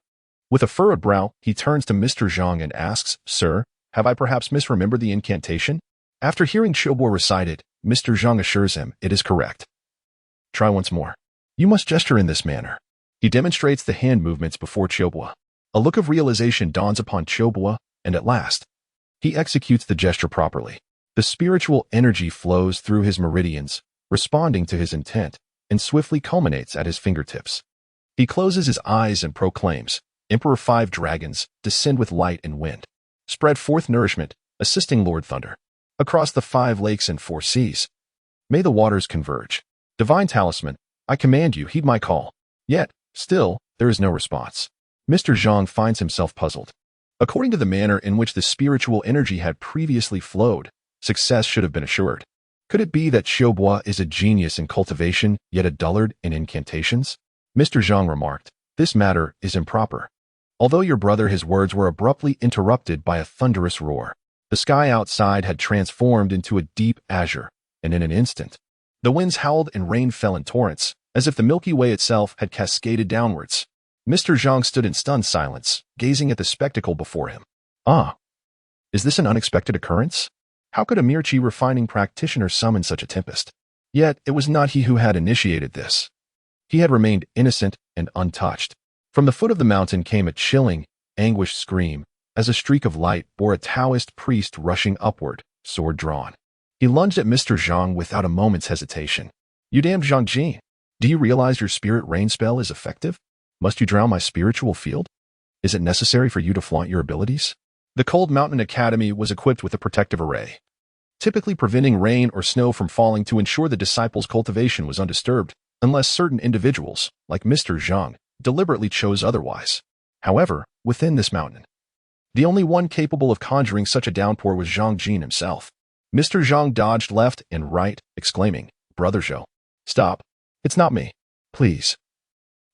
With a furrowed brow, he turns to Mr. Zhang and asks, "Sir, have I perhaps misremembered the incantation?" After hearing Qiu Bo recite it, Mr. Zhang assures him it is correct. Try once more. You must gesture in this manner. He demonstrates the hand movements before Qiu Bo. A look of realization dawns upon Qiu Bo, and at last, he executes the gesture properly. The spiritual energy flows through his meridians, responding to his intent, and swiftly culminates at his fingertips. He closes his eyes and proclaims, "Emperor 5 dragons, descend with light and wind. Spread forth nourishment, assisting Lord Thunder. Across the 5 lakes and 4 seas. May the waters converge. Divine talisman, I command you, heed my call." Yet, still, there is no response. Mr. Zhang finds himself puzzled. According to the manner in which the spiritual energy had previously flowed, success should have been assured. Could it be that Qiu Bo is a genius in cultivation, yet a dullard in incantations? Mr. Zhang remarked, "This matter is improper." Although your brother, his words were abruptly interrupted by a thunderous roar. The sky outside had transformed into a deep azure, and in an instant, the winds howled and rain fell in torrents, as if the Milky Way itself had cascaded downwards. Mr. Zhang stood in stunned silence, gazing at the spectacle before him. Ah, is this an unexpected occurrence? How could a mere Qi refining practitioner summon such a tempest? Yet it was not he who had initiated this. He had remained innocent and untouched. From the foot of the mountain came a chilling, anguished scream, as a streak of light bore a Taoist priest rushing upward, sword drawn. He lunged at Mr. Zhang without a moment's hesitation. "You damned Zhang Jin, do you realize your spirit rain spell is effective? Must you drown my spiritual field? Is it necessary for you to flaunt your abilities?" The Cold Mountain Academy was equipped with a protective array, typically preventing rain or snow from falling to ensure the disciples' cultivation was undisturbed, unless certain individuals, like Mr. Zhang, deliberately chose otherwise. However, within this mountain, the only one capable of conjuring such a downpour was Zhang Jin himself. Mr. Zhang dodged left and right, exclaiming, "Brother Zhou, stop. It's not me. Please.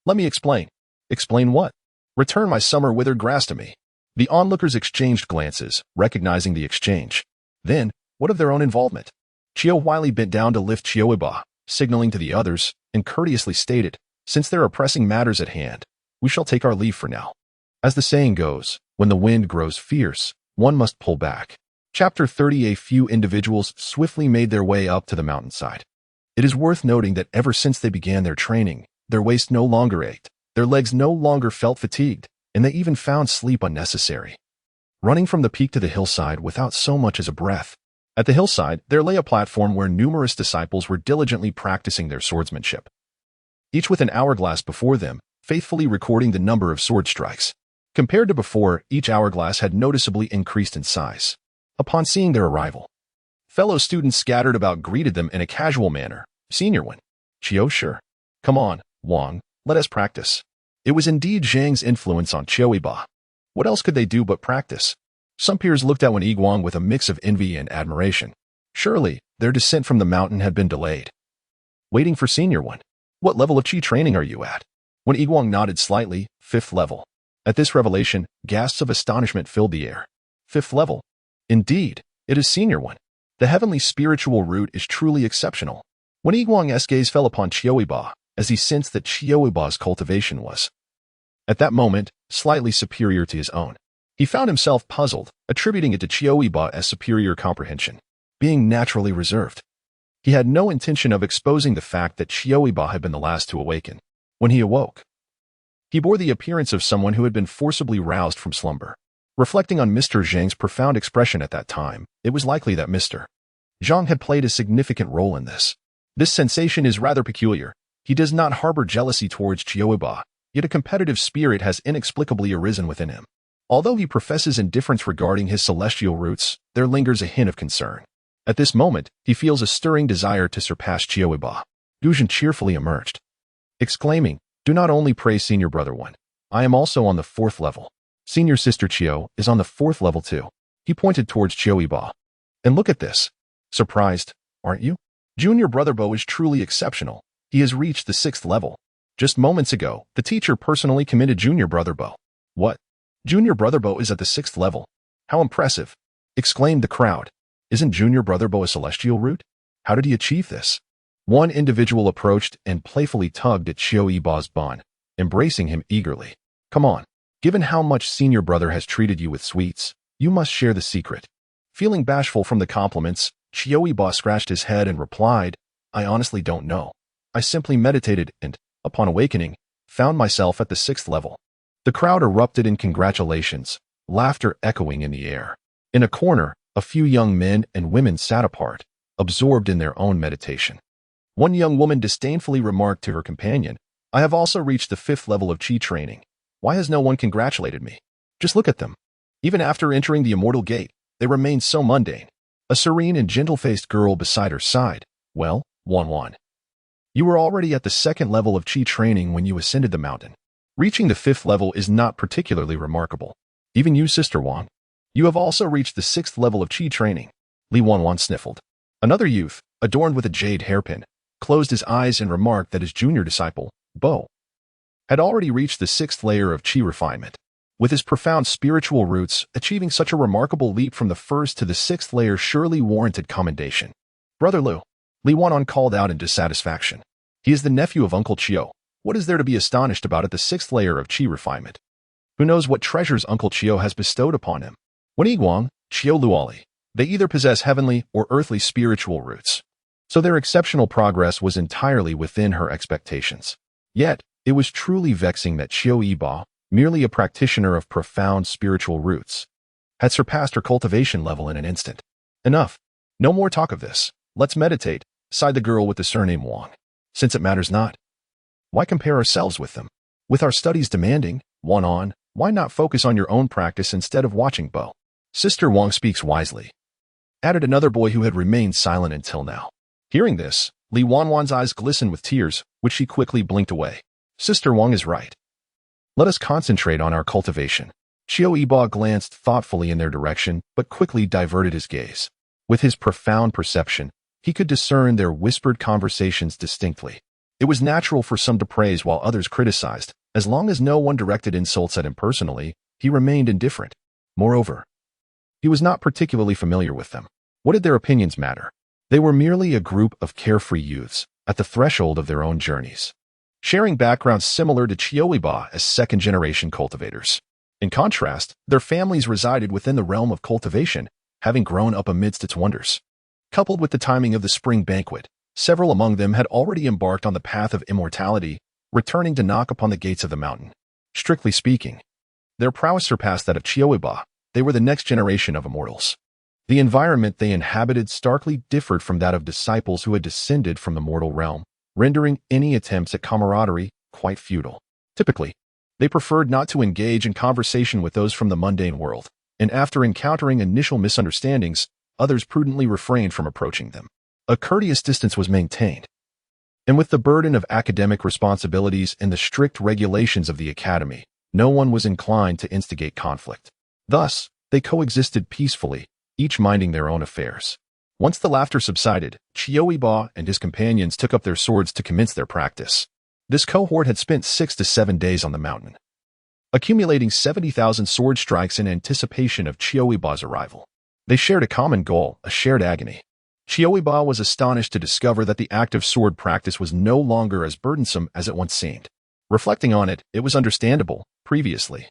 Let me explain." "Explain what?" "Return my summer withered grass to me." The onlookers exchanged glances, recognizing the exchange. Then, what of their own involvement? Qiu Huili bent down to lift Qiu Yibo, signaling to the others, and courteously stated, "Since there are pressing matters at hand, we shall take our leave for now. As the saying goes, when the wind grows fierce, one must pull back." Chapter 30. A few individuals swiftly made their way up to the mountainside. It is worth noting that ever since they began their training, their waist no longer ached, their legs no longer felt fatigued, and they even found sleep unnecessary. Running from the peak to the hillside without so much as a breath. At the hillside, there lay a platform where numerous disciples were diligently practicing their swordsmanship, each with an hourglass before them, faithfully recording the number of sword strikes. Compared to before, each hourglass had noticeably increased in size. Upon seeing their arrival, fellow students scattered about greeted them in a casual manner. "Senior one. Qiu, sure. Come on, Wang, let us practice." It was indeed Zhang's influence on Qiu Yibo. What else could they do but practice? Some peers looked at Yi Guang with a mix of envy and admiration. Surely, their descent from the mountain had been delayed. Waiting for senior one. "What level of Qi training are you at?" When Yi Guang nodded slightly, 5th level. At this revelation, gasps of astonishment filled the air. 5th level. Indeed, It is senior one. The heavenly spiritual root is truly exceptional. When Yiguang's gaze fell upon Qiu Yibo, as he sensed that Qiu Yibo's cultivation was, at that moment, slightly superior to his own, he found himself puzzled, attributing it to Qiu Yibo as superior comprehension, being naturally reserved. He had no intention of exposing the fact that Qiu Yibo had been the last to awaken. When he awoke, he bore the appearance of someone who had been forcibly roused from slumber. Reflecting on Mr. Zhang's profound expression at that time, it was likely that Mr. Zhang had played a significant role in this. This sensation is rather peculiar. He does not harbor jealousy towards Qiu Yibo, yet a competitive spirit has inexplicably arisen within him. Although he professes indifference regarding his celestial roots, there lingers a hint of concern. At this moment, he feels a stirring desire to surpass Qiu Yibo. Guzhen cheerfully emerged, exclaiming, "Do not only praise senior brother one. I am also on the 4th level. Senior sister Qiu is on the 4th level too." He pointed towards Qiu Yibo. "And look at this. Surprised, aren't you? Junior brother Bo is truly exceptional. He has reached the 6th level. Just moments ago, the teacher personally commended junior brother Bo." "What? Junior brother Bo is at the 6th level? How impressive!" exclaimed the crowd. "Isn't junior brother Bo a celestial root? How did he achieve this?" One individual approached and playfully tugged at Qiu Yibo's bun, embracing him eagerly. "Come on. Given how much senior brother has treated you with sweets, you must share the secret." Feeling bashful from the compliments, Qiu Yibo scratched his head and replied, "I honestly don't know. I simply meditated and, upon awakening, found myself at the 6th level." The crowd erupted in congratulations, laughter echoing in the air. In a corner, a few young men and women sat apart, absorbed in their own meditation. One young woman disdainfully remarked to her companion, "I have also reached the 5th level of Qi training. Why has no one congratulated me? Just look at them. Even after entering the immortal gate, they remain so mundane." A serene and gentle-faced girl beside her side, "Well, Wan, you were already at the 2nd level of Qi training when you ascended the mountain. Reaching the 5th level is not particularly remarkable. Even you, Sister Wang, you have also reached the 6th level of Qi training." Li Wanwan sniffled. Another youth, adorned with a jade hairpin, closed his eyes and remarked that his junior disciple, Bo, had already reached the 6th layer of Qi refinement. With his profound spiritual roots, achieving such a remarkable leap from the 1st to the 6th layer surely warranted commendation. "Brother Lu," Li Wanwan called out in dissatisfaction. "He is the nephew of Uncle Qiu. What is there to be astonished about at the 6th layer of Qi refinement? Who knows what treasures Uncle Qiu has bestowed upon him? When Yiguang, Qiu Luoli, they either possess heavenly or earthly spiritual roots. So their exceptional progress was entirely within her expectations. Yet, it was truly vexing that Qiu Yibo, merely a practitioner of profound spiritual roots, had surpassed her cultivation level in an instant. "Enough. No more talk of this. Let's meditate," sighed the girl with the surname Wang. "Since it matters not, why compare ourselves with them? With our studies demanding, why not focus on your own practice instead of watching Bo?" "Sister Wang speaks wisely," added another boy who had remained silent until now. Hearing this, Li Wanwan's eyes glistened with tears, which she quickly blinked away. "Sister Wang is right. Let us concentrate on our cultivation." Qiu Yibo glanced thoughtfully in their direction, but quickly diverted his gaze. With his profound perception, he could discern their whispered conversations distinctly. It was natural for some to praise while others criticized. As long as no one directed insults at him personally, he remained indifferent. Moreover, he was not particularly familiar with them. What did their opinions matter? They were merely a group of carefree youths, at the threshold of their own journeys, sharing backgrounds similar to Qiu Yibo as second-generation cultivators. In contrast, their families resided within the realm of cultivation, having grown up amidst its wonders. Coupled with the timing of the spring banquet, several among them had already embarked on the path of immortality, returning to knock upon the gates of the mountain. Strictly speaking, their prowess surpassed that of Qiu Yibo. They were the next generation of immortals. The environment they inhabited starkly differed from that of disciples who had descended from the mortal realm, rendering any attempts at camaraderie quite futile. Typically, they preferred not to engage in conversation with those from the mundane world, and after encountering initial misunderstandings, others prudently refrained from approaching them. A courteous distance was maintained. And with the burden of academic responsibilities and the strict regulations of the academy, no one was inclined to instigate conflict. Thus, they coexisted peacefully, each minding their own affairs. Once the laughter subsided, Qiu Yibo and his companions took up their swords to commence their practice. This cohort had spent 6 to 7 days on the mountain, accumulating 70,000 sword strikes in anticipation of Qiu Yibo's arrival. They shared a common goal, a shared agony. Qiu Yibo was astonished to discover that the active sword practice was no longer as burdensome as it once seemed. Reflecting on it, it was understandable, previously.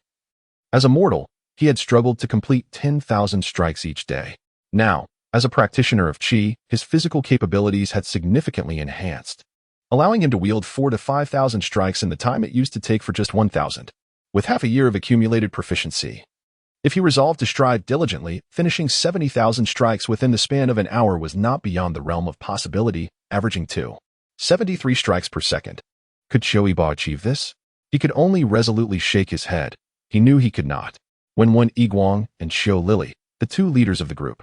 As a mortal, he had struggled to complete 10,000 strikes each day. Now, as a practitioner of Qi, his physical capabilities had significantly enhanced, allowing him to wield 4,000 to 5,000 strikes in the time it used to take for just 1,000, with half a year of accumulated proficiency. If he resolved to strive diligently, finishing 70,000 strikes within the span of an hour was not beyond the realm of possibility, averaging 273 strikes per second. Could Qiu Yibo achieve this? He could only resolutely shake his head. He knew he could not. When Wen Yiguang and Xiu Lili, the two leaders of the group,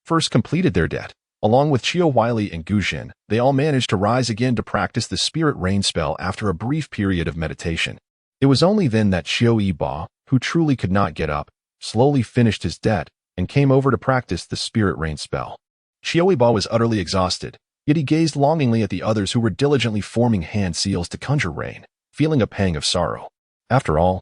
first completed their debt, along with Qiu Weili and Gu Xin, they all managed to rise again to practice the spirit rain spell after a brief period of meditation. It was only then that Qiu Yibo, who truly could not get up, slowly finished his debt and came over to practice the spirit rain spell. Qiu Yibo was utterly exhausted, yet he gazed longingly at the others who were diligently forming hand seals to conjure rain, feeling a pang of sorrow. After all,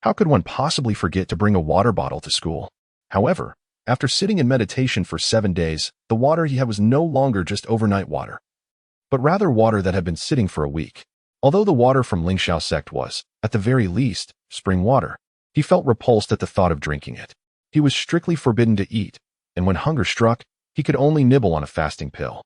how could one possibly forget to bring a water bottle to school? However, after sitting in meditation for 7 days, the water he had was no longer just overnight water, but rather water that had been sitting for a week. Although the water from Lingxiao sect was, at the very least, spring water, he felt repulsed at the thought of drinking it. He was strictly forbidden to eat, and when hunger struck, he could only nibble on a fasting pill.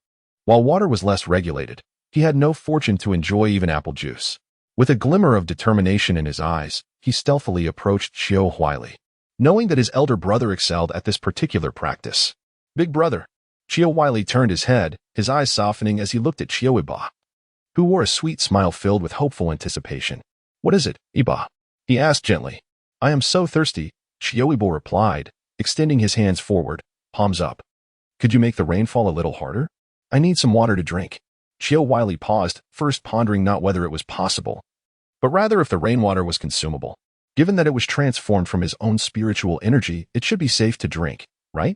While water was less regulated, he had no fortune to enjoy even apple juice. With a glimmer of determination in his eyes, he stealthily approached Qiu Weili, knowing that his elder brother excelled at this particular practice. Big brother. Qiu Weili turned his head, his eyes softening as he looked at Qiu Yibo, who wore a sweet smile filled with hopeful anticipation. What is it, Yibo? He asked gently. I am so thirsty, Qiu Yibo replied, extending his hands forward, palms up. Could you make the rain fall a little harder? I need some water to drink. Qiu Weili paused, first pondering not whether it was possible, but rather if the rainwater was consumable. Given that it was transformed from his own spiritual energy, it should be safe to drink, right?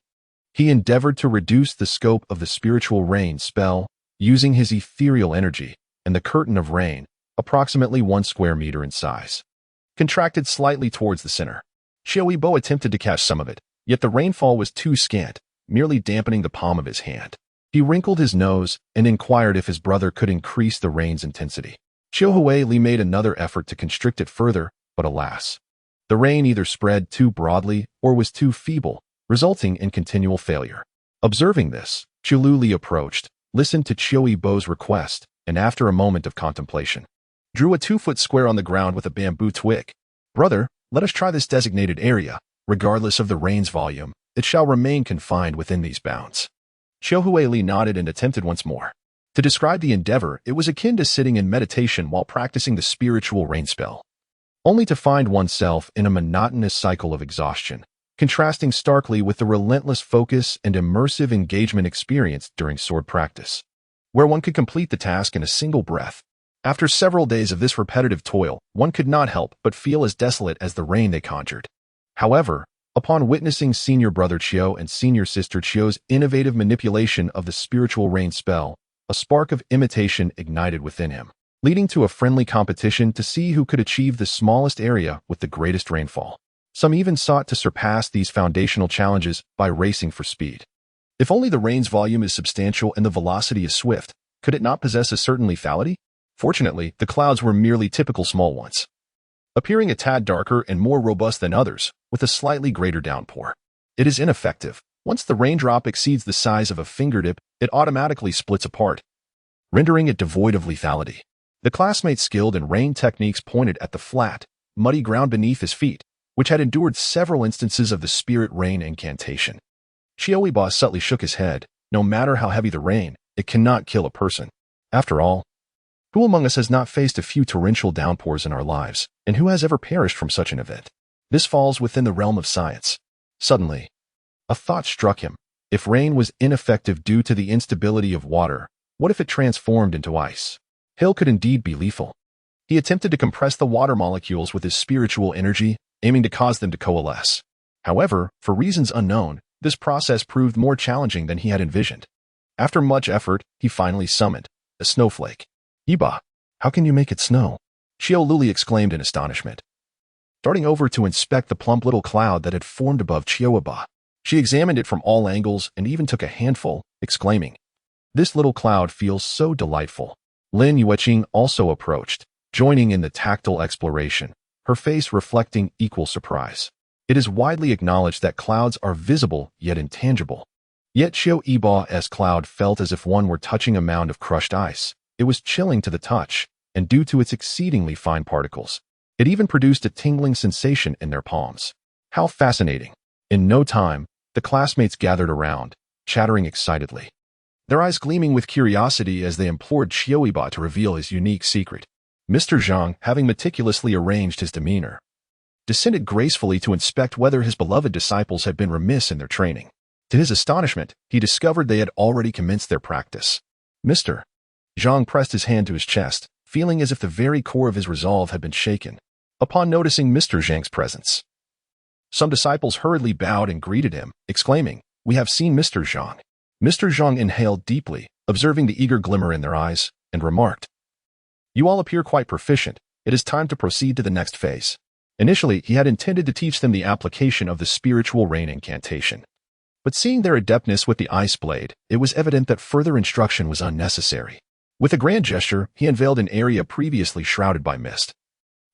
He endeavored to reduce the scope of the spiritual rain spell, using his ethereal energy, and the curtain of rain, approximately 1 square meter in size, contracted slightly towards the center. Qiu Yibo attempted to catch some of it, yet the rainfall was too scant, merely dampening the palm of his hand. He wrinkled his nose and inquired if his brother could increase the rain's intensity. Qiu Weili made another effort to constrict it further, but alas, the rain either spread too broadly or was too feeble, resulting in continual failure. Observing this, Qiu Lili approached, listened to Qiu Yibo's request, and after a moment of contemplation, drew a 2-foot square on the ground with a bamboo twig. Brother, let us try this designated area. Regardless of the rain's volume, it shall remain confined within these bounds. Qiu Weili nodded and attempted once more. To describe the endeavor, it was akin to sitting in meditation while practicing the spiritual rain spell, only to find oneself in a monotonous cycle of exhaustion, contrasting starkly with the relentless focus and immersive engagement experienced during sword practice, where one could complete the task in a single breath. After several days of this repetitive toil, one could not help but feel as desolate as the rain they conjured. However, upon witnessing senior brother Qiu and senior sister Qiu's innovative manipulation of the spiritual rain spell, a spark of imitation ignited within him, leading to a friendly competition to see who could achieve the smallest area with the greatest rainfall. Some even sought to surpass these foundational challenges by racing for speed. If only the rain's volume is substantial and the velocity is swift, could it not possess a certain lethality? Fortunately, the clouds were merely typical small ones, appearing a tad darker and more robust than others, with a slightly greater downpour. It is ineffective. Once the raindrop exceeds the size of a fingertip, it automatically splits apart, rendering it devoid of lethality. The classmates skilled in rain techniques pointed at the flat, muddy ground beneath his feet, which had endured several instances of the spirit rain incantation. Qiu Yibo subtly shook his head. No matter how heavy the rain, it cannot kill a person. After all, who among us has not faced a few torrential downpours in our lives, and who has ever perished from such an event? This falls within the realm of science. Suddenly, a thought struck him. If rain was ineffective due to the instability of water, what if it transformed into ice? Hail could indeed be lethal. He attempted to compress the water molecules with his spiritual energy, aiming to cause them to coalesce. However, for reasons unknown, this process proved more challenging than he had envisioned. After much effort, he finally summoned a snowflake. Yibo, how can you make it snow? Qiu Lili exclaimed in astonishment, darting over to inspect the plump little cloud that had formed above Qiu Yibo. She examined it from all angles and even took a handful, exclaiming, "This little cloud feels so delightful." Lin Yueqing also approached, joining in the tactile exploration, her face reflecting equal surprise. It is widely acknowledged that clouds are visible yet intangible. Yet Qiu Yibo's cloud felt as if one were touching a mound of crushed ice. It was chilling to the touch, and due to its exceedingly fine particles, it even produced a tingling sensation in their palms. How fascinating! In no time, the classmates gathered around, chattering excitedly, their eyes gleaming with curiosity as they implored Qiu Yibo to reveal his unique secret. Mr. Zhang, having meticulously arranged his demeanor, descended gracefully to inspect whether his beloved disciples had been remiss in their training. To his astonishment, he discovered they had already commenced their practice. Mr. Zhang pressed his hand to his chest, feeling as if the very core of his resolve had been shaken. Upon noticing Mr. Zhang's presence, some disciples hurriedly bowed and greeted him, exclaiming, "We have seen Mr. Zhang." Mr. Zhang inhaled deeply, observing the eager glimmer in their eyes, and remarked, "You all appear quite proficient. It is time to proceed to the next phase." Initially, he had intended to teach them the application of the spiritual rain incantation. But seeing their adeptness with the ice blade, it was evident that further instruction was unnecessary. With a grand gesture, he unveiled an area previously shrouded by mist,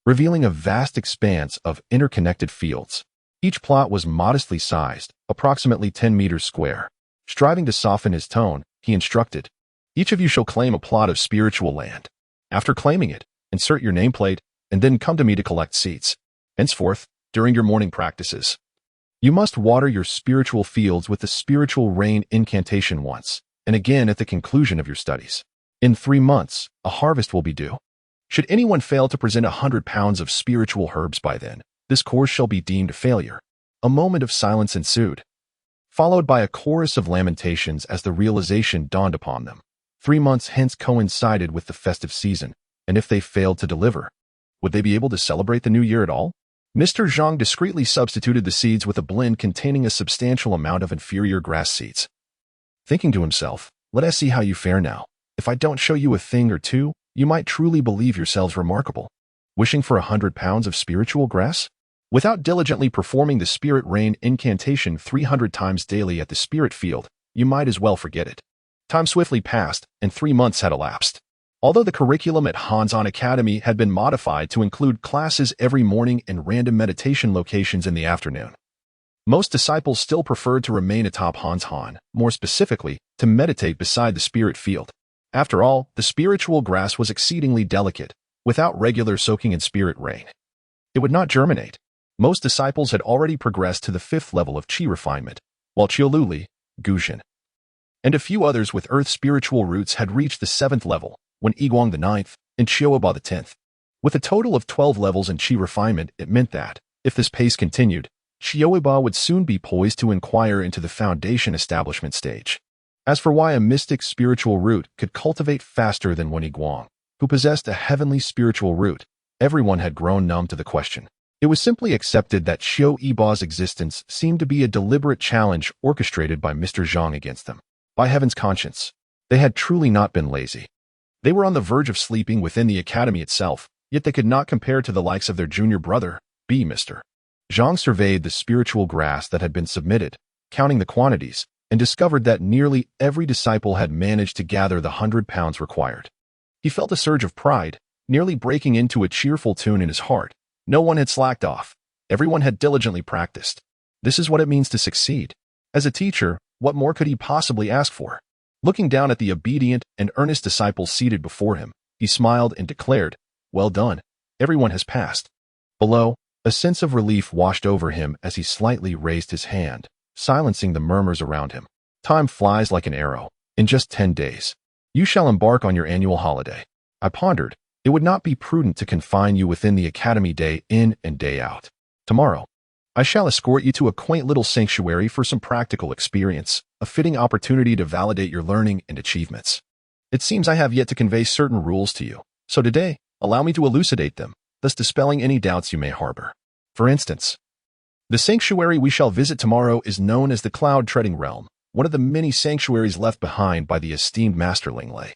revealing a vast expanse of interconnected fields. Each plot was modestly sized, approximately 10 meters square. Striving to soften his tone, he instructed, "Each of you shall claim a plot of spiritual land. After claiming it, insert your nameplate, and then come to me to collect seeds. Henceforth, during your morning practices, you must water your spiritual fields with the spiritual rain incantation once, and again at the conclusion of your studies. In 3 months, a harvest will be due. Should anyone fail to present 100 pounds of spiritual herbs by then, this course shall be deemed a failure." A moment of silence ensued, followed by a chorus of lamentations as the realization dawned upon them. 3 months hence coincided with the festive season, and if they failed to deliver, would they be able to celebrate the new year at all? Mr. Zhang discreetly substituted the seeds with a blend containing a substantial amount of inferior grass seeds, thinking to himself, "Let us see how you fare now. If I don't show you a thing or two, you might truly believe yourselves remarkable. Wishing for 100 pounds of spiritual grass? Without diligently performing the spirit rain incantation 300 times daily at the spirit field, you might as well forget it." Time swiftly passed, and 3 months had elapsed. Although the curriculum at Hanzhong Academy had been modified to include classes every morning and random meditation locations in the afternoon, most disciples still preferred to remain atop Hanzhong, more specifically, to meditate beside the spirit field. After all, the spiritual grass was exceedingly delicate. Without regular soaking in spirit rain, it would not germinate. Most disciples had already progressed to the 5th level of Qi refinement, while Qiu Guzhen, and a few others with earth spiritual roots had reached the 7th level, when Yiguang the 9th, and Qiu Yibo the 10th. With a total of 12 levels in Qi refinement, it meant that, if this pace continued, Qiu Yibo would soon be poised to inquire into the foundation establishment stage. As for why a mystic spiritual root could cultivate faster than one Yiguang, who possessed a heavenly spiritual root, everyone had grown numb to the question. It was simply accepted that Qiu Yibo's existence seemed to be a deliberate challenge orchestrated by Mr. Zhang against them. By heaven's conscience, they had truly not been lazy. They were on the verge of sleeping within the academy itself, yet they could not compare to the likes of their junior brother, Mr. Zhang surveyed the spiritual grass that had been submitted, counting the quantities, and discovered that nearly every disciple had managed to gather the 100 pounds required. He felt a surge of pride, nearly breaking into a cheerful tune in his heart. No one had slacked off. Everyone had diligently practiced. This is what it means to succeed. As a teacher, what more could he possibly ask for? Looking down at the obedient and earnest disciples seated before him, he smiled and declared, "Well done. Everyone has passed." Below, a sense of relief washed over him as he slightly raised his hand, silencing the murmurs around him. Time flies like an arrow. In just 10 days, you shall embark on your annual holiday. I pondered, it would not be prudent to confine you within the academy day in and day out. Tomorrow, I shall escort you to a quaint little sanctuary for some practical experience, a fitting opportunity to validate your learning and achievements. It seems I have yet to convey certain rules to you, so today, allow me to elucidate them, thus dispelling any doubts you may harbor. For instance, the sanctuary we shall visit tomorrow is known as the Cloud-Treading Realm, one of the many sanctuaries left behind by the esteemed Master Linglei.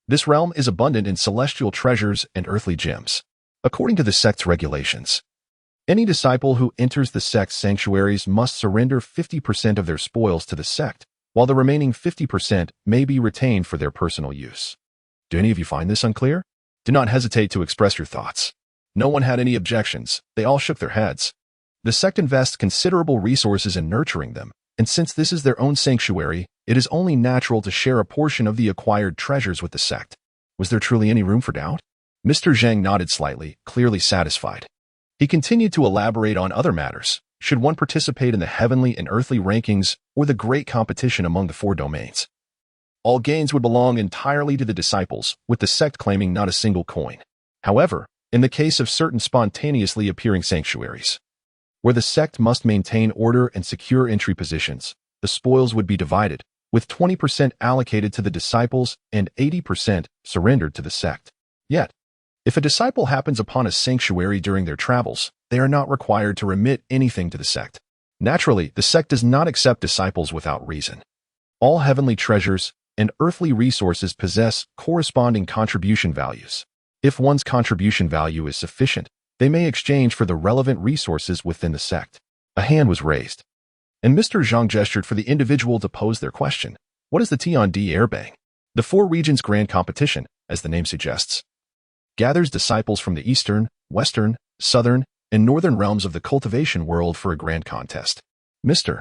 This realm is abundant in celestial treasures and earthly gems. According to the sect's regulations, Any disciple who enters the sect's sanctuaries must surrender 50% of their spoils to the sect, while the remaining 50% may be retained for their personal use. Do any of you find this unclear? Do not hesitate to express your thoughts. No one had any objections. They all shook their heads. The sect invests considerable resources in nurturing them, and since this is their own sanctuary, it is only natural to share a portion of the acquired treasures with the sect. Was there truly any room for doubt? Mr. Zhang nodded slightly, clearly satisfied. He continued to elaborate on other matters. Should one participate in the heavenly and earthly rankings or the great competition among the 4 domains? All gains would belong entirely to the disciples, with the sect claiming not a single coin. However, in the case of certain spontaneously appearing sanctuaries, where the sect must maintain order and secure entry positions, the spoils would be divided, with 20% allocated to the disciples and 80% surrendered to the sect. Yet, if a disciple happens upon a sanctuary during their travels, they are not required to remit anything to the sect. Naturally, the sect does not accept disciples without reason. All heavenly treasures and earthly resources possess corresponding contribution values. If one's contribution value is sufficient, they may exchange for the relevant resources within the sect. A hand was raised, and Mr. Zhang gestured for the individual to pose their question. What is the Qidian Airbang? The 4 regions grand competition, as the name suggests, gathers disciples from the eastern, western, southern, and northern realms of the cultivation world for a grand contest. Mr.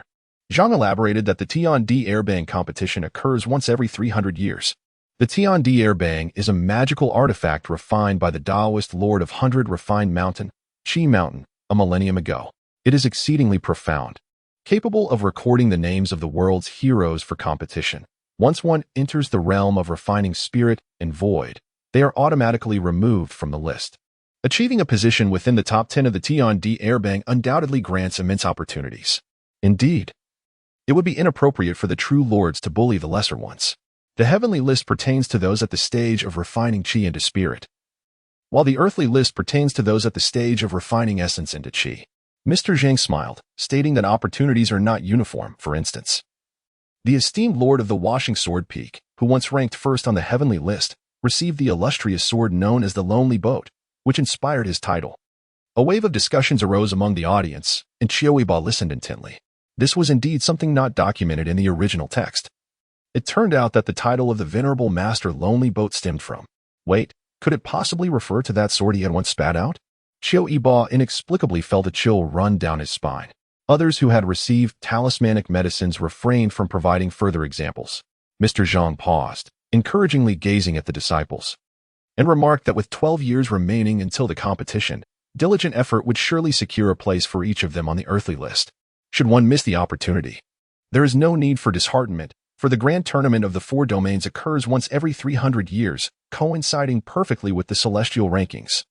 Zhang elaborated that the Qidian Airbang competition occurs once every 300 years. The Qidian Airbang is a magical artifact refined by the Taoist Lord of 100 Refined Mountain, Qi Mountain, a millennium ago. It is exceedingly profound, capable of recording the names of the world's heroes for competition. Once one enters the realm of refining spirit and void, they are automatically removed from the list. Achieving a position within the top 10 of the Qidian Airbang undoubtedly grants immense opportunities. Indeed, it would be inappropriate for the true lords to bully the lesser ones. The heavenly list pertains to those at the stage of refining qi into spirit, while the earthly list pertains to those at the stage of refining essence into qi. Mr. Zhang smiled, stating that opportunities are not uniform. For instance, the esteemed lord of the Washing Sword Peak, who once ranked first on the heavenly list, received the illustrious sword known as the Lonely Boat, which inspired his title. A wave of discussions arose among the audience, and Qiu Yibo listened intently. This was indeed something not documented in the original text. It turned out that the title of the venerable master Lonely Boat stemmed from. Wait, could it possibly refer to that sword he had once spat out? Qiu Yibo inexplicably felt a chill run down his spine. Others who had received talismanic medicines refrained from providing further examples. Mr. Zhang paused, encouragingly gazing at the disciples, and remarked that with 12 years remaining until the competition, diligent effort would surely secure a place for each of them on the earthly list. Should one miss the opportunity, there is no need for disheartenment, for the grand tournament of the 4 domains occurs once every 300 years, coinciding perfectly with the celestial rankings,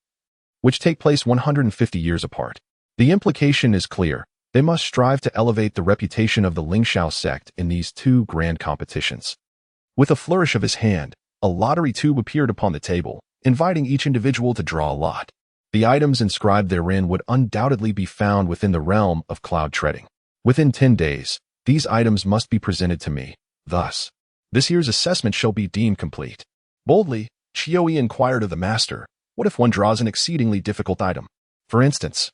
which take place 150 years apart. The implication is clear. They must strive to elevate the reputation of the Lingxiao sect in these 2 grand competitions. With a flourish of his hand, a lottery tube appeared upon the table, inviting each individual to draw a lot. The items inscribed therein would undoubtedly be found within the realm of cloud treading. Within 10 days, these items must be presented to me. Thus, this year's assessment shall be deemed complete. Boldly, Qiu Yi inquired of the master, what if one draws an exceedingly difficult item? For instance,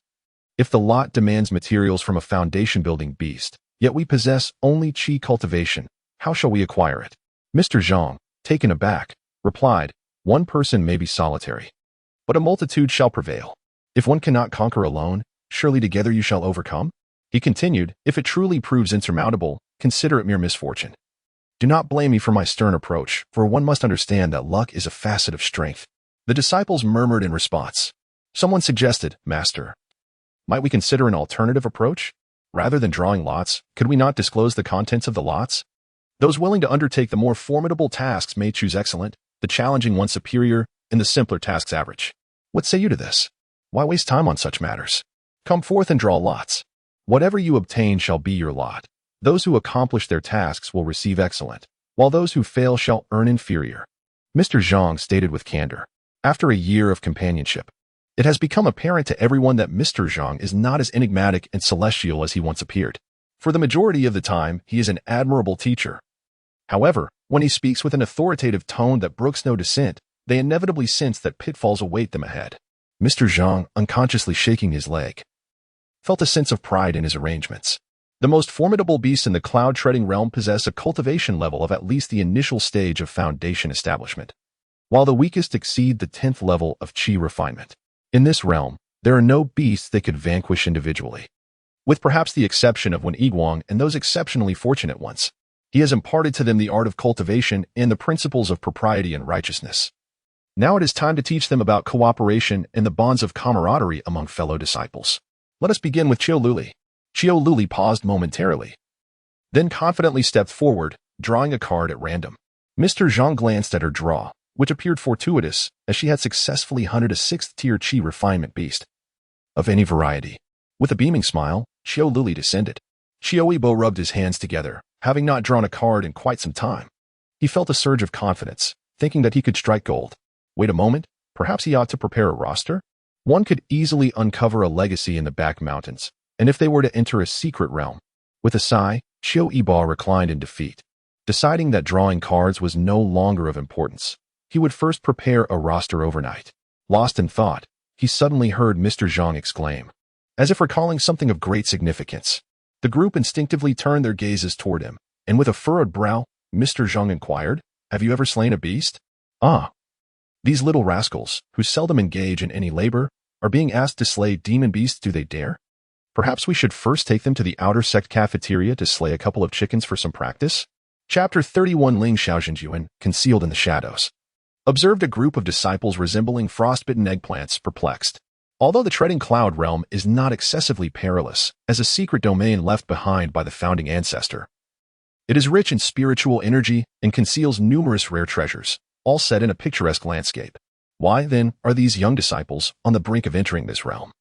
if the lot demands materials from a foundation-building beast, yet we possess only qi cultivation, how shall we acquire it? Mr. Zhang, taken aback, replied, one person may be solitary, but a multitude shall prevail. If one cannot conquer alone, surely together you shall overcome? He continued, if it truly proves insurmountable, consider it mere misfortune. Do not blame me for my stern approach, for one must understand that luck is a facet of strength. The disciples murmured in response. Someone suggested, Master, might we consider an alternative approach? Rather than drawing lots, could we not disclose the contents of the lots? Those willing to undertake the more formidable tasks may choose excellent, the challenging one superior, and the simpler tasks average. What say you to this? Why waste time on such matters? Come forth and draw lots. Whatever you obtain shall be your lot. Those who accomplish their tasks will receive excellent, while those who fail shall earn inferior. Mr. Zhang stated with candor. After a year of companionship, it has become apparent to everyone that Mr. Zhang is not as enigmatic and celestial as he once appeared. For the majority of the time, he is an admirable teacher. However, when he speaks with an authoritative tone that brooks no dissent, they inevitably sense that pitfalls await them ahead. Mr. Zhang, unconsciously shaking his leg, felt a sense of pride in his arrangements. The most formidable beasts in the cloud-treading realm possess a cultivation level of at least the initial stage of foundation establishment, while the weakest exceed the 10th level of Qi refinement. In this realm, there are no beasts they could vanquish individually. With perhaps the exception of Wen Yiguang and those exceptionally fortunate ones, he has imparted to them the art of cultivation and the principles of propriety and righteousness. Now it is time to teach them about cooperation and the bonds of camaraderie among fellow disciples. Let us begin with Qiu Luli. Qiu Luli paused momentarily, then confidently stepped forward, drawing a card at random. Mr. Zhang glanced at her draw, which appeared fortuitous, as she had successfully hunted a 6th-tier Qi refinement beast of any variety. With a beaming smile, Qiu Luli descended. Qiu Yibo rubbed his hands together, having not drawn a card in quite some time. He felt a surge of confidence, thinking that he could strike gold. Wait a moment, perhaps he ought to prepare a roster? One could easily uncover a legacy in the back mountains, and if they were to enter a secret realm. With a sigh, Qiu Yibo reclined in defeat. Deciding that drawing cards was no longer of importance, he would first prepare a roster overnight. Lost in thought, he suddenly heard Mr. Zhang exclaim, as if recalling something of great significance. The group instinctively turned their gazes toward him, and with a furrowed brow, Mr. Zhang inquired, "Have you ever slain a beast?" "Ah. These little rascals, who seldom engage in any labor, are being asked to slay demon beasts. Do they dare? Perhaps we should first take them to the outer sect cafeteria to slay a couple of chickens for some practice." Chapter 31. Ling Xiaoxinjuan, concealed in the shadows, observed a group of disciples resembling frostbitten eggplants, perplexed. Although the treading cloud realm is not excessively perilous, as a secret domain left behind by the founding ancestor, it is rich in spiritual energy and conceals numerous rare treasures, all set in a picturesque landscape. Why, then, are these young disciples on the brink of entering this realm?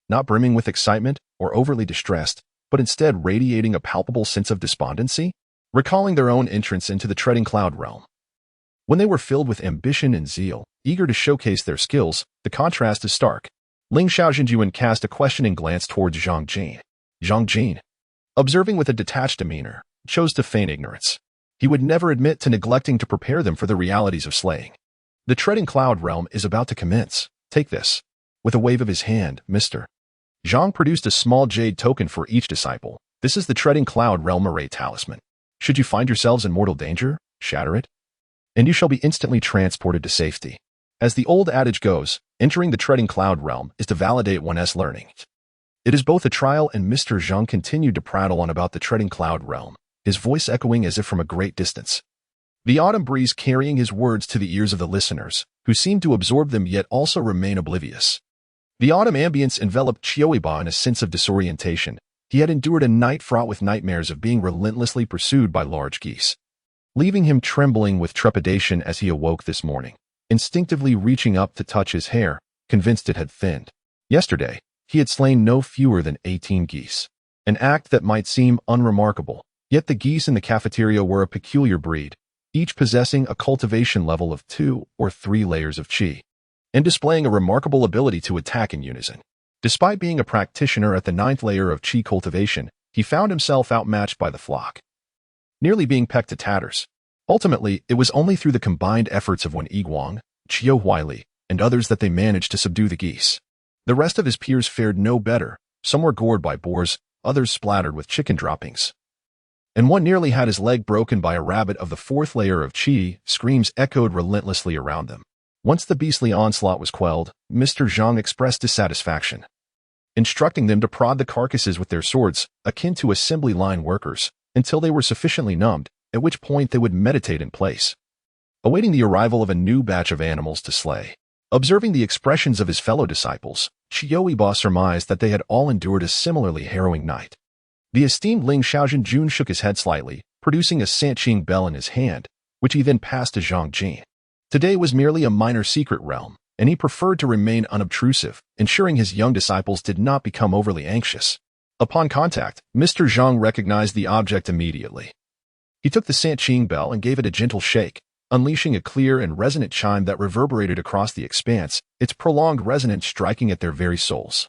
Not brimming with excitement or overly distressed, but instead radiating a palpable sense of despondency, recalling their own entrance into the treading cloud realm. When they were filled with ambition and zeal, eager to showcase their skills, the contrast is stark. Ling Xiaoxinjuan cast a questioning glance towards Zhang Jin. Zhang Jin, observing with a detached demeanor, chose to feign ignorance. He would never admit to neglecting to prepare them for the realities of slaying. The treading cloud realm is about to commence. Take this. With a wave of his hand, Mr. Zhang produced a small jade token for each disciple. This is the treading cloud realm array talisman. Should you find yourselves in mortal danger, shatter it, and you shall be instantly transported to safety. As the old adage goes, entering the treading cloud realm is to validate one's learning. It is both a trial, and Mr. Zhang continued to prattle on about the treading cloud realm, his voice echoing as if from a great distance. The autumn breeze carrying his words to the ears of the listeners, who seemed to absorb them yet also remain oblivious. The autumn ambience enveloped Qiu Yibo in a sense of disorientation. He had endured a night fraught with nightmares of being relentlessly pursued by large geese, leaving him trembling with trepidation as he awoke this morning, instinctively reaching up to touch his hair, convinced it had thinned. Yesterday, he had slain no fewer than 18 geese, an act that might seem unremarkable, yet the geese in the cafeteria were a peculiar breed, each possessing a cultivation level of 2 or 3 layers of qi, and displaying a remarkable ability to attack in unison. Despite being a practitioner at the 9th layer of qi cultivation, he found himself outmatched by the flock, nearly being pecked to tatters. Ultimately, it was only through the combined efforts of Wen Yiguang, Qiu Huili, and others that they managed to subdue the geese. The rest of his peers fared no better. Some were gored by boars, others splattered with chicken droppings, and one nearly had his leg broken by a rabbit of the 4th layer of qi. Screams echoed relentlessly around them. Once the beastly onslaught was quelled, Mr. Zhang expressed dissatisfaction, instructing them to prod the carcasses with their swords, akin to assembly line workers, until they were sufficiently numbed, at which point they would meditate in place, awaiting the arrival of a new batch of animals to slay. Observing the expressions of his fellow disciples, Qiu Yibo surmised that they had all endured a similarly harrowing night. The esteemed Ling Xiaoxinjuan shook his head slightly, producing a Sanqing bell in his hand, which he then passed to Zhang Jin. Today was merely a minor secret realm, and he preferred to remain unobtrusive, ensuring his young disciples did not become overly anxious. Upon contact, Mr. Zhang recognized the object immediately. He took the Sanqing bell and gave it a gentle shake, unleashing a clear and resonant chime that reverberated across the expanse, its prolonged resonance striking at their very souls.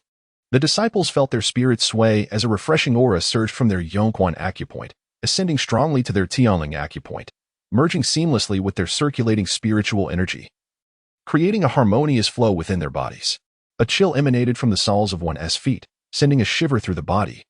The disciples felt their spirits sway as a refreshing aura surged from their Yongquan acupoint, ascending strongly to their Tianling acupoint, merging seamlessly with their circulating spiritual energy, creating a harmonious flow within their bodies. A chill emanated from the soles of one's feet, sending a shiver through the body,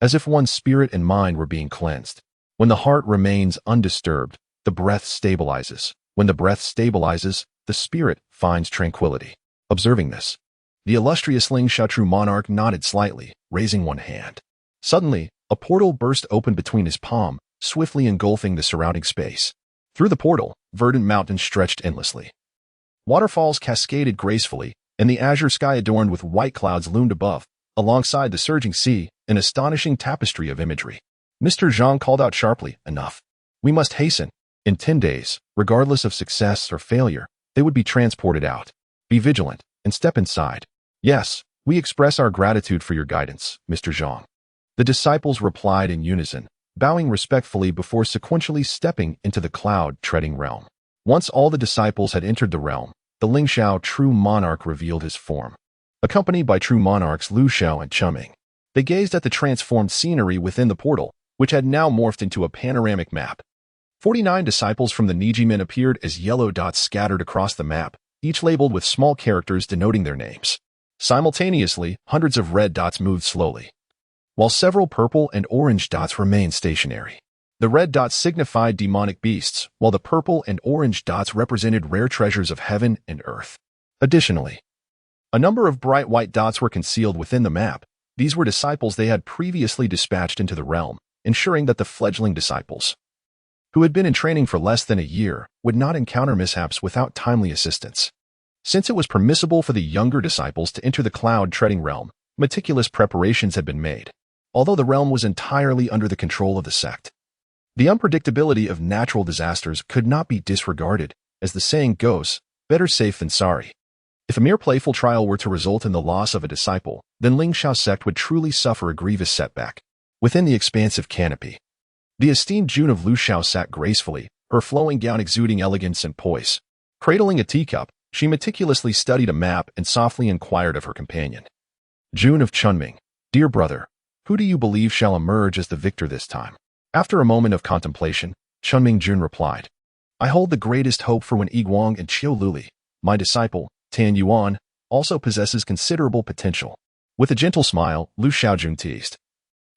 as if one's spirit and mind were being cleansed. When the heart remains undisturbed, the breath stabilizes. When the breath stabilizes, the spirit finds tranquility. Observing this, the illustrious Ling Xiaochu monarch nodded slightly, raising one hand. Suddenly, a portal burst open between his palm, swiftly engulfing the surrounding space. Through the portal, verdant mountains stretched endlessly. Waterfalls cascaded gracefully, and the azure sky adorned with white clouds loomed above, alongside the surging sea, an astonishing tapestry of imagery. Mr. Zhang called out sharply, "Enough. We must hasten. In 10 days, regardless of success or failure, they would be transported out. Be vigilant, and step inside." "Yes, we express our gratitude for your guidance, Mr. Zhang." The disciples replied in unison, bowing respectfully before sequentially stepping into the cloud-treading realm. Once all the disciples had entered the realm, the Ling Xiao true monarch revealed his form. Accompanied by true monarchs Lu Xiao and Chuming, they gazed at the transformed scenery within the portal, which had now morphed into a panoramic map. 49 disciples from the Nijimen appeared as yellow dots scattered across the map, each labeled with small characters denoting their names. Simultaneously, hundreds of red dots moved slowly, while several purple and orange dots remained stationary. The red dots signified demonic beasts, while the purple and orange dots represented rare treasures of heaven and earth. Additionally, a number of bright white dots were concealed within the map. These were disciples they had previously dispatched into the realm, ensuring that the fledgling disciples, who had been in training for less than a year, would not encounter mishaps without timely assistance. Since it was permissible for the younger disciples to enter the cloud-treading realm, meticulous preparations had been made. Although the realm was entirely under the control of the sect, the unpredictability of natural disasters could not be disregarded. As the saying goes, better safe than sorry. If a mere playful trial were to result in the loss of a disciple, then Ling Xiao's sect would truly suffer a grievous setback. Within the expansive canopy, the esteemed June of Lu Xiao sat gracefully, her flowing gown exuding elegance and poise. Cradling a teacup, she meticulously studied a map and softly inquired of her companion. "June of Chunming, dear brother, who do you believe shall emerge as the victor this time?" After a moment of contemplation, Chunming Jun replied, "I hold the greatest hope for when Yiguang and Qiu Luli, my disciple, Tan Yuan, also possesses considerable potential." With a gentle smile, Lu Xiaojun teased,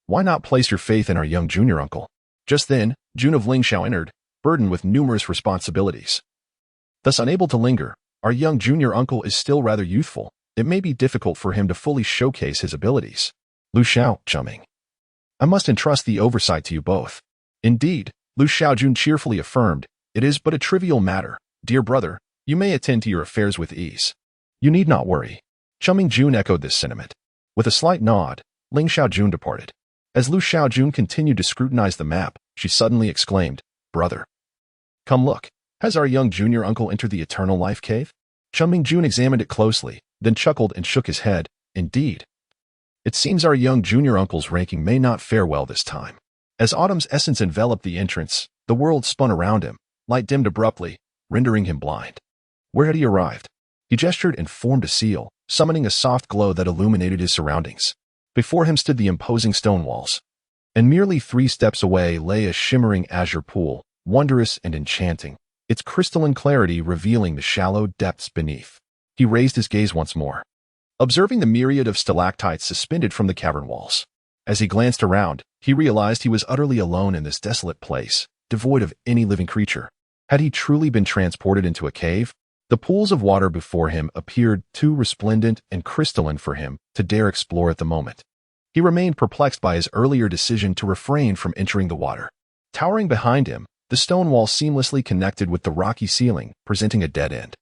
"Why not place your faith in our young junior uncle?" Just then, Jun of Ling Xiao entered, burdened with numerous responsibilities. Thus unable to linger, our young junior uncle is still rather youthful. It may be difficult for him to fully showcase his abilities. Lu Xiao, Chuming, I must entrust the oversight to you both. Indeed, Lu Xiaojun cheerfully affirmed, "It is but a trivial matter. Dear brother, you may attend to your affairs with ease. You need not worry." Chuming Jun echoed this sentiment. With a slight nod, Ling Xiaojun departed. As Lu Xiaojun continued to scrutinize the map, she suddenly exclaimed, "Brother, come look. Has our young junior uncle entered the Eternal Life Cave?" Chuming Jun examined it closely, then chuckled and shook his head. "Indeed. It seems our young junior uncle's ranking may not fare well this time." As autumn's essence enveloped the entrance, the world spun around him, light dimmed abruptly, rendering him blind. Where had he arrived? He gestured and formed a seal, summoning a soft glow that illuminated his surroundings. Before him stood the imposing stone walls, and merely 3 steps away lay a shimmering azure pool, wondrous and enchanting, its crystalline clarity revealing the shallow depths beneath. He raised his gaze once more, observing the myriad of stalactites suspended from the cavern walls. As he glanced around, he realized he was utterly alone in this desolate place, devoid of any living creature. Had he truly been transported into a cave? The pools of water before him appeared too resplendent and crystalline for him to dare explore at the moment. He remained perplexed by his earlier decision to refrain from entering the water. Towering behind him, the stone wall seamlessly connected with the rocky ceiling, presenting a dead end.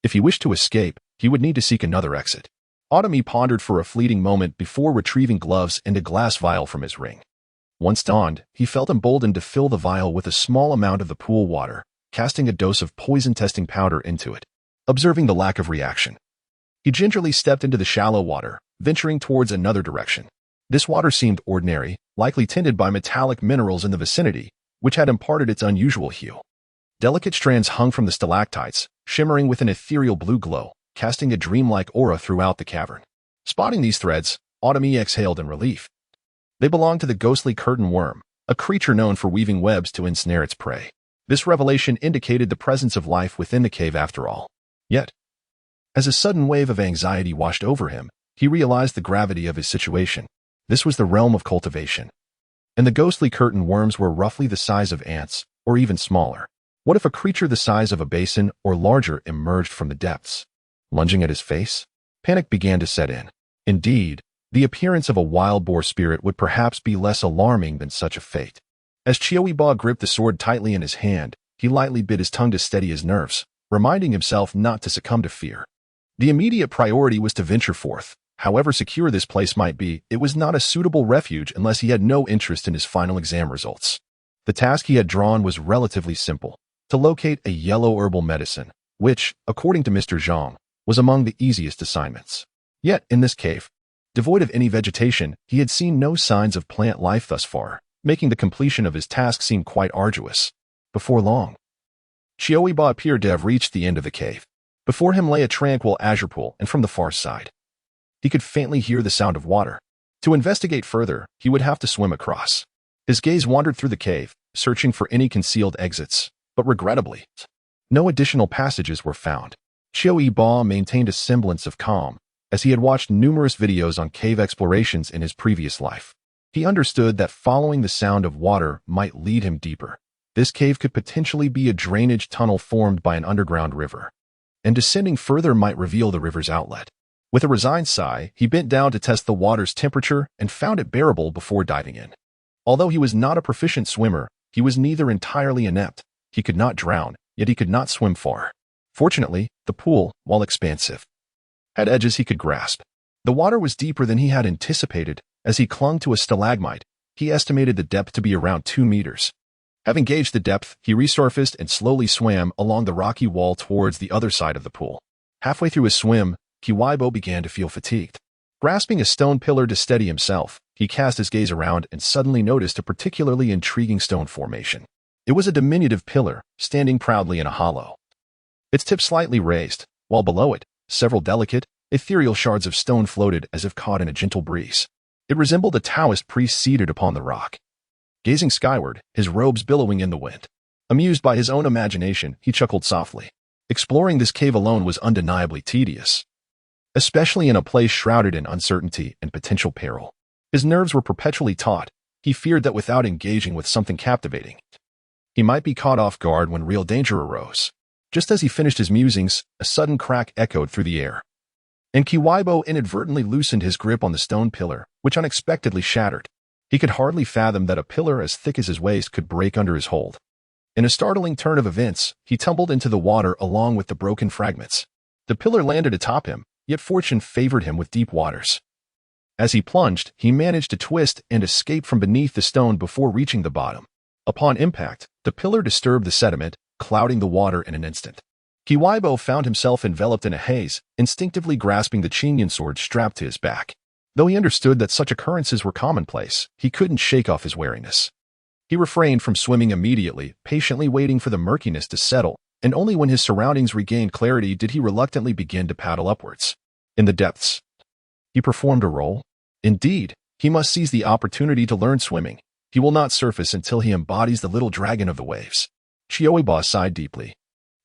If he wished to escape, he would need to seek another exit. Autumn pondered for a fleeting moment before retrieving gloves and a glass vial from his ring. Once donned, he felt emboldened to fill the vial with a small amount of the pool water, casting a dose of poison-testing powder into it. Observing the lack of reaction, he gingerly stepped into the shallow water, venturing towards another direction. This water seemed ordinary, likely tinted by metallic minerals in the vicinity, which had imparted its unusual hue. Delicate strands hung from the stalactites, shimmering with an ethereal blue glow, casting a dreamlike aura throughout the cavern. Spotting these threads, Autumn exhaled in relief. They belonged to the ghostly curtain worm, a creature known for weaving webs to ensnare its prey. This revelation indicated the presence of life within the cave after all. Yet, as a sudden wave of anxiety washed over him, He realized the gravity of his situation. This was the realm of cultivation. And the ghostly curtain worms were roughly the size of ants, or even smaller. What if a creature the size of a basin or larger emerged from the depths? Lunging at his face? Panic began to set in. Indeed, the appearance of a wild boar spirit would perhaps be less alarming than such a fate. As Qiu Yibo gripped the sword tightly in his hand, he lightly bit his tongue to steady his nerves, reminding himself not to succumb to fear. The immediate priority was to venture forth. However secure this place might be, it was not a suitable refuge unless he had no interest in his final exam results. The task he had drawn was relatively simple: to locate a yellow herbal medicine, which, according to Mr. Zhang, was among the easiest assignments. Yet, in this cave, devoid of any vegetation, he had seen no signs of plant life thus far, making the completion of his task seem quite arduous. Before long, Qiu Yibo appeared to have reached the end of the cave. Before him lay a tranquil azure pool, and from the far side, he could faintly hear the sound of water. To investigate further, he would have to swim across. His gaze wandered through the cave, searching for any concealed exits, but regrettably, no additional passages were found. Qiu Yibo maintained a semblance of calm, as he had watched numerous videos on cave explorations in his previous life. He understood that following the sound of water might lead him deeper. This cave could potentially be a drainage tunnel formed by an underground river, and descending further might reveal the river's outlet. With a resigned sigh, he bent down to test the water's temperature and found it bearable before diving in. Although he was not a proficient swimmer, he was neither entirely inept. He could not drown, yet he could not swim far. Fortunately, the pool, while expansive, had edges he could grasp. The water was deeper than he had anticipated. As he clung to a stalagmite, he estimated the depth to be around 2 meters. Having gauged the depth, he resurfaced and slowly swam along the rocky wall towards the other side of the pool. Halfway through his swim, Qiu Yibo began to feel fatigued. Grasping a stone pillar to steady himself, he cast his gaze around and suddenly noticed a particularly intriguing stone formation. It was a diminutive pillar, standing proudly in a hollow. Its tip slightly raised, while below it, several delicate, ethereal shards of stone floated as if caught in a gentle breeze. It resembled a Taoist priest seated upon the rock, gazing skyward, his robes billowing in the wind. Amused by his own imagination, he chuckled softly. Exploring this cave alone was undeniably tedious, especially in a place shrouded in uncertainty and potential peril. His nerves were perpetually taut. He feared that without engaging with something captivating, he might be caught off guard when real danger arose. Just as he finished his musings, a sudden crack echoed through the air, and Qiu Yibo inadvertently loosened his grip on the stone pillar, which unexpectedly shattered. He could hardly fathom that a pillar as thick as his waist could break under his hold. In a startling turn of events, he tumbled into the water along with the broken fragments. The pillar landed atop him, yet fortune favored him with deep waters. As he plunged, he managed to twist and escape from beneath the stone before reaching the bottom. Upon impact, the pillar disturbed the sediment, clouding the water in an instant. Qiu Yibo found himself enveloped in a haze, instinctively grasping the Qidian sword strapped to his back. Though he understood that such occurrences were commonplace, he couldn't shake off his wariness. He refrained from swimming immediately, patiently waiting for the murkiness to settle, and only when his surroundings regained clarity did he reluctantly begin to paddle upwards. In the depths, he performed a role. Indeed, he must seize the opportunity to learn swimming. He will not surface until he embodies the little dragon of the waves. Qiu Yibo sighed deeply,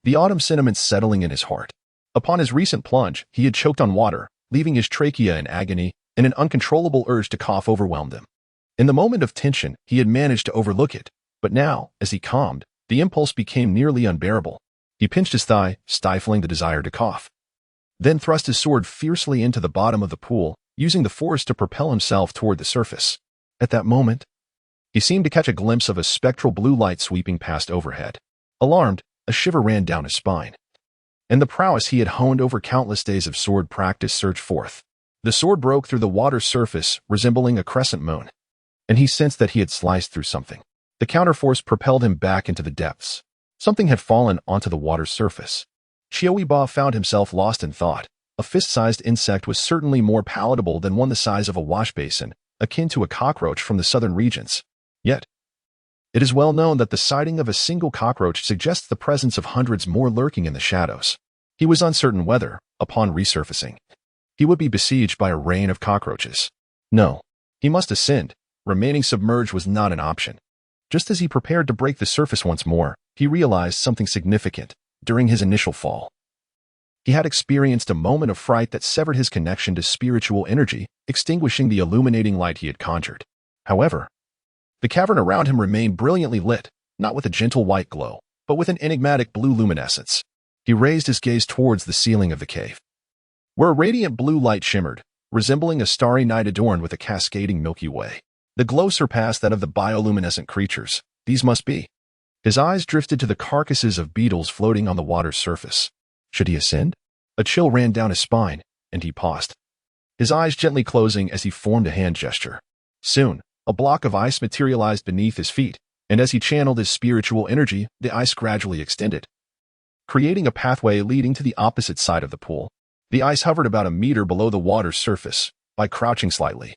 the autumn sentiments settling in his heart. Upon his recent plunge, he had choked on water, leaving his trachea in agony, and an uncontrollable urge to cough overwhelmed him. In the moment of tension, he had managed to overlook it, but now, as he calmed, the impulse became nearly unbearable. He pinched his thigh, stifling the desire to cough, then thrust his sword fiercely into the bottom of the pool, using the force to propel himself toward the surface. At that moment, he seemed to catch a glimpse of a spectral blue light sweeping past overhead. Alarmed, a shiver ran down his spine, and the prowess he had honed over countless days of sword practice surged forth. The sword broke through the water's surface, resembling a crescent moon, and he sensed that he had sliced through something. The counterforce propelled him back into the depths. Something had fallen onto the water's surface. Qiu Yibo found himself lost in thought. A fist-sized insect was certainly more palatable than one the size of a wash basin, akin to a cockroach from the southern regions. Yet, it is well known that the sighting of a single cockroach suggests the presence of hundreds more lurking in the shadows. He was uncertain whether, upon resurfacing, he would be besieged by a rain of cockroaches. No, he must ascend. Remaining submerged was not an option. Just as he prepared to break the surface once more, he realized something significant. During his initial fall, He had experienced a moment of fright that severed his connection to spiritual energy, extinguishing the illuminating light he had conjured. However, the cavern around him remained brilliantly lit, not with a gentle white glow, but with an enigmatic blue luminescence. He raised his gaze towards the ceiling of the cave, where a radiant blue light shimmered, resembling a starry night adorned with a cascading Milky Way. The glow surpassed that of the bioluminescent creatures. These must be. His eyes drifted to the carcasses of beetles floating on the water's surface. Should he ascend? A chill ran down his spine, and he paused, his eyes gently closing as he formed a hand gesture. Soon, a block of ice materialized beneath his feet, and as he channeled his spiritual energy, the ice gradually extended, creating a pathway leading to the opposite side of the pool. The ice hovered about a meter below the water's surface. By crouching slightly,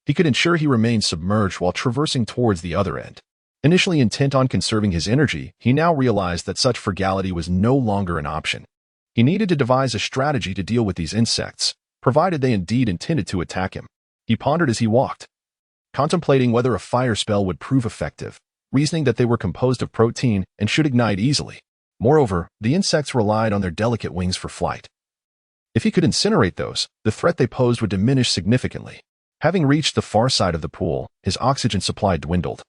he could ensure he remained submerged while traversing towards the other end. Initially intent on conserving his energy, he now realized that such frugality was no longer an option. He needed to devise a strategy to deal with these insects, provided they indeed intended to attack him. He pondered as he walked, contemplating whether a fire spell would prove effective, reasoning that they were composed of protein and should ignite easily. Moreover, the insects relied on their delicate wings for flight. If he could incinerate those, the threat they posed would diminish significantly. Having reached the far side of the pool, his oxygen supply dwindled,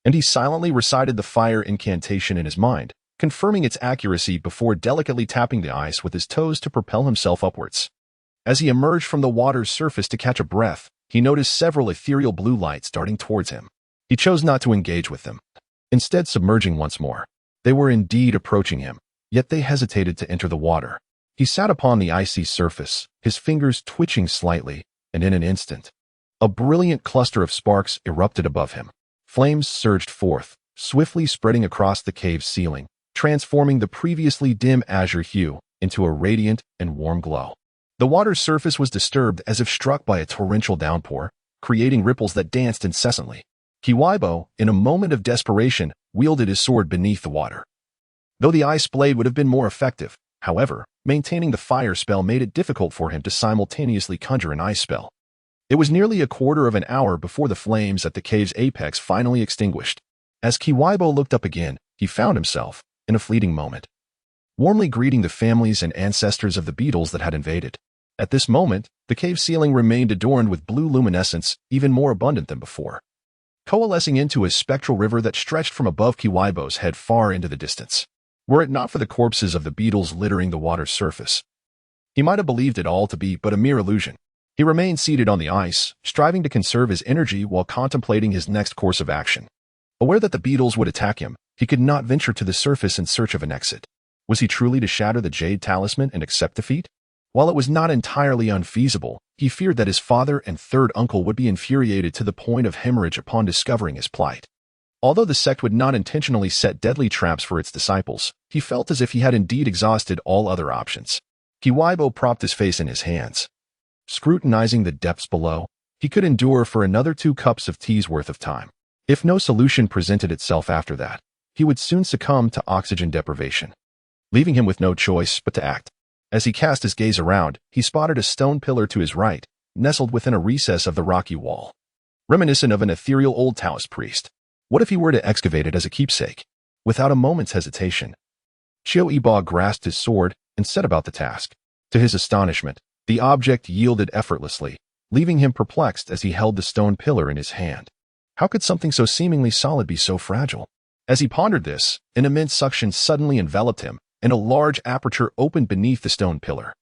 and he silently recited the fire incantation in his mind, confirming its accuracy before delicately tapping the ice with his toes to propel himself upwards. As he emerged from the water's surface to catch a breath, he noticed several ethereal blue lights darting towards him. He chose not to engage with them, instead submerging once more. They were indeed approaching him, yet they hesitated to enter the water. He sat upon the icy surface, his fingers twitching slightly, and in an instant, a brilliant cluster of sparks erupted above him. Flames surged forth, swiftly spreading across the cave's ceiling, transforming the previously dim azure hue into a radiant and warm glow. The water's surface was disturbed as if struck by a torrential downpour, creating ripples that danced incessantly. Qiu Yibo, in a moment of desperation, wielded his sword beneath the water. Though the ice blade would have been more effective, however, maintaining the fire spell made it difficult for him to simultaneously conjure an ice spell. It was nearly a quarter of an hour before the flames at the cave's apex finally extinguished. As Qiu Yibo looked up again, he found himself, in a fleeting moment, warmly greeting the families and ancestors of the beetles that had invaded. At this moment, the cave ceiling remained adorned with blue luminescence, even more abundant than before, coalescing into a spectral river that stretched from above Qiu Yibo's head far into the distance. Were it not for the corpses of the beetles littering the water's surface, he might have believed it all to be but a mere illusion. He remained seated on the ice, striving to conserve his energy while contemplating his next course of action. Aware that the beetles would attack him, he could not venture to the surface in search of an exit. Was he truly to shatter the jade talisman and accept defeat? While it was not entirely unfeasible, he feared that his father and third uncle would be infuriated to the point of hemorrhage upon discovering his plight. Although the sect would not intentionally set deadly traps for its disciples, he felt as if he had indeed exhausted all other options. Qiu Yibo propped his face in his hands, scrutinizing the depths below. He could endure for another 2 cups of tea's worth of time. If no solution presented itself after that, he would soon succumb to oxygen deprivation, leaving him with no choice but to act. As he cast his gaze around, he spotted a stone pillar to his right, nestled within a recess of the rocky wall, reminiscent of an ethereal old Taoist priest. What if he were to excavate it as a keepsake? Without a moment's hesitation, Qiu Yibo grasped his sword and set about the task. To his astonishment, the object yielded effortlessly, leaving him perplexed as he held the stone pillar in his hand. How could something so seemingly solid be so fragile? As he pondered this, an immense suction suddenly enveloped him, and a large aperture opened beneath the stone pillar.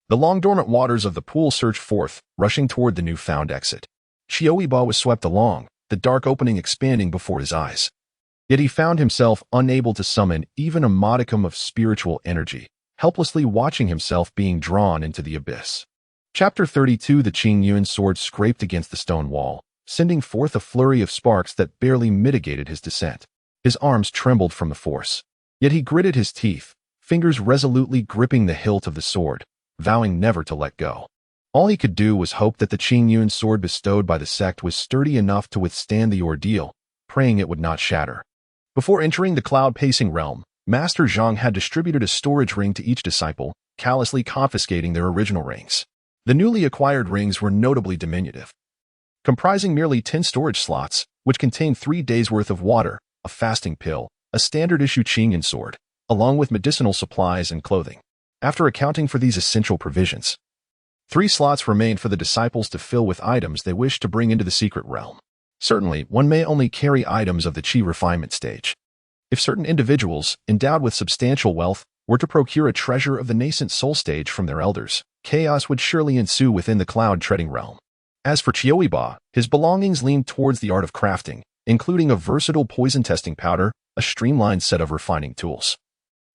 The long-dormant waters of the pool surged forth, rushing toward the new-found exit. Qiu Yibo was swept along, the dark opening expanding before his eyes. Yet he found himself unable to summon even a modicum of spiritual energy, helplessly watching himself being drawn into the abyss. Chapter 32. The Qidian sword scraped against the stone wall, sending forth a flurry of sparks that barely mitigated his descent. His arms trembled from the force, yet he gritted his teeth, fingers resolutely gripping the hilt of the sword, vowing never to let go. All he could do was hope that the Qidian sword bestowed by the sect was sturdy enough to withstand the ordeal, praying it would not shatter. Before entering the cloud-pacing realm, Master Zhang had distributed a storage ring to each disciple, callously confiscating their original rings. The newly acquired rings were notably diminutive, comprising merely 10 storage slots, which contained 3 days' worth of water, a fasting pill, a standard-issue Qidian sword, along with medicinal supplies and clothing. After accounting for these essential provisions, 3 slots remained for the disciples to fill with items they wished to bring into the secret realm. Certainly, one may only carry items of the Qi refinement stage. If certain individuals, endowed with substantial wealth, were to procure a treasure of the nascent soul stage from their elders, chaos would surely ensue within the cloud-treading realm. As for Qiu Yibo, his belongings leaned towards the art of crafting, including a versatile poison-testing powder, a streamlined set of refining tools,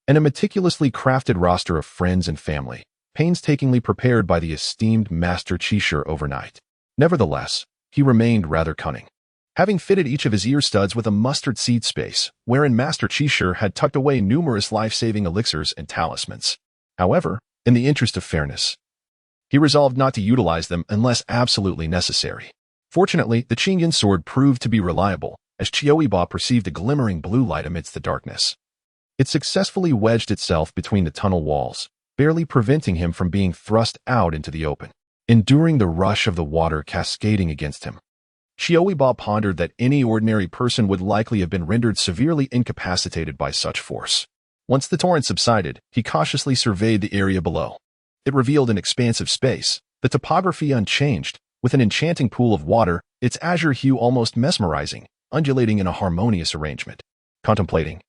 and a meticulously crafted roster of friends and family, painstakingly prepared by the esteemed Master Qishu overnight. Nevertheless, he remained rather cunning, having fitted each of his ear studs with a mustard seed space, wherein Master Qishu had tucked away numerous life-saving elixirs and talismans. However, in the interest of fairness, he resolved not to utilize them unless absolutely necessary. Fortunately, the Qidian sword proved to be reliable, as Qiu Yibo perceived a glimmering blue light amidst the darkness. It successfully wedged itself between the tunnel walls, barely preventing him from being thrust out into the open, enduring the rush of the water cascading against him. Qiu Yibo pondered that any ordinary person would likely have been rendered severely incapacitated by such force. Once the torrent subsided, he cautiously surveyed the area below. It revealed an expansive space, the topography unchanged, with an enchanting pool of water, its azure hue almost mesmerizing, undulating in a harmonious arrangement. Contemplating,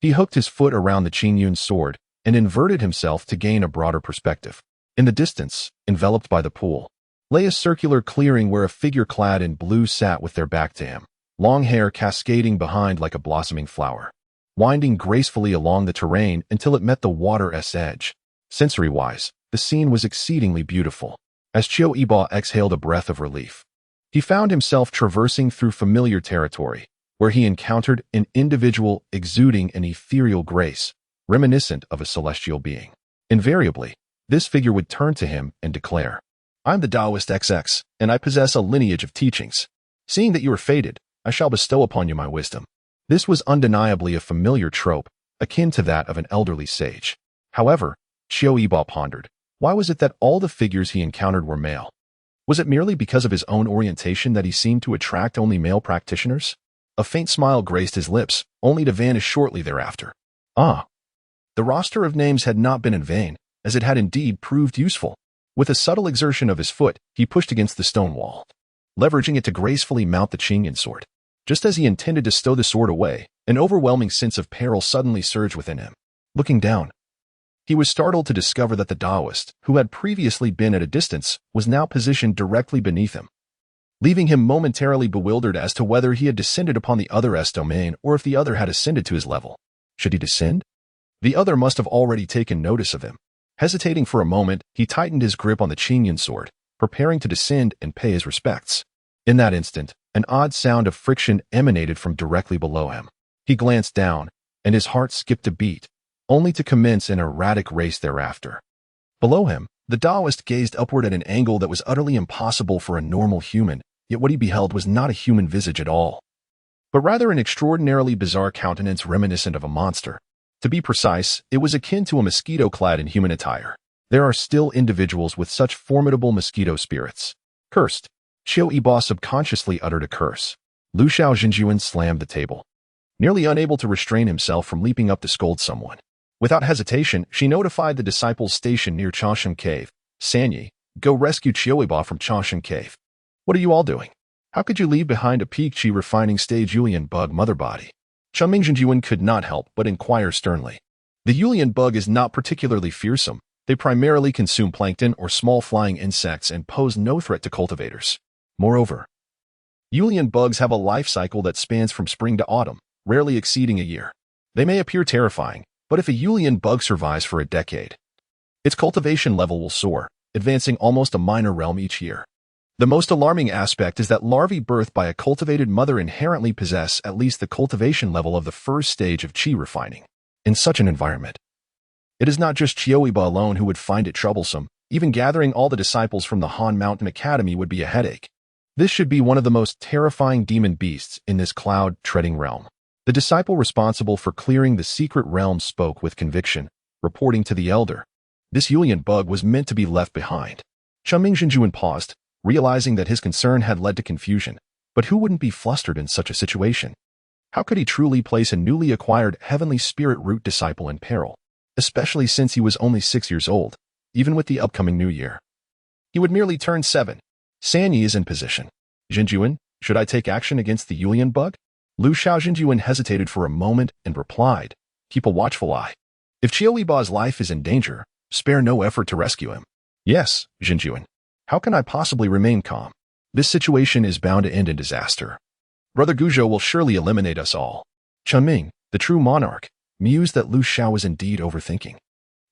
he hooked his foot around the Qidian sword and inverted himself to gain a broader perspective. In the distance, enveloped by the pool, lay a circular clearing where a figure clad in blue sat with their back to him, long hair cascading behind like a blossoming flower, winding gracefully along the terrain until it met the water's edge. Sensory-wise, the scene was exceedingly beautiful. As Qiu Yibo exhaled a breath of relief, he found himself traversing through familiar territory, where he encountered an individual exuding an ethereal grace, reminiscent of a celestial being. Invariably, this figure would turn to him and declare, "I'm the Taoist XX, and I possess a lineage of teachings. Seeing that you are fated, I shall bestow upon you my wisdom." This was undeniably a familiar trope, akin to that of an elderly sage. However, Qiu Yibo pondered, why was it that all the figures he encountered were male? Was it merely because of his own orientation that he seemed to attract only male practitioners? A faint smile graced his lips, only to vanish shortly thereafter. Ah! The roster of names had not been in vain, as it had indeed proved useful. With a subtle exertion of his foot, he pushed against the stone wall, leveraging it to gracefully mount the Qidian sword. Just as he intended to stow the sword away, an overwhelming sense of peril suddenly surged within him. Looking down, he was startled to discover that the Taoist, who had previously been at a distance, was now positioned directly beneath him, leaving him momentarily bewildered as to whether he had descended upon the other's domain or if the other had ascended to his level. Should he descend? The other must have already taken notice of him. Hesitating for a moment, he tightened his grip on the Qidian sword, preparing to descend and pay his respects. In that instant, an odd sound of friction emanated from directly below him. He glanced down, and his heart skipped a beat, only to commence an erratic race thereafter. Below him, the Taoist gazed upward at an angle that was utterly impossible for a normal human, yet what he beheld was not a human visage at all, but rather an extraordinarily bizarre countenance reminiscent of a monster. To be precise, it was akin to a mosquito clad in human attire. There are still individuals with such formidable mosquito spirits. Cursed. Qiu Yibo subconsciously uttered a curse. Lu Xiao Jinjuan slammed the table, nearly unable to restrain himself from leaping up to scold someone. Without hesitation, she notified the disciples stationed near Chaoshan Cave. Sanyi, go rescue Qiu Yibo from Chaoshan Cave. What are you all doing? How could you leave behind a peak Qi refining stage Yulian bug mother body? Chengming Jinjuan could not help but inquire sternly. The Yulian bug is not particularly fearsome. They primarily consume plankton or small flying insects and pose no threat to cultivators. Moreover, Yulian bugs have a life cycle that spans from spring to autumn, rarely exceeding a year. They may appear terrifying, but if a Yulian bug survives for a decade, its cultivation level will soar, advancing almost a minor realm each year. The most alarming aspect is that larvae birthed by a cultivated mother inherently possess at least the cultivation level of the first stage of Qi refining. In such an environment, it is not just Qiu Yibo alone who would find it troublesome. Even gathering all the disciples from the Han Mountain Academy would be a headache. This should be one of the most terrifying demon beasts in this cloud-treading realm. The disciple responsible for clearing the secret realm spoke with conviction, reporting to the elder. This Yulian bug was meant to be left behind. Chengming Jinjuan paused, realizing that his concern had led to confusion. But who wouldn't be flustered in such a situation? How could he truly place a newly acquired heavenly spirit root disciple in peril? especially since he was only 6 years old, even with the upcoming new year. He would merely turn 7. Sanyi is in position. Jinjuan, should I take action against the Yulian bug? Lu Xiao Jinjuan hesitated for a moment and replied, keep a watchful eye. If Qiu Yibo's life is in danger, spare no effort to rescue him. Yes, Jinjuan. How can I possibly remain calm? This situation is bound to end in disaster. Brother Guzhou will surely eliminate us all. Chunming, the true monarch, mused that Lu Xiao was indeed overthinking.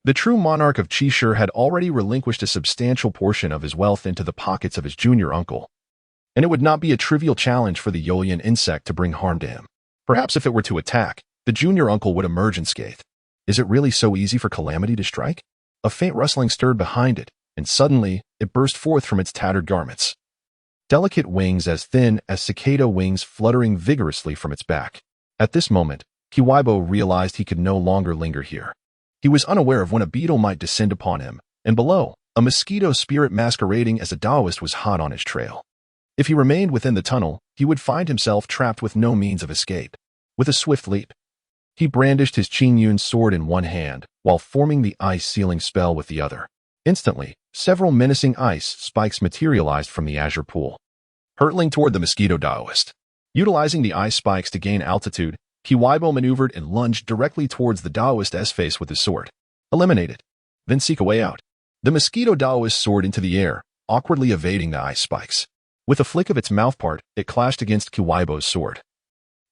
The true monarch of Qishir had already relinquished a substantial portion of his wealth into the pockets of his junior uncle, and it would not be a trivial challenge for the Yulian insect to bring harm to him. Perhaps if it were to attack, the junior uncle would emerge unscathed. Is it really so easy for Calamity to strike? A faint rustling stirred behind it, and suddenly it burst forth from its tattered garments. Delicate wings as thin as cicada wings fluttering vigorously from its back. At this moment, Qiu Yibo realized he could no longer linger here. He was unaware of when a beetle might descend upon him, and below, a mosquito spirit masquerading as a Taoist was hot on his trail. If he remained within the tunnel, he would find himself trapped with no means of escape. With a swift leap, he brandished his Qinyun sword in one hand, while forming the ice-sealing spell with the other. Instantly, several menacing ice spikes materialized from the azure pool, hurtling toward the mosquito Taoist. Utilizing the ice spikes to gain altitude, Qiu Yibo maneuvered and lunged directly towards the Taoist's face with his sword. Eliminate it. Then seek a way out. The mosquito Taoist soared into the air, awkwardly evading the ice spikes. With a flick of its mouthpart, it clashed against Qiu Yibo's sword,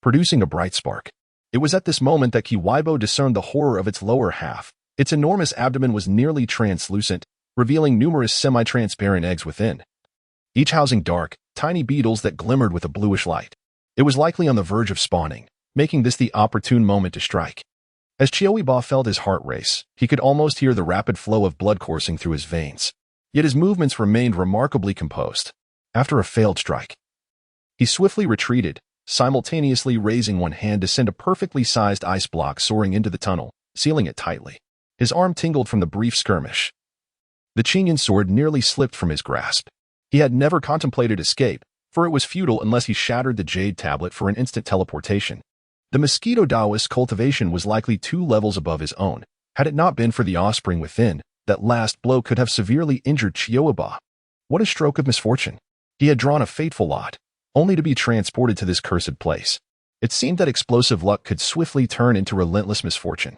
producing a bright spark. It was at this moment that Qiu Yibo discerned the horror of its lower half. Its enormous abdomen was nearly translucent, revealing numerous semi-transparent eggs within, each housing dark, tiny beetles that glimmered with a bluish light. It was likely on the verge of spawning, making this the opportune moment to strike. As Qiu Yibo felt his heart race, he could almost hear the rapid flow of blood coursing through his veins. Yet his movements remained remarkably composed. After a failed strike, he swiftly retreated, simultaneously raising one hand to send a perfectly sized ice block soaring into the tunnel, sealing it tightly. His arm tingled from the brief skirmish. The Qidian sword nearly slipped from his grasp. He had never contemplated escape, for it was futile unless he shattered the jade tablet for an instant teleportation. The mosquito Taoist's cultivation was likely 2 levels above his own. Had it not been for the offspring within, that last blow could have severely injured Qiu Yibo. What a stroke of misfortune. He had drawn a fateful lot, only to be transported to this cursed place. It seemed that explosive luck could swiftly turn into relentless misfortune.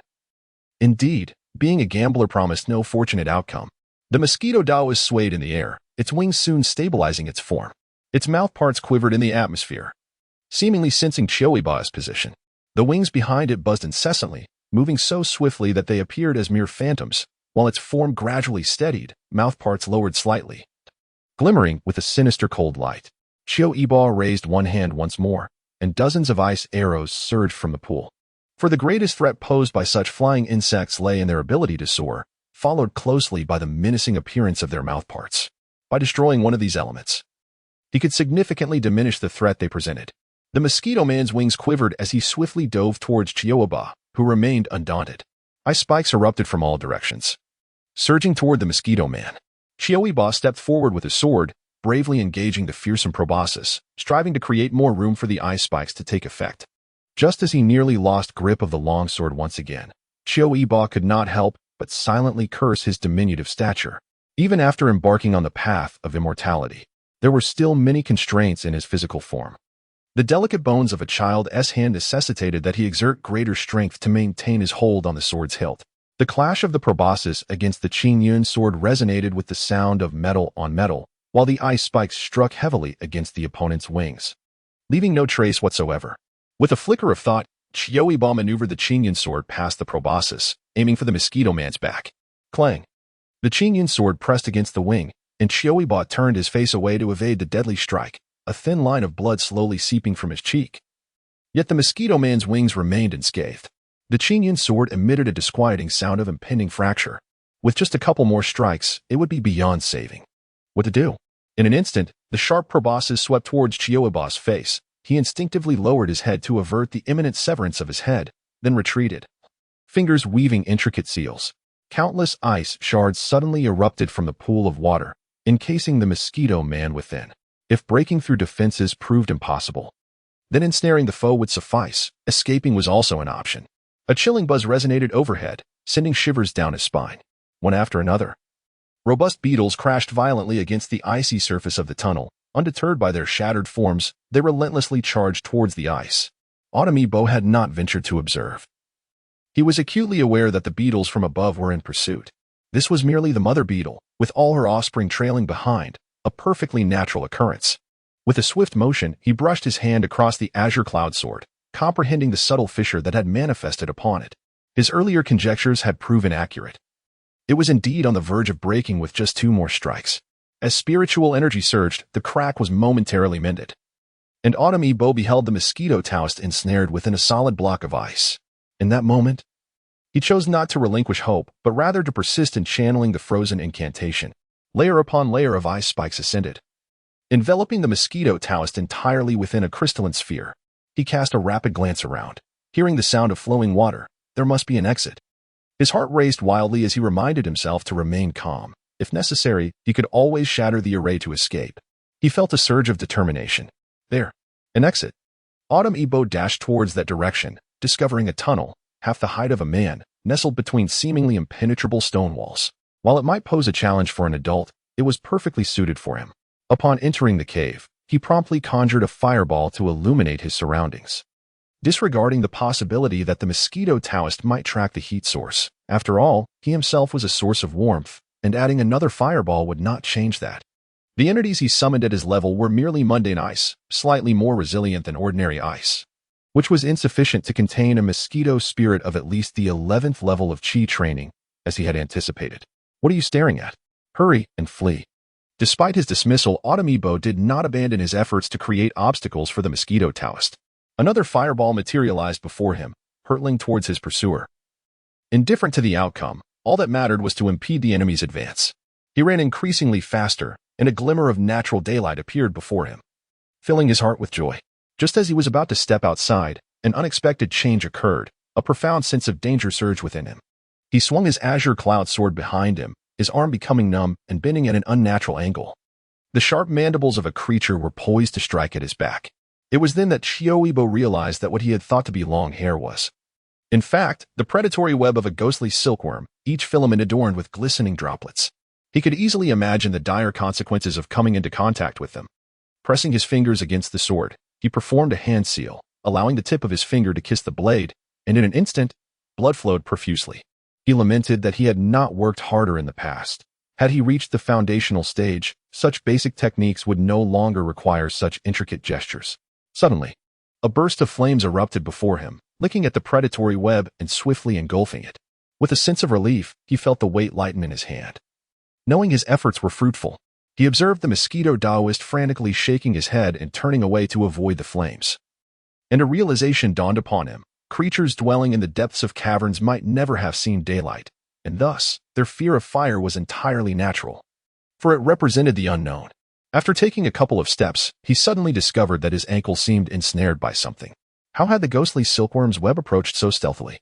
Indeed, being a gambler promised no fortunate outcome. The mosquito Taoist swayed in the air, its wings soon stabilizing its form. Its mouthparts quivered in the atmosphere, seemingly sensing Qiu Yibo's position. The wings behind it buzzed incessantly, moving so swiftly that they appeared as mere phantoms, while its form gradually steadied, mouthparts lowered slightly, glimmering with a sinister cold light. Qiu Yibo raised one hand once more, and dozens of ice arrows surged from the pool. For the greatest threat posed by such flying insects lay in their ability to soar, followed closely by the menacing appearance of their mouthparts. By destroying one of these elements, he could significantly diminish the threat they presented. The mosquito man's wings quivered as he swiftly dove towards Qiu Yibo, who remained undaunted. Ice spikes erupted from all directions, surging toward the mosquito man. Qiu Yibo stepped forward with his sword, bravely engaging the fearsome proboscis, striving to create more room for the ice spikes to take effect. Just as he nearly lost grip of the long sword once again, Qiu Yibo could not help but silently curse his diminutive stature. Even after embarking on the path of immortality, there were still many constraints in his physical form. The delicate bones of a child's hand necessitated that he exert greater strength to maintain his hold on the sword's hilt. The clash of the proboscis against the Qinyun sword resonated with the sound of metal on metal, while the ice spikes struck heavily against the opponent's wings, leaving no trace whatsoever. With a flicker of thought, Qiu Yibo maneuvered the Qinyun sword past the proboscis, aiming for the mosquito man's back. Clang! The Qinyun sword pressed against the wing, and Qiu Yibo turned his face away to evade the deadly strike, a thin line of blood slowly seeping from his cheek. Yet the mosquito man's wings remained unscathed. The Qinyun sword emitted a disquieting sound of impending fracture. With just a couple more strikes, it would be beyond saving. What to do? In an instant, the sharp proboscis swept towards Qiu Yibo's face. He instinctively lowered his head to avert the imminent severance of his head, then retreated, fingers weaving intricate seals. Countless ice shards suddenly erupted from the pool of water, encasing the mosquito man within. If breaking through defenses proved impossible, then ensnaring the foe would suffice. Escaping was also an option. A chilling buzz resonated overhead, sending shivers down his spine. One after another, robust beetles crashed violently against the icy surface of the tunnel. Undeterred by their shattered forms, they relentlessly charged towards the ice. Long Aotian had not ventured to observe. He was acutely aware that the beetles from above were in pursuit. This was merely the mother beetle, with all her offspring trailing behind, a perfectly natural occurrence. With a swift motion, he brushed his hand across the azure cloud sword, comprehending the subtle fissure that had manifested upon it. His earlier conjectures had proven accurate. It was indeed on the verge of breaking with just 2 more strikes. As spiritual energy surged, the crack was momentarily mended. And Long Aotian beheld the mosquito Taoist ensnared within a solid block of ice. In that moment, he chose not to relinquish hope, but rather to persist in channeling the frozen incantation. Layer upon layer of ice spikes ascended, enveloping the mosquito Taoist entirely within a crystalline sphere. He cast a rapid glance around. Hearing the sound of flowing water, there must be an exit. His heart raced wildly as he reminded himself to remain calm. If necessary, he could always shatter the array to escape. He felt a surge of determination. There, an exit. Long Aotian dashed towards that direction, discovering a tunnel, half the height of a man, nestled between seemingly impenetrable stone walls. While it might pose a challenge for an adult, it was perfectly suited for him. Upon entering the cave, he promptly conjured a fireball to illuminate his surroundings, disregarding the possibility that the mosquito Taoist might track the heat source. After all, he himself was a source of warmth, and adding another fireball would not change that. The entities he summoned at his level were merely mundane ice, slightly more resilient than ordinary ice, which was insufficient to contain a mosquito spirit of at least the 11th level of Qi training, as he had anticipated. What are you staring at? Hurry and flee. Despite his dismissal, Long Aotian did not abandon his efforts to create obstacles for the mosquito Taoist. Another fireball materialized before him, hurtling towards his pursuer. Indifferent to the outcome, all that mattered was to impede the enemy's advance. He ran increasingly faster, and a glimmer of natural daylight appeared before him, filling his heart with joy. Just as he was about to step outside, an unexpected change occurred. A profound sense of danger surged within him. He swung his azure cloud sword behind him, his arm becoming numb and bending at an unnatural angle. The sharp mandibles of a creature were poised to strike at his back. It was then that Qiu Yibo realized that what he had thought to be long hair was, in fact, the predatory web of a ghostly silkworm, each filament adorned with glistening droplets. He could easily imagine the dire consequences of coming into contact with them. Pressing his fingers against the sword, he performed a hand seal, allowing the tip of his finger to kiss the blade, and in an instant, blood flowed profusely. He lamented that he had not worked harder in the past. Had he reached the foundational stage, such basic techniques would no longer require such intricate gestures. Suddenly, a burst of flames erupted before him, licking at the predatory web and swiftly engulfing it. With a sense of relief, he felt the weight lighten in his hand. Knowing his efforts were fruitful, he observed the mosquito Taoist frantically shaking his head and turning away to avoid the flames. And a realization dawned upon him. Creatures dwelling in the depths of caverns might never have seen daylight, and thus, their fear of fire was entirely natural, for it represented the unknown. After taking a couple of steps, he suddenly discovered that his ankle seemed ensnared by something. How had the ghostly silkworm's web approached so stealthily?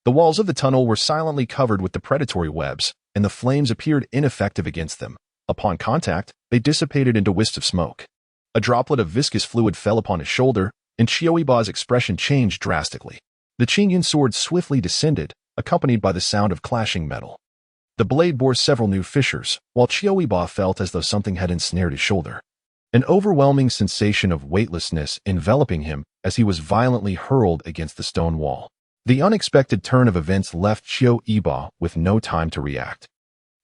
The walls of the tunnel were silently covered with the predatory webs, and the flames appeared ineffective against them. Upon contact, they dissipated into wisps of smoke. A droplet of viscous fluid fell upon his shoulder, and Qiu Yibo's expression changed drastically. The Qidian sword swiftly descended, accompanied by the sound of clashing metal. The blade bore several new fissures, while Qiu Yibo felt as though something had ensnared his shoulder. An overwhelming sensation of weightlessness enveloping him as he was violently hurled against the stone wall. The unexpected turn of events left Qiu Yibo with no time to react.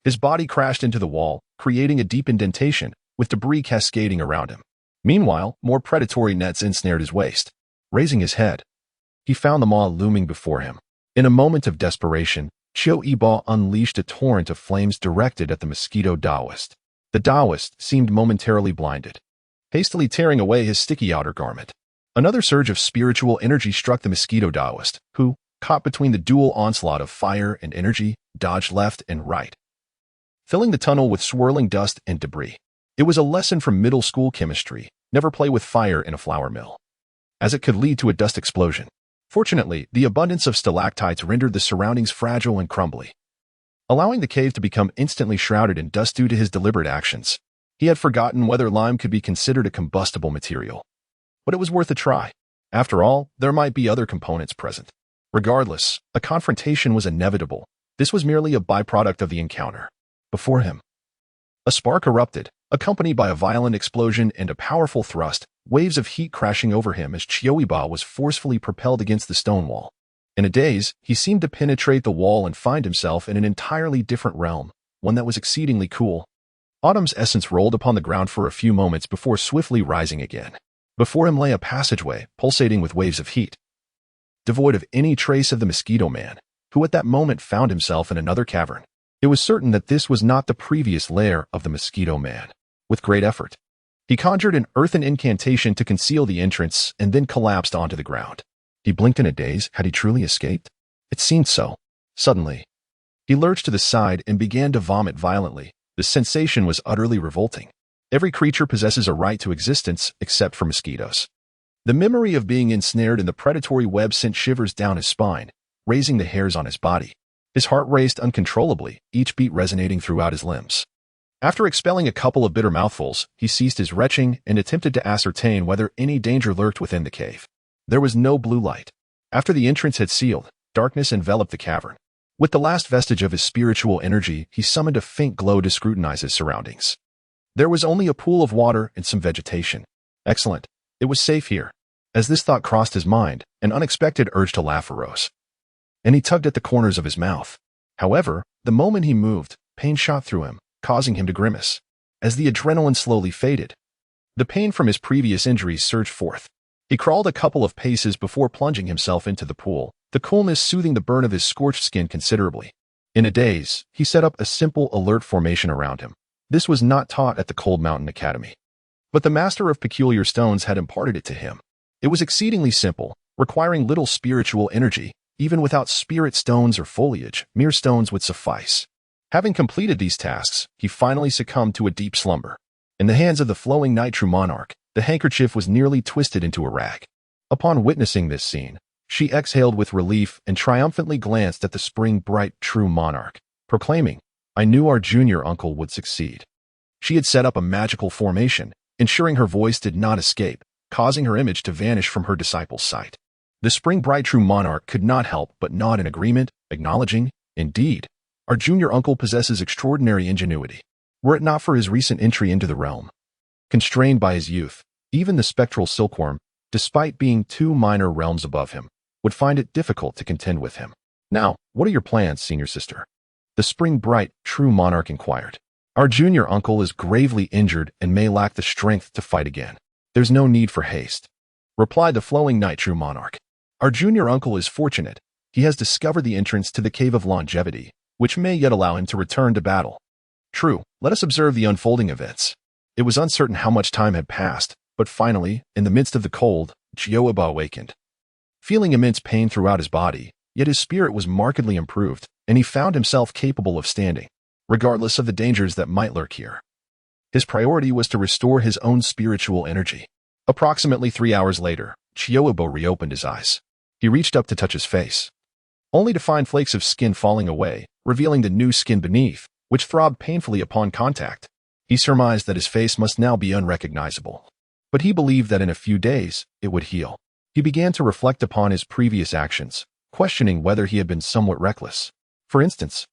His body crashed into the wall, creating a deep indentation, with debris cascading around him. Meanwhile, more predatory nets ensnared his waist. Raising his head, he found the maw looming before him. In a moment of desperation, Qiu Yibo unleashed a torrent of flames directed at the mosquito Taoist. The Taoist seemed momentarily blinded, hastily tearing away his sticky outer garment. Another surge of spiritual energy struck the mosquito Taoist, who, caught between the dual onslaught of fire and energy, dodged left and right, filling the tunnel with swirling dust and debris. It was a lesson from middle school chemistry: never play with fire in a flour mill, as it could lead to a dust explosion. Fortunately, the abundance of stalactites rendered the surroundings fragile and crumbly, allowing the cave to become instantly shrouded in dust due to his deliberate actions. He had forgotten whether lime could be considered a combustible material, but it was worth a try. After all, there might be other components present. Regardless, a confrontation was inevitable, This was merely a byproduct of the encounter. Before him, a spark erupted, accompanied by a violent explosion and a powerful thrust, waves of heat crashing over him as Qiu Yibo was forcefully propelled against the stone wall. In a daze, he seemed to penetrate the wall and find himself in an entirely different realm, one that was exceedingly cool. Autumn's essence rolled upon the ground for a few moments before swiftly rising again. Before him lay a passageway, pulsating with waves of heat, devoid of any trace of the Mosquito Man, who at that moment found himself in another cavern. It was certain that this was not the previous lair of the Mosquito Man. With great effort, he conjured an earthen incantation to conceal the entrance and then collapsed onto the ground. He blinked in a daze. Had he truly escaped? It seemed so. Suddenly, he lurched to the side and began to vomit violently. The sensation was utterly revolting. Every creature possesses a right to existence except for mosquitoes. The memory of being ensnared in the predatory web sent shivers down his spine, raising the hairs on his body. His heart raced uncontrollably, each beat resonating throughout his limbs. After expelling a couple of bitter mouthfuls, he ceased his retching and attempted to ascertain whether any danger lurked within the cave. There was no blue light. After the entrance had sealed, darkness enveloped the cavern. With the last vestige of his spiritual energy, he summoned a faint glow to scrutinize his surroundings. There was only a pool of water and some vegetation. Excellent. It was safe here. As this thought crossed his mind, an unexpected urge to laugh arose, and he tugged at the corners of his mouth. However, the moment he moved, pain shot through him, causing him to grimace. As the adrenaline slowly faded, the pain from his previous injuries surged forth. He crawled a couple of paces before plunging himself into the pool, the coolness soothing the burn of his scorched skin considerably. In a daze, he set up a simple alert formation around him. This was not taught at the Cold Mountain Academy, but the master of peculiar stones had imparted it to him. It was exceedingly simple, requiring little spiritual energy. Even without spirit stones or foliage, mere stones would suffice. Having completed these tasks, he finally succumbed to a deep slumber. In the hands of the flowing night true monarch, the handkerchief was nearly twisted into a rag. Upon witnessing this scene, she exhaled with relief and triumphantly glanced at the spring bright true monarch, proclaiming, "I knew our junior uncle would succeed." She had set up a magical formation, ensuring her voice did not escape, causing her image to vanish from her disciple's sight. The spring bright true monarch could not help but nod in agreement, acknowledging, "Indeed, our junior uncle possesses extraordinary ingenuity. Were it not for his recent entry into the realm, constrained by his youth, even the spectral silkworm, despite being 2 minor realms above him, would find it difficult to contend with him. Now, what are your plans, senior sister?" The spring bright true monarch inquired. "Our junior uncle is gravely injured and may lack the strength to fight again. There's no need for haste," replied the flowing night true monarch. "Our junior uncle is fortunate. He has discovered the entrance to the Cave of Longevity, which may yet allow him to return to battle. True, let us observe the unfolding events." It was uncertain how much time had passed, but finally, in the midst of the cold, Qiu Yibo awakened. Feeling immense pain throughout his body, yet his spirit was markedly improved, and he found himself capable of standing, regardless of the dangers that might lurk here. His priority was to restore his own spiritual energy. Approximately 3 hours later, Qiu Yibo reopened his eyes. He reached up to touch his face, only to find flakes of skin falling away, revealing the new skin beneath, which throbbed painfully upon contact. He surmised that his face must now be unrecognizable, but he believed that in a few days, it would heal. He began to reflect upon his previous actions, questioning whether he had been somewhat reckless. For instance,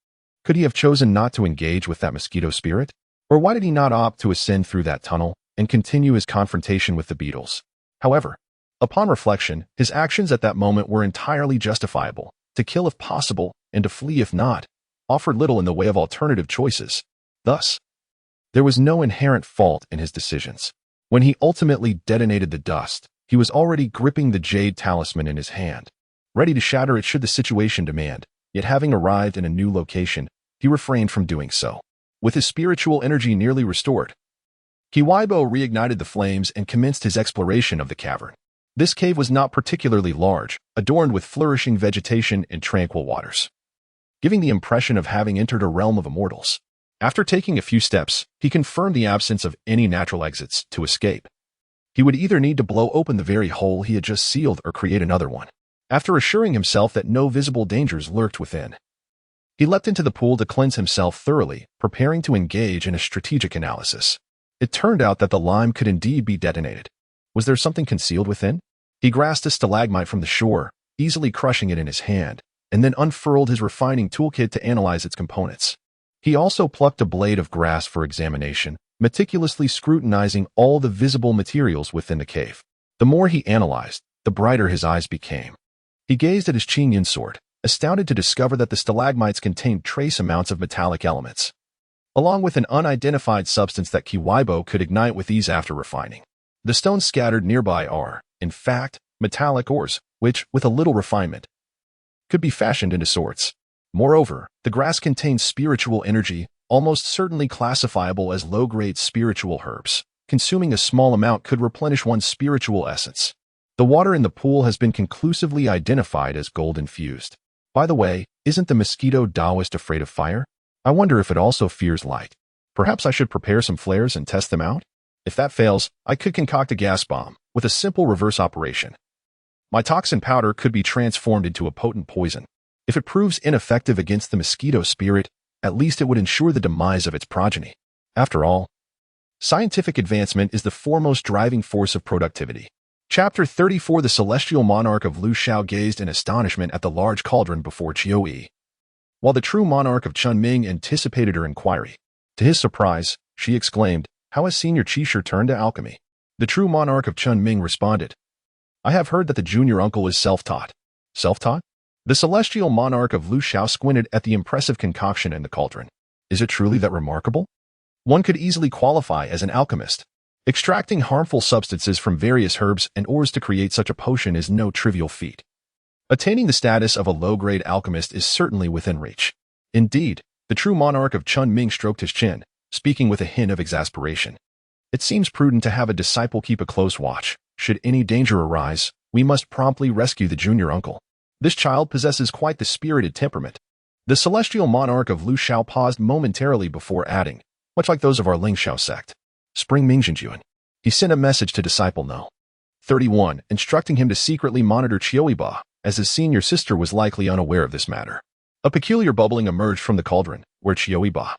could he have chosen not to engage with that mosquito spirit? Or why did he not opt to ascend through that tunnel and continue his confrontation with the beetles? However, upon reflection, his actions at that moment were entirely justifiable. To kill if possible, and to flee if not, offered little in the way of alternative choices. Thus, there was no inherent fault in his decisions. When he ultimately detonated the dust, he was already gripping the jade talisman in his hand, ready to shatter it should the situation demand. Yet having arrived in a new location, he refrained from doing so. With his spiritual energy nearly restored, Qiu Yibo reignited the flames and commenced his exploration of the cavern. This cave was not particularly large, adorned with flourishing vegetation and tranquil waters, giving the impression of having entered a realm of immortals. After taking a few steps, he confirmed the absence of any natural exits to escape. He would either need to blow open the very hole he had just sealed or create another one. After assuring himself that no visible dangers lurked within, he leapt into the pool to cleanse himself thoroughly, preparing to engage in a strategic analysis. It turned out that the lime could indeed be detonated. Was there something concealed within? He grasped a stalagmite from the shore, easily crushing it in his hand, and then unfurled his refining toolkit to analyze its components. He also plucked a blade of grass for examination, meticulously scrutinizing all the visible materials within the cave. The more he analyzed, the brighter his eyes became. He gazed at his Qidian sword, astounded to discover that the stalagmites contained trace amounts of metallic elements, along with an unidentified substance that Qiu Yibo could ignite with ease after refining. The stones scattered nearby are, in fact, metallic ores, which, with a little refinement, could be fashioned into swords. Moreover, the grass contains spiritual energy, almost certainly classifiable as low-grade spiritual herbs. Consuming a small amount could replenish one's spiritual essence. The water in the pool has been conclusively identified as gold-infused. By the way, isn't the mosquito Taoist afraid of fire? I wonder if it also fears light. Perhaps I should prepare some flares and test them out? If that fails, I could concoct a gas bomb, with a simple reverse operation. My toxin powder could be transformed into a potent poison. If it proves ineffective against the mosquito spirit, at least it would ensure the demise of its progeny. After all, scientific advancement is the foremost driving force of productivity. Chapter 34. The celestial monarch of Lu Shao gazed in astonishment at the large cauldron before Qiu Yi, while the true monarch of Chunming anticipated her inquiry. To his surprise, she exclaimed, "How has Senior Qishu turned to alchemy?" The true monarch of Chunming responded, "I have heard that the junior uncle is self-taught." Self-taught? The celestial monarch of Lu Shao squinted at the impressive concoction in the cauldron. Is it truly that remarkable? One could easily qualify as an alchemist. Extracting harmful substances from various herbs and ores to create such a potion is no trivial feat. Attaining the status of a low-grade alchemist is certainly within reach. Indeed, the true monarch of Chunming stroked his chin, speaking with a hint of exasperation. It seems prudent to have a disciple keep a close watch. Should any danger arise, we must promptly rescue the junior uncle. This child possesses quite the spirited temperament. The celestial monarch of Lu Shao paused momentarily before adding, much like those of our Ling Shao sect. Spring Mingjinjuan. He sent a message to disciple No. 31, instructing him to secretly monitor Qiu Yibo, as his senior sister was likely unaware of this matter. A peculiar bubbling emerged from the cauldron, where Qiu Yibo,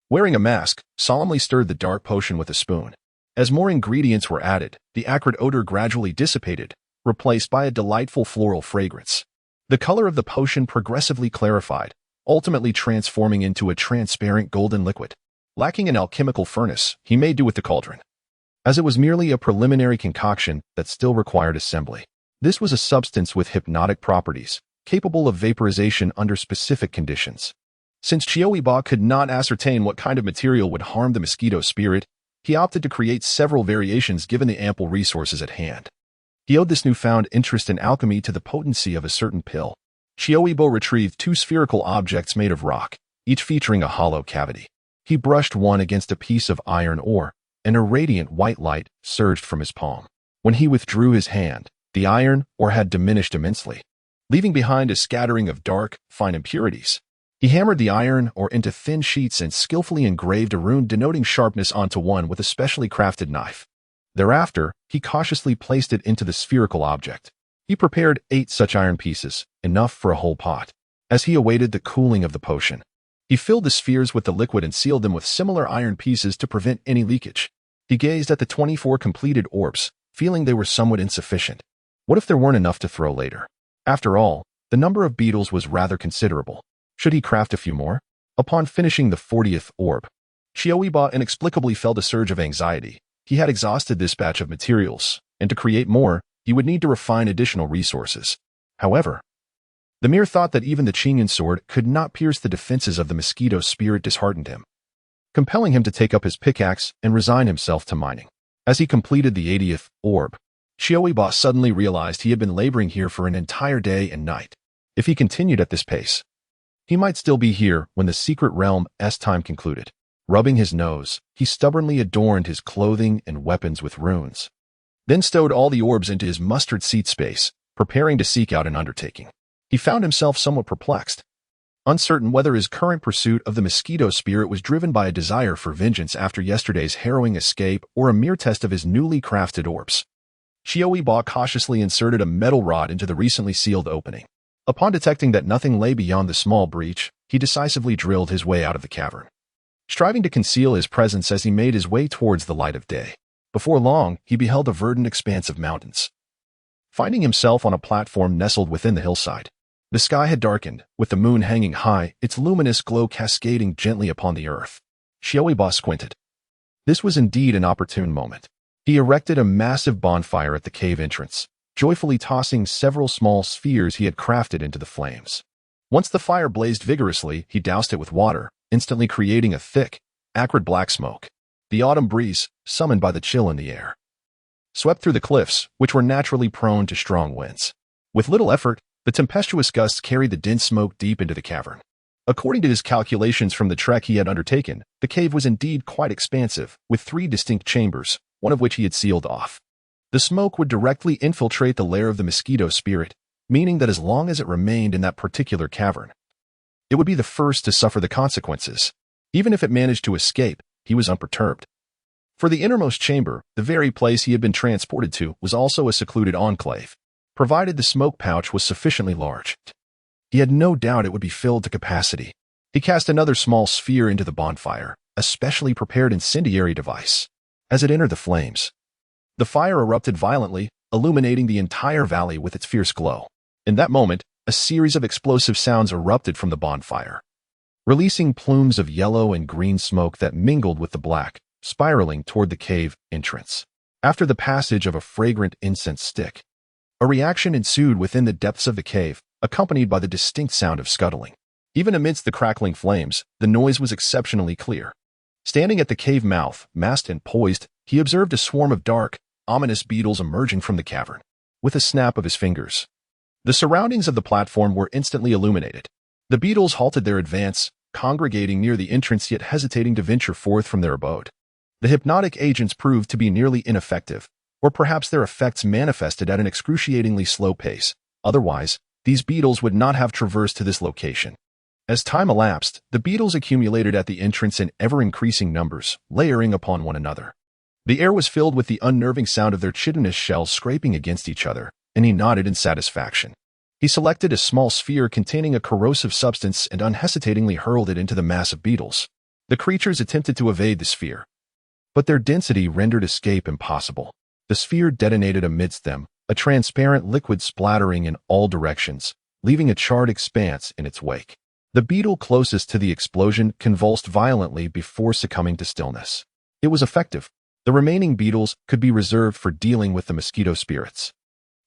wearing a mask, solemnly stirred the dark potion with a spoon. As more ingredients were added, the acrid odor gradually dissipated, replaced by a delightful floral fragrance. The color of the potion progressively clarified, ultimately transforming into a transparent golden liquid. Lacking an alchemical furnace, he made do with the cauldron, as it was merely a preliminary concoction that still required assembly. This was a substance with hypnotic properties, capable of vaporization under specific conditions. Since Qiu Yibo could not ascertain what kind of material would harm the mosquito spirit, he opted to create several variations given the ample resources at hand. He owed this newfound interest in alchemy to the potency of a certain pill. Qiu Yibo retrieved 2 spherical objects made of rock, each featuring a hollow cavity. He brushed one against a piece of iron ore, and a radiant white light surged from his palm. When he withdrew his hand, the iron ore had diminished immensely, leaving behind a scattering of dark, fine impurities. He hammered the iron ore into thin sheets and skillfully engraved a rune denoting sharpness onto one with a specially crafted knife. Thereafter, he cautiously placed it into the spherical object. He prepared 8 such iron pieces, enough for a whole pot. As he awaited the cooling of the potion, he filled the spheres with the liquid and sealed them with similar iron pieces to prevent any leakage. He gazed at the 24 completed orbs, feeling they were somewhat insufficient. What if there weren't enough to throw later? After all, the number of beetles was rather considerable. Should he craft a few more? Upon finishing the 40th orb, Qiu Yibo inexplicably felt a surge of anxiety. He had exhausted this batch of materials, and to create more, he would need to refine additional resources. However, the mere thought that even the Qidian sword could not pierce the defenses of the mosquito spirit disheartened him, compelling him to take up his pickaxe and resign himself to mining. As he completed the 80th orb, Qiu Yibo suddenly realized he had been laboring here for an entire day and night. If he continued at this pace, he might still be here when the secret realm's time concluded. Rubbing his nose, he stubbornly adorned his clothing and weapons with runes, then stowed all the orbs into his mustard seed space, preparing to seek out an undertaking. He found himself somewhat perplexed, uncertain whether his current pursuit of the mosquito spirit was driven by a desire for vengeance after yesterday's harrowing escape or a mere test of his newly crafted orbs. Qiu Yibo cautiously inserted a metal rod into the recently sealed opening. Upon detecting that nothing lay beyond the small breach, he decisively drilled his way out of the cavern, striving to conceal his presence as he made his way towards the light of day. Before long, he beheld a verdant expanse of mountains. Finding himself on a platform nestled within the hillside, The sky had darkened, with the moon hanging high, its luminous glow cascading gently upon the earth. Qiu Yibo squinted. This was indeed an opportune moment. He erected a massive bonfire at the cave entrance, joyfully tossing several small spheres he had crafted into the flames. Once the fire blazed vigorously, he doused it with water, instantly creating a thick, acrid black smoke. The autumn breeze, summoned by the chill in the air, swept through the cliffs, which were naturally prone to strong winds. With little effort, the tempestuous gusts carried the dense smoke deep into the cavern. According to his calculations from the trek he had undertaken, the cave was indeed quite expansive, with 3 distinct chambers, one of which he had sealed off. The smoke would directly infiltrate the lair of the mosquito spirit, meaning that as long as it remained in that particular cavern, it would be the first to suffer the consequences. Even if it managed to escape, he was unperturbed. For the innermost chamber, the very place he had been transported to, was also a secluded enclave, provided the smoke pouch was sufficiently large. He had no doubt it would be filled to capacity. He cast another small sphere into the bonfire, a specially prepared incendiary device. As it entered the flames, the fire erupted violently, illuminating the entire valley with its fierce glow. In that moment, a series of explosive sounds erupted from the bonfire, releasing plumes of yellow and green smoke that mingled with the black, spiraling toward the cave entrance. After the passage of a fragrant incense stick, a reaction ensued within the depths of the cave, accompanied by the distinct sound of scuttling. Even amidst the crackling flames, the noise was exceptionally clear. Standing at the cave mouth, masked and poised, he observed a swarm of dark, ominous beetles emerging from the cavern. With a snap of his fingers, the surroundings of the platform were instantly illuminated. The beetles halted their advance, congregating near the entrance yet hesitating to venture forth from their abode. The hypnotic agents proved to be nearly ineffective, or perhaps their effects manifested at an excruciatingly slow pace. Otherwise, these beetles would not have traversed to this location. As time elapsed, the beetles accumulated at the entrance in ever-increasing numbers, layering upon one another. The air was filled with the unnerving sound of their chitinous shells scraping against each other, and he nodded in satisfaction. He selected a small sphere containing a corrosive substance and unhesitatingly hurled it into the mass of beetles. The creatures attempted to evade the sphere, but their density rendered escape impossible. The sphere detonated amidst them, a transparent liquid splattering in all directions, leaving a charred expanse in its wake. The beetle closest to the explosion convulsed violently before succumbing to stillness. It was effective. The remaining beetles could be reserved for dealing with the mosquito spirits.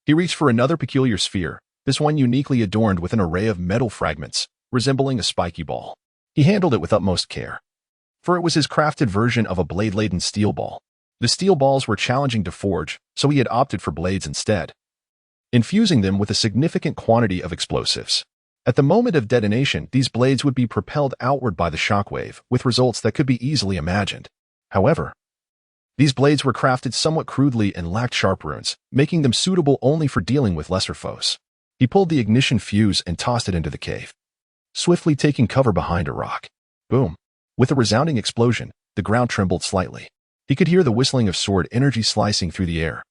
He reached for another peculiar sphere, this one uniquely adorned with an array of metal fragments, resembling a spiky ball. He handled it with utmost care, for it was his crafted version of a blade-laden steel ball. The steel balls were challenging to forge, so he had opted for blades instead, infusing them with a significant quantity of explosives. At the moment of detonation, these blades would be propelled outward by the shockwave, with results that could be easily imagined. However, these blades were crafted somewhat crudely and lacked sharp runes, making them suitable only for dealing with lesser foes. He pulled the ignition fuse and tossed it into the cave, swiftly taking cover behind a rock. Boom! With a resounding explosion, the ground trembled slightly. He could hear the whistling of sword energy slicing through the air,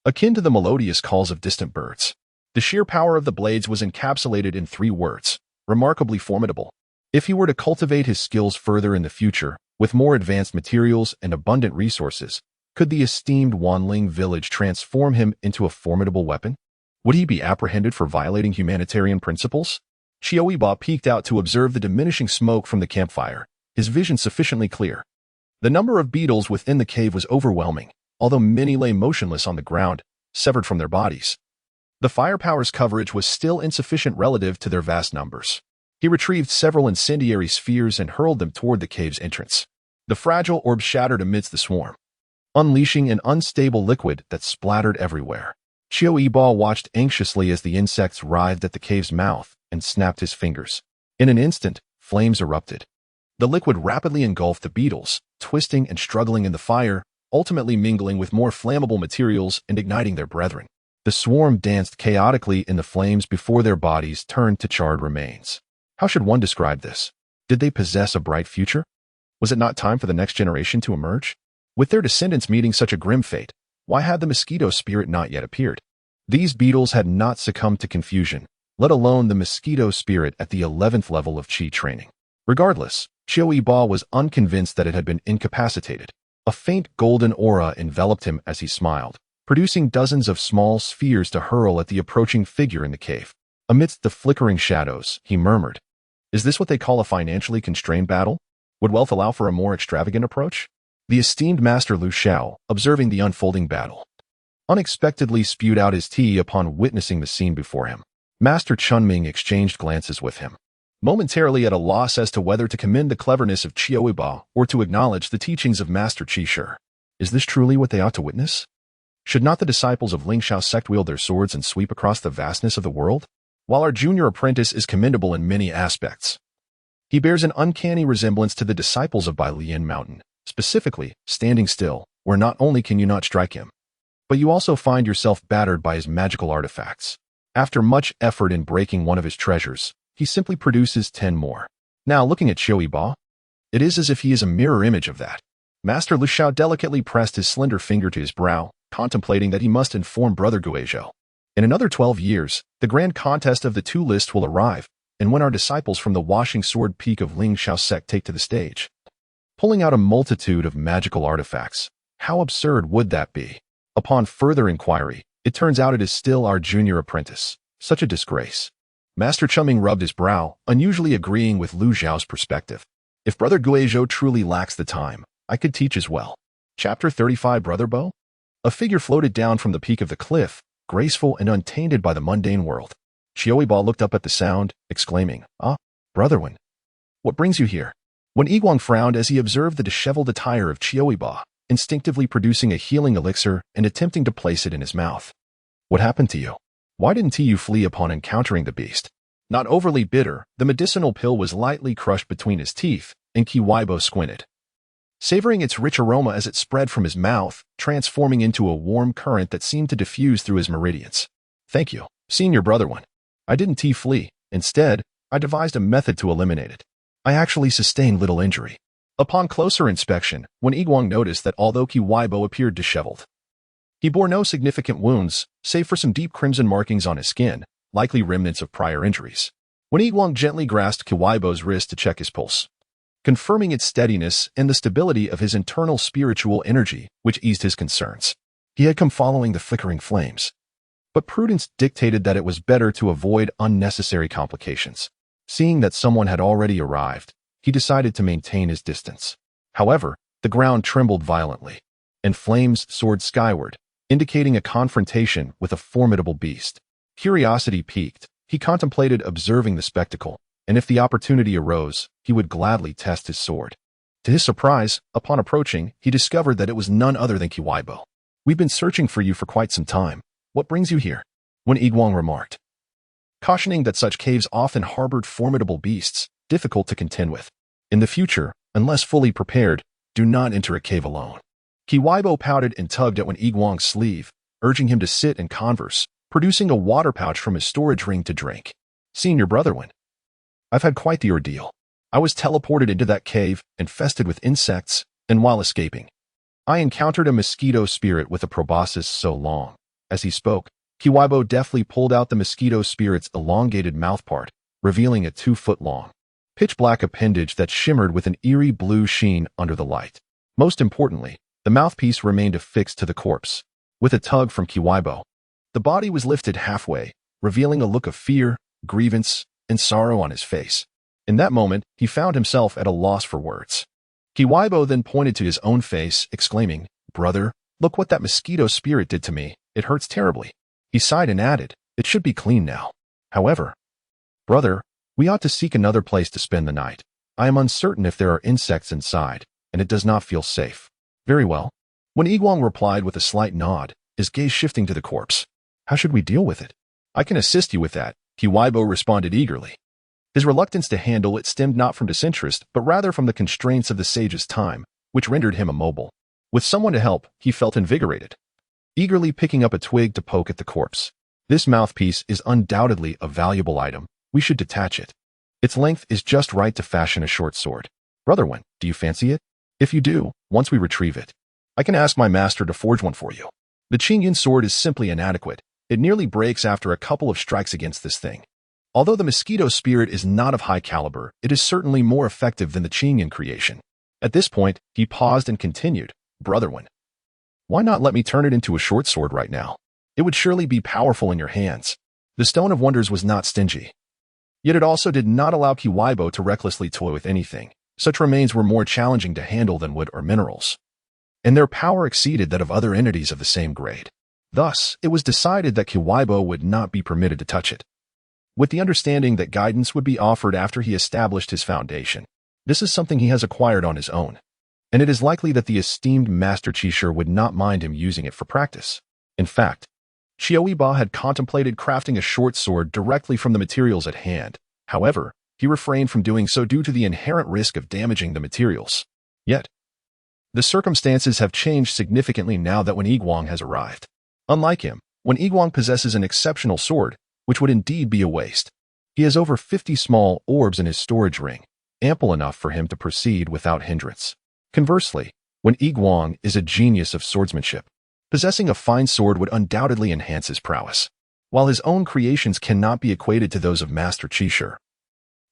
akin to the melodious calls of distant birds. The sheer power of the blades was encapsulated in 3 words: remarkably formidable. If he were to cultivate his skills further in the future, with more advanced materials and abundant resources, could the esteemed Wanling village transform him into a formidable weapon? Would he be apprehended for violating humanitarian principles? Qiu Yibo peeked out to observe the diminishing smoke from the campfire, his vision sufficiently clear. The number of beetles within the cave was overwhelming, although many lay motionless on the ground, severed from their bodies. The firepower's coverage was still insufficient relative to their vast numbers. He retrieved several incendiary spheres and hurled them toward the cave's entrance. The fragile orb shattered amidst the swarm, unleashing an unstable liquid that splattered everywhere. Qiu Yibo watched anxiously as the insects writhed at the cave's mouth and snapped his fingers. In an instant, flames erupted. The liquid rapidly engulfed the beetles, twisting and struggling in the fire, ultimately mingling with more flammable materials and igniting their brethren. The swarm danced chaotically in the flames before their bodies turned to charred remains. How should one describe this? Did they possess a bright future? Was it not time for the next generation to emerge? With their descendants meeting such a grim fate, why had the mosquito spirit not yet appeared? These beetles had not succumbed to confusion, let alone the mosquito spirit at the 11th level of Qi training. Regardless, Qiu Yibo was unconvinced that it had been incapacitated. A faint golden aura enveloped him as he smiled, producing dozens of small spheres to hurl at the approaching figure in the cave. Amidst the flickering shadows, he murmured, "Is this what they call a financially constrained battle? Would wealth allow for a more extravagant approach?" The esteemed Master Lu Xiao, observing the unfolding battle, unexpectedly spewed out his tea upon witnessing the scene before him. Master Chunming exchanged glances with him, momentarily at a loss as to whether to commend the cleverness of Qiu Yibo or to acknowledge the teachings of Master Qi Shi. Is this truly what they ought to witness? Should not the disciples of Ling Xiao sect wield their swords and sweep across the vastness of the world? While our junior apprentice is commendable in many aspects, he bears an uncanny resemblance to the disciples of Bailian Mountain, specifically, standing still, where not only can you not strike him, but you also find yourself battered by his magical artifacts. After much effort in breaking one of his treasures, he simply produces 10 more. Now, looking at Qiu Yibo, it is as if he is a mirror image of that. Master Lu Xiao delicately pressed his slender finger to his brow, contemplating that he must inform Brother Guizhou. In another 12 years, the grand contest of the two lists will arrive, and when our disciples from the Washing Sword Peak of Ling Xiao sect take to the stage, pulling out a multitude of magical artifacts, how absurd would that be? Upon further inquiry, it turns out it is still our junior apprentice. Such a disgrace. Master Chunming rubbed his brow, unusually agreeing with Lu Xiao's perspective. If Brother Guizhou truly lacks the time, I could teach as well. Chapter 35 Brother Bo? A figure floated down from the peak of the cliff, graceful and untainted by the mundane world. Qiu Yibo looked up at the sound, exclaiming, "Ah, Brother Wen, what brings you here?" When Yiguang frowned as he observed the disheveled attire of Qiu Yibo, instinctively producing a healing elixir and attempting to place it in his mouth. "What happened to you? Why didn't you flee upon encountering the beast?" Not overly bitter, the medicinal pill was lightly crushed between his teeth, and Qiu Yibo squinted, savoring its rich aroma as it spread from his mouth, transforming into a warm current that seemed to diffuse through his meridians. "Thank you, Senior Brother One. I didn't flee. Instead, I devised a method to eliminate it. I actually sustained little injury." Upon closer inspection, when Yiguang noticed that although Qiu Yibo appeared disheveled, he bore no significant wounds, save for some deep crimson markings on his skin, likely remnants of prior injuries. When Yiguang gently grasped Qiu Yibo's wrist to check his pulse, confirming its steadiness and the stability of his internal spiritual energy, which eased his concerns. He had come following the flickering flames, but prudence dictated that it was better to avoid unnecessary complications. Seeing that someone had already arrived, he decided to maintain his distance. However, the ground trembled violently, and flames soared skyward, indicating a confrontation with a formidable beast. Curiosity piqued, he contemplated observing the spectacle, and if the opportunity arose, he would gladly test his sword. To his surprise, upon approaching, he discovered that it was none other than Qiu Yibo. "We've been searching for you for quite some time. What brings you here?" When Yiguang remarked, cautioning that such caves often harbored formidable beasts, difficult to contend with. In the future, unless fully prepared, do not enter a cave alone. Qiu Yibo pouted and tugged at Yiguang's sleeve, urging him to sit and converse, producing a water pouch from his storage ring to drink. "Senior Brother Wen, I've had quite the ordeal. I was teleported into that cave, infested with insects, and while escaping, I encountered a mosquito spirit with a proboscis so long." As he spoke, Qiu Yibo deftly pulled out the mosquito spirit's elongated mouthpart, revealing a 2-foot-long, pitch-black appendage that shimmered with an eerie blue sheen under the light. Most importantly, the mouthpiece remained affixed to the corpse. With a tug from Qiu Yibo, the body was lifted halfway, revealing a look of fear, grievance, and sorrow on his face. In that moment, he found himself at a loss for words. Qiu Yibo then pointed to his own face, exclaiming, "Brother, look what that mosquito spirit did to me. It hurts terribly." He sighed and added, "It should be clean now. However, brother, we ought to seek another place to spend the night. I am uncertain if there are insects inside, and it does not feel safe." "Very well." When Yiguang replied with a slight nod, his gaze shifting to the corpse, "How should we deal with it?" "I can assist you with that," Qiu Yibo responded eagerly. His reluctance to handle it stemmed not from disinterest, but rather from the constraints of the sage's time, which rendered him immobile. With someone to help, he felt invigorated, eagerly picking up a twig to poke at the corpse. "This mouthpiece is undoubtedly a valuable item. We should detach it. Its length is just right to fashion a short sword. Brother Wen, do you fancy it? If you do, once we retrieve it, I can ask my master to forge one for you. The Qidian sword is simply inadequate. It nearly breaks after a couple of strikes against this thing. Although the mosquito spirit is not of high caliber, it is certainly more effective than the Qidian creation." At this point, he paused and continued, "Brother Wen, why not let me turn it into a short sword right now? It would surely be powerful in your hands." The Stone of Wonders was not stingy. Yet it also did not allow Qiu Yibo to recklessly toy with anything. Such remains were more challenging to handle than wood or minerals, and their power exceeded that of other entities of the same grade. Thus, it was decided that Qiu Yibo would not be permitted to touch it, with the understanding that guidance would be offered after he established his foundation. This is something he has acquired on his own, and it is likely that the esteemed Master Qishir would not mind him using it for practice. In fact, Qiu Yibo had contemplated crafting a short sword directly from the materials at hand. However, he refrained from doing so due to the inherent risk of damaging the materials. Yet, the circumstances have changed significantly now that Wen Yiguang has arrived. Unlike him, Wen Yiguang possesses an exceptional sword, which would indeed be a waste. He has over 50 small orbs in his storage ring, ample enough for him to proceed without hindrance. Conversely, Wen Yiguang is a genius of swordsmanship. Possessing a fine sword would undoubtedly enhance his prowess, while his own creations cannot be equated to those of Master Qishir.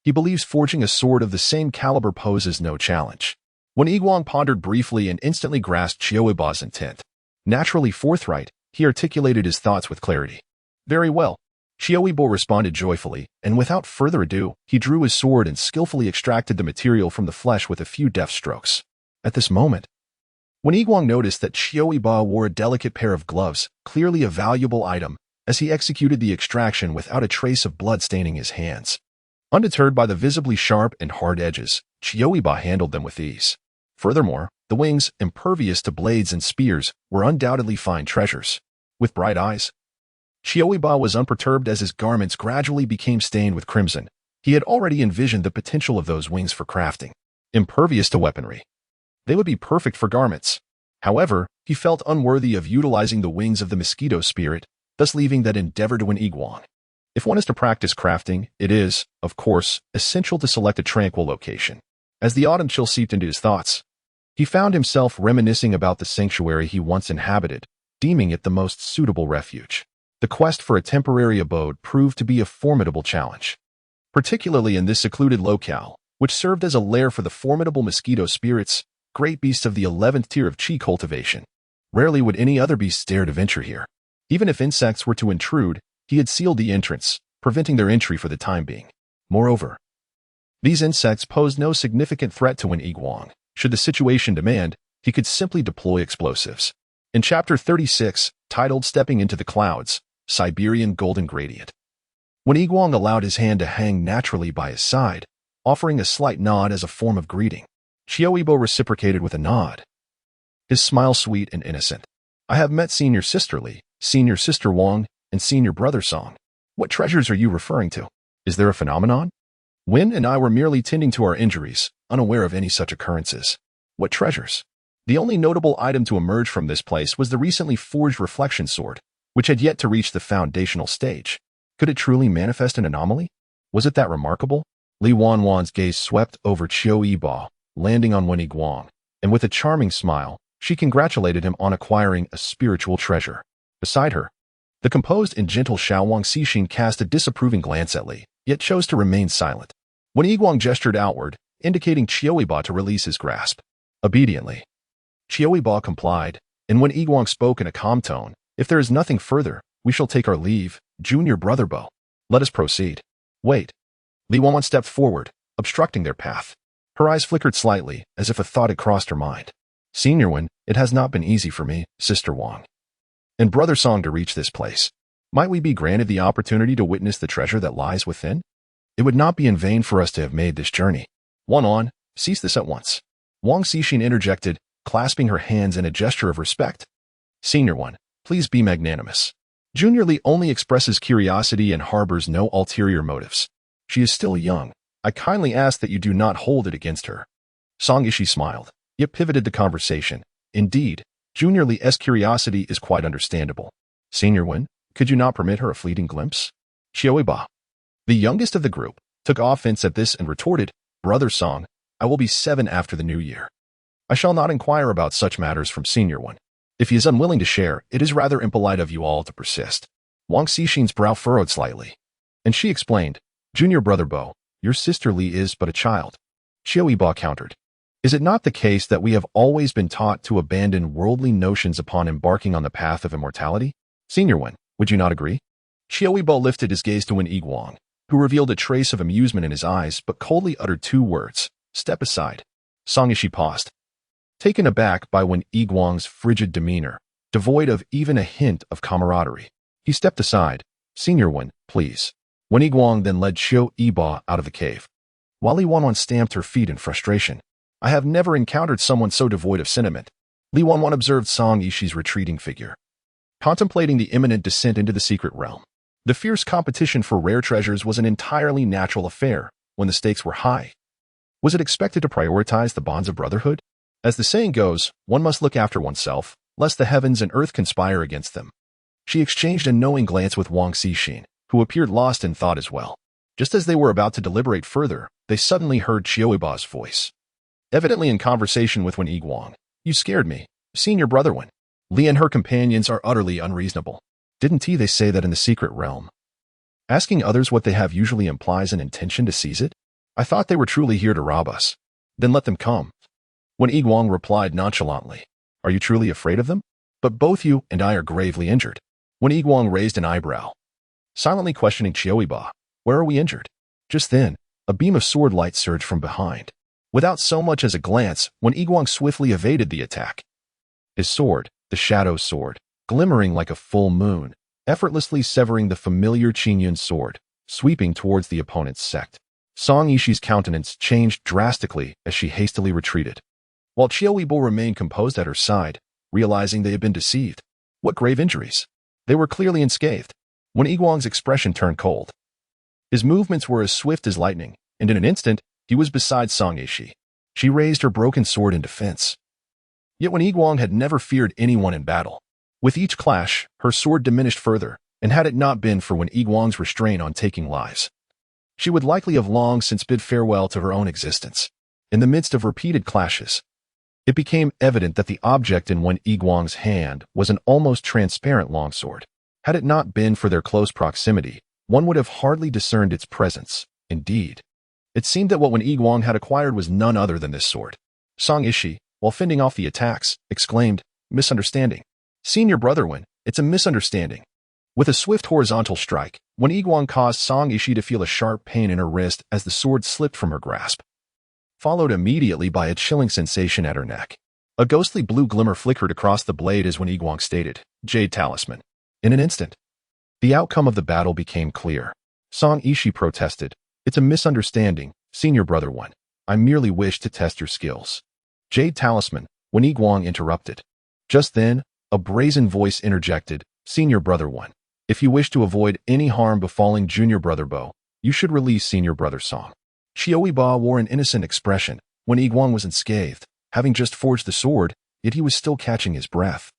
He believes forging a sword of the same caliber poses no challenge. Wen Yiguang pondered briefly and instantly grasped Qiu Yibo's intent. Naturally forthright, he articulated his thoughts with clarity. Very well. Qiu Yibo responded joyfully, and without further ado, he drew his sword and skillfully extracted the material from the flesh with a few deft strokes. At this moment, Wen Yiguang noticed that Qiu Yibo wore a delicate pair of gloves, clearly a valuable item, as he executed the extraction without a trace of blood staining his hands. Undeterred by the visibly sharp and hard edges, Qiu Yibo handled them with ease. Furthermore, the wings, impervious to blades and spears, were undoubtedly fine treasures. With bright eyes, Qiu Yibo was unperturbed as his garments gradually became stained with crimson. He had already envisioned the potential of those wings for crafting. Impervious to weaponry, they would be perfect for garments. However, he felt unworthy of utilizing the wings of the mosquito spirit, thus leaving that endeavor to Wen Yiguang. If one is to practice crafting, it is, of course, essential to select a tranquil location. As the autumn chill seeped into his thoughts, he found himself reminiscing about the sanctuary he once inhabited, deeming it the most suitable refuge. The quest for a temporary abode proved to be a formidable challenge, particularly in this secluded locale, which served as a lair for the formidable mosquito spirits, great beasts of the 11th tier of Qi cultivation. Rarely would any other beasts dare to venture here. Even if insects were to intrude, he had sealed the entrance, preventing their entry for the time being. Moreover, these insects posed no significant threat to Wen Yiguang. Should the situation demand, he could simply deploy explosives. In Chapter 36, titled Stepping into the Clouds, Siberian Golden Gradient, Wen Yiguang allowed his hand to hang naturally by his side, offering a slight nod as a form of greeting. Qiu Yibo reciprocated with a nod, his smile sweet and innocent. I have met Senior Sister Li, Senior Sister Wang, and Senior Brother Song. What treasures are you referring to? Is there a phenomenon? Wen and I were merely tending to our injuries, unaware of any such occurrences. What treasures? The only notable item to emerge from this place was the recently forged reflection sword, which had yet to reach the foundational stage. Could it truly manifest an anomaly? Was it that remarkable? Li Wanwan's gaze swept over Qiu Yibo, landing on Wen Yiguang, and with a charming smile, she congratulated him on acquiring a spiritual treasure. Beside her, the composed and gentle Xiaowang Cixin cast a disapproving glance at Li, yet chose to remain silent. Wen Yiguang gestured outward, indicating Qiu Yibo to release his grasp. Obediently, Qiu Yibo complied, and Wen Yiguang spoke in a calm tone, "If there is nothing further, we shall take our leave, Junior Brother Bo. Let us proceed." Wait. Li Wanwan stepped forward, obstructing their path. Her eyes flickered slightly, as if a thought had crossed her mind. Senior Wen, it has not been easy for me, Sister Wang, and Brother Song to reach this place. Might we be granted the opportunity to witness the treasure that lies within? It would not be in vain for us to have made this journey. Wanwan, cease this at once. Wang Cixin interjected, clasping her hands in a gesture of respect. Senior One, please be magnanimous. Junior Li only expresses curiosity and harbors no ulterior motives. She is still young. I kindly ask that you do not hold it against her. Song Ishi smiled, yet pivoted the conversation. Indeed, Junior Li's curiosity is quite understandable. Senior Wen, could you not permit her a fleeting glimpse? Qiu Yibo, the youngest of the group, took offense at this and retorted, Brother Song, I will be 7 after the new year. I shall not inquire about such matters from Senior One. If he is unwilling to share, it is rather impolite of you all to persist. Wang Cixin's brow furrowed slightly, and she explained, Junior Brother Bo, your sister Li is but a child. Qiu Yibo countered. Is it not the case that we have always been taught to abandon worldly notions upon embarking on the path of immortality? Senior One, would you not agree? Qiu Yibo lifted his gaze to Wen Yiguang, who revealed a trace of amusement in his eyes but coldly uttered two words, "Step aside." Song Yishi paused, taken aback by Wen Yiguang's frigid demeanor, devoid of even a hint of camaraderie. He stepped aside. "Senior Wen, please." Wen Yiguang then led Qiu Yibo out of the cave. While Li Wanwan stamped her feet in frustration, "I have never encountered someone so devoid of sentiment." Li Wanwan observed Song Yishi's retreating figure, contemplating the imminent descent into the secret realm. The fierce competition for rare treasures was an entirely natural affair when the stakes were high. Was it expected to prioritize the bonds of brotherhood? As the saying goes, one must look after oneself, lest the heavens and earth conspire against them. She exchanged a knowing glance with Wang Xixin, who appeared lost in thought as well. Just as they were about to deliberate further, they suddenly heard Qiu Yibo's voice, evidently in conversation with Wen Yiguang. "You scared me, senior brother Wen. Li and her companions are utterly unreasonable. Didn't they say that in the secret realm? Asking others what they have usually implies an intention to seize it? I thought they were truly here to rob us. Then let them come." Wen Yiguang replied nonchalantly, "Are you truly afraid of them? But both you and I are gravely injured." Wen Yiguang raised an eyebrow, silently questioning Qiu Yibo. "Where are we injured?" Just then, a beam of sword light surged from behind. Without so much as a glance, Wen Yiguang swiftly evaded the attack. His sword, the shadow sword, glimmering like a full moon, effortlessly severing the familiar Qidian sword, sweeping towards the opponent's sect. Song Yishi's countenance changed drastically as she hastily retreated, while Qiu Yibo remained composed at her side, realizing they had been deceived. What grave injuries! They were clearly unscathed. Wen Yiguang's expression turned cold. His movements were as swift as lightning, and in an instant, he was beside Song Yishi. She raised her broken sword in defense. Yet Wen Yiguang had never feared anyone in battle. With each clash, her sword diminished further, and had it not been for Wen Yiguang's restraint on taking lives, she would likely have long since bid farewell to her own existence. In the midst of repeated clashes, it became evident that the object in Wen Yiguang's hand was an almost transparent longsword. Had it not been for their close proximity, one would have hardly discerned its presence. Indeed, it seemed that what Wen Yiguang had acquired was none other than this sword. Song Yishi, while fending off the attacks, exclaimed, "Misunderstanding. Senior brother Wen, it's a misunderstanding." With a swift horizontal strike, Wen Yiguang caused Song Yishi to feel a sharp pain in her wrist as the sword slipped from her grasp, followed immediately by a chilling sensation at her neck. A ghostly blue glimmer flickered across the blade as Wen Yiguang stated, "Jade Talisman." In an instant, the outcome of the battle became clear. Song Yishi protested, "It's a misunderstanding, senior brother Wen. I merely wish to test your skills." "Jade Talisman," Wen Yiguang interrupted. Just then, a brazen voice interjected, "Senior brother Wen, if you wish to avoid any harm befalling junior brother Bo, you should release senior brother Song." Qiu Yibo wore an innocent expression. Wen Yiguang was unscathed, having just forged the sword, yet he was still catching his breath.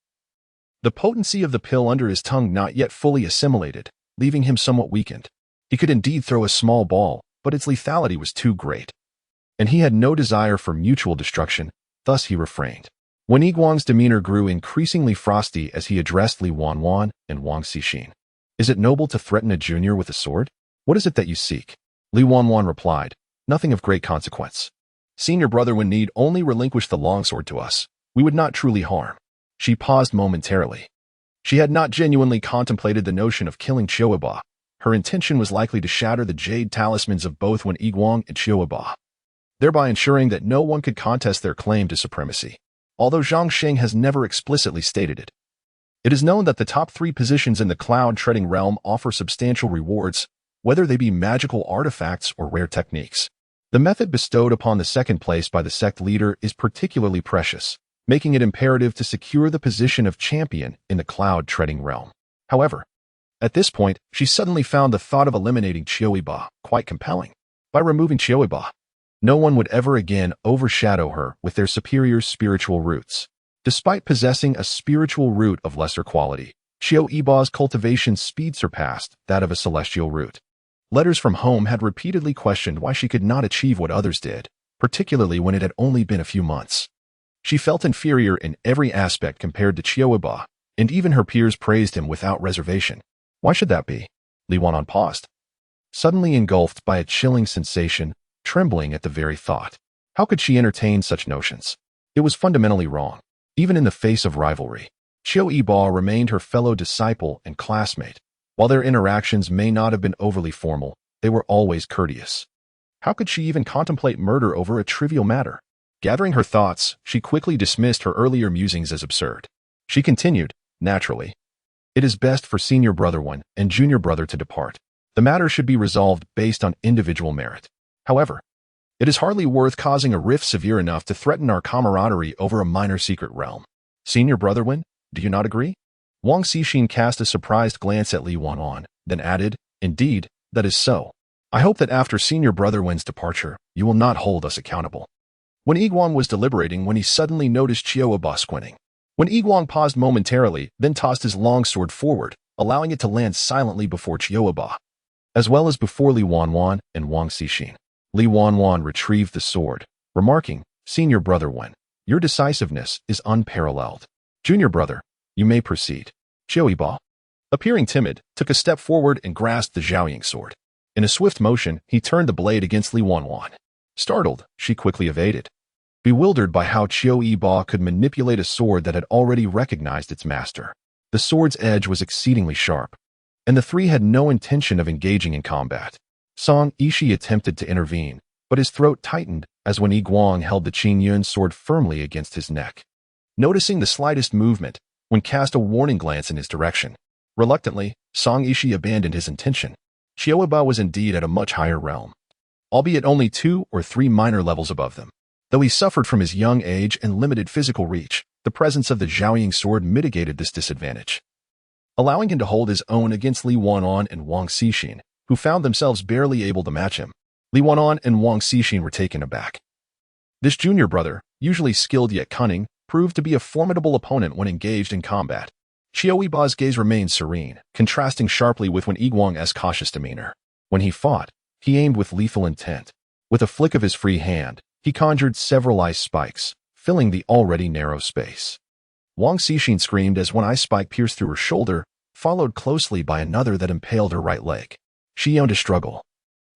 The potency of the pill under his tongue not yet fully assimilated, leaving him somewhat weakened. He could indeed throw a small ball, but its lethality was too great, and he had no desire for mutual destruction, thus he refrained. Wen Yiguang's demeanor grew increasingly frosty as he addressed Li Wanwan and Wang Xixin. "Is it noble to threaten a junior with a sword? What is it that you seek?" Li Wanwan replied, "Nothing of great consequence. Senior brother Wen need only relinquish the longsword to us. We would not truly harm." She paused momentarily. She had not genuinely contemplated the notion of killing Qiu Yibo. Her intention was likely to shatter the jade talismans of both Wen Yiguang and Qiu Yibo, thereby ensuring that no one could contest their claim to supremacy, although Zhang Sheng has never explicitly stated it. It is known that the top 3 positions in the cloud-treading realm offer substantial rewards, whether they be magical artifacts or rare techniques. The method bestowed upon the second place by the sect leader is particularly precious, making it imperative to secure the position of champion in the cloud-treading realm. However, at this point, she suddenly found the thought of eliminating Qiu Yibo quite compelling. By removing Qiu Yibo, no one would ever again overshadow her with their superior spiritual roots. Despite possessing a spiritual root of lesser quality, Qiu Yibo's cultivation speed surpassed that of a celestial root. Letters from home had repeatedly questioned why she could not achieve what others did, particularly when it had only been a few months. She felt inferior in every aspect compared to Qiu Yibo, and even her peers praised him without reservation. Why should that be? Li Wanwan paused, suddenly engulfed by a chilling sensation, trembling at the very thought. How could she entertain such notions? It was fundamentally wrong. Even in the face of rivalry, Qiu Yibo remained her fellow disciple and classmate, While their interactions may not have been overly formal, they were always courteous. How could she even contemplate murder over a trivial matter? Gathering her thoughts, she quickly dismissed her earlier musings as absurd. She continued, naturally. It is best for senior brother 1 and junior brother to depart. The matter should be resolved based on individual merit. However, it is hardly worth causing a rift severe enough to threaten our camaraderie over a minor secret realm. Senior brother 1, do you not agree? Wang Xixin cast a surprised glance at Li Wanwan, then added, indeed, that is so. I hope that after senior brother Wen's departure, you will not hold us accountable. When Yiguang was deliberating when he suddenly noticed Qiu Yibo squinting. When Yiguang paused momentarily, then tossed his long sword forward, allowing it to land silently before Qiu Yibo, as well as before Li Wanwan and Wang Xixin. Li Wanwan retrieved the sword, remarking, Senior brother Wen, your decisiveness is unparalleled. Junior brother, you may proceed. Qiu Yibo, appearing timid, took a step forward and grasped the Zhaoying sword. In a swift motion, he turned the blade against Li Wanwan. Startled, she quickly evaded. Bewildered by how Qiu Yibo could manipulate a sword that had already recognized its master. The sword's edge was exceedingly sharp, and the three had no intention of engaging in combat. Song Yishi attempted to intervene, but his throat tightened as when Yiguang held the Qingyun sword firmly against his neck. Noticing the slightest movement, Wen cast a warning glance in his direction. Reluctantly, Song Yishi abandoned his intention. Qiu Yibo was indeed at a much higher realm, albeit only 2 or 3 minor levels above them. Though he suffered from his young age and limited physical reach, the presence of the Zhaoying sword mitigated this disadvantage, allowing him to hold his own against Li Wanwan and Wang Xixin, who found themselves barely able to match him. Li Wanwan and Wang Xixin were taken aback. This junior brother, usually skilled yet cunning, proved to be a formidable opponent when engaged in combat. Qiu Yibo's gaze remained serene, contrasting sharply with when Yiguang's cautious demeanor. When he fought, he aimed with lethal intent. With a flick of his free hand, he conjured several ice spikes, filling the already narrow space. Wang Xixin screamed as one ice spike pierced through her shoulder, followed closely by another that impaled her right leg. She yearned to struggle,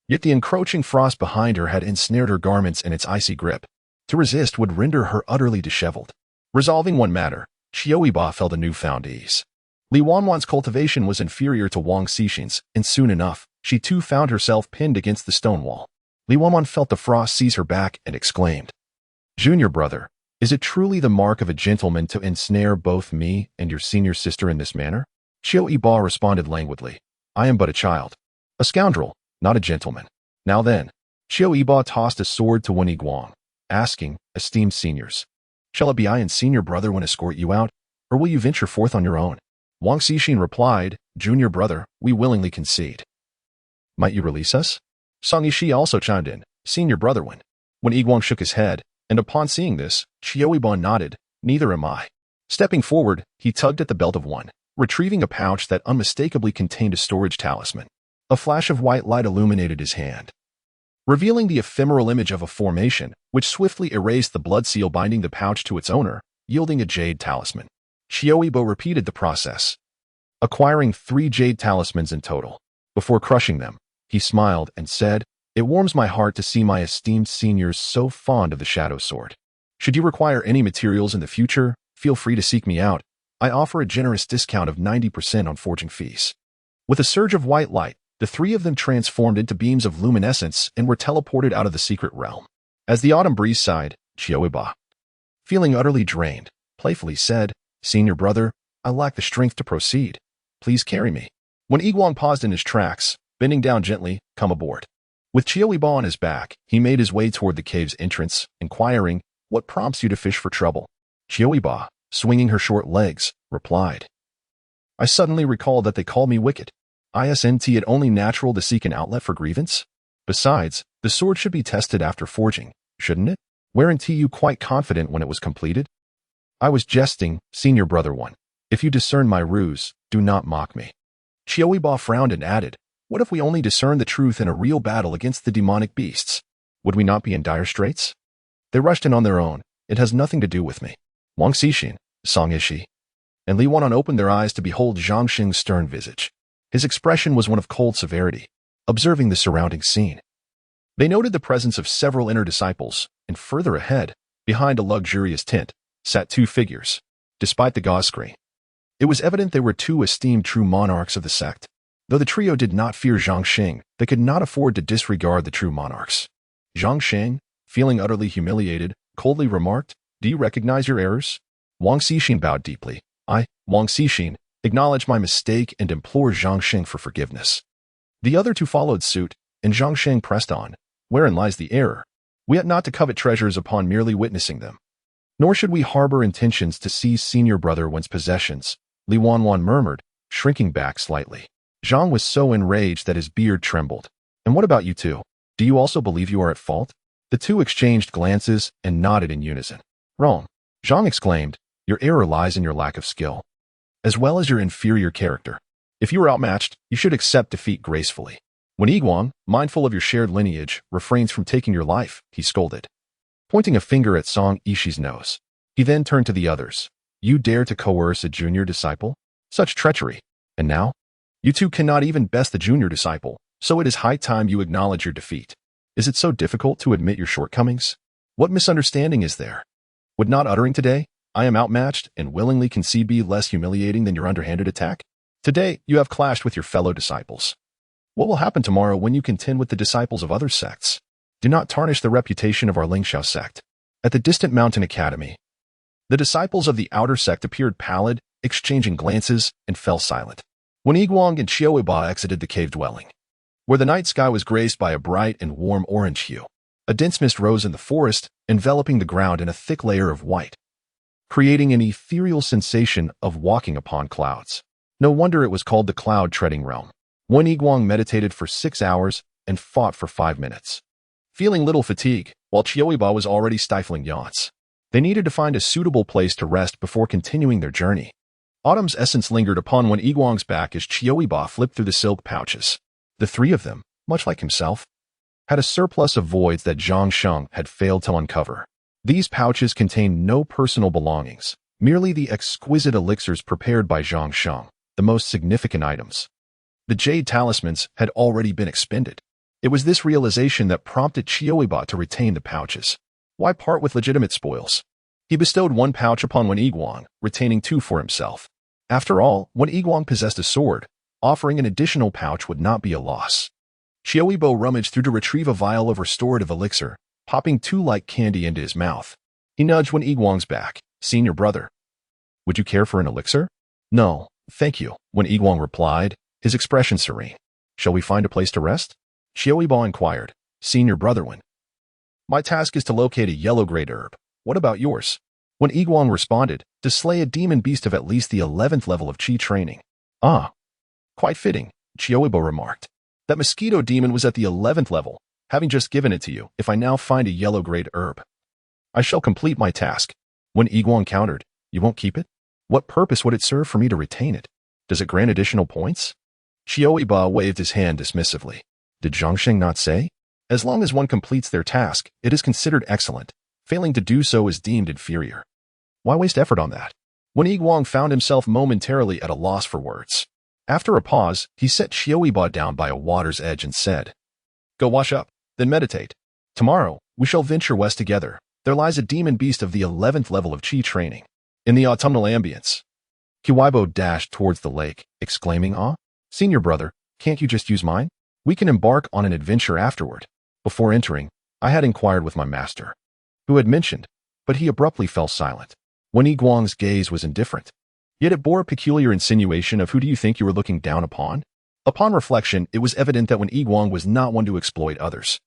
yet the encroaching frost behind her had ensnared her garments in its icy grip. To resist would render her utterly disheveled. Resolving one matter, Qiu Yibo felt a newfound ease. Li Wanwan's cultivation was inferior to Wang Xixin's, and soon enough, she too found herself pinned against the stone wall. Li Wanwan felt the frost seize her back and exclaimed, Junior brother, is it truly the mark of a gentleman to ensnare both me and your senior sister in this manner? Qiu Yibo responded languidly, I am but a child, a scoundrel, not a gentleman. Now then, Qiu Yibo tossed a sword to Wen Yiguang, asking, esteemed seniors, shall it be I and senior brother Wen escort you out, or will you venture forth on your own? Wang Xixin replied, Junior brother, we willingly concede. Might you release us? Song Yishi also chimed in, Senior brother Wen. When Yiguang shook his head, and upon seeing this, Qiu Yibo nodded, Neither am I. Stepping forward, he tugged at the belt of one, retrieving a pouch that unmistakably contained a storage talisman. A flash of white light illuminated his hand, revealing the ephemeral image of a formation, which swiftly erased the blood seal binding the pouch to its owner, yielding a jade talisman. Qiu Yibo repeated the process, acquiring 3 jade talismans in total. Before crushing them, he smiled and said, It warms my heart to see my esteemed seniors so fond of the shadow sword. Should you require any materials in the future, feel free to seek me out. I offer a generous discount of 90% on forging fees. With a surge of white light, the 3 of them transformed into beams of luminescence and were teleported out of the secret realm. As the autumn breeze sighed, Qiu Yibo, feeling utterly drained, playfully said, Senior brother, I lack the strength to proceed. Please carry me. When Yiguang paused in his tracks, bending down gently, come aboard. With Qiu Yibo on his back, he made his way toward the cave's entrance, inquiring, What prompts you to fish for trouble? Qiu Yibo, swinging her short legs, replied, I suddenly recalled that they called me wicked. Isn't it only natural to seek an outlet for grievance? Besides, the sword should be tested after forging, shouldn't it? Weren't you quite confident when it was completed? I was jesting, Senior brother Wen. If you discern my ruse, do not mock me. Qiu Yibo frowned and added, What if we only discern the truth in a real battle against the demonic beasts? Would we not be in dire straits? They rushed in on their own. It has nothing to do with me. Wang Xixin, Song Yishi, and Li Wanwan opened their eyes to behold Zhang Xing's stern visage. His expression was one of cold severity, observing the surrounding scene. They noted the presence of several inner disciples, and further ahead, behind a luxurious tent, sat 2 figures. Despite the gauze screen, it was evident they were 2 esteemed true monarchs of the sect. Though the trio did not fear Zhang Xing, they could not afford to disregard the true monarchs. Zhang Xing, feeling utterly humiliated, coldly remarked, "Do you recognize your errors?" Wang Xixin bowed deeply. "I, Wang Xixin, acknowledge my mistake and implore Zhang Xing for forgiveness." The other two followed suit, and Zhang Xing pressed on. "Wherein lies the error? We ought not to covet treasures upon merely witnessing them. Nor should we harbor intentions to seize senior brother one's possessions," Li Wanwan murmured, shrinking back slightly. Zhang was so enraged that his beard trembled. "And what about you two? Do you also believe you are at fault?" The two exchanged glances and nodded in unison. "Wrong," Zhang exclaimed. "Your error lies in your lack of skill, as well as your inferior character. If you are outmatched, you should accept defeat gracefully." When Yiguang, mindful of your shared lineage, refrains from taking your life, he scolded, pointing a finger at Song Ishi's nose. He then turned to the others. "You dare to coerce a junior disciple? Such treachery. And now? You two cannot even best the junior disciple, so it is high time you acknowledge your defeat. Is it so difficult to admit your shortcomings? What misunderstanding is there? Would not uttering today, 'I am outmatched,' and willingly concede be less humiliating than your underhanded attack? Today, you have clashed with your fellow disciples. What will happen tomorrow when you contend with the disciples of other sects? Do not tarnish the reputation of our Lingxiao sect." At the distant mountain academy, the disciples of the outer sect appeared pallid, exchanging glances, and fell silent. When Yiguang and Qiu Yibo exited the cave dwelling, where the night sky was graced by a bright and warm orange hue, a dense mist rose in the forest, enveloping the ground in a thick layer of white, creating an ethereal sensation of walking upon clouds. No wonder it was called the cloud-treading realm. When Yiguang meditated for 6 hours and fought for 5 minutes, feeling little fatigue, while Qiu Yibo was already stifling yawns. They needed to find a suitable place to rest before continuing their journey. Autumn's essence lingered upon When Yiguang's back as Qiu Yibo flipped through the silk pouches. The three of them, much like himself, had a surplus of voids that Zhang Sheng had failed to uncover. These pouches contained no personal belongings, merely the exquisite elixirs prepared by Zhang Sheng, the most significant items. The jade talismans had already been expended. It was this realization that prompted Qiu Yibo to retain the pouches. Why part with legitimate spoils? He bestowed 1 pouch upon When Yiguang, retaining 2 for himself. After all, When Yiguang possessed a sword, offering an additional pouch would not be a loss. Qiu Yibo rummaged through to retrieve a vial of restorative elixir, popping 2 like candy into his mouth. He nudged When Yiguang's back. "Senior brother, would you care for an elixir?" "No, thank you," When Yiguang replied, his expression serene. "Shall we find a place to rest?" Qiu Yibo inquired. "Senior brother When, my task is to locate a yellow-grade herb. What about yours?" When Yiguang responded, "To slay a demon beast of at least the 11th level of Qi training." "Ah, quite fitting," Qiu Yibo remarked. "That mosquito demon was at the 11th level, having just given it to you. If I now find a yellow-grade herb, I shall complete my task." When Yiguang countered, "You won't keep it? What purpose would it serve for me to retain it? Does it grant additional points?" Qiu Yibo waved his hand dismissively. "Did Zhangsheng not say? As long as one completes their task, it is considered excellent. Failing to do so is deemed inferior. Why waste effort on that?" When Yiguang found himself momentarily at a loss for words. After a pause, he set Qiu Yibo down by a water's edge and said, "Go wash up, then meditate. Tomorrow, we shall venture west together. There lies a demon beast of the 11th level of Qi training. In the autumnal ambience." Qiu Yibo dashed towards the lake, exclaiming, "Ah, senior brother, can't you just use mine? We can embark on an adventure afterward." Before entering, I had inquired with my master, who had mentioned, but he abruptly fell silent. When Yiguang's gaze was indifferent, yet it bore a peculiar insinuation of who do you think you were looking down upon? Upon reflection, it was evident that When Yiguang was not one to exploit others.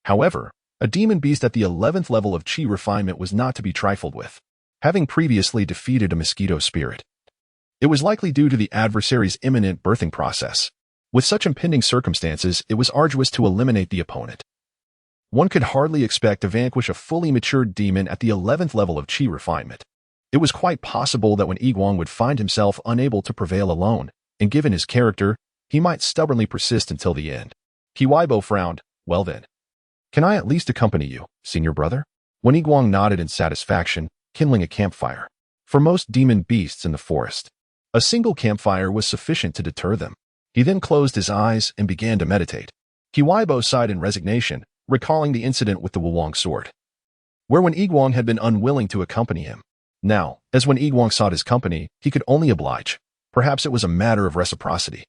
However, a demon beast at the 11th level of Qi refinement was not to be trifled with, having previously defeated a mosquito spirit. It was likely due to the adversary's imminent birthing process. With such impending circumstances, it was arduous to eliminate the opponent. One could hardly expect to vanquish a fully matured demon at the 11th level of Qi refinement. It was quite possible that When Yiguang would find himself unable to prevail alone, and given his character, he might stubbornly persist until the end. Qiu Yibo frowned. "Well then, can I at least accompany you, senior brother?" When Yiguang nodded in satisfaction, kindling a campfire. For most demon beasts in the forest, a single campfire was sufficient to deter them. He then closed his eyes and began to meditate. Qiu Yibo sighed in resignation, recalling the incident with the Wulong sword, where When Yiguang had been unwilling to accompany him. Now, as When Yiguang sought his company, he could only oblige. Perhaps it was a matter of reciprocity.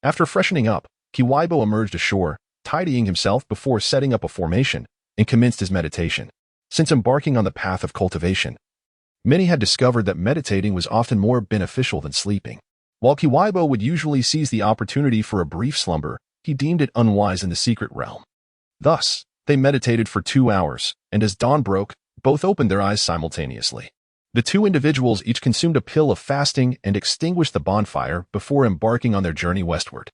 After freshening up, Qiu Yibo emerged ashore, tidying himself before setting up a formation, and commenced his meditation. Since embarking on the path of cultivation, many had discovered that meditating was often more beneficial than sleeping. While Qiu Yibo would usually seize the opportunity for a brief slumber, he deemed it unwise in the secret realm. Thus, they meditated for 2 hours, and as dawn broke, both opened their eyes simultaneously. The two individuals each consumed a pill of fasting and extinguished the bonfire before embarking on their journey westward.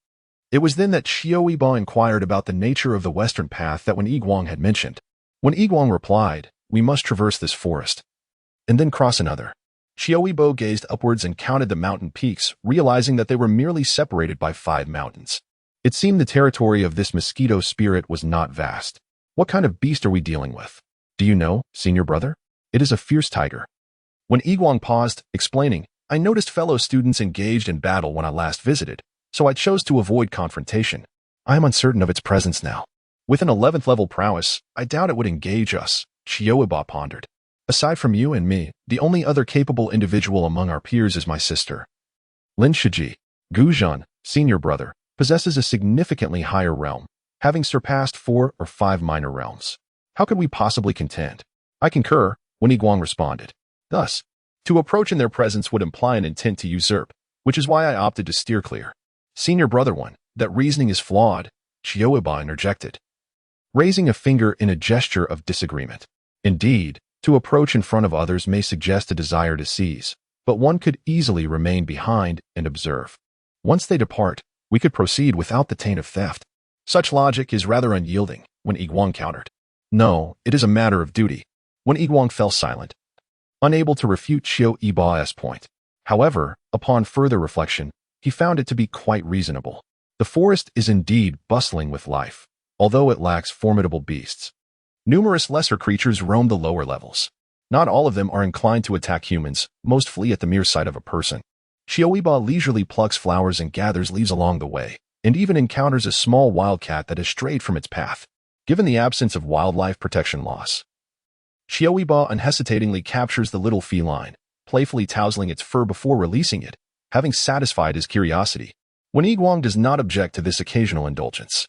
It was then that Qiu Yibo inquired about the nature of the western path that Yiguang had mentioned. When Yiguang replied, "We must traverse this forest, and then cross another." Qiu Yibo gazed upwards and counted the mountain peaks, realizing that they were merely separated by 5 mountains. It seemed the territory of this mosquito spirit was not vast. "What kind of beast are we dealing with? Do you know, senior brother? It is a fierce tiger." When Yiguang paused, explaining, "I noticed fellow students engaged in battle when I last visited, so I chose to avoid confrontation. I am uncertain of its presence now. With an 11th level prowess, I doubt it would engage us," Qiu Yibo pondered. "Aside from you and me, the only other capable individual among our peers is my sister. Lin Shiji, Guzhan, senior brother, possesses a significantly higher realm, having surpassed 4 or 5 minor realms. How could we possibly contend?" "I concur," Yiguang responded. "Thus, to approach in their presence would imply an intent to usurp, which is why I opted to steer clear." "Senior brother one, that reasoning is flawed," Qiu Yibo interjected, raising a finger in a gesture of disagreement. "Indeed, to approach in front of others may suggest a desire to seize, but one could easily remain behind and observe. Once they depart, we could proceed without the taint of theft." "Such logic is rather unyielding," Yiguang countered. "No, it is a matter of duty." Yiguang fell silent, unable to refute Qiu Yibo's point. However, upon further reflection, he found it to be quite reasonable. The forest is indeed bustling with life, although it lacks formidable beasts. Numerous lesser creatures roam the lower levels. Not all of them are inclined to attack humans, most flee at the mere sight of a person. Qiu Yibo leisurely plucks flowers and gathers leaves along the way, and even encounters a small wildcat that has strayed from its path. Given the absence of wildlife protection laws, Qiu Yibo unhesitatingly captures the little feline, playfully tousling its fur before releasing it, having satisfied his curiosity. Yiguang does not object to this occasional indulgence,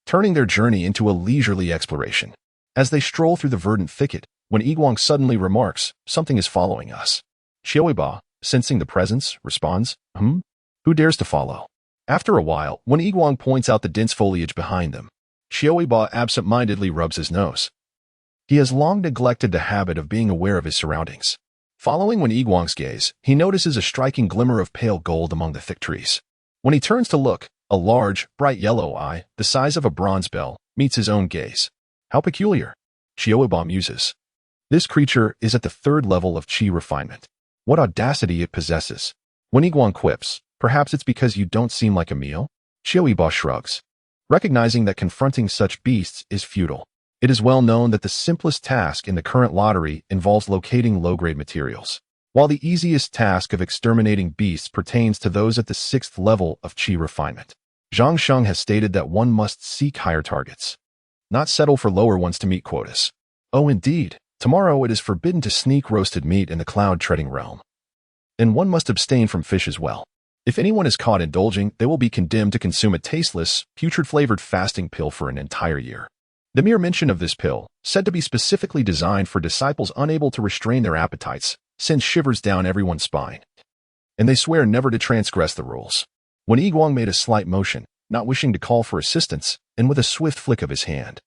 turning their journey into a leisurely exploration. As they stroll through the verdant thicket, Yiguang suddenly remarks, "Something is following us." Qiu Yibo, sensing the presence, responds, "Who dares to follow?" After a while, Yiguang points out the dense foliage behind them. Qiu Yibo absent-mindedly rubs his nose. He has long neglected the habit of being aware of his surroundings. Following Yiguang's gaze, he notices a striking glimmer of pale gold among the thick trees. When he turns to look, a large, bright yellow eye, the size of a bronze bell, meets his own gaze. "How peculiar," Qiu Yibo muses. "This creature is at the 3rd level of Qi refinement. What audacity it possesses." Yiguang quips, "Perhaps it's because you don't seem like a meal?" Qiu Yibo shrugs, recognizing that confronting such beasts is futile. It is well known that the simplest task in the current lottery involves locating low-grade materials, while the easiest task of exterminating beasts pertains to those at the 6th level of Qi refinement. Zhang Sheng has stated that one must seek higher targets, not settle for lower ones to meet quotas. Oh, indeed, tomorrow it is forbidden to sneak roasted meat in the cloud-treading realm, and one must abstain from fish as well. If anyone is caught indulging, they will be condemned to consume a tasteless, putrid-flavored fasting pill for an entire year. The mere mention of this pill, said to be specifically designed for disciples unable to restrain their appetites, sends shivers down everyone's spine, and they swear never to transgress the rules. Yiguang made a slight motion, not wishing to call for assistance, and with a swift flick of his hand,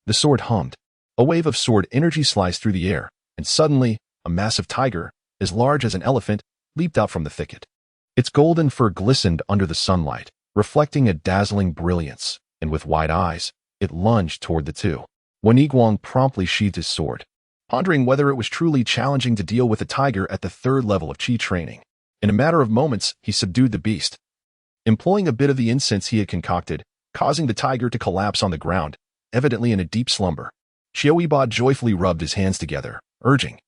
the sword hummed. A wave of sword energy sliced through the air, and suddenly, a massive tiger, as large as an elephant, leaped out from the thicket. Its golden fur glistened under the sunlight, reflecting a dazzling brilliance, and with wide eyes, it lunged toward the two. Yiguang promptly sheathed his sword, pondering whether it was truly challenging to deal with a tiger at the 3rd level of Qi training. In a matter of moments, he subdued the beast, employing a bit of the incense he had concocted, causing the tiger to collapse on the ground, evidently in a deep slumber. Qiu Yibo joyfully rubbed his hands together, urging,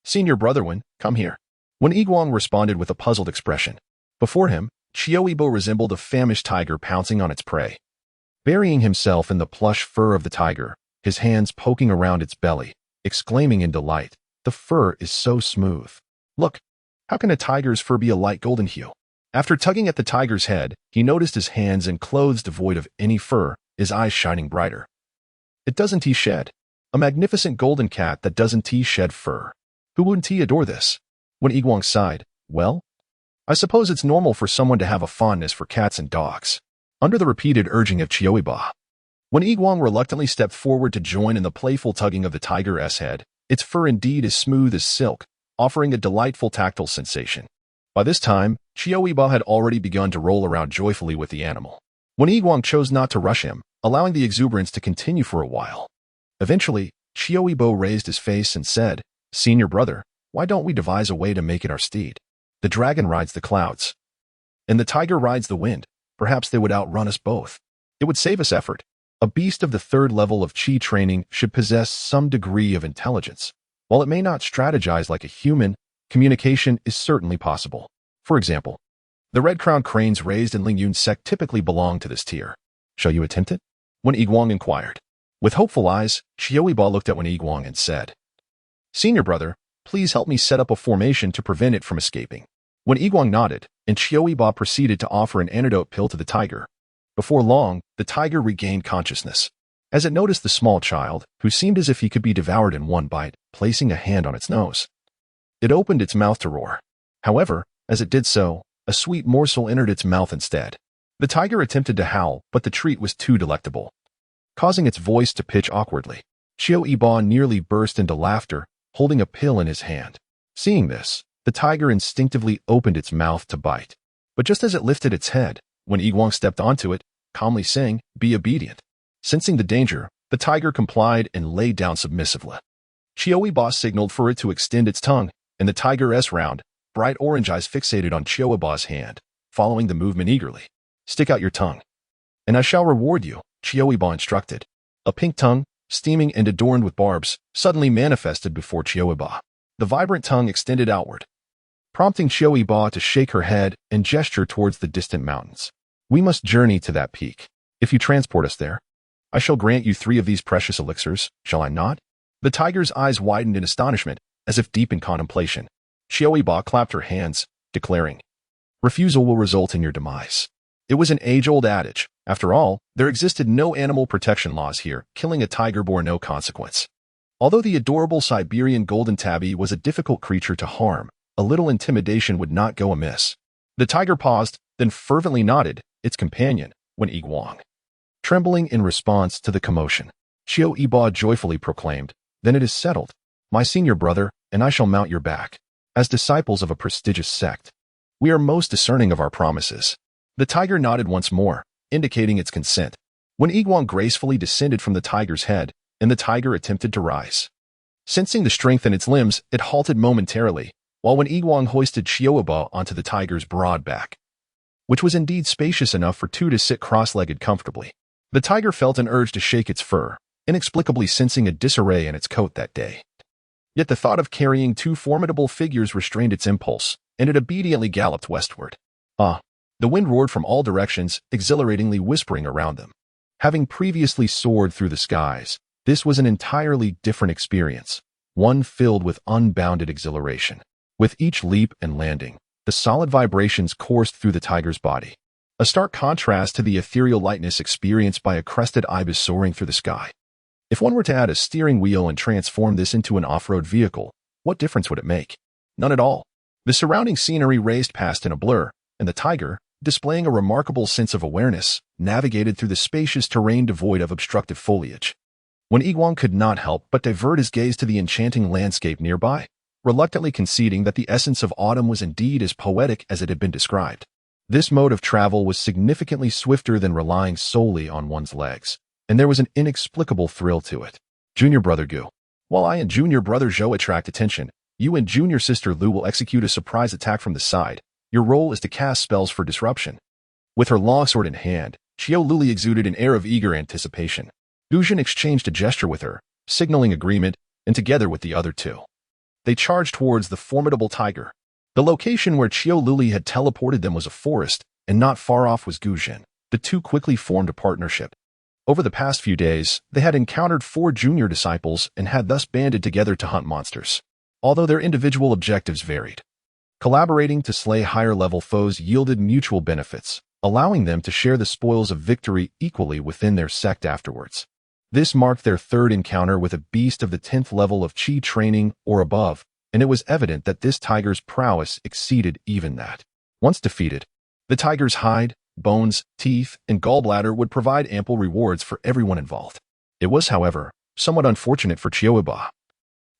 "Senior brother one, come here." Yiguang responded with a puzzled expression. Before him, Qiu Yibo resembled a famished tiger pouncing on its prey. Burying himself in the plush fur of the tiger, his hands poking around its belly, exclaiming in delight, "The fur is so smooth. Look, how can a tiger's fur be a light golden hue?" After tugging at the tiger's head, he noticed his hands and clothes devoid of any fur, his eyes shining brighter. It doesn't he shed? A magnificent golden cat that doesn't he shed fur. Who wouldn't he adore this? When Yiguang sighed, well, I suppose it's normal for someone to have a fondness for cats and dogs. Under the repeated urging of Qiu Yibo, when Yiguang reluctantly stepped forward to join in the playful tugging of the tiger's head, its fur indeed is smooth as silk, offering a delightful tactile sensation. By this time, Qiu Yibo had already begun to roll around joyfully with the animal. When Yiguang chose not to rush him, allowing the exuberance to continue for a while. Eventually, Qiu Yibo raised his face and said, Senior brother, why don't we devise a way to make it our steed? The dragon rides the clouds, and the tiger rides the wind. Perhaps they would outrun us both. It would save us effort. A beast of the third level of Qi training should possess some degree of intelligence. While it may not strategize like a human, communication is certainly possible. For example, the red-crowned cranes raised in Lingyun sect typically belong to this tier. Shall you attempt it? When Yiguang inquired. With hopeful eyes, Qiu Yibo looked at Wen Yiguang and said, Senior brother, please help me set up a formation to prevent it from escaping. When Yiguang nodded, and Qiu Yibo proceeded to offer an antidote pill to the tiger. Before long, the tiger regained consciousness. As it noticed the small child, who seemed as if he could be devoured in one bite, placing a hand on its nose. It opened its mouth to roar. However, as it did so, a sweet morsel entered its mouth instead. The tiger attempted to howl, but the treat was too delectable, causing its voice to pitch awkwardly. Qiu Yibo nearly burst into laughter, holding a pill in his hand. Seeing this, the tiger instinctively opened its mouth to bite. But just as it lifted its head, when Yiguang stepped onto it, calmly saying, Be obedient. Sensing the danger, the tiger complied and lay down submissively. Qiu Yibo signaled for it to extend its tongue, and the tiger's round, bright orange eyes fixated on Qiu Yibo's hand, following the movement eagerly. Stick out your tongue, and I shall reward you, Qiu Yibo instructed. A pink tongue, steaming and adorned with barbs, suddenly manifested before Qiu Yibo. The vibrant tongue extended outward, prompting Qiu Yibo to shake her head and gesture towards the distant mountains. We must journey to that peak. If you transport us there, I shall grant you 3 of these precious elixirs, shall I not? The tiger's eyes widened in astonishment, as if deep in contemplation. Qiu Yibo clapped her hands, declaring, Refusal will result in your demise. It was an age-old adage. After all, there existed no animal protection laws here. Killing a tiger bore no consequence. Although the adorable Siberian golden tabby was a difficult creature to harm, a little intimidation would not go amiss. The tiger paused, then fervently nodded its companion, Wen Yiguang. Trembling in response to the commotion, Qiu Yibo joyfully proclaimed, Then it is settled. My senior brother and I shall mount your back. As disciples of a prestigious sect, we are most discerning of our promises. The tiger nodded once more, indicating its consent. Wen Yiguang gracefully descended from the tiger's head, and the tiger attempted to rise. Sensing the strength in its limbs, it halted momentarily, while Wen Yiguang hoisted Qiu Yibo onto the tiger's broad back, which was indeed spacious enough for 2 to sit cross-legged comfortably. The tiger felt an urge to shake its fur, inexplicably sensing a disarray in its coat that day. Yet the thought of carrying 2 formidable figures restrained its impulse, and it obediently galloped westward. The wind roared from all directions, exhilaratingly whispering around them. Having previously soared through the skies, this was an entirely different experience, one filled with unbounded exhilaration. With each leap and landing, the solid vibrations coursed through the tiger's body, a stark contrast to the ethereal lightness experienced by a crested ibis soaring through the sky. If one were to add a steering wheel and transform this into an off-road vehicle, what difference would it make? None at all. The surrounding scenery raced past in a blur, and the tiger, displaying a remarkable sense of awareness, navigated through the spacious terrain devoid of obstructive foliage. When Yiguang could not help but divert his gaze to the enchanting landscape nearby, reluctantly conceding that the essence of autumn was indeed as poetic as it had been described. This mode of travel was significantly swifter than relying solely on one's legs, and there was an inexplicable thrill to it. Junior brother Gu. While I and junior brother Zhou attract attention, you and junior sister Lu will execute a surprise attack from the side. Your role is to cast spells for disruption. With her longsword in hand, Qiu Luli exuded an air of eager anticipation. Guzhen exchanged a gesture with her, signaling agreement, and together with the other 2, they charged towards the formidable tiger. The location where Qiu Luli had teleported them was a forest, and not far off was Guzhen. The 2 quickly formed a partnership. Over the past few days, they had encountered 4 junior disciples and had thus banded together to hunt monsters. Although their individual objectives varied, Collaborating to slay higher-level foes yielded mutual benefits, allowing them to share the spoils of victory equally within their sect afterwards. This marked their third encounter with a beast of the 10th level of Qi training or above, and it was evident that this tiger's prowess exceeded even that. Once defeated, the tiger's hide, bones, teeth, and gallbladder would provide ample rewards for everyone involved. It was, however, somewhat unfortunate for Qiu Yibo,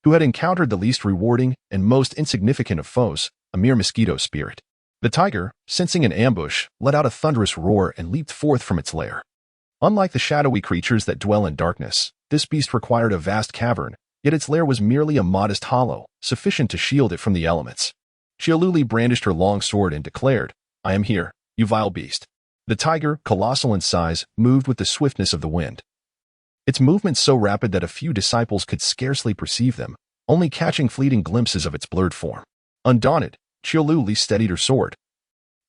who had encountered the least rewarding and most insignificant of foes, a mere mosquito spirit. The tiger, sensing an ambush, let out a thunderous roar and leaped forth from its lair. Unlike the shadowy creatures that dwell in darkness, this beast required a vast cavern, yet its lair was merely a modest hollow, sufficient to shield it from the elements. Qiu brandished her long sword and declared, "I am here, you vile beast." The tiger, colossal in size, moved with the swiftness of the wind. Its movements so rapid that a few disciples could scarcely perceive them, only catching fleeting glimpses of its blurred form. Undaunted, Qiu steadied her sword,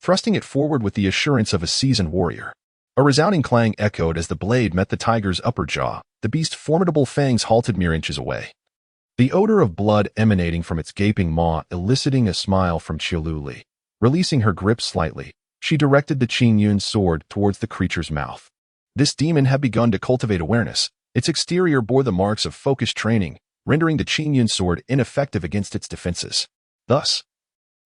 thrusting it forward with the assurance of a seasoned warrior. A resounding clang echoed as the blade met the tiger's upper jaw. The beast's formidable fangs halted mere inches away, the odor of blood emanating from its gaping maw eliciting a smile from Qiu. Releasing her grip slightly, she directed the Qidian sword towards the creature's mouth. This demon had begun to cultivate awareness. Its exterior bore the marks of focused training, rendering the Qidian sword ineffective against its defenses. Thus,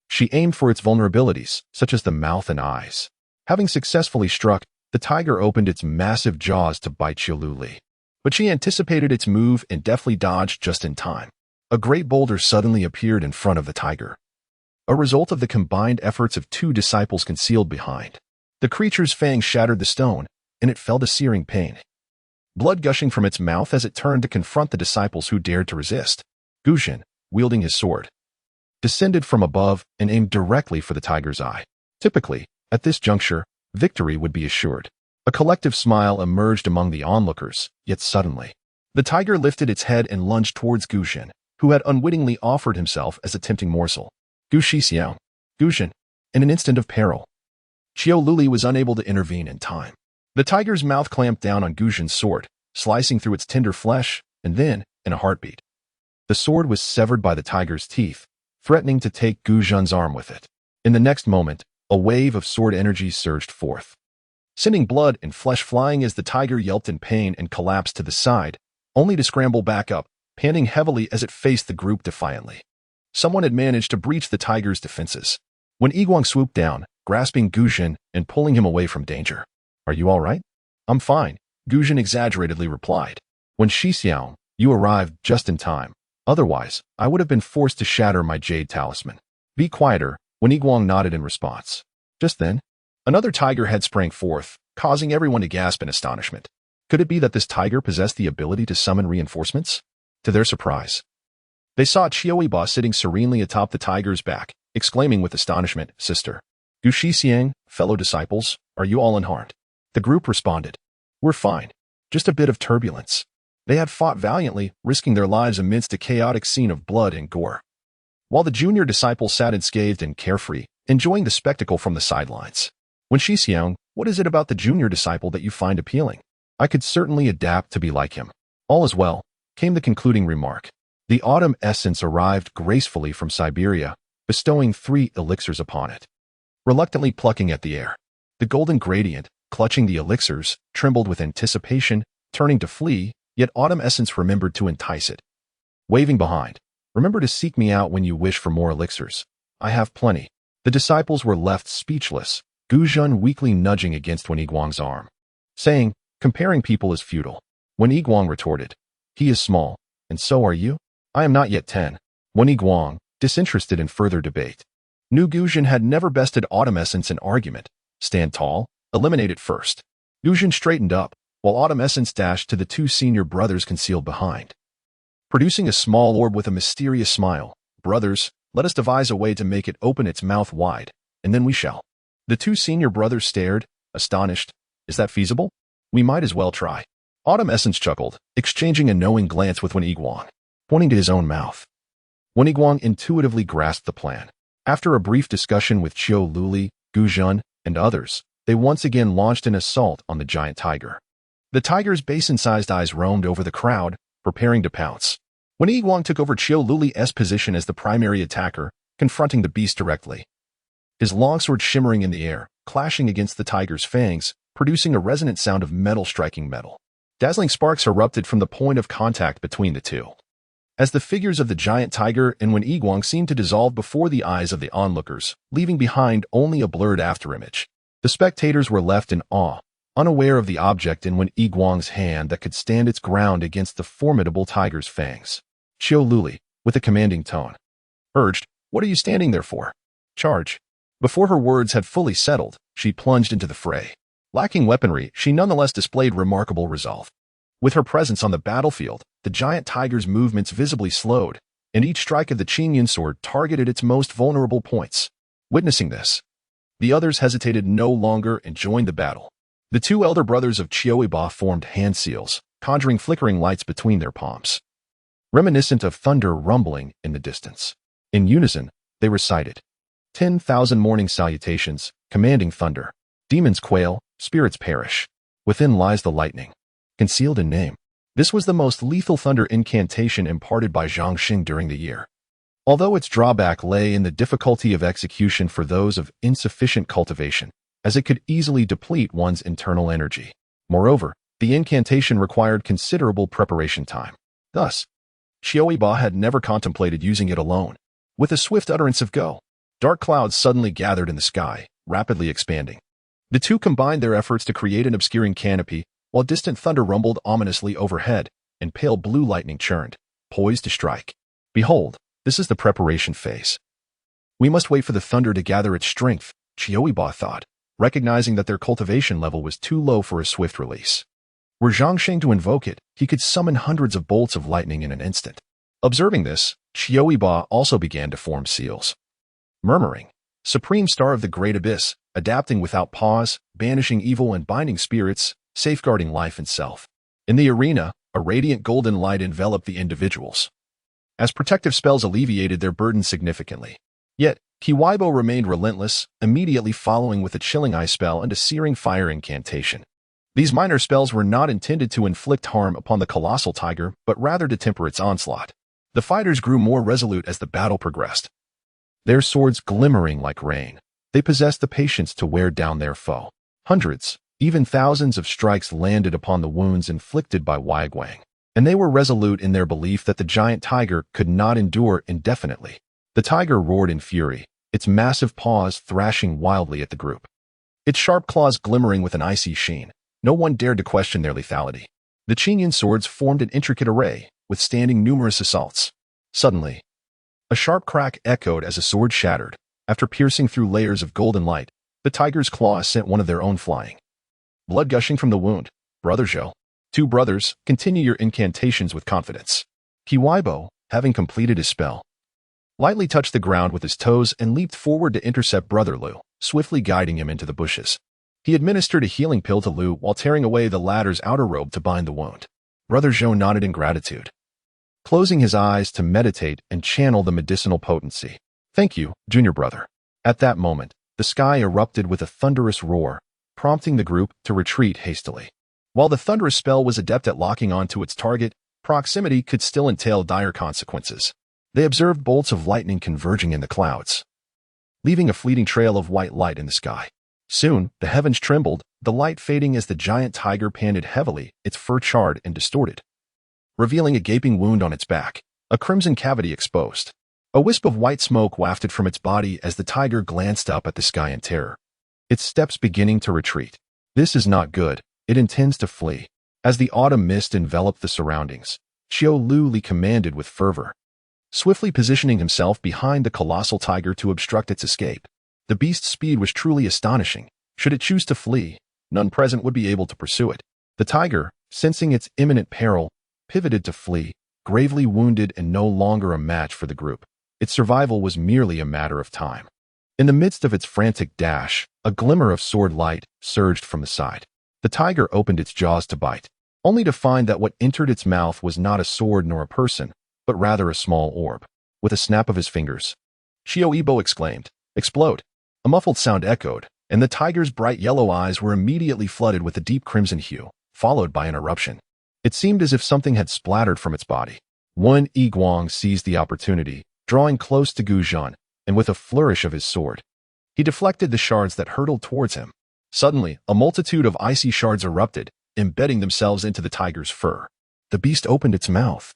she aimed for its vulnerabilities, such as the mouth and eyes. Having successfully struck, the tiger opened its massive jaws to bite Qiu. But she anticipated its move and deftly dodged just in time. A great boulder suddenly appeared in front of the tiger, a result of the combined efforts of two disciples concealed behind. The creature's fangs shattered the stone, and it fell to searing pain, blood gushing from its mouth as it turned to confront the disciples who dared to resist. Guxian, wielding his sword, descended from above and aimed directly for the tiger's eye. Typically, at this juncture, victory would be assured. A collective smile emerged among the onlookers, yet suddenly, the tiger lifted its head and lunged towards Guxian, who had unwittingly offered himself as a tempting morsel. Guxian, in an instant of peril. Qiu was unable to intervene in time. The tiger's mouth clamped down on Guxian's sword, slicing through its tender flesh, and then, in a heartbeat, the sword was severed by the tiger's teeth, threatening to take Guxian's arm with it. In the next moment, a wave of sword energy surged forth, sending blood and flesh flying as the tiger yelped in pain and collapsed to the side, only to scramble back up, panting heavily as it faced the group defiantly. Someone had managed to breach the tiger's defenses. When Yiguang swooped down, grasping Guxian and pulling him away from danger. "Are you all right?" "I'm fine," Guxian exaggeratedly replied. "When Xixiang, you arrived just in time. Otherwise, I would have been forced to shatter my jade talisman." "Be quieter," when Yiguang nodded in response. Just then, another tiger head sprang forth, causing everyone to gasp in astonishment. Could it be that this tiger possessed the ability to summon reinforcements? To their surprise, they saw Qiu Yibo sitting serenely atop the tiger's back, exclaiming with astonishment, "Sister, Guxian, fellow disciples, are you all unharmed?" The group responded, "We're fine. Just a bit of turbulence." They had fought valiantly, risking their lives amidst a chaotic scene of blood and gore, while the junior disciples sat unscathed and carefree, enjoying the spectacle from the sidelines. "When Xixiang, what is it about the junior disciple that you find appealing? I could certainly adapt to be like him." "All is well," came the concluding remark. The autumn essence arrived gracefully from Siberia, bestowing 3 elixirs upon it. Reluctantly plucking at the air, the golden gradient, clutching the elixirs, trembled with anticipation, turning to flee, yet autumn essence remembered to entice it. Waving behind, "Remember to seek me out when you wish for more elixirs. I have plenty." The disciples were left speechless, Guxian weakly nudging against Wen Yiguang's arm, saying, "Comparing people is futile." Wen Yiguang retorted, "He is small, and so are you? I am not yet 10. Wen Yiguang, disinterested in further debate, knew Guxian had never bested autumn essence in argument. Stand tall, eliminate it first. Guxian straightened up, while autumn essence dashed to the 2 senior brothers concealed behind, producing a small orb with a mysterious smile. "Brothers, let us devise a way to make it open its mouth wide, and then we shall." The 2 senior brothers stared, astonished. "Is that feasible? We might as well try." Autumn essence chuckled, exchanging a knowing glance with Wen Yiguang, pointing to his own mouth. Wen Yiguang intuitively grasped the plan. After a brief discussion with Qiu, Guxian, and others, they once again launched an assault on the giant tiger. The tiger's basin-sized eyes roamed over the crowd, preparing to pounce. When Yiguang took over Qiu's position as the primary attacker, confronting the beast directly. His longsword shimmering in the air, clashing against the tiger's fangs, producing a resonant sound of metal striking metal. Dazzling sparks erupted from the point of contact between the two. As the figures of the giant tiger and Wen Yiguang seemed to dissolve before the eyes of the onlookers, leaving behind only a blurred afterimage, the spectators were left in awe, unaware of the object in Wen Yiguang's hand that could stand its ground against the formidable tiger's fangs. Qiu Luli, with a commanding tone, urged, "What are you standing there for? Charge." Before her words had fully settled, she plunged into the fray. Lacking weaponry, she nonetheless displayed remarkable resolve. With her presence on the battlefield, the giant tiger's movements visibly slowed, and each strike of the Qidian sword targeted its most vulnerable points. Witnessing this, the others hesitated no longer and joined the battle. The two elder brothers of Qiu Yibo formed hand seals, conjuring flickering lights between their palms, reminiscent of thunder rumbling in the distance. In unison, they recited, 10,000 morning salutations, commanding thunder. Demons quail, spirits perish. Within lies the lightning, concealed in name. This was the most lethal thunder incantation imparted by Zhangxing during the year. Although its drawback lay in the difficulty of execution for those of insufficient cultivation, as it could easily deplete one's internal energy. Moreover, the incantation required considerable preparation time. Thus, Qiu Yibo had never contemplated using it alone. With a swift utterance of go, dark clouds suddenly gathered in the sky, rapidly expanding. The two combined their efforts to create an obscuring canopy, while distant thunder rumbled ominously overhead, and pale blue lightning churned, poised to strike. Behold, this is the preparation phase. We must wait for the thunder to gather its strength, Qiu Yibo thought, recognizing that their cultivation level was too low for a swift release. Were Zhangxing to invoke it, he could summon hundreds of bolts of lightning in an instant. Observing this, Qiu Yibo also began to form seals. Murmuring, Supreme Star of the Great Abyss, adapting without pause, banishing evil and binding spirits, safeguarding life and self. In the arena, a radiant golden light enveloped the individuals, as protective spells alleviated their burden significantly. Yet, Qiu Yibo remained relentless, immediately following with a chilling ice spell and a searing fire incantation. These minor spells were not intended to inflict harm upon the colossal tiger, but rather to temper its onslaught. The fighters grew more resolute as the battle progressed, their swords glimmering like rain. They possessed the patience to wear down their foe. Hundreds, even thousands of strikes landed upon the wounds inflicted by Yiguang, and they were resolute in their belief that the giant tiger could not endure indefinitely. The tiger roared in fury, its massive paws thrashing wildly at the group. Its sharp claws glimmering with an icy sheen. No one dared to question their lethality. The Qidian swords formed an intricate array, withstanding numerous assaults. Suddenly, a sharp crack echoed as a sword shattered. After piercing through layers of golden light, the tiger's claws sent one of their own flying. Blood gushing from the wound. Brother Zhou. Two brothers, continue your incantations with confidence. Qiu Yibo, having completed his spell, lightly touched the ground with his toes and leaped forward to intercept Brother Lu, swiftly guiding him into the bushes. He administered a healing pill to Lu while tearing away the latter's outer robe to bind the wound. Brother Zhou nodded in gratitude, closing his eyes to meditate and channel the medicinal potency. Thank you, junior brother. At that moment, the sky erupted with a thunderous roar, prompting the group to retreat hastily. While the thunderous spell was adept at locking onto its target, proximity could still entail dire consequences. They observed bolts of lightning converging in the clouds, leaving a fleeting trail of white light in the sky. Soon, the heavens trembled, the light fading as the giant tiger panted heavily, its fur charred and distorted, revealing a gaping wound on its back, a crimson cavity exposed. A wisp of white smoke wafted from its body as the tiger glanced up at the sky in terror, its steps beginning to retreat. This is not good. It intends to flee. As the autumn mist enveloped the surroundings, Qiu Luli commanded with fervor, swiftly positioning himself behind the colossal tiger to obstruct its escape. The beast's speed was truly astonishing. Should it choose to flee, none present would be able to pursue it. The tiger, sensing its imminent peril, pivoted to flee, gravely wounded and no longer a match for the group. Its survival was merely a matter of time. In the midst of its frantic dash, a glimmer of sword light surged from the side. The tiger opened its jaws to bite, only to find that what entered its mouth was not a sword nor a person, but rather a small orb. With a snap of his fingers, Qiu Yibo exclaimed, "Explode!" A muffled sound echoed, and the tiger's bright yellow eyes were immediately flooded with a deep crimson hue, followed by an eruption. It seemed as if something had splattered from its body. Wen Yiguang seized the opportunity, drawing close to Gu Zhan, and with a flourish of his sword, he deflected the shards that hurtled towards him. Suddenly, a multitude of icy shards erupted, embedding themselves into the tiger's fur. The beast opened its mouth.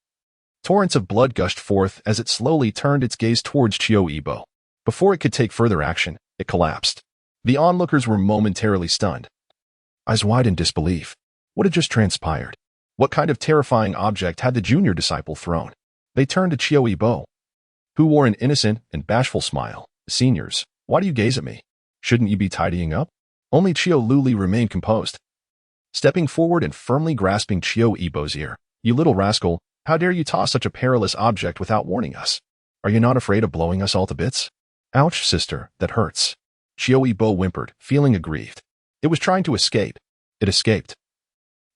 Torrents of blood gushed forth as it slowly turned its gaze towards Qiu Yibo. Before it could take further action, it collapsed. The onlookers were momentarily stunned, eyes wide in disbelief. What had just transpired? What kind of terrifying object had the junior disciple thrown? They turned to Qiu Yibo, who wore an innocent and bashful smile. Seniors, why do you gaze at me? Shouldn't you be tidying up? Only Qiu Luli remained composed, stepping forward and firmly grasping Qiu Yibo's ear. You little rascal, how dare you toss such a perilous object without warning us? Are you not afraid of blowing us all to bits? Ouch, sister, that hurts. Qiu Yibo whimpered, feeling aggrieved. It was trying to escape. It escaped.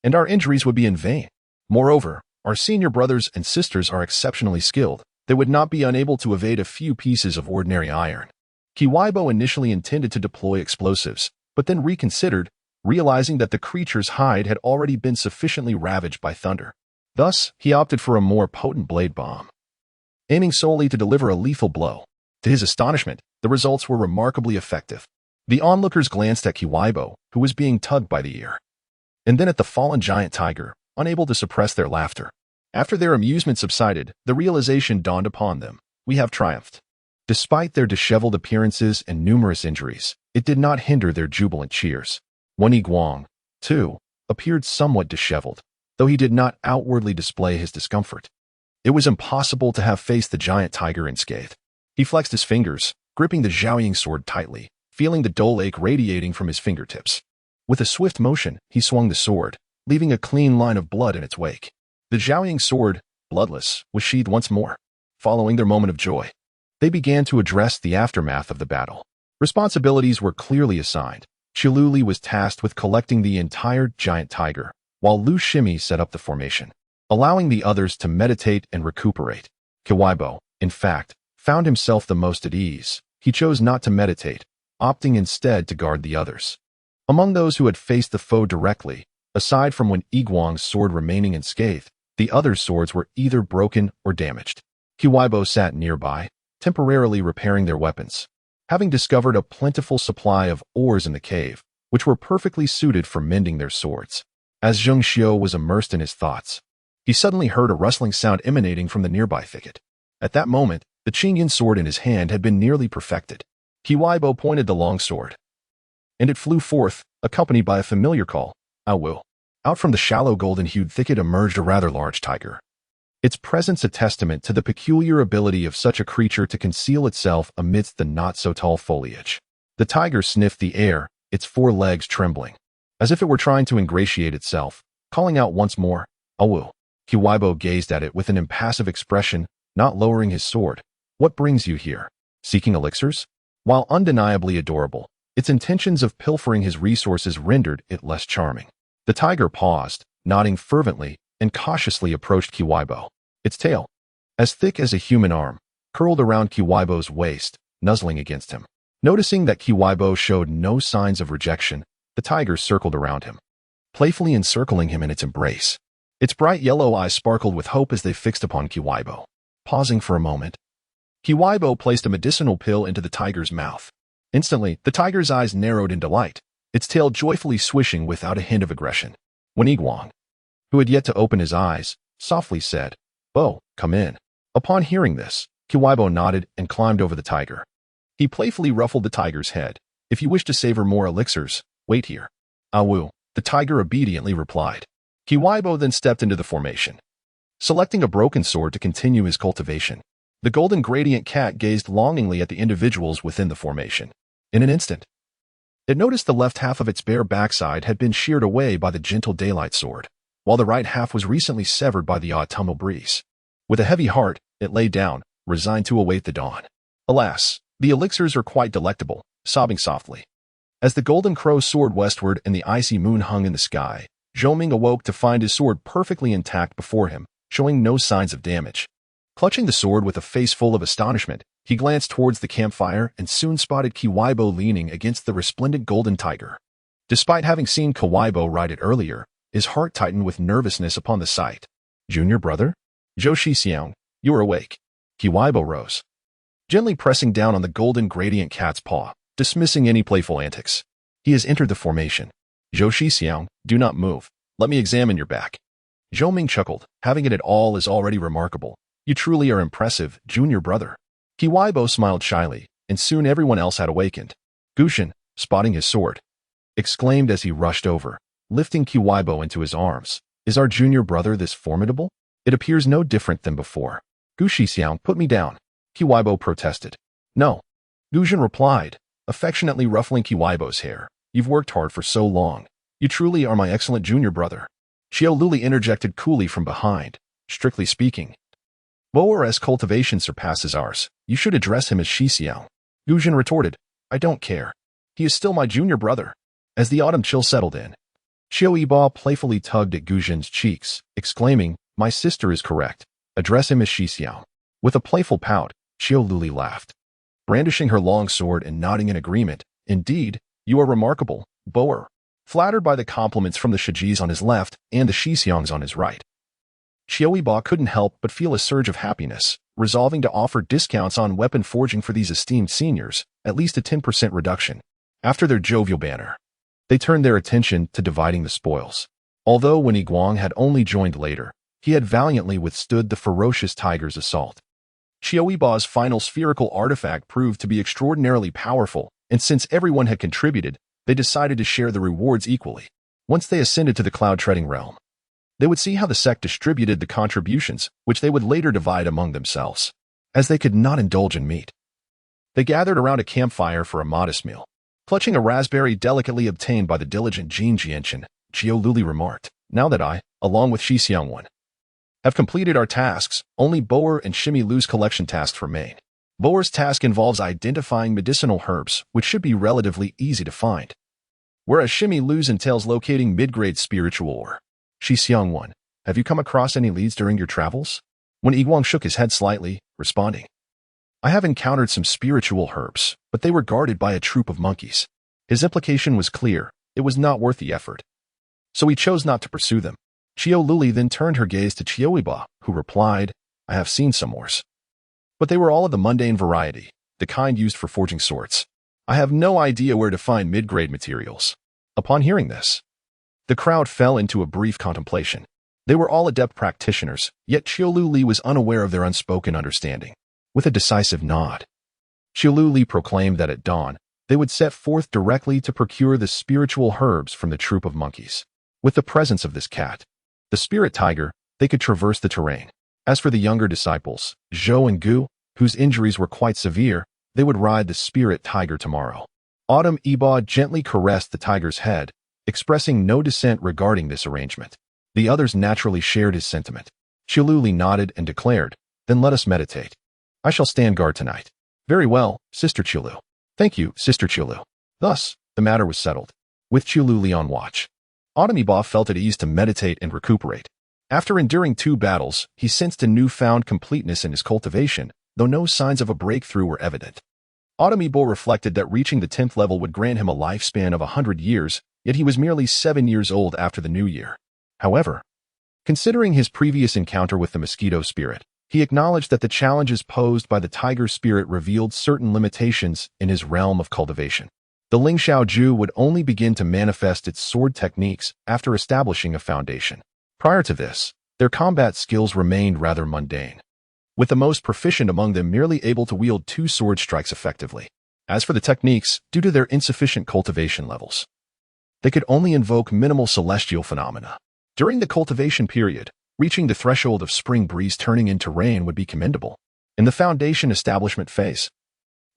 And our injuries would be in vain. Moreover, our senior brothers and sisters are exceptionally skilled. They would not be unable to evade a few pieces of ordinary iron. Qiu Yibo initially intended to deploy explosives, but then reconsidered, realizing that the creature's hide had already been sufficiently ravaged by thunder. Thus, he opted for a more potent blade bomb, aiming solely to deliver a lethal blow. To his astonishment, the results were remarkably effective. The onlookers glanced at Qiu Yibo, who was being tugged by the ear, and then at the fallen giant tiger, unable to suppress their laughter. After their amusement subsided, the realization dawned upon them. We have triumphed. Despite their disheveled appearances and numerous injuries, it did not hinder their jubilant cheers. Wen Yiguang, too, appeared somewhat disheveled, though he did not outwardly display his discomfort. It was impossible to have faced the giant tiger unscathed. He flexed his fingers, gripping the Zhaoying sword tightly, feeling the dull ache radiating from his fingertips. With a swift motion, he swung the sword, leaving a clean line of blood in its wake. The Zhaoying sword, bloodless, was sheathed once more. Following their moment of joy, they began to address the aftermath of the battle. Responsibilities were clearly assigned. Qiu Luli was tasked with collecting the entire giant tiger, while Lu Shimi set up the formation, allowing the others to meditate and recuperate. Qiu Yibo, in fact, found himself the most at ease. He chose not to meditate, opting instead to guard the others. Among those who had faced the foe directly, aside from Wen Yiguang's sword remaining unscathed, the other swords were either broken or damaged. Qiu Yibo sat nearby, temporarily repairing their weapons, having discovered a plentiful supply of ores in the cave, which were perfectly suited for mending their swords. As Zheng Xiu was immersed in his thoughts, he suddenly heard a rustling sound emanating from the nearby thicket. At that moment, the Qidian sword in his hand had been nearly perfected. Qiu Yibo pointed the long sword, and it flew forth, accompanied by a familiar call, Awu. Out from the shallow golden-hued thicket emerged a rather large tiger, its presence a testament to the peculiar ability of such a creature to conceal itself amidst the not-so-tall foliage. The tiger sniffed the air, its four legs trembling, as if it were trying to ingratiate itself, calling out once more, Awu. Qiu Yibo gazed at it with an impassive expression, not lowering his sword. What brings you here? Seeking elixirs? While undeniably adorable, its intentions of pilfering his resources rendered it less charming. The tiger paused, nodding fervently, and cautiously approached Qiu Yibo. Its tail, as thick as a human arm, curled around Qiu Yibo's waist, nuzzling against him. Noticing that Qiu Yibo showed no signs of rejection, the tiger circled around him, playfully encircling him in its embrace. Its bright yellow eyes sparkled with hope as they fixed upon Qiu Yibo. Pausing for a moment, Qiu Yibo placed a medicinal pill into the tiger's mouth. Instantly, the tiger's eyes narrowed in delight, its tail joyfully swishing without a hint of aggression. Wen Yiguang, who had yet to open his eyes, softly said, "Bo, come in." Upon hearing this, Qiu Yibo nodded and climbed over the tiger. He playfully ruffled the tiger's head. If you wish to savor more elixirs, wait here. Awu, the tiger obediently replied. Qiu Yibo then stepped into the formation, selecting a broken sword to continue his cultivation. The golden gradient cat gazed longingly at the individuals within the formation. In an instant, it noticed the left half of its bare backside had been sheared away by the gentle daylight sword, while the right half was recently severed by the autumnal breeze. With a heavy heart, it lay down, resigned to await the dawn. Alas, the elixirs are quite delectable, sobbing softly. As the golden crow soared westward and the icy moon hung in the sky, Zhou awoke to find his sword perfectly intact before him, showing no signs of damage. Clutching the sword with a face full of astonishment, he glanced towards the campfire and soon spotted Qiu Yibo leaning against the resplendent golden tiger. Despite having seen Qiu Yibo ride it earlier, his heart tightened with nervousness upon the sight. Junior brother? Zhou Shixiang, you are awake. Qiu Yibo rose, gently pressing down on the golden gradient cat's paw, dismissing any playful antics. He has entered the formation. Zhou Shixiang, do not move. Let me examine your back. Zhou Ming chuckled. Having it at all is already remarkable. You truly are impressive, junior brother. Qiu Yibo smiled shyly, and soon everyone else had awakened. Gushin, spotting his sword, exclaimed as he rushed over, lifting Qiu Yibo into his arms. Is our junior brother this formidable? It appears no different than before. Gu Shixiang, put me down. Qiu Yibo protested. No. Gushin replied, affectionately ruffling Qiu Yibo's hair. You've worked hard for so long. You truly are my excellent junior brother. Qiu Luli interjected coolly from behind. Strictly speaking, Boer's cultivation surpasses ours. You should address him as Shixiang. Gushin retorted, I don't care. He is still my junior brother. As the autumn chill settled in, Qiu Yibo playfully tugged at Gushin's cheeks, exclaiming, my sister is correct. Address him as Shixiang. With a playful pout, Qiu Luli laughed, brandishing her long sword and nodding in agreement. Indeed, you are remarkable, Boer. Flattered by the compliments from the Shijis on his left and the Shixiangs on his right, Qiu Yibo couldn't help but feel a surge of happiness, resolving to offer discounts on weapon forging for these esteemed seniors, at least a 10% reduction. After their jovial banter, they turned their attention to dividing the spoils. Although when Yiguang had only joined later, he had valiantly withstood the ferocious tiger's assault. Qiu Yibo's final spherical artifact proved to be extraordinarily powerful, and since everyone had contributed, they decided to share the rewards equally. Once they ascended to the cloud-treading realm, they would see how the sect distributed the contributions, which they would later divide among themselves. As they could not indulge in meat, they gathered around a campfire for a modest meal. Clutching a raspberry delicately obtained by the diligent Jin Jianchen, Qiu Luli remarked, now that I, along with Shixiang One, have completed our tasks, only Boer and Shimi Lu's collection tasks remain. Boer's task involves identifying medicinal herbs, which should be relatively easy to find, whereas Shimi Lu's entails locating mid-grade spiritual ore. Shixiang One, have you come across any leads during your travels? When Yiguang shook his head slightly, responding, I have encountered some spiritual herbs, but they were guarded by a troop of monkeys. His implication was clear, it was not worth the effort. So he chose not to pursue them. Qiu Luli then turned her gaze to Qiu Yibo, who replied, I have seen some ores, but they were all of the mundane variety, the kind used for forging swords. I have no idea where to find mid-grade materials. Upon hearing this, the crowd fell into a brief contemplation. They were all adept practitioners, yet Qiu Luli was unaware of their unspoken understanding. With a decisive nod, Qiu Luli proclaimed that at dawn, they would set forth directly to procure the spiritual herbs from the troop of monkeys. With the presence of this cat, the spirit tiger, they could traverse the terrain. As for the younger disciples, Zhou and Gu, whose injuries were quite severe, they would ride the spirit tiger tomorrow. Autumn Yibo gently caressed the tiger's head, expressing no dissent regarding this arrangement. The others naturally shared his sentiment. Qiu Luli nodded and declared, then let us meditate. I shall stand guard tonight. Very well, Sister Qiu Lu. Thank you, Sister Qiu Lu. Thus, the matter was settled. With Qiu Luli on watch, Autumn Yibo felt at ease to meditate and recuperate. After enduring 2 battles, he sensed a newfound completeness in his cultivation, though no signs of a breakthrough were evident. Autumn Yibo reflected that reaching the 10th level would grant him a lifespan of 100 years, yet he was merely 7 years old after the new year. However, considering his previous encounter with the mosquito spirit, he acknowledged that the challenges posed by the tiger spirit revealed certain limitations in his realm of cultivation. The Ling Xiao Ju would only begin to manifest its sword techniques after establishing a foundation. Prior to this, their combat skills remained rather mundane, with the most proficient among them merely able to wield 2 sword strikes effectively. As for the techniques, due to their insufficient cultivation levels, they could only invoke minimal celestial phenomena. During the cultivation period, reaching the threshold of spring breeze turning into rain would be commendable. In the foundation establishment phase,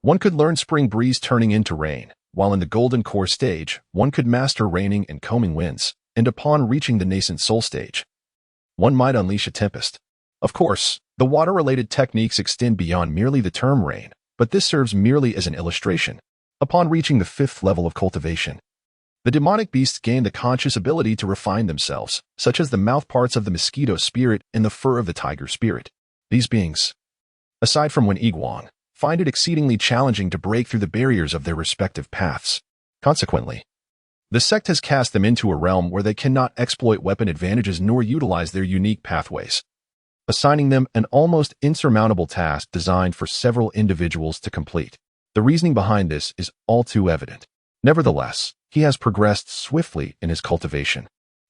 one could learn spring breeze turning into rain, while in the golden core stage, one could master raining and combing winds, and upon reaching the nascent soul stage, one might unleash a tempest. Of course, the water-related techniques extend beyond merely the term rain, but this serves merely as an illustration. Upon reaching the 5th level of cultivation, the demonic beasts gain the conscious ability to refine themselves, such as the mouth parts of the mosquito spirit and the fur of the tiger spirit. These beings, aside from when Yiguang, find it exceedingly challenging to break through the barriers of their respective paths. Consequently, the sect has cast them into a realm where they cannot exploit weapon advantages nor utilize their unique pathways. assigning them an almost insurmountable task designed for several individuals to complete. The reasoning behind this is all too evident. Nevertheless, he has progressed swiftly in his cultivation,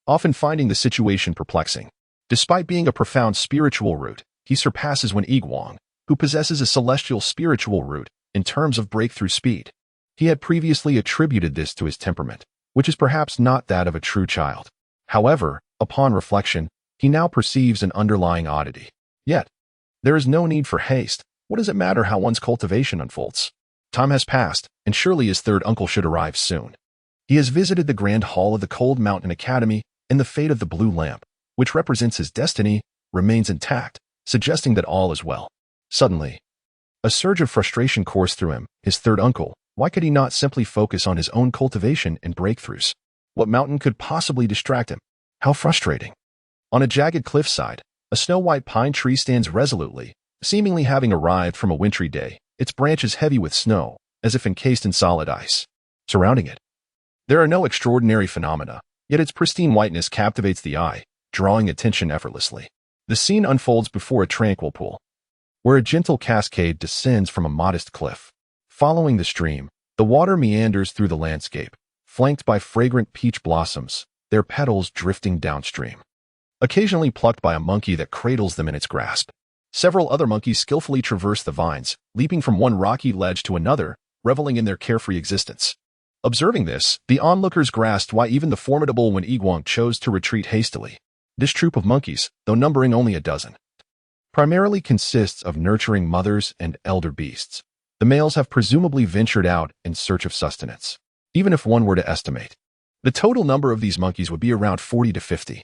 often finding the situation perplexing. Despite being a profound spiritual root, he surpasses Wen Yiguang, who possesses a celestial spiritual root in terms of breakthrough speed. He had previously attributed this to his temperament, which is perhaps not that of a true child. However, upon reflection, he now perceives an underlying oddity. Yet, there is no need for haste. What does it matter how one's cultivation unfolds? Time has passed, and surely his third uncle should arrive soon. He has visited the Grand Hall of the Cold Mountain Academy, and the fate of the blue lamp, which represents his destiny, remains intact, suggesting that all is well. Suddenly, a surge of frustration coursed through him. His third uncle, why could he not simply focus on his own cultivation and breakthroughs? What mountain could possibly distract him? How frustrating. On a jagged cliffside, a snow-white pine tree stands resolutely, seemingly having arrived from a wintry day, its branches heavy with snow, as if encased in solid ice. Surrounding it, there are no extraordinary phenomena, yet its pristine whiteness captivates the eye, drawing attention effortlessly. The scene unfolds before a tranquil pool, where a gentle cascade descends from a modest cliff. Following the stream, the water meanders through the landscape, flanked by fragrant peach blossoms, their petals drifting downstream, occasionally plucked by a monkey that cradles them in its grasp. Several other monkeys skillfully traverse the vines, leaping from one rocky ledge to another, reveling in their carefree existence. Observing this, the onlookers grasped why even the formidable Wen Yiguang chose to retreat hastily. This troop of monkeys, though numbering only a dozen, primarily consists of nurturing mothers and elder beasts. The males have presumably ventured out in search of sustenance. Even if one were to estimate, the total number of these monkeys would be around 40 to 50.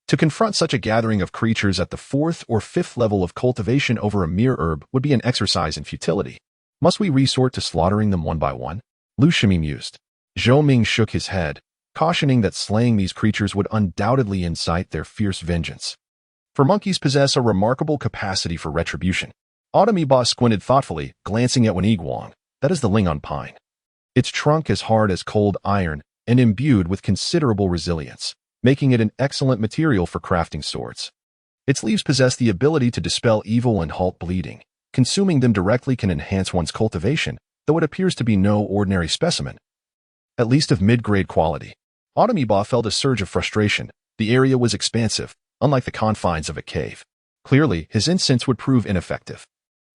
To confront such a gathering of creatures at the 4th or 5th level of cultivation over a mere herb would be an exercise in futility. Must we resort to slaughtering them one by one? Lu Shimi mused. Zhou Ming shook his head, cautioning that slaying these creatures would undoubtedly incite their fierce vengeance. For monkeys possess a remarkable capacity for retribution. Autumn Yibo squinted thoughtfully, glancing at Wen Yiguang. That is the Lingon pine. Its trunk is hard as cold iron and imbued with considerable resilience, making it an excellent material for crafting swords. Its leaves possess the ability to dispel evil and halt bleeding. Consuming them directly can enhance one's cultivation, though it appears to be no ordinary specimen, at least of mid-grade quality. Autumn Yibo felt a surge of frustration. The area was expansive, unlike the confines of a cave. Clearly, his incense would prove ineffective,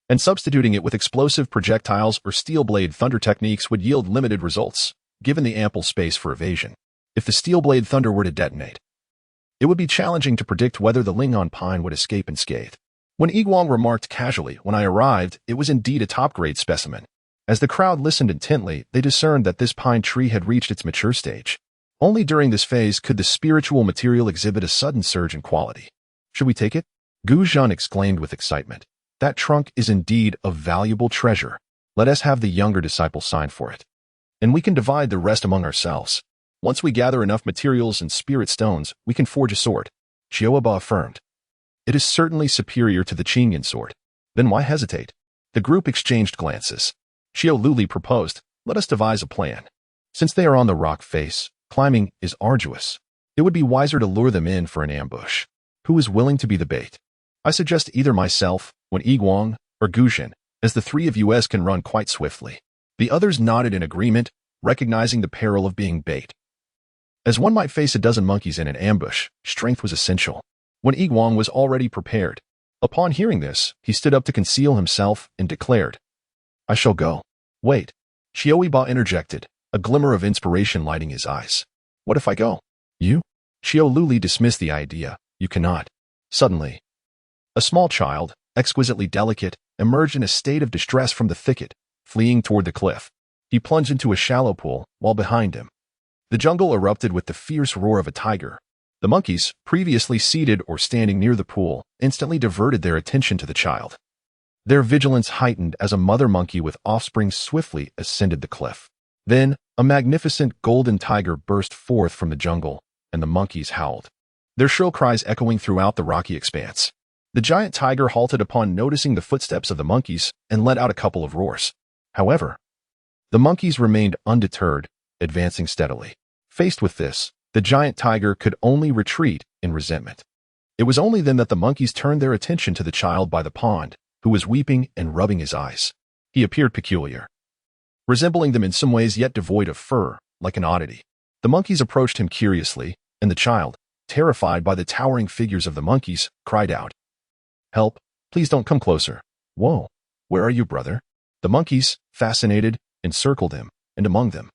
and substituting it with explosive projectiles or steel blade thunder techniques would yield limited results, given the ample space for evasion. If the steel blade thunder were to detonate, it would be challenging to predict whether the Lingon pine would escape unscathed. When Yiguang remarked casually, "When I arrived, it was indeed a top-grade specimen." As the crowd listened intently, they discerned that this pine tree had reached its mature stage. Only during this phase could the spiritual material exhibit a sudden surge in quality. "Should we take it?" Gu Zhen exclaimed with excitement. "That trunk is indeed a valuable treasure. Let us have the younger disciple sign for it, and we can divide the rest among ourselves. Once we gather enough materials and spirit stones, we can forge a sword," Qiu Yibo affirmed. "It is certainly superior to the Qidian sword." "Then why hesitate?" The group exchanged glances. Qiu Luli proposed, "Let us devise a plan. Since they are on the rock face, climbing is arduous. It would be wiser to lure them in for an ambush. Who is willing to be the bait?" "I suggest either myself, Wen Yiguang, or Gu Zhen, as the three of us can run quite swiftly." The others nodded in agreement, recognizing the peril of being bait. As one might face a dozen monkeys in an ambush, strength was essential. Wen Yiguang was already prepared. Upon hearing this, he stood up to conceal himself and declared, "I shall go." "Wait," Qiu Yibo interjected, a glimmer of inspiration lighting his eyes. "What if I go?" "You?" Qiu Luli dismissed the idea. "You cannot." Suddenly, a small child, exquisitely delicate, emerged in a state of distress from the thicket, fleeing toward the cliff. He plunged into a shallow pool, while behind him, the jungle erupted with the fierce roar of a tiger. The monkeys, previously seated or standing near the pool, instantly diverted their attention to the child. Their vigilance heightened as a mother monkey with offspring swiftly ascended the cliff. Then, a magnificent golden tiger burst forth from the jungle, and the monkeys howled, their shrill cries echoing throughout the rocky expanse. The giant tiger halted upon noticing the footsteps of the monkeys and let out a couple of roars. However, the monkeys remained undeterred, advancing steadily. Faced with this, the giant tiger could only retreat in resentment. It was only then that the monkeys turned their attention to the child by the pond, who was weeping and rubbing his eyes. He appeared peculiar, resembling them in some ways yet devoid of fur, like an oddity. The monkeys approached him curiously, and the child, terrified by the towering figures of the monkeys, cried out, "Help, please don't come closer." "Whoa, where are you, brother?" The monkeys, fascinated, encircled him, and among them,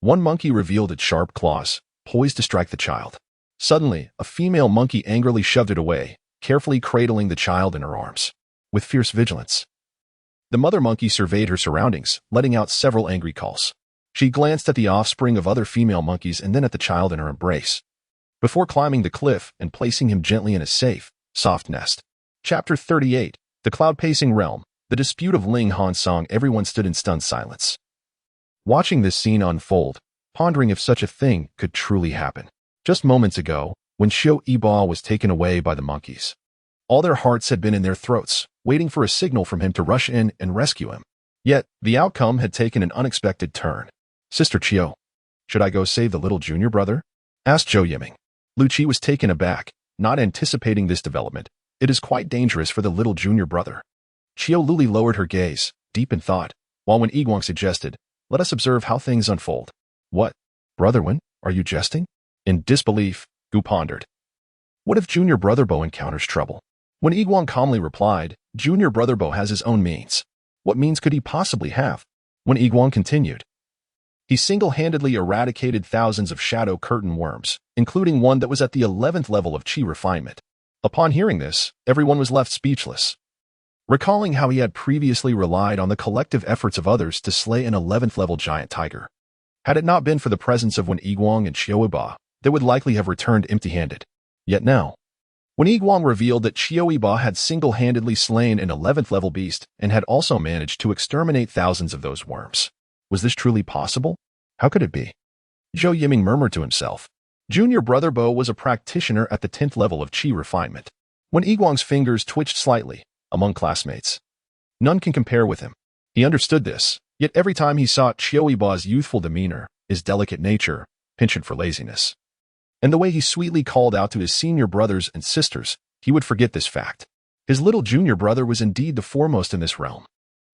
one monkey revealed its sharp claws, poised to strike the child. Suddenly, a female monkey angrily shoved it away, carefully cradling the child in her arms. With fierce vigilance, the mother monkey surveyed her surroundings, letting out several angry calls. She glanced at the offspring of other female monkeys and then at the child in her embrace, before climbing the cliff and placing him gently in a safe, soft nest. Chapter 38, The Cloud-Pacing Realm, The Dispute of Ling Hansong. Everyone stood in stunned silence, watching this scene unfold, pondering if such a thing could truly happen. Just moments ago, when Qiu Yibo was taken away by the monkeys, all their hearts had been in their throats, waiting for a signal from him to rush in and rescue him. Yet, the outcome had taken an unexpected turn. "Sister Qiu, should I go save the little junior brother?" asked Zhou Yiming. Lu Qi was taken aback, not anticipating this development. "It is quite dangerous for the little junior brother." Qiu Luli lowered her gaze, deep in thought, while when Yiguang suggested, "Let us observe how things unfold." "What? Brother Wen, are you jesting?" In disbelief, Gu pondered. "What if Junior Brother Bo encounters trouble?" When Yiguang calmly replied, "Junior Brother Bo has his own means." "What means could he possibly have?" When Yiguang continued, "He single-handedly eradicated thousands of shadow curtain worms, including one that was at the 11th level of Qi refinement." Upon hearing this, everyone was left speechless, recalling how he had previously relied on the collective efforts of others to slay an 11th level giant tiger. Had it not been for the presence of Wen Yiguang and Qiu Yibo, they would likely have returned empty-handed. Yet now, when Yiguang revealed that Qiu Yibo had single-handedly slain an 11th level beast and had also managed to exterminate thousands of those worms, was this truly possible? How could it be? Zhou Yiming murmured to himself. Junior Brother Bo was a practitioner at the 10th level of Qi refinement. When Yiguang's fingers twitched slightly, among classmates, none can compare with him. He understood this, yet every time he saw Qiu Yibo's youthful demeanor, his delicate nature, penchant for laziness, and the way he sweetly called out to his senior brothers and sisters, he would forget this fact. His little junior brother was indeed the foremost in this realm.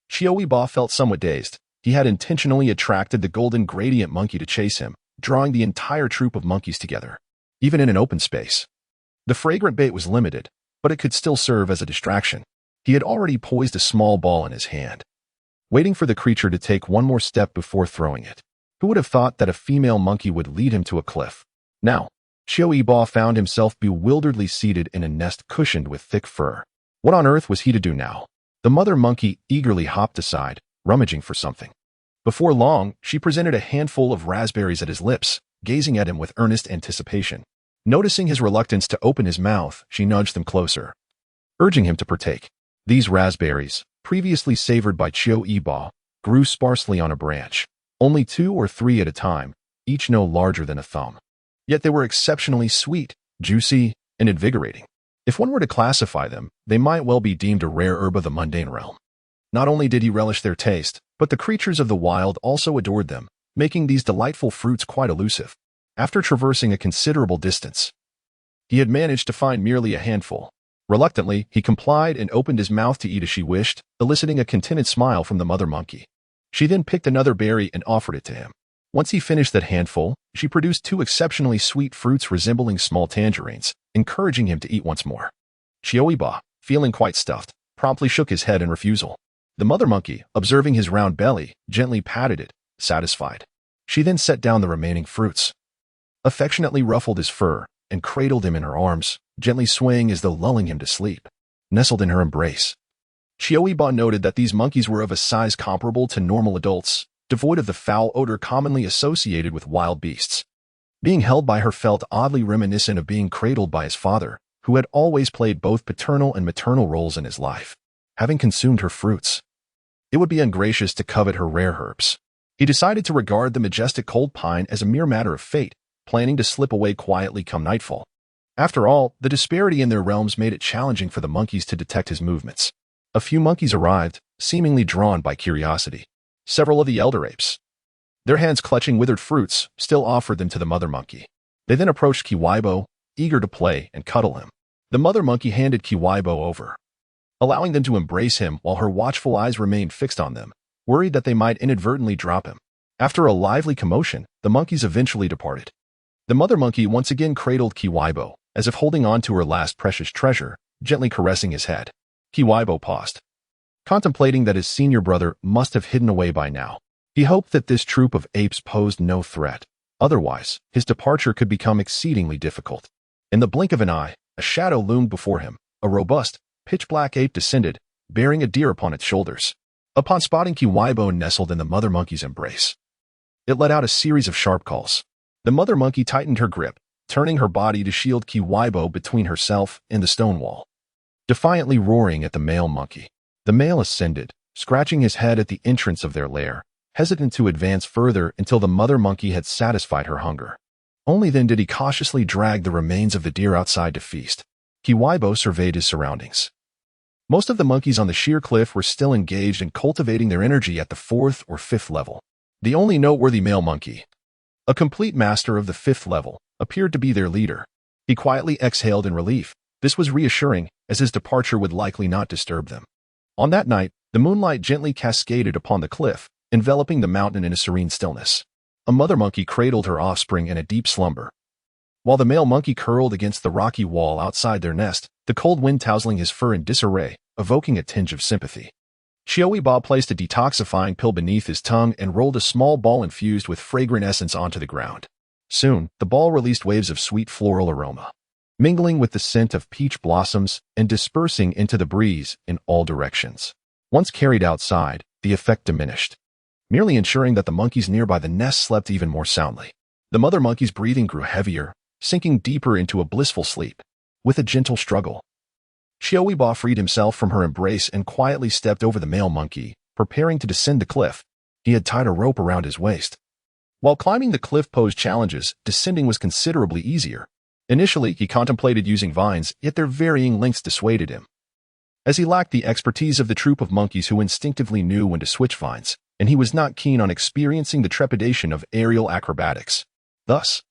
Qiu Yibo felt somewhat dazed. He had intentionally attracted the golden gradient monkey to chase him, drawing the entire troop of monkeys together, even in an open space. The fragrant bait was limited, but it could still serve as a distraction. He had already poised a small ball in his hand, waiting for the creature to take one more step before throwing it. Who would have thought that a female monkey would lead him to a cliff? Now, Qiu Yibo found himself bewilderedly seated in a nest cushioned with thick fur. What on earth was he to do now? The mother monkey eagerly hopped aside, rummaging for something. Before long, she presented a handful of raspberries at his lips, gazing at him with earnest anticipation. Noticing his reluctance to open his mouth, she nudged them closer, urging him to partake. These raspberries, previously savored by Qiu Yibo, grew sparsely on a branch, only 2 or 3 at a time, each no larger than a thumb. Yet they were exceptionally sweet, juicy, and invigorating. If one were to classify them, they might well be deemed a rare herb of the mundane realm. Not only did he relish their taste, but the creatures of the wild also adored them, making these delightful fruits quite elusive. After traversing a considerable distance, he had managed to find merely a handful. Reluctantly, he complied and opened his mouth to eat as she wished, eliciting a contented smile from the mother monkey. She then picked another berry and offered it to him. Once he finished that handful, she produced 2 exceptionally sweet fruits resembling small tangerines, encouraging him to eat once more. Qiu Yibo, feeling quite stuffed, promptly shook his head in refusal. The mother monkey, observing his round belly, gently patted it, satisfied. She then set down the remaining fruits, affectionately ruffled his fur, and cradled him in her arms, gently swaying as though lulling him to sleep. Nestled in her embrace, Qiu Yibo noted that these monkeys were of a size comparable to normal adults, devoid of the foul odor commonly associated with wild beasts. Being held by her felt oddly reminiscent of being cradled by his father, who had always played both paternal and maternal roles in his life. Having consumed her fruits, it would be ungracious to covet her rare herbs. He decided to regard the majestic cold pine as a mere matter of fate, planning to slip away quietly come nightfall. After all, the disparity in their realms made it challenging for the monkeys to detect his movements. A few monkeys arrived, seemingly drawn by curiosity. Several of the elder apes, their hands clutching withered fruits, still offered them to the mother monkey. They then approached Qiu Yibo, eager to play and cuddle him. The mother monkey handed Qiu Yibo over, allowing them to embrace him while her watchful eyes remained fixed on them, worried that they might inadvertently drop him. After a lively commotion, the monkeys eventually departed. The mother monkey once again cradled Qiu Yibo, as if holding on to her last precious treasure, gently caressing his head. Qiu Yibo paused, contemplating that his senior brother must have hidden away by now. He hoped that this troop of apes posed no threat. Otherwise, his departure could become exceedingly difficult. In the blink of an eye, a shadow loomed before him. A robust, pitch-black ape descended, bearing a deer upon its shoulders. Upon spotting Qiu Yibo nestled in the mother monkey's embrace, it let out a series of sharp calls. The mother monkey tightened her grip, turning her body to shield Qiu Yibo between herself and the stone wall, defiantly roaring at the male monkey. The male ascended, scratching his head at the entrance of their lair, hesitant to advance further until the mother monkey had satisfied her hunger. Only then did he cautiously drag the remains of the deer outside to feast. Qiu Yibo surveyed his surroundings. Most of the monkeys on the sheer cliff were still engaged in cultivating their energy at the 4th or 5th level. The only noteworthy male monkey, a complete master of the 5th level, appeared to be their leader. He quietly exhaled in relief. This was reassuring, as his departure would likely not disturb them. On that night, the moonlight gently cascaded upon the cliff, enveloping the mountain in a serene stillness. A mother monkey cradled her offspring in a deep slumber, while the male monkey curled against the rocky wall outside their nest, the cold wind tousling his fur in disarray, evoking a tinge of sympathy. Qiu Yibo placed a detoxifying pill beneath his tongue and rolled a small ball infused with fragrant essence onto the ground. Soon, the ball released waves of sweet floral aroma, mingling with the scent of peach blossoms and dispersing into the breeze in all directions. Once carried outside, the effect diminished, merely ensuring that the monkeys nearby the nest slept even more soundly. The mother monkey's breathing grew heavier, sinking deeper into a blissful sleep. With a gentle struggle, Qiu Yibo freed himself from her embrace and quietly stepped over the male monkey, preparing to descend the cliff. He had tied a rope around his waist. While climbing the cliff posed challenges, descending was considerably easier. Initially, he contemplated using vines, yet their varying lengths dissuaded him, as he lacked the expertise of the troop of monkeys who instinctively knew when to switch vines, and he was not keen on experiencing the trepidation of aerial acrobatics. Thus,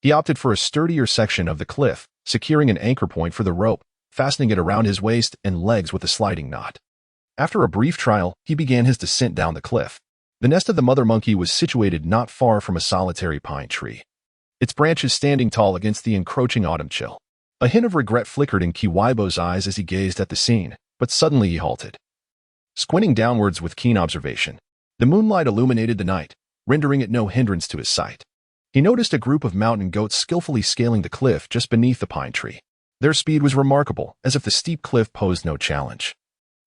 he opted for a sturdier section of the cliff, securing an anchor point for the rope, fastening it around his waist and legs with a sliding knot. After a brief trial, he began his descent down the cliff. The nest of the mother monkey was situated not far from a solitary pine tree, its branches standing tall against the encroaching autumn chill. A hint of regret flickered in Qiu Yibo's eyes as he gazed at the scene, but suddenly he halted, squinting downwards with keen observation. The moonlight illuminated the night, rendering it no hindrance to his sight. He noticed a group of mountain goats skillfully scaling the cliff just beneath the pine tree. Their speed was remarkable, as if the steep cliff posed no challenge.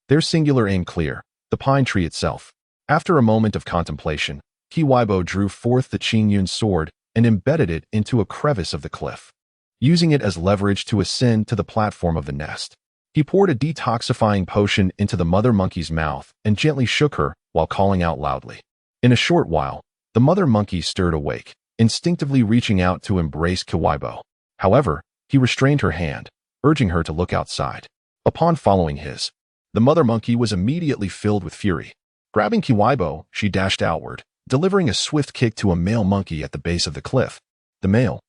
Their singular aim clear, the pine tree itself. After a moment of contemplation, Qiu Yibo drew forth the Qidian sword and embedded it into a crevice of the cliff, using it as leverage to ascend to the platform of the nest. He poured a detoxifying potion into the mother monkey's mouth and gently shook her while calling out loudly. In a short while, the mother monkey stirred awake, instinctively reaching out to embrace Qiu Yibo. However, he restrained her hand, urging her to look outside. Upon following his, the mother monkey was immediately filled with fury. Grabbing Qiu Yibo, she dashed outward, delivering a swift kick to a male monkey at the base of the cliff. The male,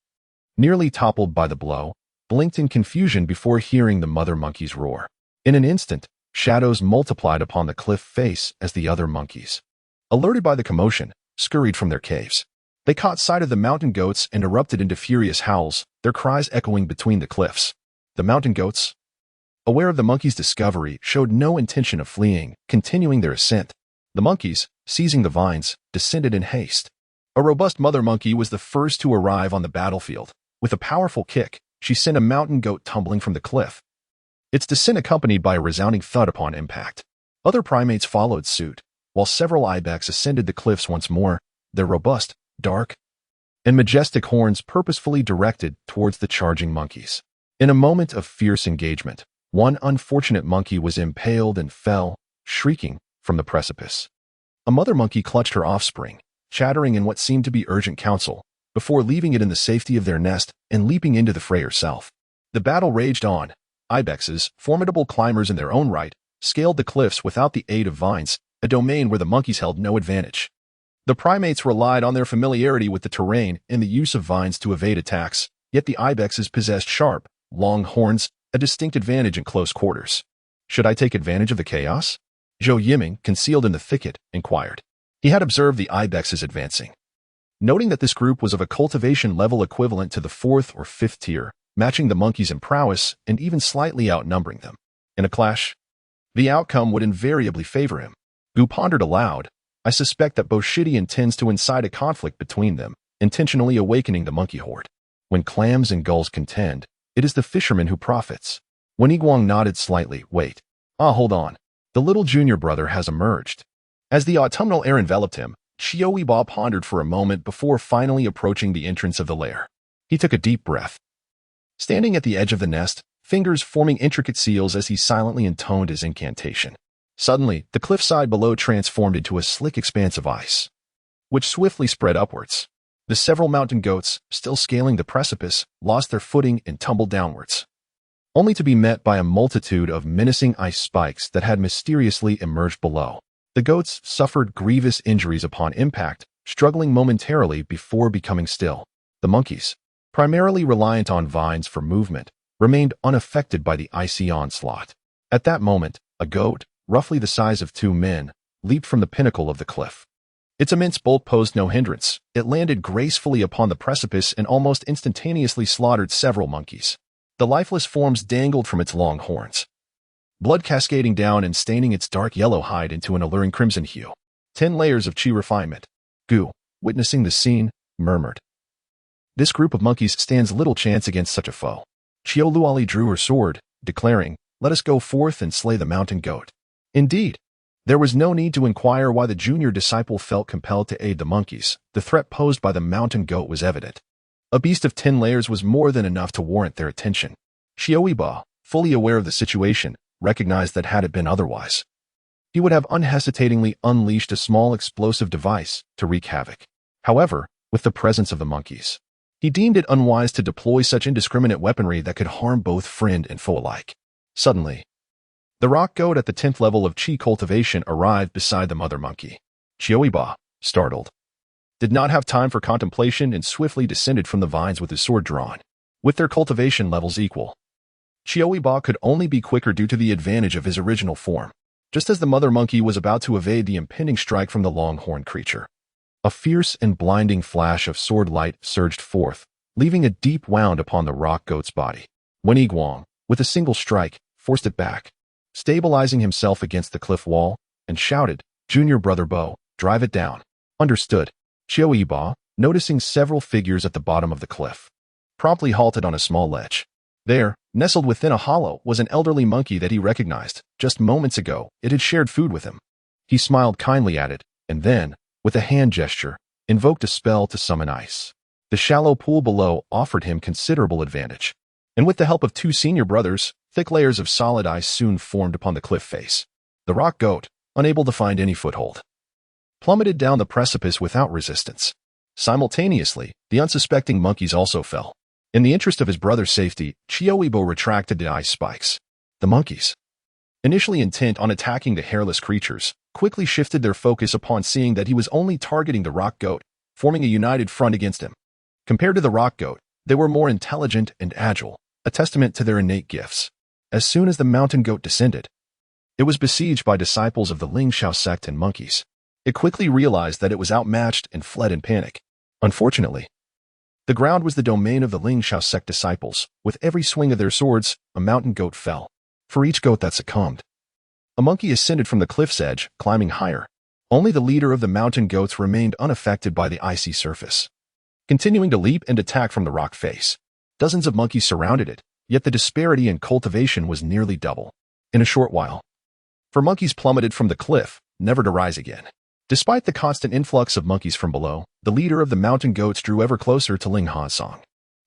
nearly toppled by the blow, blinked in confusion before hearing the mother monkey's roar. In an instant, shadows multiplied upon the cliff face as the other monkeys, alerted by the commotion, scurried from their caves. They caught sight of the mountain goats and erupted into furious howls, their cries echoing between the cliffs. The mountain goats, aware of the monkeys' discovery, showed no intention of fleeing, continuing their ascent. The monkeys, seizing the vines, descended in haste. A robust mother monkey was the first to arrive on the battlefield. With a powerful kick, she sent a mountain goat tumbling from the cliff, its descent accompanied by a resounding thud upon impact. Other primates followed suit, while several ibex ascended the cliffs once more, their robust, dark, and majestic horns purposefully directed towards the charging monkeys. In a moment of fierce engagement, one unfortunate monkey was impaled and fell, shrieking, from the precipice. A mother monkey clutched her offspring, chattering in what seemed to be urgent counsel, before leaving it in the safety of their nest and leaping into the fray herself. The battle raged on. Ibexes, formidable climbers in their own right, scaled the cliffs without the aid of vines, a domain where the monkeys held no advantage. The primates relied on their familiarity with the terrain and the use of vines to evade attacks, yet the ibexes possessed sharp, long horns a distinct advantage in close quarters. Should I take advantage of the chaos? Zhou Yiming, concealed in the thicket, inquired. He had observed the ibexes advancing. Noting that this group was of a cultivation level equivalent to the 4th or 5th tier, matching the monkeys in prowess and even slightly outnumbering them. In a clash, the outcome would invariably favor him. Gu pondered aloud. I suspect that Boshidi intends to incite a conflict between them, intentionally awakening the monkey horde. When clams and gulls contend, it is the fisherman who profits. When Yiguang nodded slightly, wait. Hold on. The little junior brother has emerged. As the autumnal air enveloped him, Qiu Yibo pondered for a moment before finally approaching the entrance of the lair. He took a deep breath. Standing at the edge of the nest, fingers forming intricate seals as he silently intoned his incantation. Suddenly, the cliffside below transformed into a slick expanse of ice, which swiftly spread upwards. The several mountain goats, still scaling the precipice, lost their footing and tumbled downwards, only to be met by a multitude of menacing ice spikes that had mysteriously emerged below. The goats suffered grievous injuries upon impact, struggling momentarily before becoming still. The monkeys, primarily reliant on vines for movement, remained unaffected by the icy onslaught. At that moment, a goat, roughly the size of 2 men, leaped from the pinnacle of the cliff. Its immense bulk posed no hindrance. It landed gracefully upon the precipice and almost instantaneously slaughtered several monkeys. The lifeless forms dangled from its long horns, blood cascading down and staining its dark yellow hide into an alluring crimson hue. 10 layers of Qi refinement. Gu, witnessing the scene, murmured. This group of monkeys stands little chance against such a foe. Qiu Luoli drew her sword, declaring, let us go forth and slay the mountain goat. Indeed, there was no need to inquire why the junior disciple felt compelled to aid the monkeys. The threat posed by the mountain goat was evident. A beast of 10 layers was more than enough to warrant their attention. Qiu Yibo, fully aware of the situation, recognized that had it been otherwise, he would have unhesitatingly unleashed a small explosive device to wreak havoc. However, with the presence of the monkeys, he deemed it unwise to deploy such indiscriminate weaponry that could harm both friend and foe alike. Suddenly, the rock goat at the 10th level of Qi cultivation arrived beside the mother monkey. Qiu Yibo, startled, did not have time for contemplation and swiftly descended from the vines with his sword drawn. With their cultivation levels equal, Qiu Yibo could only be quicker due to the advantage of his original form. Just as the mother monkey was about to evade the impending strike from the long-horned creature, a fierce and blinding flash of sword light surged forth, leaving a deep wound upon the rock goat's body. When Yiguang, with a single strike, forced it back, stabilizing himself against the cliff wall, and shouted, Junior Brother Bo, drive it down. Understood. Qiu Yibo, noticing several figures at the bottom of the cliff, promptly halted on a small ledge. There, nestled within a hollow, was an elderly monkey that he recognized. Just moments ago, it had shared food with him. He smiled kindly at it, and then, with a hand gesture, invoked a spell to summon ice. The shallow pool below offered him considerable advantage, and with the help of 2 senior brothers, thick layers of solid ice soon formed upon the cliff face. The rock goat, unable to find any foothold, plummeted down the precipice without resistance. Simultaneously, the unsuspecting monkeys also fell. In the interest of his brother's safety, Qiu Yibo retracted the ice spikes. The monkeys, initially intent on attacking the hairless creatures, quickly shifted their focus upon seeing that he was only targeting the rock goat, forming a united front against him. Compared to the rock goat, they were more intelligent and agile, a testament to their innate gifts. As soon as the mountain goat descended, it was besieged by disciples of the Lingxiao sect and monkeys. It quickly realized that it was outmatched and fled in panic. Unfortunately, the ground was the domain of the Lingxiao sect disciples. With every swing of their swords, a mountain goat fell. For each goat that succumbed, a monkey ascended from the cliff's edge, climbing higher. Only the leader of the mountain goats remained unaffected by the icy surface, continuing to leap and attack from the rock face. Dozens of monkeys surrounded it, yet the disparity in cultivation was nearly double. In a short while, 4 monkeys plummeted from the cliff, never to rise again. Despite the constant influx of monkeys from below, the leader of the mountain goats drew ever closer to Ling Hasong.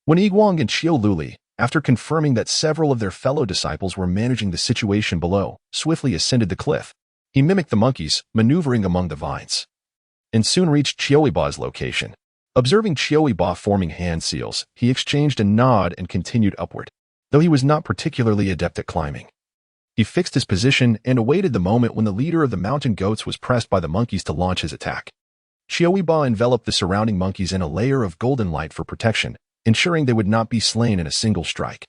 When Yiguang and Qiu Luli, after confirming that several of their fellow disciples were managing the situation below, swiftly ascended the cliff, he mimicked the monkeys, maneuvering among the vines, and soon reached Qiu Yibo's location. Observing Qiu Yibo forming hand seals, he exchanged a nod and continued upward. Though he was not particularly adept at climbing, he fixed his position and awaited the moment when the leader of the mountain goats was pressed by the monkeys to launch his attack. Qiu Yibo enveloped the surrounding monkeys in a layer of golden light for protection, ensuring they would not be slain in a single strike.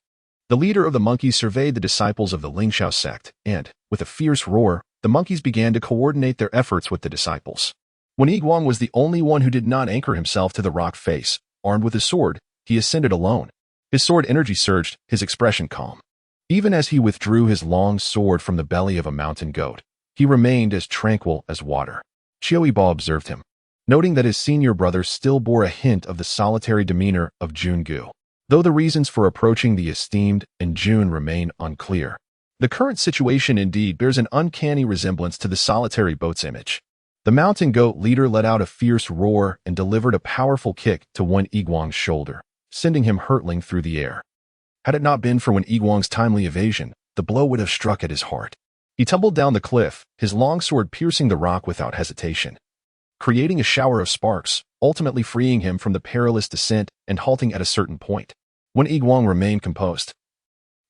The leader of the monkeys surveyed the disciples of the Lingxiao sect, and, with a fierce roar, the monkeys began to coordinate their efforts with the disciples. When Yiguang was the only one who did not anchor himself to the rock face, armed with his sword, he ascended alone. His sword energy surged, his expression calm. Even as he withdrew his long sword from the belly of a mountain goat, he remained as tranquil as water. Qiu Yibo observed him, noting that his senior brother still bore a hint of the solitary demeanor of Jun Gu, though the reasons for approaching the esteemed and Jun remain unclear. The current situation indeed bears an uncanny resemblance to the solitary boat's image. The mountain goat leader let out a fierce roar and delivered a powerful kick to Wen Yiguang's shoulder, sending him hurtling through the air. Had it not been for Wen Yiguang's timely evasion, the blow would have struck at his heart. He tumbled down the cliff, his long sword piercing the rock without hesitation, creating a shower of sparks, ultimately freeing him from the perilous descent and halting at a certain point. Wen Yiguang remained composed,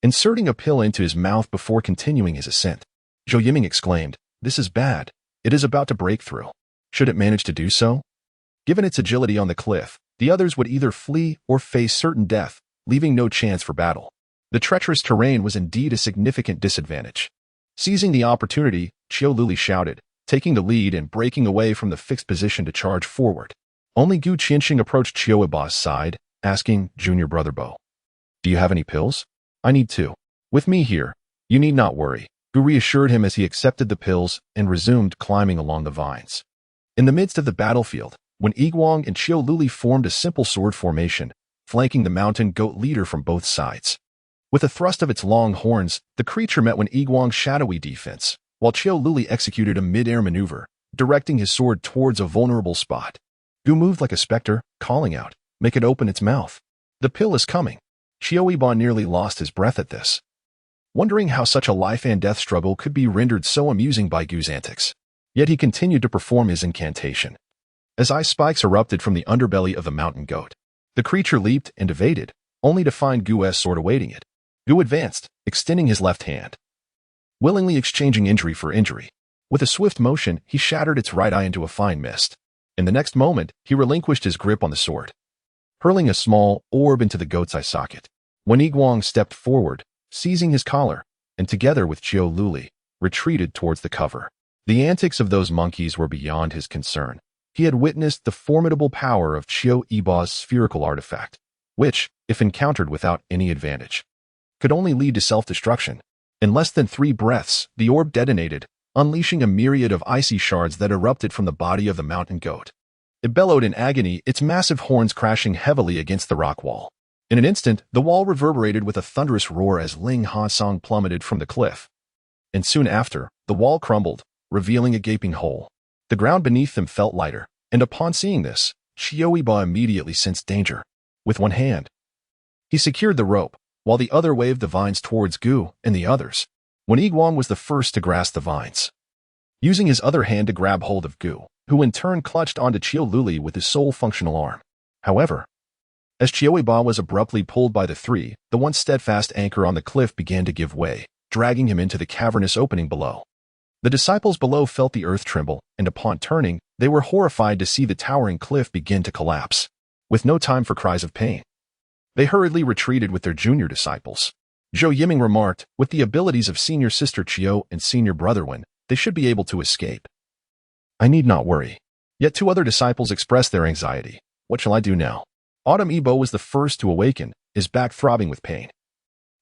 inserting a pill into his mouth before continuing his ascent. Zhou Yiming exclaimed, "This is bad. It is about to break through. Should it manage to do so?" Given its agility on the cliff, the others would either flee or face certain death, leaving no chance for battle. The treacherous terrain was indeed a significant disadvantage. Seizing the opportunity, Qiu Luli shouted, taking the lead and breaking away from the fixed position to charge forward. Only Gu Qianxing approached Qiu Yibo's side, asking, "Junior brother Bo, do you have any pills? I need two. With me here, you need not worry." Gu reassured him as he accepted the pills and resumed climbing along the vines. In the midst of the battlefield, when Yiguang and Qiu Luli formed a simple sword formation, flanking the mountain goat leader from both sides. With a thrust of its long horns, the creature met Wen Yiguang's shadowy defense, while Qiu Luli executed a mid-air maneuver, directing his sword towards a vulnerable spot. Gu moved like a specter, calling out, "Make it open its mouth. The pill is coming." Qiu Yibo nearly lost his breath at this, wondering how such a life-and-death struggle could be rendered so amusing by Gu's antics. Yet he continued to perform his incantation. As ice spikes erupted from the underbelly of the mountain goat, the creature leaped and evaded, only to find Gu's sword awaiting it. Gu advanced, extending his left hand, willingly exchanging injury for injury. With a swift motion, he shattered its right eye into a fine mist. In the next moment, he relinquished his grip on the sword, hurling a small orb into the goat's eye socket. When Yiguang stepped forward, seizing his collar, and together with Qiu Luli, retreated towards the cover. The antics of those monkeys were beyond his concern. He had witnessed the formidable power of Qiu Yibo's spherical artifact, which, if encountered without any advantage, could only lead to self-destruction. In less than 3 breaths, the orb detonated, unleashing a myriad of icy shards that erupted from the body of the mountain goat. It bellowed in agony, its massive horns crashing heavily against the rock wall. In an instant, the wall reverberated with a thunderous roar as Ling Hansong plummeted from the cliff. And soon after, the wall crumbled, revealing a gaping hole. The ground beneath them felt lighter, and upon seeing this, Qiu Yibo immediately sensed danger. With one hand, he secured the rope, while the other waved the vines towards Gu and the others. Wen Yiguang was the first to grasp the vines, using his other hand to grab hold of Gu, who in turn clutched onto Qiu Luli with his sole functional arm. However, as Qiu Yibo was abruptly pulled by the three, the once steadfast anchor on the cliff began to give way, dragging him into the cavernous opening below. The disciples below felt the earth tremble, and upon turning, they were horrified to see the towering cliff begin to collapse. With no time for cries of pain, they hurriedly retreated with their junior disciples. Zhou Yiming remarked, with the abilities of senior sister Qiu and senior brother Wen, they should be able to escape. "I need not worry." Yet 2 other disciples expressed their anxiety. "What shall I do now?" Autumn Yibo was the first to awaken, his back throbbing with pain,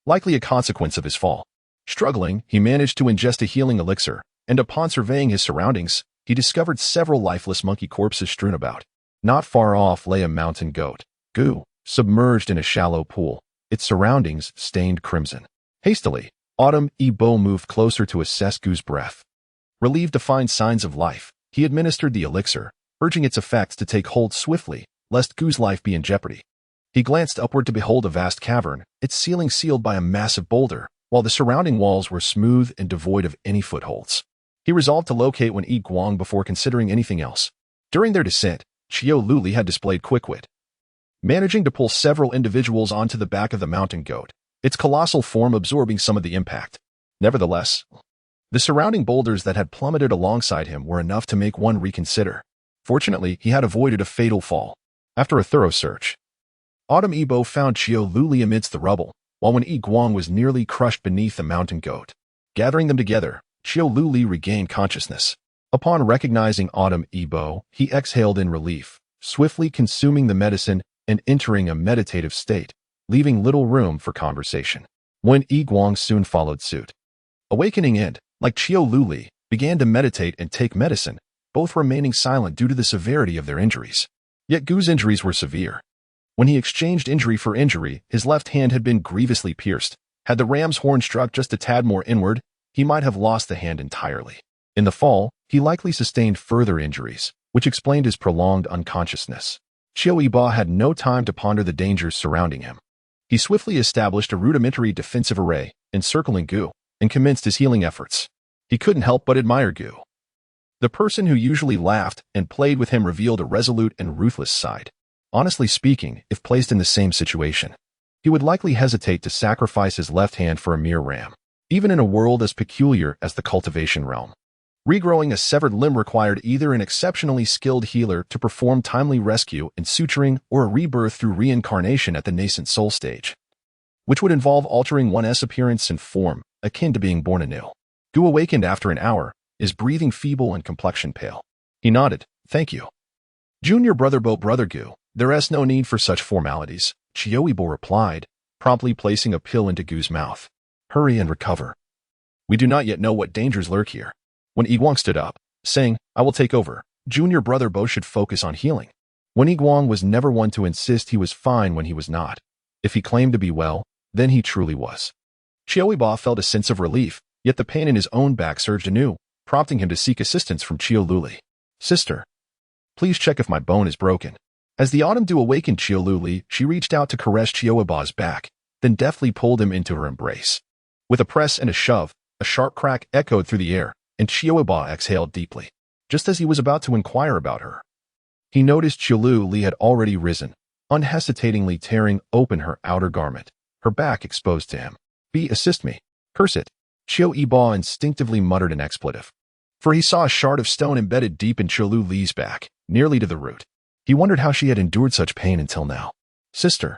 likely a consequence of his fall. Struggling, he managed to ingest a healing elixir, and upon surveying his surroundings, he discovered several lifeless monkey corpses strewn about. Not far off lay a mountain goat, Gu, submerged in a shallow pool, its surroundings stained crimson. Hastily, Autumn Yibo moved closer to assess Gu's breath. Relieved to find signs of life, he administered the elixir, urging its effects to take hold swiftly, lest Gu's life be in jeopardy. He glanced upward to behold a vast cavern, its ceiling sealed by a massive boulder, while the surrounding walls were smooth and devoid of any footholds. He resolved to locate Wen Yiguang before considering anything else. During their descent, Qiu Luli had displayed quick wit, managing to pull several individuals onto the back of the mountain goat, its colossal form absorbing some of the impact. Nevertheless, the surrounding boulders that had plummeted alongside him were enough to make one reconsider. Fortunately, he had avoided a fatal fall. After a thorough search, Autumn Yibo found Qiu Luli amidst the rubble, while when Yi Guang was nearly crushed beneath the mountain goat. Gathering them together, Qiu Luli regained consciousness. Upon recognizing Long Yibo, he exhaled in relief, swiftly consuming the medicine and entering a meditative state, leaving little room for conversation. When Yi Guang soon followed suit. Awakening and, like Qiu Luli, began to meditate and take medicine, both remaining silent due to the severity of their injuries. Yet Gu's injuries were severe. When he exchanged injury for injury, his left hand had been grievously pierced. Had the ram's horn struck just a tad more inward, he might have lost the hand entirely. In the fall, he likely sustained further injuries, which explained his prolonged unconsciousness. Qiu Yibo had no time to ponder the dangers surrounding him. He swiftly established a rudimentary defensive array, encircling Gu, and commenced his healing efforts. He couldn't help but admire Gu. The person who usually laughed and played with him revealed a resolute and ruthless side. Honestly speaking, if placed in the same situation, he would likely hesitate to sacrifice his left hand for a mere ram, even in a world as peculiar as the cultivation realm. Regrowing a severed limb required either an exceptionally skilled healer to perform timely rescue and suturing or a rebirth through reincarnation at the nascent soul stage, which would involve altering one's appearance and form, akin to being born anew. Gu awakened after an hour, his breathing feeble and complexion pale. He nodded, "Thank you. Junior brother Gu, there's no need for such formalities," Qiu Yibo replied, promptly placing a pill into Gu's mouth. "Hurry and recover. We do not yet know what dangers lurk here." When Yi Guang stood up, saying, "I will take over, Junior brother Bo should focus on healing." When Yi Guang was never one to insist he was fine when he was not. If he claimed to be well, then he truly was. Qiu Yibo felt a sense of relief, yet the pain in his own back surged anew, prompting him to seek assistance from Qiu Luli. "Sister, please check if my bone is broken." As the autumn dew awakened Qiu Luli, she reached out to caress Qiu Yibo's back, then deftly pulled him into her embrace. With a press and a shove, a sharp crack echoed through the air, and Qiu Yibo exhaled deeply. Just as he was about to inquire about her, he noticed Qiu Luli had already risen, unhesitatingly tearing open her outer garment, her back exposed to him. "Assist me. Curse it." Qiu Yibo instinctively muttered an expletive, for he saw a shard of stone embedded deep in Qiu Luli's back, nearly to the root. He wondered how she had endured such pain until now. "Sister,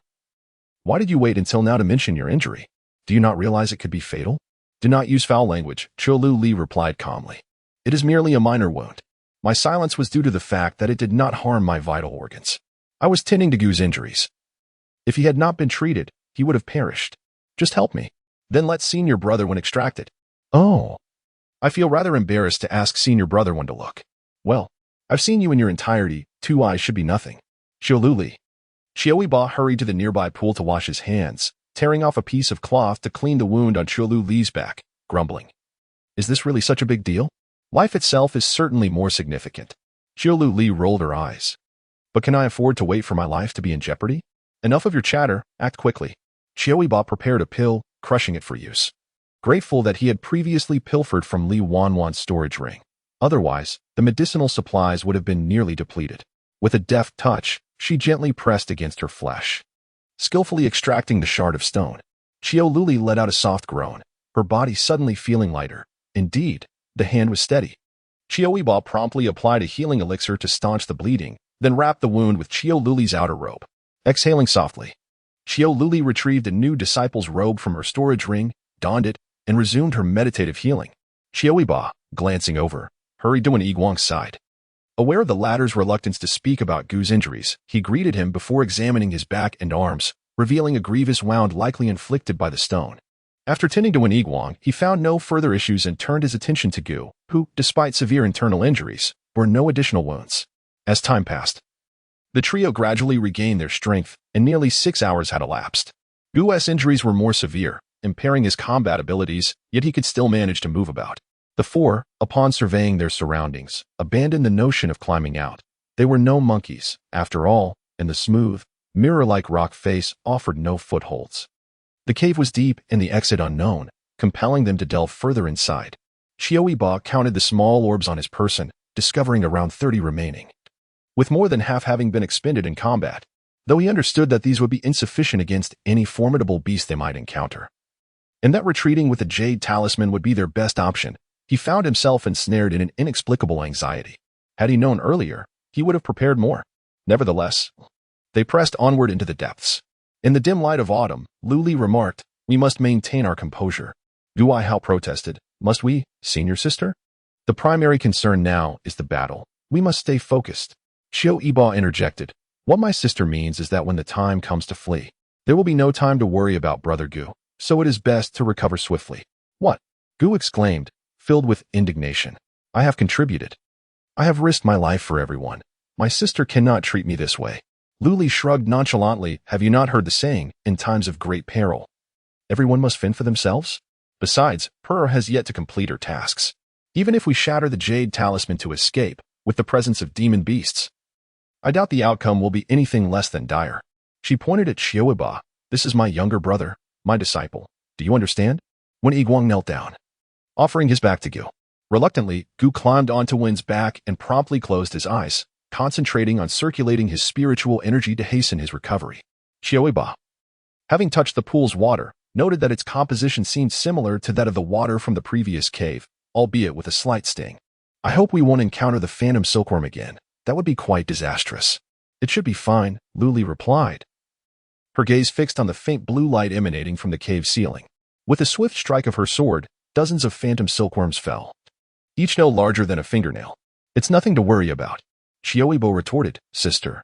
why did you wait until now to mention your injury? Do you not realize it could be fatal?" "Do not use foul language," Qiu Luli replied calmly. "It is merely a minor wound. My silence was due to the fact that it did not harm my vital organs. I was tending to Gu's injuries. If he had not been treated, he would have perished. Just help me. Then let senior brother one extract it." "Oh. I feel rather embarrassed to ask senior brother one to look. Well, I've seen you in your entirety, 2 eyes should be nothing." Qiu Luli. Qiu Yibo hurried to the nearby pool to wash his hands, tearing off a piece of cloth to clean the wound on Qiu Luli's back, grumbling. "Is this really such a big deal? Life itself is certainly more significant." Qiu Luli rolled her eyes. "But can I afford to wait for my life to be in jeopardy? Enough of your chatter, act quickly." Qiu Yibo prepared a pill, crushing it for use. Grateful that he had previously pilfered from Li Wanwan's storage ring. Otherwise, the medicinal supplies would have been nearly depleted. With a deft touch, she gently pressed against her flesh, skillfully extracting the shard of stone. Qiu Luli let out a soft groan, her body suddenly feeling lighter. Indeed, the hand was steady. Qiu Yibo promptly applied a healing elixir to staunch the bleeding, then wrapped the wound with Qiu Luli's outer robe. Exhaling softly, Qiu Luli retrieved a new disciple's robe from her storage ring, donned it, and resumed her meditative healing. Qiu Yibo, glancing over, hurried to Yi Guang's side. Aware of the latter's reluctance to speak about Gu's injuries, he greeted him before examining his back and arms, revealing a grievous wound likely inflicted by the stone. After tending to Yi Guang, he found no further issues and turned his attention to Gu, who, despite severe internal injuries, bore no additional wounds. As time passed, the trio gradually regained their strength, and nearly 6 hours had elapsed. Gu's injuries were more severe, impairing his combat abilities, yet he could still manage to move about. The four, upon surveying their surroundings, abandoned the notion of climbing out. They were no monkeys, after all, and the smooth, mirror-like rock face offered no footholds. The cave was deep and the exit unknown, compelling them to delve further inside. Qiu Yibo counted the small orbs on his person, discovering around 30 remaining, with more than half having been expended in combat, though he understood that these would be insufficient against any formidable beast they might encounter, and that retreating with the jade talisman would be their best option. He found himself ensnared in an inexplicable anxiety. Had he known earlier, he would have prepared more. Nevertheless, they pressed onward into the depths. In the dim light of autumn, Luli remarked, We must maintain our composure. Gu Hao protested. Must we, senior sister? The primary concern now is the battle. We must stay focused. Qiu Yibo interjected. What my sister means is that when the time comes to flee, there will be no time to worry about brother Gu, so it is best to recover swiftly. What? Gu exclaimed, filled with indignation. I have contributed. I have risked my life for everyone. My sister cannot treat me this way. Luli shrugged nonchalantly. Have you not heard the saying, in times of great peril, everyone must fend for themselves? Besides, Per has yet to complete her tasks. Even if we shatter the jade talisman to escape, with the presence of demon beasts, I doubt the outcome will be anything less than dire. She pointed at Qiu Yibo. This is my younger brother, my disciple. Do you understand? When Yiguang knelt down, offering his back to Gu. Reluctantly, Gu climbed onto Wen's back and promptly closed his eyes, concentrating on circulating his spiritual energy to hasten his recovery. Qiu Yibo, having touched the pool's water, noted that its composition seemed similar to that of the water from the previous cave, albeit with a slight sting. I hope we won't encounter the phantom silkworm again. That would be quite disastrous. It should be fine, Luli replied, her gaze fixed on the faint blue light emanating from the cave ceiling. With a swift strike of her sword, dozens of phantom silkworms fell, each no larger than a fingernail. It's nothing to worry about, Qiu Yibo retorted. Sister,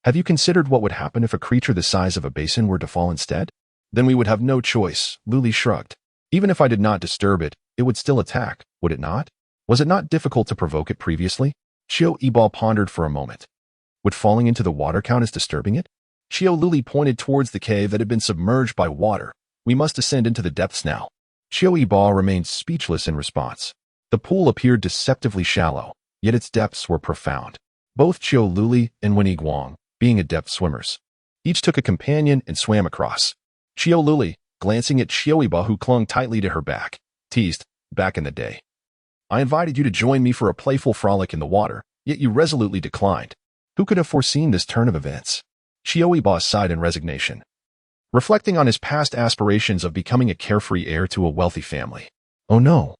have you considered what would happen if a creature the size of a basin were to fall instead? Then we would have no choice, Luli shrugged. Even if I did not disturb it, it would still attack, would it not? Was it not difficult to provoke it previously? Qiu Yibo pondered for a moment. Would falling into the water count as disturbing it? Luli pointed towards the cave that had been submerged by water. We must descend into the depths now. Qiu Yibo remained speechless in response. The pool appeared deceptively shallow, yet its depths were profound. Both Luli and Wen Yiguang, being adept swimmers, each took a companion and swam across. Luli, glancing at Qiu Yibo who clung tightly to her back, teased, back in the day, I invited you to join me for a playful frolic in the water, yet you resolutely declined. Who could have foreseen this turn of events? Qiu Yibo sighed in resignation, reflecting on his past aspirations of becoming a carefree heir to a wealthy family. Oh no.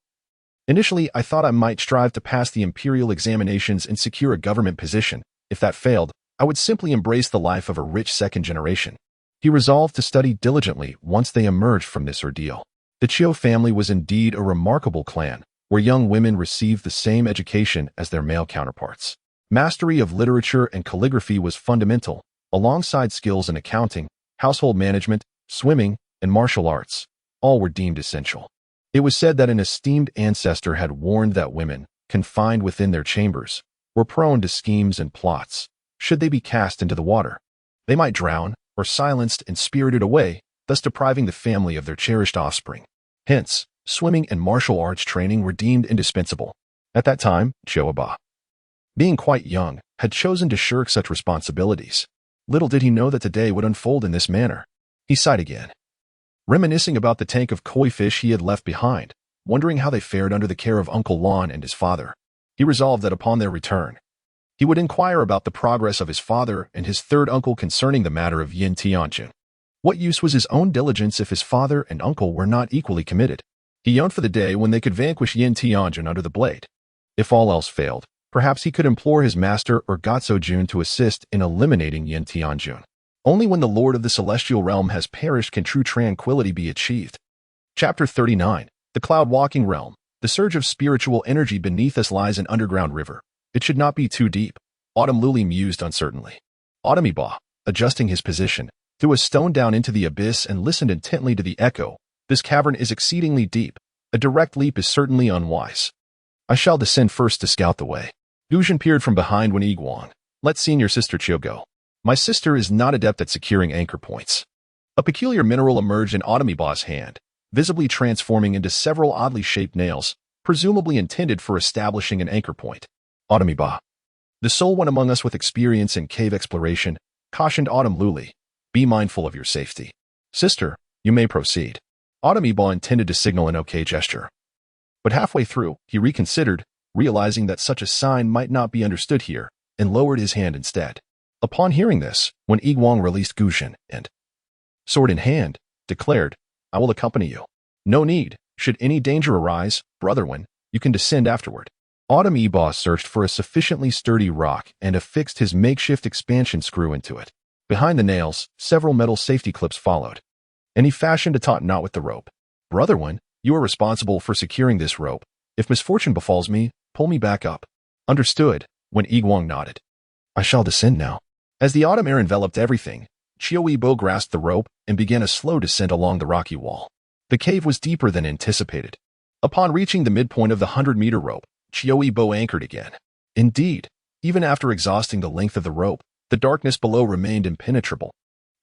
Initially, I thought I might strive to pass the imperial examinations and secure a government position. If that failed, I would simply embrace the life of a rich second generation. He resolved to study diligently once they emerged from this ordeal. The Qiu family was indeed a remarkable clan, where young women received the same education as their male counterparts. Mastery of literature and calligraphy was fundamental, alongside skills in accounting, household management, swimming, and martial arts. All were deemed essential. It was said that an esteemed ancestor had warned that women, confined within their chambers, were prone to schemes and plots. Should they be cast into the water, they might drown, or silenced and spirited away, thus depriving the family of their cherished offspring. Hence, swimming and martial arts training were deemed indispensable. At that time, Qiu Yibo, being quite young, had chosen to shirk such responsibilities. Little did he know that today would unfold in this manner. He sighed again, reminiscing about the tank of koi fish he had left behind, wondering how they fared under the care of Uncle Lon and his father. He resolved that upon their return, he would inquire about the progress of his father and his third uncle concerning the matter of Yin Tianjun. What use was his own diligence if his father and uncle were not equally committed? He yearned for the day when they could vanquish Yin Tianjun under the blade. If all else failed, perhaps he could implore his master or Gotso Jun to assist in eliminating Yin Tianjun. Only when the Lord of the Celestial Realm has perished can true tranquility be achieved. Chapter 39. The Cloud-Walking Realm. The surge of spiritual energy beneath us lies an underground river. It should not be too deep. Autumn Luli mused uncertainly. Autumn Yibo, adjusting his position, threw a stone down into the abyss and listened intently to the echo. This cavern is exceedingly deep. A direct leap is certainly unwise. I shall descend first to scout the way. Guzhen peered from behind Wen Yiguang. Let senior sister Qiu go. My sister is not adept at securing anchor points. A peculiar mineral emerged in Autumn Yibo's hand, visibly transforming into several oddly shaped nails, presumably intended for establishing an anchor point. Autumn Yibo, the sole one among us with experience in cave exploration, cautioned Autumn Luli. Be mindful of your safety. Sister, you may proceed. Autumn Yibo intended to signal an okay gesture, but halfway through, he reconsidered, realizing that such a sign might not be understood here, and lowered his hand instead. Upon hearing this, Wen Yiguang released Guzhen and, sword in hand, declared, I will accompany you. No need. Should any danger arise, Brother Wen, you can descend afterward. Autumn Yibo searched for a sufficiently sturdy rock and affixed his makeshift expansion screw into it. Behind the nails, several metal safety clips followed. and he fashioned a taut knot with the rope. "Brother one, you are responsible for securing this rope. If misfortune befalls me, pull me back up." "Understood," when Yiguang nodded. "I shall descend now." As the autumn air enveloped everything, Qiu Yibo grasped the rope and began a slow descent along the rocky wall. The cave was deeper than anticipated. Upon reaching the midpoint of the 100-meter rope, Qiu Yibo anchored again. Indeed, even after exhausting the length of the rope, the darkness below remained impenetrable.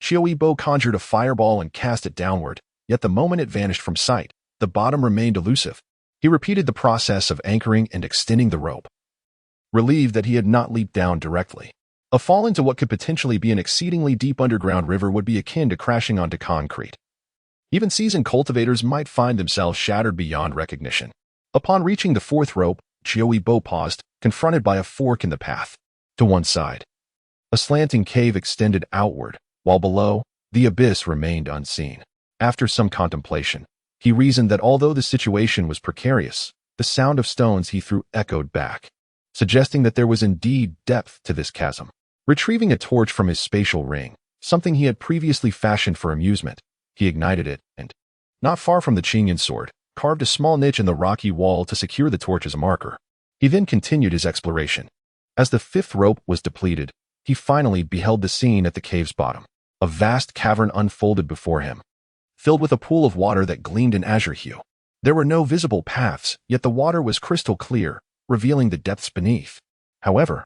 Qiu Yibo conjured a fireball and cast it downward, yet the moment it vanished from sight, the bottom remained elusive. He repeated the process of anchoring and extending the rope, relieved that he had not leaped down directly. A fall into what could potentially be an exceedingly deep underground river would be akin to crashing onto concrete. Even seasoned cultivators might find themselves shattered beyond recognition. Upon reaching the fourth rope, Qiu Yibo paused, confronted by a fork in the path. To one side, a slanting cave extended outward, while below, the abyss remained unseen. After some contemplation, he reasoned that although the situation was precarious, the sound of stones he threw echoed back, suggesting that there was indeed depth to this chasm. Retrieving a torch from his spatial ring, something he had previously fashioned for amusement, he ignited it and, not far from the Qidian sword, carved a small niche in the rocky wall to secure the torch as a marker. He then continued his exploration. As the fifth rope was depleted, he finally beheld the scene at the cave's bottom. A vast cavern unfolded before him, filled with a pool of water that gleamed in azure hue. There were no visible paths, yet the water was crystal clear, revealing the depths beneath. However,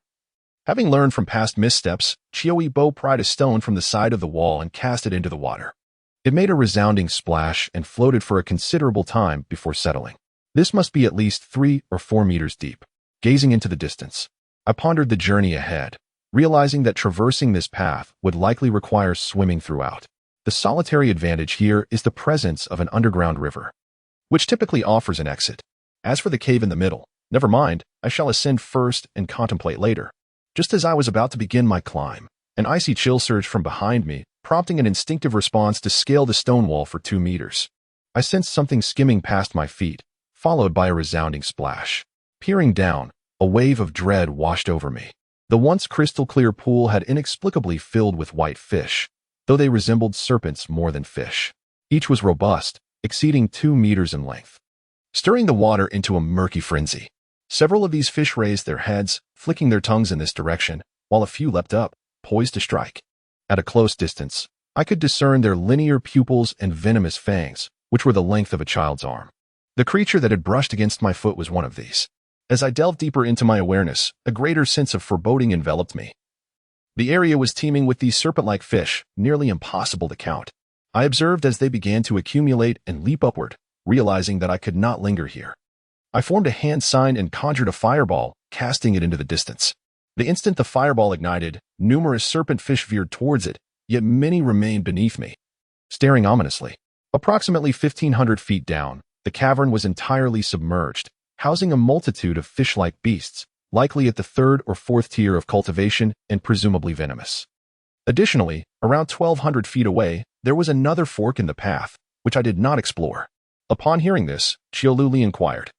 having learned from past missteps, Qiu Yibo pried a stone from the side of the wall and cast it into the water. It made a resounding splash and floated for a considerable time before settling. This must be at least 3 or 4 meters deep. Gazing into the distance, I pondered the journey ahead, realizing that traversing this path would likely require swimming throughout. The solitary advantage here is the presence of an underground river, which typically offers an exit. As for the cave in the middle, never mind, I shall ascend first and contemplate later. Just as I was about to begin my climb, an icy chill surged from behind me, prompting an instinctive response to scale the stone wall for 2 meters. I sensed something skimming past my feet, followed by a resounding splash. Peering down, a wave of dread washed over me. The once crystal-clear pool had inexplicably filled with white fish, though they resembled serpents more than fish. Each was robust, exceeding 2 meters in length, stirring the water into a murky frenzy. Several of these fish raised their heads, flicking their tongues in this direction, while a few leapt up, poised to strike. At a close distance, I could discern their linear pupils and venomous fangs, which were the length of a child's arm. The creature that had brushed against my foot was one of these. As I delved deeper into my awareness, a greater sense of foreboding enveloped me. The area was teeming with these serpent-like fish, nearly impossible to count. I observed as they began to accumulate and leap upward, realizing that I could not linger here. I formed a hand sign and conjured a fireball, casting it into the distance. The instant the fireball ignited, numerous serpent fish veered towards it, yet many remained beneath me, staring ominously. Approximately 1,500 feet down, the cavern was entirely submerged, housing a multitude of fish-like beasts, likely at the 3rd or 4th tier of cultivation and presumably venomous. Additionally, around 1,200 feet away, there was another fork in the path, which I did not explore. Upon hearing this, Qiu inquired,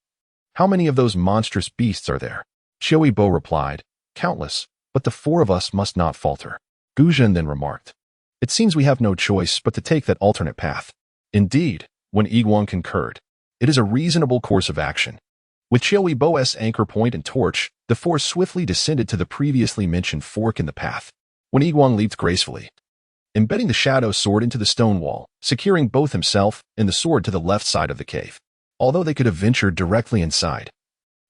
"How many of those monstrous beasts are there?" Qiu Yibo replied, "Countless, but the 4 of us must not falter." Guzhen then remarked, "It seems we have no choice but to take that alternate path." Indeed, when Yiguang concurred, it is a reasonable course of action. With Qiu Yibo's anchor point and torch, the 4 swiftly descended to the previously mentioned fork in the path. When Yiguang leaped gracefully, embedding the shadow sword into the stone wall, securing both himself and the sword to the left side of the cave. Although they could have ventured directly inside,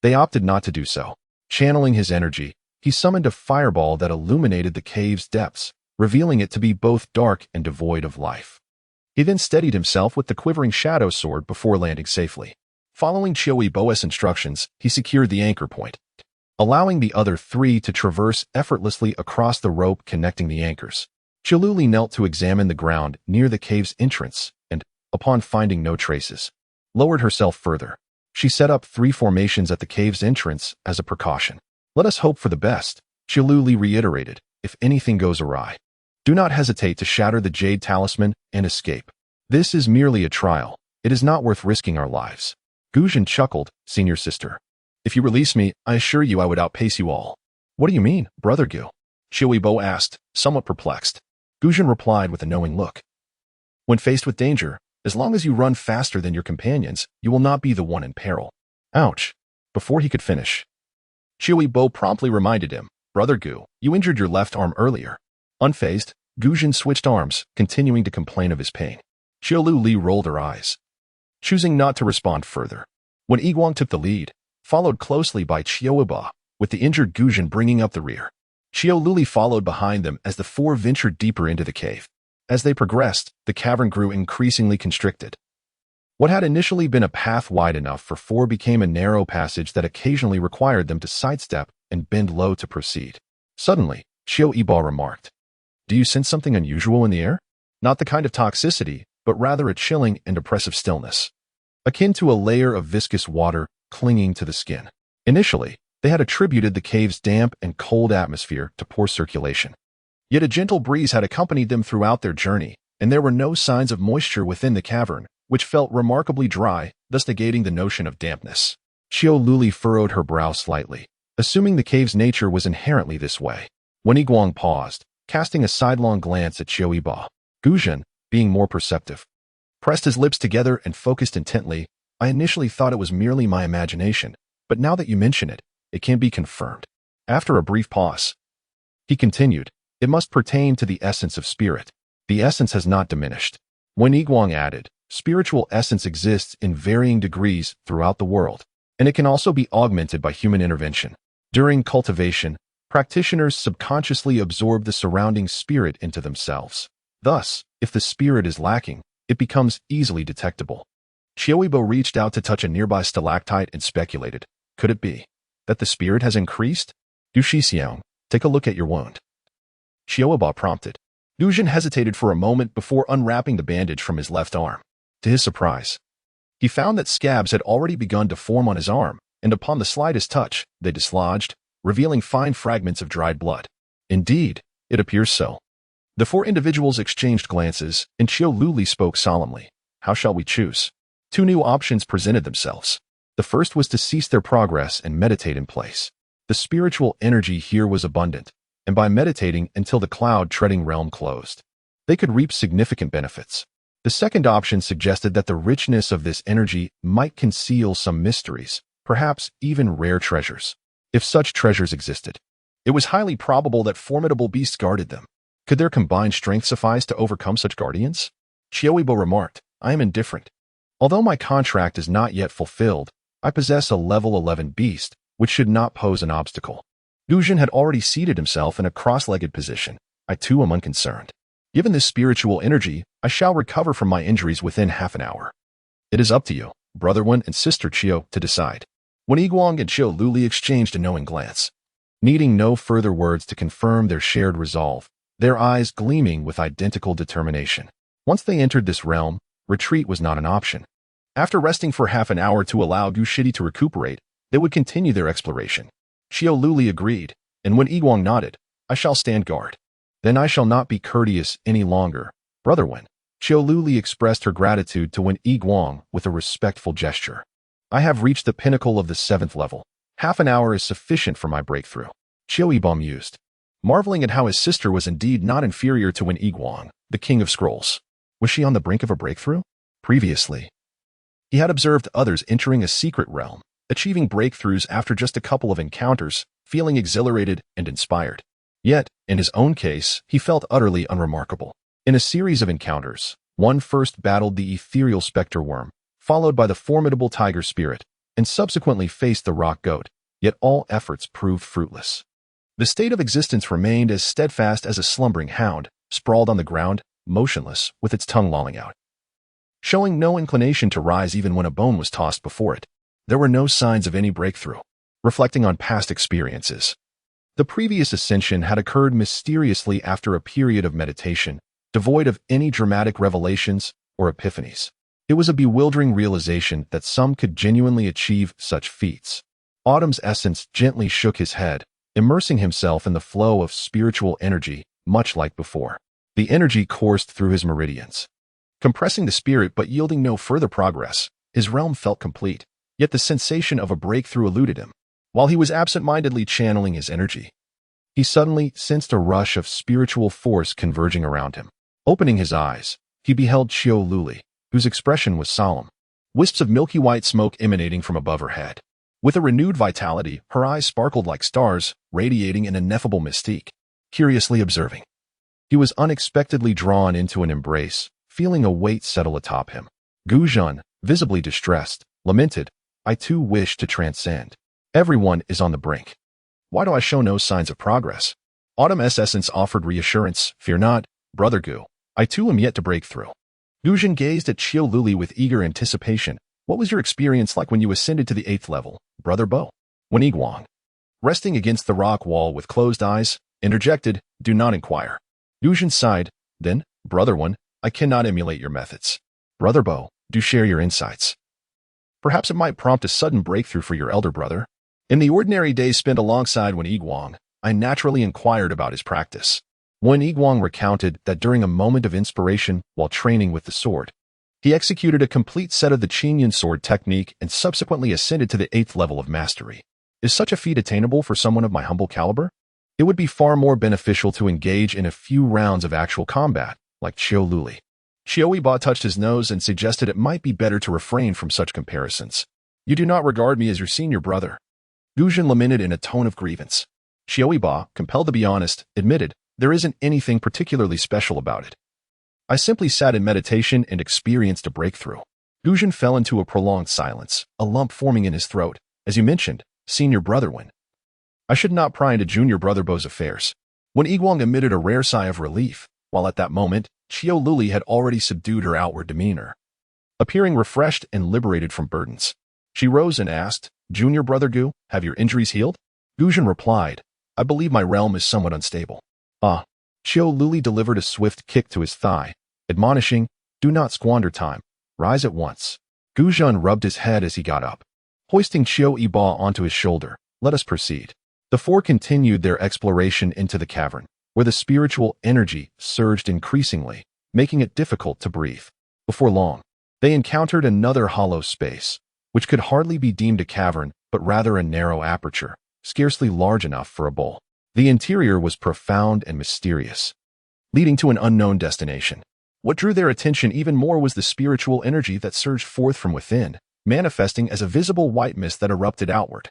they opted not to do so. Channeling his energy, he summoned a fireball that illuminated the cave's depths, revealing it to be both dark and devoid of life. He then steadied himself with the quivering shadow sword before landing safely. Following Qiu Yibo's instructions, he secured the anchor point, allowing the other 3 to traverse effortlessly across the rope connecting the anchors. Qiu knelt to examine the ground near the cave's entrance and, upon finding no traces, lowered herself further. She set up 3 formations at the cave's entrance as a precaution. "Let us hope for the best," Qiu reiterated. "If anything goes awry, do not hesitate to shatter the jade talisman and escape. This is merely a trial. It is not worth risking our lives." Guzhen chuckled, "Senior sister, if you release me, I assure you I would outpace you all." "What do you mean, Brother Qiu?" Qiu Yibo asked, somewhat perplexed. Guzhen replied with a knowing look. When faced with danger, as long as you run faster than your companions, you will not be the one in peril. Ouch. Before he could finish, Qiu Yibo promptly reminded him, Brother Gu, you injured your left arm earlier. Unfazed, Guzhen switched arms, continuing to complain of his pain. Qiu Li rolled her eyes, choosing not to respond further. When Yiguang took the lead, followed closely by Qiu Yibo, with the injured Guzhen bringing up the rear. Qiu Li followed behind them as the four ventured deeper into the cave. As they progressed, the cavern grew increasingly constricted. What had initially been a path wide enough for four became a narrow passage that occasionally required them to sidestep and bend low to proceed. Suddenly, Qiu Yibo remarked, Do you sense something unusual in the air? Not the kind of toxicity, but rather a chilling and oppressive stillness, akin to a layer of viscous water clinging to the skin. Initially, they had attributed the cave's damp and cold atmosphere to poor circulation. Yet a gentle breeze had accompanied them throughout their journey, and there were no signs of moisture within the cavern, which felt remarkably dry, thus negating the notion of dampness. Qiu Li furrowed her brow slightly, assuming the cave's nature was inherently this way. When Yiguang paused, casting a sidelong glance at Qiu Yibo, Guzhen, being more perceptive, pressed his lips together and focused intently. I initially thought it was merely my imagination, but now that you mention it, it can be confirmed. After a brief pause, he continued, It must pertain to the essence of spirit. The essence has not diminished. When Yiguang added, Spiritual essence exists in varying degrees throughout the world, and it can also be augmented by human intervention. During cultivation, practitioners subconsciously absorb the surrounding spirit into themselves. Thus, if the spirit is lacking, it becomes easily detectable. Qiu Yibo reached out to touch a nearby stalactite and speculated, Could it be that the spirit has increased? Du Shixiang, take a look at your wound. Qiu Yibo prompted. Guzhen hesitated for a moment before unwrapping the bandage from his left arm. To his surprise, he found that scabs had already begun to form on his arm, and upon the slightest touch, they dislodged, revealing fine fragments of dried blood. Indeed, it appears so. The four individuals exchanged glances, and Qiu Li spoke solemnly. How shall we choose? Two new options presented themselves. The first was to cease their progress and meditate in place. The spiritual energy here was abundant, and by meditating until the cloud-treading realm closed, they could reap significant benefits. The second option suggested that the richness of this energy might conceal some mysteries, perhaps even rare treasures. If such treasures existed, it was highly probable that formidable beasts guarded them. Could their combined strength suffice to overcome such guardians? Qiu Yibo remarked, I am indifferent. Although my contract is not yet fulfilled, I possess a level 11 beast, which should not pose an obstacle. Guzhen had already seated himself in a cross-legged position. I too am unconcerned. Given this spiritual energy, I shall recover from my injuries within half an hour. It is up to you, Brother Wen and Sister Qiu, to decide. When Yiguang and Qiu Li exchanged a knowing glance, needing no further words to confirm their shared resolve, their eyes gleaming with identical determination. Once they entered this realm, retreat was not an option. After resting for half an hour to allow Gushidi to recuperate, they would continue their exploration. Qiu Li agreed, and when Yiguang nodded, I shall stand guard. Then I shall not be courteous any longer, Brother Wen. Qiu Li expressed her gratitude to Wen Yiguang with a respectful gesture. I have reached the pinnacle of the 7th level. Half an hour is sufficient for my breakthrough. Qiu Yibo mused, marveling at how his sister was indeed not inferior to Wen Yiguang, the King of Scrolls. Was she on the brink of a breakthrough? Previously, he had observed others entering a secret realm, achieving breakthroughs after just a couple of encounters, feeling exhilarated and inspired. Yet, in his own case, he felt utterly unremarkable. In a series of encounters, one first battled the ethereal specter worm, followed by the formidable tiger spirit, and subsequently faced the rock goat, yet all efforts proved fruitless. The state of existence remained as steadfast as a slumbering hound, sprawled on the ground, motionless, with its tongue lolling out, showing no inclination to rise even when a bone was tossed before it. There were no signs of any breakthrough. Reflecting on past experiences, the previous ascension had occurred mysteriously after a period of meditation, devoid of any dramatic revelations or epiphanies. It was a bewildering realization that some could genuinely achieve such feats. Autumn's essence gently shook his head, immersing himself in the flow of spiritual energy, much like before. The energy coursed through his meridians, compressing the spirit but yielding no further progress. His realm felt complete, yet the sensation of a breakthrough eluded him. While he was absent-mindedly channeling his energy, he suddenly sensed a rush of spiritual force converging around him. Opening his eyes, he beheld Qiu Luli, whose expression was solemn, wisps of milky white smoke emanating from above her head. With a renewed vitality, her eyes sparkled like stars, radiating an ineffable mystique. Curiously observing, he was unexpectedly drawn into an embrace, feeling a weight settle atop him. Gu Zhen, visibly distressed, lamented, "I too wish to transcend. Everyone is on the brink. Why do I show no signs of progress?" Autumn's essence offered reassurance. "Fear not, brother Gu. I too am yet to break through." Gu Zhen gazed at Qiu Luli with eager anticipation. "What was your experience like when you ascended to the 8th level, brother Bo?" When Yiguang, resting against the rock wall with closed eyes, interjected, "Do not inquire." Gu Zhen sighed, "Then, brother one, I cannot emulate your methods. Brother Bo, do share your insights. Perhaps it might prompt a sudden breakthrough for your elder brother." In the ordinary days spent alongside Wen Yiguang, I naturally inquired about his practice. Wen Yiguang recounted that during a moment of inspiration while training with the sword, he executed a complete set of the Qidian sword technique and subsequently ascended to the 8th level of mastery. Is such a feat attainable for someone of my humble caliber? It would be far more beneficial to engage in a few rounds of actual combat, like Qiu Luli. Qiu Yibo touched his nose and suggested it might be better to refrain from such comparisons. "You do not regard me as your senior brother." Gu Zhen lamented in a tone of grievance. Qiu Yibo, compelled to be honest, admitted, "There isn't anything particularly special about it. I simply sat in meditation and experienced a breakthrough." Gu Zhen fell into a prolonged silence, a lump forming in his throat. "As you mentioned, senior brother Wen, I should not pry into junior brother Bo's affairs." When Yiguang emitted a rare sigh of relief, while at that moment, Qiu Luli had already subdued her outward demeanor, appearing refreshed and liberated from burdens. She rose and asked, "Junior brother Gu, have your injuries healed?" Gu Zhen replied, "I believe my realm is somewhat unstable." "Ah." Qiu Luli delivered a swift kick to his thigh, admonishing, "Do not squander time. Rise at once." Gu Zhen rubbed his head as he got up. Hoisting Qiu Yibo onto his shoulder, "Let us proceed." The four continued their exploration into the cavern, where the spiritual energy surged increasingly, making it difficult to breathe. Before long, they encountered another hollow space, which could hardly be deemed a cavern, but rather a narrow aperture, scarcely large enough for a bowl. The interior was profound and mysterious, leading to an unknown destination. What drew their attention even more was the spiritual energy that surged forth from within, manifesting as a visible white mist that erupted outward,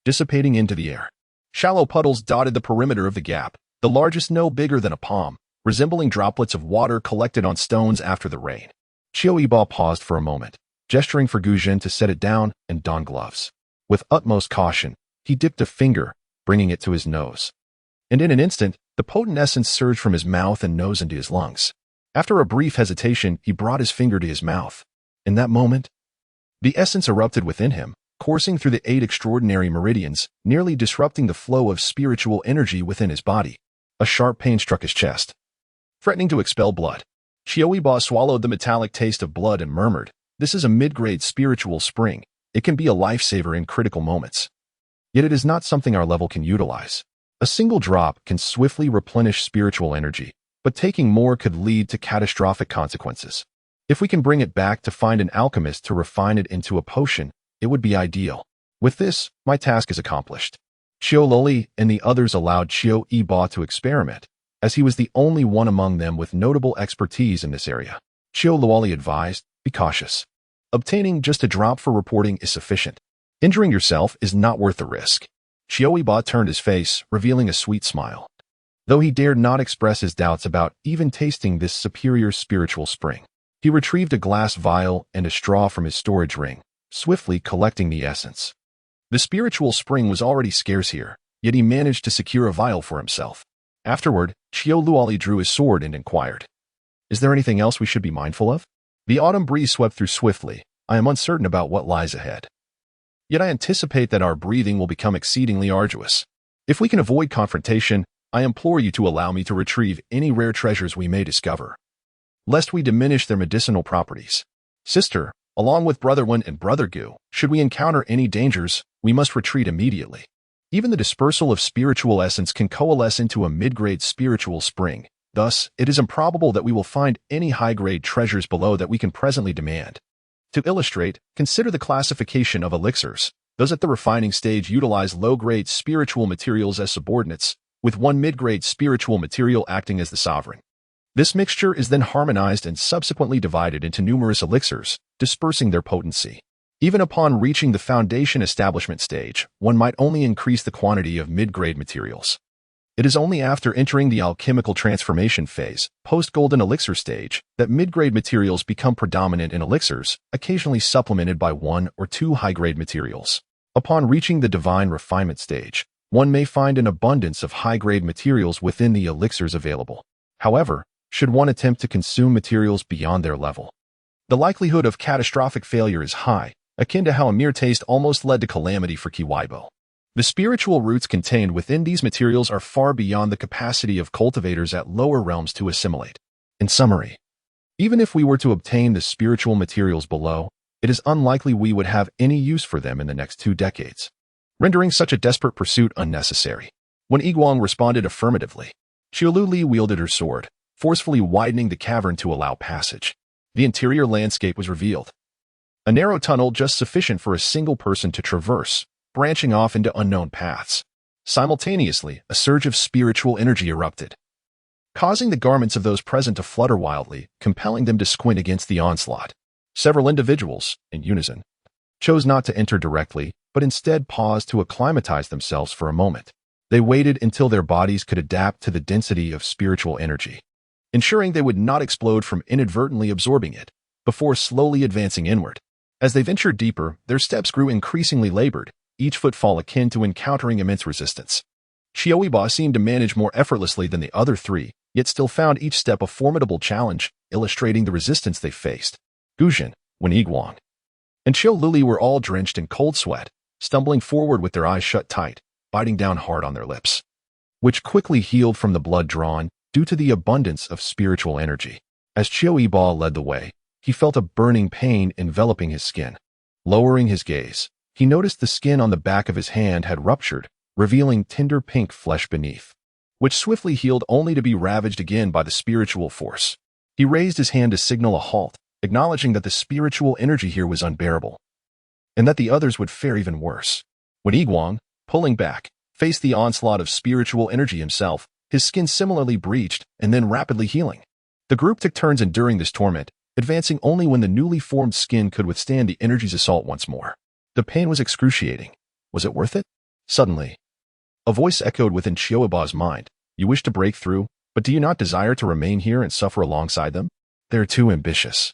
dissipating into the air. Shallow puddles dotted the perimeter of the gap, the largest no bigger than a palm, resembling droplets of water collected on stones after the rain. Qiu Yibo paused for a moment, gesturing for Gu Zhen to set it down and don gloves. With utmost caution, he dipped a finger, bringing it to his nose. And in an instant, the potent essence surged from his mouth and nose into his lungs. After a brief hesitation, he brought his finger to his mouth. In that moment, the essence erupted within him, coursing through the 8 extraordinary meridians, nearly disrupting the flow of spiritual energy within his body. A sharp pain struck his chest, threatening to expel blood. Qiu Yibo swallowed the metallic taste of blood and murmured, "This is a mid-grade spiritual spring. It can be a lifesaver in critical moments. Yet it is not something our level can utilize. A single drop can swiftly replenish spiritual energy, but taking more could lead to catastrophic consequences. If we can bring it back to find an alchemist to refine it into a potion, it would be ideal. With this, my task is accomplished." Qiu Luli and the others allowed Qiu Yibo to experiment, as he was the only one among them with notable expertise in this area. Qiu Luli advised, "Be cautious. Obtaining just a drop for reporting is sufficient. Injuring yourself is not worth the risk." Qiu Yibo turned his face, revealing a sweet smile, though he dared not express his doubts about even tasting this superior spiritual spring. He retrieved a glass vial and a straw from his storage ring, swiftly collecting the essence. The spiritual spring was already scarce here, yet he managed to secure a vial for himself. Afterward, Qiu Luli drew his sword and inquired, "Is there anything else we should be mindful of?" The autumn breeze swept through swiftly. "I am uncertain about what lies ahead. Yet I anticipate that our breathing will become exceedingly arduous. If we can avoid confrontation, I implore you to allow me to retrieve any rare treasures we may discover, lest we diminish their medicinal properties. Sister, along with Brother Wen and Brother Gu, should we encounter any dangers, we must retreat immediately. Even the dispersal of spiritual essence can coalesce into a mid-grade spiritual spring. Thus, it is improbable that we will find any high-grade treasures below that we can presently demand. To illustrate, consider the classification of elixirs. Those at the refining stage utilize low-grade spiritual materials as subordinates, with one mid-grade spiritual material acting as the sovereign. This mixture is then harmonized and subsequently divided into numerous elixirs, dispersing their potency. Even upon reaching the foundation establishment stage, one might only increase the quantity of mid-grade materials. It is only after entering the alchemical transformation phase, post-golden elixir stage, that mid-grade materials become predominant in elixirs, occasionally supplemented by 1 or 2 high-grade materials. Upon reaching the divine refinement stage, one may find an abundance of high-grade materials within the elixirs available. However, should one attempt to consume materials beyond their level, the likelihood of catastrophic failure is high, akin to how a mere taste almost led to calamity for Qiu Yibo. The spiritual roots contained within these materials are far beyond the capacity of cultivators at lower realms to assimilate. In summary, even if we were to obtain the spiritual materials below, it is unlikely we would have any use for them in the next 2 decades, rendering such a desperate pursuit unnecessary. When Yiguang responded affirmatively, Qiu Luli wielded her sword, forcefully widening the cavern to allow passage. The interior landscape was revealed. A narrow tunnel just sufficient for a single person to traverse, branching off into unknown paths. Simultaneously, a surge of spiritual energy erupted, causing the garments of those present to flutter wildly, compelling them to squint against the onslaught. Several individuals, in unison, chose not to enter directly, but instead paused to acclimatize themselves for a moment. They waited until their bodies could adapt to the density of spiritual energy, ensuring they would not explode from inadvertently absorbing it, before slowly advancing inward. As they ventured deeper, their steps grew increasingly labored, each footfall akin to encountering immense resistance. Qiu Yibo seemed to manage more effortlessly than the other 3, yet still found each step a formidable challenge, illustrating the resistance they faced. Guzhen, Wen Yiguang, and Qiu Luli were all drenched in cold sweat, stumbling forward with their eyes shut tight, biting down hard on their lips, which quickly healed from the blood drawn due to the abundance of spiritual energy. As Qiu Yibo led the way, he felt a burning pain enveloping his skin. Lowering his gaze, he noticed the skin on the back of his hand had ruptured, revealing tender pink flesh beneath, which swiftly healed only to be ravaged again by the spiritual force. He raised his hand to signal a halt, acknowledging that the spiritual energy here was unbearable, and that the others would fare even worse. When Yiguang, pulling back, faced the onslaught of spiritual energy himself, his skin similarly breached and then rapidly healing. The group took turns enduring this torment, advancing only when the newly formed skin could withstand the energy's assault once more. The pain was excruciating. Was it worth it? Suddenly, a voice echoed within Qiu Yibo's mind. You wish to break through, but do you not desire to remain here and suffer alongside them? They are too ambitious,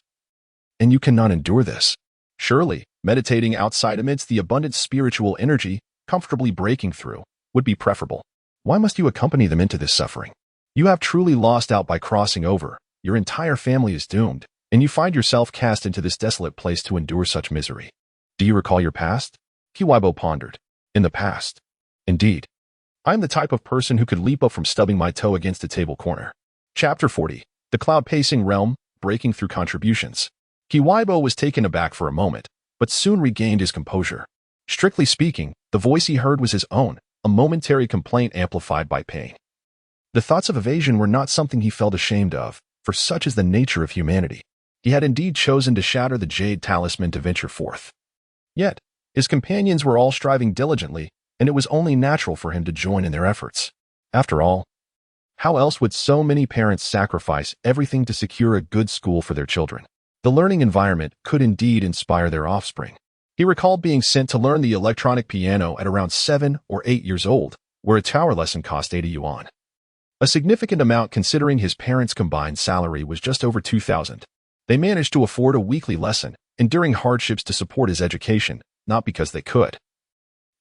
and you cannot endure this. Surely, meditating outside amidst the abundant spiritual energy, comfortably breaking through, would be preferable. Why must you accompany them into this suffering? You have truly lost out by crossing over. Your entire family is doomed, and you find yourself cast into this desolate place to endure such misery. Do you recall your past? Qiu Yibo pondered. In the past. Indeed. I am the type of person who could leap up from stubbing my toe against a table corner. Chapter 40. The Cloud-Pacing Realm, Breaking Through Contributions. Qiu Yibo was taken aback for a moment, but soon regained his composure. Strictly speaking, the voice he heard was his own, a momentary complaint amplified by pain. The thoughts of evasion were not something he felt ashamed of, for such is the nature of humanity. He had indeed chosen to shatter the jade talisman to venture forth. Yet, his companions were all striving diligently, and it was only natural for him to join in their efforts. After all, how else would so many parents sacrifice everything to secure a good school for their children? The learning environment could indeed inspire their offspring. He recalled being sent to learn the electronic piano at around 7 or 8 years old, where a tower lesson cost 80 yuan. A significant amount considering his parents' combined salary was just over 2,000. They managed to afford a weekly lesson, enduring hardships to support his education, not because they could,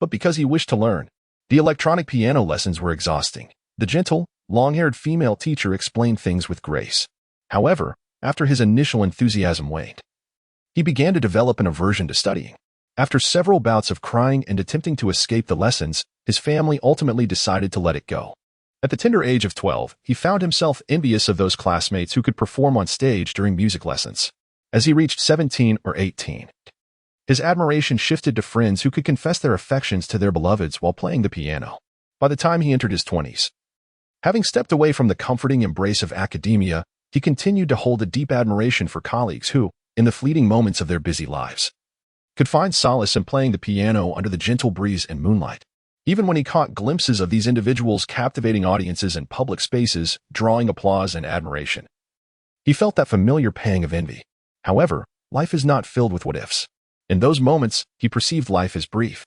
but because he wished to learn. The electronic piano lessons were exhausting. The gentle, long-haired female teacher explained things with grace. However, after his initial enthusiasm waned, he began to develop an aversion to studying. After several bouts of crying and attempting to escape the lessons, his family ultimately decided to let it go. At the tender age of 12, he found himself envious of those classmates who could perform on stage during music lessons. As he reached 17 or 18, his admiration shifted to friends who could confess their affections to their beloveds while playing the piano. By the time he entered his 20s, having stepped away from the comforting embrace of academia, he continued to hold a deep admiration for colleagues who, in the fleeting moments of their busy lives, could find solace in playing the piano under the gentle breeze and moonlight. Even when he caught glimpses of these individuals captivating audiences in public spaces, drawing applause and admiration, He felt that familiar pang of envy. However, life is not filled with what-ifs. In those moments, he perceived life as brief,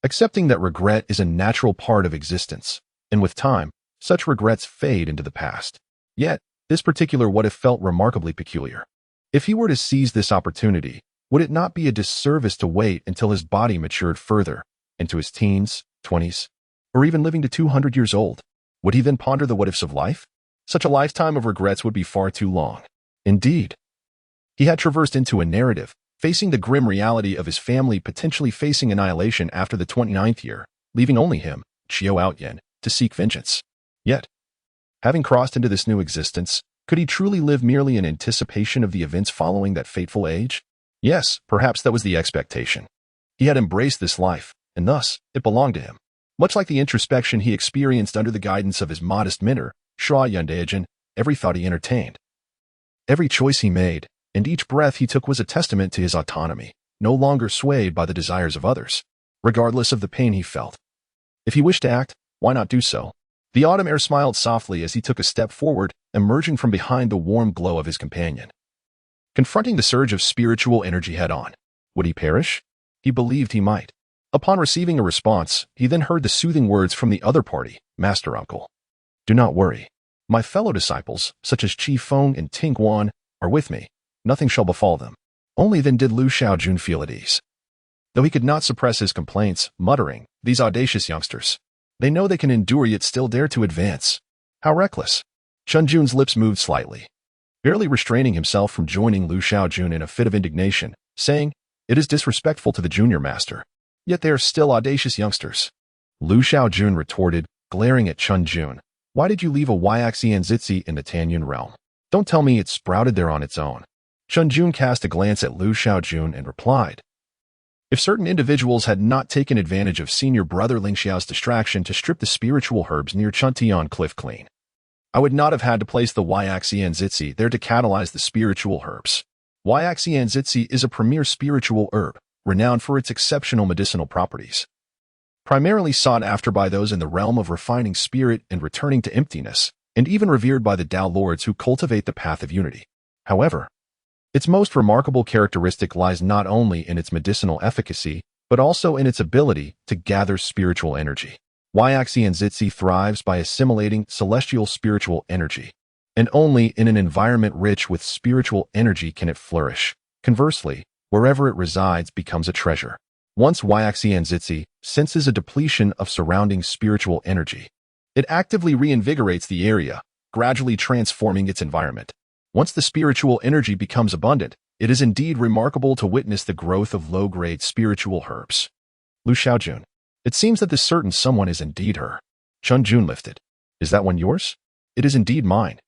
accepting that regret is a natural part of existence, and with time, such regrets fade into the past. Yet, this particular what-if felt remarkably peculiar. If he were to seize this opportunity, would it not be a disservice to wait until his body matured further, into his teens, 20s, or even living to 200 years old? Would he then ponder the what-ifs of life? Such a lifetime of regrets would be far too long. Indeed, he had traversed into a narrative, facing the grim reality of his family potentially facing annihilation after the 29th year, leaving only him, Qiu Yibo, to seek vengeance. Yet, having crossed into this new existence, could he truly live merely in anticipation of the events following that fateful age? Yes, perhaps that was the expectation. He had embraced this life, and thus, it belonged to him. Much like the introspection he experienced under the guidance of his modest mentor, Long Aotian, every thought he entertained, every choice he made, and each breath he took was a testament to his autonomy, no longer swayed by the desires of others, regardless of the pain he felt. If he wished to act, why not do so? The autumn air smiled softly as he took a step forward, emerging from behind the warm glow of his companion. Confronting the surge of spiritual energy head-on, would he perish? He believed he might. Upon receiving a response, he then heard the soothing words from the other party, Master Uncle. Do not worry. My fellow disciples, such as Qi Feng and Ting Guan, are with me. Nothing shall befall them. Only then did Lu Xiaojun feel at ease. Though he could not suppress his complaints, muttering, these audacious youngsters. They know they can endure yet still dare to advance. How reckless. Chunjun's lips moved slightly, barely restraining himself from joining Lu Xiaojun in a fit of indignation, saying, it is disrespectful to the junior master. Yet they are still audacious youngsters. Lu Xiaojun retorted, glaring at Chunjun. Why did you leave a Yixianzitzi in the Tanyun realm? Don't tell me it sprouted there on its own. Chunjun cast a glance at Lu Xiaojun and replied, if certain individuals had not taken advantage of senior brother Ling Xiao's distraction to strip the spiritual herbs near Chuntian Cliff clean, I would not have had to place the Yixianzitzi there to catalyze the spiritual herbs. Yixianzitzi is a premier spiritual herb, renowned for its exceptional medicinal properties. Primarily sought after by those in the realm of refining spirit and returning to emptiness, and even revered by the Tao lords who cultivate the path of unity. However, its most remarkable characteristic lies not only in its medicinal efficacy, but also in its ability to gather spiritual energy. Yixianzitzi thrives by assimilating celestial spiritual energy, and only in an environment rich with spiritual energy can it flourish. Conversely, wherever it resides becomes a treasure. Once Yixianzitzi senses a depletion of surrounding spiritual energy, it actively reinvigorates the area, gradually transforming its environment. Once the spiritual energy becomes abundant, it is indeed remarkable to witness the growth of low-grade spiritual herbs. Lu Xiaojun, it seems that this certain someone is indeed her. Chunjun lifted. Is that one yours? It is indeed mine.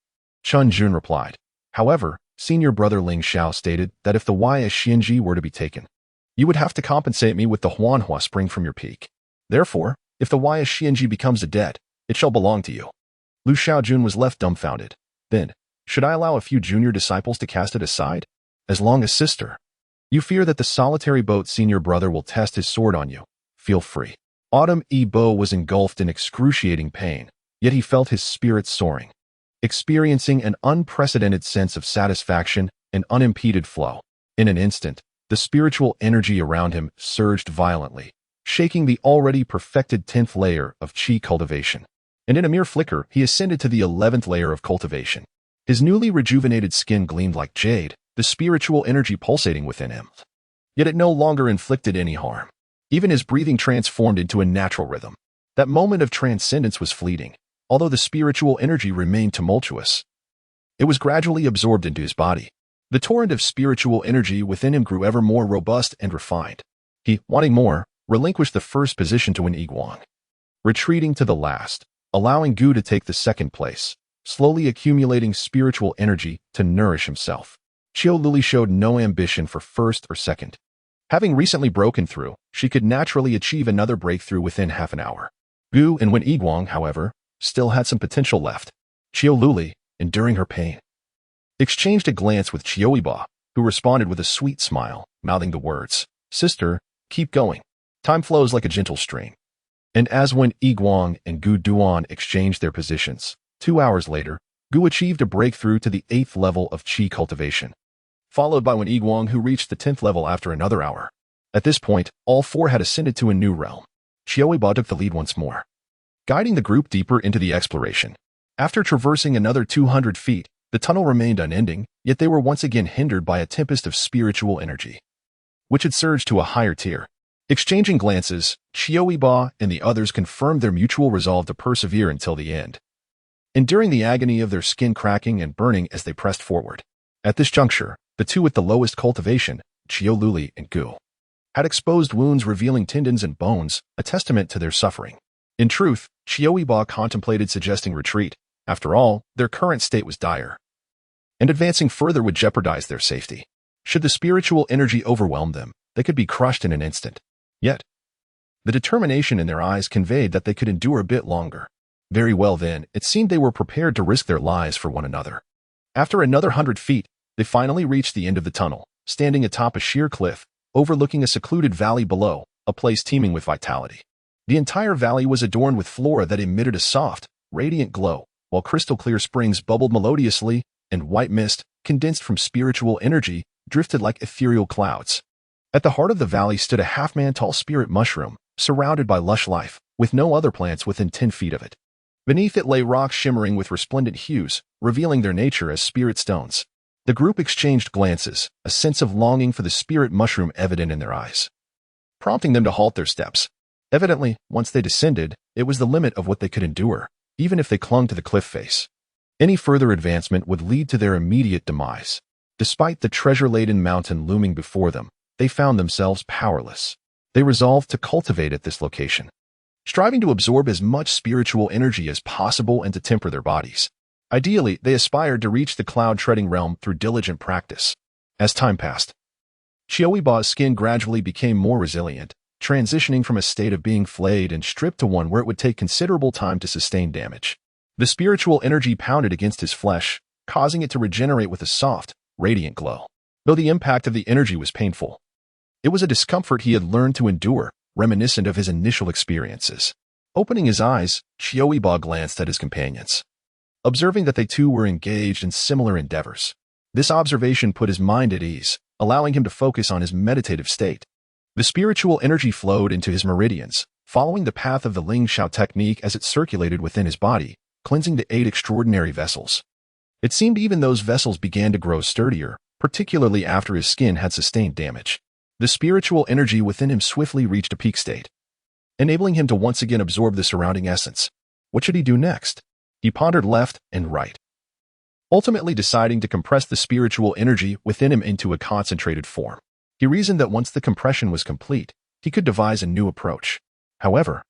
Chunjun replied. However, senior brother Ling Xiao stated that if the Yixianji were to be taken, you would have to compensate me with the Huanhua spring from your peak. Therefore, if the Yixianji becomes a debt, it shall belong to you. Lu Xiaojun was left dumbfounded. Then, should I allow a few junior disciples to cast it aside? As long as sister, you fear that the solitary boat senior brother will test his sword on you. Feel free. Autumn Yibo was engulfed in excruciating pain, yet he felt his spirits soaring, experiencing an unprecedented sense of satisfaction and unimpeded flow. In an instant, the spiritual energy around him surged violently, shaking the already perfected 10th layer of Qi cultivation. And in a mere flicker, he ascended to the 11th layer of cultivation. His newly rejuvenated skin gleamed like jade, the spiritual energy pulsating within him. Yet it no longer inflicted any harm. Even his breathing transformed into a natural rhythm. That moment of transcendence was fleeting, although the spiritual energy remained tumultuous. It was gradually absorbed into his body. The torrent of spiritual energy within him grew ever more robust and refined. He, wanting more, relinquished the first position to an Yiguang, retreating to the last, allowing Gu to take the second place, slowly accumulating spiritual energy to nourish himself. Qiu Luli showed no ambition for first or second. Having recently broken through, she could naturally achieve another breakthrough within half an hour. Gu and Wen Yiguang, however, still had some potential left. Qiu Luli, enduring her pain, exchanged a glance with Qiu Yibo, who responded with a sweet smile, mouthing the words, Sister, keep going. Time flows like a gentle stream. And as when Yiguang and Gu Duan exchanged their positions, 2 hours later, Gu achieved a breakthrough to the 8th level of Qi cultivation, followed by Wen Yiguang, who reached the 10th level after another hour. At this point, all four had ascended to a new realm. Qiu Yibo took the lead once more, guiding the group deeper into the exploration. After traversing another 200 feet, the tunnel remained unending, yet they were once again hindered by a tempest of spiritual energy, which had surged to a higher tier. Exchanging glances, Qiu Yibo and the others confirmed their mutual resolve to persevere until the end, enduring the agony of their skin cracking and burning as they pressed forward. At this juncture, the two with the lowest cultivation, Qiu Luli and Gu, had exposed wounds revealing tendons and bones, a testament to their suffering. In truth, Qiu Yibo contemplated suggesting retreat. After all, their current state was dire, and advancing further would jeopardize their safety. Should the spiritual energy overwhelm them, they could be crushed in an instant. Yet, the determination in their eyes conveyed that they could endure a bit longer. Very well then, it seemed they were prepared to risk their lives for one another. After another 100 feet, they finally reached the end of the tunnel, standing atop a sheer cliff, overlooking a secluded valley below, a place teeming with vitality. The entire valley was adorned with flora that emitted a soft, radiant glow, while crystal-clear springs bubbled melodiously, and white mist, condensed from spiritual energy, drifted like ethereal clouds. At the heart of the valley stood a half-man-tall spirit mushroom, surrounded by lush life, with no other plants within 10 feet of it. Beneath it lay rocks shimmering with resplendent hues, revealing their nature as spirit stones. The group exchanged glances, a sense of longing for the spirit mushroom evident in their eyes, prompting them to halt their steps. Evidently, once they descended, it was the limit of what they could endure, even if they clung to the cliff face. Any further advancement would lead to their immediate demise. Despite the treasure-laden mountain looming before them, they found themselves powerless. They resolved to cultivate at this location, striving to absorb as much spiritual energy as possible and to temper their bodies. Ideally, they aspired to reach the cloud-treading realm through diligent practice. As time passed, Qiu Yibo's skin gradually became more resilient, transitioning from a state of being flayed and stripped to one where it would take considerable time to sustain damage. The spiritual energy pounded against his flesh, causing it to regenerate with a soft, radiant glow. Though the impact of the energy was painful, it was a discomfort he had learned to endure, reminiscent of his initial experiences. Opening his eyes, Qiu Yibo glanced at his companions, observing that they too were engaged in similar endeavors. This observation put his mind at ease, allowing him to focus on his meditative state. The spiritual energy flowed into his meridians, following the path of the Ling Shao technique as it circulated within his body, cleansing the 8 extraordinary vessels. It seemed even those vessels began to grow sturdier, particularly after his skin had sustained damage. The spiritual energy within him swiftly reached a peak state, enabling him to once again absorb the surrounding essence. What should he do next? He pondered left and right, ultimately deciding to compress the spiritual energy within him into a concentrated form. He reasoned that once the compression was complete, he could devise a new approach. However,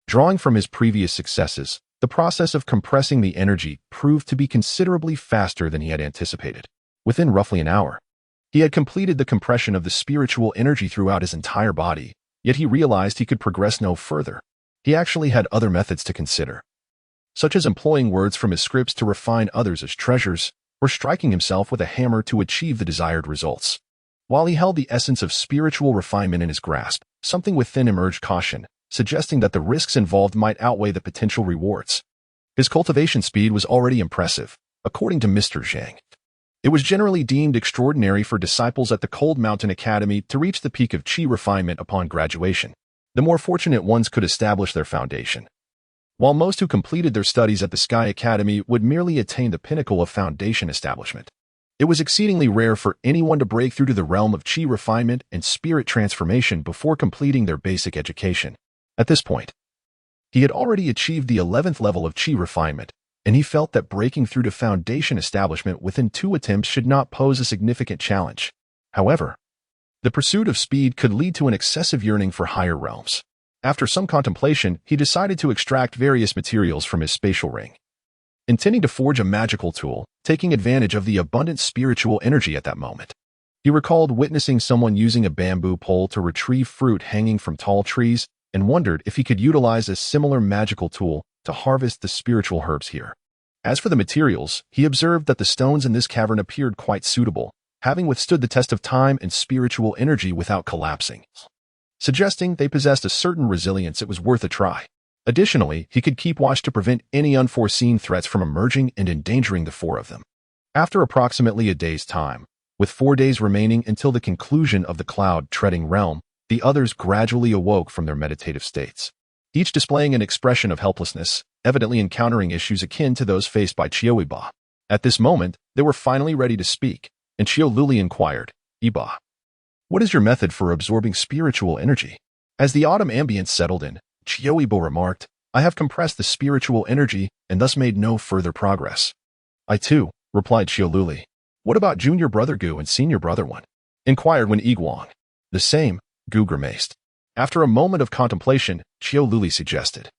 drawing from his previous successes, the process of compressing the energy proved to be considerably faster than he had anticipated. Within roughly an hour, he had completed the compression of the spiritual energy throughout his entire body, yet he realized he could progress no further. He actually had other methods to consider, such as employing words from his scripts to refine others as treasures, or striking himself with a hammer to achieve the desired results. While he held the essence of spiritual refinement in his grasp, something within him urged caution, suggesting that the risks involved might outweigh the potential rewards. His cultivation speed was already impressive, according to Mr. Zhang. It was generally deemed extraordinary for disciples at the Cold Mountain Academy to reach the peak of Qi refinement upon graduation. The more fortunate ones could establish their foundation, while most who completed their studies at the Sky Academy would merely attain the pinnacle of foundation establishment. It was exceedingly rare for anyone to break through to the realm of Qi refinement and spirit transformation before completing their basic education. At this point, he had already achieved the 11th level of Qi refinement, and he felt that breaking through to foundation establishment within 2 attempts should not pose a significant challenge. However, the pursuit of speed could lead to an excessive yearning for higher realms. After some contemplation, he decided to extract various materials from his spatial ring, intending to forge a magical tool, taking advantage of the abundant spiritual energy at that moment. He recalled witnessing someone using a bamboo pole to retrieve fruit hanging from tall trees, and wondered if he could utilize a similar magical tool to harvest the spiritual herbs here. As for the materials, he observed that the stones in this cavern appeared quite suitable, having withstood the test of time and spiritual energy without collapsing, suggesting they possessed a certain resilience it was worth a try. Additionally, he could keep watch to prevent any unforeseen threats from emerging and endangering the four of them. After approximately a day's time, with 4 days remaining until the conclusion of the cloud-treading realm, the others gradually awoke from their meditative states, each displaying an expression of helplessness, evidently encountering issues akin to those faced by Qiu Yibo. At this moment, they were finally ready to speak, and Qiu Luli inquired, "Yibo, what is your method for absorbing spiritual energy?" As the autumn ambience settled in, Qiu Yibo remarked, "I have compressed the spiritual energy and thus made no further progress." "I too," replied Qiu Luli. "What about junior brother Gu and senior brother Wen?" inquired Wen Yiguang. "The same," Gu grimaced. After a moment of contemplation, Qiu Luli suggested,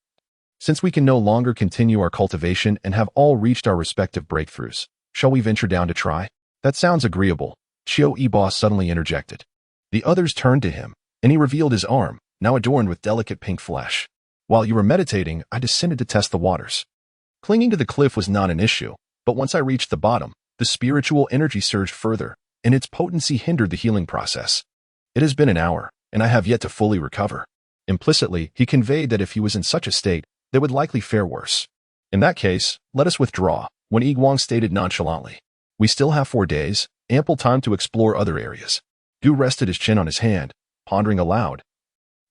"Since we can no longer continue our cultivation and have all reached our respective breakthroughs, shall we venture down to try?" "That sounds agreeable," Qiu Yibo suddenly interjected. The others turned to him, and he revealed his arm, now adorned with delicate pink flesh. "While you were meditating, I descended to test the waters. Clinging to the cliff was not an issue, but once I reached the bottom, the spiritual energy surged further, and its potency hindered the healing process. It has been an hour, and I have yet to fully recover." Implicitly, he conveyed that if he was in such a state, they would likely fare worse. "In that case, let us withdraw," Wen Yiguang stated nonchalantly. "We still have 4 days, ample time to explore other areas." Gu rested his chin on his hand, pondering aloud.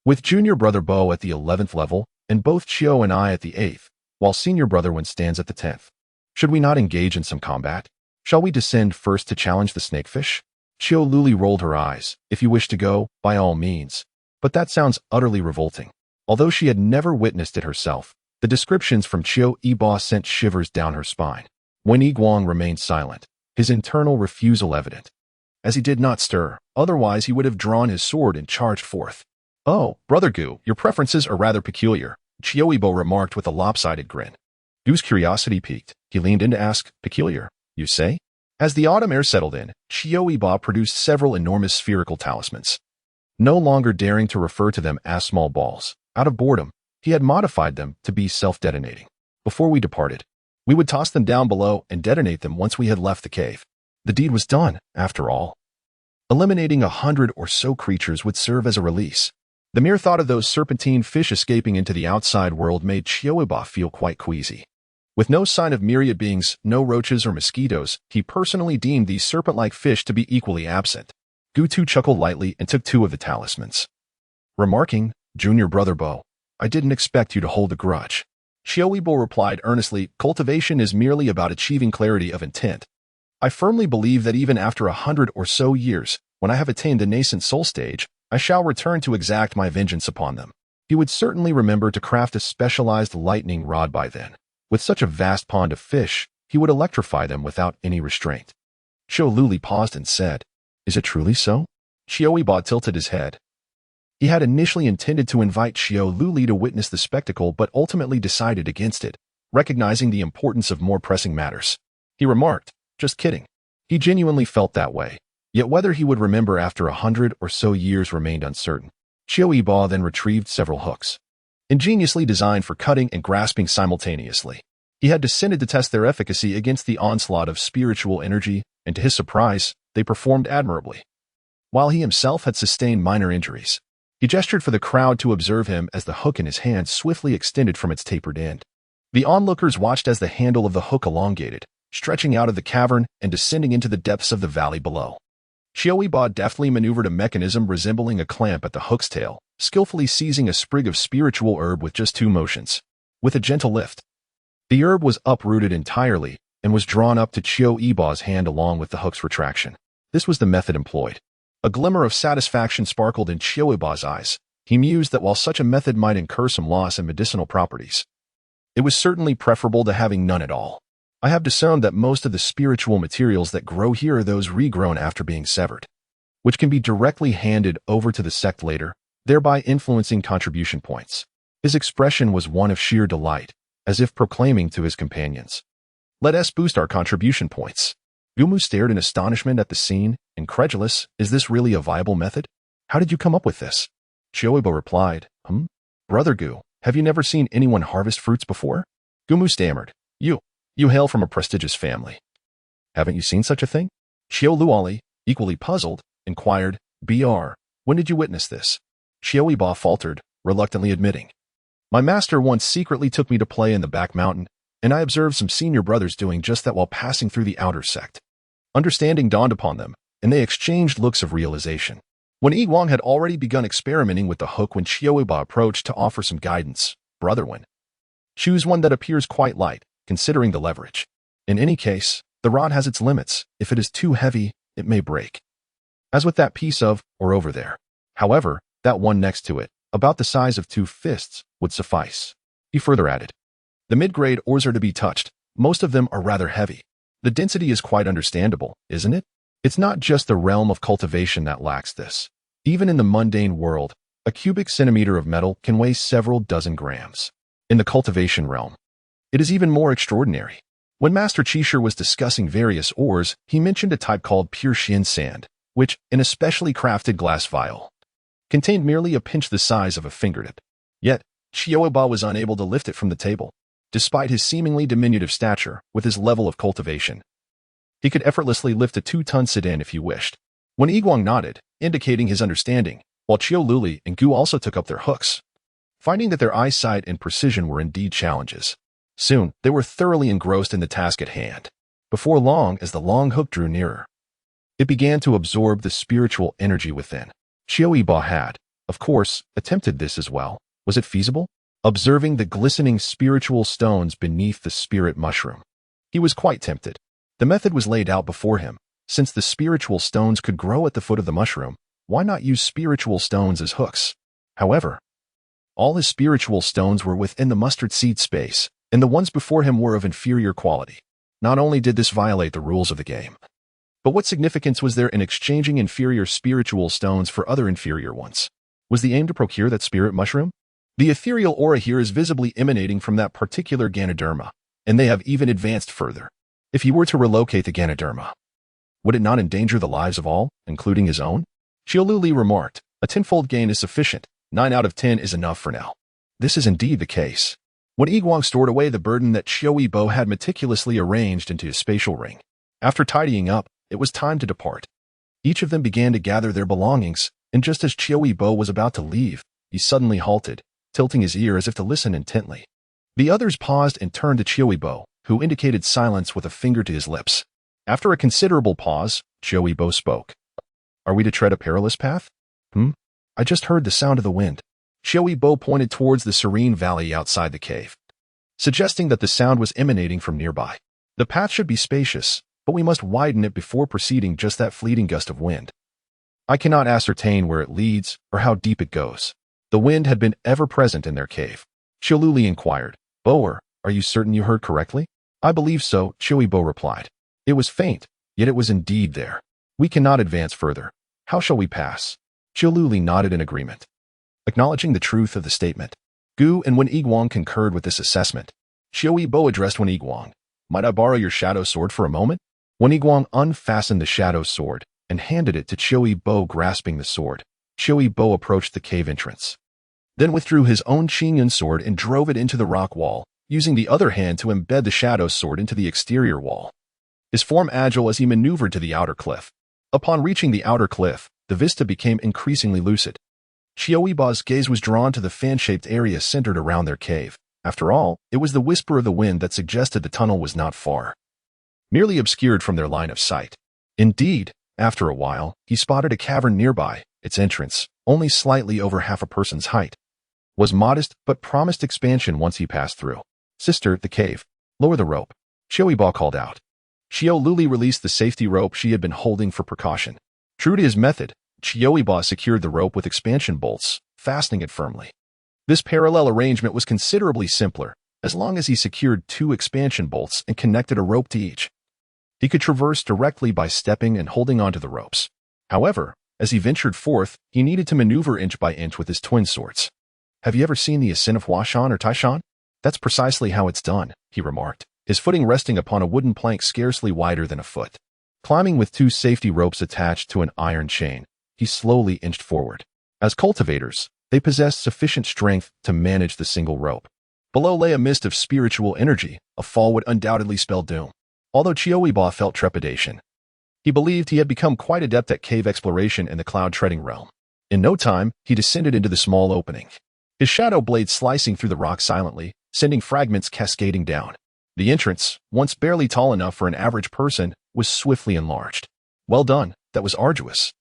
"With junior brother Bo at the 11th level, and both Qiu and I at the 8th, while senior brother Wen stands at the 10th. Should we not engage in some combat? Shall we descend first to challenge the snakefish?" Qiu Luli rolled her eyes. "If you wish to go, by all means. But that sounds utterly revolting." Although she had never witnessed it herself, the descriptions from Qiu Yibo sent shivers down her spine. Wen Yiguang remained silent, his internal refusal evident. As he did not stir, otherwise he would have drawn his sword and charged forth. "Oh, Brother Gu, your preferences are rather peculiar," Qiu Yibo remarked with a lopsided grin. Gu's curiosity piqued. He leaned in to ask, "Peculiar, you say?" As the autumn air settled in, Qiu Yibo produced several enormous spherical talismans. No longer daring to refer to them as small balls, out of boredom, he had modified them to be self-detonating. "Before we departed, we would toss them down below and detonate them once we had left the cave." The deed was done, after all. Eliminating 100 or so creatures would serve as a release. The mere thought of those serpentine fish escaping into the outside world made Qiu Yibo feel quite queasy. With no sign of myriad beings, no roaches or mosquitoes, he personally deemed these serpent-like fish to be equally absent. Gu too chuckled lightly and took 2 of the talismans. Remarking, "Junior brother Bo, I didn't expect you to hold a grudge." Qiu Yibo replied earnestly, "Cultivation is merely about achieving clarity of intent. I firmly believe that even after 100 or so years, when I have attained the nascent soul stage, I shall return to exact my vengeance upon them." He would certainly remember to craft a specialized lightning rod by then. With such a vast pond of fish, he would electrify them without any restraint. Qiu Luli paused and said, "Is it truly so?" Qiu Yibo tilted his head. He had initially intended to invite Qiu Luli to witness the spectacle but ultimately decided against it, recognizing the importance of more pressing matters. He remarked, "Just kidding." He genuinely felt that way, yet whether he would remember after 100 or so years remained uncertain. Qiu Yibo then retrieved several hooks, ingeniously designed for cutting and grasping simultaneously. He had descended to test their efficacy against the onslaught of spiritual energy, and to his surprise, they performed admirably. While he himself had sustained minor injuries, he gestured for the crowd to observe him as the hook in his hand swiftly extended from its tapered end. The onlookers watched as the handle of the hook elongated, stretching out of the cavern and descending into the depths of the valley below. Qiu Yibo deftly maneuvered a mechanism resembling a clamp at the hook's tail, skillfully seizing a sprig of spiritual herb with just 2 motions. With a gentle lift, the herb was uprooted entirely and was drawn up to Qiu Yibo's hand along with the hook's retraction. This was the method employed. A glimmer of satisfaction sparkled in Qiu Yibo's eyes. He mused that while such a method might incur some loss in medicinal properties, it was certainly preferable to having none at all. "I have discerned that most of the spiritual materials that grow here are those regrown after being severed, which can be directly handed over to the sect later, thereby influencing contribution points." His expression was one of sheer delight, as if proclaiming to his companions, "Let us boost our contribution points." Gumu stared in astonishment at the scene, incredulous. "Is this really a viable method? How did you come up with this?" Qiu Yibo replied, Brother Gu, have you never seen anyone harvest fruits before?" Gumu stammered, You hail from a prestigious family. Haven't you seen such a thing?" Qiu Luli, equally puzzled, inquired, "When did you witness this?" Qiu Yibo faltered, reluctantly admitting, My master once secretly took me to play in the back mountain, and I observed some senior brothers doing just that while passing through the outer sect. Understanding dawned upon them, and they exchanged looks of realization. When Yiguang had already begun experimenting with the hook when Qiu Yibo approached to offer some guidance, brother Wen, choose one that appears quite light, considering the leverage. In any case, the rod has its limits. If it is too heavy, it may break. As with that piece of, or over there. However, that one next to it, about the size of 2 fists, would suffice. He further added, the mid-grade ores are to be touched. Most of them are rather heavy. The density is quite understandable, isn't it? It's not just the realm of cultivation that lacks this. Even in the mundane world, a cubic centimeter of metal can weigh several dozen grams. In the cultivation realm, it is even more extraordinary. When Master Qishu was discussing various ores, he mentioned a type called pure Xian sand, which, in a specially crafted glass vial, contained merely a pinch the size of a fingertip. Yet, Qiu Yibo was unable to lift it from the table, despite his seemingly diminutive stature with his level of cultivation. He could effortlessly lift a 2-ton sedan if he wished. When Yiguang nodded, indicating his understanding, while Qiu Luli and Gu also took up their hooks, finding that their eyesight and precision were indeed challenges. Soon, they were thoroughly engrossed in the task at hand. Before long, as the long hook drew nearer, it began to absorb the spiritual energy within. Qiu Yibo had, of course, attempted this as well. Was it feasible? Observing the glistening spiritual stones beneath the spirit mushroom, he was quite tempted. The method was laid out before him. Since the spiritual stones could grow at the foot of the mushroom, why not use spiritual stones as hooks? However, all his spiritual stones were within the mustard seed space, and the ones before him were of inferior quality. Not only did this violate the rules of the game, but what significance was there in exchanging inferior spiritual stones for other inferior ones? Was the aim to procure that spirit mushroom? The ethereal aura here is visibly emanating from that particular Ganoderma, and they have even advanced further. If he were to relocate the Ganoderma, would it not endanger the lives of all, including his own? Qiu Luli remarked, a 10-fold gain is sufficient. 9 out of 10 is enough for now. This is indeed the case. When Yiguang stored away the burden that Qiu Yibo had meticulously arranged into his spatial ring, after tidying up, it was time to depart. Each of them began to gather their belongings, and just as Qiu Yibo was about to leave, he suddenly halted, tilting his ear as if to listen intently. The others paused and turned to Qiu Yibo, who indicated silence with a finger to his lips. After a considerable pause, Qiu Yibo spoke. Are we to tread a perilous path? I just heard the sound of the wind. Qiu Yibo pointed towards the serene valley outside the cave, suggesting that the sound was emanating from nearby. The path should be spacious, but we must widen it before proceeding just that fleeting gust of wind. I cannot ascertain where it leads or how deep it goes. The wind had been ever present in their cave. Qiu Luli inquired, Boer, are you certain you heard correctly? I believe so, Qiu Yibo replied. It was faint, yet it was indeed there. We cannot advance further. How shall we pass? Qiu Luli nodded in agreement, acknowledging the truth of the statement. Gu and Wen Yiguang concurred with this assessment. Qiu Yibo addressed Wen Yiguang. Might I borrow your shadow sword for a moment? Wen Yiguang unfastened the shadow sword and handed it to Qiu Yibo, grasping the sword. Qiu Yibo approached the cave entrance, then withdrew his own Qidian sword and drove it into the rock wall, using the other hand to embed the shadow sword into the exterior wall. His form agile as he maneuvered to the outer cliff. Upon reaching the outer cliff, the vista became increasingly lucid. Qiu Yibo's gaze was drawn to the fan-shaped area centered around their cave. After all, it was the whisper of the wind that suggested the tunnel was not far, merely obscured from their line of sight. Indeed, after a while, he spotted a cavern nearby. Its entrance, only slightly over half a person's height, was modest but promised expansion once he passed through. Sister, the cave. Lower the rope. Qiu Yibo called out. Qiu Luli released the safety rope she had been holding for precaution. True to his method, Qiu Yibo secured the rope with expansion bolts, fastening it firmly. This parallel arrangement was considerably simpler, as long as he secured 2 expansion bolts and connected a rope to each. He could traverse directly by stepping and holding onto the ropes. However, as he ventured forth, he needed to maneuver inch by inch with his twin swords. Have you ever seen the ascent of Huashan or Taishan? That's precisely how it's done, he remarked, his footing resting upon a wooden plank scarcely wider than a foot. Climbing with 2 safety ropes attached to an iron chain, he slowly inched forward. As cultivators, they possessed sufficient strength to manage the single rope. Below lay a mist of spiritual energy. A fall would undoubtedly spell doom. Although Qiu Yibo felt trepidation, he believed he had become quite adept at cave exploration in the cloud-treading realm. In no time, he descended into the small opening. his shadow blade slicing through the rock silently, sending fragments cascading down. The entrance, once barely tall enough for an average person, was swiftly enlarged. Well done, that was arduous.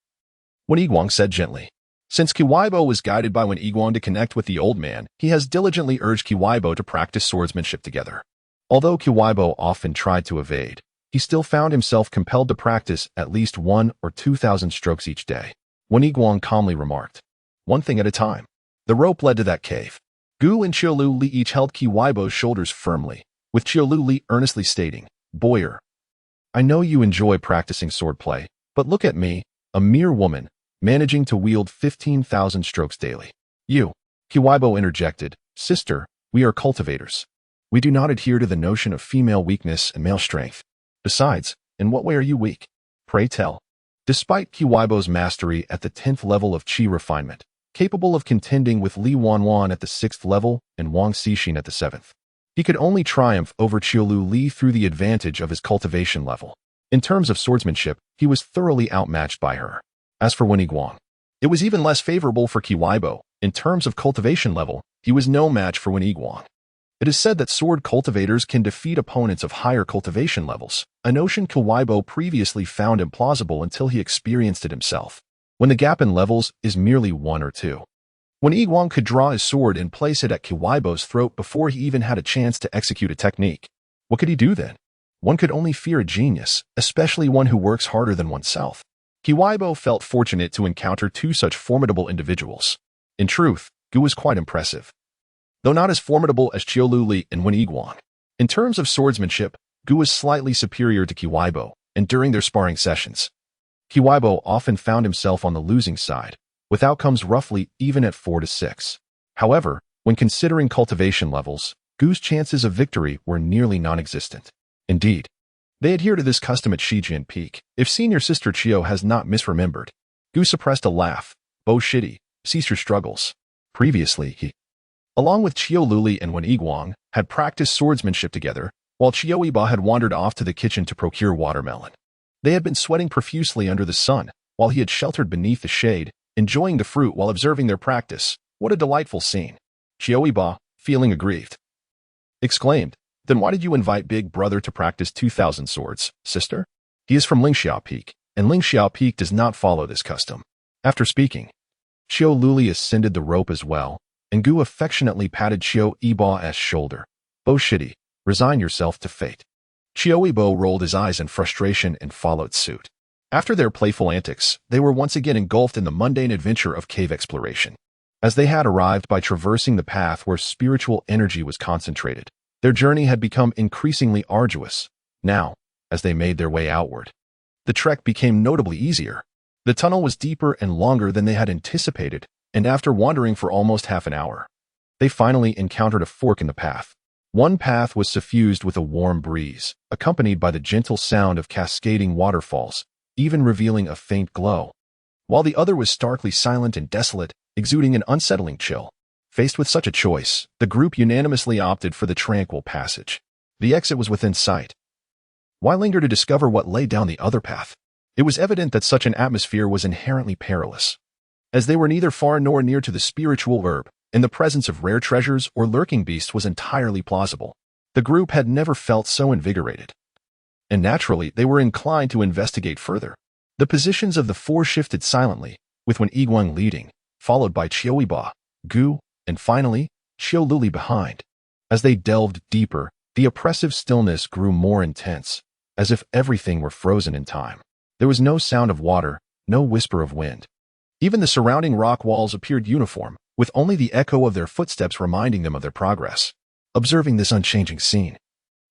Wen Yiguang said gently. Since Qiu Yibo was guided by Wen Yiguang to connect with the old man, he has diligently urged Qiu Yibo to practice swordsmanship together. Although Qiu Yibo often tried to evade, he still found himself compelled to practice at least 1,000 or 2,000 strokes each day. Wen Yiguang calmly remarked, one thing at a time. The rope led to that cave. Gu and Qiu Li each held Qiu Yibo's shoulders firmly, with Qiu Li earnestly stating, Boyer, I know you enjoy practicing swordplay, but look at me, a mere woman, managing to wield 15,000 strokes daily. You, Qiu Yibo interjected, sister, we are cultivators. We do not adhere to the notion of female weakness and male strength. Besides, in what way are you weak? Pray tell. Despite Qiu Yibo's mastery at the 10th level of Qi refinement, capable of contending with Li Wanwan at the 6th level and Wang Xixin at the 7th, he could only triumph over Qiu Li through the advantage of his cultivation level. In terms of swordsmanship, he was thoroughly outmatched by her. As for Wen Yiguang, it was even less favorable for Qiu Yibo. In terms of cultivation level, he was no match for Wen Yiguang. It is said that sword cultivators can defeat opponents of higher cultivation levels, a notion Qiu Yibo previously found implausible until he experienced it himself, when the gap in levels is merely 1 or 2. When Yiguang could draw his sword and place it at Qiu Yibo's throat before he even had a chance to execute a technique, what could he do then? One could only fear a genius, especially one who works harder than oneself. Qiu Yibo felt fortunate to encounter two such formidable individuals. In truth, Gu was quite impressive, though not as formidable as Qiu Li and Wen Yiguang. In terms of swordsmanship, Gu was slightly superior to Qiu Yibo, and during their sparring sessions, Qiu Yibo often found himself on the losing side, with outcomes roughly even at 4 to 6. However, when considering cultivation levels, Gu's chances of victory were nearly non-existent. Indeed, they adhere to this custom at Qidian Peak. If senior sister Qiu has not misremembered, Gu suppressed a laugh. Bo Shidi, cease your struggles. Previously, he, along with Qiu Li and Wen Yiguang, had practiced swordsmanship together, while Qiu Yibo had wandered off to the kitchen to procure watermelon. They had been sweating profusely under the sun, while he had sheltered beneath the shade, enjoying the fruit while observing their practice. What a delightful scene. Qiu Yibo, feeling aggrieved, exclaimed, then why did you invite Big Brother to practice 2,000 swords, sister? He is from Lingxiao Peak, and Lingxiao Peak does not follow this custom. After speaking, Qiu Li ascended the rope as well, and Gu affectionately patted Qiu Yibo's shoulder. Bo Shidi, resign yourself to fate. Qiu Yibo rolled his eyes in frustration and followed suit. After their playful antics, they were once again engulfed in the mundane adventure of cave exploration. As they had arrived by traversing the path where spiritual energy was concentrated, their journey had become increasingly arduous. Now, as they made their way outward, the trek became notably easier. The tunnel was deeper and longer than they had anticipated, and after wandering for almost half an hour, they finally encountered a fork in the path. One path was suffused with a warm breeze, accompanied by the gentle sound of cascading waterfalls, even revealing a faint glow, while the other was starkly silent and desolate, exuding an unsettling chill. Faced with such a choice, the group unanimously opted for the tranquil passage. The exit was within sight. Why linger to discover what lay down the other path? It was evident that such an atmosphere was inherently perilous, as they were neither far nor near to the spiritual herb, and the presence of rare treasures or lurking beasts was entirely plausible. The group had never felt so invigorated, and naturally they were inclined to investigate further. The positions of the four shifted silently, with Wen Yiguang leading, followed by Qiu Yibo, Gu, and finally, Qiu Li behind. As they delved deeper, the oppressive stillness grew more intense, as if everything were frozen in time. There was no sound of water, no whisper of wind. Even the surrounding rock walls appeared uniform, with only the echo of their footsteps reminding them of their progress. Observing this unchanging scene,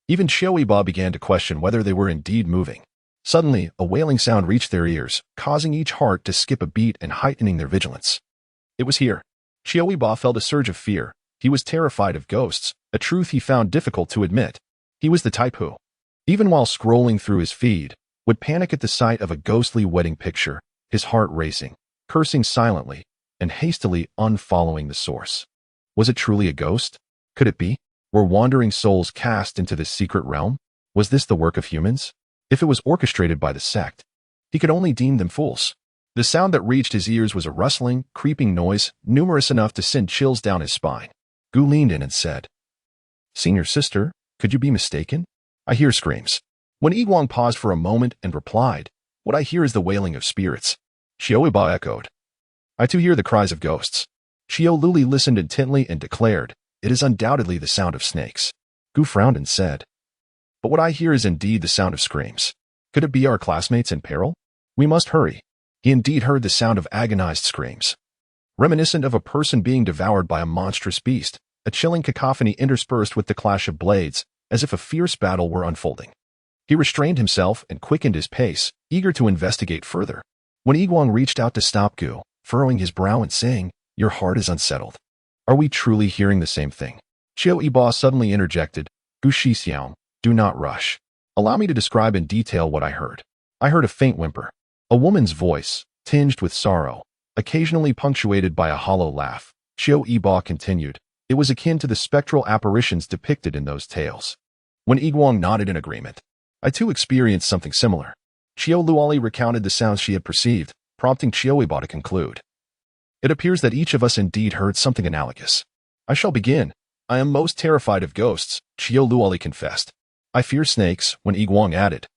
even Qiu Yibo began to question whether they were indeed moving. Suddenly, a wailing sound reached their ears, causing each heart to skip a beat and heightening their vigilance. It was here. Qiu Yibo felt a surge of fear. He was terrified of ghosts, a truth he found difficult to admit. He was the type who, even while scrolling through his feed, would panic at the sight of a ghostly wedding picture, his heart racing, cursing silently, and hastily unfollowing the source. Was it truly a ghost? Could it be? Were wandering souls cast into this secret realm? Was this the work of humans? If it was orchestrated by the sect, he could only deem them fools. The sound that reached his ears was a rustling, creeping noise, numerous enough to send chills down his spine. Gu leaned in and said, "Senior sister, could you be mistaken? I hear screams." When Yiguang paused for a moment and replied, "What I hear is the wailing of spirits." Qiu Yibo echoed, "I too hear the cries of ghosts." Qiu Luli listened intently and declared, "It is undoubtedly the sound of snakes." Gu frowned and said, "But what I hear is indeed the sound of screams. Could it be our classmates in peril? We must hurry." He indeed heard the sound of agonized screams. Reminiscent of a person being devoured by a monstrous beast, a chilling cacophony interspersed with the clash of blades, as if a fierce battle were unfolding. He restrained himself and quickened his pace, eager to investigate further. When Yiguang reached out to stop Gu, furrowing his brow and saying, "Your heart is unsettled. Are we truly hearing the same thing?" Qiu Yibo suddenly interjected, "Gu Shixiang, do not rush. Allow me to describe in detail what I heard." I heard a faint whimper. A woman's voice, tinged with sorrow, occasionally punctuated by a hollow laugh. Qiu Yibo continued, "It was akin to the spectral apparitions depicted in those tales." When Yiguang nodded in agreement, I too experienced something similar. Qiu Luoli recounted the sounds she had perceived, prompting Qiu Yibo to conclude, "It appears that each of us indeed heard something analogous." "I shall begin. I am most terrified of ghosts," Qiu Luoli confessed. "I fear snakes," when Yiguang added,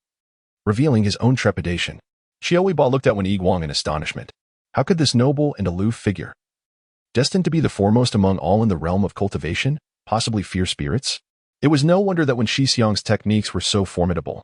revealing his own trepidation. Qiu Yibo looked at Wen Yiguang in astonishment. How could this noble and aloof figure, destined to be the foremost among all in the realm of cultivation, possibly fear spirits? It was no wonder that Wen Shixiang's techniques were so formidable,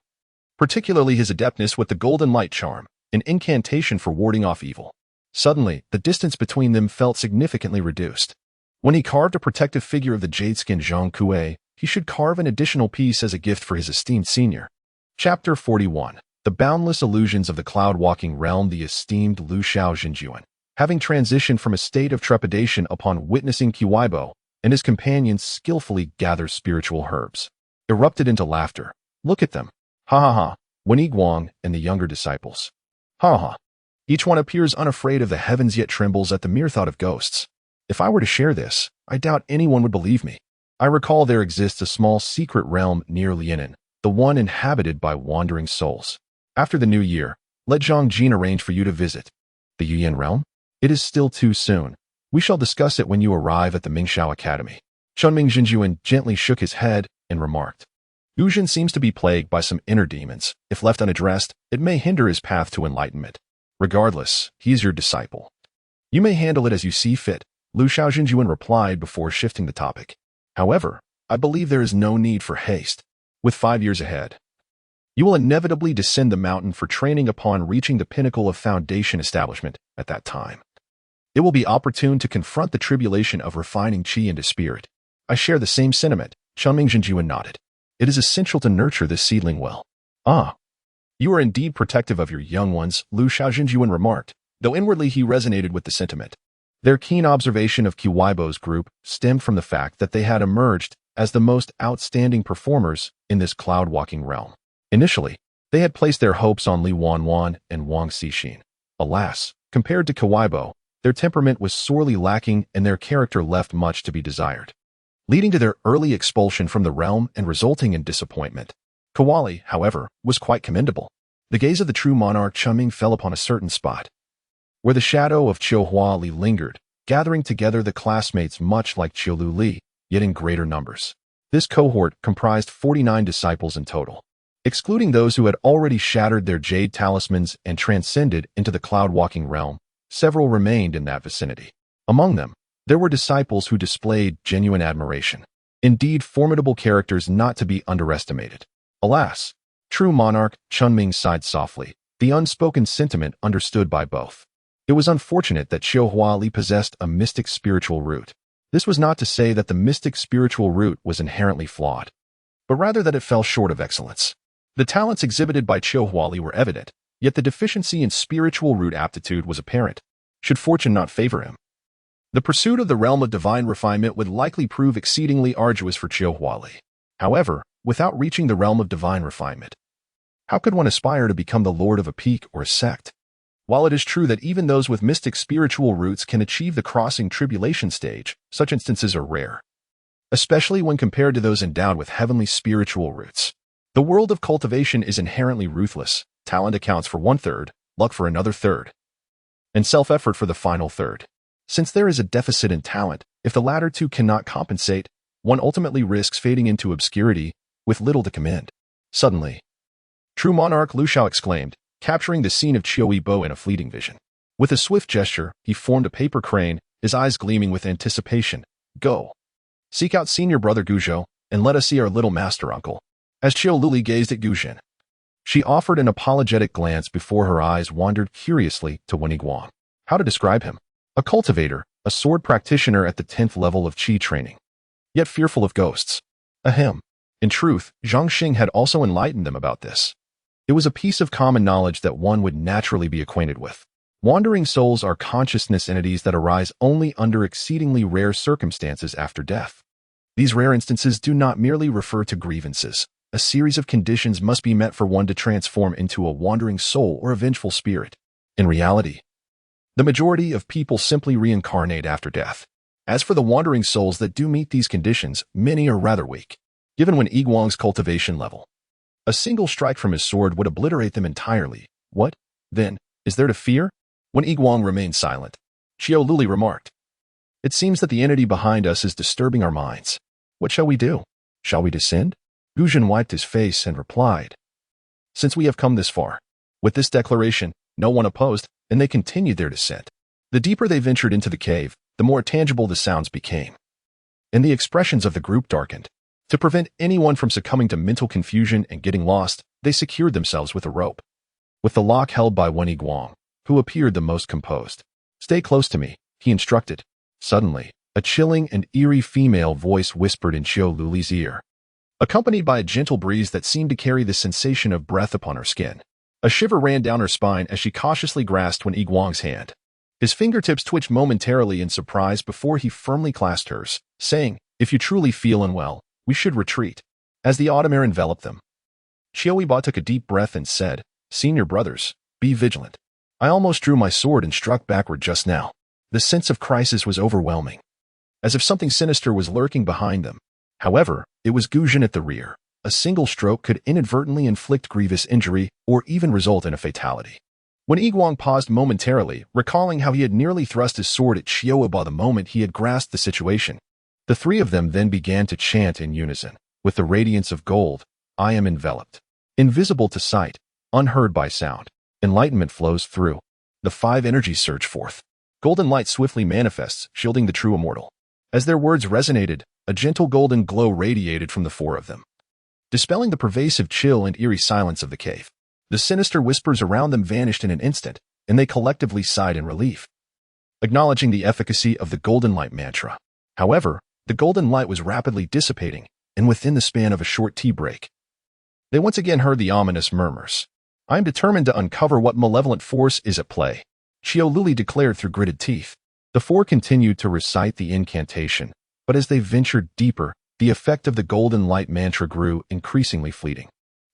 particularly his adeptness with the golden light charm, an incantation for warding off evil. Suddenly, the distance between them felt significantly reduced. When he carved a protective figure of the jade-skinned Zhang Kuei, he should carve an additional piece as a gift for his esteemed senior. Chapter 41. The boundless illusions of the cloud-walking realm. The esteemed Lu Xiao Jinjuan, having transitioned from a state of trepidation upon witnessing Qiu Yibo and his companions skillfully gather spiritual herbs, erupted into laughter. "Look at them. Ha ha ha." Wen Yiguang and the younger disciples. Ha ha. Each one appears unafraid of the heavens yet trembles at the mere thought of ghosts. If I were to share this, I doubt anyone would believe me. I recall there exists a small secret realm near Lianan, the one inhabited by wandering souls. After the new year, let Zhang Jin arrange for you to visit. The Yuyan realm? It is still too soon. We shall discuss it when you arrive at the Mingxiao Academy. Chunming Jinjuan gently shook his head and remarked, Yuzhen seems to be plagued by some inner demons. If left unaddressed, it may hinder his path to enlightenment. Regardless, he is your disciple. You may handle it as you see fit, Lu Xiao Jinjuan replied before shifting the topic. However, I believe there is no need for haste. With 5 years ahead, you will inevitably descend the mountain for training upon reaching the pinnacle of foundation establishment at that time. It will be opportune to confront the tribulation of refining qi into spirit. I share the same sentiment, Chunming Jinjuan nodded. It is essential to nurture this seedling well. Ah, you are indeed protective of your young ones, Lu Xiao Jinjuan remarked, though inwardly he resonated with the sentiment. Their keen observation of Qiu Yibo's group stemmed from the fact that they had emerged as the most outstanding performers in this cloud-walking realm. Initially, they had placed their hopes on Li Wanwan and Wang Xixin. Alas, compared to Qiu Yibo, their temperament was sorely lacking and their character left much to be desired, leading to their early expulsion from the realm and resulting in disappointment. Kawali, however, was quite commendable. The gaze of the true monarch Chunming fell upon a certain spot, where the shadow of Qiu Huali lingered, gathering together the classmates much like Qiu Lu Li, yet in greater numbers. This cohort comprised 49 disciples in total. Excluding those who had already shattered their jade talismans and transcended into the cloud-walking realm, several remained in that vicinity. Among them, there were disciples who displayed genuine admiration. Indeed, formidable characters not to be underestimated. Alas, true monarch Chunming sighed softly, the unspoken sentiment understood by both. It was unfortunate that Qiu Huali possessed a mystic spiritual root. This was not to say that the mystic spiritual root was inherently flawed, but rather that it fell short of excellence. The talents exhibited by Qiu Huali were evident, yet the deficiency in spiritual root aptitude was apparent. Should fortune not favor him, the pursuit of the realm of divine refinement would likely prove exceedingly arduous for Qiu Huali. However, without reaching the realm of divine refinement, how could one aspire to become the lord of a peak or a sect? While it is true that even those with mystic spiritual roots can achieve the crossing tribulation stage, such instances are rare, especially when compared to those endowed with heavenly spiritual roots. The world of cultivation is inherently ruthless. Talent accounts for 1/3, luck for another third. and self-effort for the final third. Since there is a deficit in talent, if the latter two cannot compensate, one ultimately risks fading into obscurity with little to commend. Suddenly, true monarch Lu Xiao exclaimed, capturing the scene of Qiu Yibo in a fleeting vision. With a swift gesture, he formed a paper crane, his eyes gleaming with anticipation. Go. Seek out senior brother Guzhou, and let us see our little master uncle. As Qiu Luli gazed at Guzhen, she offered an apologetic glance before her eyes wandered curiously to Wen Yiguang. How to describe him? A cultivator, a sword practitioner at the 10th level of Qi training. Yet fearful of ghosts. Ahem. In truth, Zhang Xing had also enlightened them about this. It was a piece of common knowledge that one would naturally be acquainted with. Wandering souls are consciousness entities that arise only under exceedingly rare circumstances after death. These rare instances do not merely refer to grievances. A series of conditions must be met for one to transform into a wandering soul or a vengeful spirit. In reality, the majority of people simply reincarnate after death. As for the wandering souls that do meet these conditions, many are rather weak. Given Wen Yiguang's cultivation level, a single strike from his sword would obliterate them entirely. What, then, is there to fear? Wen Yiguang remained silent. Qiu Luli remarked, "It seems that the entity behind us is disturbing our minds. What shall we do? Shall we descend?" Guzhen wiped his face and replied, "Since we have come this far." With this declaration, no one opposed, and they continued their descent. The deeper they ventured into the cave, the more tangible the sounds became, and the expressions of the group darkened. To prevent anyone from succumbing to mental confusion and getting lost, they secured themselves with a rope. With the lock held by Wen Yiguang, who appeared the most composed. "Stay close to me," he instructed. Suddenly, a chilling and eerie female voice whispered in Qiu Luli's ear, accompanied by a gentle breeze that seemed to carry the sensation of breath upon her skin. A shiver ran down her spine as she cautiously grasped Wen Yiguang's hand. His fingertips twitched momentarily in surprise before he firmly clasped hers, saying, "If you truly feel unwell, we should retreat." As the autumn air enveloped them, Qiu Yibo took a deep breath and said, "Senior brothers, be vigilant. I almost drew my sword and struck backward just now." The sense of crisis was overwhelming, as if something sinister was lurking behind them. However, it was Guzhen at the rear. A single stroke could inadvertently inflict grievous injury or even result in a fatality. When Yiguang paused momentarily, recalling how he had nearly thrust his sword at Qiu Yibo the moment he had grasped the situation, the three of them then began to chant in unison. With the radiance of gold, I am enveloped. Invisible to sight, unheard by sound, enlightenment flows through. The five energies surge forth. Golden light swiftly manifests, shielding the true immortal. As their words resonated, a gentle golden glow radiated from the four of them, dispelling the pervasive chill and eerie silence of the cave. The sinister whispers around them vanished in an instant, and they collectively sighed in relief, acknowledging the efficacy of the golden light mantra. However, the golden light was rapidly dissipating, and within the span of a short tea break, they once again heard the ominous murmurs. "I am determined to uncover what malevolent force is at play," Qiu Luli declared through gritted teeth. The four continued to recite the incantation, but as they ventured deeper, the effect of the golden light mantra grew increasingly fleeting.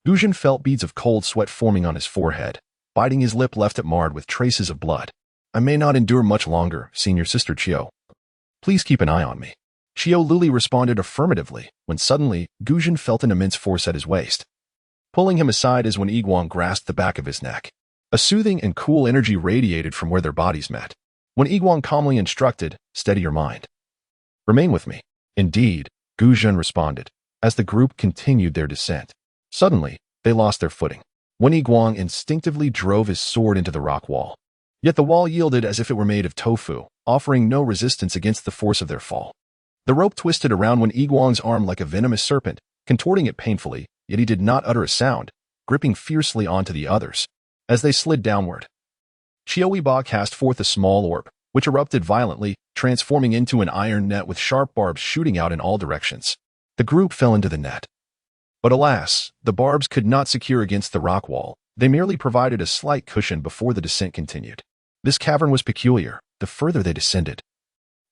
Guzhen felt beads of cold sweat forming on his forehead. Biting his lip left it marred with traces of blood. "I may not endure much longer, senior sister Qiu. Please keep an eye on me." Qiu Luli responded affirmatively, when suddenly, Guzhen felt an immense force at his waist, pulling him aside as Wen Yiguang grasped the back of his neck. A soothing and cool energy radiated from where their bodies met. Wen Yiguang calmly instructed, "Steady your mind. Remain with me." "Indeed," Guzhen responded, as the group continued their descent. Suddenly, they lost their footing. Wen Yiguang instinctively drove his sword into the rock wall. Yet the wall yielded as if it were made of tofu, offering no resistance against the force of their fall. The rope twisted around Wen Yiguang's arm like a venomous serpent, contorting it painfully, yet he did not utter a sound, gripping fiercely onto the others. As they slid downward, Qiu Yibo cast forth a small orb, which erupted violently, transforming into an iron net with sharp barbs shooting out in all directions. The group fell into the net. But alas, the barbs could not secure against the rock wall. They merely provided a slight cushion before the descent continued. This cavern was peculiar. The further they descended,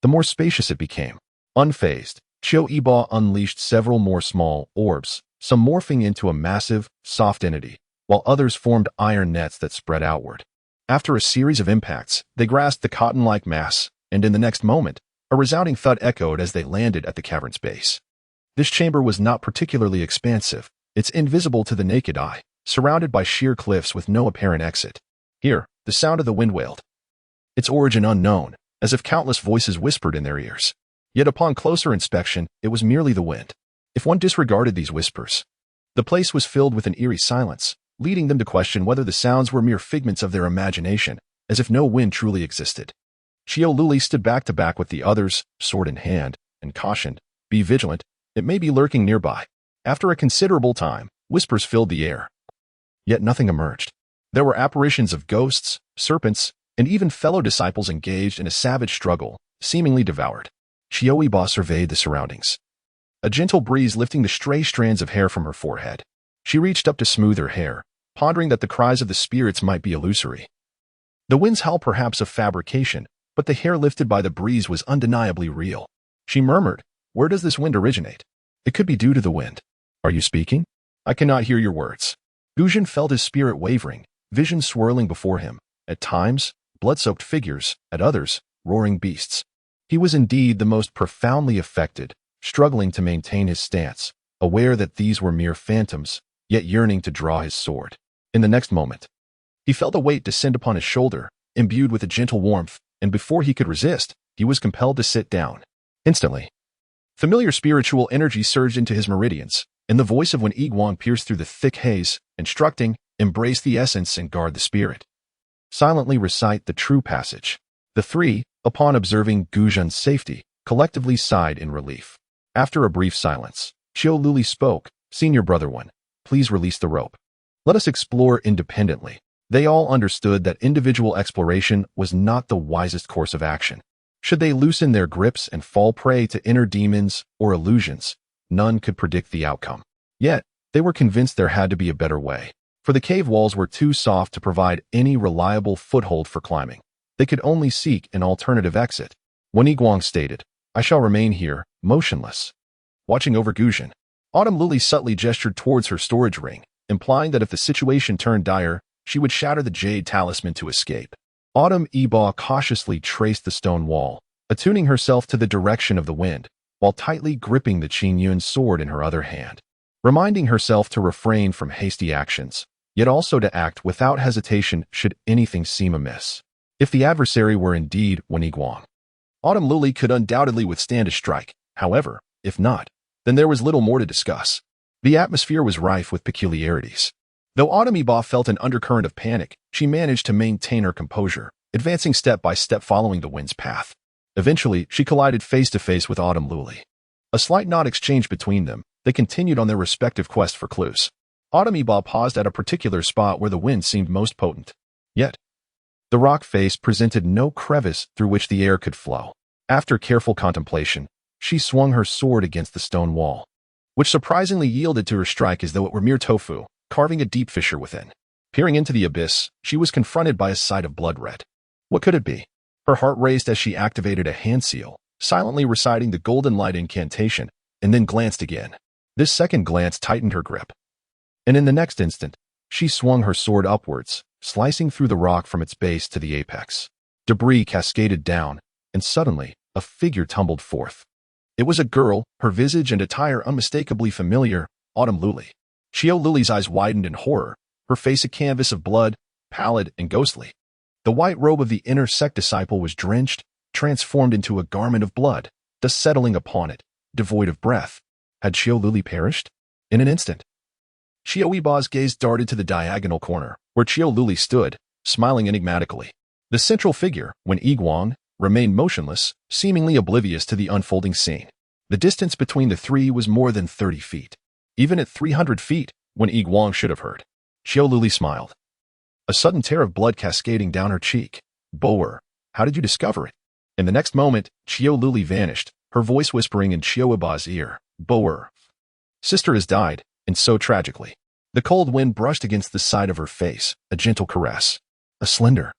the more spacious it became. Unfazed, Qiu Yibo unleashed several more small orbs, some morphing into a massive, soft entity, while others formed iron nets that spread outward. After a series of impacts, they grasped the cotton-like mass, and in the next moment, a resounding thud echoed as they landed at the cavern's base. This chamber was not particularly expansive. It's invisible to the naked eye, surrounded by sheer cliffs with no apparent exit. Here, the sound of the wind wailed, its origin unknown, as if countless voices whispered in their ears. Yet upon closer inspection, it was merely the wind. If one disregarded these whispers, the place was filled with an eerie silence, leading them to question whether the sounds were mere figments of their imagination, as if no wind truly existed. Qiu Luli stood back to back with the others, sword in hand, and cautioned, "Be vigilant, it may be lurking nearby." After a considerable time, whispers filled the air. Yet nothing emerged. There were apparitions of ghosts, serpents, and even fellow disciples engaged in a savage struggle, seemingly devoured. Qiu Yibo surveyed the surroundings. A gentle breeze lifting the stray strands of hair from her forehead. She reached up to smooth her hair, pondering that the cries of the spirits might be illusory. The wind's howl perhaps of fabrication, but the hair lifted by the breeze was undeniably real. She murmured, "Where does this wind originate?" "It could be due to the wind." "Are you speaking?" "I cannot hear your words." Qidian felt his spirit wavering, visions swirling before him. At times, blood-soaked figures, at others, roaring beasts. He was indeed the most profoundly affected, struggling to maintain his stance, aware that these were mere phantoms, yet yearning to draw his sword. In the next moment, he felt a weight descend upon his shoulder, imbued with a gentle warmth, and before he could resist, he was compelled to sit down. Instantly, familiar spiritual energy surged into his meridians, and the voice of Wen Yiguang pierced through the thick haze, instructing, "Embrace the essence and guard the spirit. Silently recite the true passage." The three, upon observing Qidian's safety, collectively sighed in relief. After a brief silence, Qiu Luli spoke, "Senior Brother One, please release the rope. Let us explore independently." They all understood that individual exploration was not the wisest course of action. Should they loosen their grips and fall prey to inner demons or illusions, none could predict the outcome. Yet, they were convinced there had to be a better way, for the cave walls were too soft to provide any reliable foothold for climbing. They could only seek an alternative exit. Wen Yiguang stated, "I shall remain here, motionless, watching over Qidian." Autumn Lily subtly gestured towards her storage ring, implying that if the situation turned dire, she would shatter the jade talisman to escape. Autumn Yibo cautiously traced the stone wall, attuning herself to the direction of the wind, while tightly gripping the Qidian sword in her other hand, reminding herself to refrain from hasty actions, yet also to act without hesitation should anything seem amiss. If the adversary were indeed Wen Yiguang, Autumn Lily could undoubtedly withstand a strike. However, if not, then there was little more to discuss. The atmosphere was rife with peculiarities. Though Autumn Yibo felt an undercurrent of panic, she managed to maintain her composure, advancing step by step following the wind's path. Eventually, she collided face-to-face with Autumn Luli. A slight nod exchanged between them, they continued on their respective quest for clues. Autumn Yibo paused at a particular spot where the wind seemed most potent. Yet, the rock face presented no crevice through which the air could flow. After careful contemplation, she swung her sword against the stone wall, which surprisingly yielded to her strike as though it were mere tofu, carving a deep fissure within. Peering into the abyss, she was confronted by a sight of blood red. What could it be? Her heart raced as she activated a hand seal, silently reciting the golden light incantation, and then glanced again. This second glance tightened her grip. And in the next instant, she swung her sword upwards, slicing through the rock from its base to the apex. Debris cascaded down, and suddenly, a figure tumbled forth. It was a girl, her visage and attire unmistakably familiar, Autumn Luli. Qiu Luli's eyes widened in horror, her face a canvas of blood, pallid and ghostly. The white robe of the inner sect disciple was drenched, transformed into a garment of blood, dust settling upon it, devoid of breath. Had Qiu Luli perished? In an instant, Qiu Yibo's gaze darted to the diagonal corner, where Qiu Luli stood, smiling enigmatically. The central figure, Wen Yiguang, remained motionless, seemingly oblivious to the unfolding scene. The distance between the three was more than 30 feet. Even at 300 feet, Wen Yiguang should have heard. Qiu Luli smiled. A sudden tear of blood cascading down her cheek. "Boer, how did you discover it?" In the next moment, Qiu Luli vanished, her voice whispering in Qiu Yibo's ear, "Boer, sister has died, and so tragically." The cold wind brushed against the side of her face, a gentle caress. A slender,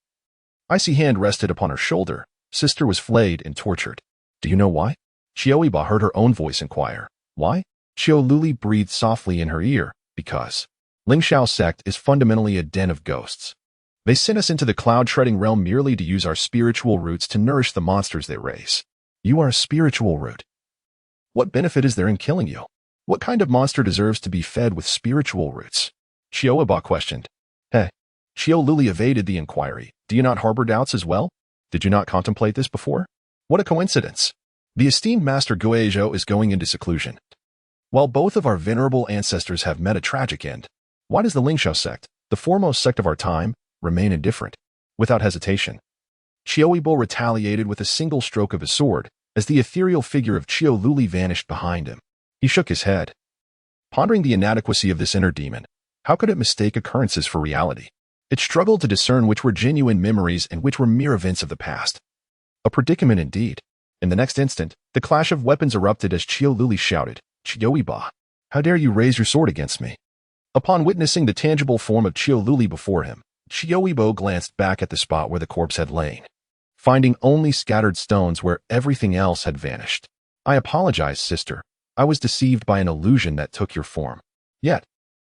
icy hand rested upon her shoulder. Sister was flayed and tortured. "Do you know why?" Qiu Yibo heard her own voice inquire. "Why?" Qiu Luli breathed softly in her ear, "Because Lingxiao sect is fundamentally a den of ghosts. They sent us into the cloud-treading realm merely to use our spiritual roots to nourish the monsters they raise." "You are a spiritual root. What benefit is there in killing you? What kind of monster deserves to be fed with spiritual roots?" Qiu Yibo questioned. "Hey." Qiu Luli evaded the inquiry. "Do you not harbor doubts as well?" Did you not contemplate this before? What a coincidence. The esteemed Master Guizhou is going into seclusion. While both of our venerable ancestors have met a tragic end, why does the Lingxiao sect, the foremost sect of our time, remain indifferent? Without hesitation, Qiu Yibo retaliated with a single stroke of his sword as the ethereal figure of Qiu Luli vanished behind him. He shook his head, pondering the inadequacy of this inner demon. How could it mistake occurrences for reality? It struggled to discern which were genuine memories and which were mere events of the past. A predicament indeed. In the next instant, the clash of weapons erupted as Qiu Luli shouted, "Qiu Yibo, how dare you raise your sword against me?" Upon witnessing the tangible form of Qiu Luli before him, Qiu Yibo glanced back at the spot where the corpse had lain, finding only scattered stones where everything else had vanished. "I apologize, sister. I was deceived by an illusion that took your form." Yet,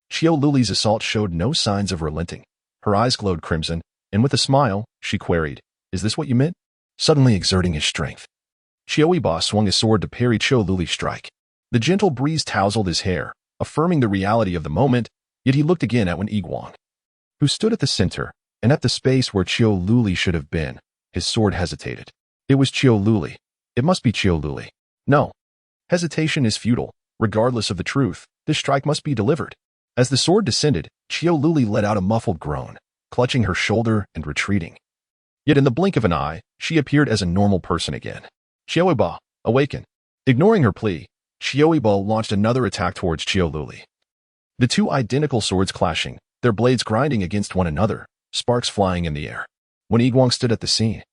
Qiu Luli's assault showed no signs of relenting. Her eyes glowed crimson, and with a smile, she queried, "Is this what you meant?" Suddenly exerting his strength, Qiu Yibo swung his sword to parry Qiu Luli's strike. The gentle breeze tousled his hair, affirming the reality of the moment, yet he looked again at Wen Yiguang, who stood at the center, and at the space where Qiu Luli should have been. His sword hesitated. It was Qiu Luli. It must be Qiu Luli. No. Hesitation is futile. Regardless of the truth, this strike must be delivered. As the sword descended, Qiu Luli let out a muffled groan, clutching her shoulder and retreating. Yet in the blink of an eye, she appeared as a normal person again. Qiu Yibo, awaken. Ignoring her plea, Qiu Yibo launched another attack towards Qiu Luli. The two identical swords clashing, their blades grinding against one another, sparks flying in the air. Wen Yiguang stood at the scene,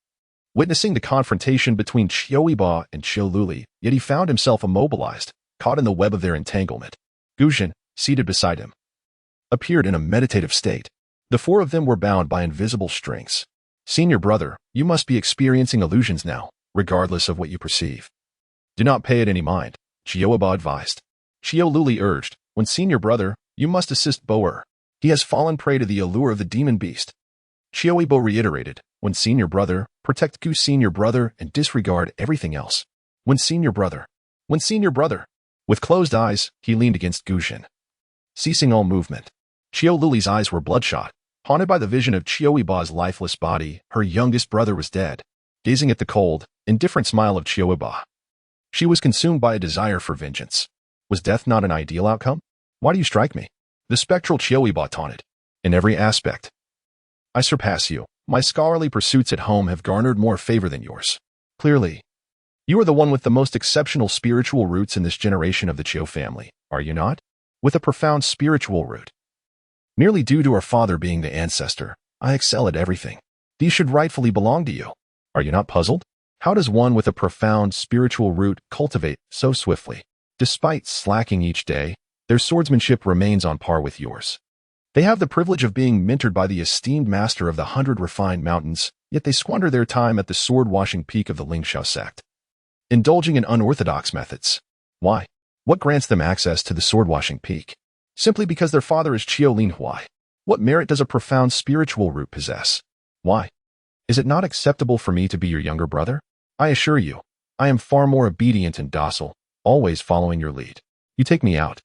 witnessing the confrontation between Qiu Yibo and Qiu Luli, yet he found himself immobilized, caught in the web of their entanglement. Guzhen, seated beside him, appeared in a meditative state. The four of them were bound by invisible strings. "Senior brother, you must be experiencing illusions now, regardless of what you perceive. Do not pay it any mind," Qiu Yibo advised. Qiu Luli urged, "When senior brother, you must assist Bo-er. He has fallen prey to the allure of the demon beast." Qiu Yibo reiterated, "When senior brother, protect Gu senior brother and disregard everything else. When senior brother. When senior brother." With closed eyes, he leaned against Guzhen, ceasing all movement. Qiu Luli's eyes were bloodshot, haunted by the vision of Qiu Yibo's lifeless body. Her youngest brother was dead. Gazing at the cold, indifferent smile of Qiu Yibo, she was consumed by a desire for vengeance. Was death not an ideal outcome? "Why do you strike me?" The spectral Qiu Yibo taunted. "In every aspect, I surpass you. My scholarly pursuits at home have garnered more favor than yours. Clearly, you are the one with the most exceptional spiritual roots in this generation of the Qiu family, are you not? With a profound spiritual root. Merely due to our father being the ancestor, I excel at everything. These should rightfully belong to you. Are you not puzzled? How does one with a profound spiritual root cultivate so swiftly? Despite slacking each day, their swordsmanship remains on par with yours. They have the privilege of being mentored by the esteemed master of the 100 refined mountains, yet they squander their time at the sword-washing peak of the Lingxiao sect, indulging in unorthodox methods. Why? What grants them access to the sword-washing peak? Simply because their father is Qiu Linhuai. What merit does a profound spiritual root possess? Why? Is it not acceptable for me to be your younger brother? I assure you, I am far more obedient and docile, always following your lead. You take me out,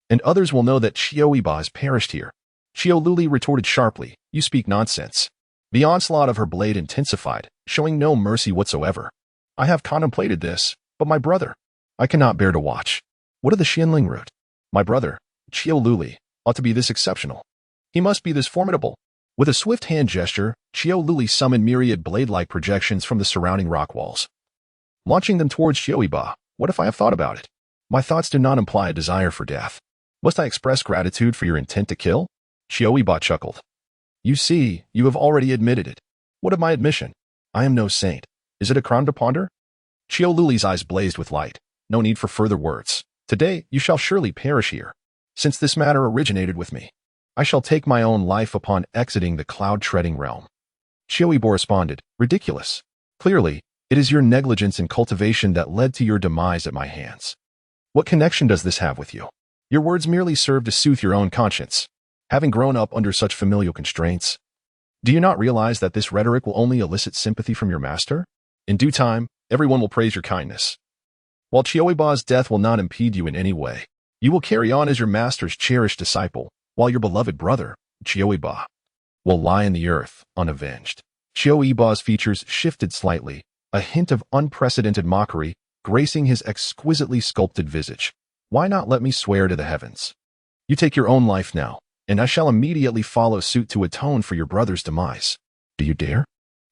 and others will know that Qiu Yibo has perished here." Qiu Luli retorted sharply, "You speak nonsense." The onslaught of her blade intensified, showing no mercy whatsoever. "I have contemplated this, but my brother, I cannot bear to watch. What of the Xianling root? My brother, Qiu Luli, ought to be this exceptional. He must be this formidable." With a swift hand gesture, Qiu Luli summoned myriad blade-like projections from the surrounding rock walls, launching them towards Qiu Yibo. "What if I have thought about it? My thoughts do not imply a desire for death. Must I express gratitude for your intent to kill?" Qiu Yibo chuckled. "You see, you have already admitted it. What of my admission? I am no saint. Is it a crime to ponder?" Qiu Luli's eyes blazed with light. "No need for further words. Today, you shall surely perish here. Since this matter originated with me, I shall take my own life upon exiting the cloud-treading realm." Qiu Yibo responded, "Ridiculous. Clearly, it is your negligence in cultivation that led to your demise at my hands. What connection does this have with you? Your words merely serve to soothe your own conscience, having grown up under such familial constraints. Do you not realize that this rhetoric will only elicit sympathy from your master? In due time, everyone will praise your kindness. While Qiu Yibo's death will not impede you in any way, you will carry on as your master's cherished disciple, while your beloved brother, Qiu Yibo, will lie in the earth, unavenged." Qiu Yibo's features shifted slightly, a hint of unprecedented mockery gracing his exquisitely sculpted visage. Why not let me swear to the heavens? You take your own life now, and I shall immediately follow suit to atone for your brother's demise. Do you dare?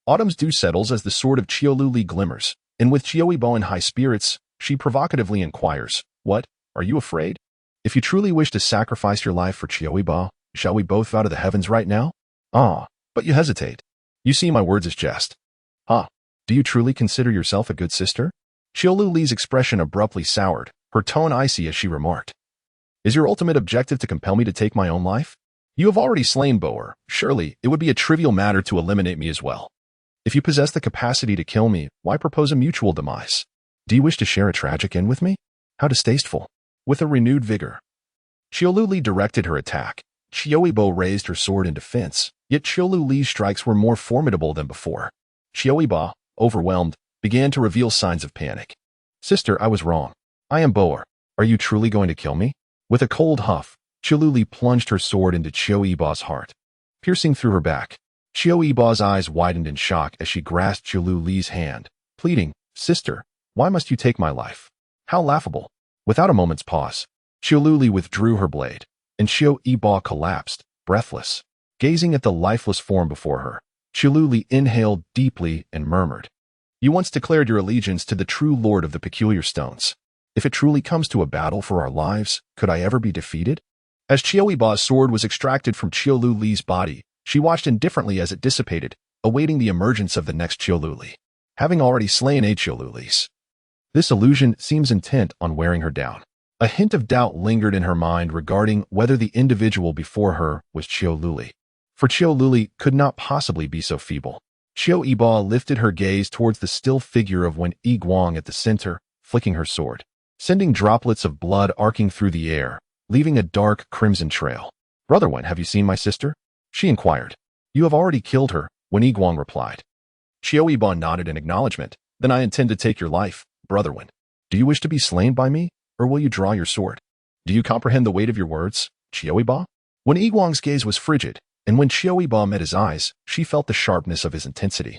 Autumn's dew settles as the sword of Qiu Luli glimmers, and with Qiu Yibo in high spirits, she provocatively inquires, What, are you afraid? If you truly wish to sacrifice your life for Qiu Yibo, shall we both vow to the heavens right now? Ah, but you hesitate. You see my words as jest. Ah, do you truly consider yourself a good sister? Qiu Luli's expression abruptly soured, her tone icy as she remarked. Is your ultimate objective to compel me to take my own life? You have already slain Boer. Surely, it would be a trivial matter to eliminate me as well. If you possess the capacity to kill me, why propose a mutual demise? Do you wish to share a tragic end with me? How distasteful. With a renewed vigor, Qiu Luli directed her attack. Qiu Yibo raised her sword in defense, yet Qiu Luli's strikes were more formidable than before. Qiu Yibo, overwhelmed, began to reveal signs of panic. Sister, I was wrong. I am Boer. Are you truly going to kill me? With a cold huff, Qiu Luli plunged her sword into Qiu Yibo's heart, piercing through her back. Qiu Yibo's eyes widened in shock as she grasped Qiu Luli's hand, pleading, Sister, why must you take my life? How laughable. Without a moment's pause, Qiu Luli withdrew her blade, and Qiu Yibo collapsed, breathless. Gazing at the lifeless form before her, Qiu Luli inhaled deeply and murmured, You once declared your allegiance to the true lord of the peculiar stones. If it truly comes to a battle for our lives, could I ever be defeated? As Qiu Yibo's sword was extracted from Qiu Luli's body, she watched indifferently as it dissipated, awaiting the emergence of the next Qiu Luli. Having already slain 8 Qiu Lulis, this illusion seems intent on wearing her down. A hint of doubt lingered in her mind regarding whether the individual before her was Qiu Luli. For Qiu Luli could not possibly be so feeble. Qiu Yibo lifted her gaze towards the still figure of Wen Yiguang at the center, flicking her sword, sending droplets of blood arcing through the air, leaving a dark crimson trail. Brother Wen, have you seen my sister? She inquired. You have already killed her, Wen Yiguang replied. Qiu Yibo nodded in acknowledgement. Then I intend to take your life, Brother Wen. Do you wish to be slain by me, or will you draw your sword? Do you comprehend the weight of your words, Qiu Yibo? Wen Yiguang's gaze was frigid, and when Qiu Yibo met his eyes, she felt the sharpness of his intensity,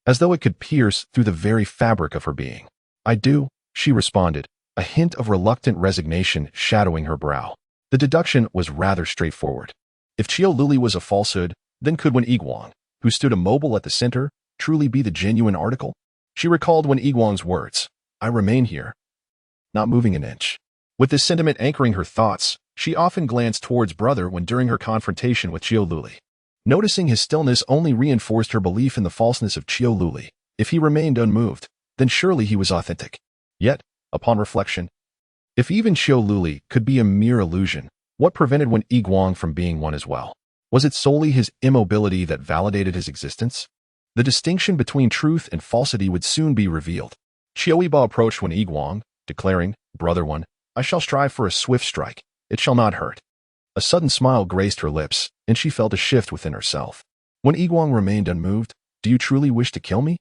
as though it could pierce through the very fabric of her being. I do, she responded, a hint of reluctant resignation shadowing her brow. The deduction was rather straightforward. If Qiu Luli was a falsehood, then could Wen Yiguang, who stood immobile at the center, truly be the genuine article? She recalled Wen Yiguang's words, I remain here, not moving an inch. With this sentiment anchoring her thoughts, she often glanced towards Brother Wen during her confrontation with Qiu Luli. Noticing his stillness only reinforced her belief in the falseness of Qiu Luli. If he remained unmoved, then surely he was authentic. Yet, upon reflection, if even Qiu Luli could be a mere illusion, what prevented Wen Yiguang from being one as well? Was it solely his immobility that validated his existence? The distinction between truth and falsity would soon be revealed. Qiu Yibo approached Wen Yiguang, declaring, Brother Wen, I shall strive for a swift strike. It shall not hurt. A sudden smile graced her lips, and she felt a shift within herself. Wen Yiguang remained unmoved. Do you truly wish to kill me?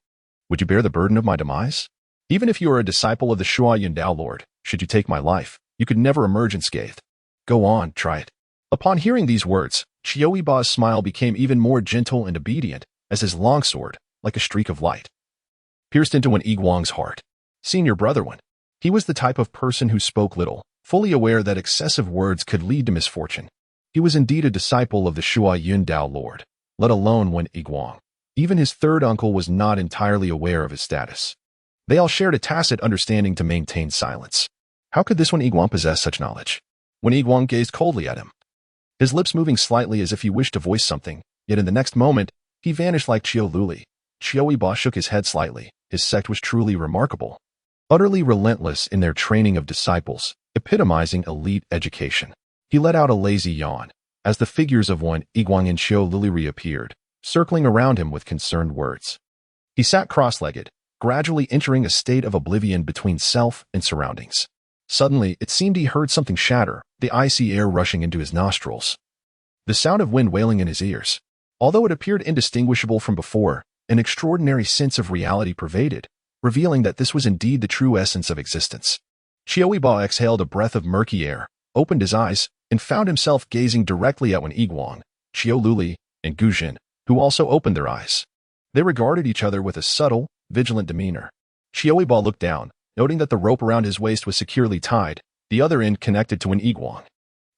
Would you bear the burden of my demise? Even if you are a disciple of the Shuai Yundao Lord, should you take my life, you could never emerge unscathed. Go on, try it. Upon hearing these words, Qiu Yibo's smile became even more gentle and obedient, as his longsword, like a streak of light, pierced into Wen Yiguang's heart. Senior Brother Wen. He was the type of person who spoke little, fully aware that excessive words could lead to misfortune. He was indeed a disciple of the Shuai Yundao Lord, let alone Wen Yiguang. Even his third uncle was not entirely aware of his status. They all shared a tacit understanding to maintain silence. How could this Wen Yiguang possess such knowledge? Wen Yiguang gazed coldly at him, his lips moving slightly as if he wished to voice something, yet in the next moment, he vanished like Qiu Luli. Qiu Yibo shook his head slightly. His sect was truly remarkable, utterly relentless in their training of disciples, epitomizing elite education. He let out a lazy yawn, as the figures of Wen Yiguang and Qiu Luli reappeared, circling around him with concerned words. He sat cross-legged, gradually entering a state of oblivion between self and surroundings. Suddenly, it seemed he heard something shatter, the icy air rushing into his nostrils, the sound of wind wailing in his ears. Although it appeared indistinguishable from before, an extraordinary sense of reality pervaded, revealing that this was indeed the true essence of existence. Qiu Yibo exhaled a breath of murky air, opened his eyes, and found himself gazing directly at Wen Yiguang, Qiu Luli, and Gu Jin, who also opened their eyes. They regarded each other with a subtle, vigilant demeanor. Qiu Yibo looked down, noting that the rope around his waist was securely tied, the other end connected to an iguang.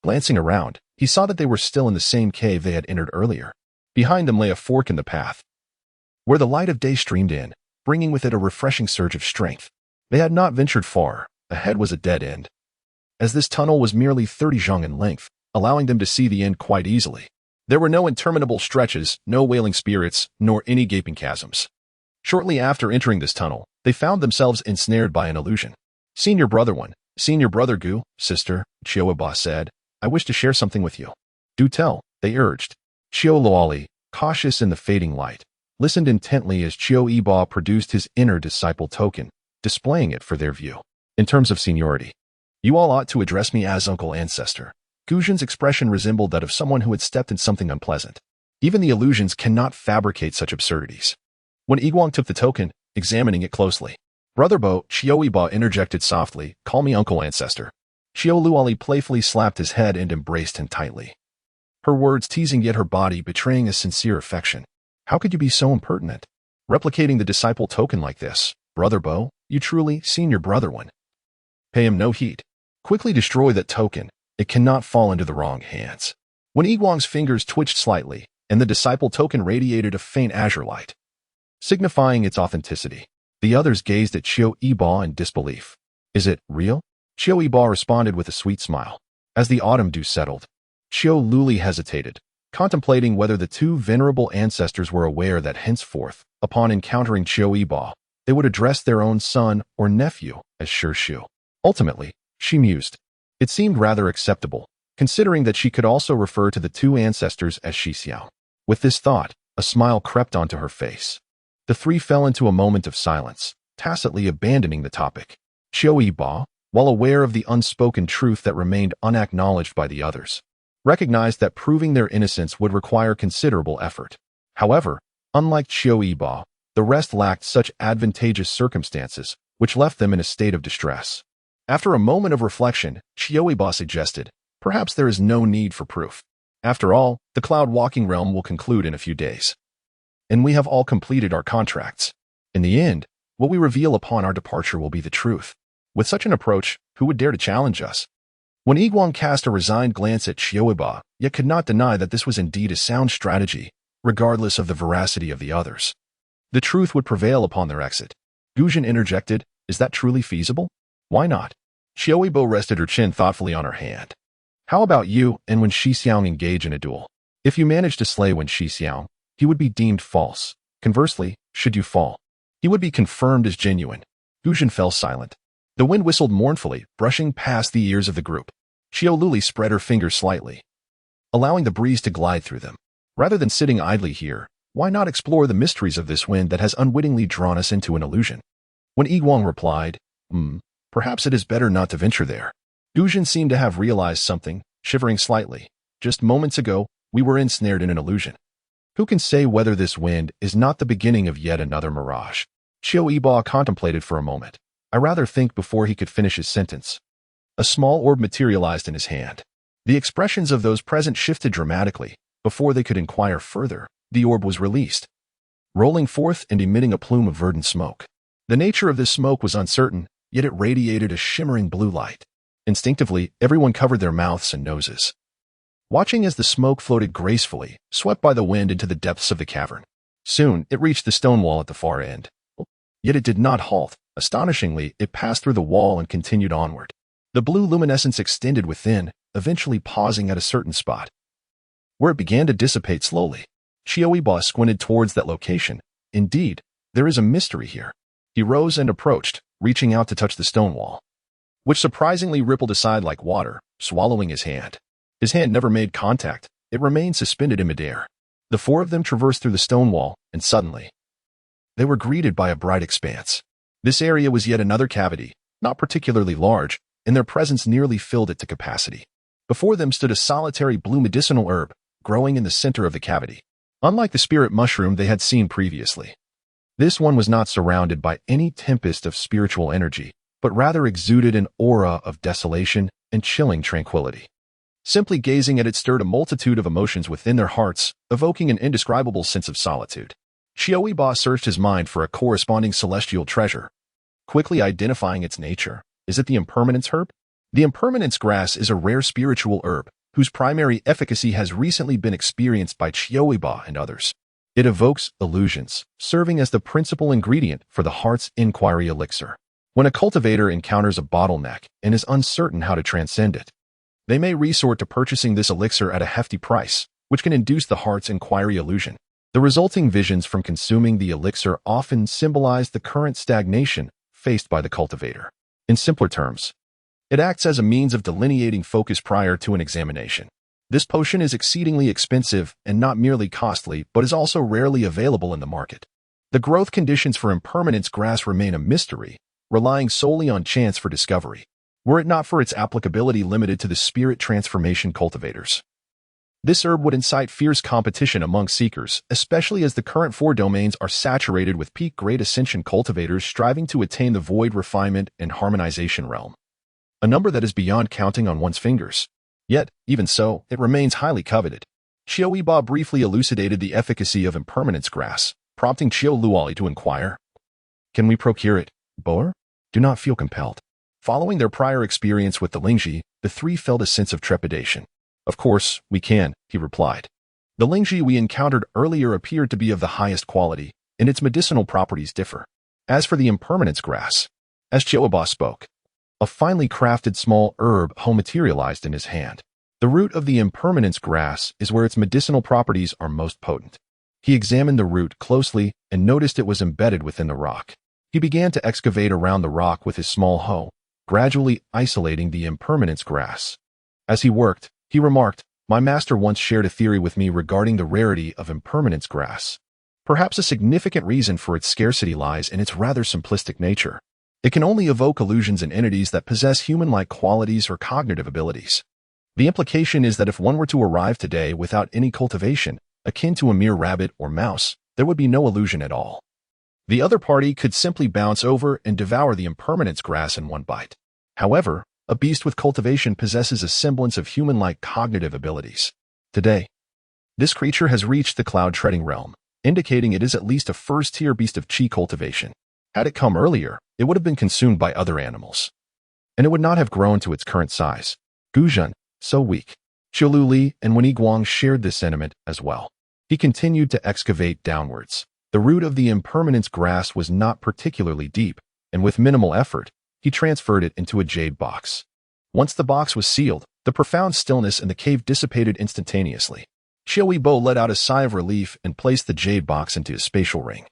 Glancing around, he saw that they were still in the same cave they had entered earlier. Behind them lay a fork in the path, where the light of day streamed in, bringing with it a refreshing surge of strength. They had not ventured far. Ahead was a dead end, as this tunnel was merely 30 zhang in length, allowing them to see the end quite easily. There were no interminable stretches, no wailing spirits, nor any gaping chasms. Shortly after entering this tunnel, they found themselves ensnared by an illusion. Senior brother Gu, sister, Qiu Yibo said, I wish to share something with you. Do tell, they urged. Qiu Luoli, cautious in the fading light, listened intently as Qiu Yibo produced his inner disciple token, displaying it for their view. In terms of seniority, you all ought to address me as Uncle Ancestor. Guzhen's expression resembled that of someone who had stepped in something unpleasant. Even the illusions cannot fabricate such absurdities. When Iguang took the token, examining it closely, Brother Bo, Qiu Yibo interjected softly, call me Uncle Ancestor. Qiu Luoli playfully slapped his head and embraced him tightly. Her words teasing yet her body betraying a sincere affection. How could you be so impertinent? Replicating the disciple token like this, Brother Bo, you truly, senior brother one. Pay him no heed. Quickly destroy that token. It cannot fall into the wrong hands. When Iguang's fingers twitched slightly, and the disciple token radiated a faint azure light, signifying its authenticity, the others gazed at Qiu Yibo in disbelief. Is it real? Qiu Yibo responded with a sweet smile. As the autumn dew settled, Qiu Luoli hesitated, contemplating whether the two venerable ancestors were aware that henceforth, upon encountering Qiu Yibo, they would address their own son or nephew as Shu. Ultimately, she mused. It seemed rather acceptable, considering that she could also refer to the two ancestors as Xixiao. With this thought, a smile crept onto her face. The three fell into a moment of silence, tacitly abandoning the topic. Qiu Yibo, while aware of the unspoken truth that remained unacknowledged by the others, recognized that proving their innocence would require considerable effort. However, unlike Qiu Yibo, the rest lacked such advantageous circumstances, which left them in a state of distress. After a moment of reflection, Qiu Yibo suggested, perhaps there is no need for proof. After all, the cloud-walking realm will conclude in a few days. And we have all completed our contracts. In the end, what we reveal upon our departure will be the truth. With such an approach, who would dare to challenge us? When Iguang cast a resigned glance at Qiu Yibo, yet could not deny that this was indeed a sound strategy, regardless of the veracity of the others. The truth would prevail upon their exit. Guzhen interjected, is that truly feasible? Why not? Qiu Yibo rested her chin thoughtfully on her hand. How about you and when Xixiang engage in a duel? If you manage to slay Wen Xixiang, he would be deemed false. Conversely, should you fall, he would be confirmed as genuine. Guzhen fell silent. The wind whistled mournfully, brushing past the ears of the group. Qiu Luoli spread her fingers slightly, allowing the breeze to glide through them. Rather than sitting idly here, why not explore the mysteries of this wind that has unwittingly drawn us into an illusion? When Iguang replied, perhaps it is better not to venture there. Guzhen seemed to have realized something, shivering slightly. Just moments ago, we were ensnared in an illusion. Who can say whether this wind is not the beginning of yet another mirage? Qiu Yibo contemplated for a moment. I rather think before he could finish his sentence. A small orb materialized in his hand. The expressions of those present shifted dramatically. Before they could inquire further, the orb was released, rolling forth and emitting a plume of verdant smoke. The nature of this smoke was uncertain, yet it radiated a shimmering blue light. Instinctively, everyone covered their mouths and noses, watching as the smoke floated gracefully, swept by the wind into the depths of the cavern. Soon, it reached the stone wall at the far end. Yet it did not halt. Astonishingly, it passed through the wall and continued onward. The blue luminescence extended within, eventually pausing at a certain spot, where it began to dissipate slowly. Qiu Yibo squinted towards that location. Indeed, there is a mystery here. He rose and approached, reaching out to touch the stone wall, which surprisingly rippled aside like water, swallowing his hand. His hand never made contact. It remained suspended in midair. The four of them traversed through the stone wall, and suddenly, they were greeted by a bright expanse. This area was yet another cavity, not particularly large, and their presence nearly filled it to capacity. Before them stood a solitary blue medicinal herb, growing in the center of the cavity. Unlike the spirit mushroom they had seen previously, this one was not surrounded by any tempest of spiritual energy, but rather exuded an aura of desolation and chilling tranquility. Simply gazing at it stirred a multitude of emotions within their hearts, evoking an indescribable sense of solitude. Qiu Yibo searched his mind for a corresponding celestial treasure, quickly identifying its nature. Is it the impermanence herb? The impermanence grass is a rare spiritual herb, whose primary efficacy has recently been experienced by Qiu Yibo and others. It evokes illusions, serving as the principal ingredient for the heart's inquiry elixir. When a cultivator encounters a bottleneck and is uncertain how to transcend it, they may resort to purchasing this elixir at a hefty price, which can induce the heart's inquiry illusion. The resulting visions from consuming the elixir often symbolize the current stagnation faced by the cultivator. In simpler terms, it acts as a means of delineating focus prior to an examination. This potion is exceedingly expensive and not merely costly, but is also rarely available in the market. The growth conditions for impermanence grass remain a mystery, relying solely on chance for discovery, were it not for its applicability limited to the spirit transformation cultivators. This herb would incite fierce competition among seekers, especially as the current 4 domains are saturated with peak Great Ascension cultivators striving to attain the void refinement and harmonization realm, a number that is beyond counting on one's fingers. Yet, even so, it remains highly coveted. Qiu Yibo briefly elucidated the efficacy of impermanence grass, prompting Qiu Luoli to inquire, "Can we procure it, Boer?" "Do not feel compelled." Following their prior experience with the Lingji, the 3 felt a sense of trepidation. "Of course, we can," he replied. "The Lingji we encountered earlier appeared to be of the highest quality, and its medicinal properties differ. As for the impermanence grass," as Qiu Yibo spoke, a finely crafted small herb materialized in his hand. The root of the impermanence grass is where its medicinal properties are most potent. He examined the root closely and noticed it was embedded within the rock. He began to excavate around the rock with his small hoe, gradually isolating the impermanence grass. As he worked, he remarked, "My master once shared a theory with me regarding the rarity of impermanence grass. Perhaps a significant reason for its scarcity lies in its rather simplistic nature. It can only evoke illusions in entities that possess human-like qualities or cognitive abilities. The implication is that if one were to arrive today without any cultivation, akin to a mere rabbit or mouse, there would be no illusion at all. The other party could simply bounce over and devour the impermanence grass in one bite. However, a beast with cultivation possesses a semblance of human-like cognitive abilities. Today, this creature has reached the cloud-treading realm, indicating it is at least a first-tier beast of Qi cultivation. Had it come earlier, it would have been consumed by other animals, and it would not have grown to its current size. Guzhen, so weak." Qiu Li and Wen Guang shared this sentiment as well. He continued to excavate downwards. The root of the impermanence grass was not particularly deep, and with minimal effort, he transferred it into a jade box. Once the box was sealed, the profound stillness in the cave dissipated instantaneously. Qiu Yibo let out a sigh of relief and placed the jade box into his spatial ring,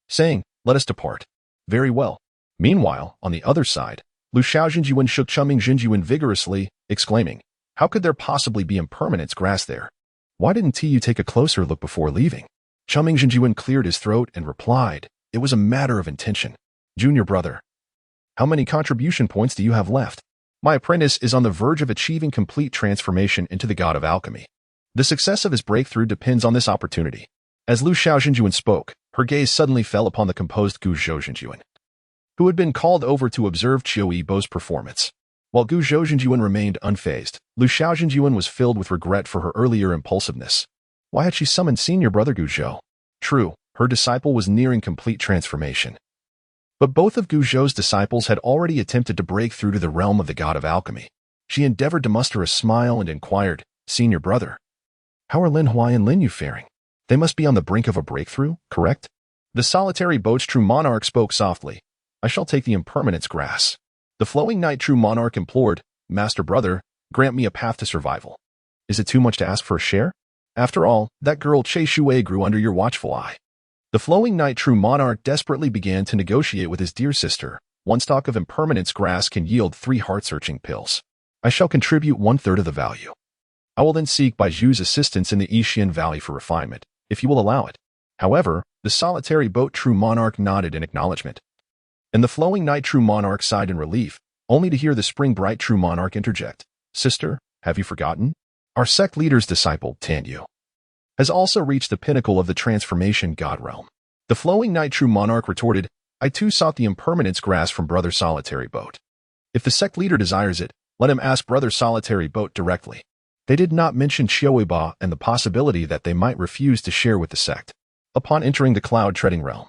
saying, "Let us depart." "Very well." Meanwhile, on the other side, Lu Xiaojinjuan shook Chuming Jinjuan vigorously, exclaiming, "How could there possibly be impermanence grass there? Why didn't you take a closer look before leaving?" Chuming Jinjuan cleared his throat and replied, "It was a matter of intention. Junior brother, how many contribution points do you have left? My apprentice is on the verge of achieving complete transformation into the god of alchemy. The success of his breakthrough depends on this opportunity." As Lu Xiaojinjuan spoke, her gaze suddenly fell upon the composed Gu Zhouxinjuan, who had been called over to observe Qiu Yibo's performance. While Gu Zhouxinjuan remained unfazed, Lu Xiaojinjuan was filled with regret for her earlier impulsiveness. Why had she summoned senior brother Gu Zhou? True, her disciple was nearing complete transformation, but both of Gu Zhou's disciples had already attempted to break through to the realm of the god of alchemy. She endeavored to muster a smile and inquired, "Senior brother, how are Lin Huai and Lin Yu faring? They must be on the brink of a breakthrough, correct?" The solitary boat's true monarch spoke softly, "I shall take the impermanence grass." The flowing knight true monarch implored, "Master brother, grant me a path to survival. Is it too much to ask for a share? After all, that girl Che Shui grew under your watchful eye." The flowing knight true monarch desperately began to negotiate with his dear sister. "One stalk of impermanence grass can yield 3 heart-searching pills. I shall contribute 1/3 of the value. I will then seek Baiju's assistance in the Yixian Valley for refinement, if you will allow it." However, the solitary boat true monarch nodded in acknowledgement, and the flowing knight true monarch sighed in relief, only to hear the spring bright true monarch interject, "Sister, have you forgotten? Our sect leader's disciple, Tan Yu, has also reached the pinnacle of the transformation god realm." The flowing knight true monarch retorted, "I too sought the impermanence grass from brother solitary boat. If the sect leader desires it, let him ask brother solitary boat directly." They did not mention Qiu Yibo and the possibility that they might refuse to share with the sect. Upon entering the cloud-treading realm,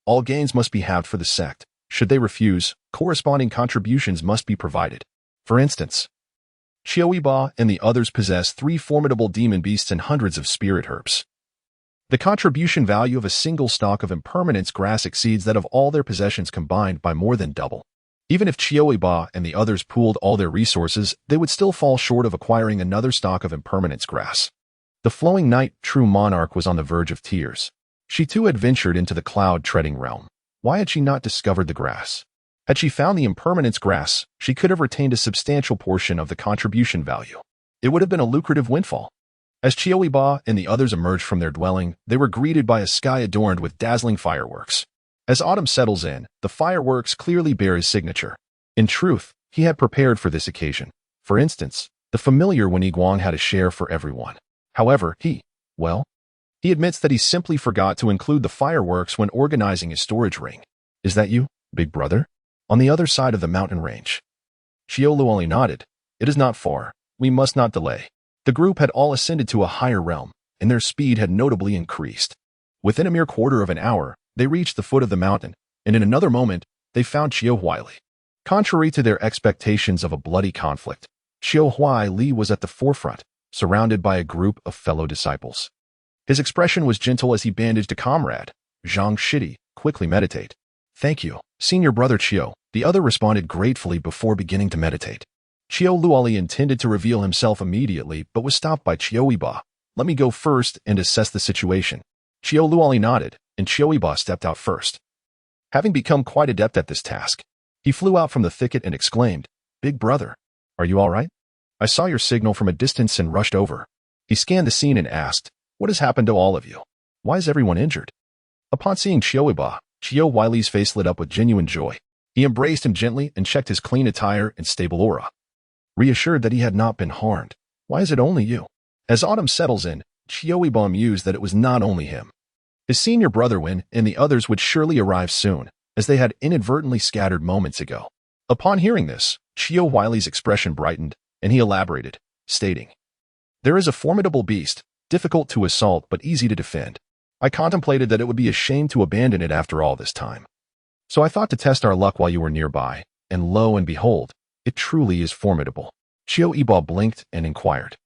all gains must be halved for the sect. Should they refuse, corresponding contributions must be provided. For instance, Qiu Yibo and the others possess 3 formidable demon beasts and hundreds of spirit herbs. The contribution value of a single stalk of impermanence grass exceeds that of all their possessions combined by more than double. Even if Qiu Yibo and the others pooled all their resources, they would still fall short of acquiring another stalk of impermanence grass. The flowing knight, true monarch, was on the verge of tears. She too had ventured into the cloud-treading realm. Why had she not discovered the grass? Had she found the impermanence grass, she could have retained a substantial portion of the contribution value. It would have been a lucrative windfall. As Qiu Yibo and the others emerged from their dwelling, they were greeted by a sky adorned with dazzling fireworks. As autumn settles in, the fireworks clearly bear his signature. In truth, he had prepared for this occasion. For instance, the familiar Wen Yiguang had a share for everyone. However, he admits that he simply forgot to include the fireworks when organizing his storage ring. Is that you, big brother? On the other side of the mountain range. Qiu Luoli nodded. It is not far. We must not delay. The group had all ascended to a higher realm, and their speed had notably increased. Within a mere quarter of an hour, they reached the foot of the mountain, and in another moment, they found Qiu Huaili. Contrary to their expectations of a bloody conflict, Qiu Huaili was at the forefront, surrounded by a group of fellow disciples. His expression was gentle as he bandaged a comrade. Zhang Shidi, quickly meditate. Thank you, senior brother Qiu, the other responded gratefully before beginning to meditate. Qiu Luoli intended to reveal himself immediately, but was stopped by Qiu Yibo. Let me go first and assess the situation. Qiu Luoli nodded, and Qiu Yibo stepped out first. Having become quite adept at this task, he flew out from the thicket and exclaimed, Big brother, are you all right? I saw your signal from a distance and rushed over. He scanned the scene and asked, What has happened to all of you? Why is everyone injured? Upon seeing Qiu Yibo, Qiu Huaili's face lit up with genuine joy. He embraced him gently and checked his clean attire and stable aura. Reassured that he had not been harmed. Why is it only you? As autumn settles in, Qiu Yibo mused that it was not only him. His senior brother Wen and the others would surely arrive soon, as they had inadvertently scattered moments ago. Upon hearing this, Qiu Huaili's expression brightened, and he elaborated, stating, There is a formidable beast, difficult to assault but easy to defend. I contemplated that it would be a shame to abandon it after all this time. So I thought to test our luck while you were nearby, and lo and behold, it truly is formidable. Qiu Yibo blinked and inquired,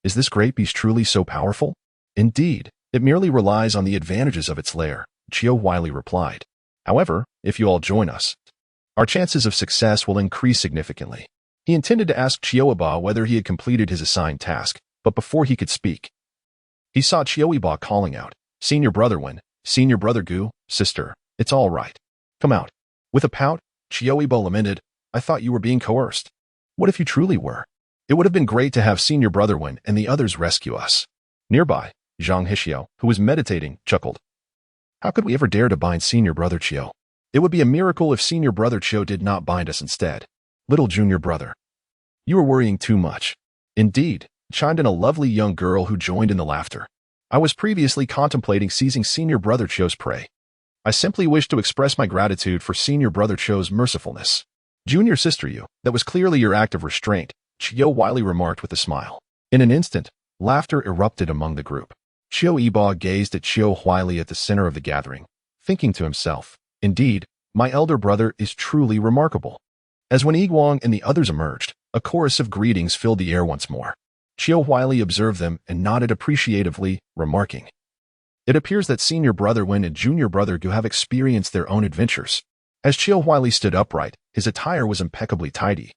Is this great beast truly so powerful? Indeed, it merely relies on the advantages of its lair, Qiu Huaili replied. However, if you all join us, our chances of success will increase significantly. He intended to ask Qiu Yibo whether he had completed his assigned task, but before he could speak, he saw Qiu Yibo calling out, Senior brother Wen, Senior brother Gu, sister, it's all right. Come out. With a pout, Qiu Yibo lamented, I thought you were being coerced. What if you truly were? It would have been great to have Senior brother Wen and the others rescue us. Nearby, Zhang Hixio, who was meditating, chuckled. How could we ever dare to bind Senior brother Qiu? It would be a miracle if Senior brother Qiu did not bind us instead. Little junior brother. You are worrying too much. Indeed, chimed in a lovely young girl who joined in the laughter. I was previously contemplating seizing Senior brother Qiu's prey. I simply wish to express my gratitude for Senior brother Qiu's mercifulness. Junior sister you, that was clearly your act of restraint, Qiu Huaili remarked with a smile. In an instant, laughter erupted among the group. Qiu Yibo gazed at Qiu Huaili at the center of the gathering, thinking to himself, Indeed, my elder brother is truly remarkable. As Wen Yiguang and the others emerged, a chorus of greetings filled the air once more. Qiu Huaili observed them and nodded appreciatively, remarking, It appears that Senior brother Wen and Junior brother Gu have experienced their own adventures. As Qiu Huaili stood upright, his attire was impeccably tidy,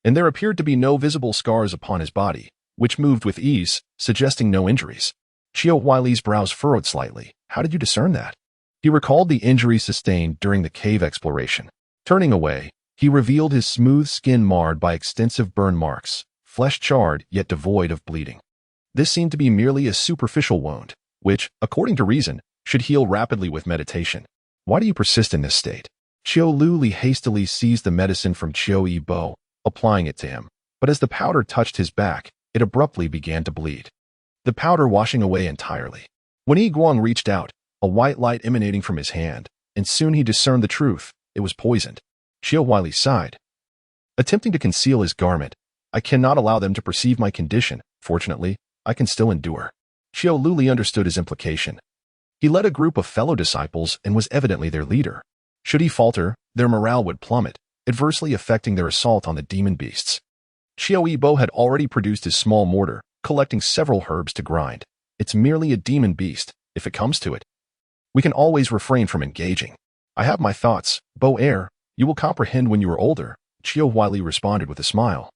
and there appeared to be no visible scars upon his body, which moved with ease, suggesting no injuries. Qiu Huaili's brows furrowed slightly. How did you discern that? He recalled the injuries sustained during the cave exploration. Turning away, he revealed his smooth skin marred by extensive burn marks, flesh charred yet devoid of bleeding. This seemed to be merely a superficial wound, which, according to reason, should heal rapidly with meditation. Why do you persist in this state? Qiu Luli hastily seized the medicine from Qiu Yibo, applying it to him, but as the powder touched his back, it abruptly began to bleed, the powder washing away entirely. When Yiguang reached out, a white light emanating from his hand, and soon he discerned the truth. It was poisoned. Qiu Huaili sighed. Attempting to conceal his garment, I cannot allow them to perceive my condition. Fortunately, I can still endure. Qiu Luli understood his implication. He led a group of fellow disciples and was evidently their leader. Should he falter, their morale would plummet, adversely affecting their assault on the demon beasts. Qiu Yibo had already produced his small mortar, collecting several herbs to grind. It's merely a demon beast, if it comes to it. We can always refrain from engaging. I have my thoughts, Bo-er. You will comprehend when you are older, Qiu Yibo responded with a smile.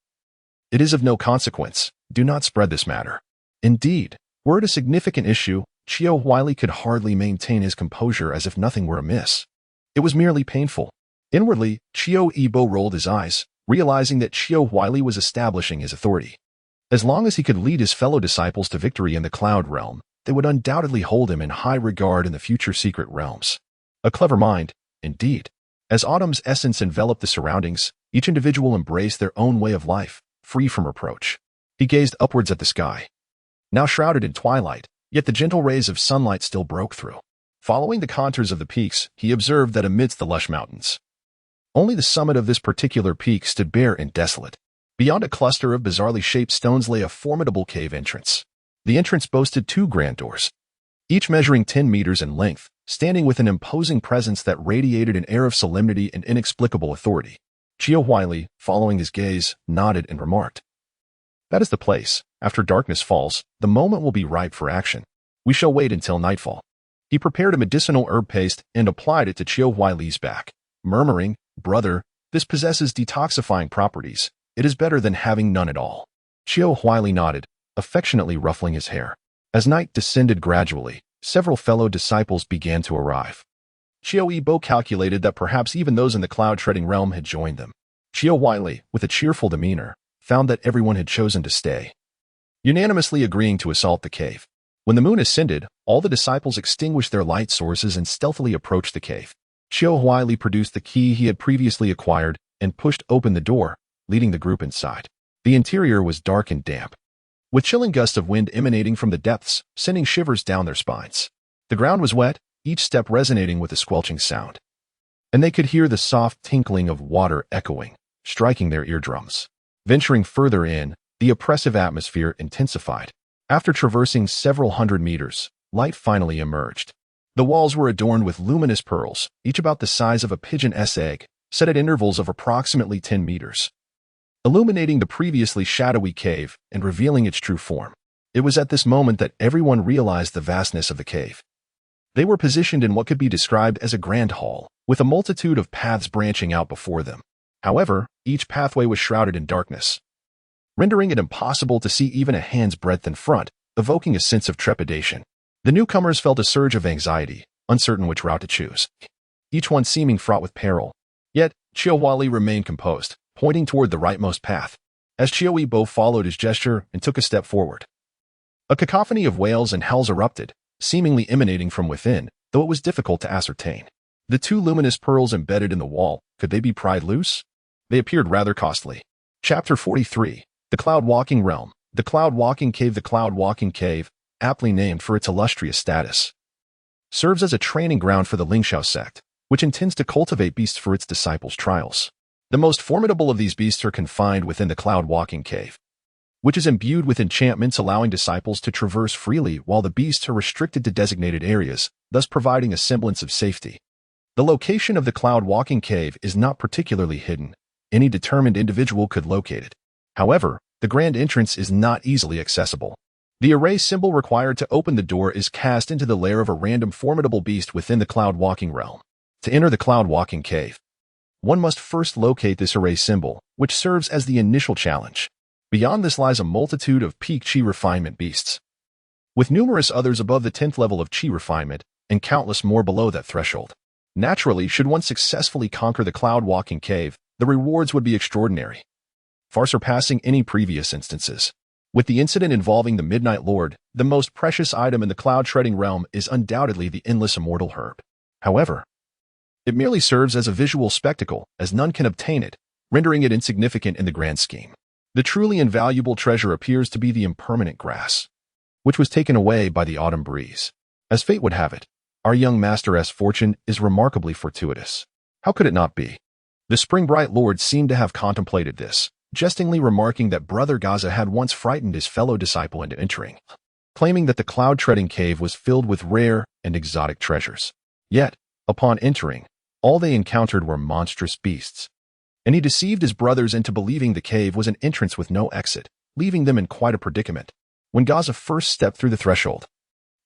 It is of no consequence. Do not spread this matter. Indeed, were it a significant issue, Qiu Yibo could hardly maintain his composure as if nothing were amiss. It was merely painful. Inwardly, Qiu Yibo rolled his eyes, realizing that Qiu Yibo was establishing his authority. As long as he could lead his fellow disciples to victory in the Cloud Realm, they would undoubtedly hold him in high regard in the future secret realms. A clever mind, indeed. As autumn's essence enveloped the surroundings, each individual embraced their own way of life, free from reproach. He gazed upwards at the sky. Now shrouded in twilight, yet the gentle rays of sunlight still broke through. Following the contours of the peaks, he observed that amidst the lush mountains, only the summit of this particular peak stood bare and desolate. Beyond a cluster of bizarrely shaped stones lay a formidable cave entrance. The entrance boasted 2 grand doors, each measuring 10 meters in length, standing with an imposing presence that radiated an air of solemnity and inexplicable authority. Qiu Yibo, following his gaze, nodded and remarked, "That is the place. After darkness falls, the moment will be ripe for action. We shall wait until nightfall." He prepared a medicinal herb paste and applied it to Qiu Yibo's back, murmuring, "Brother, this possesses detoxifying properties. It is better than having none at all." Qiu Yibo nodded, affectionately ruffling his hair. As night descended gradually, several fellow disciples began to arrive. Qiu Yibo calculated that perhaps even those in the cloud-treading realm had joined them. Qiu Yibo, with a cheerful demeanor, found that everyone had chosen to stay, unanimously agreeing to assault the cave. When the moon ascended, all the disciples extinguished their light sources and stealthily approached the cave. Qiu Yibo produced the key he had previously acquired and pushed open the door, leading the group inside. The interior was dark and damp, with chilling gusts of wind emanating from the depths, sending shivers down their spines. The ground was wet, each step resonating with a squelching sound, and they could hear the soft tinkling of water echoing, striking their eardrums. Venturing further in, the oppressive atmosphere intensified. After traversing several hundred meters, light finally emerged. The walls were adorned with luminous pearls, each about the size of a pigeon's egg, set at intervals of approximately 10 meters, illuminating the previously shadowy cave and revealing its true form. It was at this moment that everyone realized the vastness of the cave. They were positioned in what could be described as a grand hall, with a multitude of paths branching out before them. However, each pathway was shrouded in darkness, rendering it impossible to see even a hand's breadth in front, evoking a sense of trepidation. The newcomers felt a surge of anxiety, uncertain which route to choose, each one seeming fraught with peril. Yet, Qiu Yibo remained composed, pointing toward the rightmost path. As Qiu Yibo followed his gesture and took a step forward, a cacophony of wails and howls erupted, seemingly emanating from within, though it was difficult to ascertain. The 2 luminous pearls embedded in the wall, could they be pried loose? They appeared rather costly. Chapter 43. The Cloud-Walking Realm. The Cloud-Walking Cave. The Cloud-Walking Cave, aptly named for its illustrious status, serves as a training ground for the Lingxiao sect, which intends to cultivate beasts for its disciples' trials. The most formidable of these beasts are confined within the Cloud-Walking Cave, which is imbued with enchantments allowing disciples to traverse freely while the beasts are restricted to designated areas, thus providing a semblance of safety. The location of the Cloud-Walking Cave is not particularly hidden. Any determined individual could locate it. However, the grand entrance is not easily accessible. The array symbol required to open the door is cast into the lair of a random formidable beast within the Cloud-Walking realm. To enter the Cloud-Walking Cave, one must first locate this array symbol, which serves as the initial challenge. Beyond this lies a multitude of peak Qi refinement beasts, with numerous others above the 10th level of Qi refinement, and countless more below that threshold. Naturally, should one successfully conquer the Cloud-Walking Cave, the rewards would be extraordinary, far surpassing any previous instances. With the incident involving the Midnight Lord, the most precious item in the cloud-treading realm is undoubtedly the endless immortal herb. However, it merely serves as a visual spectacle, as none can obtain it, rendering it insignificant in the grand scheme. The truly invaluable treasure appears to be the impermanent grass, which was taken away by the autumn breeze. As fate would have it, our young master's fortune is remarkably fortuitous. How could it not be? The Spring-Bright Lord seemed to have contemplated this, jestingly remarking that Brother Gaza had once frightened his fellow disciple into entering claiming that the cloud-treading cave was filled with rare and exotic treasures. Yet, upon entering, all they encountered were monstrous beasts. And he deceived his brothers into believing the cave was an entrance with no exit, leaving them in quite a predicament. When Gaza first stepped through the threshold,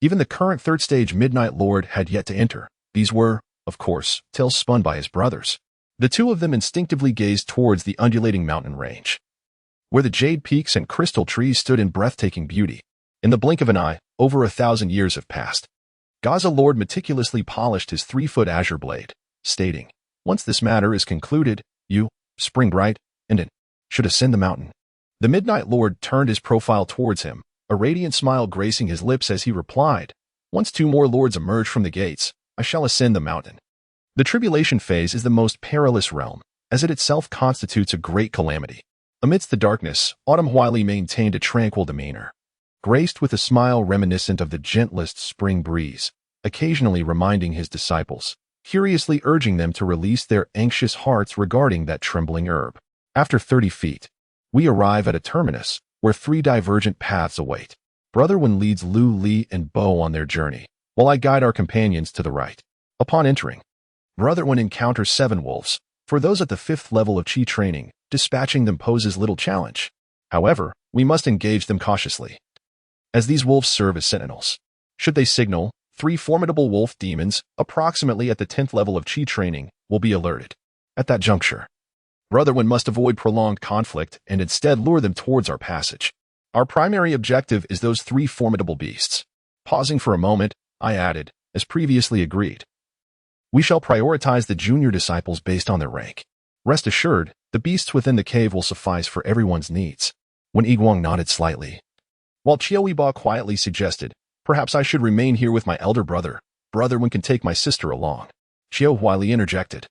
even the current third-stage Midnight Lord had yet to enter. These were, of course, tales spun by his brothers. The two of them instinctively gazed towards the undulating mountain range, where the jade peaks and crystal trees stood in breathtaking beauty. In the blink of an eye, over 1,000 years have passed. Gaza Lord meticulously polished his 3-foot azure blade, stating, "Once this matter is concluded, you, Spring Bright, and should ascend the mountain." The Midnight Lord turned his profile towards him, a radiant smile gracing his lips as he replied, "Once 2 more lords emerge from the gates, I shall ascend the mountain." The tribulation phase is the most perilous realm, as it itself constitutes a great calamity. Amidst the darkness, Autumn Wiley maintained a tranquil demeanor, graced with a smile reminiscent of the gentlest spring breeze, occasionally reminding his disciples, curiously urging them to release their anxious hearts regarding that trembling herb. After 30 feet, we arrive at a terminus, where 3 divergent paths await. Brother Wen leads Lu Li and Bo on their journey, while I guide our companions to the right. Upon entering, Brother Wen encounters 7 wolves. For those at the 5th level of Qi training, dispatching them poses little challenge. However, we must engage them cautiously, as these wolves serve as sentinels. Should they signal, 3 formidable wolf demons, approximately at the 10th level of Qi training, will be alerted. At that juncture, Brother Wen must avoid prolonged conflict and instead lure them towards our passage. Our primary objective is those 3 formidable beasts. Pausing for a moment, I added, as previously agreed, we shall prioritize the junior disciples based on their rank. Rest assured, the beasts within the cave will suffice for everyone's needs. When Yiguang nodded slightly, while Qiu Yibo quietly suggested, perhaps I should remain here with my elder brother. Brother Wen can take my sister along. Qiu Huili interjected,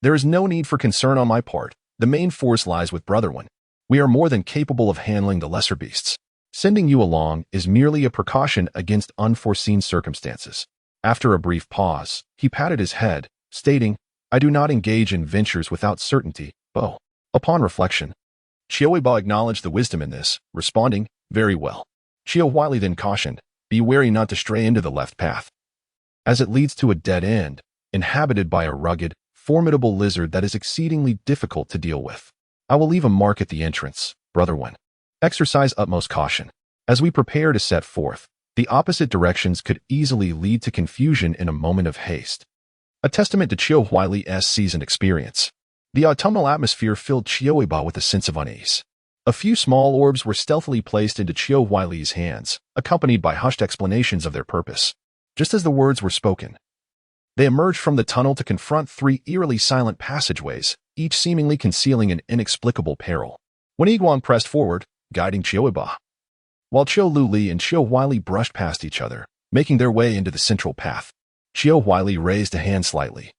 there is no need for concern on my part. The main force lies with Brother Wen. We are more than capable of handling the lesser beasts. Sending you along is merely a precaution against unforeseen circumstances. After a brief pause, he patted his head, stating, I do not engage in ventures without certainty, Bo. Upon reflection, Qiu Yibo acknowledged the wisdom in this, responding, very well. Qiu Huili then cautioned, be wary not to stray into the left path, as it leads to a dead end, inhabited by a rugged, formidable lizard that is exceedingly difficult to deal with. I will leave a mark at the entrance, Brother Wen. Exercise utmost caution. As we prepare to set forth, the opposite directions could easily lead to confusion in a moment of haste. A testament to Qiu Huili's seasoned experience. The autumnal atmosphere filled Qiu Yibo with a sense of unease. A few small orbs were stealthily placed into Qiu Huili's hands, accompanied by hushed explanations of their purpose. Just as the words were spoken, they emerged from the tunnel to confront 3 eerily silent passageways, each seemingly concealing an inexplicable peril. When Yiguang pressed forward, guiding Qiu Yibo, while Qiu Luli and Qiu Huili brushed past each other, making their way into the central path, Qiu Huili raised a hand slightly,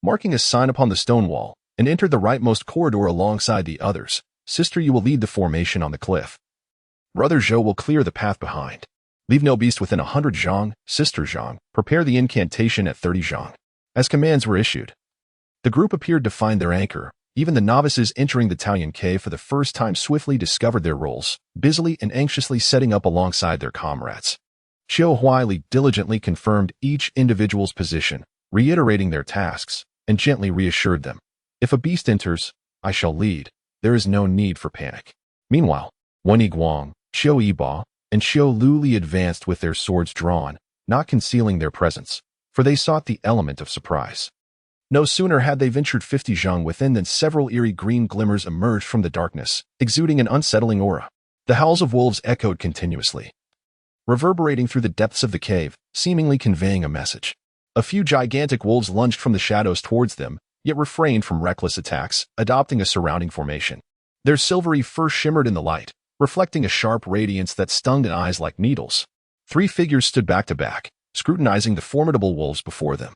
marking a sign upon the stone wall, and entered the rightmost corridor alongside the others. Sister, you will lead the formation on the cliff. Brother Zhou will clear the path behind. Leave no beast within 100 zhang. Sister Zhang, prepare the incantation at 30 zhang. As commands were issued, the group appeared to find their anchor. Even the novices entering the Taoyuan cave for the first time swiftly discovered their roles, busily and anxiously setting up alongside their comrades. Qiu Huili diligently confirmed each individual's position, reiterating their tasks, and gently reassured them. If a beast enters, I shall lead. There is no need for panic. Meanwhile, Wen Yiguang, Qiu Yibo, and Qiu Luli advanced with their swords drawn, not concealing their presence, for they sought the element of surprise. No sooner had they ventured 50 zhang within than several eerie green glimmers emerged from the darkness, exuding an unsettling aura. The howls of wolves echoed continuously, reverberating through the depths of the cave, seemingly conveying a message. A few gigantic wolves lunged from the shadows towards them, yet refrained from reckless attacks, adopting a surrounding formation. Their silvery fur shimmered in the light, reflecting a sharp radiance that stung in eyes like needles. 3 figures stood back to back, scrutinizing the formidable wolves before them.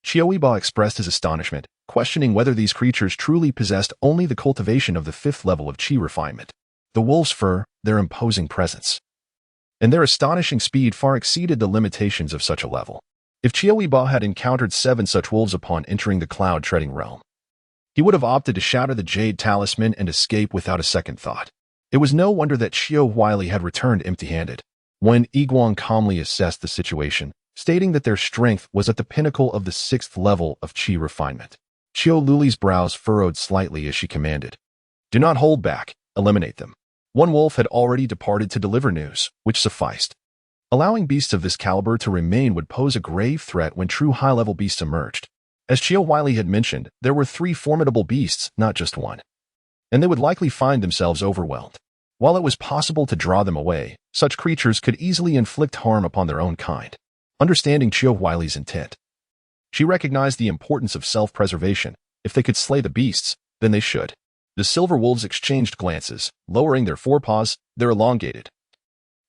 Qiu Yibo expressed his astonishment, questioning whether these creatures truly possessed only the cultivation of the 5th level of Qi refinement. The wolves' fur, their imposing presence, and their astonishing speed far exceeded the limitations of such a level. If Qiu Yibo had encountered 7 such wolves upon entering the cloud-treading realm, he would have opted to shatter the jade talisman and escape without a second thought. It was no wonder that Qiu Huili had returned empty-handed. when Yiguang calmly assessed the situation, stating that their strength was at the pinnacle of the 6th level of Qi refinement. Qiu Luli's brows furrowed slightly as she commanded, "Do not hold back, eliminate them." One wolf had already departed to deliver news, which sufficed. Allowing beasts of this caliber to remain would pose a grave threat when true high-level beasts emerged. As Qiu Wiley had mentioned, there were 3 formidable beasts, not just one, and they would likely find themselves overwhelmed. While it was possible to draw them away, such creatures could easily inflict harm upon their own kind. Understanding Qiu Wiley's intent, she recognized the importance of self-preservation. If they could slay the beasts, then they should. The silver wolves exchanged glances, lowering their forepaws, their elongated,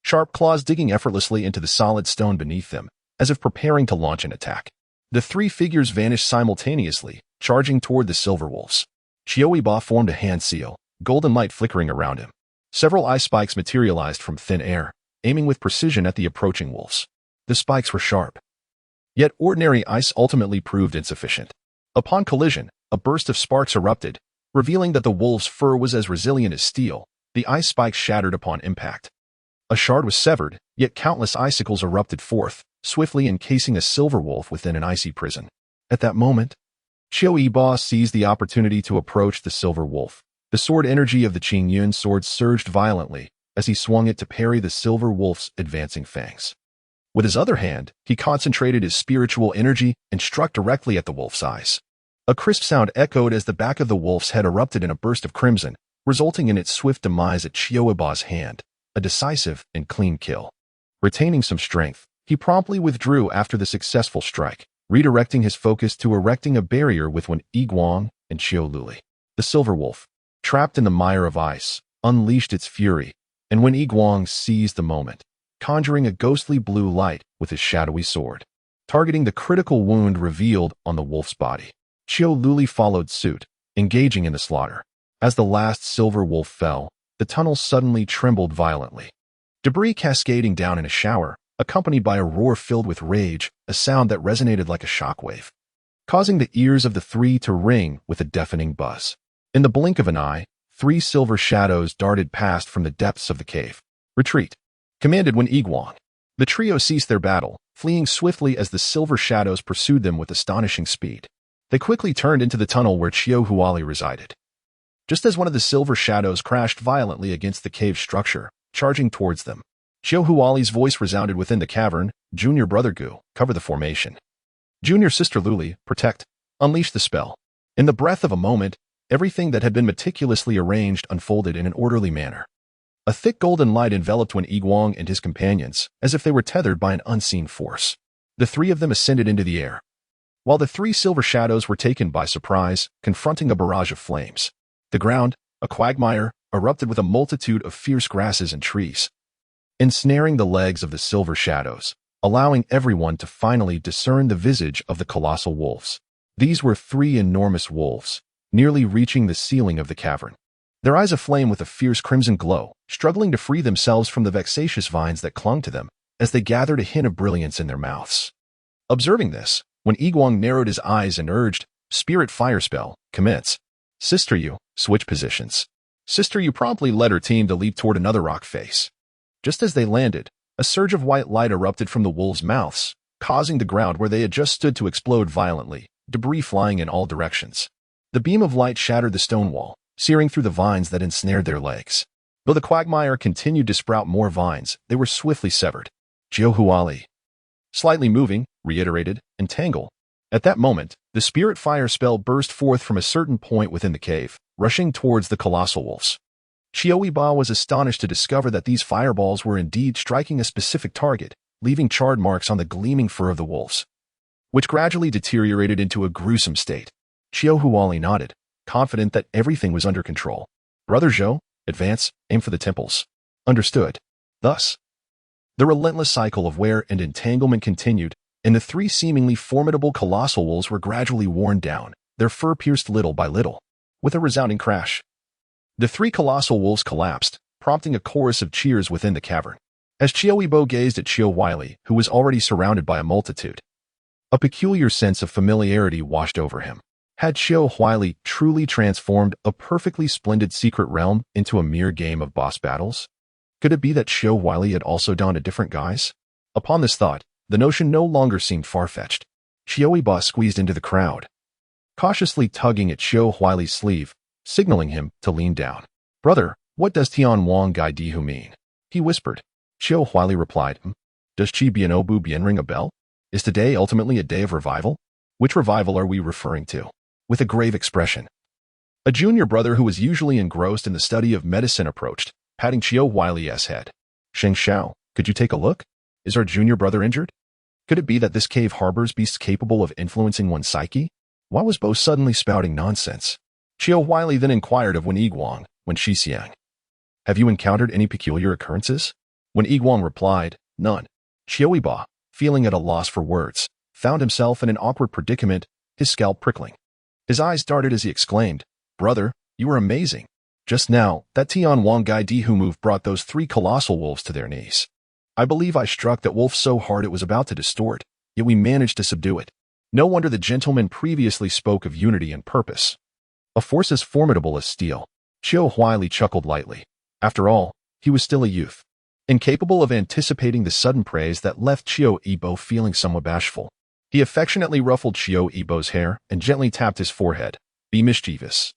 sharp claws digging effortlessly into the solid stone beneath them, as if preparing to launch an attack. The 3 figures vanished simultaneously, charging toward the silver wolves. Qiu Yibo formed a hand seal, golden light flickering around him. Several ice spikes materialized from thin air, aiming with precision at the approaching wolves. The spikes were sharp. Yet ordinary ice ultimately proved insufficient. Upon collision, a burst of sparks erupted, revealing that the wolf's fur was as resilient as steel. The ice spikes shattered upon impact. A shard was severed, yet countless icicles erupted forth, swiftly encasing a silver wolf within an icy prison. At that moment, Qiu Yibo seized the opportunity to approach the silver wolf. The sword energy of the Qidian sword surged violently as he swung it to parry the silver wolf's advancing fangs. With his other hand, he concentrated his spiritual energy and struck directly at the wolf's eyes. A crisp sound echoed as the back of the wolf's head erupted in a burst of crimson, resulting in its swift demise at Qiu Yibo's hand, a decisive and clean kill. Retaining some strength, he promptly withdrew after the successful strike, redirecting his focus to erecting a barrier with Yiguang and Qiu Luli. The silver wolf, trapped in the mire of ice, unleashed its fury, and Yiguang seized the moment, conjuring a ghostly blue light with his shadowy sword, targeting the critical wound revealed on the wolf's body. Qiu Luli followed suit, engaging in the slaughter. As the last silver wolf fell, the tunnel suddenly trembled violently. Debris cascading down in a shower, accompanied by a roar filled with rage, a sound that resonated like a shockwave, causing the ears of the 3 to ring with a deafening buzz. In the blink of an eye, 3 silver shadows darted past from the depths of the cave. "Retreat," commanded Yiguang. The trio ceased their battle, fleeing swiftly as the silver shadows pursued them with astonishing speed. They quickly turned into the tunnel where Qiu Huali resided. Just as one of the silver shadows crashed violently against the cave structure, charging towards them, Qiu Huali's voice resounded within the cavern. "Junior brother Gu, cover the formation. Junior sister Luli, protect, unleash the spell." In the breath of a moment, everything that had been meticulously arranged unfolded in an orderly manner. A thick golden light enveloped Yiguang and his companions, as if they were tethered by an unseen force. The 3 of them ascended into the air, while the 3 silver shadows were taken by surprise, confronting a barrage of flames. The ground, a quagmire, erupted with a multitude of fierce grasses and trees, ensnaring the legs of the silver shadows, allowing everyone to finally discern the visage of the colossal wolves. These were 3 enormous wolves, nearly reaching the ceiling of the cavern. Their eyes aflame with a fierce crimson glow, struggling to free themselves from the vexatious vines that clung to them as they gathered a hint of brilliance in their mouths. Observing this, Yiguang narrowed his eyes and urged, "Spirit fire spell, commence. Sister Yu, switch positions." Sister Yu promptly led her team to leap toward another rock face. Just as they landed, a surge of white light erupted from the wolves' mouths, causing the ground where they had just stood to explode violently, debris flying in all directions. The beam of light shattered the stone wall, searing through the vines that ensnared their legs. Though the quagmire continued to sprout more vines, they were swiftly severed. "Qiu Huali," slightly moving, reiterated, "entangle." At that moment, the spirit fire spell burst forth from a certain point within the cave, rushing towards the colossal wolves. Qiu Yibo was astonished to discover that these fireballs were indeed striking a specific target, leaving charred marks on the gleaming fur of the wolves, which gradually deteriorated into a gruesome state. Qiu Huali nodded, confident that everything was under control. "Brother Zhou, advance, aim for the temples." "Understood." Thus, the relentless cycle of wear and entanglement continued, and the 3 seemingly formidable colossal wolves were gradually worn down, their fur pierced little by little. With a resounding crash, the 3 colossal wolves collapsed, prompting a chorus of cheers within the cavern. As Qiu Yibo gazed at Qiu Wiley, who was already surrounded by a multitude, a peculiar sense of familiarity washed over him. Had Qiu Wiley truly transformed a perfectly splendid secret realm into a mere game of boss battles? Could it be that Qiu Yibo had also donned a different guise? Upon this thought, the notion no longer seemed far-fetched. Qiu Yibo squeezed into the crowd, cautiously tugging at Qiu Yibo's sleeve, signaling him to lean down. "Brother, what does Tian Wang Gai Dihu mean?" he whispered. Qiu Yibo replied, "Does Qi Bianobu Bien ring a bell? Is today ultimately a day of revival? Which revival are we referring to?" With a grave expression, a junior brother who was usually engrossed in the study of medicine approached, patting Qiu Yibo's head. "Sheng Xiao, could you take a look? Is our junior brother injured? Could it be that this cave harbors beasts capable of influencing one's psyche? Why was Bo suddenly spouting nonsense?" Qiu Yibo then inquired of Wen Yiguang, Wen Shixiang. "Have you encountered any peculiar occurrences?" Wen Yiguang replied, "None." Qiu Yibo, feeling at a loss for words, found himself in an awkward predicament, his scalp prickling. His eyes darted as he exclaimed, "Brother, you are amazing. Just now, that Tian Wang Gai Dihu move brought those 3 colossal wolves to their knees. I believe I struck that wolf so hard it was about to distort, yet we managed to subdue it. No wonder the gentleman previously spoke of unity and purpose. A force as formidable as steel." Qiu Yibo chuckled lightly. After all, he was still a youth, incapable of anticipating the sudden praise that left Qiu Yibo feeling somewhat bashful. He affectionately ruffled Qiu Yibo's hair and gently tapped his forehead. "Be mischievous,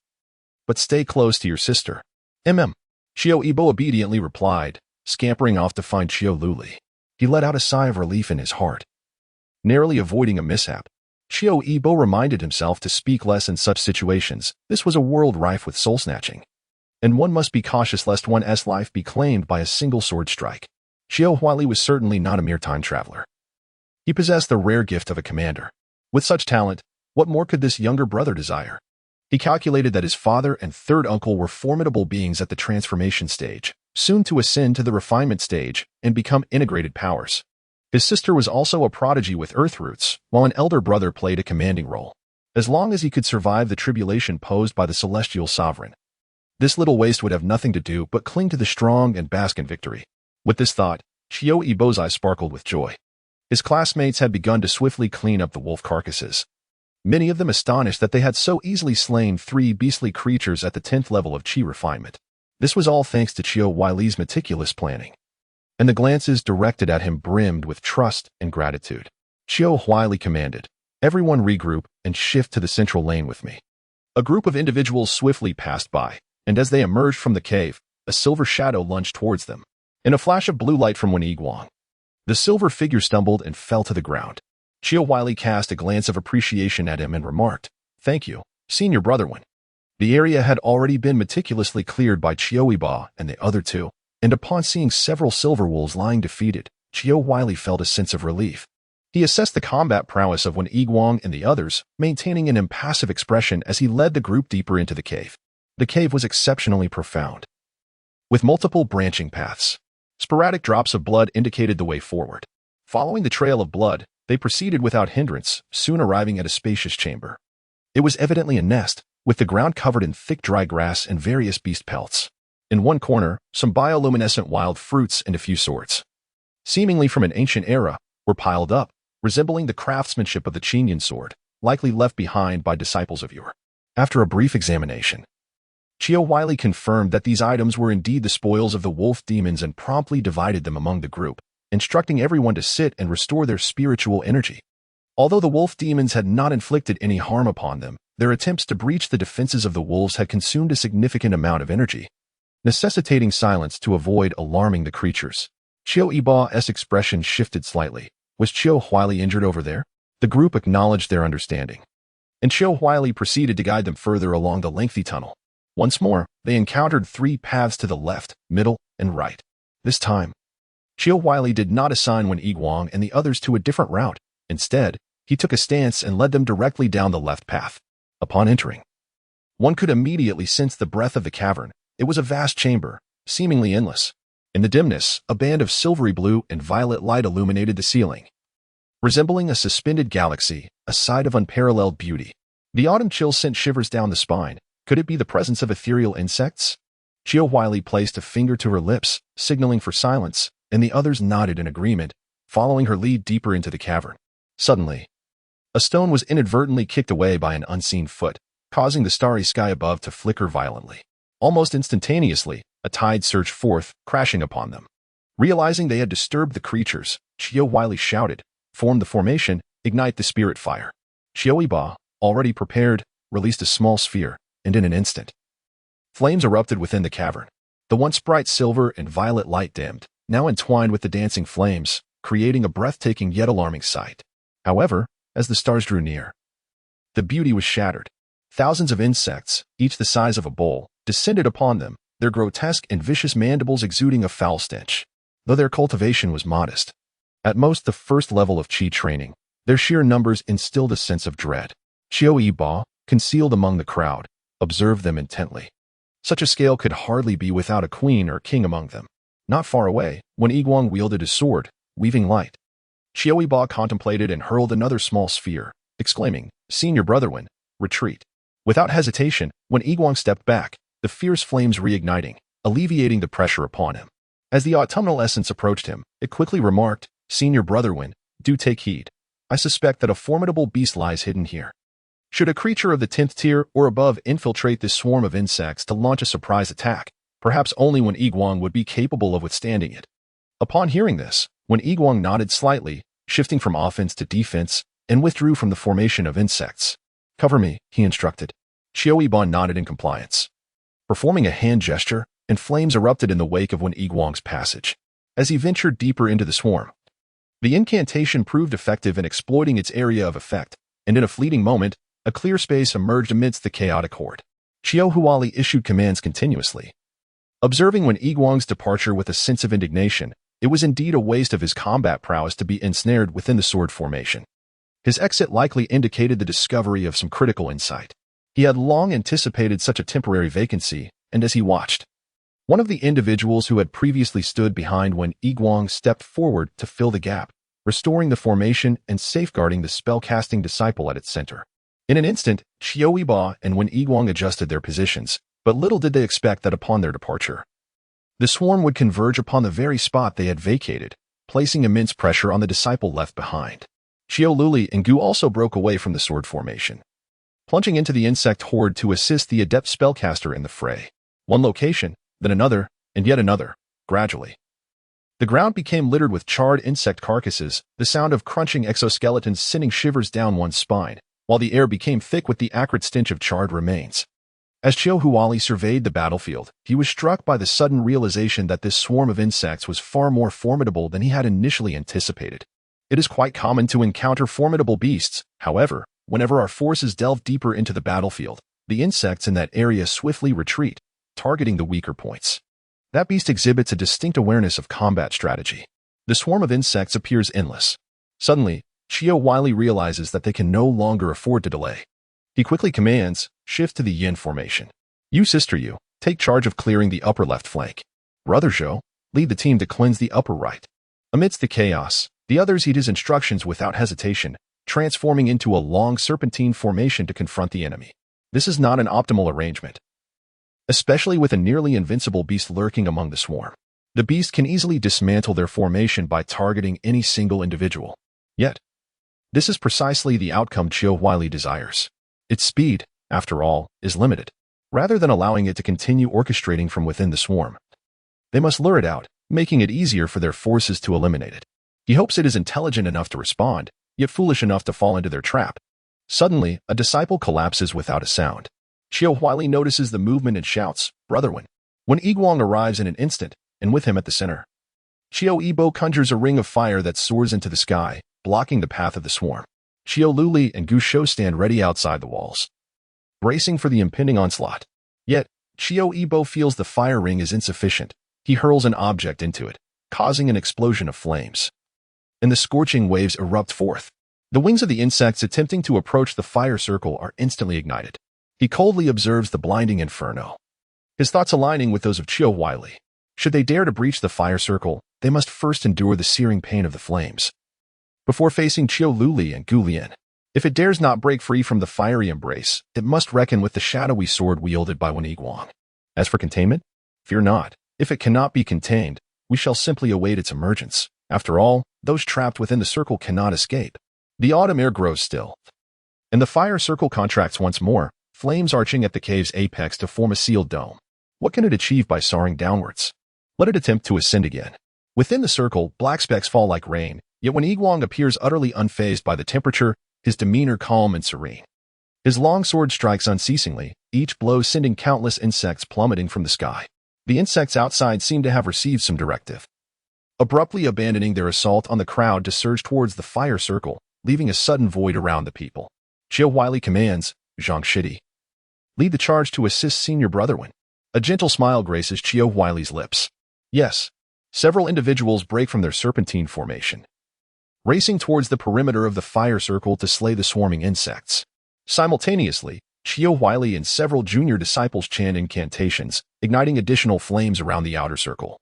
but stay close to your sister." "Mm." Qiu Yibo obediently replied, scampering off to find Qiu Luli. He let out a sigh of relief in his heart, narrowly avoiding a mishap. Qiu Yibo reminded himself to speak less in such situations. This was a world rife with soul-snatching, and one must be cautious lest one's life be claimed by a single sword strike. Qiu Yibo was certainly not a mere time traveler. He possessed the rare gift of a commander. With such talent, what more could this younger brother desire? He calculated that his father and third uncle were formidable beings at the transformation stage, soon to ascend to the refinement stage and become integrated powers. His sister was also a prodigy with earth roots, while an elder brother played a commanding role. As long as he could survive the tribulation posed by the celestial sovereign, this little waste would have nothing to do but cling to the strong and bask in victory. With this thought, Qiu Yibo's eyes sparkled with joy. His classmates had begun to swiftly clean up the wolf carcasses, many of them astonished that they had so easily slain 3 beastly creatures at the 10th level of Qi refinement. This was all thanks to Qiu Yibo's meticulous planning, and the glances directed at him brimmed with trust and gratitude. Qiu Yibo commanded, "Everyone regroup and shift to the central lane with me." A group of individuals swiftly passed by, and as they emerged from the cave, a silver shadow lunged towards them. In a flash of blue light from Wen Yiguang, the silver figure stumbled and fell to the ground. Qiu Yibo cast a glance of appreciation at him and remarked, "Thank you, senior brother Wen." The area had already been meticulously cleared by Qiu Yibo and the other 2, and upon seeing several silver wolves lying defeated, Qiu Yibo felt a sense of relief. He assessed the combat prowess of Wen Yiguang and the others, maintaining an impassive expression as he led the group deeper into the cave. The cave was exceptionally profound, with multiple branching paths. Sporadic drops of blood indicated the way forward. Following the trail of blood, they proceeded without hindrance, soon arriving at a spacious chamber. It was evidently a nest, with the ground covered in thick dry grass and various beast pelts. In one corner, some bioluminescent wild fruits and a few swords, seemingly from an ancient era, were piled up, resembling the craftsmanship of the Qidian sword, likely left behind by disciples of yore. After a brief examination, Qiu Yibo confirmed that these items were indeed the spoils of the wolf demons and promptly divided them among the group, instructing everyone to sit and restore their spiritual energy. Although the wolf demons had not inflicted any harm upon them, their attempts to breach the defenses of the wolves had consumed a significant amount of energy, necessitating silence to avoid alarming the creatures. Qiu Yibo's expression shifted slightly. Was Qiu Yibo injured over there? The group acknowledged their understanding, and Qiu Yibo proceeded to guide them further along the lengthy tunnel. Once more, they encountered 3 paths to the left, middle, and right. This time, Qiu Yibo did not assign Wen Yiguang and the others to a different route. Instead, he took a stance and led them directly down the left path. Upon entering, one could immediately sense the breadth of the cavern. It was a vast chamber, seemingly endless. In the dimness, a band of silvery blue and violet light illuminated the ceiling, resembling a suspended galaxy, a sight of unparalleled beauty. The autumn chill sent shivers down the spine. Could it be the presence of ethereal insects? Qiu Yibo placed a finger to her lips, signaling for silence, and the others nodded in agreement, following her lead deeper into the cavern. Suddenly, a stone was inadvertently kicked away by an unseen foot, causing the starry sky above to flicker violently. Almost instantaneously, a tide surged forth, crashing upon them. Realizing they had disturbed the creatures, Qiu Yibo shouted, "Form the formation, ignite the spirit fire." Qiu Yibo, already prepared, released a small sphere, and in an instant, flames erupted within the cavern. The once bright silver and violet light dimmed, now entwined with the dancing flames, creating a breathtaking yet alarming sight. However, as the stars drew near, the beauty was shattered. Thousands of insects, each the size of a bowl, descended upon them, their grotesque and vicious mandibles exuding a foul stench. Though their cultivation was modest, at most the first level of Qi training, their sheer numbers instilled a sense of dread. Qiu Yibo, concealed among the crowd, observed them intently. Such a scale could hardly be without a queen or king among them. Not far away, when Yiguang wielded his sword, weaving light, Qiu Yibo contemplated and hurled another small sphere, exclaiming, "Senior Brotherwin, retreat." Without hesitation, when Yiguang stepped back, the fierce flames reigniting, alleviating the pressure upon him. As the autumnal essence approached him, it quickly remarked, "Senior Brotherwin, do take heed. I suspect that a formidable beast lies hidden here. Should a creature of the 10th tier or above infiltrate this swarm of insects to launch a surprise attack, perhaps only when Yiguang would be capable of withstanding it." Upon hearing this, when Yiguang nodded slightly, shifting from offense to defense, and withdrew from the formation of insects. "Cover me," he instructed. Qiu Yibo nodded in compliance. Performing a hand gesture, and flames erupted in the wake of when Yiguang's passage. As he ventured deeper into the swarm, the incantation proved effective in exploiting its area of effect, and in a fleeting moment, a clear space emerged amidst the chaotic horde. Qiu Huali issued commands continuously. Observing when Yiguang's departure with a sense of indignation, it was indeed a waste of his combat prowess to be ensnared within the sword formation. His exit likely indicated the discovery of some critical insight. He had long anticipated such a temporary vacancy, and as he watched, one of the individuals who had previously stood behind when Yiguang stepped forward to fill the gap, restoring the formation and safeguarding the spellcasting disciple at its center. In an instant, Qiu Yibo and when Yiguang adjusted their positions, but little did they expect that upon their departure, the swarm would converge upon the very spot they had vacated, placing immense pressure on the disciple left behind. Qiu Luli and Gu also broke away from the sword formation, plunging into the insect horde to assist the adept spellcaster in the fray. One location, then another, and yet another, gradually. The ground became littered with charred insect carcasses, the sound of crunching exoskeletons sending shivers down one's spine, while the air became thick with the acrid stench of charred remains. As Qiu Huali surveyed the battlefield, he was struck by the sudden realization that this swarm of insects was far more formidable than he had initially anticipated. It is quite common to encounter formidable beasts, however, whenever our forces delve deeper into the battlefield, the insects in that area swiftly retreat, targeting the weaker points. That beast exhibits a distinct awareness of combat strategy. The swarm of insects appears endless. Suddenly, Qiu Huali realizes that they can no longer afford to delay. He quickly commands, "Shift to the yin formation. You, Sister Yu, take charge of clearing the upper left flank. Brother Zhou, lead the team to cleanse the upper right." Amidst the chaos, the others heed his instructions without hesitation, transforming into a long serpentine formation to confront the enemy. This is not an optimal arrangement, especially with a nearly invincible beast lurking among the swarm. The beast can easily dismantle their formation by targeting any single individual. Yet, this is precisely the outcome Qiu Huali desires. Its speed, after all, is limited. Rather than allowing it to continue orchestrating from within the swarm, they must lure it out, making it easier for their forces to eliminate it. He hopes it is intelligent enough to respond, yet foolish enough to fall into their trap. Suddenly, a disciple collapses without a sound. Qiu Huali notices the movement and shouts, "Brotherwin." When Yiguang arrives in an instant, and with him at the center, Qiu Yibo conjures a ring of fire that soars into the sky, blocking the path of the swarm. Qiu Luli and Gu Shou stand ready outside the walls, bracing for the impending onslaught. Yet, Qiu Yibo feels the fire ring is insufficient. He hurls an object into it, causing an explosion of flames, and the scorching waves erupt forth. The wings of the insects attempting to approach the fire circle are instantly ignited. He coldly observes the blinding inferno, his thoughts aligning with those of Qiu Huali. Should they dare to breach the fire circle, they must first endure the searing pain of the flames, before facing Qiu Luli and Gu Lian. If it dares not break free from the fiery embrace, it must reckon with the shadowy sword wielded by Wen Yiguang. As for containment, fear not. If it cannot be contained, we shall simply await its emergence. After all, those trapped within the circle cannot escape. The autumn air grows still, and the fire circle contracts once more, flames arching at the cave's apex to form a sealed dome. What can it achieve by soaring downwards? Let it attempt to ascend again. Within the circle, black specks fall like rain, yet when Yiguang appears utterly unfazed by the temperature, his demeanor calm and serene. His long sword strikes unceasingly, each blow sending countless insects plummeting from the sky. The insects outside seem to have received some directive, abruptly abandoning their assault on the crowd to surge towards the fire circle, leaving a sudden void around the people. Qiu Yibo commands, Zhang Shidi, lead the charge to assist senior brotherwen. A gentle smile graces Qiu Yibo's lips. Yes. Several individuals break from their serpentine formation, racing towards the perimeter of the fire circle to slay the swarming insects. Simultaneously, Qiu Yibo and several junior disciples chant incantations, igniting additional flames around the outer circle,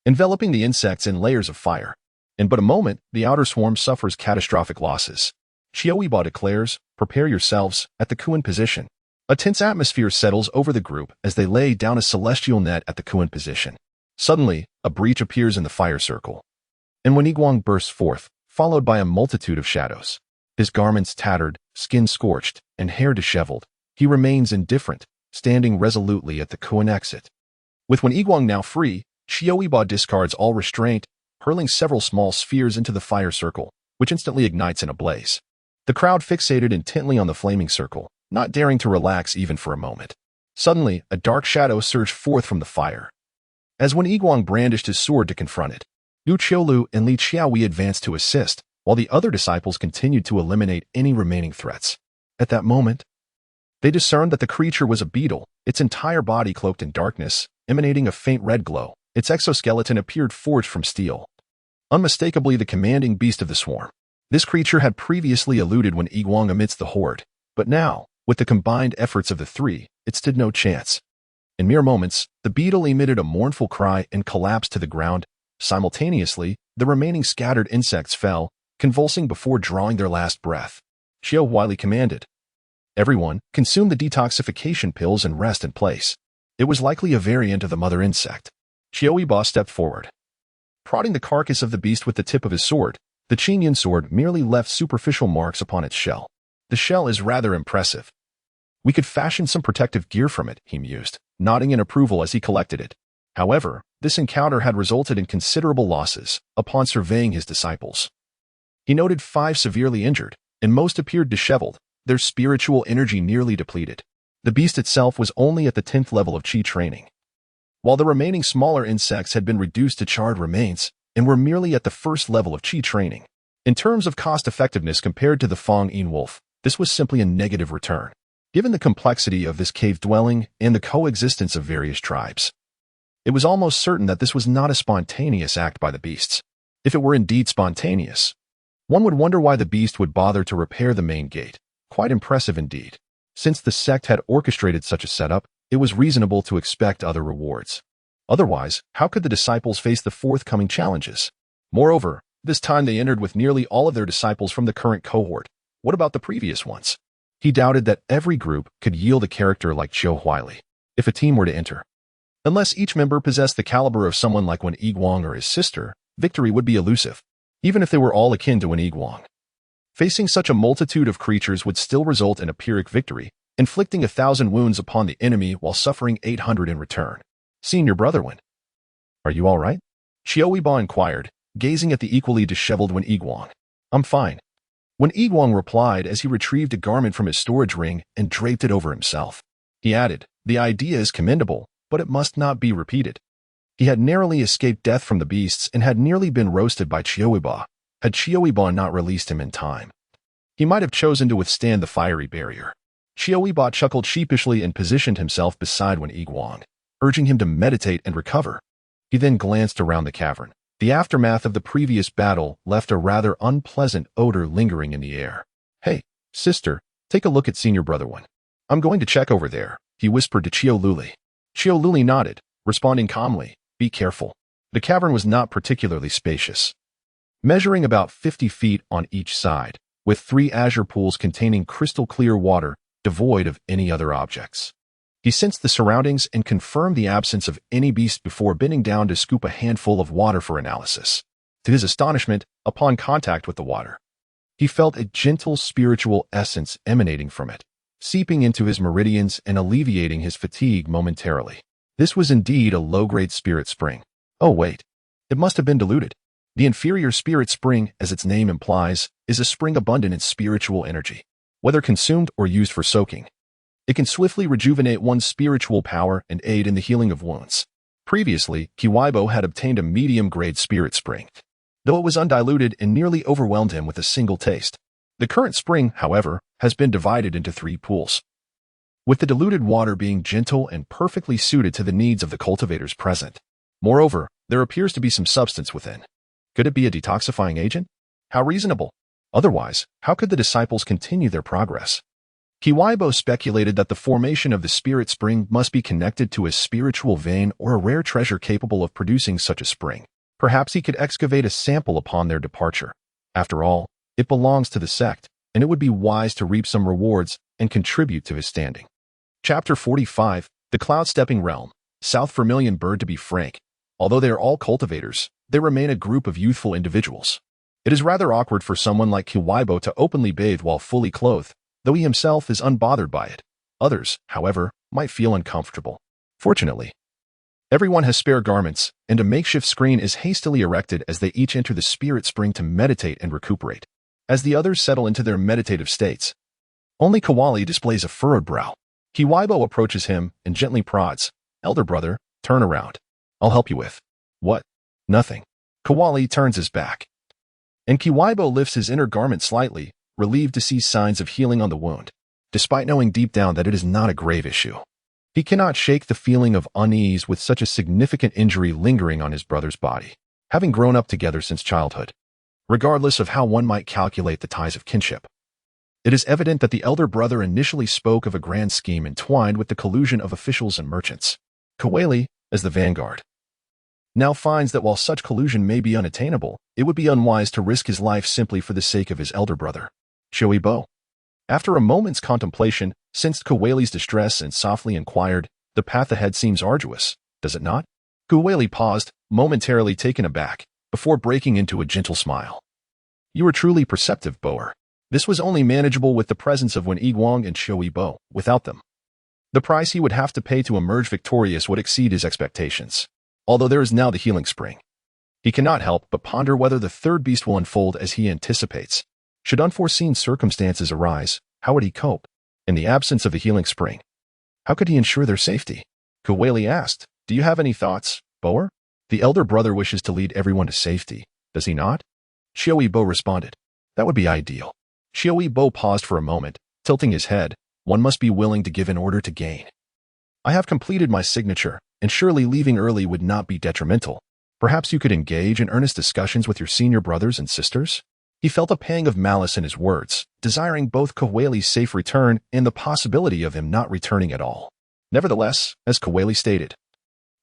enveloping the insects in layers of fire. In but a moment, the outer swarm suffers catastrophic losses. Qiu Yibo declares, prepare yourselves, at the Qidian position. A tense atmosphere settles over the group as they lay down a celestial net at the Qidian position. Suddenly, a breach appears in the fire circle, and when Yiguang bursts forth, followed by a multitude of shadows, his garments tattered, skin scorched, and hair disheveled, he remains indifferent, standing resolutely at the Qidian exit. With when Yiguang now free, Qiu Yibo discards all restraint, hurling several small spheres into the fire circle, which instantly ignites in a blaze. The crowd fixated intently on the flaming circle, not daring to relax even for a moment. Suddenly, a dark shadow surged forth from the fire. As when Yiguang brandished his sword to confront it, Liu Qiulu and Li Qiaoyi advanced to assist, while the other disciples continued to eliminate any remaining threats. At that moment, they discerned that the creature was a beetle, its entire body cloaked in darkness, emanating a faint red glow. Its exoskeleton appeared forged from steel, unmistakably the commanding beast of the swarm. This creature had previously eluded when Yiguang amidst the horde, but now, with the combined efforts of the three, it stood no chance. In mere moments, the beetle emitted a mournful cry and collapsed to the ground. Simultaneously, the remaining scattered insects fell, convulsing before drawing their last breath. Qiu Yibo commanded, everyone, consume the detoxification pills and rest in place. It was likely a variant of the mother insect. Qiu Yibo stepped forward, prodding the carcass of the beast with the tip of his sword. The Qidian sword merely left superficial marks upon its shell. The shell is rather impressive. We could fashion some protective gear from it, he mused, nodding in approval as he collected it. However, this encounter had resulted in considerable losses. Upon surveying his disciples, he noted 5 severely injured, and most appeared disheveled, their spiritual energy nearly depleted. The beast itself was only at the 10th level of Qi training, while the remaining smaller insects had been reduced to charred remains and were merely at the 1st level of Qi training. In terms of cost-effectiveness compared to the Fang Yin Wolf, this was simply a negative return, given the complexity of this cave dwelling and the coexistence of various tribes. It was almost certain that this was not a spontaneous act by the beasts. If it were indeed spontaneous, one would wonder why the beast would bother to repair the main gate. Quite impressive indeed. Since the sect had orchestrated such a setup, it was reasonable to expect other rewards. Otherwise, how could the disciples face the forthcoming challenges? Moreover, this time they entered with nearly all of their disciples from the current cohort. What about the previous ones? He doubted that every group could yield a character like Qiu Yibo if a team were to enter. Unless each member possessed the caliber of someone like Wen Yiguang or his sister, victory would be elusive, even if they were all akin to Wen Yiguang. Facing such a multitude of creatures would still result in a Pyrrhic victory, inflicting 1,000 wounds upon the enemy while suffering 800 in return. Senior brotherwen, are you all right? Qiu Yibo inquired, gazing at the equally disheveled Wen Yiguang. I'm fine. Wen Yiguang replied as he retrieved a garment from his storage ring and draped it over himself. He added, the idea is commendable, but it must not be repeated. He had narrowly escaped death from the beasts and had nearly been roasted by Qiu Yibo. Had Qiu Yibo not released him in time, he might have chosen to withstand the fiery barrier. Qiu Yibo chuckled sheepishly and positioned himself beside Wen Yiguang, urging him to meditate and recover. He then glanced around the cavern. The aftermath of the previous battle left a rather unpleasant odor lingering in the air. Hey, sister, take a look at senior brotherwen. I'm going to check over there, he whispered to Qiu Luli. Qiu Luli nodded, responding calmly, be careful. The cavern was not particularly spacious, measuring about 50 feet on each side, with 3 azure pools containing crystal clear water, devoid of any other objects. He sensed the surroundings and confirmed the absence of any beast before bending down to scoop a handful of water for analysis. To his astonishment, upon contact with the water, he felt a gentle spiritual essence emanating from it, seeping into his meridians and alleviating his fatigue momentarily. This was indeed a low-grade spirit spring. Oh wait, it must have been diluted. The inferior spirit spring, as its name implies, is a spring abundant in spiritual energy. Whether consumed or used for soaking, it can swiftly rejuvenate one's spiritual power and aid in the healing of wounds. Previously, Qiu Yibo had obtained a medium-grade spirit spring, though it was undiluted and nearly overwhelmed him with a single taste. The current spring, however, has been divided into 3 pools, with the diluted water being gentle and perfectly suited to the needs of the cultivators present. Moreover, there appears to be some substance within. Could it be a detoxifying agent? How reasonable. Otherwise, how could the disciples continue their progress? Qiu Yibo speculated that the formation of the spirit spring must be connected to a spiritual vein or a rare treasure capable of producing such a spring. Perhaps he could excavate a sample upon their departure. After all, it belongs to the sect, and it would be wise to reap some rewards and contribute to his standing. Chapter 45, The Cloud-Stepping Realm. South Vermilion Bird. To be frank, although they are all cultivators, they remain a group of youthful individuals. It is rather awkward for someone like Qiu Yibo to openly bathe while fully clothed, though he himself is unbothered by it. Others, however, might feel uncomfortable. Fortunately, everyone has spare garments, and a makeshift screen is hastily erected as they each enter the spirit spring to meditate and recuperate. As the others settle into their meditative states, only Kawali displays a furrowed brow. Qiu Yibo approaches him and gently prods. Elder brother, turn around. I'll help you with. What? Nothing. Kawali turns his back, and Qiu Yibo lifts his inner garment slightly, relieved to see signs of healing on the wound, despite knowing deep down that it is not a grave issue. He cannot shake the feeling of unease with such a significant injury lingering on his brother's body, having grown up together since childhood. Regardless of how one might calculate the ties of kinship, it is evident that the elder brother initially spoke of a grand scheme entwined with the collusion of officials and merchants. Kawali, as the vanguard, now finds that while such collusion may be unattainable, it would be unwise to risk his life simply for the sake of his elder brother. Qiu Yibo, after a moment's contemplation, sensed Kawali's distress and softly inquired, the path ahead seems arduous, does it not? Kawali paused, momentarily taken aback, before breaking into a gentle smile. You are truly perceptive, Boer. This was only manageable with the presence of Wen Yiguang and Qiu Yibo. Without them, the price he would have to pay to emerge victorious would exceed his expectations. Although there is now the healing spring, he cannot help but ponder whether the third beast will unfold as he anticipates. Should unforeseen circumstances arise, how would he cope? In the absence of the healing spring, how could he ensure their safety? Kawali asked, Do you have any thoughts, Boer? The elder brother wishes to lead everyone to safety, does he not? Qiu Yibo responded, That would be ideal. Qiu Yibo paused for a moment, tilting his head. One must be willing to give in order to gain. I have completed my signature, and surely leaving early would not be detrimental. Perhaps you could engage in earnest discussions with your senior brothers and sisters? He felt a pang of malice in his words, desiring both Kawali's safe return and the possibility of him not returning at all. Nevertheless, as Kawali stated,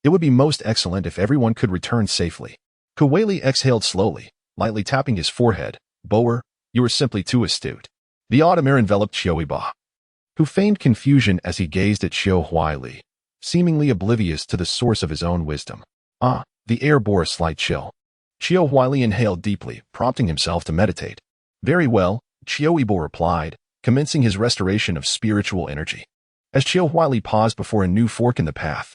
it would be most excellent if everyone could return safely. Kawali exhaled slowly, lightly tapping his forehead. Boer, you are simply too astute. The autumn air enveloped Qiu Yibo, who feigned confusion as he gazed at Qiu Huaili, seemingly oblivious to the source of his own wisdom. The air bore a slight chill. Qiu Huaili inhaled deeply, prompting himself to meditate. Very well, Qiu Yibo replied, commencing his restoration of spiritual energy. As Qiu Huaili paused before a new fork in the path,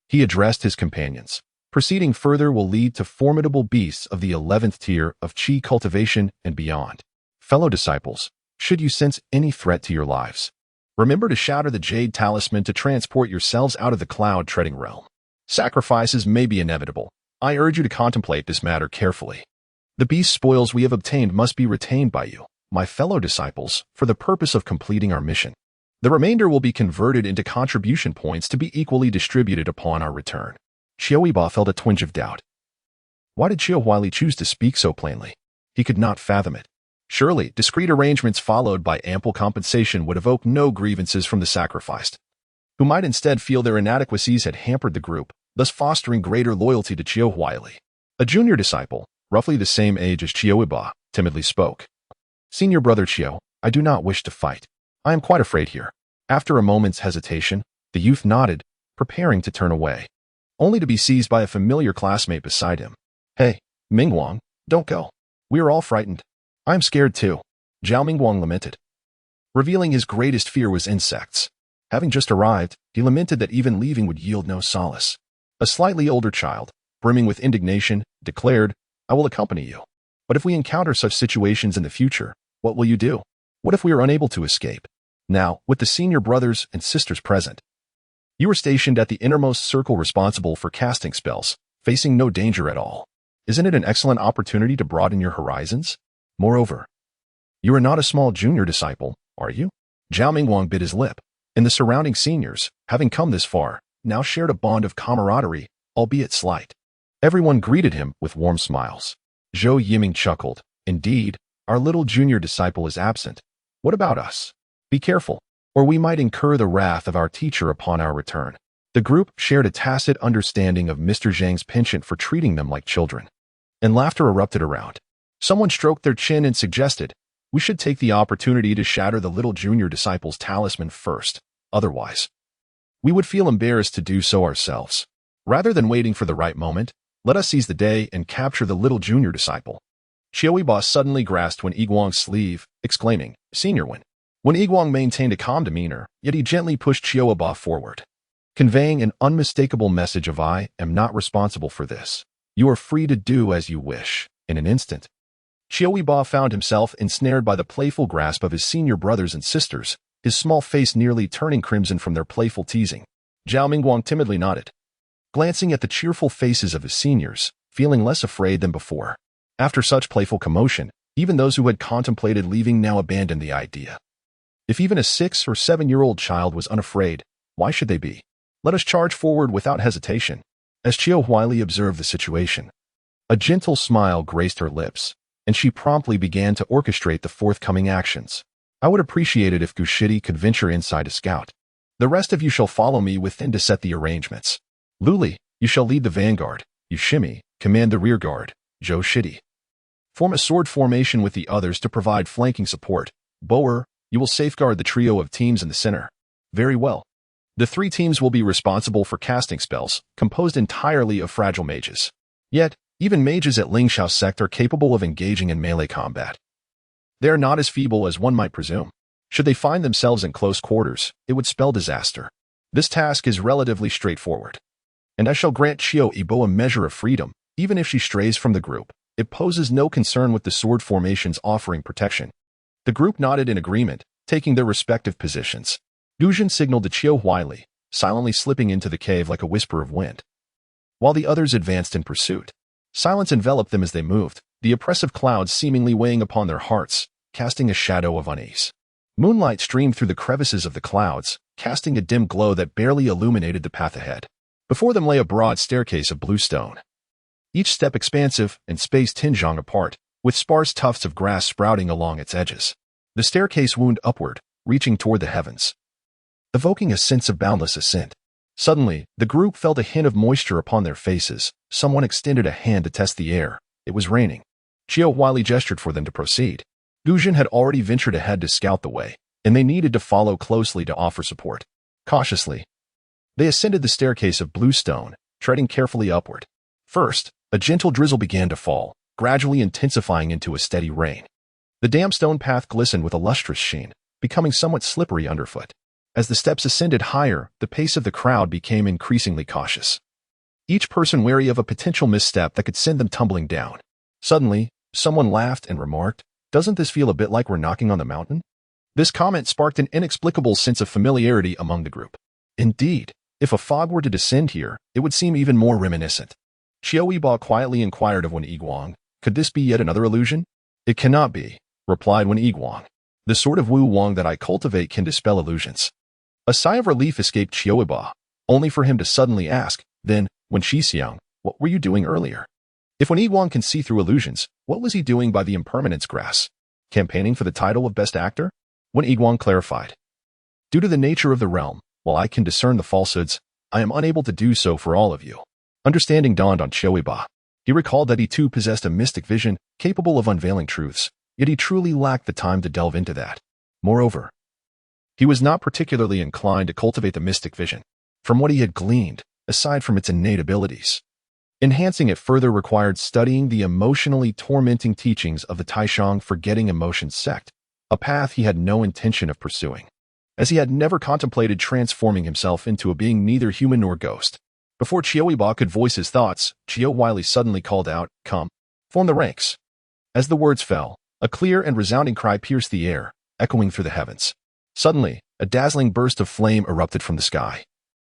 he addressed his companions. Proceeding further will lead to formidable beasts of the 11th tier of Qi cultivation and beyond. Fellow disciples, should you sense any threat to your lives, remember to shatter the jade talisman to transport yourselves out of the cloud-treading realm. Sacrifices may be inevitable. I urge you to contemplate this matter carefully. The beast spoils we have obtained must be retained by you, my fellow disciples, for the purpose of completing our mission. The remainder will be converted into contribution points to be equally distributed upon our return. Qiu Yibo felt a twinge of doubt. Why did Qiu Huaili choose to speak so plainly? He could not fathom it. Surely, discreet arrangements followed by ample compensation would evoke no grievances from the sacrificed, who might instead feel their inadequacies had hampered the group, thus fostering greater loyalty to Qiu Huaili. A junior disciple, roughly the same age as Qiu Yibo, timidly spoke. Senior brother Qiu, I do not wish to fight. I am quite afraid here. After a moment's hesitation, the youth nodded, preparing to turn away, only to be seized by a familiar classmate beside him. Hey, Mingguang, don't go. We are all frightened. I'm scared too. Zhao Mingguang lamented, revealing his greatest fear was insects. Having just arrived, he lamented that even leaving would yield no solace. A slightly older child, brimming with indignation, declared, "I will accompany you. But if we encounter such situations in the future, what will you do? What if we are unable to escape?" Now, with the senior brothers and sisters present, you are stationed at the innermost circle responsible for casting spells, facing no danger at all. Isn't it an excellent opportunity to broaden your horizons? Moreover, you are not a small junior disciple, are you? Zhao Mingguang bit his lip, and the surrounding seniors, having come this far, now shared a bond of camaraderie, albeit slight. Everyone greeted him with warm smiles. Zhou Yiming chuckled. Indeed, our little junior disciple is absent. What about us? Be careful, or we might incur the wrath of our teacher upon our return. The group shared a tacit understanding of Mr. Zhang's penchant for treating them like children, and laughter erupted around. Someone stroked their chin and suggested, "We should take the opportunity to shatter the little junior disciple's talisman first. Otherwise, we would feel embarrassed to do so ourselves. Rather than waiting for the right moment, let us seize the day and capture the little junior disciple." Qiu Yibo suddenly grasped Wen Yiguang's sleeve, exclaiming, "Senior Wen." Wen Yiguang maintained a calm demeanor, yet he gently pushed Qiu Yibo forward, conveying an unmistakable message of "I am not responsible for this. You are free to do as you wish." In an instant, Qiu Yibo found himself ensnared by the playful grasp of his senior brothers and sisters, his small face nearly turning crimson from their playful teasing. Zhao Mingguang timidly nodded, glancing at the cheerful faces of his seniors, feeling less afraid than before. After such playful commotion, even those who had contemplated leaving now abandoned the idea. If even a 6 or 7-year-old child was unafraid, why should they be? Let us charge forward without hesitation. As Qiu Huili observed the situation, a gentle smile graced her lips, and she promptly began to orchestrate the forthcoming actions. "I would appreciate it if Gushidi could venture inside to scout. The rest of you shall follow me within to set the arrangements. Luli, you shall lead the vanguard. You Shimi, command the rear guard. Zhou Shidi, form a sword formation with the others to provide flanking support. Boer, you will safeguard the trio of teams in the center." Very well. The 3 teams will be responsible for casting spells, composed entirely of fragile mages. Yet, even mages at Lingshao sect are capable of engaging in melee combat. They are not as feeble as one might presume. Should they find themselves in close quarters, it would spell disaster. This task is relatively straightforward, and I shall grant Qiu Yibo a measure of freedom, even if she strays from the group. It poses no concern with the sword formations offering protection. The group nodded in agreement, taking their respective positions. Guzhen signaled to Qiu Huili, silently slipping into the cave like a whisper of wind, while the others advanced in pursuit. Silence enveloped them as they moved, the oppressive clouds seemingly weighing upon their hearts, casting a shadow of unease. Moonlight streamed through the crevices of the clouds, casting a dim glow that barely illuminated the path ahead. Before them lay a broad staircase of blue stone, each step expansive and spaced 10 zhang apart, with sparse tufts of grass sprouting along its edges. The staircase wound upward, reaching toward the heavens, evoking a sense of boundless ascent. Suddenly, the group felt a hint of moisture upon their faces. Someone extended a hand to test the air. It was raining. Qiu Huili gestured for them to proceed. Guzhen had already ventured ahead to scout the way, and they needed to follow closely to offer support. Cautiously, they ascended the staircase of blue stone, treading carefully upward. First, a gentle drizzle began to fall, gradually intensifying into a steady rain. The damp stone path glistened with a lustrous sheen, becoming somewhat slippery underfoot. As the steps ascended higher, the pace of the crowd became increasingly cautious, each person wary of a potential misstep that could send them tumbling down. Suddenly, someone laughed and remarked, "Doesn't this feel a bit like we're knocking on the mountain?" This comment sparked an inexplicable sense of familiarity among the group. Indeed, if a fog were to descend here, it would seem even more reminiscent. Qiu Yibo quietly inquired of Wen Yiguang, "Could this be yet another illusion?" "It cannot be," replied Wen Yiguang. "The sort of Wu Wang that I cultivate can dispel illusions." A sigh of relief escaped Qiu Yibo, only for him to suddenly ask, "Then, Wen Shixiang, what were you doing earlier?" If Wen Yiguang can see through illusions, what was he doing by the impermanence grass? Campaigning for the title of Best Actor? Wen Yiguang clarified, "Due to the nature of the realm, while I can discern the falsehoods, I am unable to do so for all of you." Understanding dawned on Qiu Yibo. He recalled that he too possessed a mystic vision capable of unveiling truths, yet he truly lacked the time to delve into that. Moreover, he was not particularly inclined to cultivate the mystic vision, from what he had gleaned, aside from its innate abilities. Enhancing it further required studying the emotionally tormenting teachings of the Taishang Forgetting Emotions sect, a path he had no intention of pursuing. as he had never contemplated transforming himself into a being neither human nor ghost. Before Qiu Yibo could voice his thoughts, Qiu Yibo suddenly called out, "Come, form the ranks." As the words fell, a clear and resounding cry pierced the air, echoing through the heavens. Suddenly, a dazzling burst of flame erupted from the sky,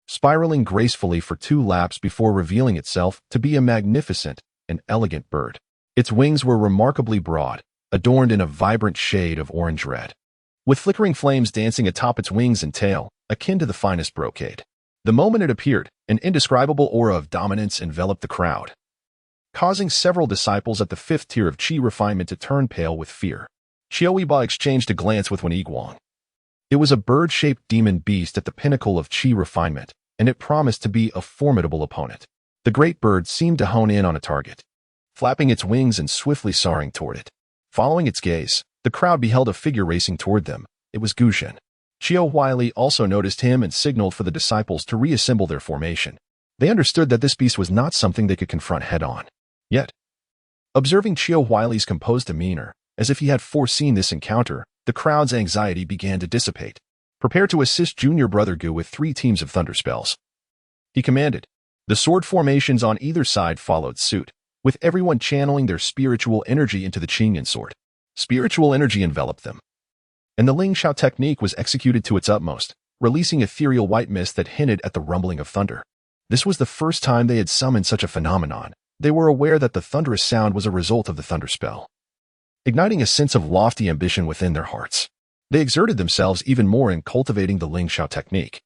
spiraling gracefully for 2 laps before revealing itself to be a magnificent and elegant bird. Its wings were remarkably broad, adorned in a vibrant shade of orange-red, with flickering flames dancing atop its wings and tail, akin to the finest brocade. The moment it appeared, an indescribable aura of dominance enveloped the crowd, causing several disciples at the 5th tier of Qi refinement to turn pale with fear. Qiu Yibo exchanged a glance with Wen Yiguang. It was a bird-shaped demon beast at the pinnacle of Qi refinement, and it promised to be a formidable opponent. The great bird seemed to hone in on a target, flapping its wings and swiftly soaring toward it. Following its gaze, the crowd beheld a figure racing toward them. It was Guzhen. Qiu Yibo also noticed him and signaled for the disciples to reassemble their formation. They understood that this beast was not something they could confront head-on. Yet, observing Qiu Yibo's composed demeanor, as if he had foreseen this encounter, the crowd's anxiety began to dissipate. "Prepare to assist junior brother Gu with 3 teams of thunder spells," he commanded. The sword formations on either side followed suit, with everyone channeling their spiritual energy into the Qidian sword. Spiritual energy enveloped them, and the Ling Xiao technique was executed to its utmost, releasing ethereal white mist that hinted at the rumbling of thunder. This was the first time they had summoned such a phenomenon. They were aware that the thunderous sound was a result of the thunder spell, igniting a sense of lofty ambition within their hearts. They exerted themselves even more in cultivating the Ling Xiao technique.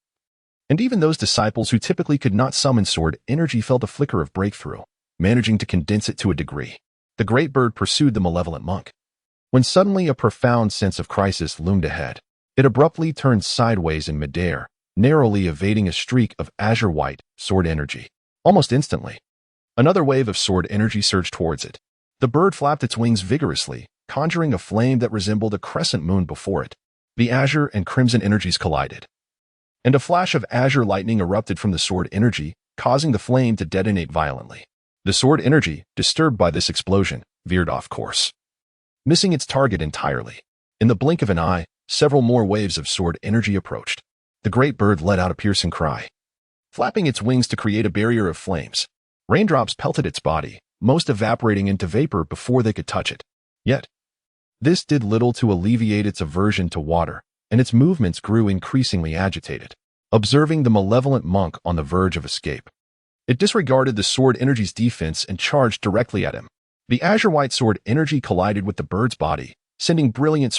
And even those disciples who typically could not summon sword energy felt a flicker of breakthrough, managing to condense it to a degree. The great bird pursued the malevolent monk, when suddenly a profound sense of crisis loomed ahead. It abruptly turned sideways in midair, narrowly evading a streak of azure-white sword energy. Almost instantly, another wave of sword energy surged towards it. The bird flapped its wings vigorously, conjuring a flame that resembled a crescent moon before it. The azure and crimson energies collided, and a flash of azure lightning erupted from the sword energy, causing the flame to detonate violently. The sword energy, disturbed by this explosion, veered off course, missing its target entirely. In the blink of an eye, several more waves of sword energy approached. The great bird let out a piercing cry, flapping its wings to create a barrier of flames. Raindrops pelted its body, most evaporating into vapor before they could touch it. Yet, this did little to alleviate its aversion to water, and its movements grew increasingly agitated. Observing the malevolent monk on the verge of escape, it disregarded the sword energy's defense and charged directly at him. The azure-white sword energy collided with the bird's body, sending brilliant sparks